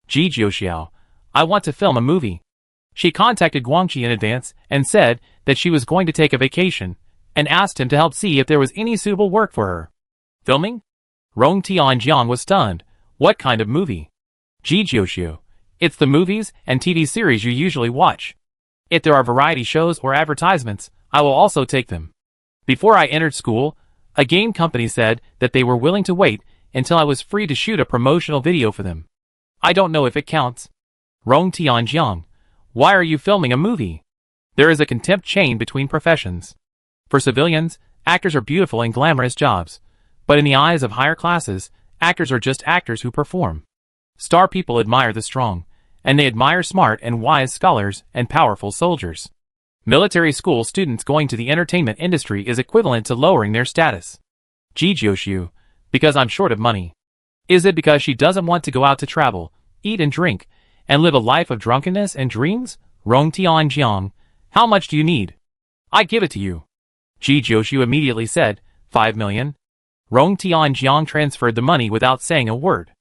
"Ji Jiuxiu, I want to film a movie." She contacted Guangxi in advance and said that she was going to take a vacation, and asked him to help see if there was any suitable work for her. "Filming?" Rong Tianjiang was stunned. "What kind of movie?" "Ji Jiuxiu, it's the movies and TV series you usually watch. If there are variety shows or advertisements, I will also take them. Before I entered school, a game company said that they were willing to wait until I was free to shoot a promotional video for them. I don't know if it counts." Rong Tianjiang, "Why are you filming a movie?" There is a contempt chain between professions. For civilians, actors are beautiful and glamorous jobs, but in the eyes of higher classes, actors are just actors who perform. Star people admire the strong, and they admire smart and wise scholars and powerful soldiers. Military school students going to the entertainment industry is equivalent to lowering their status. Ji Jiuxiu, "Because I'm short of money." "Is it because she doesn't want to go out to travel, eat and drink, and live a life of drunkenness and dreams? Rong Tianjiang, how much do you need? I give it to you. Ji Jiushu immediately said, 5 million. Rong Tianjiang transferred the money without saying a word.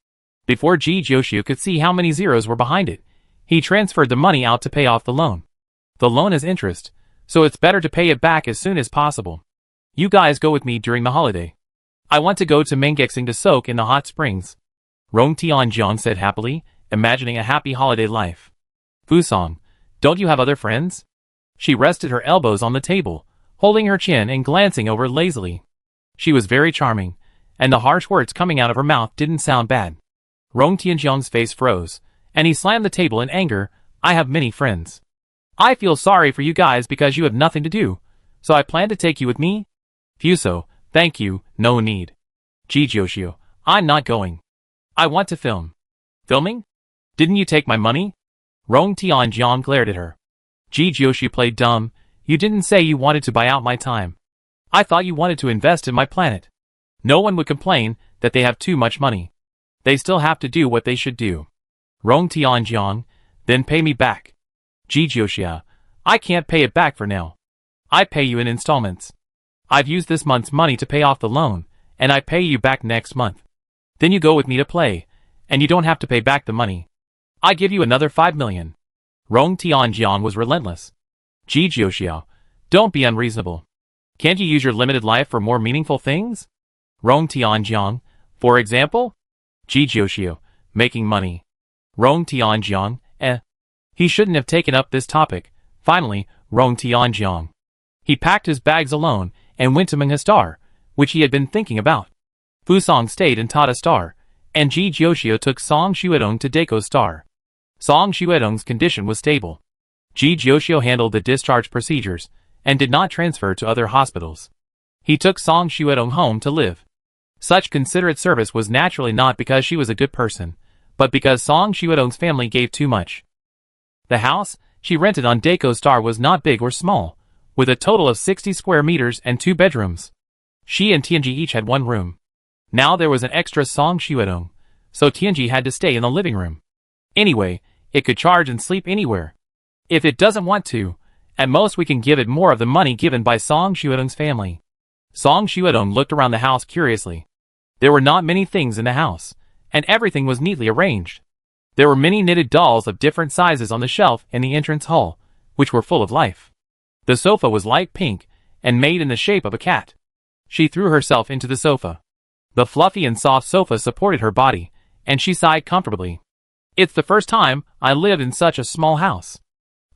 Before Ji Jiushu could see how many zeros were behind it, he transferred the money out to pay off the loan. The loan has interest, so it's better to pay it back as soon as possible. You guys go with me during the holiday. I want to go to Mengexing to soak in the hot springs. Rong Tianjiang said happily, imagining a happy holiday life. Fusong, don't you have other friends? She rested her elbows on the table, holding her chin and glancing over lazily. She was very charming, and the harsh words coming out of her mouth didn't sound bad. Rong Tianjiang's face froze, and he slammed the table in anger. I have many friends. I feel sorry for you guys because you have nothing to do, so I plan to take you with me. Fuso, thank you, no need. Ji Jiushu, I'm not going. I want to film. Filming? Didn't you take my money? Rong Tianjiang glared at her. Ji Jiushu played dumb. You didn't say you wanted to buy out my time. I thought you wanted to invest in my planet. No one would complain that they have too much money. They still have to do what they should do. Rong Tianjiang, then pay me back. Ji Jiushu, I can't pay it back for now. I pay you in installments. I've used this month's money to pay off the loan, and I pay you back next month. Then you go with me to play, and you don't have to pay back the money. I give you another 5 million. Rong Tianjiang was relentless. Ji Jiushu, don't be unreasonable. Can't you use your limited life for more meaningful things? Rong Tianjiang, for example? Ji Jiushu, making money. Rong Tianjiang, He shouldn't have taken up this topic. Finally, Rong Tianjiang. He packed his bags alone and went to Menghe Star, which he had been thinking about. Fusong stayed in Tata Star, and Ji Jiushu took Song Xuedong to Daco Star. Song Xuedong's condition was stable. Ji Jiushu handled the discharge procedures and did not transfer to other hospitals. He took Song Xuedong home to live. Such considerate service was naturally not because she was a good person, but because Song Xuedong's family gave too much. The house she rented on Daco Star was not big or small, with a total of 60 square meters and 2 bedrooms. She and Tianji each had 1 room. Now there was an extra Song Xuedong, so Tianji had to stay in the living room. Anyway, it could charge and sleep anywhere. If it doesn't want to, at most we can give it more of the money given by Song Xuedong's family. Song Xuedong looked around the house curiously. There were not many things in the house, and everything was neatly arranged. There were many knitted dolls of different sizes on the shelf in the entrance hall, which were full of life. The sofa was light pink, and made in the shape of a cat. She threw herself into the sofa. The fluffy and soft sofa supported her body, and she sighed comfortably. It's the first time I lived in such a small house.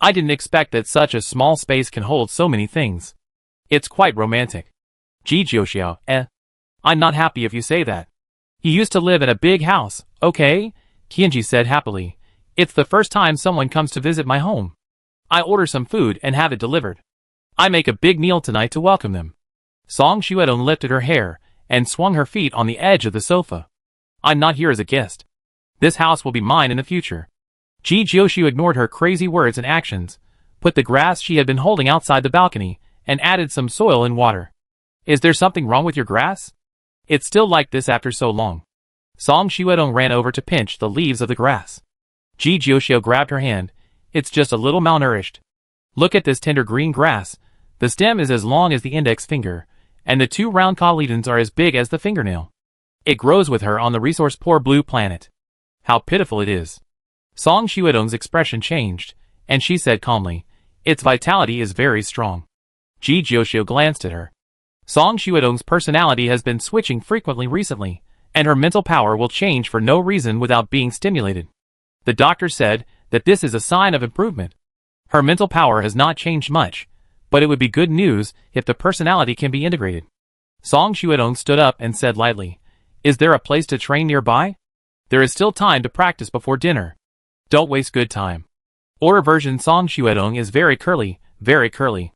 I didn't expect that such a small space can hold so many things. It's quite romantic. Ji Jiushu, I'm not happy if you say that. You used to live in a big house, okay? Tianji said happily. It's the first time someone comes to visit my home. I order some food and have it delivered. I make a big meal tonight to welcome them. Song Xuedong lifted her hair and swung her feet on the edge of the sofa. I'm not here as a guest. This house will be mine in the future. Ji Jiushu ignored her crazy words and actions, put the grass she had been holding outside the balcony, and added some soil and water. Is there something wrong with your grass? It's still like this after so long. Song Xuedong ran over to pinch the leaves of the grass. Ji Jiushu grabbed her hand. It's just a little malnourished. Look at this tender green grass. The stem is as long as the index finger, and the 2 round cotyledons are as big as the fingernail. It grows with her on the resource-poor blue planet. How pitiful it is. Song Xuedong's expression changed, and she said calmly, its vitality is very strong. Ji Jiushu glanced at her. Song Xuedong's personality has been switching frequently recently, and her mental power will change for no reason without being stimulated. The doctor said that this is a sign of improvement. Her mental power has not changed much, but it would be good news if the personality can be integrated. Song Xuedong stood up and said lightly, is there a place to train nearby? There is still time to practice before dinner. Don't waste good time. Older version Song Xuedong is very curly, very curly.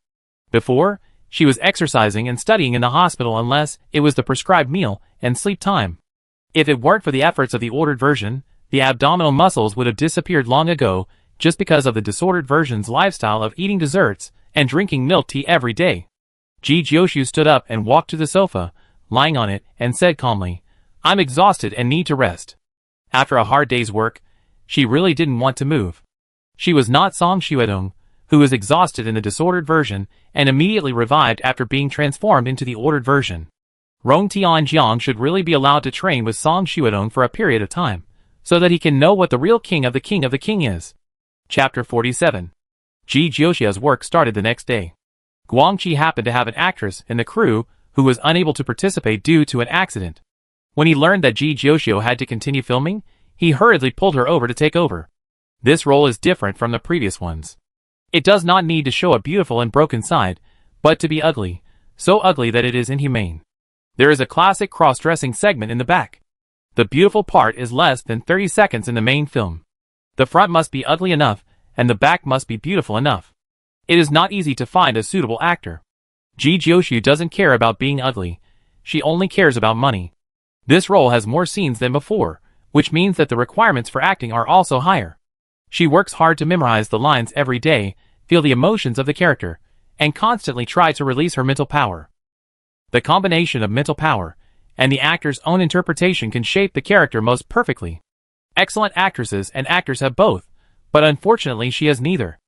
Before, she was exercising and studying in the hospital unless it was the prescribed meal and sleep time. If it weren't for the efforts of the ordered version, the abdominal muscles would have disappeared long ago just because of the disordered version's lifestyle of eating desserts and drinking milk tea every day. Ji Jiushu stood up and walked to the sofa, lying on it, and said calmly, I'm exhausted and need to rest. After a hard day's work, She really didn't want to move. She was not Song Xuedong, who was exhausted in the disordered version and immediately revived after being transformed into the ordered version. Rong Tianjiang should really be allowed to train with Song Xuedong for a period of time, so that he can know what the real king of the king is. Chapter 47. Ji Jiuxia's work started the next day. Guangqi happened to have an actress in the crew who was unable to participate due to an accident. When he learned that Ji Jiuxia had to continue filming, he hurriedly pulled her over to take over. This role is different from the previous ones. It does not need to show a beautiful and broken side, but to be ugly, so ugly that it is inhumane. There is a classic cross-dressing segment in the back. The beautiful part is less than 30 seconds in the main film. The front must be ugly enough, and the back must be beautiful enough. It is not easy to find a suitable actor. Ji Jiuxiu doesn't care about being ugly, she only cares about money. This role has more scenes than before, which means that the requirements for acting are also higher. She works hard to memorize the lines every day, feel the emotions of the character, and constantly try to release her mental power. The combination of mental power and the actor's own interpretation can shape the character most perfectly. Excellent actresses and actors have both, but unfortunately she has neither.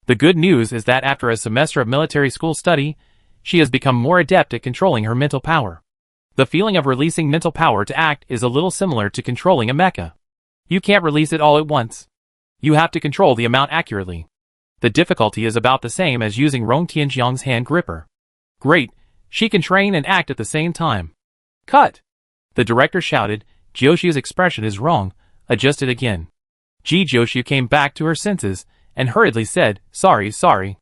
The good news is that after a semester of military school study, she has become more adept at controlling her mental power. The feeling of releasing mental power to act is a little similar to controlling a mecha. You can't release it all at once. You have to control the amount accurately. The difficulty is about the same as using Rong Tianjiang's hand gripper. Great, she can train and act at the same time. Cut! The director shouted. Jiuxiu's expression is wrong, adjust it again. Ji Jiuxiu came back to her senses and hurriedly said, sorry.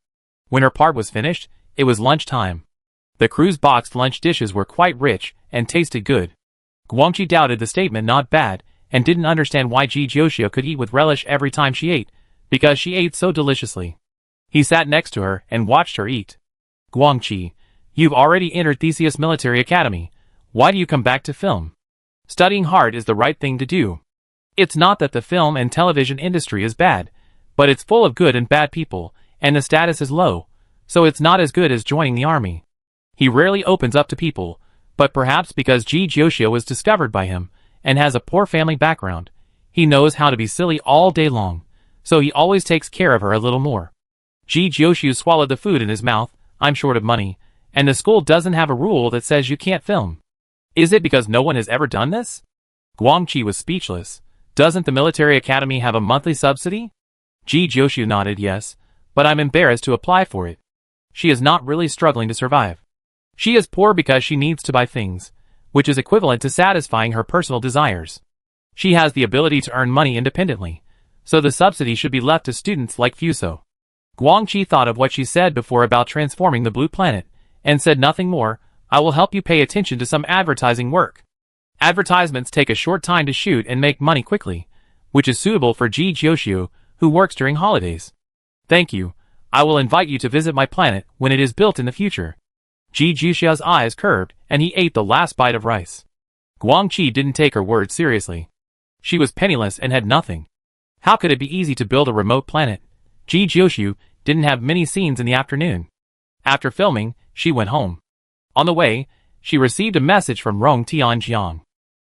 When her part was finished, it was lunchtime. The crew's boxed lunch dishes were quite rich and tasted good. Guangqi doubted the statement not bad and didn't understand why Ji Jiuxiu could eat with relish every time she ate, because she ate so deliciously. He sat next to her and watched her eat. Guangqi, you've already entered Theseus Military Academy. Why do you come back to film? Studying hard is the right thing to do. It's not that the film and television industry is bad, but it's full of good and bad people, and the status is low, so it's not as good as joining the army. He rarely opens up to people, but perhaps because Ji Jiuxiu was discovered by him, and has a poor family background, he knows how to be silly all day long, so he always takes care of her a little more. Ji Jiuxiu swallowed the food in his mouth. I'm short of money, and the school doesn't have a rule that says you can't film. Is it because no one has ever done this? Guangqi was speechless. Doesn't the military academy have a monthly subsidy? Ji Jiuxiu nodded yes, but I'm embarrassed to apply for it. She is not really struggling to survive. She is poor because she needs to buy things, which is equivalent to satisfying her personal desires. She has the ability to earn money independently, so the subsidy should be left to students like Fuso. Guangqi thought of what she said before about transforming the blue planet, and said nothing more. I will help you pay attention to some advertising work. Advertisements take a short time to shoot and make money quickly, which is suitable for Ji Jiuxiu, who works during holidays. Thank you. I will invite you to visit my planet when it is built in the future. Ji Jiuxia's eyes curved, and he ate the last bite of rice. Guangqi didn't take her words seriously. She was penniless and had nothing. How could it be easy to build a remote planet? Ji Jiuxiu didn't have many scenes in the afternoon. After filming, she went home. On the way, she received a message from Rong Tianjiang.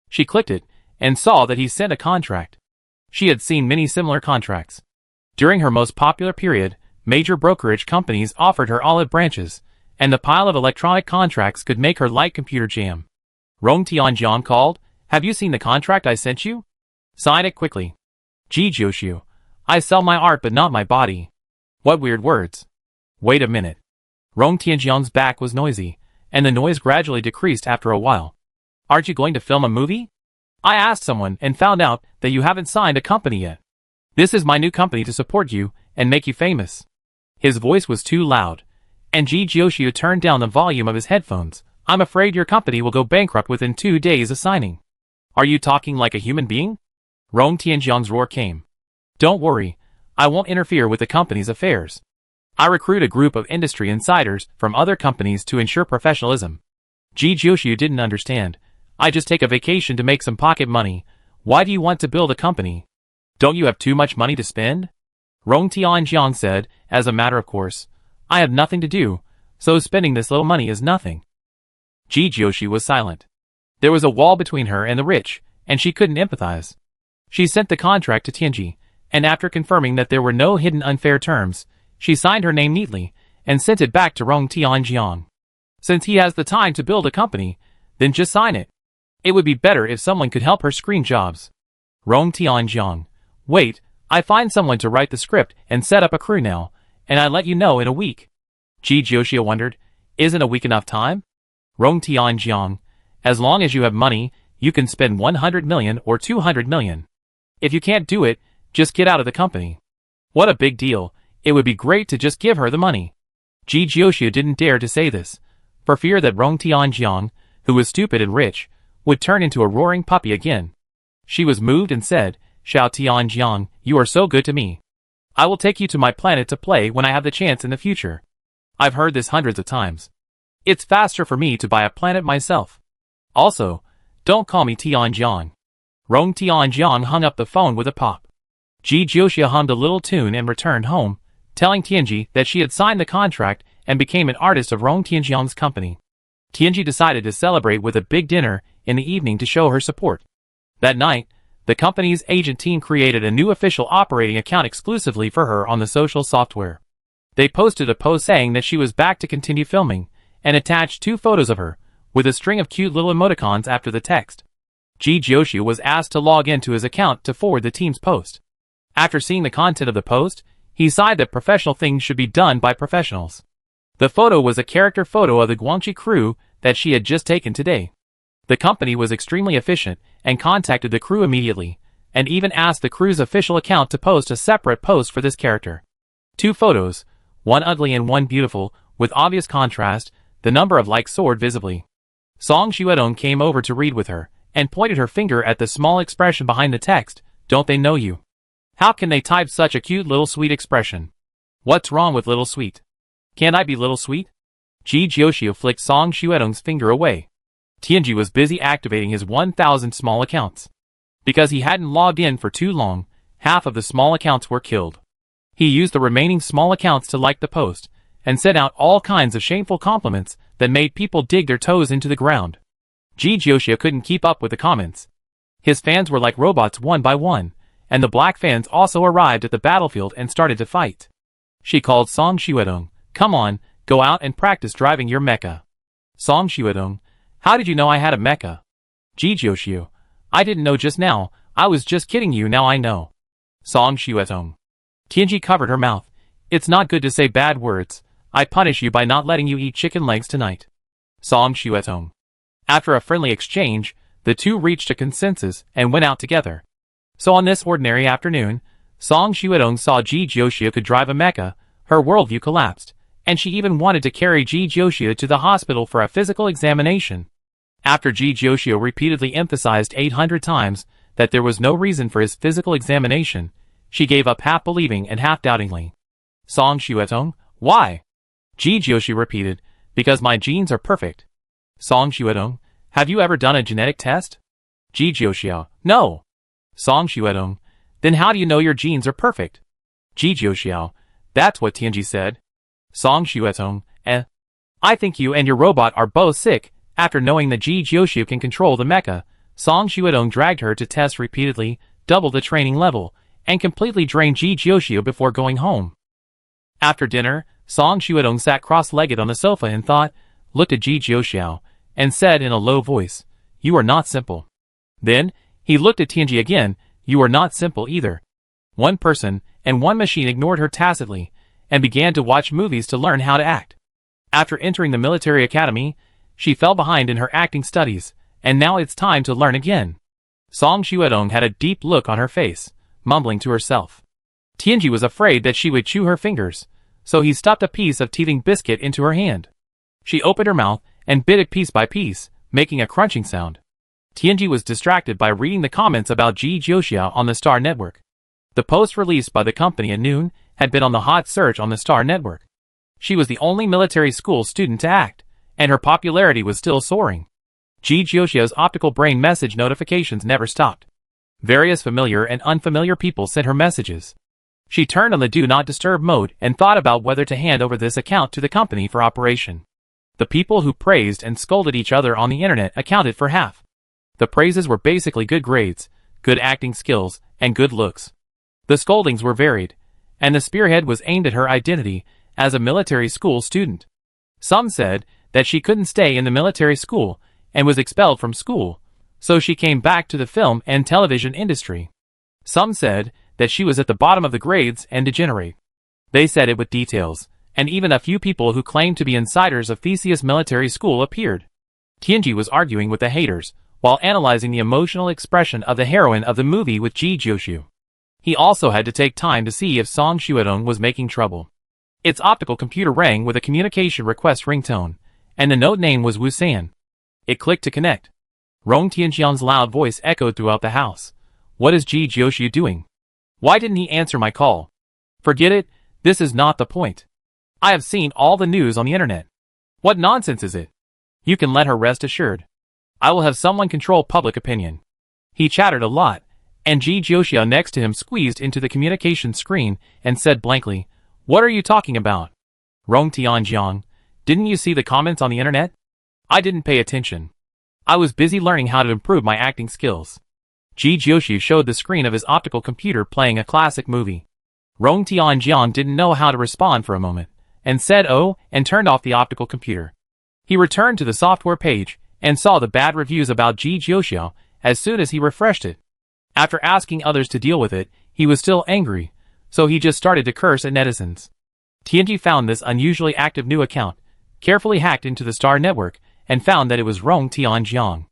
She clicked it, and saw that he sent a contract. She had seen many similar contracts. During her most popular period, major brokerage companies offered her olive branches, and the pile of electronic contracts could make her light computer jam. Rong Tianjiang called, have you seen the contract I sent you? Sign it quickly. Ji Jiuxiu, I sell my art but not my body. What weird words. Wait a minute. Rong Tianjiang's back was noisy, and the noise gradually decreased after a while. Aren't you going to film a movie? I asked someone and found out that you haven't signed a company yet. This is my new company to support you and make you famous. His voice was too loud, and Ji Jiuxiu turned down the volume of his headphones. I'm afraid your company will go bankrupt within 2 days of signing. Are you talking like a human being? Rong Tianjiang's roar came. Don't worry, I won't interfere with the company's affairs. I recruit a group of industry insiders from other companies to ensure professionalism. Ji Jiuxiu didn't understand. I just take a vacation to make some pocket money. Why do you want to build a company? Don't you have too much money to spend? Rong Tianjiang said, as a matter of course. I have nothing to do, so spending this little money is nothing. Ji Jiuxiu was silent. There was a wall between her and the rich, and she couldn't empathize. She sent the contract to Tianji, and after confirming that there were no hidden unfair terms, she signed her name neatly and sent it back to Rong Tianjiang. Since he has the time to build a company, then just sign it. It would be better if someone could help her screen jobs. Rong Tianjiang. Wait, I find someone to write the script and set up a crew now, and I let you know in a week. Ji Jioxia wondered, isn't a week enough time? Rong Tianjiang. As long as you have money, you can spend 100 million or 200 million. If you can't do it, just get out of the company. What a big deal. It would be great to just give her the money. Ji Jioxia didn't dare to say this, for fear that Rong Tianjiang, who was stupid and rich, would turn into a roaring puppy again. She was moved and said, Xiao Tianjiang, you are so good to me. I will take you to my planet to play when I have the chance in the future. I've heard this hundreds of times. It's faster for me to buy a planet myself. Also, don't call me Tianjiang. Rong Tianjiang hung up the phone with a pop. Ji Jioxia hummed a little tune and returned home, telling Tianji that she had signed the contract and became an artist of Rong Tianjiang's company. Tianji decided to celebrate with a big dinner in the evening to show her support. That night, the company's agent team created a new official operating account exclusively for her on the social software. They posted a post saying that she was back to continue filming, and attached 2 photos of her, with a string of cute little emoticons after the text. Ji Jioxia was asked to log into his account to forward the team's post. After seeing the content of the post, he sighed that professional things should be done by professionals. The photo was a character photo of the Guangxi crew that she had just taken today. The company was extremely efficient and contacted the crew immediately, and even asked the crew's official account to post a separate post for this character. 2 photos, one ugly and one beautiful, with obvious contrast, the number of likes soared visibly. Song Xuedong came over to read with her, and pointed her finger at the small expression behind the text, don't they know you? How can they type such a cute little sweet expression? What's wrong with little sweet? Can't I be little sweet? Ji Jioxia flicked Song Xuedong's finger away. Tianji was busy activating his 1,000 small accounts. Because he hadn't logged in for too long, half of the small accounts were killed. He used the remaining small accounts to like the post, and sent out all kinds of shameful compliments that made people dig their toes into the ground. Ji Jioxia couldn't keep up with the comments. His fans were like robots one by one, and the black fans also arrived at the battlefield and started to fight. She called Song Xuedong, come on, go out and practice driving your mecha. Song Xuedong, how did you know I had a mecha? Ji Jioxia, I didn't know just now, I was just kidding you, now I know. Song Xuedong. Tianji covered her mouth. It's not good to say bad words. I punish you by not letting you eat chicken legs tonight. Song Xuedong. After a friendly exchange, the two reached a consensus and went out together. So on this ordinary afternoon, Song Xuedong saw Ji Jioxia could drive a mecha, her worldview collapsed, and she even wanted to carry Ji Jioxia to the hospital for a physical examination. After Ji Jioxia repeatedly emphasized 800 times that there was no reason for his physical examination, she gave up half believing and half doubtingly. Song Xuedong, why? Ji Jioxia repeated, because my genes are perfect. Song Xuedong, have you ever done a genetic test? Ji Jioxia, no. Song Xuedong, then how do you know your genes are perfect? Ji Jioxia, that's what Tianji said. Song Xuedong, I think you and your robot are both sick. After knowing that Ji Jioxia can control the mecha, Song Xuedong dragged her to test repeatedly, doubled the training level, and completely drained Ji Jioxia before going home. After dinner, Song Xuedong sat cross-legged on the sofa and thought, looked at Ji Jioxia, and said in a low voice, you are not simple. Then, he looked at Tianji again, you are not simple either. One person and one machine ignored her tacitly, and began to watch movies to learn how to act. After entering the military academy, she fell behind in her acting studies, and now it's time to learn again. Song Xuedong had a deep look on her face, mumbling to herself. Tianji was afraid that she would chew her fingers, so he stuffed a piece of teething biscuit into her hand. She opened her mouth and bit it piece by piece, making a crunching sound. Tianji was distracted by reading the comments about Ji Jioxia on the Star Network. The post released by the company at noon had been on the hot search on the Star Network. She was the only military school student to act, and her popularity was still soaring. Ji Jioxia's optical brain message notifications never stopped. Various familiar and unfamiliar people sent her messages. She turned on the Do Not Disturb mode and thought about whether to hand over this account to the company for operation. The people who praised and scolded each other on the internet accounted for half. The praises were basically good grades, good acting skills, and good looks. The scoldings were varied, and the spearhead was aimed at her identity as a military school student. Some said that she couldn't stay in the military school and was expelled from school, so she came back to the film and television industry. Some said that she was at the bottom of the grades and degenerate. They said it with details, and even a few people who claimed to be insiders of Theseus Military School appeared. Tianji was arguing with the haters, while analyzing the emotional expression of the heroine of the movie with Ji Jiushu. He also had to take time to see if Song Shuadong was making trouble. Its optical computer rang with a communication request ringtone, and the note name was Wu San. It clicked to connect. Rong Tianxiang's loud voice echoed throughout the house. What is Ji Jiushu doing? Why didn't he answer my call? Forget it, this is not the point. I have seen all the news on the internet. What nonsense is it? You can let her rest assured. I will have someone control public opinion. He chattered a lot, and Ji Jiushu next to him squeezed into the communication screen and said blankly, What are you talking about? Rong Tianjiang, didn't you see the comments on the internet? I didn't pay attention. I was busy learning how to improve my acting skills. Ji Jiushu showed the screen of his optical computer playing a classic movie. Rong Tianjiang didn't know how to respond for a moment, and said oh, and turned off the optical computer. He returned to the software page, and saw the bad reviews about Ji Jiushu as soon as he refreshed it. After asking others to deal with it, he was still angry, so he just started to curse at netizens. Tianji found this unusually active new account, carefully hacked into the Star Network, and found that it was Rong Tianjiang.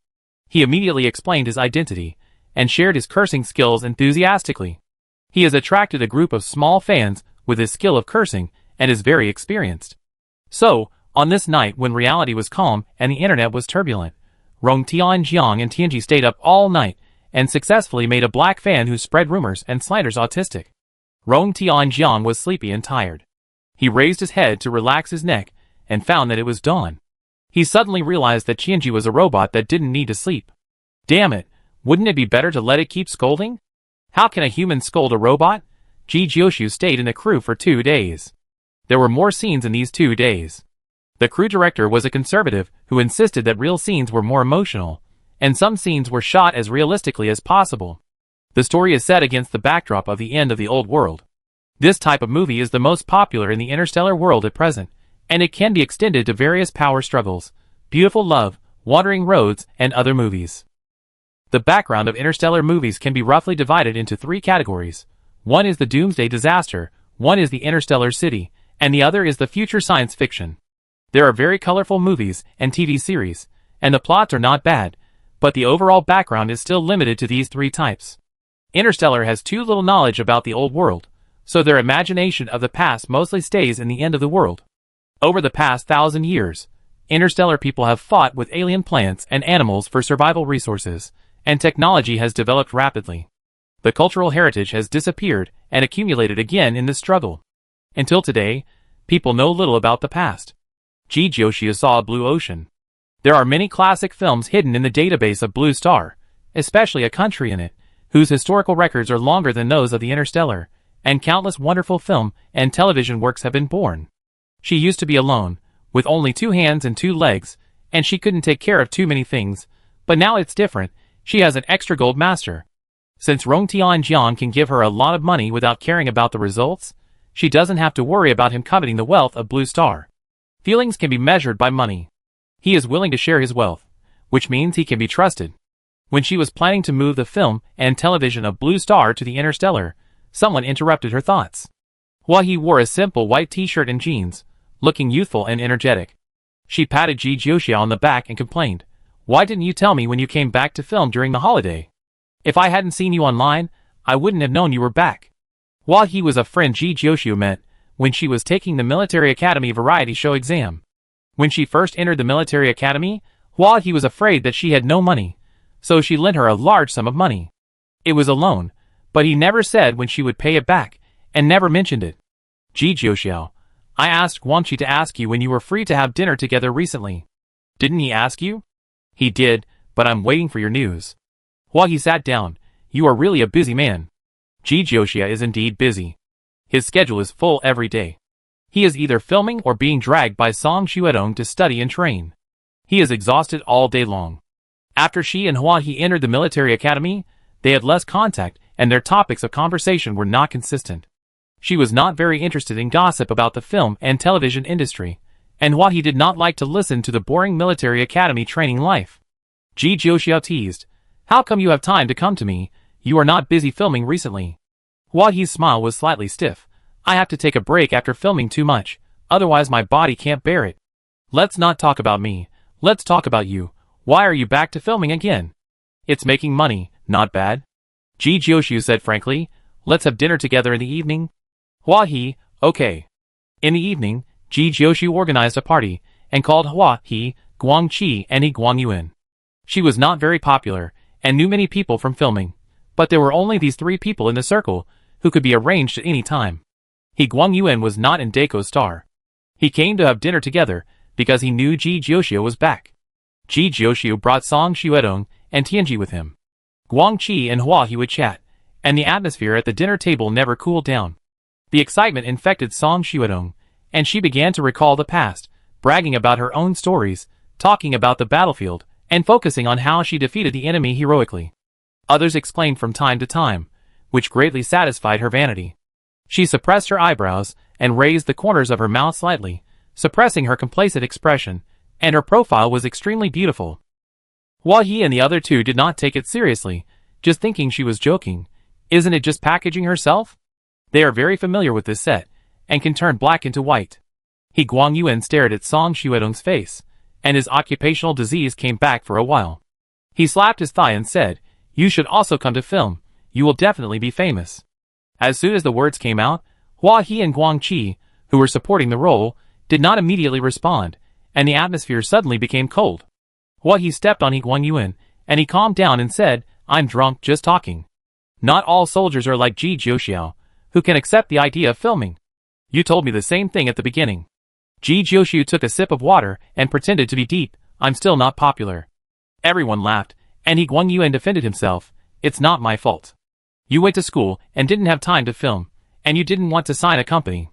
He immediately explained his identity, and shared his cursing skills enthusiastically. He has attracted a group of small fans with his skill of cursing, and is very experienced. So, on this night when reality was calm and the internet was turbulent, Rong Tianjiang and Tianji stayed up all night, and successfully made a black fan who spread rumors and slanders autistic. Rong Tianjiang was sleepy and tired. He raised his head to relax his neck, and found that it was dawn. He suddenly realized that Tianji was a robot that didn't need to sleep. Damn it, wouldn't it be better to let it keep scolding? How can a human scold a robot? Ji Jiushu stayed in the crew for 2 days. There were more scenes in these 2 days. The crew director was a conservative who insisted that real scenes were more emotional, and some scenes were shot as realistically as possible. The story is set against the backdrop of the end of the old world. This type of movie is the most popular in the interstellar world at present, and it can be extended to various power struggles, beautiful love, wandering roads, and other movies. The background of interstellar movies can be roughly divided into 3 categories. One is the doomsday disaster, one is the interstellar city, and the other is the future science fiction. There are very colorful movies and TV series, and the plots are not bad, but the overall background is still limited to these 3 types. Interstellar has too little knowledge about the old world, so their imagination of the past mostly stays in the end of the world. Over the past 1,000 years, interstellar people have fought with alien plants and animals for survival resources, and technology has developed rapidly. The cultural heritage has disappeared and accumulated again in this struggle. Until today, people know little about the past. Ji Jiushu saw a blue ocean. There are many classic films hidden in the database of Blue Star, especially a country in it, whose historical records are longer than those of the interstellar, and countless wonderful film and television works have been born. She used to be alone, with only 2 hands and 2 legs, and she couldn't take care of too many things, but now it's different. She has an extra gold master. Since Rong Tianjiang can give her a lot of money without caring about the results, she doesn't have to worry about him coveting the wealth of Blue Star. Feelings can be measured by money. He is willing to share his wealth, which means he can be trusted. When she was planning to move the film and television of Blue Star to the interstellar, someone interrupted her thoughts. While he wore a simple white t-shirt and jeans, looking youthful and energetic. She patted Ji Jiushu on the back and complained, Why didn't you tell me when you came back to film during the holiday? If I hadn't seen you online, I wouldn't have known you were back. While he was a friend Ji Jiushu met when she was taking the Military Academy variety show exam. When she first entered the Military Academy, while he was afraid that she had no money, so she lent her a large sum of money. It was a loan, but he never said when she would pay it back, and never mentioned it. Ji Jiushu, I asked Guangxi to ask you when you were free to have dinner together recently. Didn't he ask you? He did, but I'm waiting for your news. While he sat down, you are really a busy man. Ji Jiushu is indeed busy. His schedule is full every day. He is either filming or being dragged by Song Shuadong to study and train. He is exhausted all day long. After she and Hua He entered the military academy, they had less contact and their topics of conversation were not consistent. She was not very interested in gossip about the film and television industry, and Hua He did not like to listen to the boring military academy training life. Ji Jiuxiao teased, "How come you have time to come to me? You are not busy filming recently." Hua He's smile was slightly stiff. "I have to take a break after filming too much, otherwise my body can't bear it." "Let's not talk about me. Let's talk about you. Why are you back to filming again?" "It's making money, not bad." Ji Jiuxiu said frankly. "Let's have dinner together in the evening." Hua He, "Okay." In the evening, Ji Jiuxiu organized a party, and called Hua He, Guang Qi and He Guang Yuan. She was not very popular, and knew many people from filming, but there were only these three people in the circle, who could be arranged at any time. He Guang Yuan was not in Daiko's star. He came to have dinner together, because he knew Ji Jiuxiu was back. Ji Jiuxiu brought Song Xuedong and Tianji with him. Guang Qi and Hua He would chat, and the atmosphere at the dinner table never cooled down. The excitement infected Song Xuedong, and she began to recall the past, bragging about her own stories, talking about the battlefield, and focusing on how she defeated the enemy heroically. Others exclaimed from time to time, which greatly satisfied her vanity. She suppressed her eyebrows, and raised the corners of her mouth slightly, suppressing her complacent expression, and her profile was extremely beautiful. Hua He and the other two did not take it seriously, just thinking she was joking. Isn't it just packaging herself? They are very familiar with this set, and can turn black into white. He Guang Yuan stared at Song Xuedong's face, and his occupational disease came back for a while. He slapped his thigh and said, "You should also come to film, you will definitely be famous." As soon as the words came out, Hua He and Guang Qi, who were supporting the role, did not immediately respond, and the atmosphere suddenly became cold. Hua He stepped on He Guang Yuan, and he calmed down and said, "I'm drunk just talking. Not all soldiers are like Ji Jiuxiao, who can accept the idea of filming. You told me the same thing at the beginning." Ji Jiuxiu took a sip of water and pretended to be deep. "I'm still not popular." Everyone laughed, and He Guang Yuan defended himself. "It's not my fault. You went to school and didn't have time to film, and you didn't want to sign a company.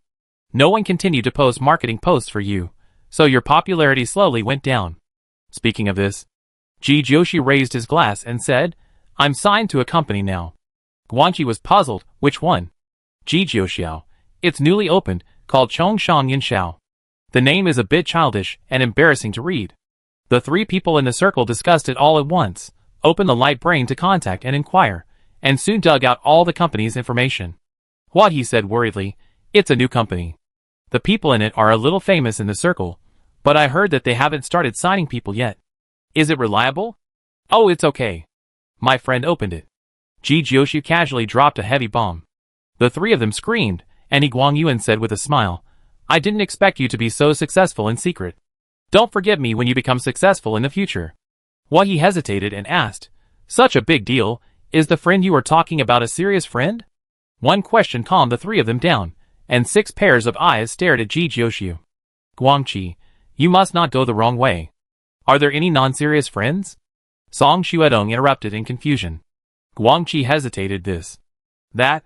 No one continued to post marketing posts for you, so your popularity slowly went down." Speaking of this, Ji Jiuxiu raised his glass and said, "I'm signed to a company now." Guanqi was puzzled. "Which one?" "Ji Jiuxiao. It's newly opened, called Chongshang Yinshao. The name is a bit childish and embarrassing to read." The three people in the circle discussed it all at once, opened the light brain to contact and inquire, and soon dug out all the company's information. "What?" he said worriedly. "It's a new company. The people in it are a little famous in the circle, but I heard that they haven't started signing people yet. Is it reliable?" "Oh, it's okay. My friend opened it." Ji Jiuxiu casually dropped a heavy bomb. The three of them screamed, and He Guang Yuan said with a smile, "I didn't expect you to be so successful in secret. Don't forget me when you become successful in the future." Hua He hesitated and asked, "Such a big deal, is the friend you are talking about a serious friend?" One question calmed the three of them down, and 6 pairs of eyes stared at Ji Jiuxiu. "Guangqi, you must not go the wrong way. Are there any non-serious friends?" Song Xuedong interrupted in confusion. Guangqi hesitated. That?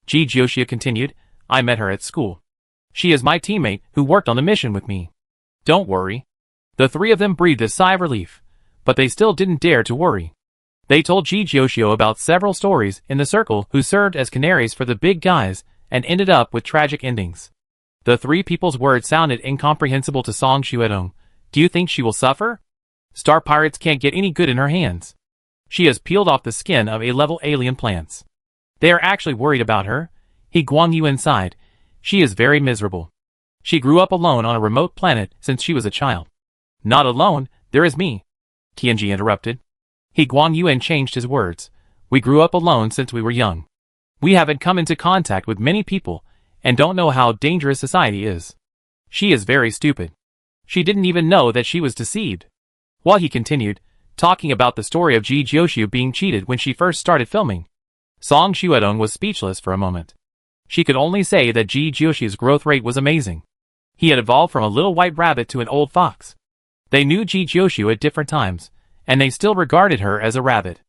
Ji Jiuxiu continued, "I met her at school. She is my teammate who worked on the mission with me." "Don't worry." The three of them breathed a sigh of relief, but they still didn't dare to worry. They told Ji Jiuxiu about several stories in the circle who served as canaries for the big guys and ended up with tragic endings. The three people's words sounded incomprehensible to Song Xuedong. "Do you think she will suffer? Star pirates can't get any good in her hands. She has peeled off the skin of A-level alien plants. They are actually worried about her." He Guang Yuan sighed. "She is very miserable. She grew up alone on a remote planet since she was a child." "Not alone, there is me," Tianji interrupted. He Guang Yuan changed his words. "We grew up alone since we were young. We haven't come into contact with many people, and don't know how dangerous society is. She is very stupid. She didn't even know that she was deceived." While he continued, talking about the story of Ji Jiuxiu being cheated when she first started filming. Song Xuedong was speechless for a moment. She could only say that Ji Jiuxiu's growth rate was amazing. He had evolved from a little white rabbit to an old fox. They knew Ji Jiuxiu at different times, and they still regarded her as a rabbit.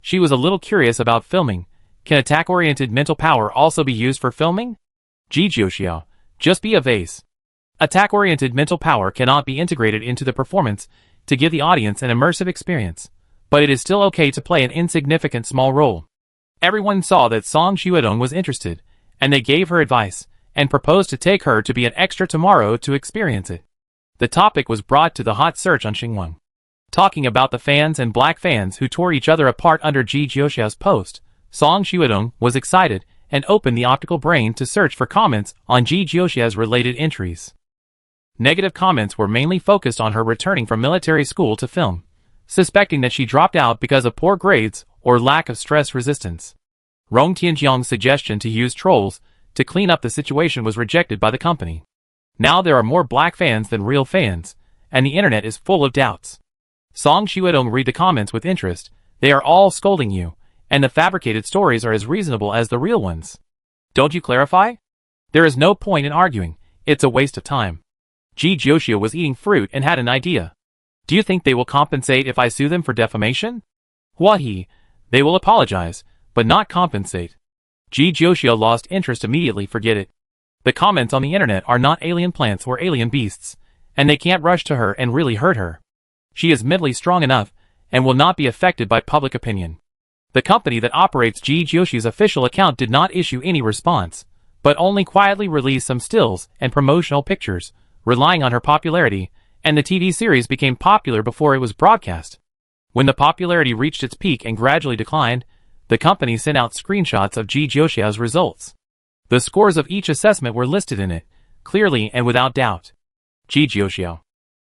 She was a little curious about filming. Can attack-oriented mental power also be used for filming? Ji Jiuxiu, just be a vase. Attack-oriented mental power cannot be integrated into the performance to give the audience an immersive experience, but it is still okay to play an insignificant small role. Everyone saw that Song Xiaodong was interested, and they gave her advice, and proposed to take her to be an extra tomorrow to experience it. The topic was brought to the hot search on Xinguang. Talking about the fans and black fans who tore each other apart under Ji Jiuxiao's post, Song Xiaodong was excited and opened the optical brain to search for comments on Ji Jiuxia's related entries. Negative comments were mainly focused on her returning from military school to film, suspecting that she dropped out because of poor grades or lack of stress resistance. Rong Tianjiang's suggestion to use trolls to clean up the situation was rejected by the company. Now there are more black fans than real fans, and the internet is full of doubts. Song Xiaodong read the comments with interest. They are all scolding you, and the fabricated stories are as reasonable as the real ones. Don't you clarify? There is no point in arguing. It's a waste of time. Ji Jiuxia was eating fruit and had an idea. Do you think they will compensate if I sue them for defamation? Wahi, they will apologize, but not compensate. Ji Jiuxia lost interest immediately. Forget it. The comments on the internet are not alien plants or alien beasts, and they can't rush to her and really hurt her. She is mentally strong enough and will not be affected by public opinion. The company that operates Ji Jiuxia's official account did not issue any response, but only quietly released some stills and promotional pictures, relying on her popularity, and the TV series became popular before it was broadcast. When the popularity reached its peak and gradually declined, the company sent out screenshots of Ji Jiuxia's results. The scores of each assessment were listed in it, clearly and without doubt. Ji Jiuxia.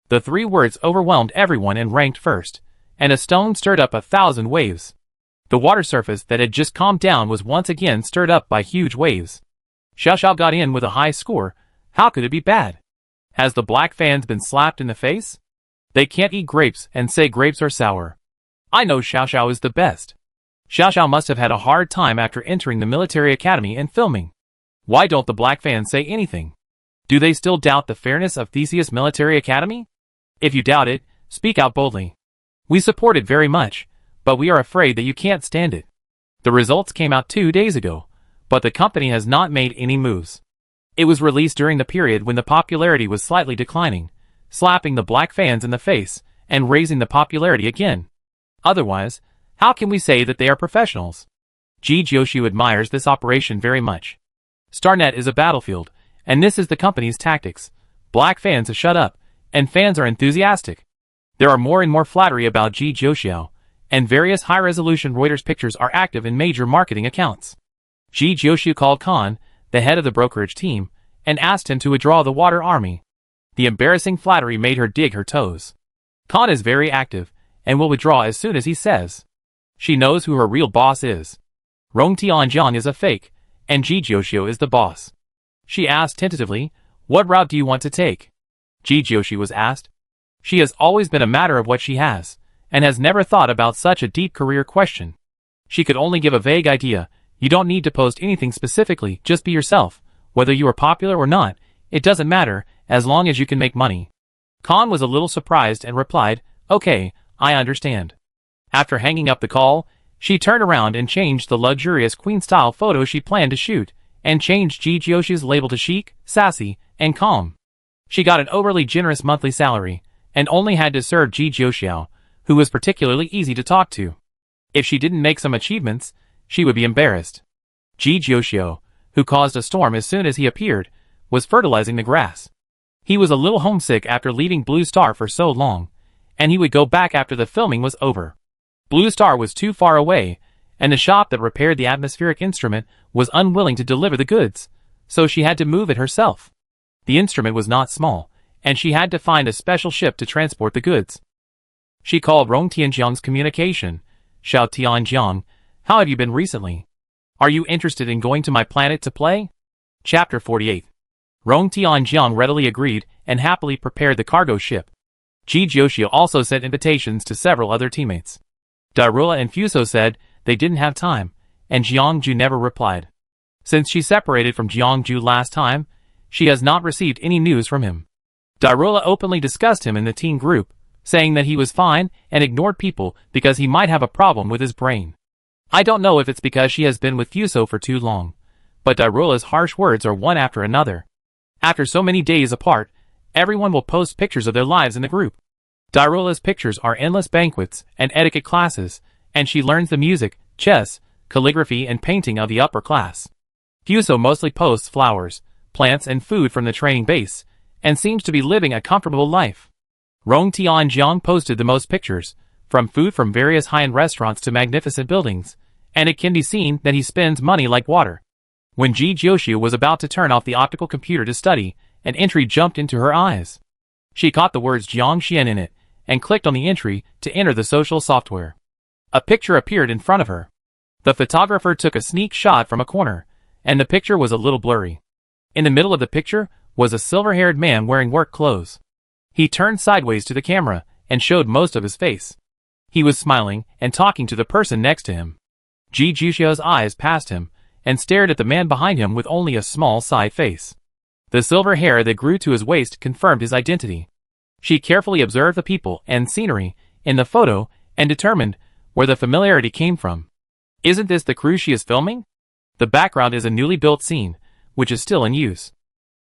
The 3 words overwhelmed everyone and ranked first, and a stone stirred up 1,000 waves. The water surface that had just calmed down was once again stirred up by huge waves. Xiaoxiao got in with a high score. How could it be bad? Has the black fans been slapped in the face? They can't eat grapes and say grapes are sour. I know Xiaoxiao is the best. Xiaoxiao must have had a hard time after entering the military academy and filming. Why don't the black fans say anything? Do they still doubt the fairness of Theseus Military Academy? If you doubt it, speak out boldly. We support it very much, but we are afraid that you can't stand it. The results came out 2 days ago, but the company has not made any moves. It was released during the period when the popularity was slightly declining, slapping the black fans in the face and raising the popularity again. Otherwise, how can we say that they are professionals? Ji Jiuxia admires this operation very much. Starnet is a battlefield, and this is the company's tactics. Black fans have shut up, and fans are enthusiastic. There are more and more flattery about Ji Jiuxia, and various high-resolution Reuters pictures are active in major marketing accounts. Ji Jiuxia called Khan, the head of the brokerage team, and asked him to withdraw the water army. The embarrassing flattery made her dig her toes. Khan is very active, and will withdraw as soon as he says. She knows who her real boss is. Rong Tianjiang is a fake, and Ji Jiuxia is the boss. She asked tentatively, what route do you want to take? Ji Jiuxia was asked. She has always been a matter of what she has, and has never thought about such a deep career question. She could only give a vague idea. You don't need to post anything specifically, just be yourself. Whether you are popular or not, it doesn't matter, as long as you can make money. Khan was a little surprised and replied, okay, I understand. After hanging up the call, she turned around and changed the luxurious queen-style photo she planned to shoot, and changed Ji Jiuxia's label to chic, sassy, and calm. She got an overly generous monthly salary, and only had to serve Ji Jiuxia, who was particularly easy to talk to. If she didn't make some achievements, she would be embarrassed. Ji Jiuxia, who caused a storm as soon as he appeared, was fertilizing the grass. He was a little homesick after leaving Blue Star for so long, and he would go back after the filming was over. Blue Star was too far away, and the shop that repaired the atmospheric instrument was unwilling to deliver the goods, so she had to move it herself. The instrument was not small, and she had to find a special ship to transport the goods. She called Rong Tianjiang's communication. Xiao Tianjiang, how have you been recently? Are you interested in going to my planet to play? Chapter 48. Rong Tianjiang readily agreed and happily prepared the cargo ship. Ji Jiuxia also sent invitations to several other teammates. Darula and Fuso said they didn't have time, and Jiangju never replied. Since she separated from Jiangju last time, she has not received any news from him. Darula openly discussed him in the teen group, saying that he was fine and ignored people because he might have a problem with his brain. I don't know if it's because she has been with Fuso for too long, but Darula's harsh words are one after another. After so many days apart, everyone will post pictures of their lives in the group. Darula's pictures are endless banquets and etiquette classes, and she learns the music, chess, calligraphy and painting of the upper class. Fuso mostly posts flowers, plants and food from the training base, and seems to be living a comfortable life. Rong Tianjiang posted the most pictures, from food from various high-end restaurants to magnificent buildings, and it can be seen that he spends money like water. When Ji Jiuxiu was about to turn off the optical computer to study, an entry jumped into her eyes. She caught the words Jiangxian in it, and clicked on the entry to enter the social software. A picture appeared in front of her. The photographer took a sneak shot from a corner, and the picture was a little blurry. In the middle of the picture was a silver-haired man wearing work clothes. He turned sideways to the camera and showed most of his face. He was smiling and talking to the person next to him. Ji Jiuxiu's eyes passed him and stared at the man behind him with only a small side face. The silver hair that grew to his waist confirmed his identity. She carefully observed the people and scenery in the photo and determined where the familiarity came from. Isn't this the crew she is filming? The background is a newly built scene, which is still in use.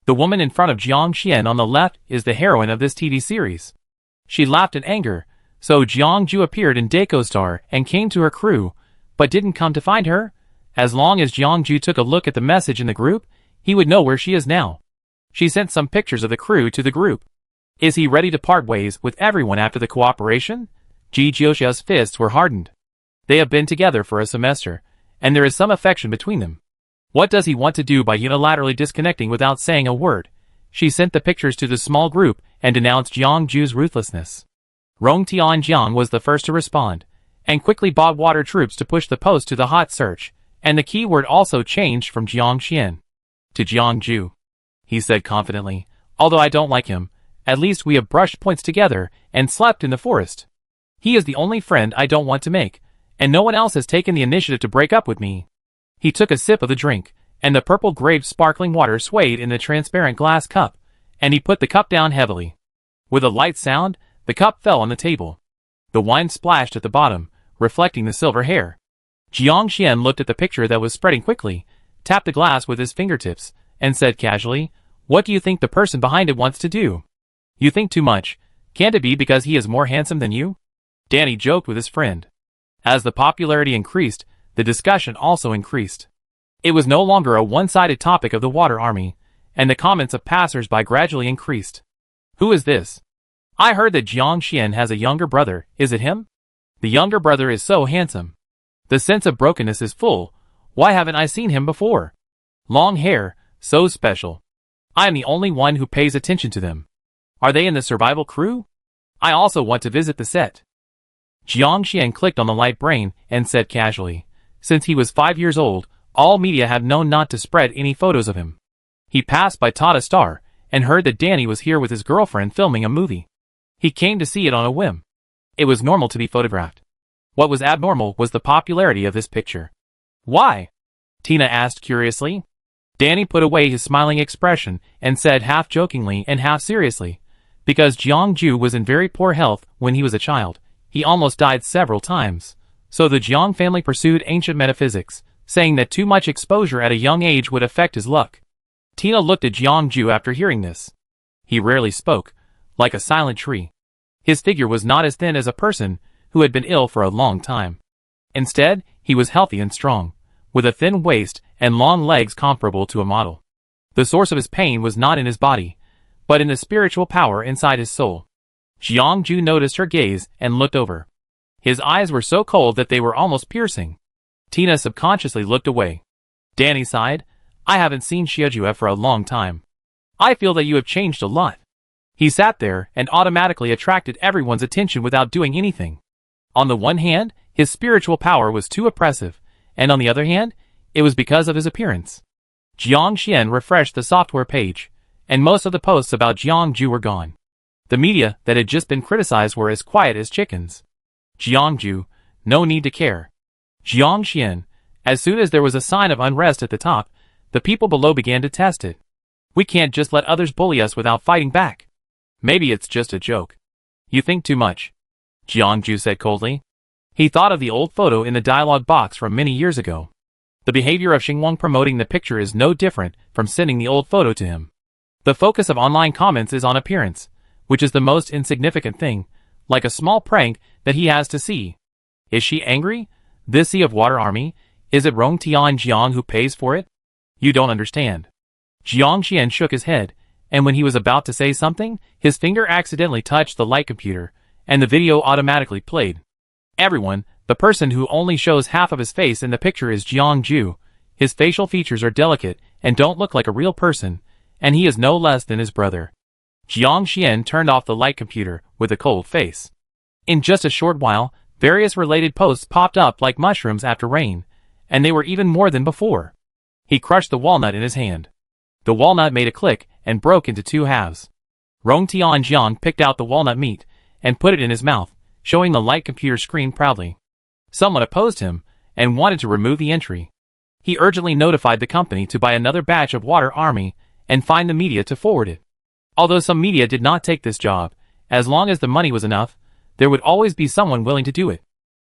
The woman in front of Jiang Xian on the left is the heroine of this TV series. She laughed in anger, so Jiang Ju appeared in Daco Star and came to her crew, but didn't come to find her. As long as Jiang Ju took a look at the message in the group, he would know where she is now. She sent some pictures of the crew to the group. Is he ready to part ways with everyone after the cooperation? Ji Jiuxiu's fists were hardened. They have been together for a semester, and there is some affection between them. What does he want to do by unilaterally disconnecting without saying a word? She sent the pictures to the small group and denounced Jiang Ju's ruthlessness. Rong Tianjiang was the first to respond, and quickly bought water troops to push the post to the hot search, and the keyword also changed from Jiang Xian to Jiang Ju. He said confidently, although I don't like him, at least we have brushed points together and slept in the forest. He is the only friend I don't want to make, and no one else has taken the initiative to break up with me. He took a sip of the drink, and the purple grape sparkling water swayed in the transparent glass cup, and he put the cup down heavily. With a light sound, the cup fell on the table. The wine splashed at the bottom, reflecting the silver hair. Jiang Xian looked at the picture that was spreading quickly, tapped the glass with his fingertips, and said casually, "What do you think the person behind it wants to do? You think too much. Can't it be because he is more handsome than you?" Danny joked with his friend. As the popularity increased, the discussion also increased. It was no longer a one-sided topic of the water army, and the comments of passers-by gradually increased. Who is this? I heard that Jiang Xian has a younger brother, is it him? The younger brother is so handsome. The sense of brokenness is full. Why haven't I seen him before? Long hair, so special. I am the only one who pays attention to them. Are they in the survival crew? I also want to visit the set. Jiang Xian clicked on the light brain and said casually, since he was 5 years old, all media have known not to spread any photos of him. He passed by Tata Star and heard that Danny was here with his girlfriend filming a movie. He came to see it on a whim. It was normal to be photographed. What was abnormal was the popularity of this picture. Why? Tina asked curiously. Danny put away his smiling expression and said half jokingly and half seriously, because Jiang Ju was in very poor health when he was a child. He almost died several times. So the Jiang family pursued ancient metaphysics, saying that too much exposure at a young age would affect his luck. Tina looked at Jiang Ju after hearing this. He rarely spoke, like a silent tree. His figure was not as thin as a person who had been ill for a long time. Instead, he was healthy and strong, with a thin waist and long legs comparable to a model. The source of his pain was not in his body, but in the spiritual power inside his soul. Jiang Ju noticed her gaze and looked over. His eyes were so cold that they were almost piercing. Tina subconsciously looked away. Danny sighed. I haven't seen Xiaojue for a long time. I feel that you have changed a lot. He sat there and automatically attracted everyone's attention without doing anything. On the one hand, his spiritual power was too oppressive, and on the other hand, it was because of his appearance. Jiang Xian refreshed the software page, and most of the posts about Jiang Ju were gone. The media that had just been criticized were as quiet as chickens. Jiang Ju, no need to care. Jiang Xian, as soon as there was a sign of unrest at the top, the people below began to test it. We can't just let others bully us without fighting back. Maybe it's just a joke. You think too much, Jiang Ju said coldly. He thought of the old photo in the dialogue box from many years ago. The behavior of Xingwang promoting the picture is no different from sending the old photo to him. The focus of online comments is on appearance, which is the most insignificant thing, like a small prank that he has to see. Is she angry? This sea of water army, Is it Rong Tianjiang who pays for it? You don't understand. Jiang Xian shook his head, and when he was about to say something, his finger accidentally touched the light computer, and the video automatically played. Everyone, the person who only shows half of his face in the picture is Jiang Ju. His facial features are delicate and don't look like a real person, and he is no less than his brother. Jiang Xian turned off the light computer with a cold face. In just a short while, various related posts popped up like mushrooms after rain, and they were even more than before. He crushed the walnut in his hand. The walnut made a click and broke into two halves. Rong Tianjiang picked out the walnut meat and put it in his mouth, showing the light computer screen proudly. Someone opposed him and wanted to remove the entry. He urgently notified the company to buy another batch of Water Army and find the media to forward it. Although some media did not take this job, as long as the money was enough, there would always be someone willing to do it.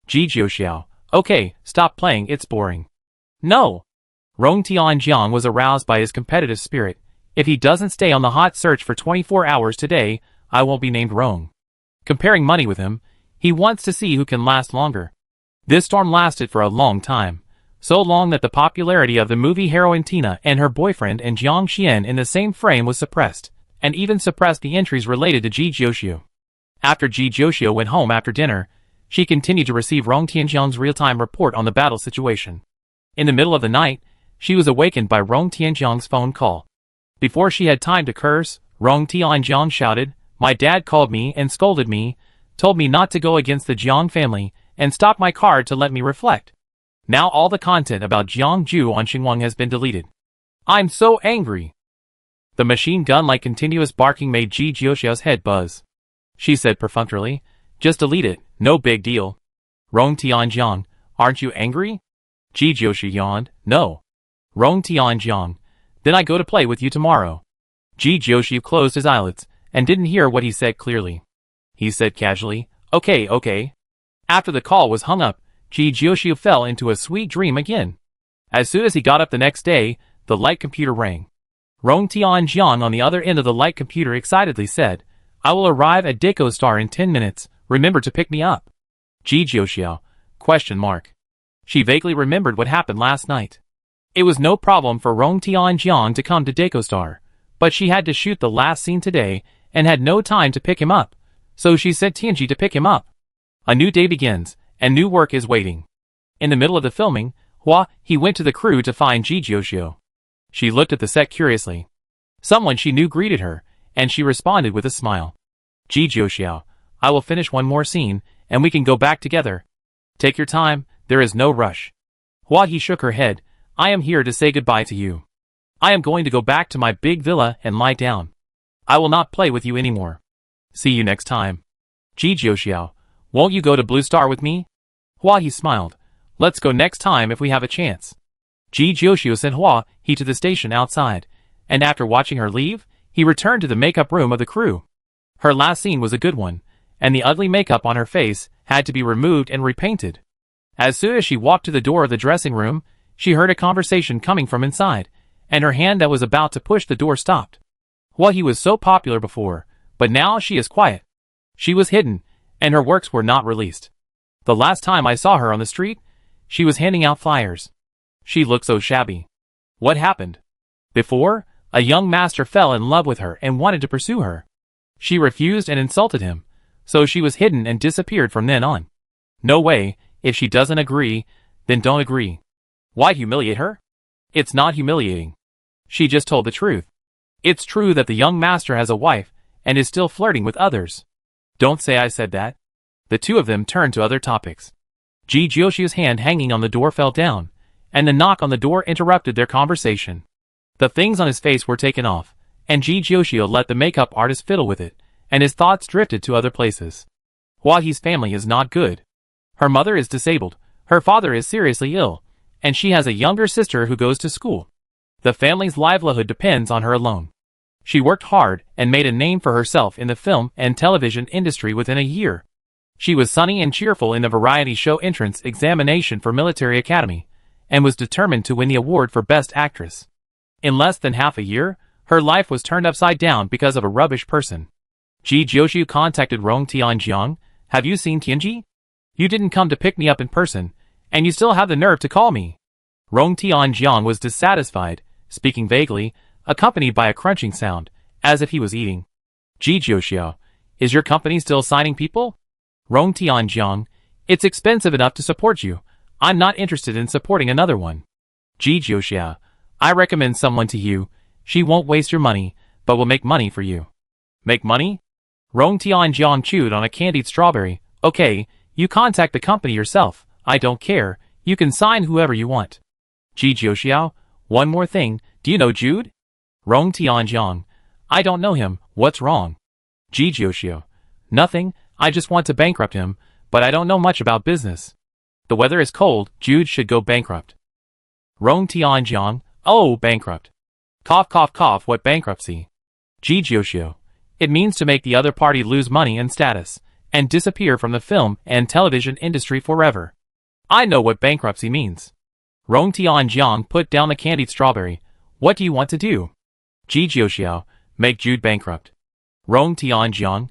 Ji Jiuxiao, okay, stop playing, it's boring. No! Rong Tianjiang was aroused by his competitive spirit. If he doesn't stay on the hot search for 24 hours today, I won't be named Rong. Comparing money with him, he wants to see who can last longer. This storm lasted for a long time. So long that the popularity of the movie heroine Tina and her boyfriend and Jiang Xian in the same frame was suppressed, and even suppressed the entries related to Ji Jiuxiu. After Ji Jiuxiu went home after dinner, she continued to receive Rong Tianjiang's real-time report on the battle situation. In the middle of the night, she was awakened by Rong Tianjiang's phone call. Before she had time to curse, Rong Tianjiang shouted, "My dad called me and scolded me, told me not to go against the Jiang family, and stopped my card to let me reflect. Now all the content about Jiang Ju on Xinguang has been deleted. I'm so angry." The machine gun-like continuous barking made Ji Jiuxiao's head buzz. She said perfunctorily, "Just delete it, no big deal." Rong Tianjiang, "Aren't you angry?" Ji Jiuxiu yawned, "No." Rong Tianjiang, "Then I go to play with you tomorrow." Ji Jiuxiu closed his eyelids and didn't hear what he said clearly. He said casually, Okay. After the call was hung up, Ji Jiuxiu fell into a sweet dream again. As soon as he got up the next day, the light computer rang. Rong Tianjiang on the other end of the light computer excitedly said, "I will arrive at Deco Star in 10 minutes, remember to pick me up." Ji Jiuxiu, ? She vaguely remembered what happened last night. It was no problem for Rong Tianjiang to come to Deco Star, but she had to shoot the last scene today and had no time to pick him up, so she sent Tianji to pick him up. A new day begins, and new work is waiting. In the middle of the filming, he went to the crew to find Ji Jiuxiu. She looked at the set curiously. Someone she knew greeted her, and she responded with a smile. "Ji Jiuxiu, I will finish one more scene, and we can go back together. Take your time, there is no rush." He shook her head, "I am here to say goodbye to you. I am going to go back to my big villa and lie down. I will not play with you anymore. See you next time." "Ji Jiuxiu, won't you go to Blue Star with me?" He smiled. "Let's go next time if we have a chance." Ji Jiuxiu sent he to the station outside, and after watching her leave, he returned to the makeup room of the crew. Her last scene was a good one, and the ugly makeup on her face had to be removed and repainted. As soon as she walked to the door of the dressing room, she heard a conversation coming from inside, and her hand that was about to push the door stopped. He was so popular before, but now she is quiet. She was hidden, and her works were not released. The last time I saw her on the street, she was handing out flyers. She looked so shabby. What happened? Before, a young master fell in love with her and wanted to pursue her. She refused and insulted him, so she was hidden and disappeared from then on. No way, if she doesn't agree, then don't agree. Why humiliate her? It's not humiliating. She just told the truth. It's true that the young master has a wife and is still flirting with others. Don't say I said that. The two of them turned to other topics. Ji Jiuxiu's hand hanging on the door fell down, and the knock on the door interrupted their conversation. The things on his face were taken off, and Ji Jiuxiu let the makeup artist fiddle with it, and his thoughts drifted to other places. Huahi's family is not good. Her mother is disabled, her father is seriously ill, and she has a younger sister who goes to school. The family's livelihood depends on her alone. She worked hard and made a name for herself in the film and television industry within a year. She was sunny and cheerful in the variety show entrance examination for Military Academy, and was determined to win the award for Best Actress. In less than half a year, her life was turned upside down because of a rubbish person. Ji Jiuxiu contacted Rong Tianjiang. "Have you seen Tianji? You didn't come to pick me up in person, and you still have the nerve to call me." Rong Tianjiang was dissatisfied, speaking vaguely, accompanied by a crunching sound, as if he was eating. Ji Jiuxiao, is your company still signing people? Rong Tianjiang, it's expensive enough to support you. I'm not interested in supporting another one. Ji Jiuxiao, I recommend someone to you. She won't waste your money, but will make money for you. Make money? Rong Tianjiang chewed on a candied strawberry. Okay, you contact the company yourself. I don't care. You can sign whoever you want. Ji Jiuxiao, one more thing. Do you know Jude? Rong Tianjiang, I don't know him. What's wrong? Ji Jiuxiao, nothing. I just want to bankrupt him, but I don't know much about business. The weather is cold. Jude should go bankrupt. Rong Tianjiang, oh, bankrupt. Cough cough cough, what bankruptcy? Ji Jiuxiao, it means to make the other party lose money and status, and disappear from the film and television industry forever. I know what bankruptcy means. Rong Tianjiang put down the candied strawberry. What do you want to do? Ji Jiuxiao, make Jude bankrupt. Rong Tianjiang,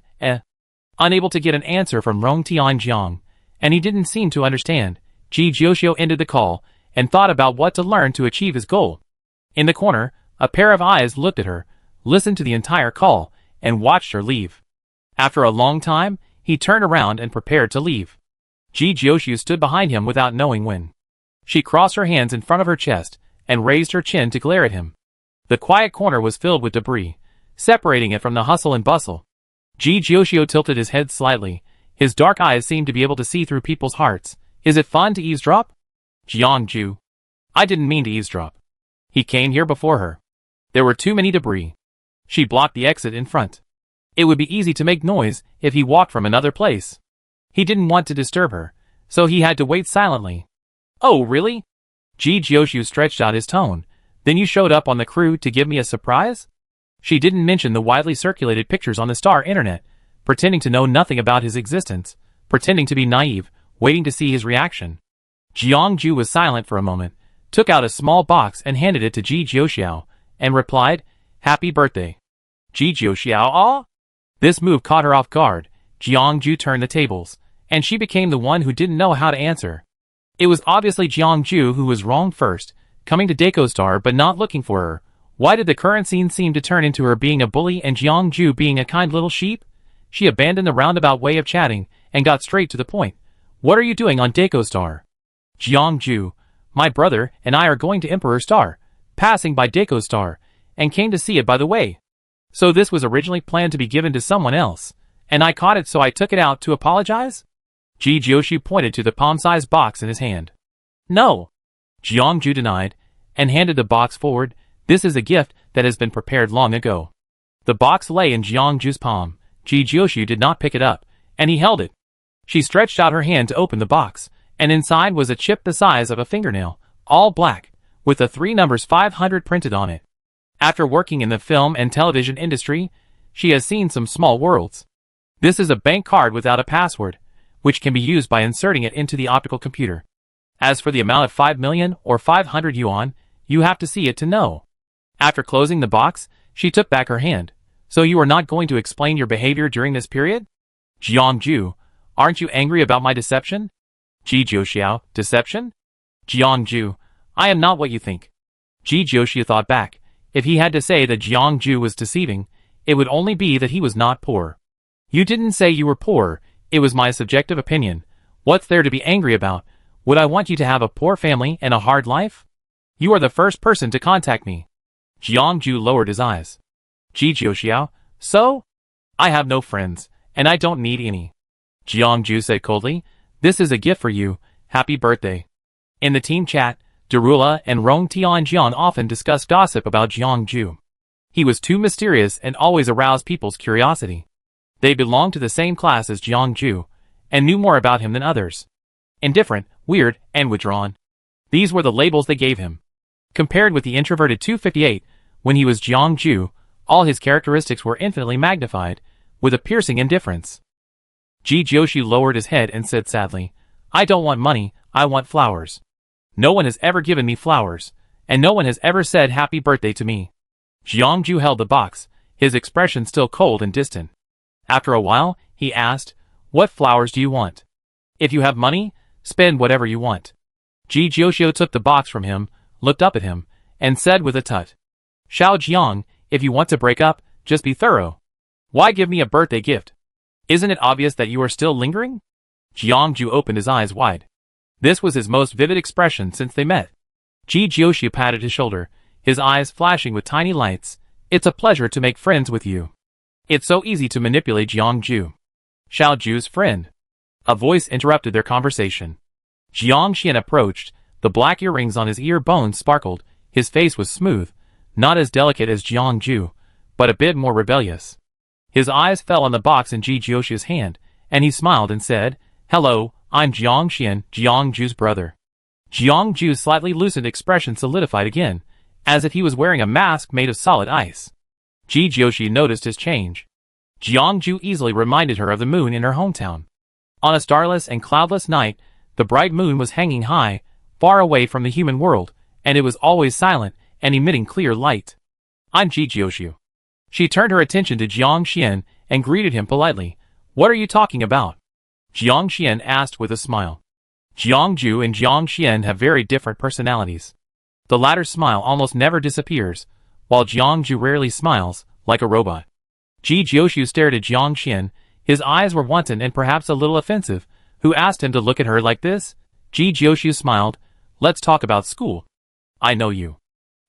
Unable to get an answer from Rong Tianjiang, and he didn't seem to understand, Ji Jiuxiao ended the call, and thought about what to learn to achieve his goal. In the corner, a pair of eyes looked at her, listened to the entire call, and watched her leave. After a long time, he turned around and prepared to leave. Ji Jiuxiao stood behind him without knowing when. She crossed her hands in front of her chest, and raised her chin to glare at him. The quiet corner was filled with debris, separating it from the hustle and bustle. Ji Jiuxiao tilted his head slightly. His dark eyes seemed to be able to see through people's hearts. Is it fun to eavesdrop? Jiangju. I didn't mean to eavesdrop. He came here before her. There were too many debris. She blocked the exit in front. It would be easy to make noise if he walked from another place. He didn't want to disturb her, so he had to wait silently. Oh, really? Ji Jiuxiao stretched out his tone. Then you showed up on the crew to give me a surprise? She didn't mention the widely circulated pictures on the star internet, pretending to know nothing about his existence, pretending to be naive, waiting to see his reaction. Jiangju was silent for a moment, took out a small box and handed it to Ji Jiuxiao, and replied, Happy birthday. Ji Jiuxiao, ah? This move caught her off guard. Jiangju turned the tables, and she became the one who didn't know how to answer. It was obviously Jiangju who was wrong first, coming to Dakostar but not looking for her. Why did the current scene seem to turn into her being a bully and Jiangju being a kind little sheep? She abandoned the roundabout way of chatting, and got straight to the point. What are you doing on Dakostar? Jiangju, my brother and I are going to Emperor Star, passing by Dakostar, and came to see it by the way. So this was originally planned to be given to someone else, and I caught it so I took it out to apologize? Ji Jiuxiao pointed to the palm-sized box in his hand. No. Jiangju denied, and handed the box forward. This is a gift that has been prepared long ago. The box lay in Jiangju's palm. Ji Jiuxiao did not pick it up, and he held it. She stretched out her hand to open the box, and inside was a chip the size of a fingernail, all black, with the 3 numbers 500 printed on it. After working in the film and television industry, she has seen some small worlds. This is a bank card without a password, which can be used by inserting it into the optical computer. As for the amount of 5 million or 500 yuan, you have to see it to know. After closing the box, she took back her hand. So you are not going to explain your behavior during this period? Jiangju, aren't you angry about my deception? Ji Jiuxiao, deception? Jiangju, I am not what you think. Ji Jiuxiao thought back. If he had to say that Jiangju was deceiving, it would only be that he was not poor. You didn't say you were poor, it was my subjective opinion. What's there to be angry about? Would I want you to have a poor family and a hard life? You are the first person to contact me. Jiangju lowered his eyes. Ji Jiuxiao, so? I have no friends, and I don't need any. Jiangju said coldly, this is a gift for you, happy birthday. In the team chat, Darula and Rong Tianjiang often discussed gossip about Jiangju. He was too mysterious and always aroused people's curiosity. They belonged to the same class as Jiangju, and knew more about him than others. Indifferent, weird, and withdrawn. These were the labels they gave him. Compared with the introverted 258, when he was Jiangju, all his characteristics were infinitely magnified, with a piercing indifference. Ji Jiuxiao lowered his head and said sadly, I don't want money, I want flowers. No one has ever given me flowers, and no one has ever said happy birthday to me. Jiangju held the box, his expression still cold and distant. After a while, he asked, what flowers do you want? If you have money, spend whatever you want. Ji Jiuxiu took the box from him, looked up at him, and said with a tut. Xiao Jiang, if you want to break up, just be thorough. Why give me a birthday gift? Isn't it obvious that you are still lingering? Jiangju opened his eyes wide. This was his most vivid expression since they met. Ji Jiuxiu patted his shoulder, his eyes flashing with tiny lights. It's a pleasure to make friends with you. It's so easy to manipulate Jiangju. Xiaoju's friend. A voice interrupted their conversation. Jiang Xian approached, the black earrings on his ear bones sparkled, his face was smooth, not as delicate as Jiangju, but a bit more rebellious. His eyes fell on the box in Ji Jiuxiu's hand, and he smiled and said, Hello, I'm Jiang Xian, Jiangju's brother. Jiangju's slightly loosened expression solidified again, as if he was wearing a mask made of solid ice. Ji Jiuxiu noticed his change. Jiangju easily reminded her of the moon in her hometown. On a starless and cloudless night, the bright moon was hanging high, far away from the human world, and it was always silent and emitting clear light. I'm Ji Jiuxiu. She turned her attention to Jiang Xian and greeted him politely. What are you talking about? Jiang Xian asked with a smile. Jiangju and Jiang Xian have very different personalities. The latter's smile almost never disappears, while Jiangju rarely smiles, like a robot. Ji Jiuxiu stared at Jiang Xian. His eyes were wanton and perhaps a little offensive. Who asked him to look at her like this? Ji Jiuxiu smiled. Let's talk about school. I know you.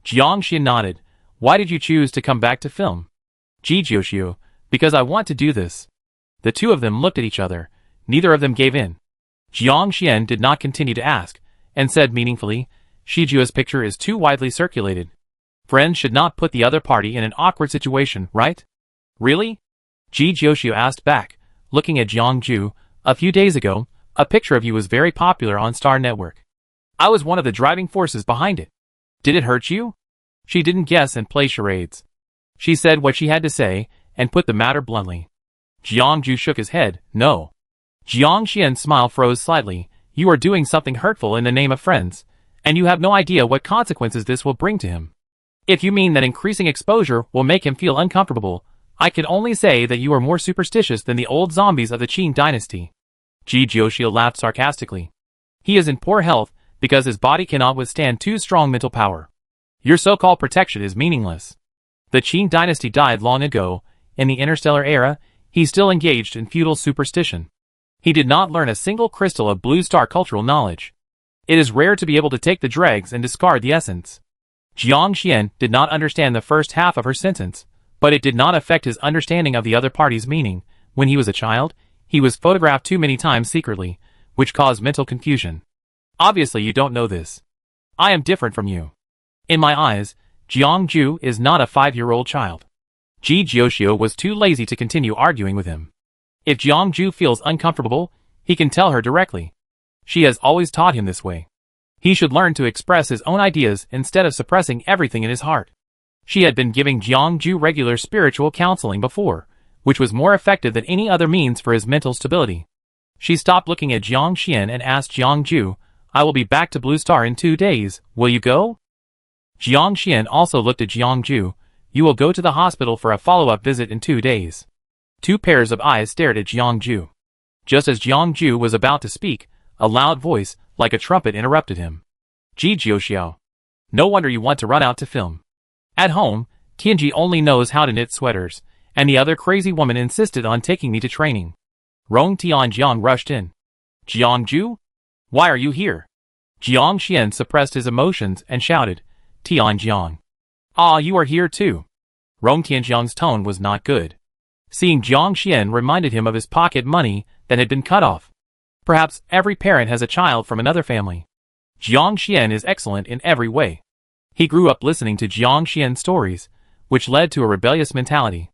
Jiang Xian nodded. Why did you choose to come back to film? Ji Jiuxiu, because I want to do this. The two of them looked at each other. Neither of them gave in. Jiang Xian did not continue to ask, and said meaningfully, Shijua's picture is too widely circulated. Friends should not put the other party in an awkward situation, right? Really? Ji Jiuxiu asked back, looking at Jiangju. A few days ago, a picture of you was very popular on Star Network. I was one of the driving forces behind it. Did it hurt you? She didn't guess and play charades. She said what she had to say, and put the matter bluntly. Jiangju shook his head. No. Jiang Xian's smile froze slightly. You are doing something hurtful in the name of friends, and you have no idea what consequences this will bring to him. If you mean that increasing exposure will make him feel uncomfortable, I can only say that you are more superstitious than the old zombies of the Qin dynasty. Ji Jiuxiu laughed sarcastically. He is in poor health because his body cannot withstand too strong mental power. Your so-called protection is meaningless. The Qin dynasty died long ago. In the interstellar era, he still engaged in feudal superstition. He did not learn a single crystal of blue star cultural knowledge. It is rare to be able to take the dregs and discard the essence. Jiang Xian did not understand the first half of her sentence, but it did not affect his understanding of the other party's meaning. When he was a child, he was photographed too many times secretly, which caused mental confusion. Obviously you don't know this. I am different from you. In my eyes, Jiangju is not a 5-year-old child. Ji Jiuxiu was too lazy to continue arguing with him. If Jiangju feels uncomfortable, he can tell her directly. She has always taught him this way. He should learn to express his own ideas instead of suppressing everything in his heart. She had been giving Jiangju regular spiritual counseling before, which was more effective than any other means for his mental stability. She stopped looking at Jiang Xian and asked Jiangju, I will be back to Blue Star in 2 days, will you go? Jiang Xian also looked at Jiangju. You will go to the hospital for a follow-up visit in 2 days. 2 pairs of eyes stared at Jiangju. Just as Jiangju was about to speak, a loud voice, like a trumpet, interrupted him. Ji Jiuxiu. No wonder you want to run out to film. At home, Tianji only knows how to knit sweaters, and the other crazy woman insisted on taking me to training. Rong Tianjiang rushed in. Jiangju? Why are you here? Jiang Xian suppressed his emotions and shouted, Tianjiang. Ah, you are here too. Rong Tianjiang's tone was not good. Seeing Jiang Xian reminded him of his pocket money that had been cut off. Perhaps every parent has a child from another family. Jiang Xian is excellent in every way. He grew up listening to Jiang Xian's stories, which led to a rebellious mentality.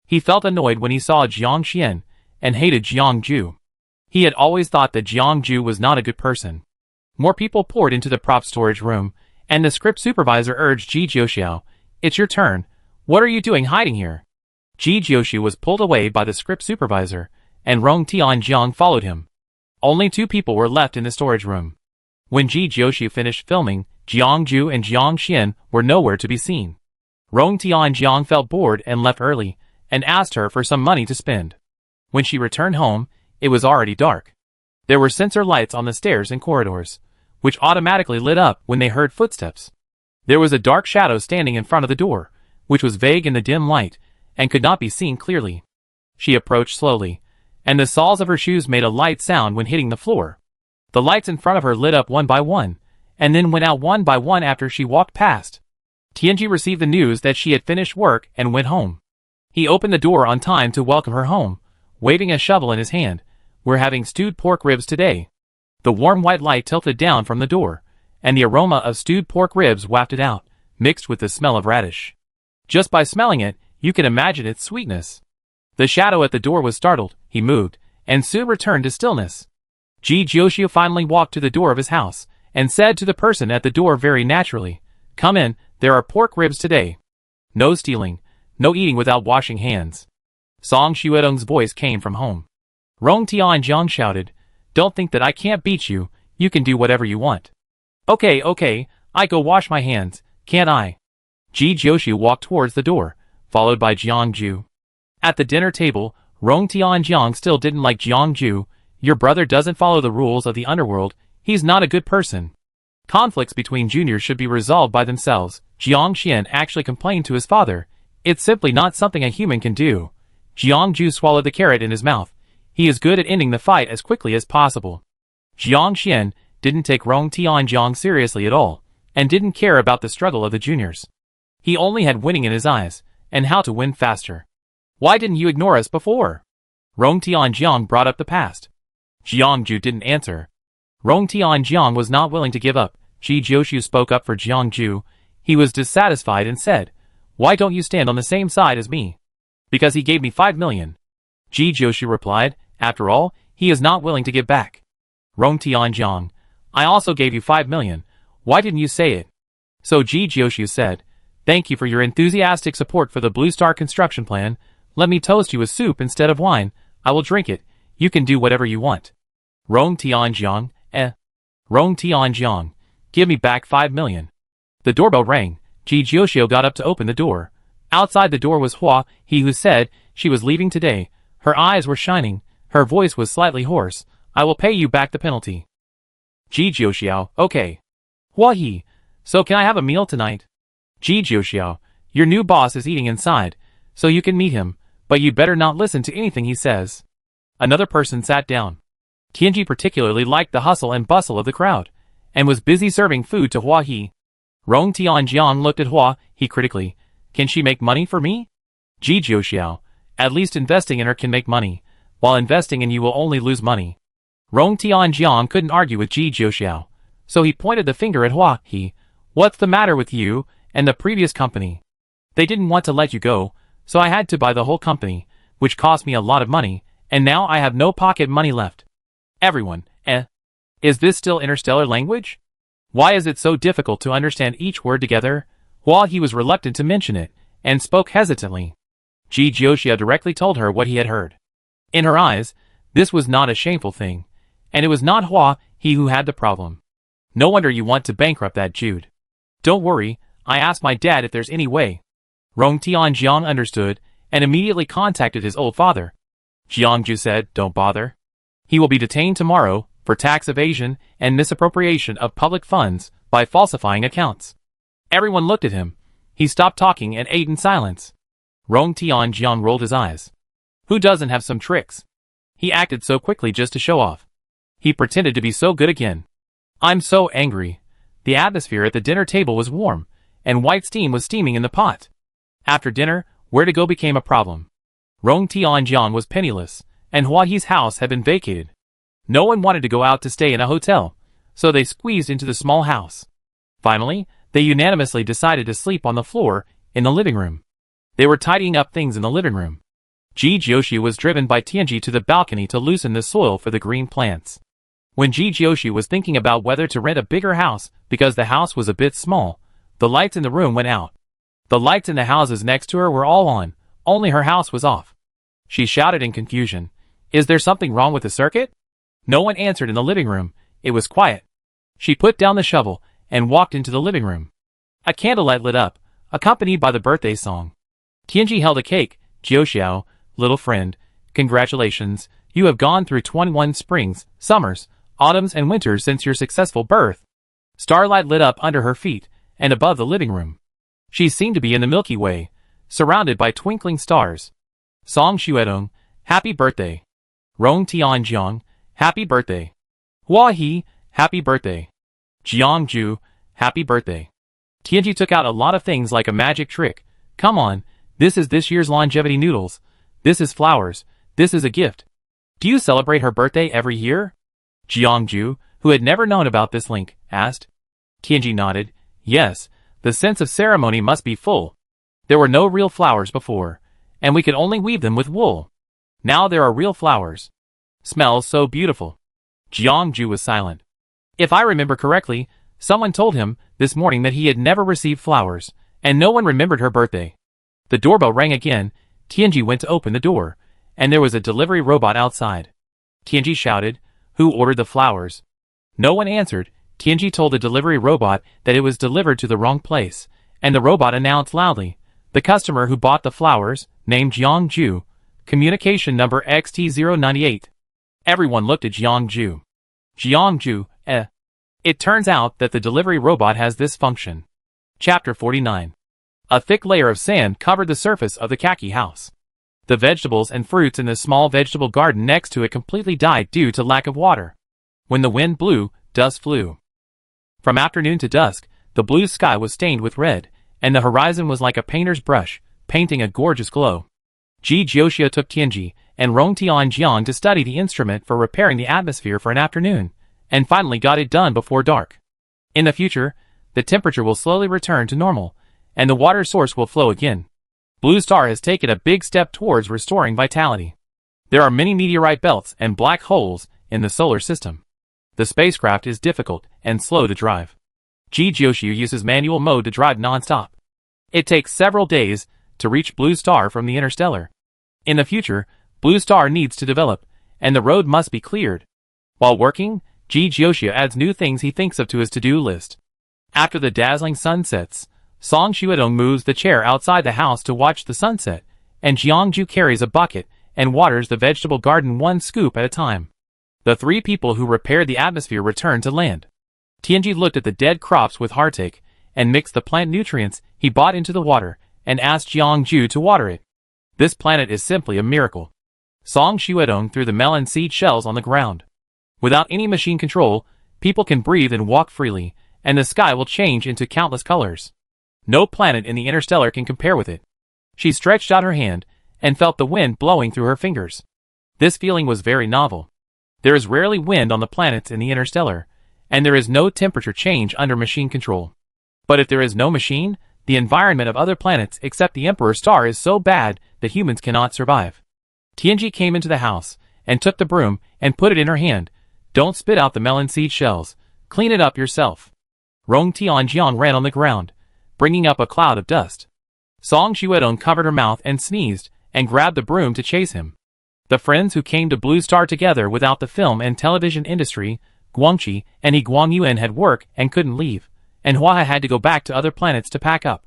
He felt annoyed when he saw Jiang Xian, and hated Jiangju. He had always thought that Jiangju was not a good person. More people poured into the prop storage room, and the script supervisor urged Ji Jiuxiu, It's your turn. What are you doing hiding here? Ji Jiuxiu was pulled away by the script supervisor, and Rong Tianjiang followed him. Only 2 people were left in the storage room. When Ji Jiuxiu finished filming, Jiangju and Jiang Xian were nowhere to be seen. Rong Tianjiang felt bored and left early, and asked her for some money to spend. When she returned home, it was already dark. There were sensor lights on the stairs and corridors, which automatically lit up when they heard footsteps. There was a dark shadow standing in front of the door, which was vague in the dim light, and could not be seen clearly. She approached slowly, and the soles of her shoes made a light sound when hitting the floor. The lights in front of her lit up one by one, and then went out one by one after she walked past. Tianji received the news that she had finished work and went home. He opened the door on time to welcome her home, waving a shovel in his hand. "We're having stewed pork ribs today." The warm white light tilted down from the door, and the aroma of stewed pork ribs wafted out, mixed with the smell of radish. Just by smelling it, you can imagine its sweetness. The shadow at the door was startled. He moved, and soon returned to stillness. Ji Jiuxiu finally walked to the door of his house, and said to the person at the door very naturally, "Come in, there are pork ribs today. No stealing, no eating without washing hands." Song Xuedong's voice came from home. Rong Tianjiang shouted, "Don't think that I can't beat you, you can do whatever you want." Okay, I go wash my hands, can't I?" Ji Jiuxiu walked towards the door, followed by Jiangju. At the dinner table, Rong Tianjiang still didn't like Jiangju. "Your brother doesn't follow the rules of the underworld, he's not a good person. Conflicts between juniors should be resolved by themselves." Jiang Xian actually complained to his father. "It's simply not something a human can do." Jiangju swallowed the carrot in his mouth. He is good at ending the fight as quickly as possible. Jiang Xian didn't take Rong Tianjiang seriously at all, and didn't care about the struggle of the juniors. He only had winning in his eyes, and how to win faster. "Why didn't you ignore us before?" Rong Tianjiang brought up the past. Jiangju didn't answer. Rong Tianjiang was not willing to give up. Ji Jiuxiu spoke up for Jiangju. He was dissatisfied and said, "Why don't you stand on the same side as me?" "Because he gave me 5 million. Ji Jiuxiu replied. "After all, he is not willing to give back." Rong Tianjiang, "I also gave you 5 million. Why didn't you say it?" So Ji Jiuxiu said, "Thank you for your enthusiastic support for the Blue Star construction plan. Let me toast you with soup instead of wine. I will drink it. You can do whatever you want." Rong Tianjiang, Rong Tianjiang, "Give me back 5 million. The doorbell rang. Ji Jiuxiu got up to open the door. Outside the door was Hua, he who said she was leaving today. Her eyes were shining. Her voice was slightly hoarse. "I will pay you back the penalty." Ji Jiuxiu, "Okay." Hua he, "So can I have a meal tonight?" Ji Jiuxiu, "Your new boss is eating inside, so you can meet him, but you'd better not listen to anything he says." Another person sat down. Tianji particularly liked the hustle and bustle of the crowd, and was busy serving food to Hua he. Rong Tianjiang looked at Hua he critically. "Can she make money for me?" Ji Jiuxiu, "At least investing in her can make money, while investing in you will only lose money." Rong Tianjiang couldn't argue with Ji Jiuxiu, so he pointed the finger at Hua he. "What's the matter with you and the previous company? They didn't want to let you go, so I had to buy the whole company, which cost me a lot of money, and now I have no pocket money left." Everyone, Is this still interstellar language? Why is it so difficult to understand each word together? Hua he was reluctant to mention it, and spoke hesitantly. Ji Jiuxiu directly told her what he had heard. In her eyes, this was not a shameful thing, and it was not Hua he who had the problem. "No wonder you want to bankrupt that Jude. Don't worry, I asked my dad if there's any way." Rong Tianjiang understood, and immediately contacted his old father. Jiangju said, "Don't bother. He will be detained tomorrow for tax evasion and misappropriation of public funds by falsifying accounts." Everyone looked at him. He stopped talking and ate in silence. Rong Tianjiang rolled his eyes. Who doesn't have some tricks? He acted so quickly just to show off. He pretended to be so good again. "I'm so angry." The atmosphere at the dinner table was warm, and white steam was steaming in the pot. After dinner, where to go became a problem. Rong Tianjiang was penniless, and Hua He's house had been vacated. No one wanted to go out to stay in a hotel, so they squeezed into the small house. Finally, they unanimously decided to sleep on the floor in the living room. They were tidying up things in the living room. Ji Jiuxiu was driven by Tianji to the balcony to loosen the soil for the green plants. When Ji Jiuxiu was thinking about whether to rent a bigger house because the house was a bit small, the lights in the room went out. The lights in the houses next to her were all on, only her house was off. She shouted in confusion, "Is there something wrong with the circuit?" No one answered in the living room. It was quiet. She put down the shovel and walked into the living room. A candlelight lit up, accompanied by the birthday song. Tianji held a cake. "Jiuxiu, little friend, congratulations, you have gone through 21 springs, summers, autumns and winters since your successful birth. Starlight lit up under her feet and above the living room. She seemed to be in the Milky Way, surrounded by twinkling stars. Song Xuedong, happy birthday. Rong Tianjiang, happy birthday. Hua He, happy birthday. Jiangju, happy birthday. Tianji took out a lot of things like a magic trick. Come on, this is this year's longevity noodles. This is flowers. This is a gift. Do you celebrate her birthday every year? Jiangju, who had never known about this link, asked. Tianji nodded. Yes, the sense of ceremony must be full. There were no real flowers before, and we could only weave them with wool. Now there are real flowers. Smells so beautiful. Jiangju was silent. If I remember correctly, someone told him this morning that he had never received flowers, and no one remembered her birthday. The doorbell rang again. Tianji went to open the door, and there was a delivery robot outside. Tianji shouted, "Who ordered the flowers?" No one answered. Tianji told the delivery robot that it was delivered to the wrong place, and the robot announced loudly, "The customer who bought the flowers, named Jiangju, communication number XT098. Everyone looked at Jiangju. Jiangju, It turns out that the delivery robot has this function. Chapter 49. A thick layer of sand covered the surface of the khaki house. The vegetables and fruits in the small vegetable garden next to it completely died due to lack of water. When the wind blew, dust flew. From afternoon to dusk, the blue sky was stained with red, and the horizon was like a painter's brush, painting a gorgeous glow. Ji Jiuxia took Tianji and Rong Tianjiang to study the instrument for repairing the atmosphere for an afternoon, and finally got it done before dark. In the future, the temperature will slowly return to normal, and the water source will flow again. Blue Star has taken a big step towards restoring vitality. There are many meteorite belts and black holes in the solar system. The spacecraft is difficult and slow to drive. Ji Jiuxiu uses manual mode to drive non-stop. It takes several days to reach Blue Star from the interstellar. In the future, Blue Star needs to develop, and the road must be cleared. While working, Ji Jiuxiu adds new things he thinks of to his to-do list. After the dazzling sun sets, Song Xuedong moves the chair outside the house to watch the sunset, and Jiangju carries a bucket and waters the vegetable garden one scoop at a time. The three people who repaired the atmosphere return to land. Tianji looked at the dead crops with heartache, and mixed the plant nutrients he bought into the water, and asked Jiangju to water it. This planet is simply a miracle. Song Xuedong threw the melon seed shells on the ground. Without any machine control, people can breathe and walk freely, and the sky will change into countless colors. No planet in the interstellar can compare with it. She stretched out her hand, and felt the wind blowing through her fingers. This feeling was very novel. There is rarely wind on the planets in the interstellar, and there is no temperature change under machine control. But if there is no machine, the environment of other planets except the Emperor Star is so bad that humans cannot survive. Tianji came into the house, and took the broom, and put it in her hand. Don't spit out the melon seed shells. Clean it up yourself. Rong Tianjiang ran on the ground, bringing up a cloud of dust. Song Xuedong covered her mouth and sneezed, and grabbed the broom to chase him. The friends who came to Blue Star together without the film and television industry, Guangqi and He Guangyuan had work and couldn't leave, and Hua had to go back to other planets to pack up.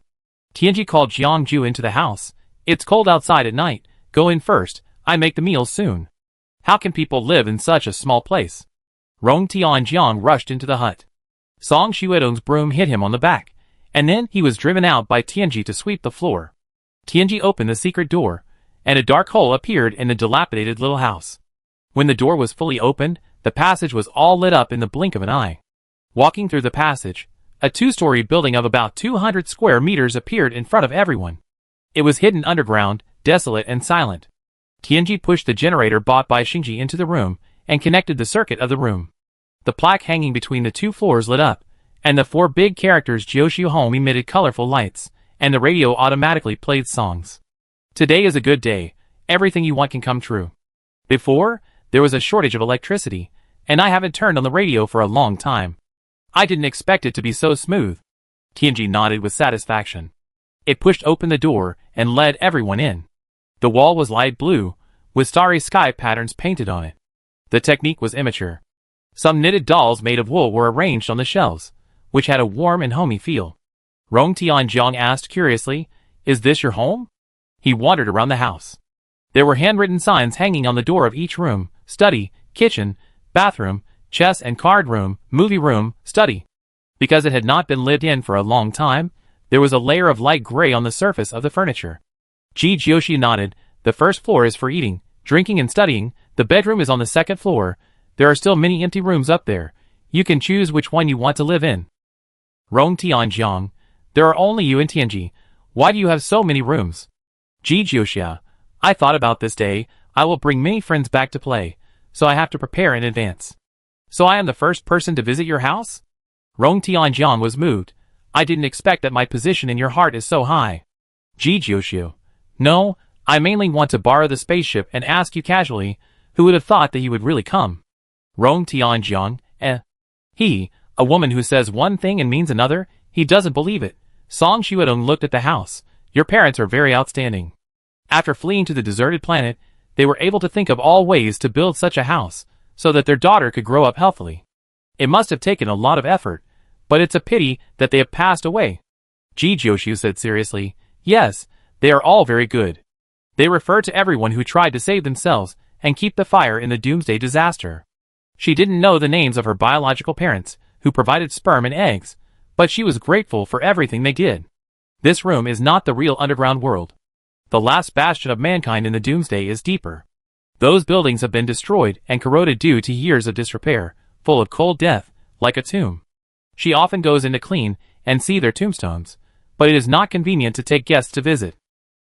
Tianji called Jiangju into the house. It's cold outside at night. Go in first. I make the meals soon. How can people live in such a small place? Rong Tianjiang rushed into the hut. Song Xuedong's broom hit him on the back, and then he was driven out by Tianji to sweep the floor. Tianji opened the secret door, and a dark hole appeared in the dilapidated little house. When the door was fully opened, the passage was all lit up in the blink of an eye. Walking through the passage, a two-story building of about 200 square meters appeared in front of everyone. It was hidden underground, desolate and silent. Tianji pushed the generator bought by Xingji into the room, and connected the circuit of the room. The plaque hanging between the two floors lit up, and the four big characters Jiuxiu Home emitted colorful lights, and the radio automatically played songs. Today is a good day. Everything you want can come true. Before, there was a shortage of electricity, and I haven't turned on the radio for a long time. I didn't expect it to be so smooth. Tianji nodded with satisfaction. It pushed open the door and let everyone in. The wall was light blue, with starry sky patterns painted on it. The technique was immature. Some knitted dolls made of wool were arranged on the shelves, which had a warm and homey feel. Rong Tianjiang asked curiously, "Is this your home?" He wandered around the house. There were handwritten signs hanging on the door of each room: study, kitchen, bathroom, chess and card room, movie room, study. Because it had not been lived in for a long time, there was a layer of light gray on the surface of the furniture. Jijiushi nodded. The first floor is for eating, drinking and studying. The bedroom is on the second floor. There are still many empty rooms up there. You can choose which one you want to live in. Rong Tianjiang. There are only you and Tianji. Why do you have so many rooms? Jijiushi. I thought about this day. I will bring many friends back to play, so I have to prepare in advance. So I am the first person to visit your house? Rong Tianjiang was moved. I didn't expect that my position in your heart is so high. Jijiushi. No, I mainly want to borrow the spaceship and ask you casually, who would have thought that you would really come? Rong Tianjiang. He, a woman who says one thing and means another, he doesn't believe it. Song Xuedong looked at the house. Your parents are very outstanding. After fleeing to the deserted planet, they were able to think of all ways to build such a house, so that their daughter could grow up healthily. It must have taken a lot of effort, but it's a pity that they have passed away. Jijiushi said seriously. Yes, they are all very good. They refer to everyone who tried to save themselves and keep the fire in the doomsday disaster. She didn't know the names of her biological parents, who provided sperm and eggs, but she was grateful for everything they did. This room is not the real underground world. The last bastion of mankind in the doomsday is deeper. Those buildings have been destroyed and corroded due to years of disrepair, full of cold death, like a tomb. She often goes in to clean and see their tombstones, but it is not convenient to take guests to visit.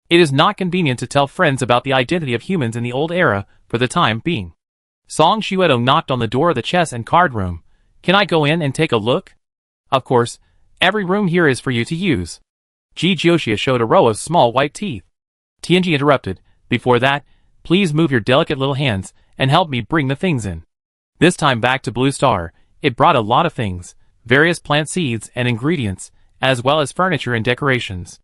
It is not convenient to tell friends about the identity of humans in the old era for the time being. Song Xuedong knocked on the door of the chess and card room. Can I go in and take a look? Of course, every room here is for you to use. Jijiushi showed a row of small white teeth. Tianji interrupted. Before that, please move your delicate little hands and help me bring the things in. This time back to Blue Star, it brought a lot of things, various plant seeds and ingredients, as well as furniture and decorations.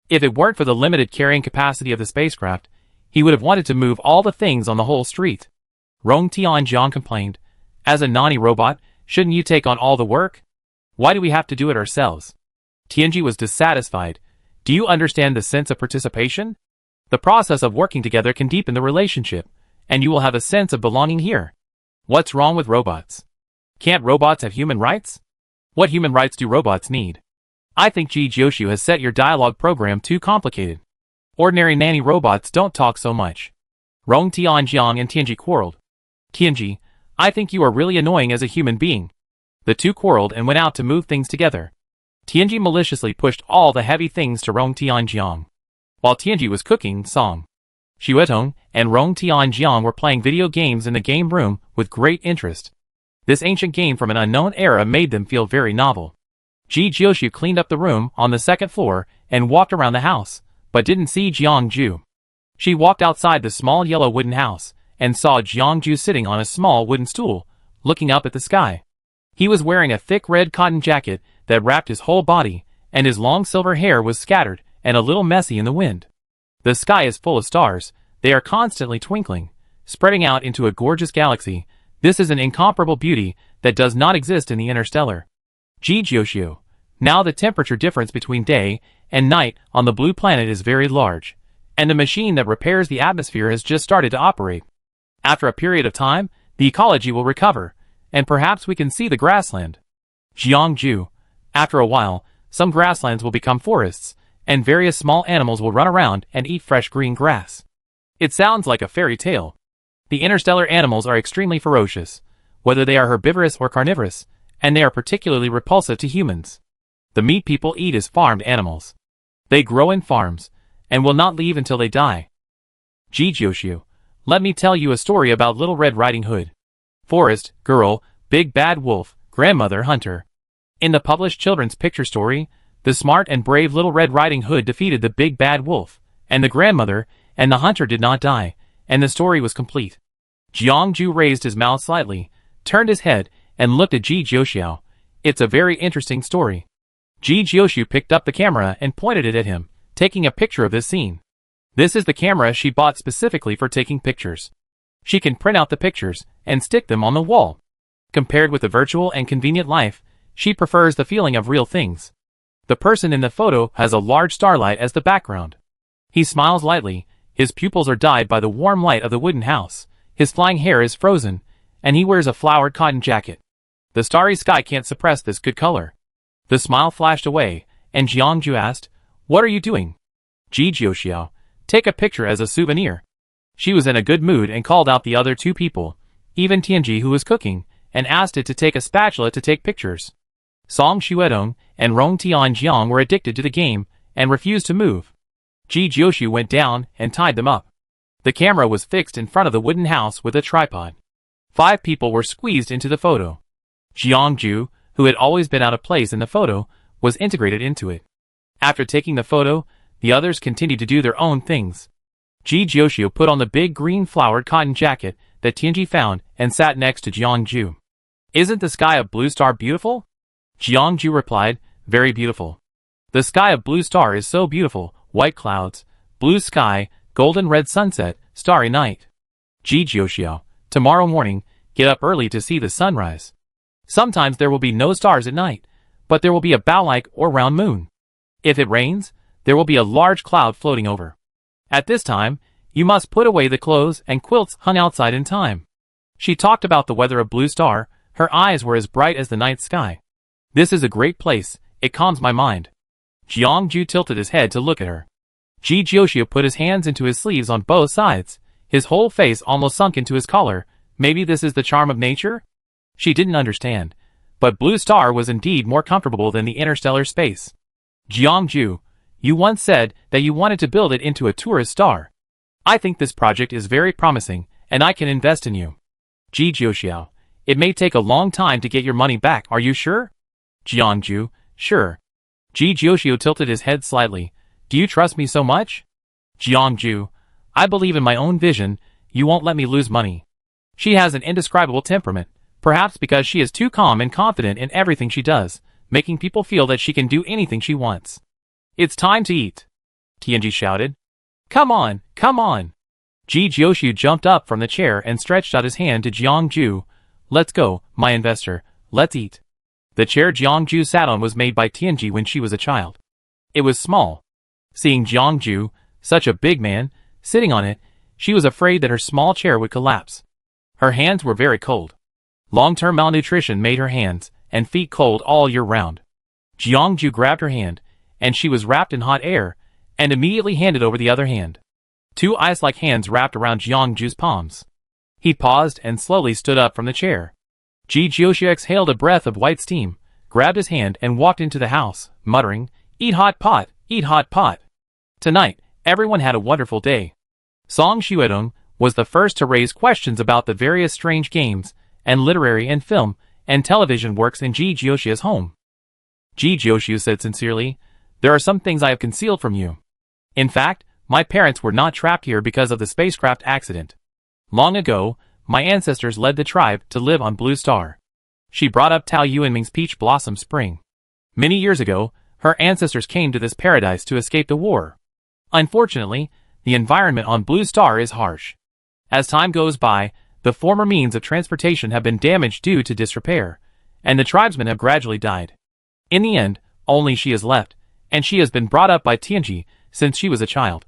If it weren't for the limited carrying capacity of the spacecraft, he would have wanted to move all the things on the whole street. Rong Tianjiang complained. As a Nani robot, shouldn't you take on all the work? Why do we have to do it ourselves? Tianji was dissatisfied. Do you understand the sense of participation? The process of working together can deepen the relationship, and you will have a sense of belonging here. What's wrong with robots? Can't robots have human rights? What human rights do robots need? I think Jijiushi has set your dialogue program too complicated. Ordinary nanny robots don't talk so much. Rong Tianjiang and Tianji quarreled. Tianji, I think you are really annoying as a human being. The two quarreled and went out to move things together. Tianji maliciously pushed all the heavy things to Rong Tianjiang. While Tianji was cooking, Song Xuedong and Rong Tianjiang were playing video games in the game room with great interest. This ancient game from an unknown era made them feel very novel. Jijiushi cleaned up the room on the second floor and walked around the house, but didn't see Jiangju. She walked outside the small yellow wooden house and saw Jiangju sitting on a small wooden stool, looking up at the sky. He was wearing a thick red cotton jacket that wrapped his whole body, and his long silver hair was scattered and a little messy in the wind. The sky is full of stars. They are constantly twinkling, spreading out into a gorgeous galaxy. This is an incomparable beauty that does not exist in the interstellar. Jijiushi. Now the temperature difference between day and night on the blue planet is very large, and the machine that repairs the atmosphere has just started to operate. After a period of time, the ecology will recover, and perhaps we can see the grassland. Jiangju. After a while, some grasslands will become forests, and various small animals will run around and eat fresh green grass. It sounds like a fairy tale. The interstellar animals are extremely ferocious, whether they are herbivorous or carnivorous, and they are particularly repulsive to humans. The meat people eat is farmed animals. They grow in farms, and will not leave until they die. Jijiushi. Let me tell you a story about Little Red Riding Hood. Forest, girl, big bad wolf, grandmother, hunter. In the published children's picture story, the smart and brave Little Red Riding Hood defeated the big bad wolf, and the grandmother and the hunter did not die, and the story was complete. Jiangju raised his mouth slightly, turned his head, and looked at Jijiushi. It's a very interesting story. Jijiushi picked up the camera and pointed it at him, taking a picture of this scene. This is the camera she bought specifically for taking pictures. She can print out the pictures and stick them on the wall. Compared with the virtual and convenient life, she prefers the feeling of real things. The person in the photo has a large starlight as the background. He smiles lightly, his pupils are dyed by the warm light of the wooden house, his flying hair is frozen, and he wears a flowered cotton jacket. The starry sky can't suppress this good color. The smile flashed away, and Jiangju asked, "What are you doing?" "Ji Jiuxiao, take a picture as a souvenir." She was in a good mood and called out the other two people, even Tianji who was cooking, and asked it to take a spatula to take pictures. Song Xuedong and Rong Tianjiang were addicted to the game and refused to move. Ji Jiuxiu went down and tied them up. The camera was fixed in front of the wooden house with a tripod. 5 people were squeezed into the photo. Jiangju, who had always been out of place in the photo, was integrated into it. After taking the photo, the others continued to do their own things. Ji Jiuxiu put on the big green flowered cotton jacket that Tianji found and sat next to Jiangju. "Isn't the sky of Blue Star beautiful?" Jiangju replied, "Very beautiful. The sky of Blue Star is so beautiful, white clouds, blue sky, golden red sunset, starry night." "Ji Jiuxiao, tomorrow morning, get up early to see the sunrise. Sometimes there will be no stars at night, but there will be a bow-like or round moon. If it rains, there will be a large cloud floating over. At this time, you must put away the clothes and quilts hung outside in time." She talked about the weather of Blue Star. Her eyes were as bright as the night sky. "This is a great place, it calms my mind." Jiangju tilted his head to look at her. Ji Jiuxiu put his hands into his sleeves on both sides, his whole face almost sunk into his collar. Maybe this is the charm of nature? She didn't understand, but Blue Star was indeed more comfortable than the interstellar space. "Jiangju, you once said that you wanted to build it into a tourist star. I think this project is very promising, and I can invest in you." "Ji Jiuxiao, it may take a long time to get your money back, are you sure?" Jiangju, "Sure." Ji Jiuxiu tilted his head slightly. "Do you trust me so much?" Jiangju, "I believe in my own vision, you won't let me lose money." She has an indescribable temperament, perhaps because she is too calm and confident in everything she does, making people feel that she can do anything she wants. "It's time to eat," Tianji shouted. Come on, come on." Ji Jiuxiu jumped up from the chair and stretched out his hand to Jiangju. "Let's go, my investor, let's eat." The chair Jiangju sat on was made by Tianji when she was a child. It was small. Seeing Jiangju, such a big man, sitting on it, she was afraid that her small chair would collapse. Her hands were very cold. Long-term malnutrition made her hands and feet cold all year round. Jiangju grabbed her hand, and she was wrapped in hot air, and immediately handed over the other hand. 2 ice-like hands wrapped around Jiangju's palms. He paused and slowly stood up from the chair. Ji Jiuxiu exhaled a breath of white steam, grabbed his hand and walked into the house, muttering, "Eat hot pot, eat hot pot." Tonight, everyone had a wonderful day. Song Xuedong was the first to raise questions about the various strange games and literary and film and television works in Ji Jiuxiu's home. Ji Jiuxiu said sincerely, "There are some things I have concealed from you. In fact, my parents were not trapped here because of the spacecraft accident. Long ago, my ancestors led the tribe to live on Blue Star." She brought up Tao Yuanming's Peach Blossom Spring. Many years ago, her ancestors came to this paradise to escape the war. Unfortunately, the environment on Blue Star is harsh. As time goes by, the former means of transportation have been damaged due to disrepair, and the tribesmen have gradually died. In the end, only she is left, and she has been brought up by Tianji since she was a child.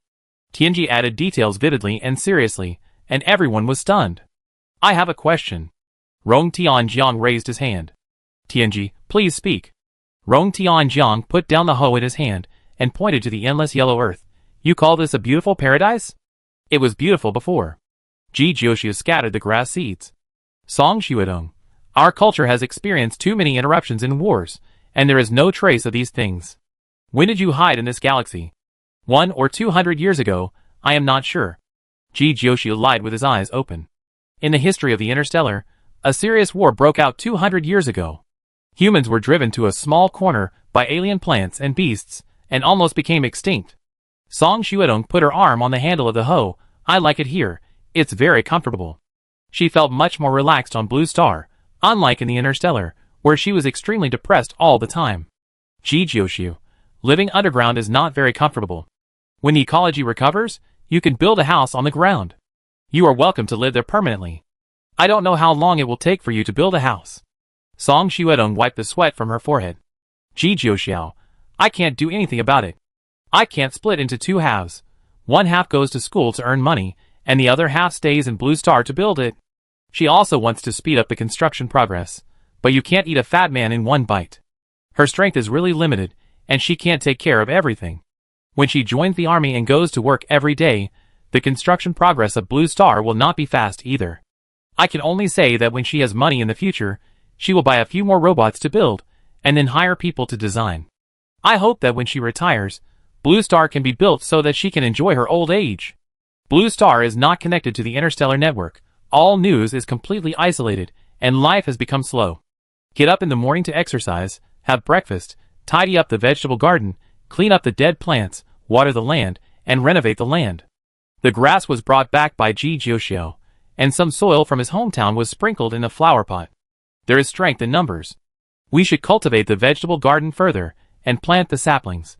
Tianji added details vividly and seriously, and everyone was stunned. "I have a question." Rong Tianjiang raised his hand. "Tianji, please speak." Rong Tianjiang put down the hoe in his hand and pointed to the endless yellow earth. "You call this a beautiful paradise? It was beautiful before." Ji Jiuxiu scattered the grass seeds. Song Xuedong, "Our culture has experienced too many interruptions in wars, and there is no trace of these things. When did you hide in this galaxy? 100 or 200 years ago, I am not sure." Ji Jiuxiu lied with his eyes open. "In the history of the Interstellar, a serious war broke out 200 years ago. Humans were driven to a small corner by alien plants and beasts, and almost became extinct." Song Xuedong put her arm on the handle of the hoe. "I like it here, it's very comfortable." She felt much more relaxed on Blue Star, unlike in the Interstellar, where she was extremely depressed all the time. "Ji Jiuxiu, living underground is not very comfortable. When the ecology recovers, you can build a house on the ground. You are welcome to live there permanently. I don't know how long it will take for you to build a house." Song Xuedong wiped the sweat from her forehead. "Ji Jiuxiao, I can't do anything about it. I can't split into 2 halves. One half goes to school to earn money, and the other half stays in Blue Star to build it. She also wants to speed up the construction progress, but you can't eat a fat man in one bite." Her strength is really limited, and she can't take care of everything. When she joins the army and goes to work every day, the construction progress of Blue Star will not be fast either. I can only say that when she has money in the future, she will buy a few more robots to build, and then hire people to design. I hope that when she retires, Blue Star can be built so that she can enjoy her old age. Blue Star is not connected to the interstellar network. All news is completely isolated, and life has become slow. Get up in the morning to exercise, have breakfast, tidy up the vegetable garden, clean up the dead plants, water the land, and renovate the land. The grass was brought back by Ji Jioxiao, and some soil from his hometown was sprinkled in a flower pot. There is strength in numbers. We should cultivate the vegetable garden further, and plant the saplings.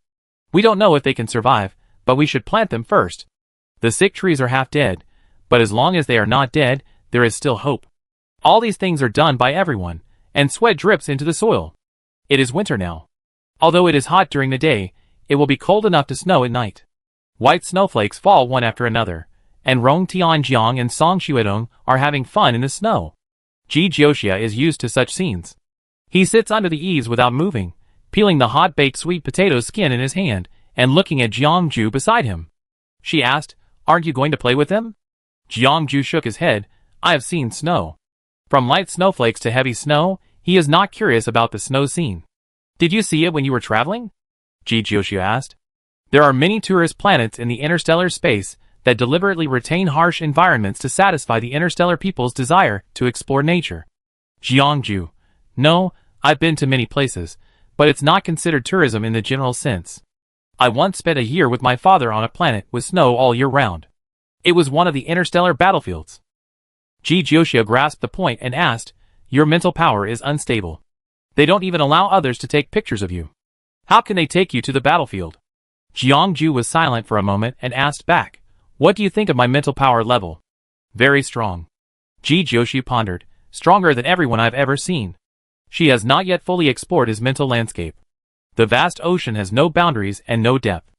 We don't know if they can survive, but we should plant them first. The sick trees are half dead, but as long as they are not dead, there is still hope. All these things are done by everyone, and sweat drips into the soil. It is winter now. Although it is hot during the day, it will be cold enough to snow at night. White snowflakes fall one after another, and Rong Tianjiang and Song Xuedong are having fun in the snow. Ji Jioxia is used to such scenes. He sits under the eaves without moving, peeling the hot-baked sweet potato skin in his hand, and looking at Jiangju beside him. She asked, "Aren't you going to play with them?" Jiangju shook his head. "I have seen snow." From light snowflakes to heavy snow, he is not curious about the snow scene. "Did you see it when you were traveling?" Ji Jioxia asked. There are many tourist planets in the interstellar space that deliberately retain harsh environments to satisfy the interstellar people's desire to explore nature. Jiangju: "No, I've been to many places, but it's not considered tourism in the general sense. I once spent a year with my father on a planet with snow all year round. It was one of the interstellar battlefields." Ji Jioxia grasped the point and asked, "Your mental power is unstable. They don't even allow others to take pictures of you. How can they take you to the battlefield?" Jiangju was silent for a moment and asked back, "What do you think of my mental power level?" "Very strong." Ji Jioxia pondered, "Stronger than everyone I've ever seen." She has not yet fully explored his mental landscape. The vast ocean has no boundaries and no depth.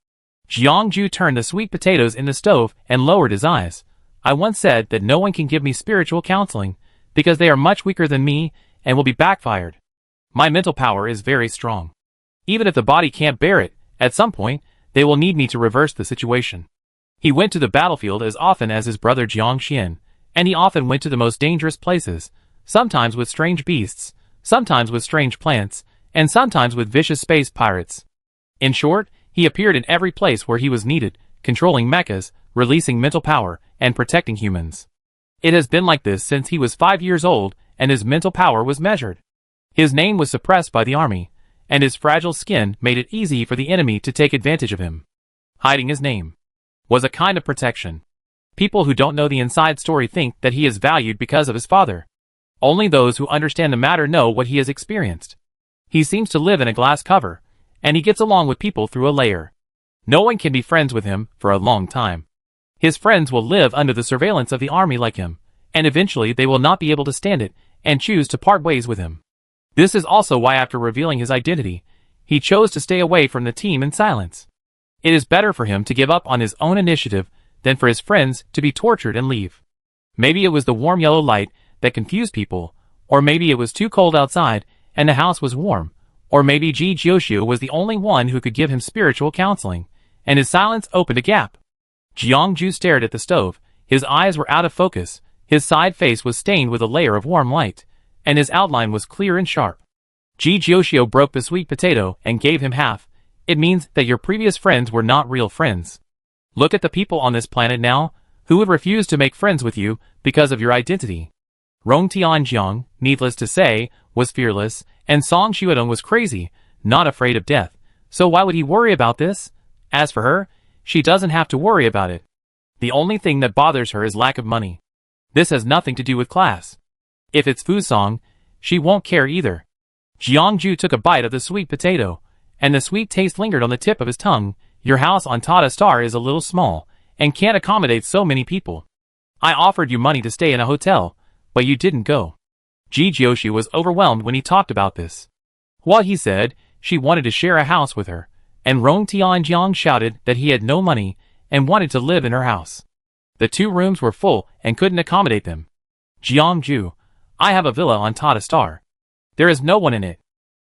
Jiangju turned the sweet potatoes in the stove and lowered his eyes. "I once said that no one can give me spiritual counseling, because they are much weaker than me and will be backfired. My mental power is very strong. Even if the body can't bear it, at some point, they will need me to reverse the situation." He went to the battlefield as often as his brother Jiang Xian, and he often went to the most dangerous places, sometimes with strange beasts, sometimes with strange plants, and sometimes with vicious space pirates. In short, he appeared in every place where he was needed, controlling mechas, releasing mental power, and protecting humans. It has been like this since he was 5 years old, and his mental power was measured. His name was suppressed by the army, and his fragile skin made it easy for the enemy to take advantage of him. Hiding his name was a kind of protection. People who don't know the inside story think that he is valued because of his father. Only those who understand the matter know what he has experienced. He seems to live in a glass cover, and he gets along with people through a layer. No one can be friends with him for a long time. His friends will live under the surveillance of the army like him, and eventually they will not be able to stand it and choose to part ways with him. This is also why after revealing his identity, he chose to stay away from the team in silence. It is better for him to give up on his own initiative than for his friends to be tortured and leave. Maybe it was the warm yellow light that confused people, or maybe it was too cold outside and the house was warm, or maybe Ji Jioxia was the only one who could give him spiritual counseling, and his silence opened a gap. Jiangju stared at the stove. His eyes were out of focus, his side face was stained with a layer of warm light, and his outline was clear and sharp. Ji Jioxia broke the sweet potato and gave him half. "It means that your previous friends were not real friends. Look at the people on this planet now, who would refuse to make friends with you because of your identity." Rong Tianjiang, needless to say, was fearless, and Song Xuedong was crazy, not afraid of death. So why would he worry about this? As for her, she doesn't have to worry about it. The only thing that bothers her is lack of money. This has nothing to do with class. If it's Fusong, she won't care either. Jiangju took a bite of the sweet potato, and the sweet taste lingered on the tip of his tongue. "Your house on Tata Star is a little small, and can't accommodate so many people. I offered you money to stay in a hotel, but you didn't go." Ji Jioxia was overwhelmed when he talked about this. What he said, she wanted to share a house with her, and Rong Tianjiang shouted that he had no money and wanted to live in her house. The 2 rooms were full and couldn't accommodate them. "Jiangju, I have a villa on Tata Star. There is no one in it.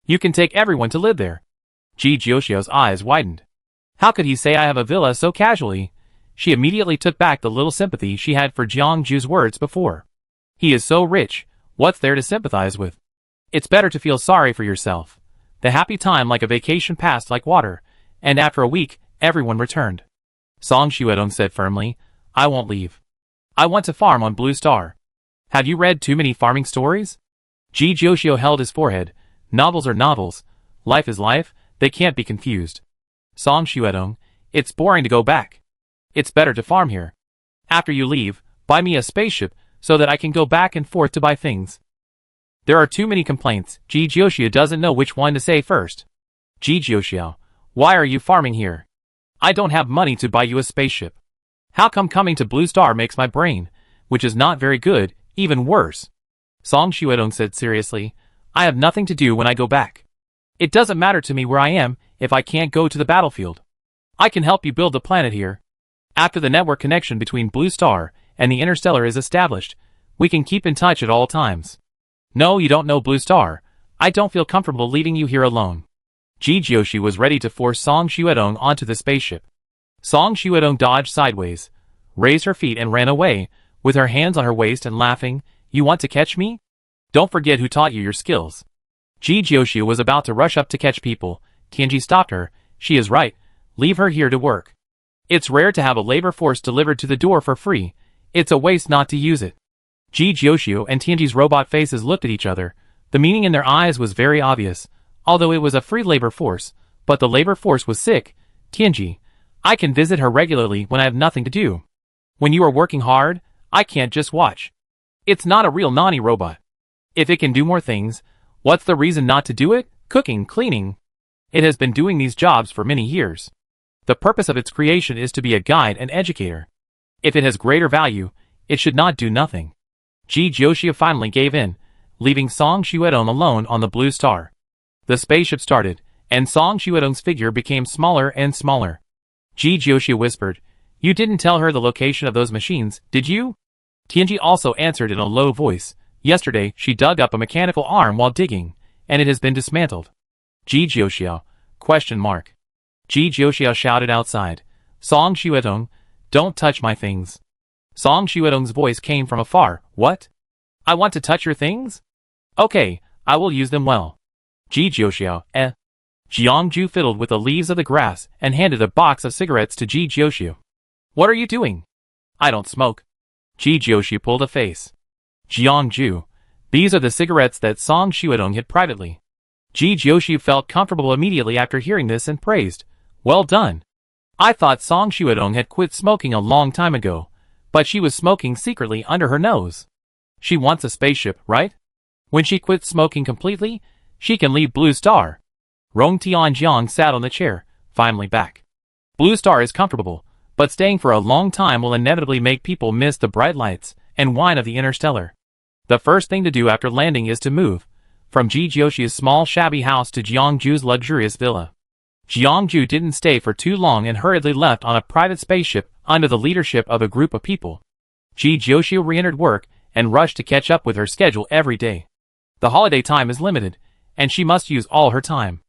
You can take everyone to live there. Ji Jiuxiu's eyes widened. How could he say I have a villa so casually? She immediately took back the little sympathy she had for Jiangju's words before. He is so rich, what's there to sympathize with? It's better to feel sorry for yourself. The happy time like a vacation passed like water, and after a week, everyone returned. Song Xuedong said firmly, I won't leave. I want to farm on Blue Star. Have you read too many farming stories? Ji Jiuxiu held his forehead. Novels are novels. Life is life, they can't be confused. Song Xuedong, it's boring to go back. It's better to farm here. After you leave, buy me a spaceship so that I can go back and forth to buy things. There are too many complaints. Ji Jiuxiu doesn't know which one to say first. Ji Jiuxiu, why are you farming here? I don't have money to buy you a spaceship. How come coming to Blue Star makes my brain, which is not very good, even worse? Song Xuedong said seriously, I have nothing to do when I go back. It doesn't matter to me where I am if I can't go to the battlefield. I can help you build the planet here. After the network connection between Blue Star and the Interstellar is established, we can keep in touch at all times. No, you don't know Blue Star. I don't feel comfortable leaving you here alone. Ji Jiuxiu was ready to force Song Xuedong onto the spaceship. Song Xuedong dodged sideways, raised her feet and ran away, with her hands on her waist and laughing, You want to catch me? Don't forget who taught you your skills. Ji Jiuxiu was about to rush up to catch people. Tianji stopped her. She is right. Leave her here to work. It's rare to have a labor force delivered to the door for free. It's a waste not to use it. Ji Jiuxiu and Tianji's robot faces looked at each other. The meaning in their eyes was very obvious. Although it was a free labor force, but the labor force was sick. Tianji, I can visit her regularly when I have nothing to do. When you are working hard, I can't just watch. It's not a real nanny robot. If it can do more things, what's the reason not to do it? Cooking, cleaning. It has been doing these jobs for many years. The purpose of its creation is to be a guide and educator. If it has greater value, it should not do nothing. Ji Jiuxiu finally gave in, leaving Song Xuedong alone on the Blue Star. The spaceship started, and Song Xuedong's figure became smaller and smaller. Ji Jiuxiu whispered, You didn't tell her the location of those machines, did you? Tianji also answered in a low voice, Yesterday, she dug up a mechanical arm while digging, and it has been dismantled. Ji Jiuxiu? Question mark. Ji Jiuxiu shouted outside, Song Xuedong, don't touch my things. Song Xuedong's voice came from afar, What? I want to touch your things? Okay, I will use them well. Ji Jiuxiu, Jiangju fiddled with the leaves of the grass and handed a box of cigarettes to Ji Jiuxiu. What are you doing? I don't smoke. Ji Jiuxiu pulled a face. Jiangju, these are the cigarettes that Song Xuedong hid privately. Ji Jiuxiu felt comfortable immediately after hearing this and praised, Well done. I thought Song Xuedong had quit smoking a long time ago, but she was smoking secretly under her nose. She wants a spaceship, right? When she quits smoking completely, she can leave Blue Star. Rong Tianjiang sat on the chair, finally back. Blue Star is comfortable, but staying for a long time will inevitably make people miss the bright lights and wine of the Interstellar. The first thing to do after landing is to move, from Ji Jiuxiu's small shabby house to Jiangju's luxurious villa. Jiangju didn't stay for too long and hurriedly left on a private spaceship under the leadership of a group of people. Ji Jiuxiu re-entered work and rushed to catch up with her schedule every day. The holiday time is limited, and she must use all her time.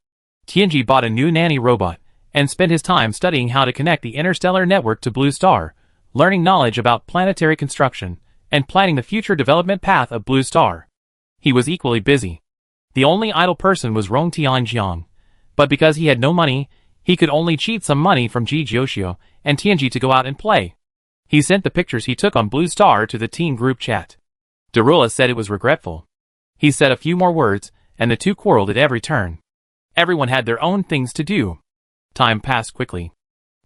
Tianji bought a new nanny robot, and spent his time studying how to connect the interstellar network to Blue Star, learning knowledge about planetary construction, and planning the future development path of Blue Star. He was equally busy. The only idle person was Rong Tianjiang, but because he had no money, he could only cheat some money from Ji Jiuxiu and Tianji to go out and play. He sent the pictures he took on Blue Star to the teen group chat. Darula said it was regretful. He said a few more words, and the two quarreled at every turn. Everyone had their own things to do. Time passed quickly.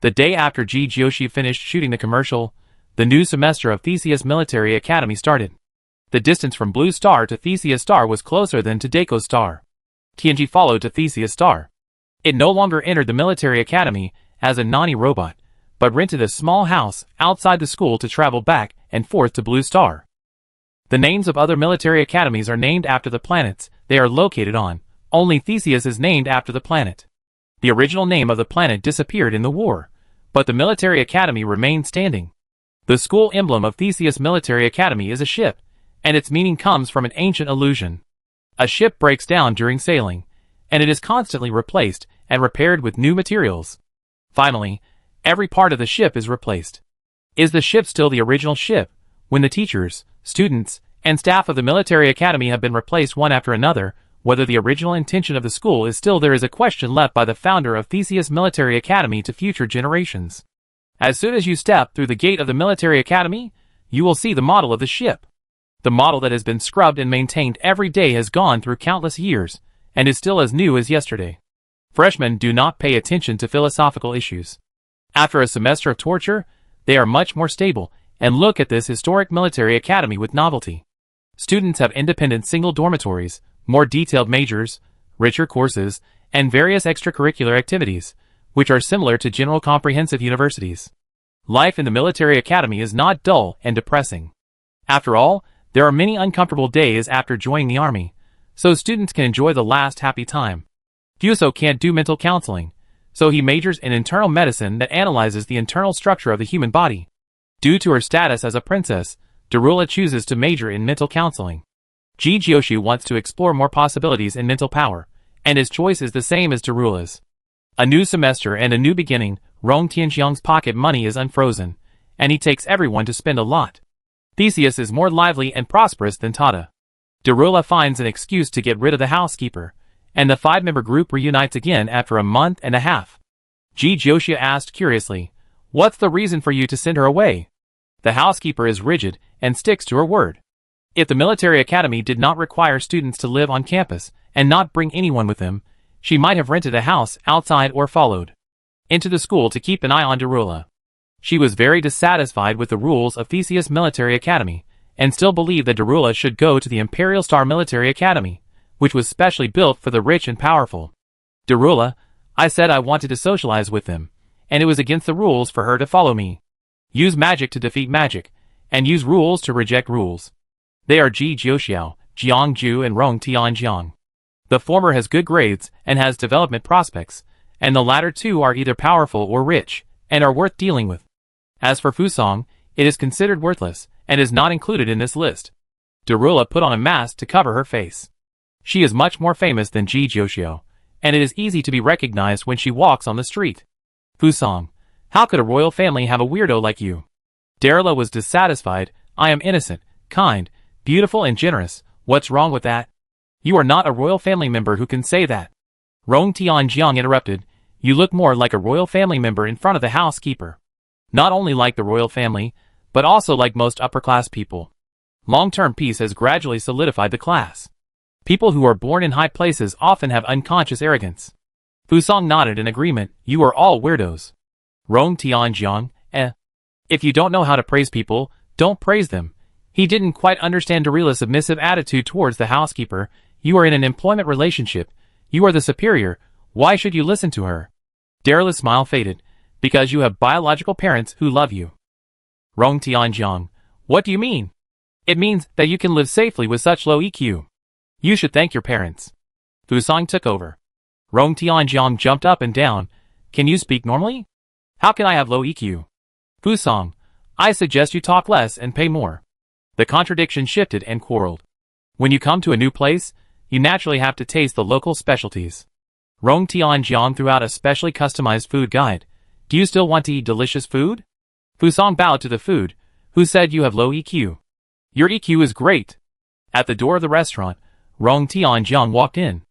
The day after Ji Jiuxiu finished shooting the commercial, the new semester of Theseus Military Academy started. The distance from Blue Star to Theseus Star was closer than to Daco Star. Tianji followed to Theseus Star. It no longer entered the military academy as a nanny robot, but rented a small house outside the school to travel back and forth to Blue Star. The names of other military academies are named after the planets they are located on. Only Theseus is named after the planet. The original name of the planet disappeared in the war, but the military academy remained standing. The school emblem of Theseus Military Academy is a ship, and its meaning comes from an ancient illusion. A ship breaks down during sailing, and it is constantly replaced and repaired with new materials. Finally, every part of the ship is replaced. Is the ship still the original ship, when the teachers, students, and staff of the military academy have been replaced one after another? Whether the original intention of the school is still there is a question left by the founder of Theseus Military Academy to future generations. As soon as you step through the gate of the military academy, you will see the model of the ship. The model that has been scrubbed and maintained every day has gone through countless years, and is still as new as yesterday. Freshmen do not pay attention to philosophical issues. After a semester of torture, they are much more stable, and look at this historic military academy with novelty. Students have independent single dormitories, more detailed majors, richer courses, and various extracurricular activities, which are similar to general comprehensive universities. Life in the military academy is not dull and depressing. After all, there are many uncomfortable days after joining the army, so students can enjoy the last happy time. Fuso can't do mental counseling, so he majors in internal medicine that analyzes the internal structure of the human body. Due to her status as a princess, Darula chooses to major in mental counseling. Ji Jioshu wants to explore more possibilities in mental power, and his choice is the same as Darula's. A new semester and a new beginning. Rong Tianxiang's pocket money is unfrozen, and he takes everyone to spend a lot. Theseus is more lively and prosperous than Tata. Darula finds an excuse to get rid of the housekeeper, and the 5-member group reunites again after a month and a half. Ji Jioshu asked curiously, "What's the reason for you to send her away?" The housekeeper is rigid and sticks to her word. If the military academy did not require students to live on campus and not bring anyone with them, she might have rented a house outside or followed into the school to keep an eye on Darula. She was very dissatisfied with the rules of Theseus Military Academy, and still believed that Darula should go to the Imperial Star Military Academy, which was specially built for the rich and powerful. Darula, I said I wanted to socialize with them, and it was against the rules for her to follow me. Use magic to defeat magic, and use rules to reject rules. They are Ji Jiuxiao, Jiang Ju, and Rong Tianjiang. The former has good grades and has development prospects, and the latter two are either powerful or rich, and are worth dealing with. As for Fusong, it is considered worthless, and is not included in this list. Darula put on a mask to cover her face. She is much more famous than Ji Jiuxiao, and it is easy to be recognized when she walks on the street. Fusong, how could a royal family have a weirdo like you? Darula was dissatisfied. I am innocent, kind, beautiful and generous. What's wrong with that? You are not a royal family member who can say that. Rong Tianjiang interrupted. You look more like a royal family member in front of the housekeeper. Not only like the royal family, but also like most upper-class people. Long-term peace has gradually solidified the class. People who are born in high places often have unconscious arrogance. Fusong nodded in agreement. You are all weirdos. Rong Tianjiang, If you don't know how to praise people, don't praise them. He didn't quite understand Darula's submissive attitude towards the housekeeper. You are in an employment relationship. You are the superior. Why should you listen to her? Darula's smile faded. Because you have biological parents who love you. Rong Tianjiang, what do you mean? It means that you can live safely with such low EQ. You should thank your parents. Fusong took over. Rong Tianjiang jumped up and down. Can you speak normally? How can I have low EQ? Fusong, I suggest you talk less and pay more. The contradiction shifted and quarreled. When you come to a new place, you naturally have to taste the local specialties. Rong Tianjiang threw out a specially customized food guide. Do you still want to eat delicious food? Fusong bowed to the food. Who said you have low EQ? Your EQ is great. At the door of the restaurant, Rong Tianjiang walked in.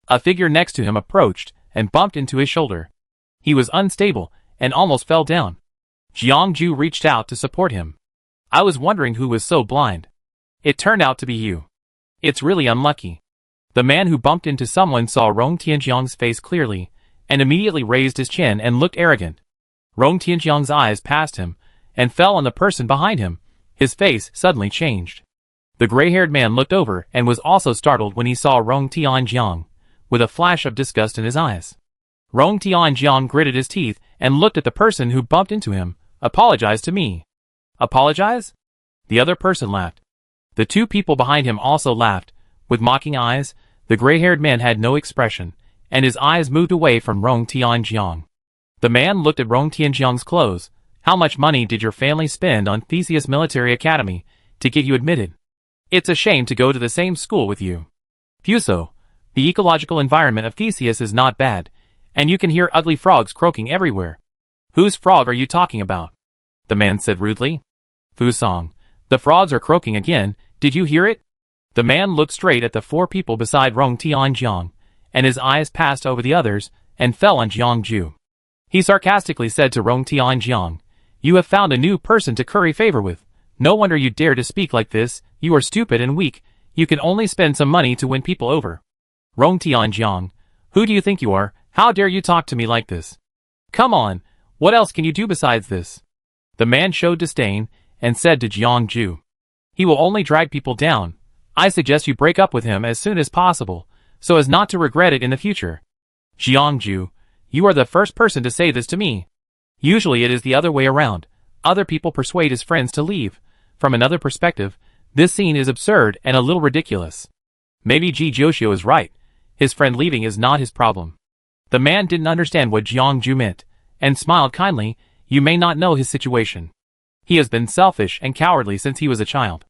A figure next to him approached and bumped into his shoulder. He was unstable and almost fell down. Jiang Ju reached out to support him. I was wondering who was so blind. It turned out to be you. It's really unlucky. The man who bumped into someone saw Rong Tianjiang's face clearly, and immediately raised his chin and looked arrogant. Rong Tianjiang's eyes passed him, and fell on the person behind him. His face suddenly changed. The gray-haired man looked over and was also startled when he saw Rong Tianjiang, with a flash of disgust in his eyes. Rong Tianjiang gritted his teeth and looked at the person who bumped into him. Apologize to me. Apologize? The other person laughed. The two people behind him also laughed. With mocking eyes, the gray-haired man had no expression, and his eyes moved away from Rong Tianjiang. The man looked at Rong Tianjiang's clothes. How much money did your family spend on Theseus Military Academy to get you admitted? It's a shame to go to the same school with you. Fuso, The ecological environment of Theseus is not bad, and you can hear ugly frogs croaking everywhere. Whose frog are you talking about? The man said rudely. Fusong. The frogs are croaking again, did you hear it? The man looked straight at the four people beside Rong Tianjiang, and his eyes passed over the others and fell on Jiangju. He sarcastically said to Rong Tianjiang, "You have found a new person to curry favor with. No wonder you dare to speak like this, you are stupid and weak, you can only spend some money to win people over." Rong Tianjiang, who do you think you are? How dare you talk to me like this? Come on, what else can you do besides this? The man showed disdain and said to Jiangju, "He will only drag people down. I suggest you break up with him as soon as possible, so as not to regret it in the future." Jiangju, you are the first person to say this to me. Usually it is the other way around. Other people persuade his friends to leave. From another perspective, this scene is absurd and a little ridiculous. Maybe Ji Joshio is right. His friend leaving is not his problem. The man didn't understand what Jiangju meant, and smiled kindly. You may not know his situation. He has been selfish and cowardly since he was a child.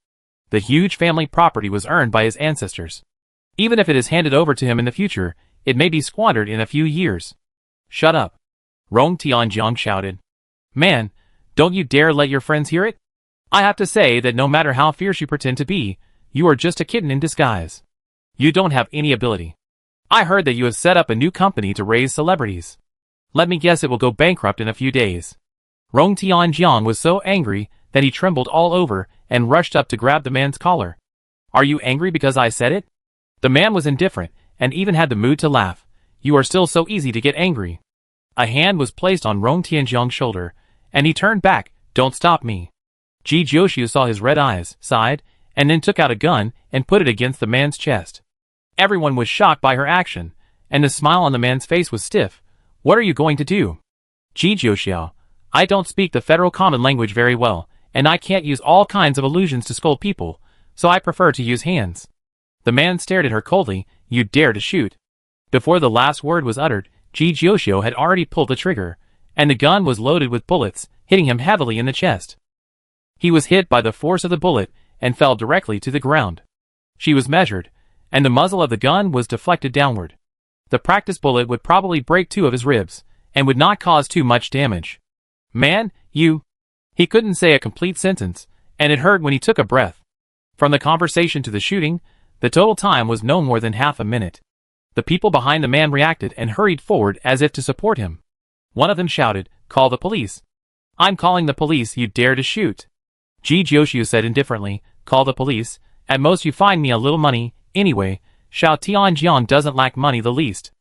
The huge family property was earned by his ancestors. Even if it is handed over to him in the future, it may be squandered in a few years. Shut up. Rong Tianjiang shouted. Man, don't you dare let your friends hear it? I have to say that no matter how fierce you pretend to be, you are just a kitten in disguise. You don't have any ability. I heard that you have set up a new company to raise celebrities. Let me guess it will go bankrupt in a few days. Rong Tianjiang was so angry that he trembled all over and rushed up to grab the man's collar. Are you angry because I said it? The man was indifferent and even had the mood to laugh. You are still so easy to get angry. A hand was placed on Rong Tianjiang's shoulder, and he turned back. Don't stop me. Ji Joshio saw his red eyes, sighed, and then took out a gun and put it against the man's chest. Everyone was shocked by her action, and the smile on the man's face was stiff. What are you going to do? Ji Joshio, I don't speak the federal common language very well, and I can't use all kinds of illusions to scold people, so I prefer to use hands. The man stared at her coldly. You dare to shoot. Before the last word was uttered, Ji Joshio had already pulled the trigger, and the gun was loaded with bullets, hitting him heavily in the chest. He was hit by the force of the bullet and fell directly to the ground. She was measured, and the muzzle of the gun was deflected downward. The practice bullet would probably break 2 of his ribs, and would not cause too much damage. Man, you... He couldn't say a complete sentence, and it hurt when he took a breath. From the conversation to the shooting, the total time was no more than half a minute. The people behind the man reacted and hurried forward as if to support him. One of them shouted, "Call the police." "I'm calling the police, you dare to shoot." Ji Joshio said indifferently, "Call the police, at most you find me a little money, anyway, Xiao Tianjiang doesn't lack money the least.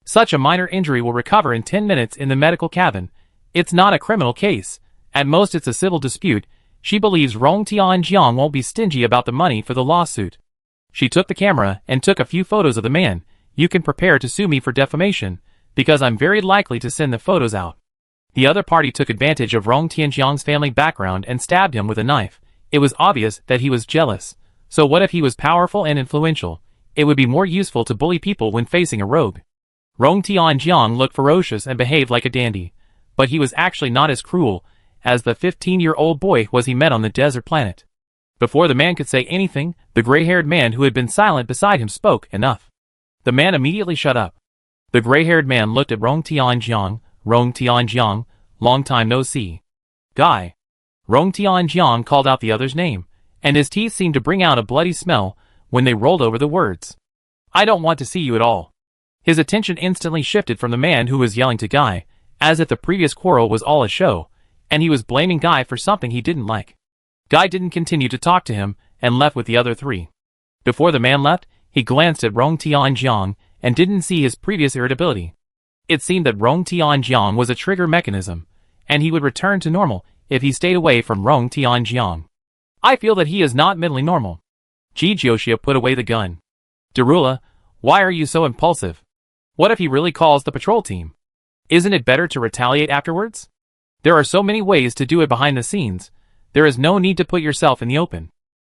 Such a minor injury will recover in 10 minutes in the medical cabin. It's not a criminal case, at most it's a civil dispute. She believes Rong Tianjiang won't be stingy about the money for the lawsuit." She took the camera and took a few photos of the man. "You can prepare to sue me for defamation, because I'm very likely to send the photos out." The other party took advantage of Rong Tianjiang's family background and stabbed him with a knife. It was obvious that he was jealous. So what if he was powerful and influential? It would be more useful to bully people when facing a rogue. Rong Tianjiang looked ferocious and behaved like a dandy, but he was actually not as cruel as the 15-year-old boy was he met on the desert planet. Before the man could say anything, the gray-haired man who had been silent beside him spoke. Enough. The man immediately shut up. The gray-haired man looked at Rong Tianjiang. "Rong Tianjiang, long time no see." "Guy." Rong Tianjiang called out the other's name, and his teeth seemed to bring out a bloody smell when they rolled over the words. "I don't want to see you at all." His attention instantly shifted from the man who was yelling to Guy, as if the previous quarrel was all a show, and he was blaming Guy for something he didn't like. Guy didn't continue to talk to him, and left with the other 3. Before the man left, he glanced at Rong Tianjiang, and didn't see his previous irritability. It seemed that Rong Tianjiang was a trigger mechanism, and he would return to normal if he stayed away from Rong Tianjiang. I feel that he is not mentally normal. Ji Joshio put away the gun. "Darula, why are you so impulsive? What if he really calls the patrol team? Isn't it better to retaliate afterwards? There are so many ways to do it behind the scenes. There is no need to put yourself in the open."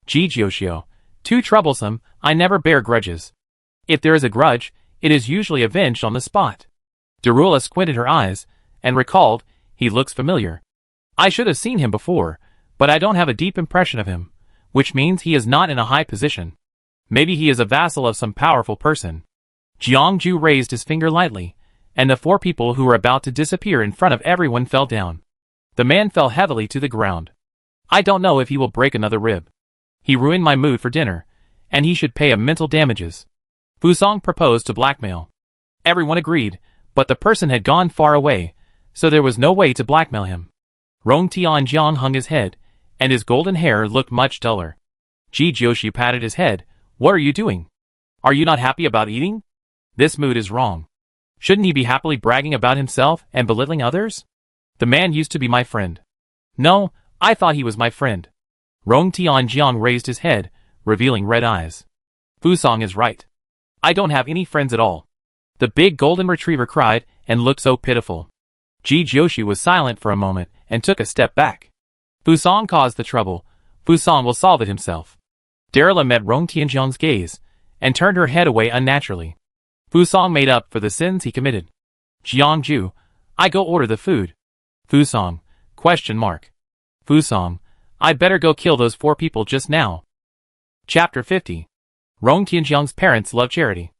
Ji Joshio, too troublesome. I never bear grudges. If there is a grudge, it is usually avenged on the spot. Darula squinted her eyes, and recalled, he looks familiar. I should have seen him before, but I don't have a deep impression of him, which means he is not in a high position. Maybe he is a vassal of some powerful person. Jiangju raised his finger lightly, and the 4 people who were about to disappear in front of everyone fell down. The man fell heavily to the ground. I don't know if he will break another rib. He ruined my mood for dinner, and he should pay a mental damages. Fusong proposed to blackmail. Everyone agreed, but the person had gone far away, so there was no way to blackmail him. Rong Tianjiang hung his head, and his golden hair looked much duller. Ji Jiushi patted his head. What are you doing? Are you not happy about eating? This mood is wrong. Shouldn't he be happily bragging about himself and belittling others? The man used to be my friend. No, I thought he was my friend. Rong Tianjiang raised his head, revealing red eyes. Fusong is right. I don't have any friends at all. The big golden retriever cried and looked so pitiful. Ji Jiushi was silent for a moment and took a step back. Fusong caused the trouble. Fusong will solve it himself. Darla met Rong Tianjiang's gaze and turned her head away unnaturally. Fusong made up for the sins he committed. Jiangju, I go order the food. Fusong, ? Fusong, I'd better go kill those 4 people just now. Chapter 50. Rong Tianjiang's parents love charity.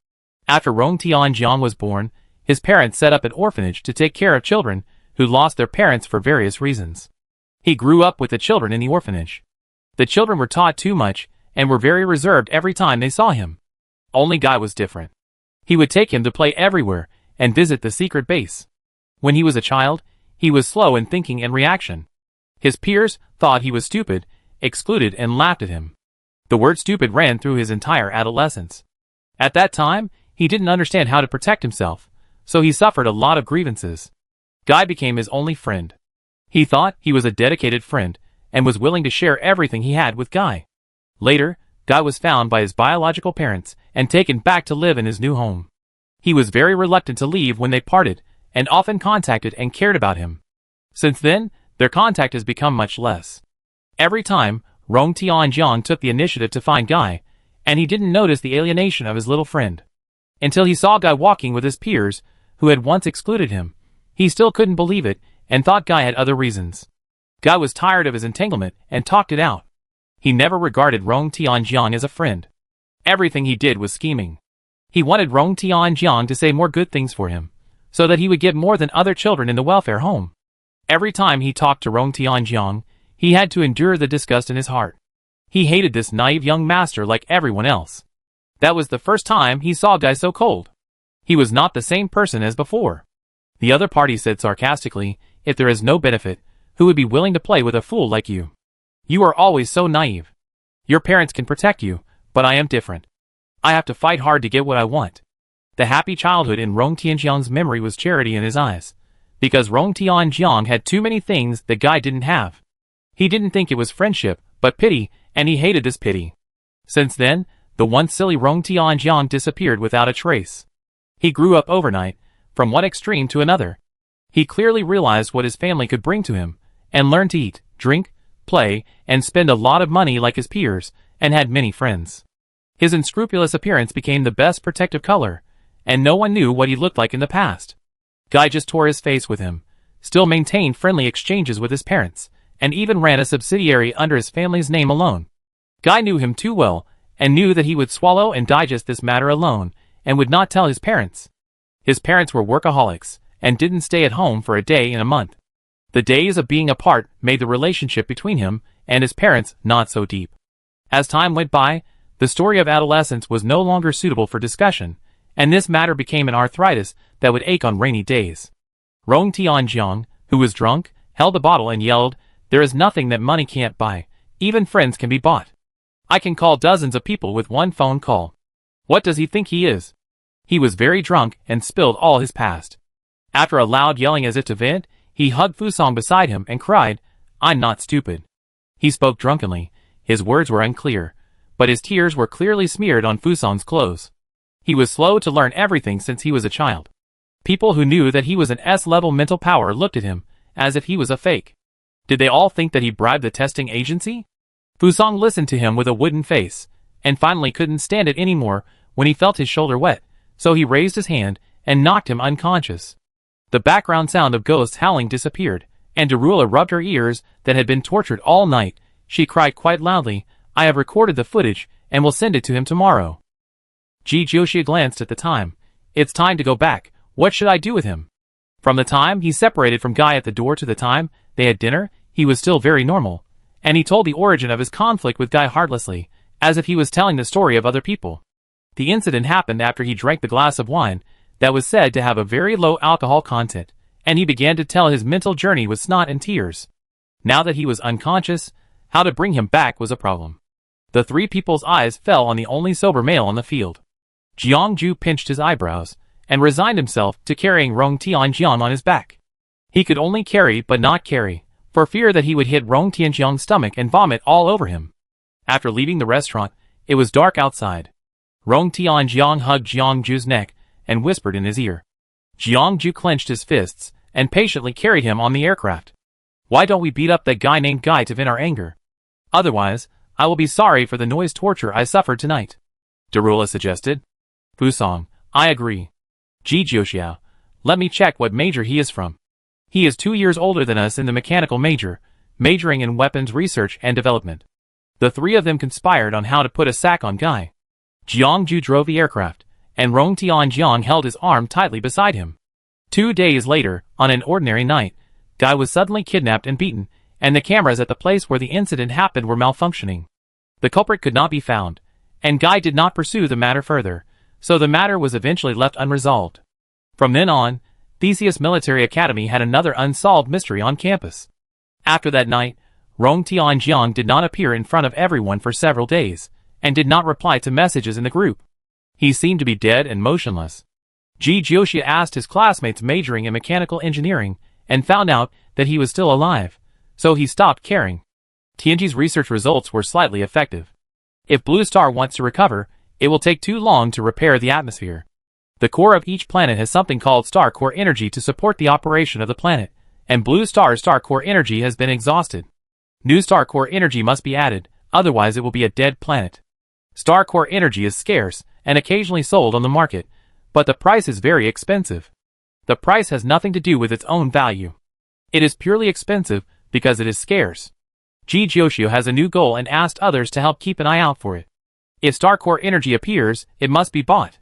After Rong Tianjiang was born, his parents set up an orphanage to take care of children who lost their parents for various reasons. He grew up with the children in the orphanage. The children were taught too much and were very reserved every time they saw him. Only Guy was different. He would take him to play everywhere and visit the secret base. When he was a child, he was slow in thinking and reaction. His peers thought he was stupid, excluded and laughed at him. The word stupid ran through his entire adolescence. At that time, he didn't understand how to protect himself, so he suffered a lot of grievances. Guy became his only friend. He thought he was a dedicated friend and was willing to share everything he had with Guy. Later, Guy was found by his biological parents and taken back to live in his new home. He was very reluctant to leave when they parted and often contacted and cared about him. Since then, their contact has become much less. Every time, Rong Tianjiang took the initiative to find Guy, and he didn't notice the alienation of his little friend. Until he saw Guy walking with his peers, who had once excluded him. He still couldn't believe it, and thought Guy had other reasons. Guy was tired of his entanglement and talked it out. He never regarded Rong Tianjiang as a friend. Everything he did was scheming. He wanted Rong Tianjiang to say more good things for him, so that he would get more than other children in the welfare home. Every time he talked to Rong Tianjiang, he had to endure the disgust in his heart. He hated this naive young master like everyone else. That was the first time he saw Guy so cold. He was not the same person as before. The other party said sarcastically, if there is no benefit, who would be willing to play with a fool like you? You are always so naive. Your parents can protect you, but I am different. I have to fight hard to get what I want. The happy childhood in Rong Tianjiang's memory was charity in his eyes, because Rong Tianjiang had too many things that Guy didn't have. He didn't think it was friendship, but pity, and he hated this pity. Since then, the once silly Rong Tianjiang disappeared without a trace. He grew up overnight, from one extreme to another. He clearly realized what his family could bring to him, and learned to eat, drink, play, and spend a lot of money like his peers, and had many friends. His unscrupulous appearance became the best protective color, and no one knew what he looked like in the past. Guy just tore his face with him, still maintained friendly exchanges with his parents, and even ran a subsidiary under his family's name alone. Guy knew him too well, and knew that he would swallow and digest this matter alone, and would not tell his parents. His parents were workaholics, and didn't stay at home for a day in a month. The days of being apart made the relationship between him and his parents not so deep. As time went by, the story of adolescence was no longer suitable for discussion, and this matter became an arthritis that would ache on rainy days. Rong Tianjiang, who was drunk, held the bottle and yelled, "There is nothing that money can't buy. Even friends can be bought. I can call dozens of people with one phone call. What does he think he is?" He was very drunk and spilled all his past. After a loud yelling as if to vent, he hugged Fusong beside him and cried, "I'm not stupid." He spoke drunkenly. His words were unclear, but his tears were clearly smeared on Fusong's clothes. He was slow to learn everything since he was a child. People who knew that he was an S-level mental power looked at him, as if he was a fake. Did they all think that he bribed the testing agency? Fusong listened to him with a wooden face, and finally couldn't stand it anymore when he felt his shoulder wet, so he raised his hand and knocked him unconscious. The background sound of ghosts howling disappeared, and Darula rubbed her ears that had been tortured all night. She cried quite loudly, "I have recorded the footage, and will send it to him tomorrow." Ji Jiushi glanced at the time. It's time to go back. What should I do with him? From the time he separated from Guy at the door to the time they had dinner, he was still very normal, and he told the origin of his conflict with Guy heartlessly, as if he was telling the story of other people. The incident happened after he drank the glass of wine that was said to have a very low alcohol content, and he began to tell his mental journey with snot and tears. Now that he was unconscious, how to bring him back was a problem. The three people's eyes fell on the only sober male on the field. Jiangju pinched his eyebrows and resigned himself to carrying Rong Tianjiang on his back. He could only carry but not carry, for fear that he would hit Rong Tianjiang's stomach and vomit all over him. After leaving the restaurant, it was dark outside. Rong Tianjiang hugged Jiangju's neck and whispered in his ear. Jiangju clenched his fists and patiently carried him on the aircraft. Why don't we beat up that guy named Guy to vent our anger? Otherwise, I will be sorry for the noise torture I suffered tonight, Darula suggested. Fusong, I agree. Ji Jiuxiao, let me check what major he is from. He is 2 years older than us in the mechanical major, majoring in weapons research and development. The three of them conspired on how to put a sack on Guy. Jiangju drove the aircraft, and Rong Tianjiang held his arm tightly beside him. 2 days later, on an ordinary night, Guy was suddenly kidnapped and beaten, and the cameras at the place where the incident happened were malfunctioning. The culprit could not be found, and Guy did not pursue the matter further, so the matter was eventually left unresolved. From then on, Theseus Military Academy had another unsolved mystery on campus. After that night, Rong Tianjiang did not appear in front of everyone for several days, and did not reply to messages in the group. He seemed to be dead and motionless. Ji Jiuxia asked his classmates majoring in mechanical engineering, and found out that he was still alive, so he stopped caring. Tianji's research results were slightly effective. If Blue Star wants to recover, it will take too long to repair the atmosphere. The core of each planet has something called star core energy to support the operation of the planet, and Blue Star's star core energy has been exhausted. New star core energy must be added, otherwise it will be a dead planet. Star core energy is scarce and occasionally sold on the market, but the price is very expensive. The price has nothing to do with its own value. It is purely expensive because it is scarce. Ji Jiuxiu has a new goal and asked others to help keep an eye out for it. If star core energy appears, it must be bought.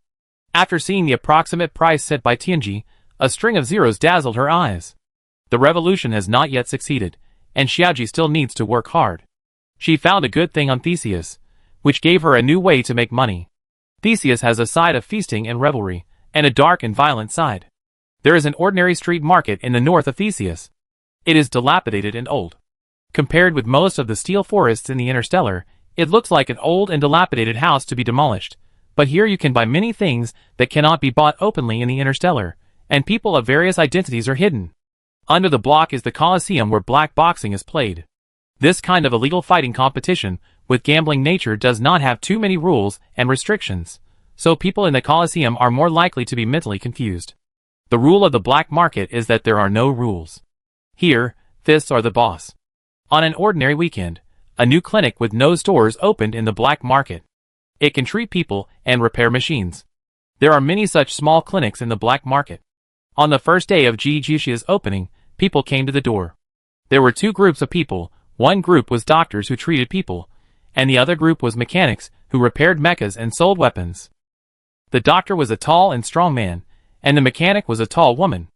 After seeing the approximate price set by Tianji, a string of zeros dazzled her eyes. The revolution has not yet succeeded, and Xiaoji still needs to work hard. She found a good thing on Theseus, which gave her a new way to make money. Theseus has a side of feasting and revelry, and a dark and violent side. There is an ordinary street market in the north of Theseus. It is dilapidated and old. Compared with most of the steel forests in the Interstellar, it looks like an old and dilapidated house to be demolished, but here you can buy many things that cannot be bought openly in the Interstellar, and people of various identities are hidden. Under the block is the Colosseum where black boxing is played. This kind of illegal fighting competition with gambling nature does not have too many rules and restrictions, so people in the Colosseum are more likely to be mentally confused. The rule of the black market is that there are no rules. Here, fists are the boss. On an ordinary weekend, a new clinic with no stores opened in the black market. It can treat people and repair machines. There are many such small clinics in the black market. On the first day of Ji Jiuxia's opening, people came to the door. There were two groups of people. One group was doctors who treated people, and the other group was mechanics who repaired mechas and sold weapons. The doctor was a tall and strong man, and the mechanic was a tall woman.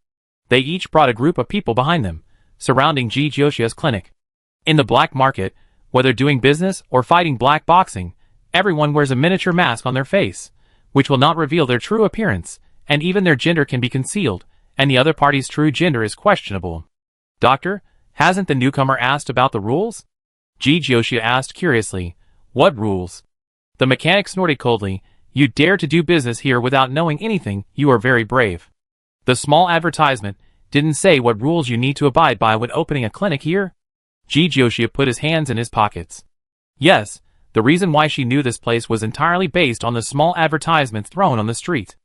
They each brought a group of people behind them, surrounding Ji Jiuxia's clinic. In the black market, whether doing business or fighting black boxing, everyone wears a miniature mask on their face, which will not reveal their true appearance, and even their gender can be concealed, and the other party's true gender is questionable. Doctor, hasn't the newcomer asked about the rules? Ji Jiuxia asked curiously. What rules? The mechanic snorted coldly. You dare to do business here without knowing anything, you are very brave. The small advertisement didn't say what rules you need to abide by when opening a clinic here? Ji Jiuxia put his hands in his pockets. Yes, the reason why she knew this place was entirely based on the small advertisements thrown on the street.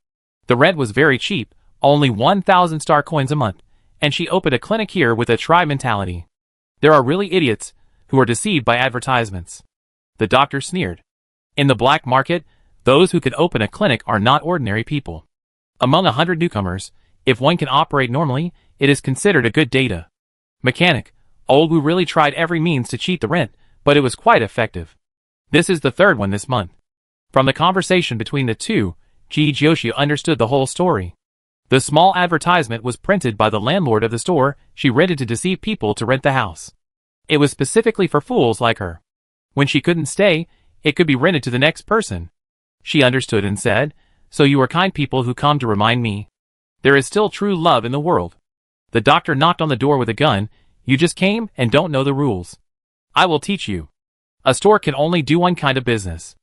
The rent was very cheap, only 1,000 star coins a month, and she opened a clinic here with a tribe mentality. There are really idiots who are deceived by advertisements. The doctor sneered. In the black market, those who can open a clinic are not ordinary people. Among 100 newcomers, if one can operate normally, it is considered a good data. Mechanic, old Wu really tried every means to cheat the rent, but it was quite effective. This is the third one this month. From the conversation between the two, Ji Jiuxiu understood the whole story. The small advertisement was printed by the landlord of the store she rented to deceive people to rent the house. It was specifically for fools like her. When she couldn't stay, it could be rented to the next person. She understood and said, "So you are kind people who come to remind me. There is still true love in the world." The doctor knocked on the door with a gun. "You just came and don't know the rules. I will teach you. A store can only do one kind of business.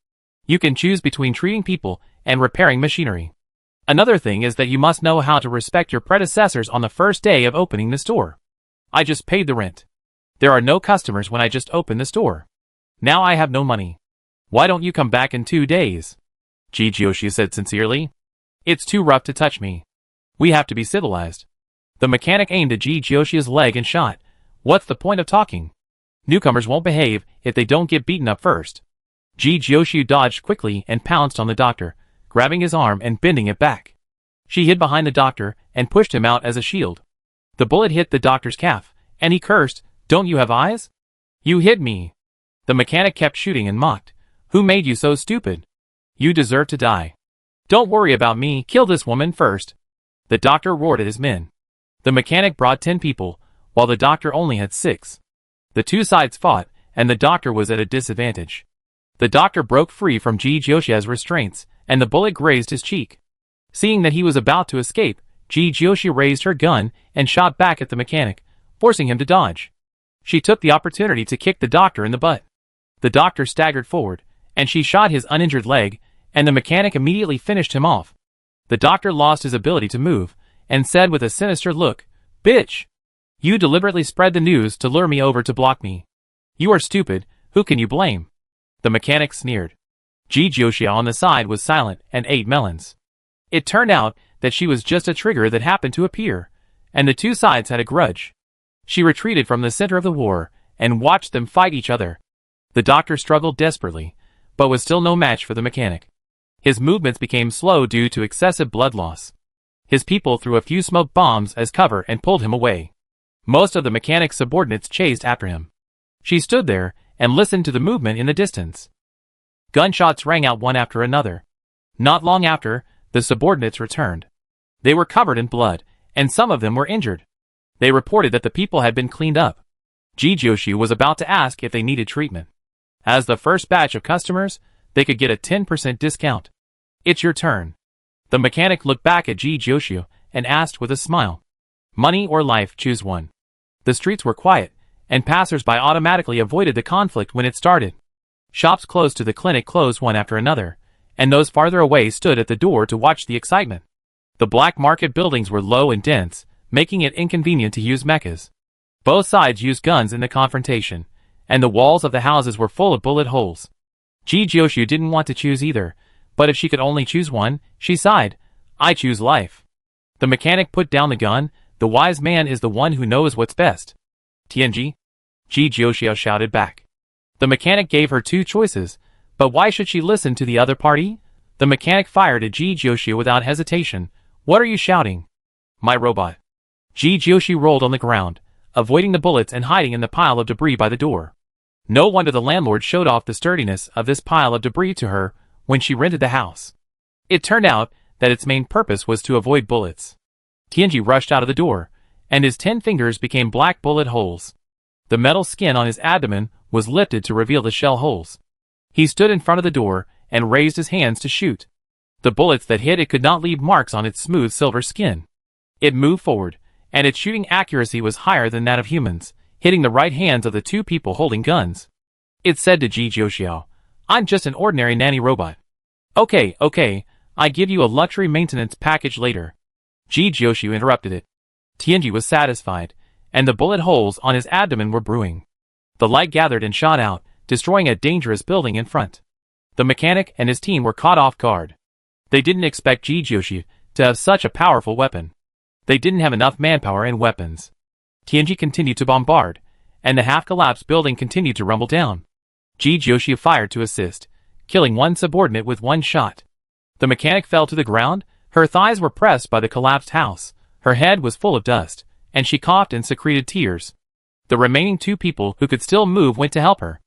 You can choose between treating people and repairing machinery. Another thing is that you must know how to respect your predecessors on the first day of opening the store. I just paid the rent. There are no customers when I just opened the store. Now I have no money. Why don't you come back in 2 days?" Ji Jiuxiu said sincerely. "It's too rough to touch me. We have to be civilized." The mechanic aimed at Ji Jiuxiu's leg and shot. "What's the point of talking? Newcomers won't behave if they don't get beaten up first." Ji Jiuxiu dodged quickly and pounced on the doctor, grabbing his arm and bending it back. She hid behind the doctor and pushed him out as a shield. The bullet hit the doctor's calf, and he cursed, "Don't you have eyes? You hit me." The mechanic kept shooting and mocked. "Who made you so stupid? You deserve to die. Don't worry about me, kill this woman first." The doctor roared at his men. The mechanic brought 10 people, while the doctor only had 6. The two sides fought, and the doctor was at a disadvantage. The doctor broke free from Ji Jiuxiu's restraints, and the bullet grazed his cheek. Seeing that he was about to escape, Ji Jiuxiu raised her gun and shot back at the mechanic, forcing him to dodge. She took the opportunity to kick the doctor in the butt. The doctor staggered forward, and she shot his uninjured leg, and the mechanic immediately finished him off. The doctor lost his ability to move, and said with a sinister look, "Bitch! You deliberately spread the news to lure me over to block me. You are stupid, who can you blame?" The mechanic sneered. Ji Jiuxiu on the side was silent and ate melons. It turned out that she was just a trigger that happened to appear, and the two sides had a grudge. She retreated from the center of the war, and watched them fight each other. The doctor struggled desperately, but was still no match for the mechanic. His movements became slow due to excessive blood loss. His people threw a few smoke bombs as cover and pulled him away. Most of the mechanic's subordinates chased after him. She stood there and listened to the movement in the distance. Gunshots rang out one after another. Not long after, the subordinates returned. They were covered in blood, and some of them were injured. They reported that the people had been cleaned up. Ji Jiuxiu was about to ask if they needed treatment. As the first batch of customers, they could get a 10% discount. "It's your turn." The mechanic looked back at Ji Jiuxiu and asked with a smile. "Money or life, choose one." The streets were quiet, and passers-by automatically avoided the conflict when it started. Shops close to the clinic closed one after another, and those farther away stood at the door to watch the excitement. The black market buildings were low and dense, making it inconvenient to use mechas. Both sides used guns in the confrontation, and the walls of the houses were full of bullet holes. Ji Jiuxiu didn't want to choose either, but if she could only choose one, she sighed, "I choose life." The mechanic put down the gun. "The wise man is the one who knows what's best." "Tianji?" Ji Jiuxiu shouted back. The mechanic gave her 2 choices, but why should she listen to the other party? The mechanic fired at Ji Jiuxiu without hesitation. "What are you shouting?" "My robot." Ji Jiuxiu rolled on the ground, avoiding the bullets and hiding in the pile of debris by the door. No wonder the landlord showed off the sturdiness of this pile of debris to her when she rented the house. It turned out that its main purpose was to avoid bullets. Tianji rushed out of the door, and his 10 fingers became black bullet holes. The metal skin on his abdomen was lifted to reveal the shell holes. He stood in front of the door and raised his hands to shoot. The bullets that hit it could not leave marks on its smooth silver skin. It moved forward, and its shooting accuracy was higher than that of humans, hitting the right hands of the 2 people holding guns. It said to Ji Jiuxiu, "I'm just an ordinary nanny robot." Okay, I give you a luxury maintenance package later." Ji Jiuxiu interrupted it. Tianji was satisfied, and the bullet holes on his abdomen were brewing. The light gathered and shot out, destroying a dangerous building in front. The mechanic and his team were caught off guard. They didn't expect Ji Jiuxiu to have such a powerful weapon. They didn't have enough manpower and weapons. Tianji continued to bombard, and the half-collapsed building continued to rumble down. Ji Jiuxiu fired to assist, killing one subordinate with 1 shot. The mechanic fell to the ground. Her thighs were pressed by the collapsed house. Her head was full of dust, and she coughed and secreted tears. The remaining 2 people who could still move went to help her.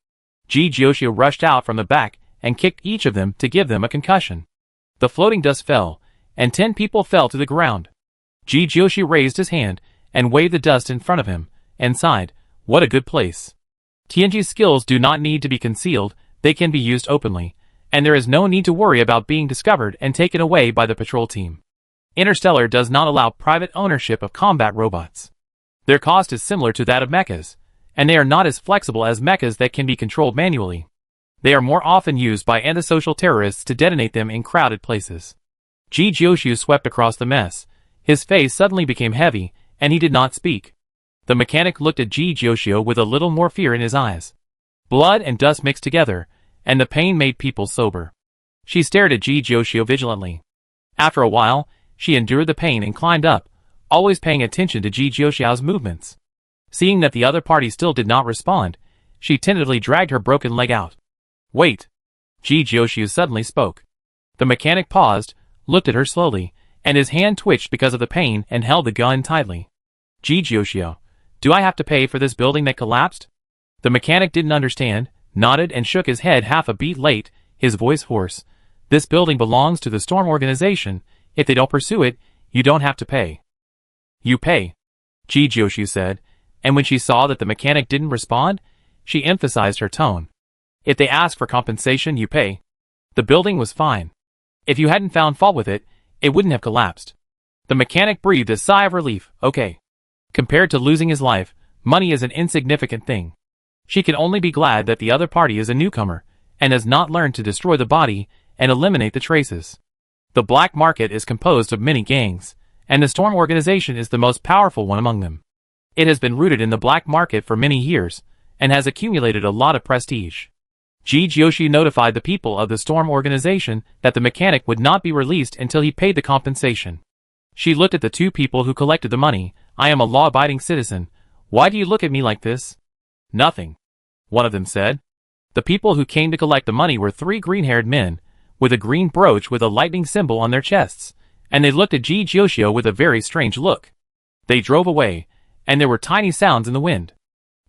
Ji Jiuxiu rushed out from the back and kicked each of them to give them a concussion. The floating dust fell, and 10 people fell to the ground. Ji Jiushi raised his hand and waved the dust in front of him, and sighed, "What a good place." Tianji's skills do not need to be concealed, they can be used openly, and there is no need to worry about being discovered and taken away by the patrol team. Interstellar does not allow private ownership of combat robots. Their cost is similar to that of mechas, and they are not as flexible as mechas that can be controlled manually. They are more often used by antisocial terrorists to detonate them in crowded places. Ji Jiushi swept across the mess. His face suddenly became heavy, and he did not speak. The mechanic looked at Ji Jiushi with a little more fear in his eyes. Blood and dust mixed together, and the pain made people sober. She stared at Ji Jiushi vigilantly. After a while, she endured the pain and climbed up, always paying attention to Ji Jiushi's movements. Seeing that the other party still did not respond, she tentatively dragged her broken leg out. "Wait!" Ji Jiushi suddenly spoke. The mechanic paused, looked at her slowly, and his hand twitched because of the pain and held the gun tightly. "Ji Jiushi, do I have to pay for this building that collapsed?" The mechanic didn't understand, nodded and shook his head half a beat late, his voice hoarse. "This building belongs to the Storm organization. If they don't pursue it, you don't have to pay." "You pay," Ji Jiushi said, and when she saw that the mechanic didn't respond, she emphasized her tone. "If they ask for compensation, you pay. The building was fine. If you hadn't found fault with it, it wouldn't have collapsed." The mechanic breathed a sigh of relief. Okay. Compared to losing his life, money is an insignificant thing. She can only be glad that the other party is a newcomer, and has not learned to destroy the body and eliminate the traces. The black market is composed of many gangs, and the Storm organization is the most powerful one among them. It has been rooted in the black market for many years, and has accumulated a lot of prestige. Ji Jiushi notified the people of the Storm organization that the mechanic would not be released until he paid the compensation. She looked at the two people who collected the money. "I am a law-abiding citizen. Why do you look at me like this?" "Nothing," one of them said. The people who came to collect the money were 3 green-haired men, with a green brooch with a lightning symbol on their chests, and they looked at Ji Jiushi with a very strange look. They drove away, and there were tiny sounds in the wind.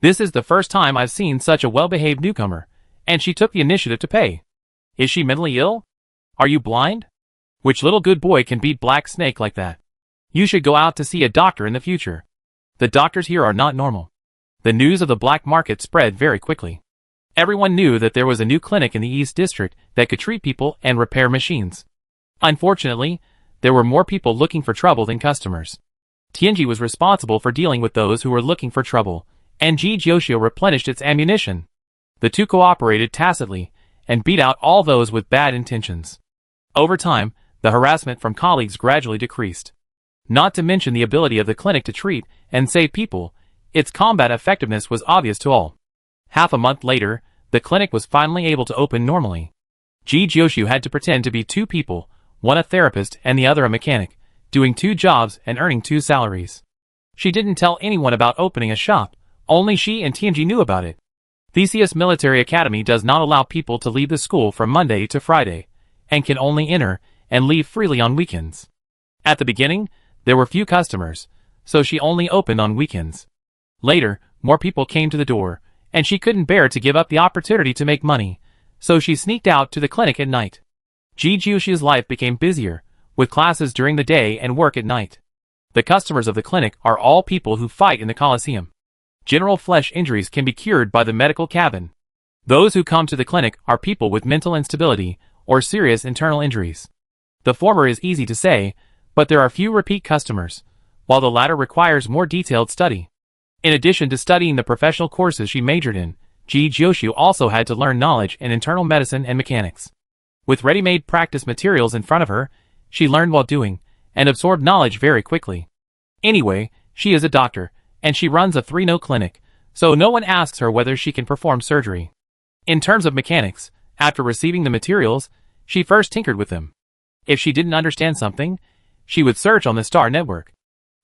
"This is the first time I've seen such a well-behaved newcomer, and she took the initiative to pay. Is she mentally ill? Are you blind? Which little good boy can beat Black Snake like that? You should go out to see a doctor in the future. The doctors here are not normal." The news of the black market spread very quickly. Everyone knew that there was a new clinic in the East District that could treat people and repair machines. Unfortunately, there were more people looking for trouble than customers. Tianji was responsible for dealing with those who were looking for trouble, and Ji Jiushi replenished its ammunition. The two cooperated tacitly, and beat out all those with bad intentions. Over time, the harassment from colleagues gradually decreased. Not to mention the ability of the clinic to treat and save people, its combat effectiveness was obvious to all. Half a month later, the clinic was finally able to open normally. Ji Jiushi had to pretend to be 2 people, one a therapist and the other a mechanic, doing 2 jobs and earning 2 salaries. She didn't tell anyone about opening a shop, only she and Tianji knew about it. Theseus Military Academy does not allow people to leave the school from Monday to Friday, and can only enter and leave freely on weekends. At the beginning, there were few customers, so she only opened on weekends. Later, more people came to the door, and she couldn't bear to give up the opportunity to make money, so she sneaked out to the clinic at night. Ji Jiushi's life became busier, with classes during the day and work at night. The customers of the clinic are all people who fight in the Colosseum. General flesh injuries can be cured by the medical cabin. Those who come to the clinic are people with mental instability or serious internal injuries. The former is easy to say, but there are few repeat customers, while the latter requires more detailed study. In addition to studying the professional courses she majored in, Ji Jiushi also had to learn knowledge in internal medicine and mechanics. With ready-made practice materials in front of her, she learned while doing, and absorbed knowledge very quickly. Anyway, she is a doctor, and she runs a 3-no clinic, so no one asks her whether she can perform surgery. In terms of mechanics, after receiving the materials, she first tinkered with them. If she didn't understand something, she would search on the Star Network.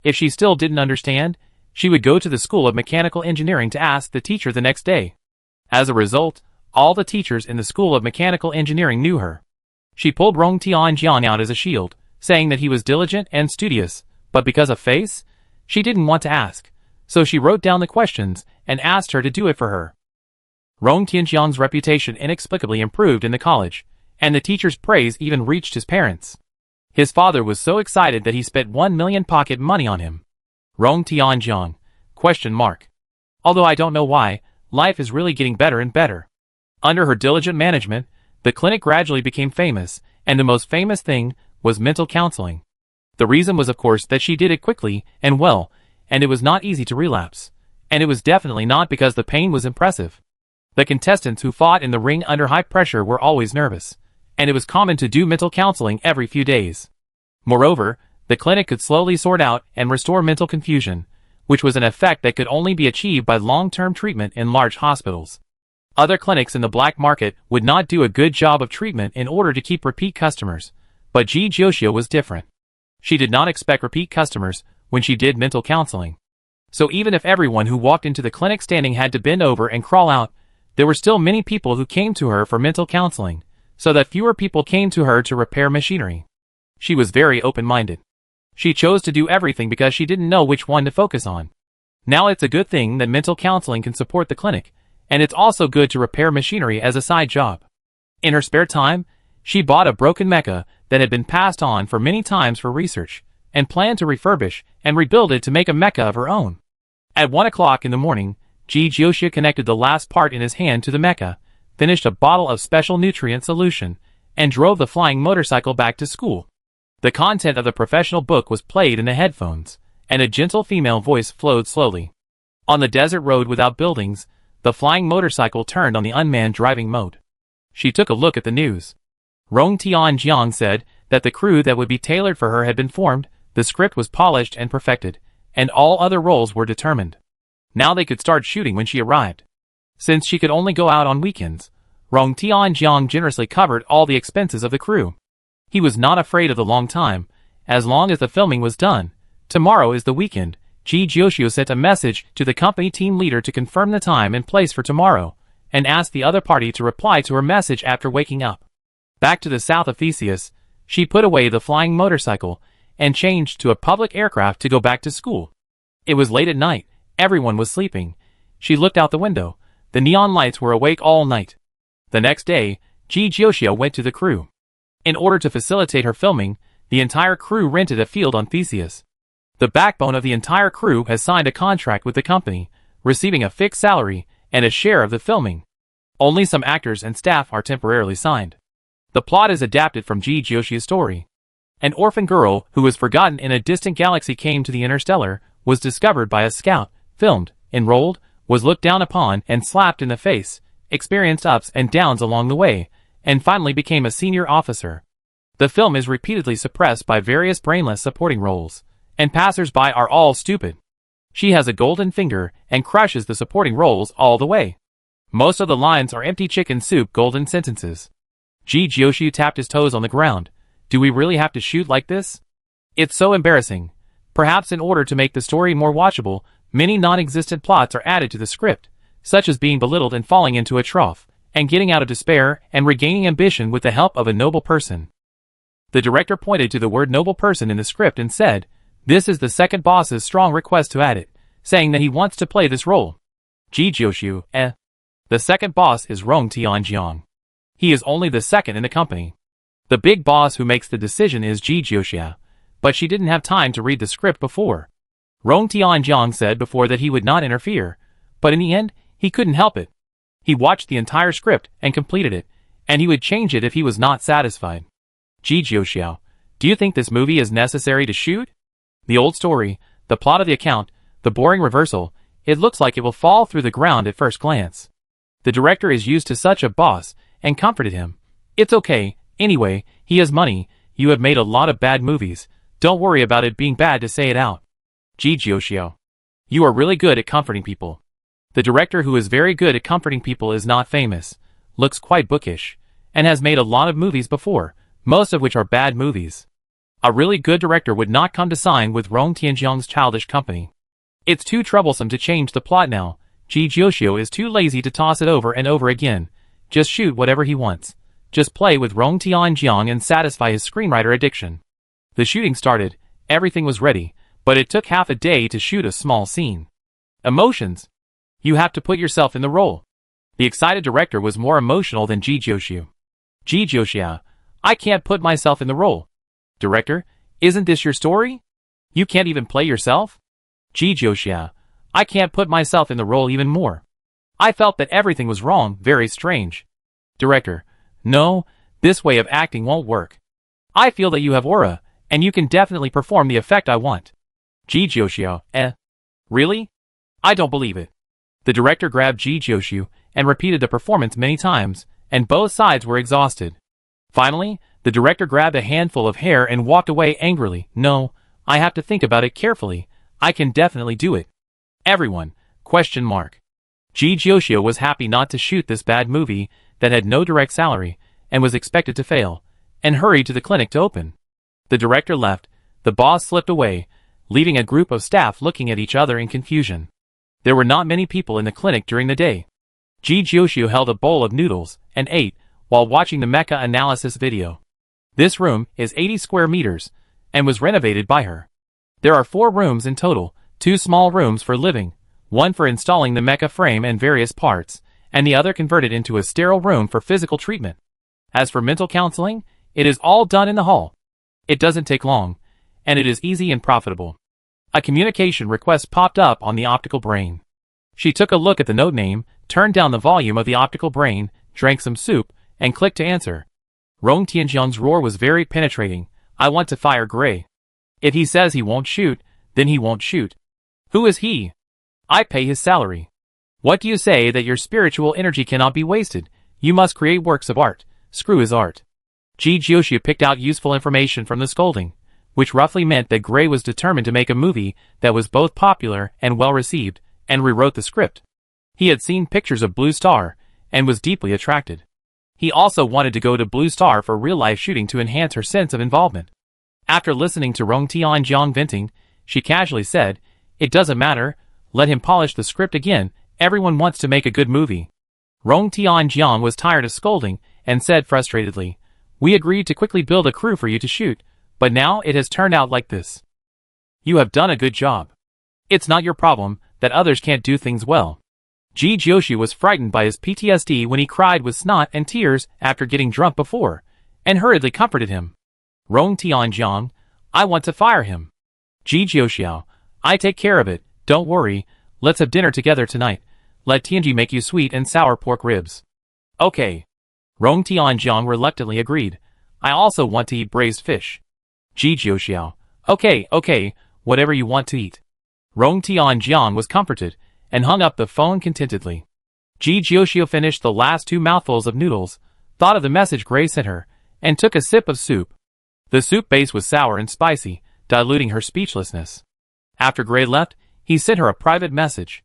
If she still didn't understand, she would go to the School of Mechanical Engineering to ask the teacher the next day. As a result, all the teachers in the School of Mechanical Engineering knew her. She pulled Rong Tianjian out as a shield, saying that he was diligent and studious, but because of face, she didn't want to ask, so she wrote down the questions and asked her to do it for her. Rong Tianjian's reputation inexplicably improved in the college, and the teacher's praise even reached his parents. His father was so excited that he spent 1 million pocket money on him. Rong Tianjiang? Question mark. Although I don't know why, life is really getting better and better. Under her diligent management, the clinic gradually became famous, and the most famous thing was mental counseling. The reason was of course that she did it quickly and well, and it was not easy to relapse. And it was definitely not because the pain was impressive. The contestants who fought in the ring under high pressure were always nervous, and it was common to do mental counseling every few days. Moreover, the clinic could slowly sort out and restore mental confusion, which was an effect that could only be achieved by long-term treatment in large hospitals. Other clinics in the black market would not do a good job of treatment in order to keep repeat customers, but Ji Jiuxiu was different. She did not expect repeat customers when she did mental counseling. So even if everyone who walked into the clinic standing had to bend over and crawl out, there were still many people who came to her for mental counseling, so that fewer people came to her to repair machinery. She was very open-minded. She chose to do everything because she didn't know which one to focus on. Now it's a good thing that mental counseling can support the clinic, and it's also good to repair machinery as a side job. In her spare time, she bought a broken mecha that had been passed on for many times for research, and planned to refurbish and rebuild it to make a mecha of her own. At 1 o'clock in the morning, Ji Jiuxiu connected the last part in his hand to the mecha, finished a bottle of special nutrient solution, and drove the flying motorcycle back to school. The content of the professional book was played in the headphones, and a gentle female voice flowed slowly. On the desert road without buildings, the flying motorcycle turned on the unmanned driving mode. She took a look at the news. Rong Tianjiang said that the crew that would be tailored for her had been formed, the script was polished and perfected, and all other roles were determined. Now they could start shooting when she arrived. Since she could only go out on weekends, Rong Tianjiang generously covered all the expenses of the crew. He was not afraid of the long time, as long as the filming was done. Tomorrow is the weekend. Ji Jiuxiu sent a message to the company team leader to confirm the time and place for tomorrow, and asked the other party to reply to her message after waking up. Back to the south of Theseus, she put away the flying motorcycle, and changed to a public aircraft to go back to school. It was late at night, everyone was sleeping. She looked out the window, the neon lights were awake all night. The next day, Ji Jiuxiu went to the crew. In order to facilitate her filming, the entire crew rented a field on Theseus. The backbone of the entire crew has signed a contract with the company, receiving a fixed salary and a share of the filming. Only some actors and staff are temporarily signed. The plot is adapted from Ji Jiuxiu's story. An orphan girl who was forgotten in a distant galaxy came to the interstellar, was discovered by a scout, filmed, enrolled, was looked down upon and slapped in the face, experienced ups and downs along the way, and finally became a senior officer. The film is repeatedly suppressed by various brainless supporting roles, and passers-by are all stupid. She has a golden finger and crushes the supporting roles all the way. Most of the lines are empty chicken soup golden sentences. Ji Jiuxiu tapped his toes on the ground. Do we really have to shoot like this? It's so embarrassing. Perhaps in order to make the story more watchable, many non-existent plots are added to the script, such as being belittled and falling into a trough, and getting out of despair and regaining ambition with the help of a noble person. The director pointed to the word noble person in the script and said, "This is the second boss's strong request to add it, saying that he wants to play this role." Ji Jiuxiu, The second boss is Rong Tianjiang. He is only the second in the company. The big boss who makes the decision is Ji Jiuxiu, but she didn't have time to read the script before. Rong Tianjiang said before that he would not interfere, but in the end, he couldn't help it. He watched the entire script and completed it, and he would change it if he was not satisfied. Ji Jiuxiu, do you think this movie is necessary to shoot? The old story, the plot of the account, the boring reversal, it looks like it will fall through the ground at first glance. The director is used to such a boss, and comforted him. It's okay, anyway, he has money, you have made a lot of bad movies, don't worry about it being bad to say it out. Ji Jiuxiu, you are really good at comforting people. The director who is very good at comforting people is not famous, looks quite bookish, and has made a lot of movies before, most of which are bad movies. A really good director would not come to sign with Rong Tianjiang's childish company. It's too troublesome to change the plot now. Ji Jiuxiu is too lazy to toss it over and over again. Just shoot whatever he wants. Just play with Rong Tianjiang and satisfy his screenwriter addiction. The shooting started, everything was ready, but it took half a day to shoot a small scene. Emotions. You have to put yourself in the role. The excited director was more emotional than Ji Jiuxiu. Ji Joshua, I can't put myself in the role. Director, isn't this your story? You can't even play yourself? Ji Joshua, I can't put myself in the role even more. I felt that everything was wrong, very strange. Director, no, this way of acting won't work. I feel that you have aura, and you can definitely perform the effect I want. Ji Joshua, really? I don't believe it. The director grabbed Ji Joshua and repeated the performance many times, and both sides were exhausted. Finally, the director grabbed a handful of hair and walked away angrily. No, I have to think about it carefully. I can definitely do it. Everyone, ? Ji Joshua was happy not to shoot this bad movie that had no direct salary and was expected to fail, and hurried to the clinic to open. The director left, the boss slipped away, leaving a group of staff looking at each other in confusion. There were not many people in the clinic during the day. Ji Joshua held a bowl of noodles and ate while watching the mecha analysis video. This room is 80 square meters and was renovated by her. There are 4 rooms in total, 2 small rooms for living, one for installing the mecha frame and various parts, and the other converted into a sterile room for physical treatment. As for mental counseling, it is all done in the hall. It doesn't take long, and it is easy and profitable. A communication request popped up on the optical brain. She took a look at the note name, turned down the volume of the optical brain, drank some soup, and clicked to answer. Rong Tianjiang's roar was very penetrating. I want to fire Gray. If he says he won't shoot, then he won't shoot. Who is he? I pay his salary. What do you say that your spiritual energy cannot be wasted? You must create works of art. Screw his art. Ji Joshua picked out useful information from the scolding, which roughly meant that Gray was determined to make a movie that was both popular and well received, and rewrote the script. He had seen pictures of Blue Star, and was deeply attracted. He also wanted to go to Blue Star for real-life shooting to enhance her sense of involvement. After listening to Rong Tianjiang venting, she casually said, "It doesn't matter, let him polish the script again, everyone wants to make a good movie." Rong Tianjiang was tired of scolding, and said frustratedly, "We agreed to quickly build a crew for you to shoot, but now it has turned out like this. You have done a good job. It's not your problem that others can't do things well." Ji Joshua was frightened by his PTSD when he cried with snot and tears after getting drunk before, and hurriedly comforted him. Rong Tianjiang, I want to fire him. Ji Joshua, I take care of it, don't worry, let's have dinner together tonight. Let Tianji make you sweet and sour pork ribs. Okay. Rong Tianjiang reluctantly agreed. I also want to eat braised fish. Ji Joshua, okay, whatever you want to eat. Rong Tianjiang was comforted, and hung up the phone contentedly. Ji Joshua finished the last 2 mouthfuls of noodles, thought of the message Gray sent her, and took a sip of soup. The soup base was sour and spicy, diluting her speechlessness. After Gray left, he sent her a private message.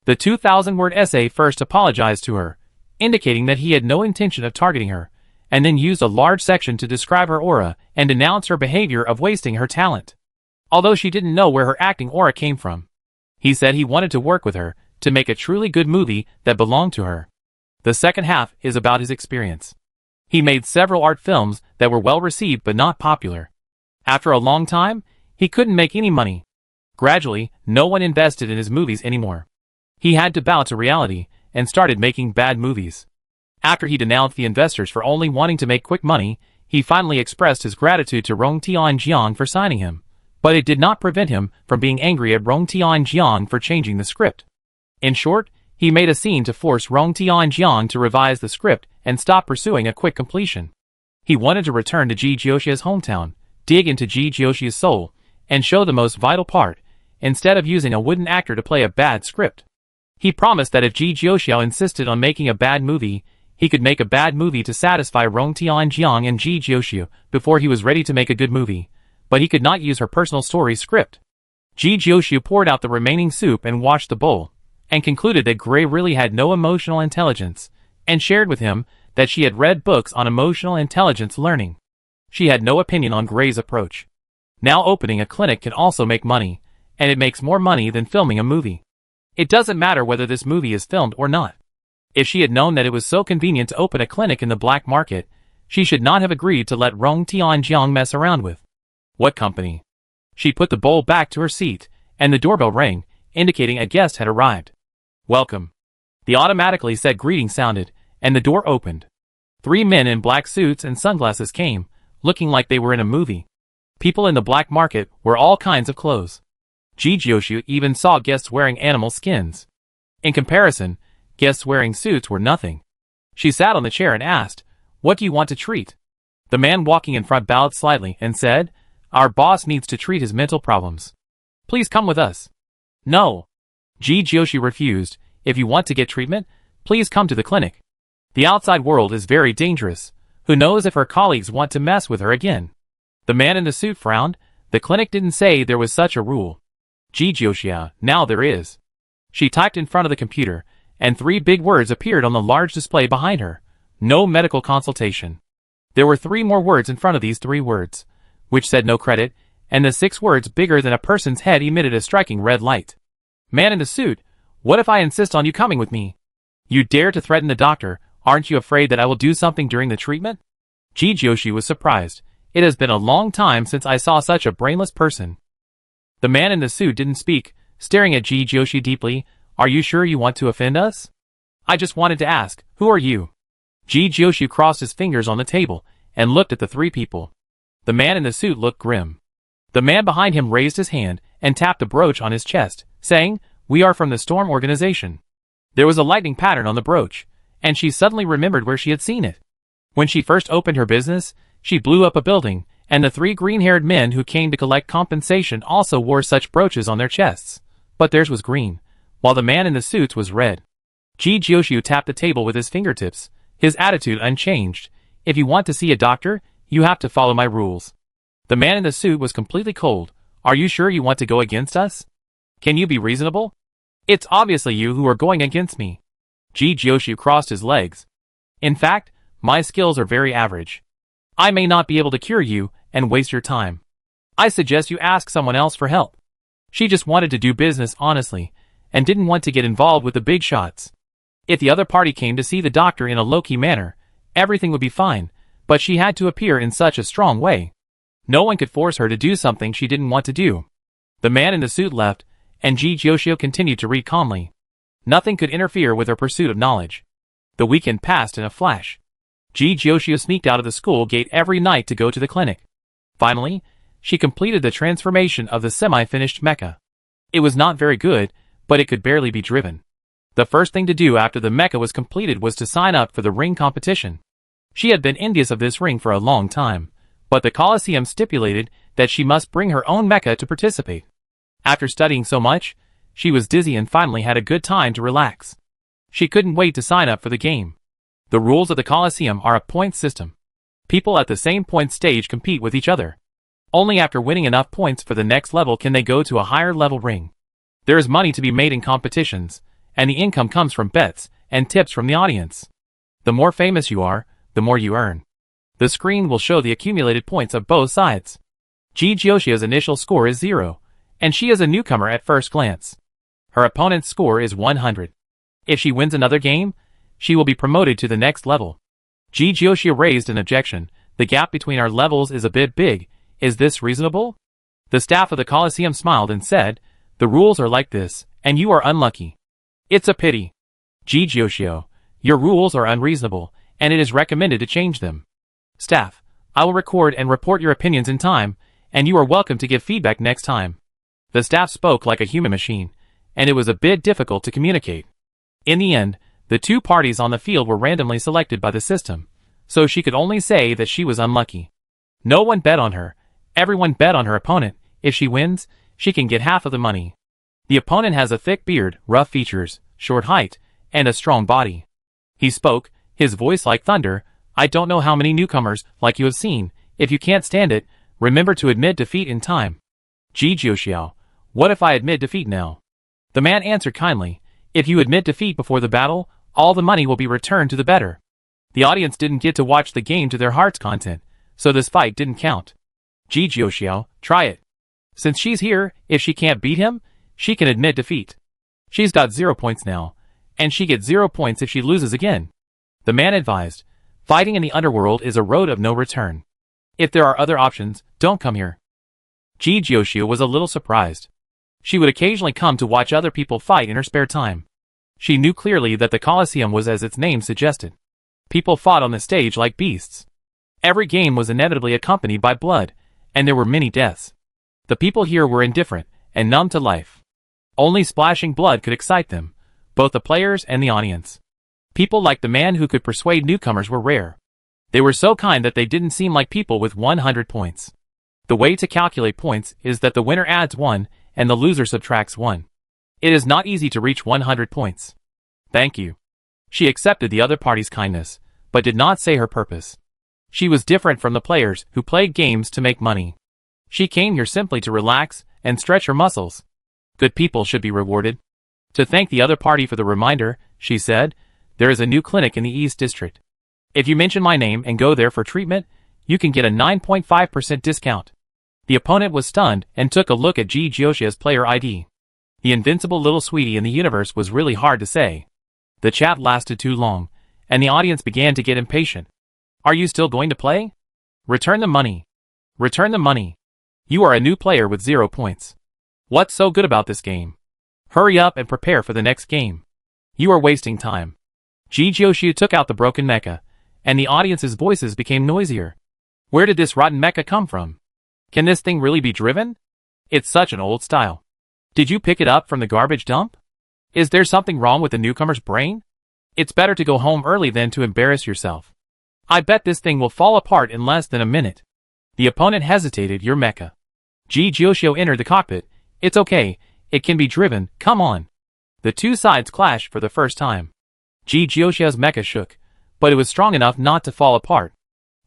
The 2,000-word essay first apologized to her, indicating that he had no intention of targeting her, and then used a large section to describe her aura and denounce her behavior of wasting her talent. Although she didn't know where her acting aura came from. He said he wanted to work with her, to make a truly good movie that belonged to her. The second half is about his experience. He made several art films that were well received but not popular. After a long time, he couldn't make any money. Gradually, no one invested in his movies anymore. He had to bow to reality, and started making bad movies. After he denounced the investors for only wanting to make quick money, he finally expressed his gratitude to Rong Tianjiang for signing him. But it did not prevent him from being angry at Rong Tianjiang for changing the script. In short, he made a scene to force Rong Tianjiang to revise the script and stop pursuing a quick completion. He wanted to return to Ji Joshua's hometown, dig into Ji Joshua's soul, and show the most vital part, instead of using a wooden actor to play a bad script. He promised that if Ji Joshua insisted on making a bad movie, he could make a bad movie to satisfy Rong Tianjiang and Ji Joshua before he was ready to make a good movie. But he could not use her personal story script. Ji Joshua poured out the remaining soup and washed the bowl, and concluded that Gray really had no emotional intelligence, and shared with him that she had read books on emotional intelligence learning. She had no opinion on Gray's approach. Now opening a clinic can also make money, and it makes more money than filming a movie. It doesn't matter whether this movie is filmed or not. If she had known that it was so convenient to open a clinic in the black market, she should not have agreed to let Rong Tianjiang mess around with. What company? She put the bowl back to her seat, and the doorbell rang, indicating a guest had arrived. Welcome. The automatically said greeting sounded, and the door opened. 3 men in black suits and sunglasses came, looking like they were in a movie. People in the black market wore all kinds of clothes. Jijoshu even saw guests wearing animal skins. In comparison, guests wearing suits were nothing. She sat on the chair and asked, "What do you want to treat?" The man walking in front bowed slightly and said, "Our boss needs to treat his mental problems. Please come with us." "No." Jijoshu refused. "If you want to get treatment, please come to the clinic. The outside world is very dangerous. Who knows if her colleagues want to mess with her again?" The man in the suit frowned. The clinic didn't say there was such a rule. Jijoshu, now there is. She typed in front of the computer, and 3 big words appeared on the large display behind her. No medical consultation. There were 3 more words in front of these 3 words, which said no credit, and the 6 words bigger than a person's head emitted a striking red light. "Man in the suit, what if I insist on you coming with me? You dare to threaten the doctor, aren't you afraid that I will do something during the treatment?" Jijoshu was surprised. It has been a long time since I saw such a brainless person. The man in the suit didn't speak, staring at Jijoshu deeply. "Are you sure you want to offend us?" "I just wanted to ask, who are you?" Jijoshu crossed his fingers on the table and looked at the 3 people. The man in the suit looked grim. The man behind him raised his hand and tapped a brooch on his chest, saying, "We are from the Storm organization." There was a lightning pattern on the brooch, and she suddenly remembered where she had seen it. When she first opened her business, she blew up a building, and the 3 green-haired men who came to collect compensation also wore such brooches on their chests, but theirs was green, while the man in the suits was red. Jijoshu tapped the table with his fingertips, his attitude unchanged. "If you want to see a doctor, you have to follow my rules." The man in the suit was completely cold. "Are you sure you want to go against us? Can you be reasonable? It's obviously you who are going against me." Jijoshu crossed his legs. "In fact, my skills are very average. I may not be able to cure you and waste your time. I suggest you ask someone else for help." She just wanted to do business honestly, and didn't want to get involved with the big shots. If the other party came to see the doctor in a low-key manner, everything would be fine, but she had to appear in such a strong way. No one could force her to do something she didn't want to do. The man in the suit left, and Jijoshu continued to read calmly. Nothing could interfere with her pursuit of knowledge. The weekend passed in a flash. Jijoshu sneaked out of the school gate every night to go to the clinic. Finally, she completed the transformation of the semi-finished mecha. It was not very good, but it could barely be driven. The first thing to do after the mecha was completed was to sign up for the ring competition. She had been envious of this ring for a long time, but the Colosseum stipulated that she must bring her own mecha to participate. After studying so much, she was dizzy and finally had a good time to relax. She couldn't wait to sign up for the game. The rules of the Colosseum are a point system. People at the same point stage compete with each other. Only after winning enough points for the next level can they go to a higher level ring. There is money to be made in competitions, and the income comes from bets and tips from the audience. The more famous you are, the more you earn. The screen will show the accumulated points of both sides. Jijoshu's initial score is 0, and she is a newcomer at first glance. Her opponent's score is 100. If she wins another game, she will be promoted to the next level. Jijoshu raised an objection. "The gap between our levels is a bit big. Is this reasonable?" The staff of the Colosseum smiled and said, "The rules are like this, and you are unlucky. It's a pity. Jijoshu, your rules are unreasonable, and it is recommended to change them. Staff, I will record and report your opinions in time, and you are welcome to give feedback next time." The staff spoke like a human machine, and it was a bit difficult to communicate. In the end, the 2 parties on the field were randomly selected by the system, so she could only say that she was unlucky. No one bet on her. Everyone bet on her opponent. If she wins, she can get half of the money. The opponent has a thick beard, rough features, short height, and a strong body. He spoke, his voice like thunder. "I don't know how many newcomers like you have seen. If you can't stand it, remember to admit defeat in time." Jijoshu, "What if I admit defeat now?" The man answered kindly, "If you admit defeat before the battle, all the money will be returned to the bettor." The audience didn't get to watch the game to their heart's content, so this fight didn't count. Jijoshu, "Try it. Since she's here, if she can't beat him, she can admit defeat. She's got 0 points now, and she gets 0 points if she loses again." The man advised, "Fighting in the underworld is a road of no return. If there are other options, don't come here." Jijoshu was a little surprised. She would occasionally come to watch other people fight in her spare time. She knew clearly that the Colosseum was as its name suggested. People fought on the stage like beasts. Every game was inevitably accompanied by blood, and there were many deaths. The people here were indifferent and numb to life. Only splashing blood could excite them, both the players and the audience. People like the man who could persuade newcomers were rare. They were so kind that they didn't seem like people with 100 points. The way to calculate points is that the winner adds 1 and the loser subtracts 1. It is not easy to reach 100 points. Thank you. She accepted the other party's kindness, but did not say her purpose. She was different from the players who played games to make money. She came here simply to relax and stretch her muscles. Good people should be rewarded. To thank the other party for the reminder, she said, there is a new clinic in the East District. If you mention my name and go there for treatment, you can get a 9.5% discount. The opponent was stunned and took a look at Ji Jioshia's player ID. The invincible little sweetie in the universe was really hard to say. The chat lasted too long, and the audience began to get impatient. Are you still going to play? Return the money. Return the money. You are a new player with 0 points. What's so good about this game? Hurry up and prepare for the next game. You are wasting time. Ji Jioshu took out the broken mecha, and the audience's voices became noisier. Where did this rotten mecha come from? Can this thing really be driven? It's such an old style. Did you pick it up from the garbage dump? Is there something wrong with the newcomer's brain? It's better to go home early than to embarrass yourself. I bet this thing will fall apart in less than a minute. The opponent hesitated. Your mecha. Ji Jioshu entered the cockpit. It's okay, it can be driven, come on. The two sides clashed for the first time. Ji Jioshu's mecha shook, but it was strong enough not to fall apart.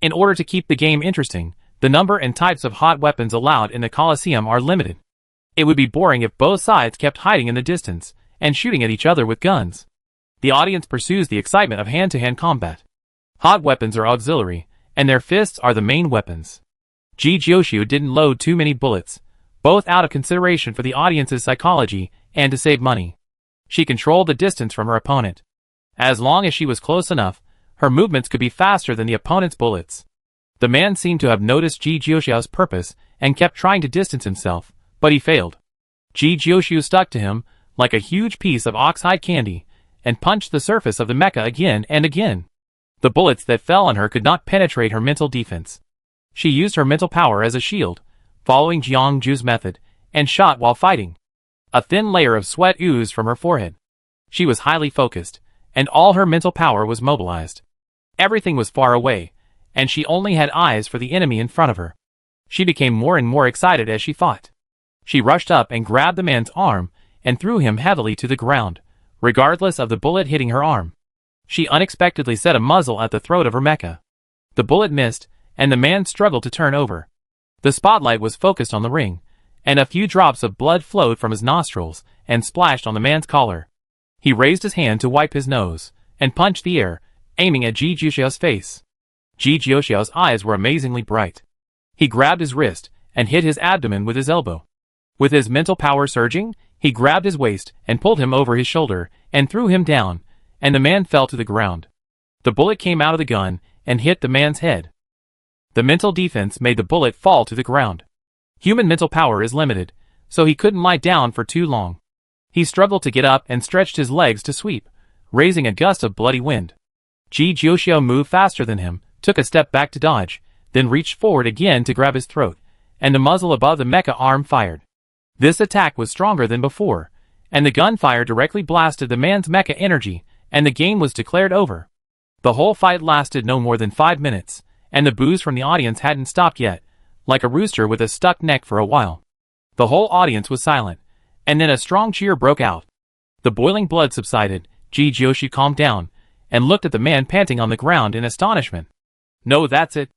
In order to keep the game interesting, the number and types of hot weapons allowed in the Coliseum are limited. It would be boring if both sides kept hiding in the distance and shooting at each other with guns. The audience pursues the excitement of hand-to-hand combat. Hot weapons are auxiliary, and their fists are the main weapons. Ji Jioshu didn't load too many bullets, both out of consideration for the audience's psychology and to save money. She controlled the distance from her opponent. As long as she was close enough, her movements could be faster than the opponent's bullets. The man seemed to have noticed Ji Jioshu's purpose and kept trying to distance himself, but he failed. Ji Jioshu stuck to him like a huge piece of oxhide candy and punched the surface of the mecha again and again. The bullets that fell on her could not penetrate her mental defense. She used her mental power as a shield, following Jiang Ju's method, and shot while fighting. A thin layer of sweat oozed from her forehead. She was highly focused, and all her mental power was mobilized. Everything was far away, and she only had eyes for the enemy in front of her. She became more and more excited as she fought. She rushed up and grabbed the man's arm and threw him heavily to the ground, regardless of the bullet hitting her arm. She unexpectedly set a muzzle at the throat of her mecha. The bullet missed, and the man struggled to turn over. The spotlight was focused on the ring, and a few drops of blood flowed from his nostrils and splashed on the man's collar. He raised his hand to wipe his nose, and punched the air, aiming at Ji Jioshu's face. Ji Jioshu's eyes were amazingly bright. He grabbed his wrist and hit his abdomen with his elbow. With his mental power surging, he grabbed his waist and pulled him over his shoulder and threw him down, and the man fell to the ground. The bullet came out of the gun and hit the man's head. The mental defense made the bullet fall to the ground. Human mental power is limited, so he couldn't lie down for too long. He struggled to get up and stretched his legs to sweep, raising a gust of bloody wind. Ji Jioshu moved faster than him, took a step back to dodge, then reached forward again to grab his throat, and the muzzle above the mecha arm fired. This attack was stronger than before, and the gunfire directly blasted the man's mecha energy, and the game was declared over. The whole fight lasted no more than 5 minutes, and the boos from the audience hadn't stopped yet, like a rooster with a stuck neck for a while. The whole audience was silent, and then a strong cheer broke out. The boiling blood subsided, Ji Jioshu calmed down, and looked at the man panting on the ground in astonishment. No, that's it.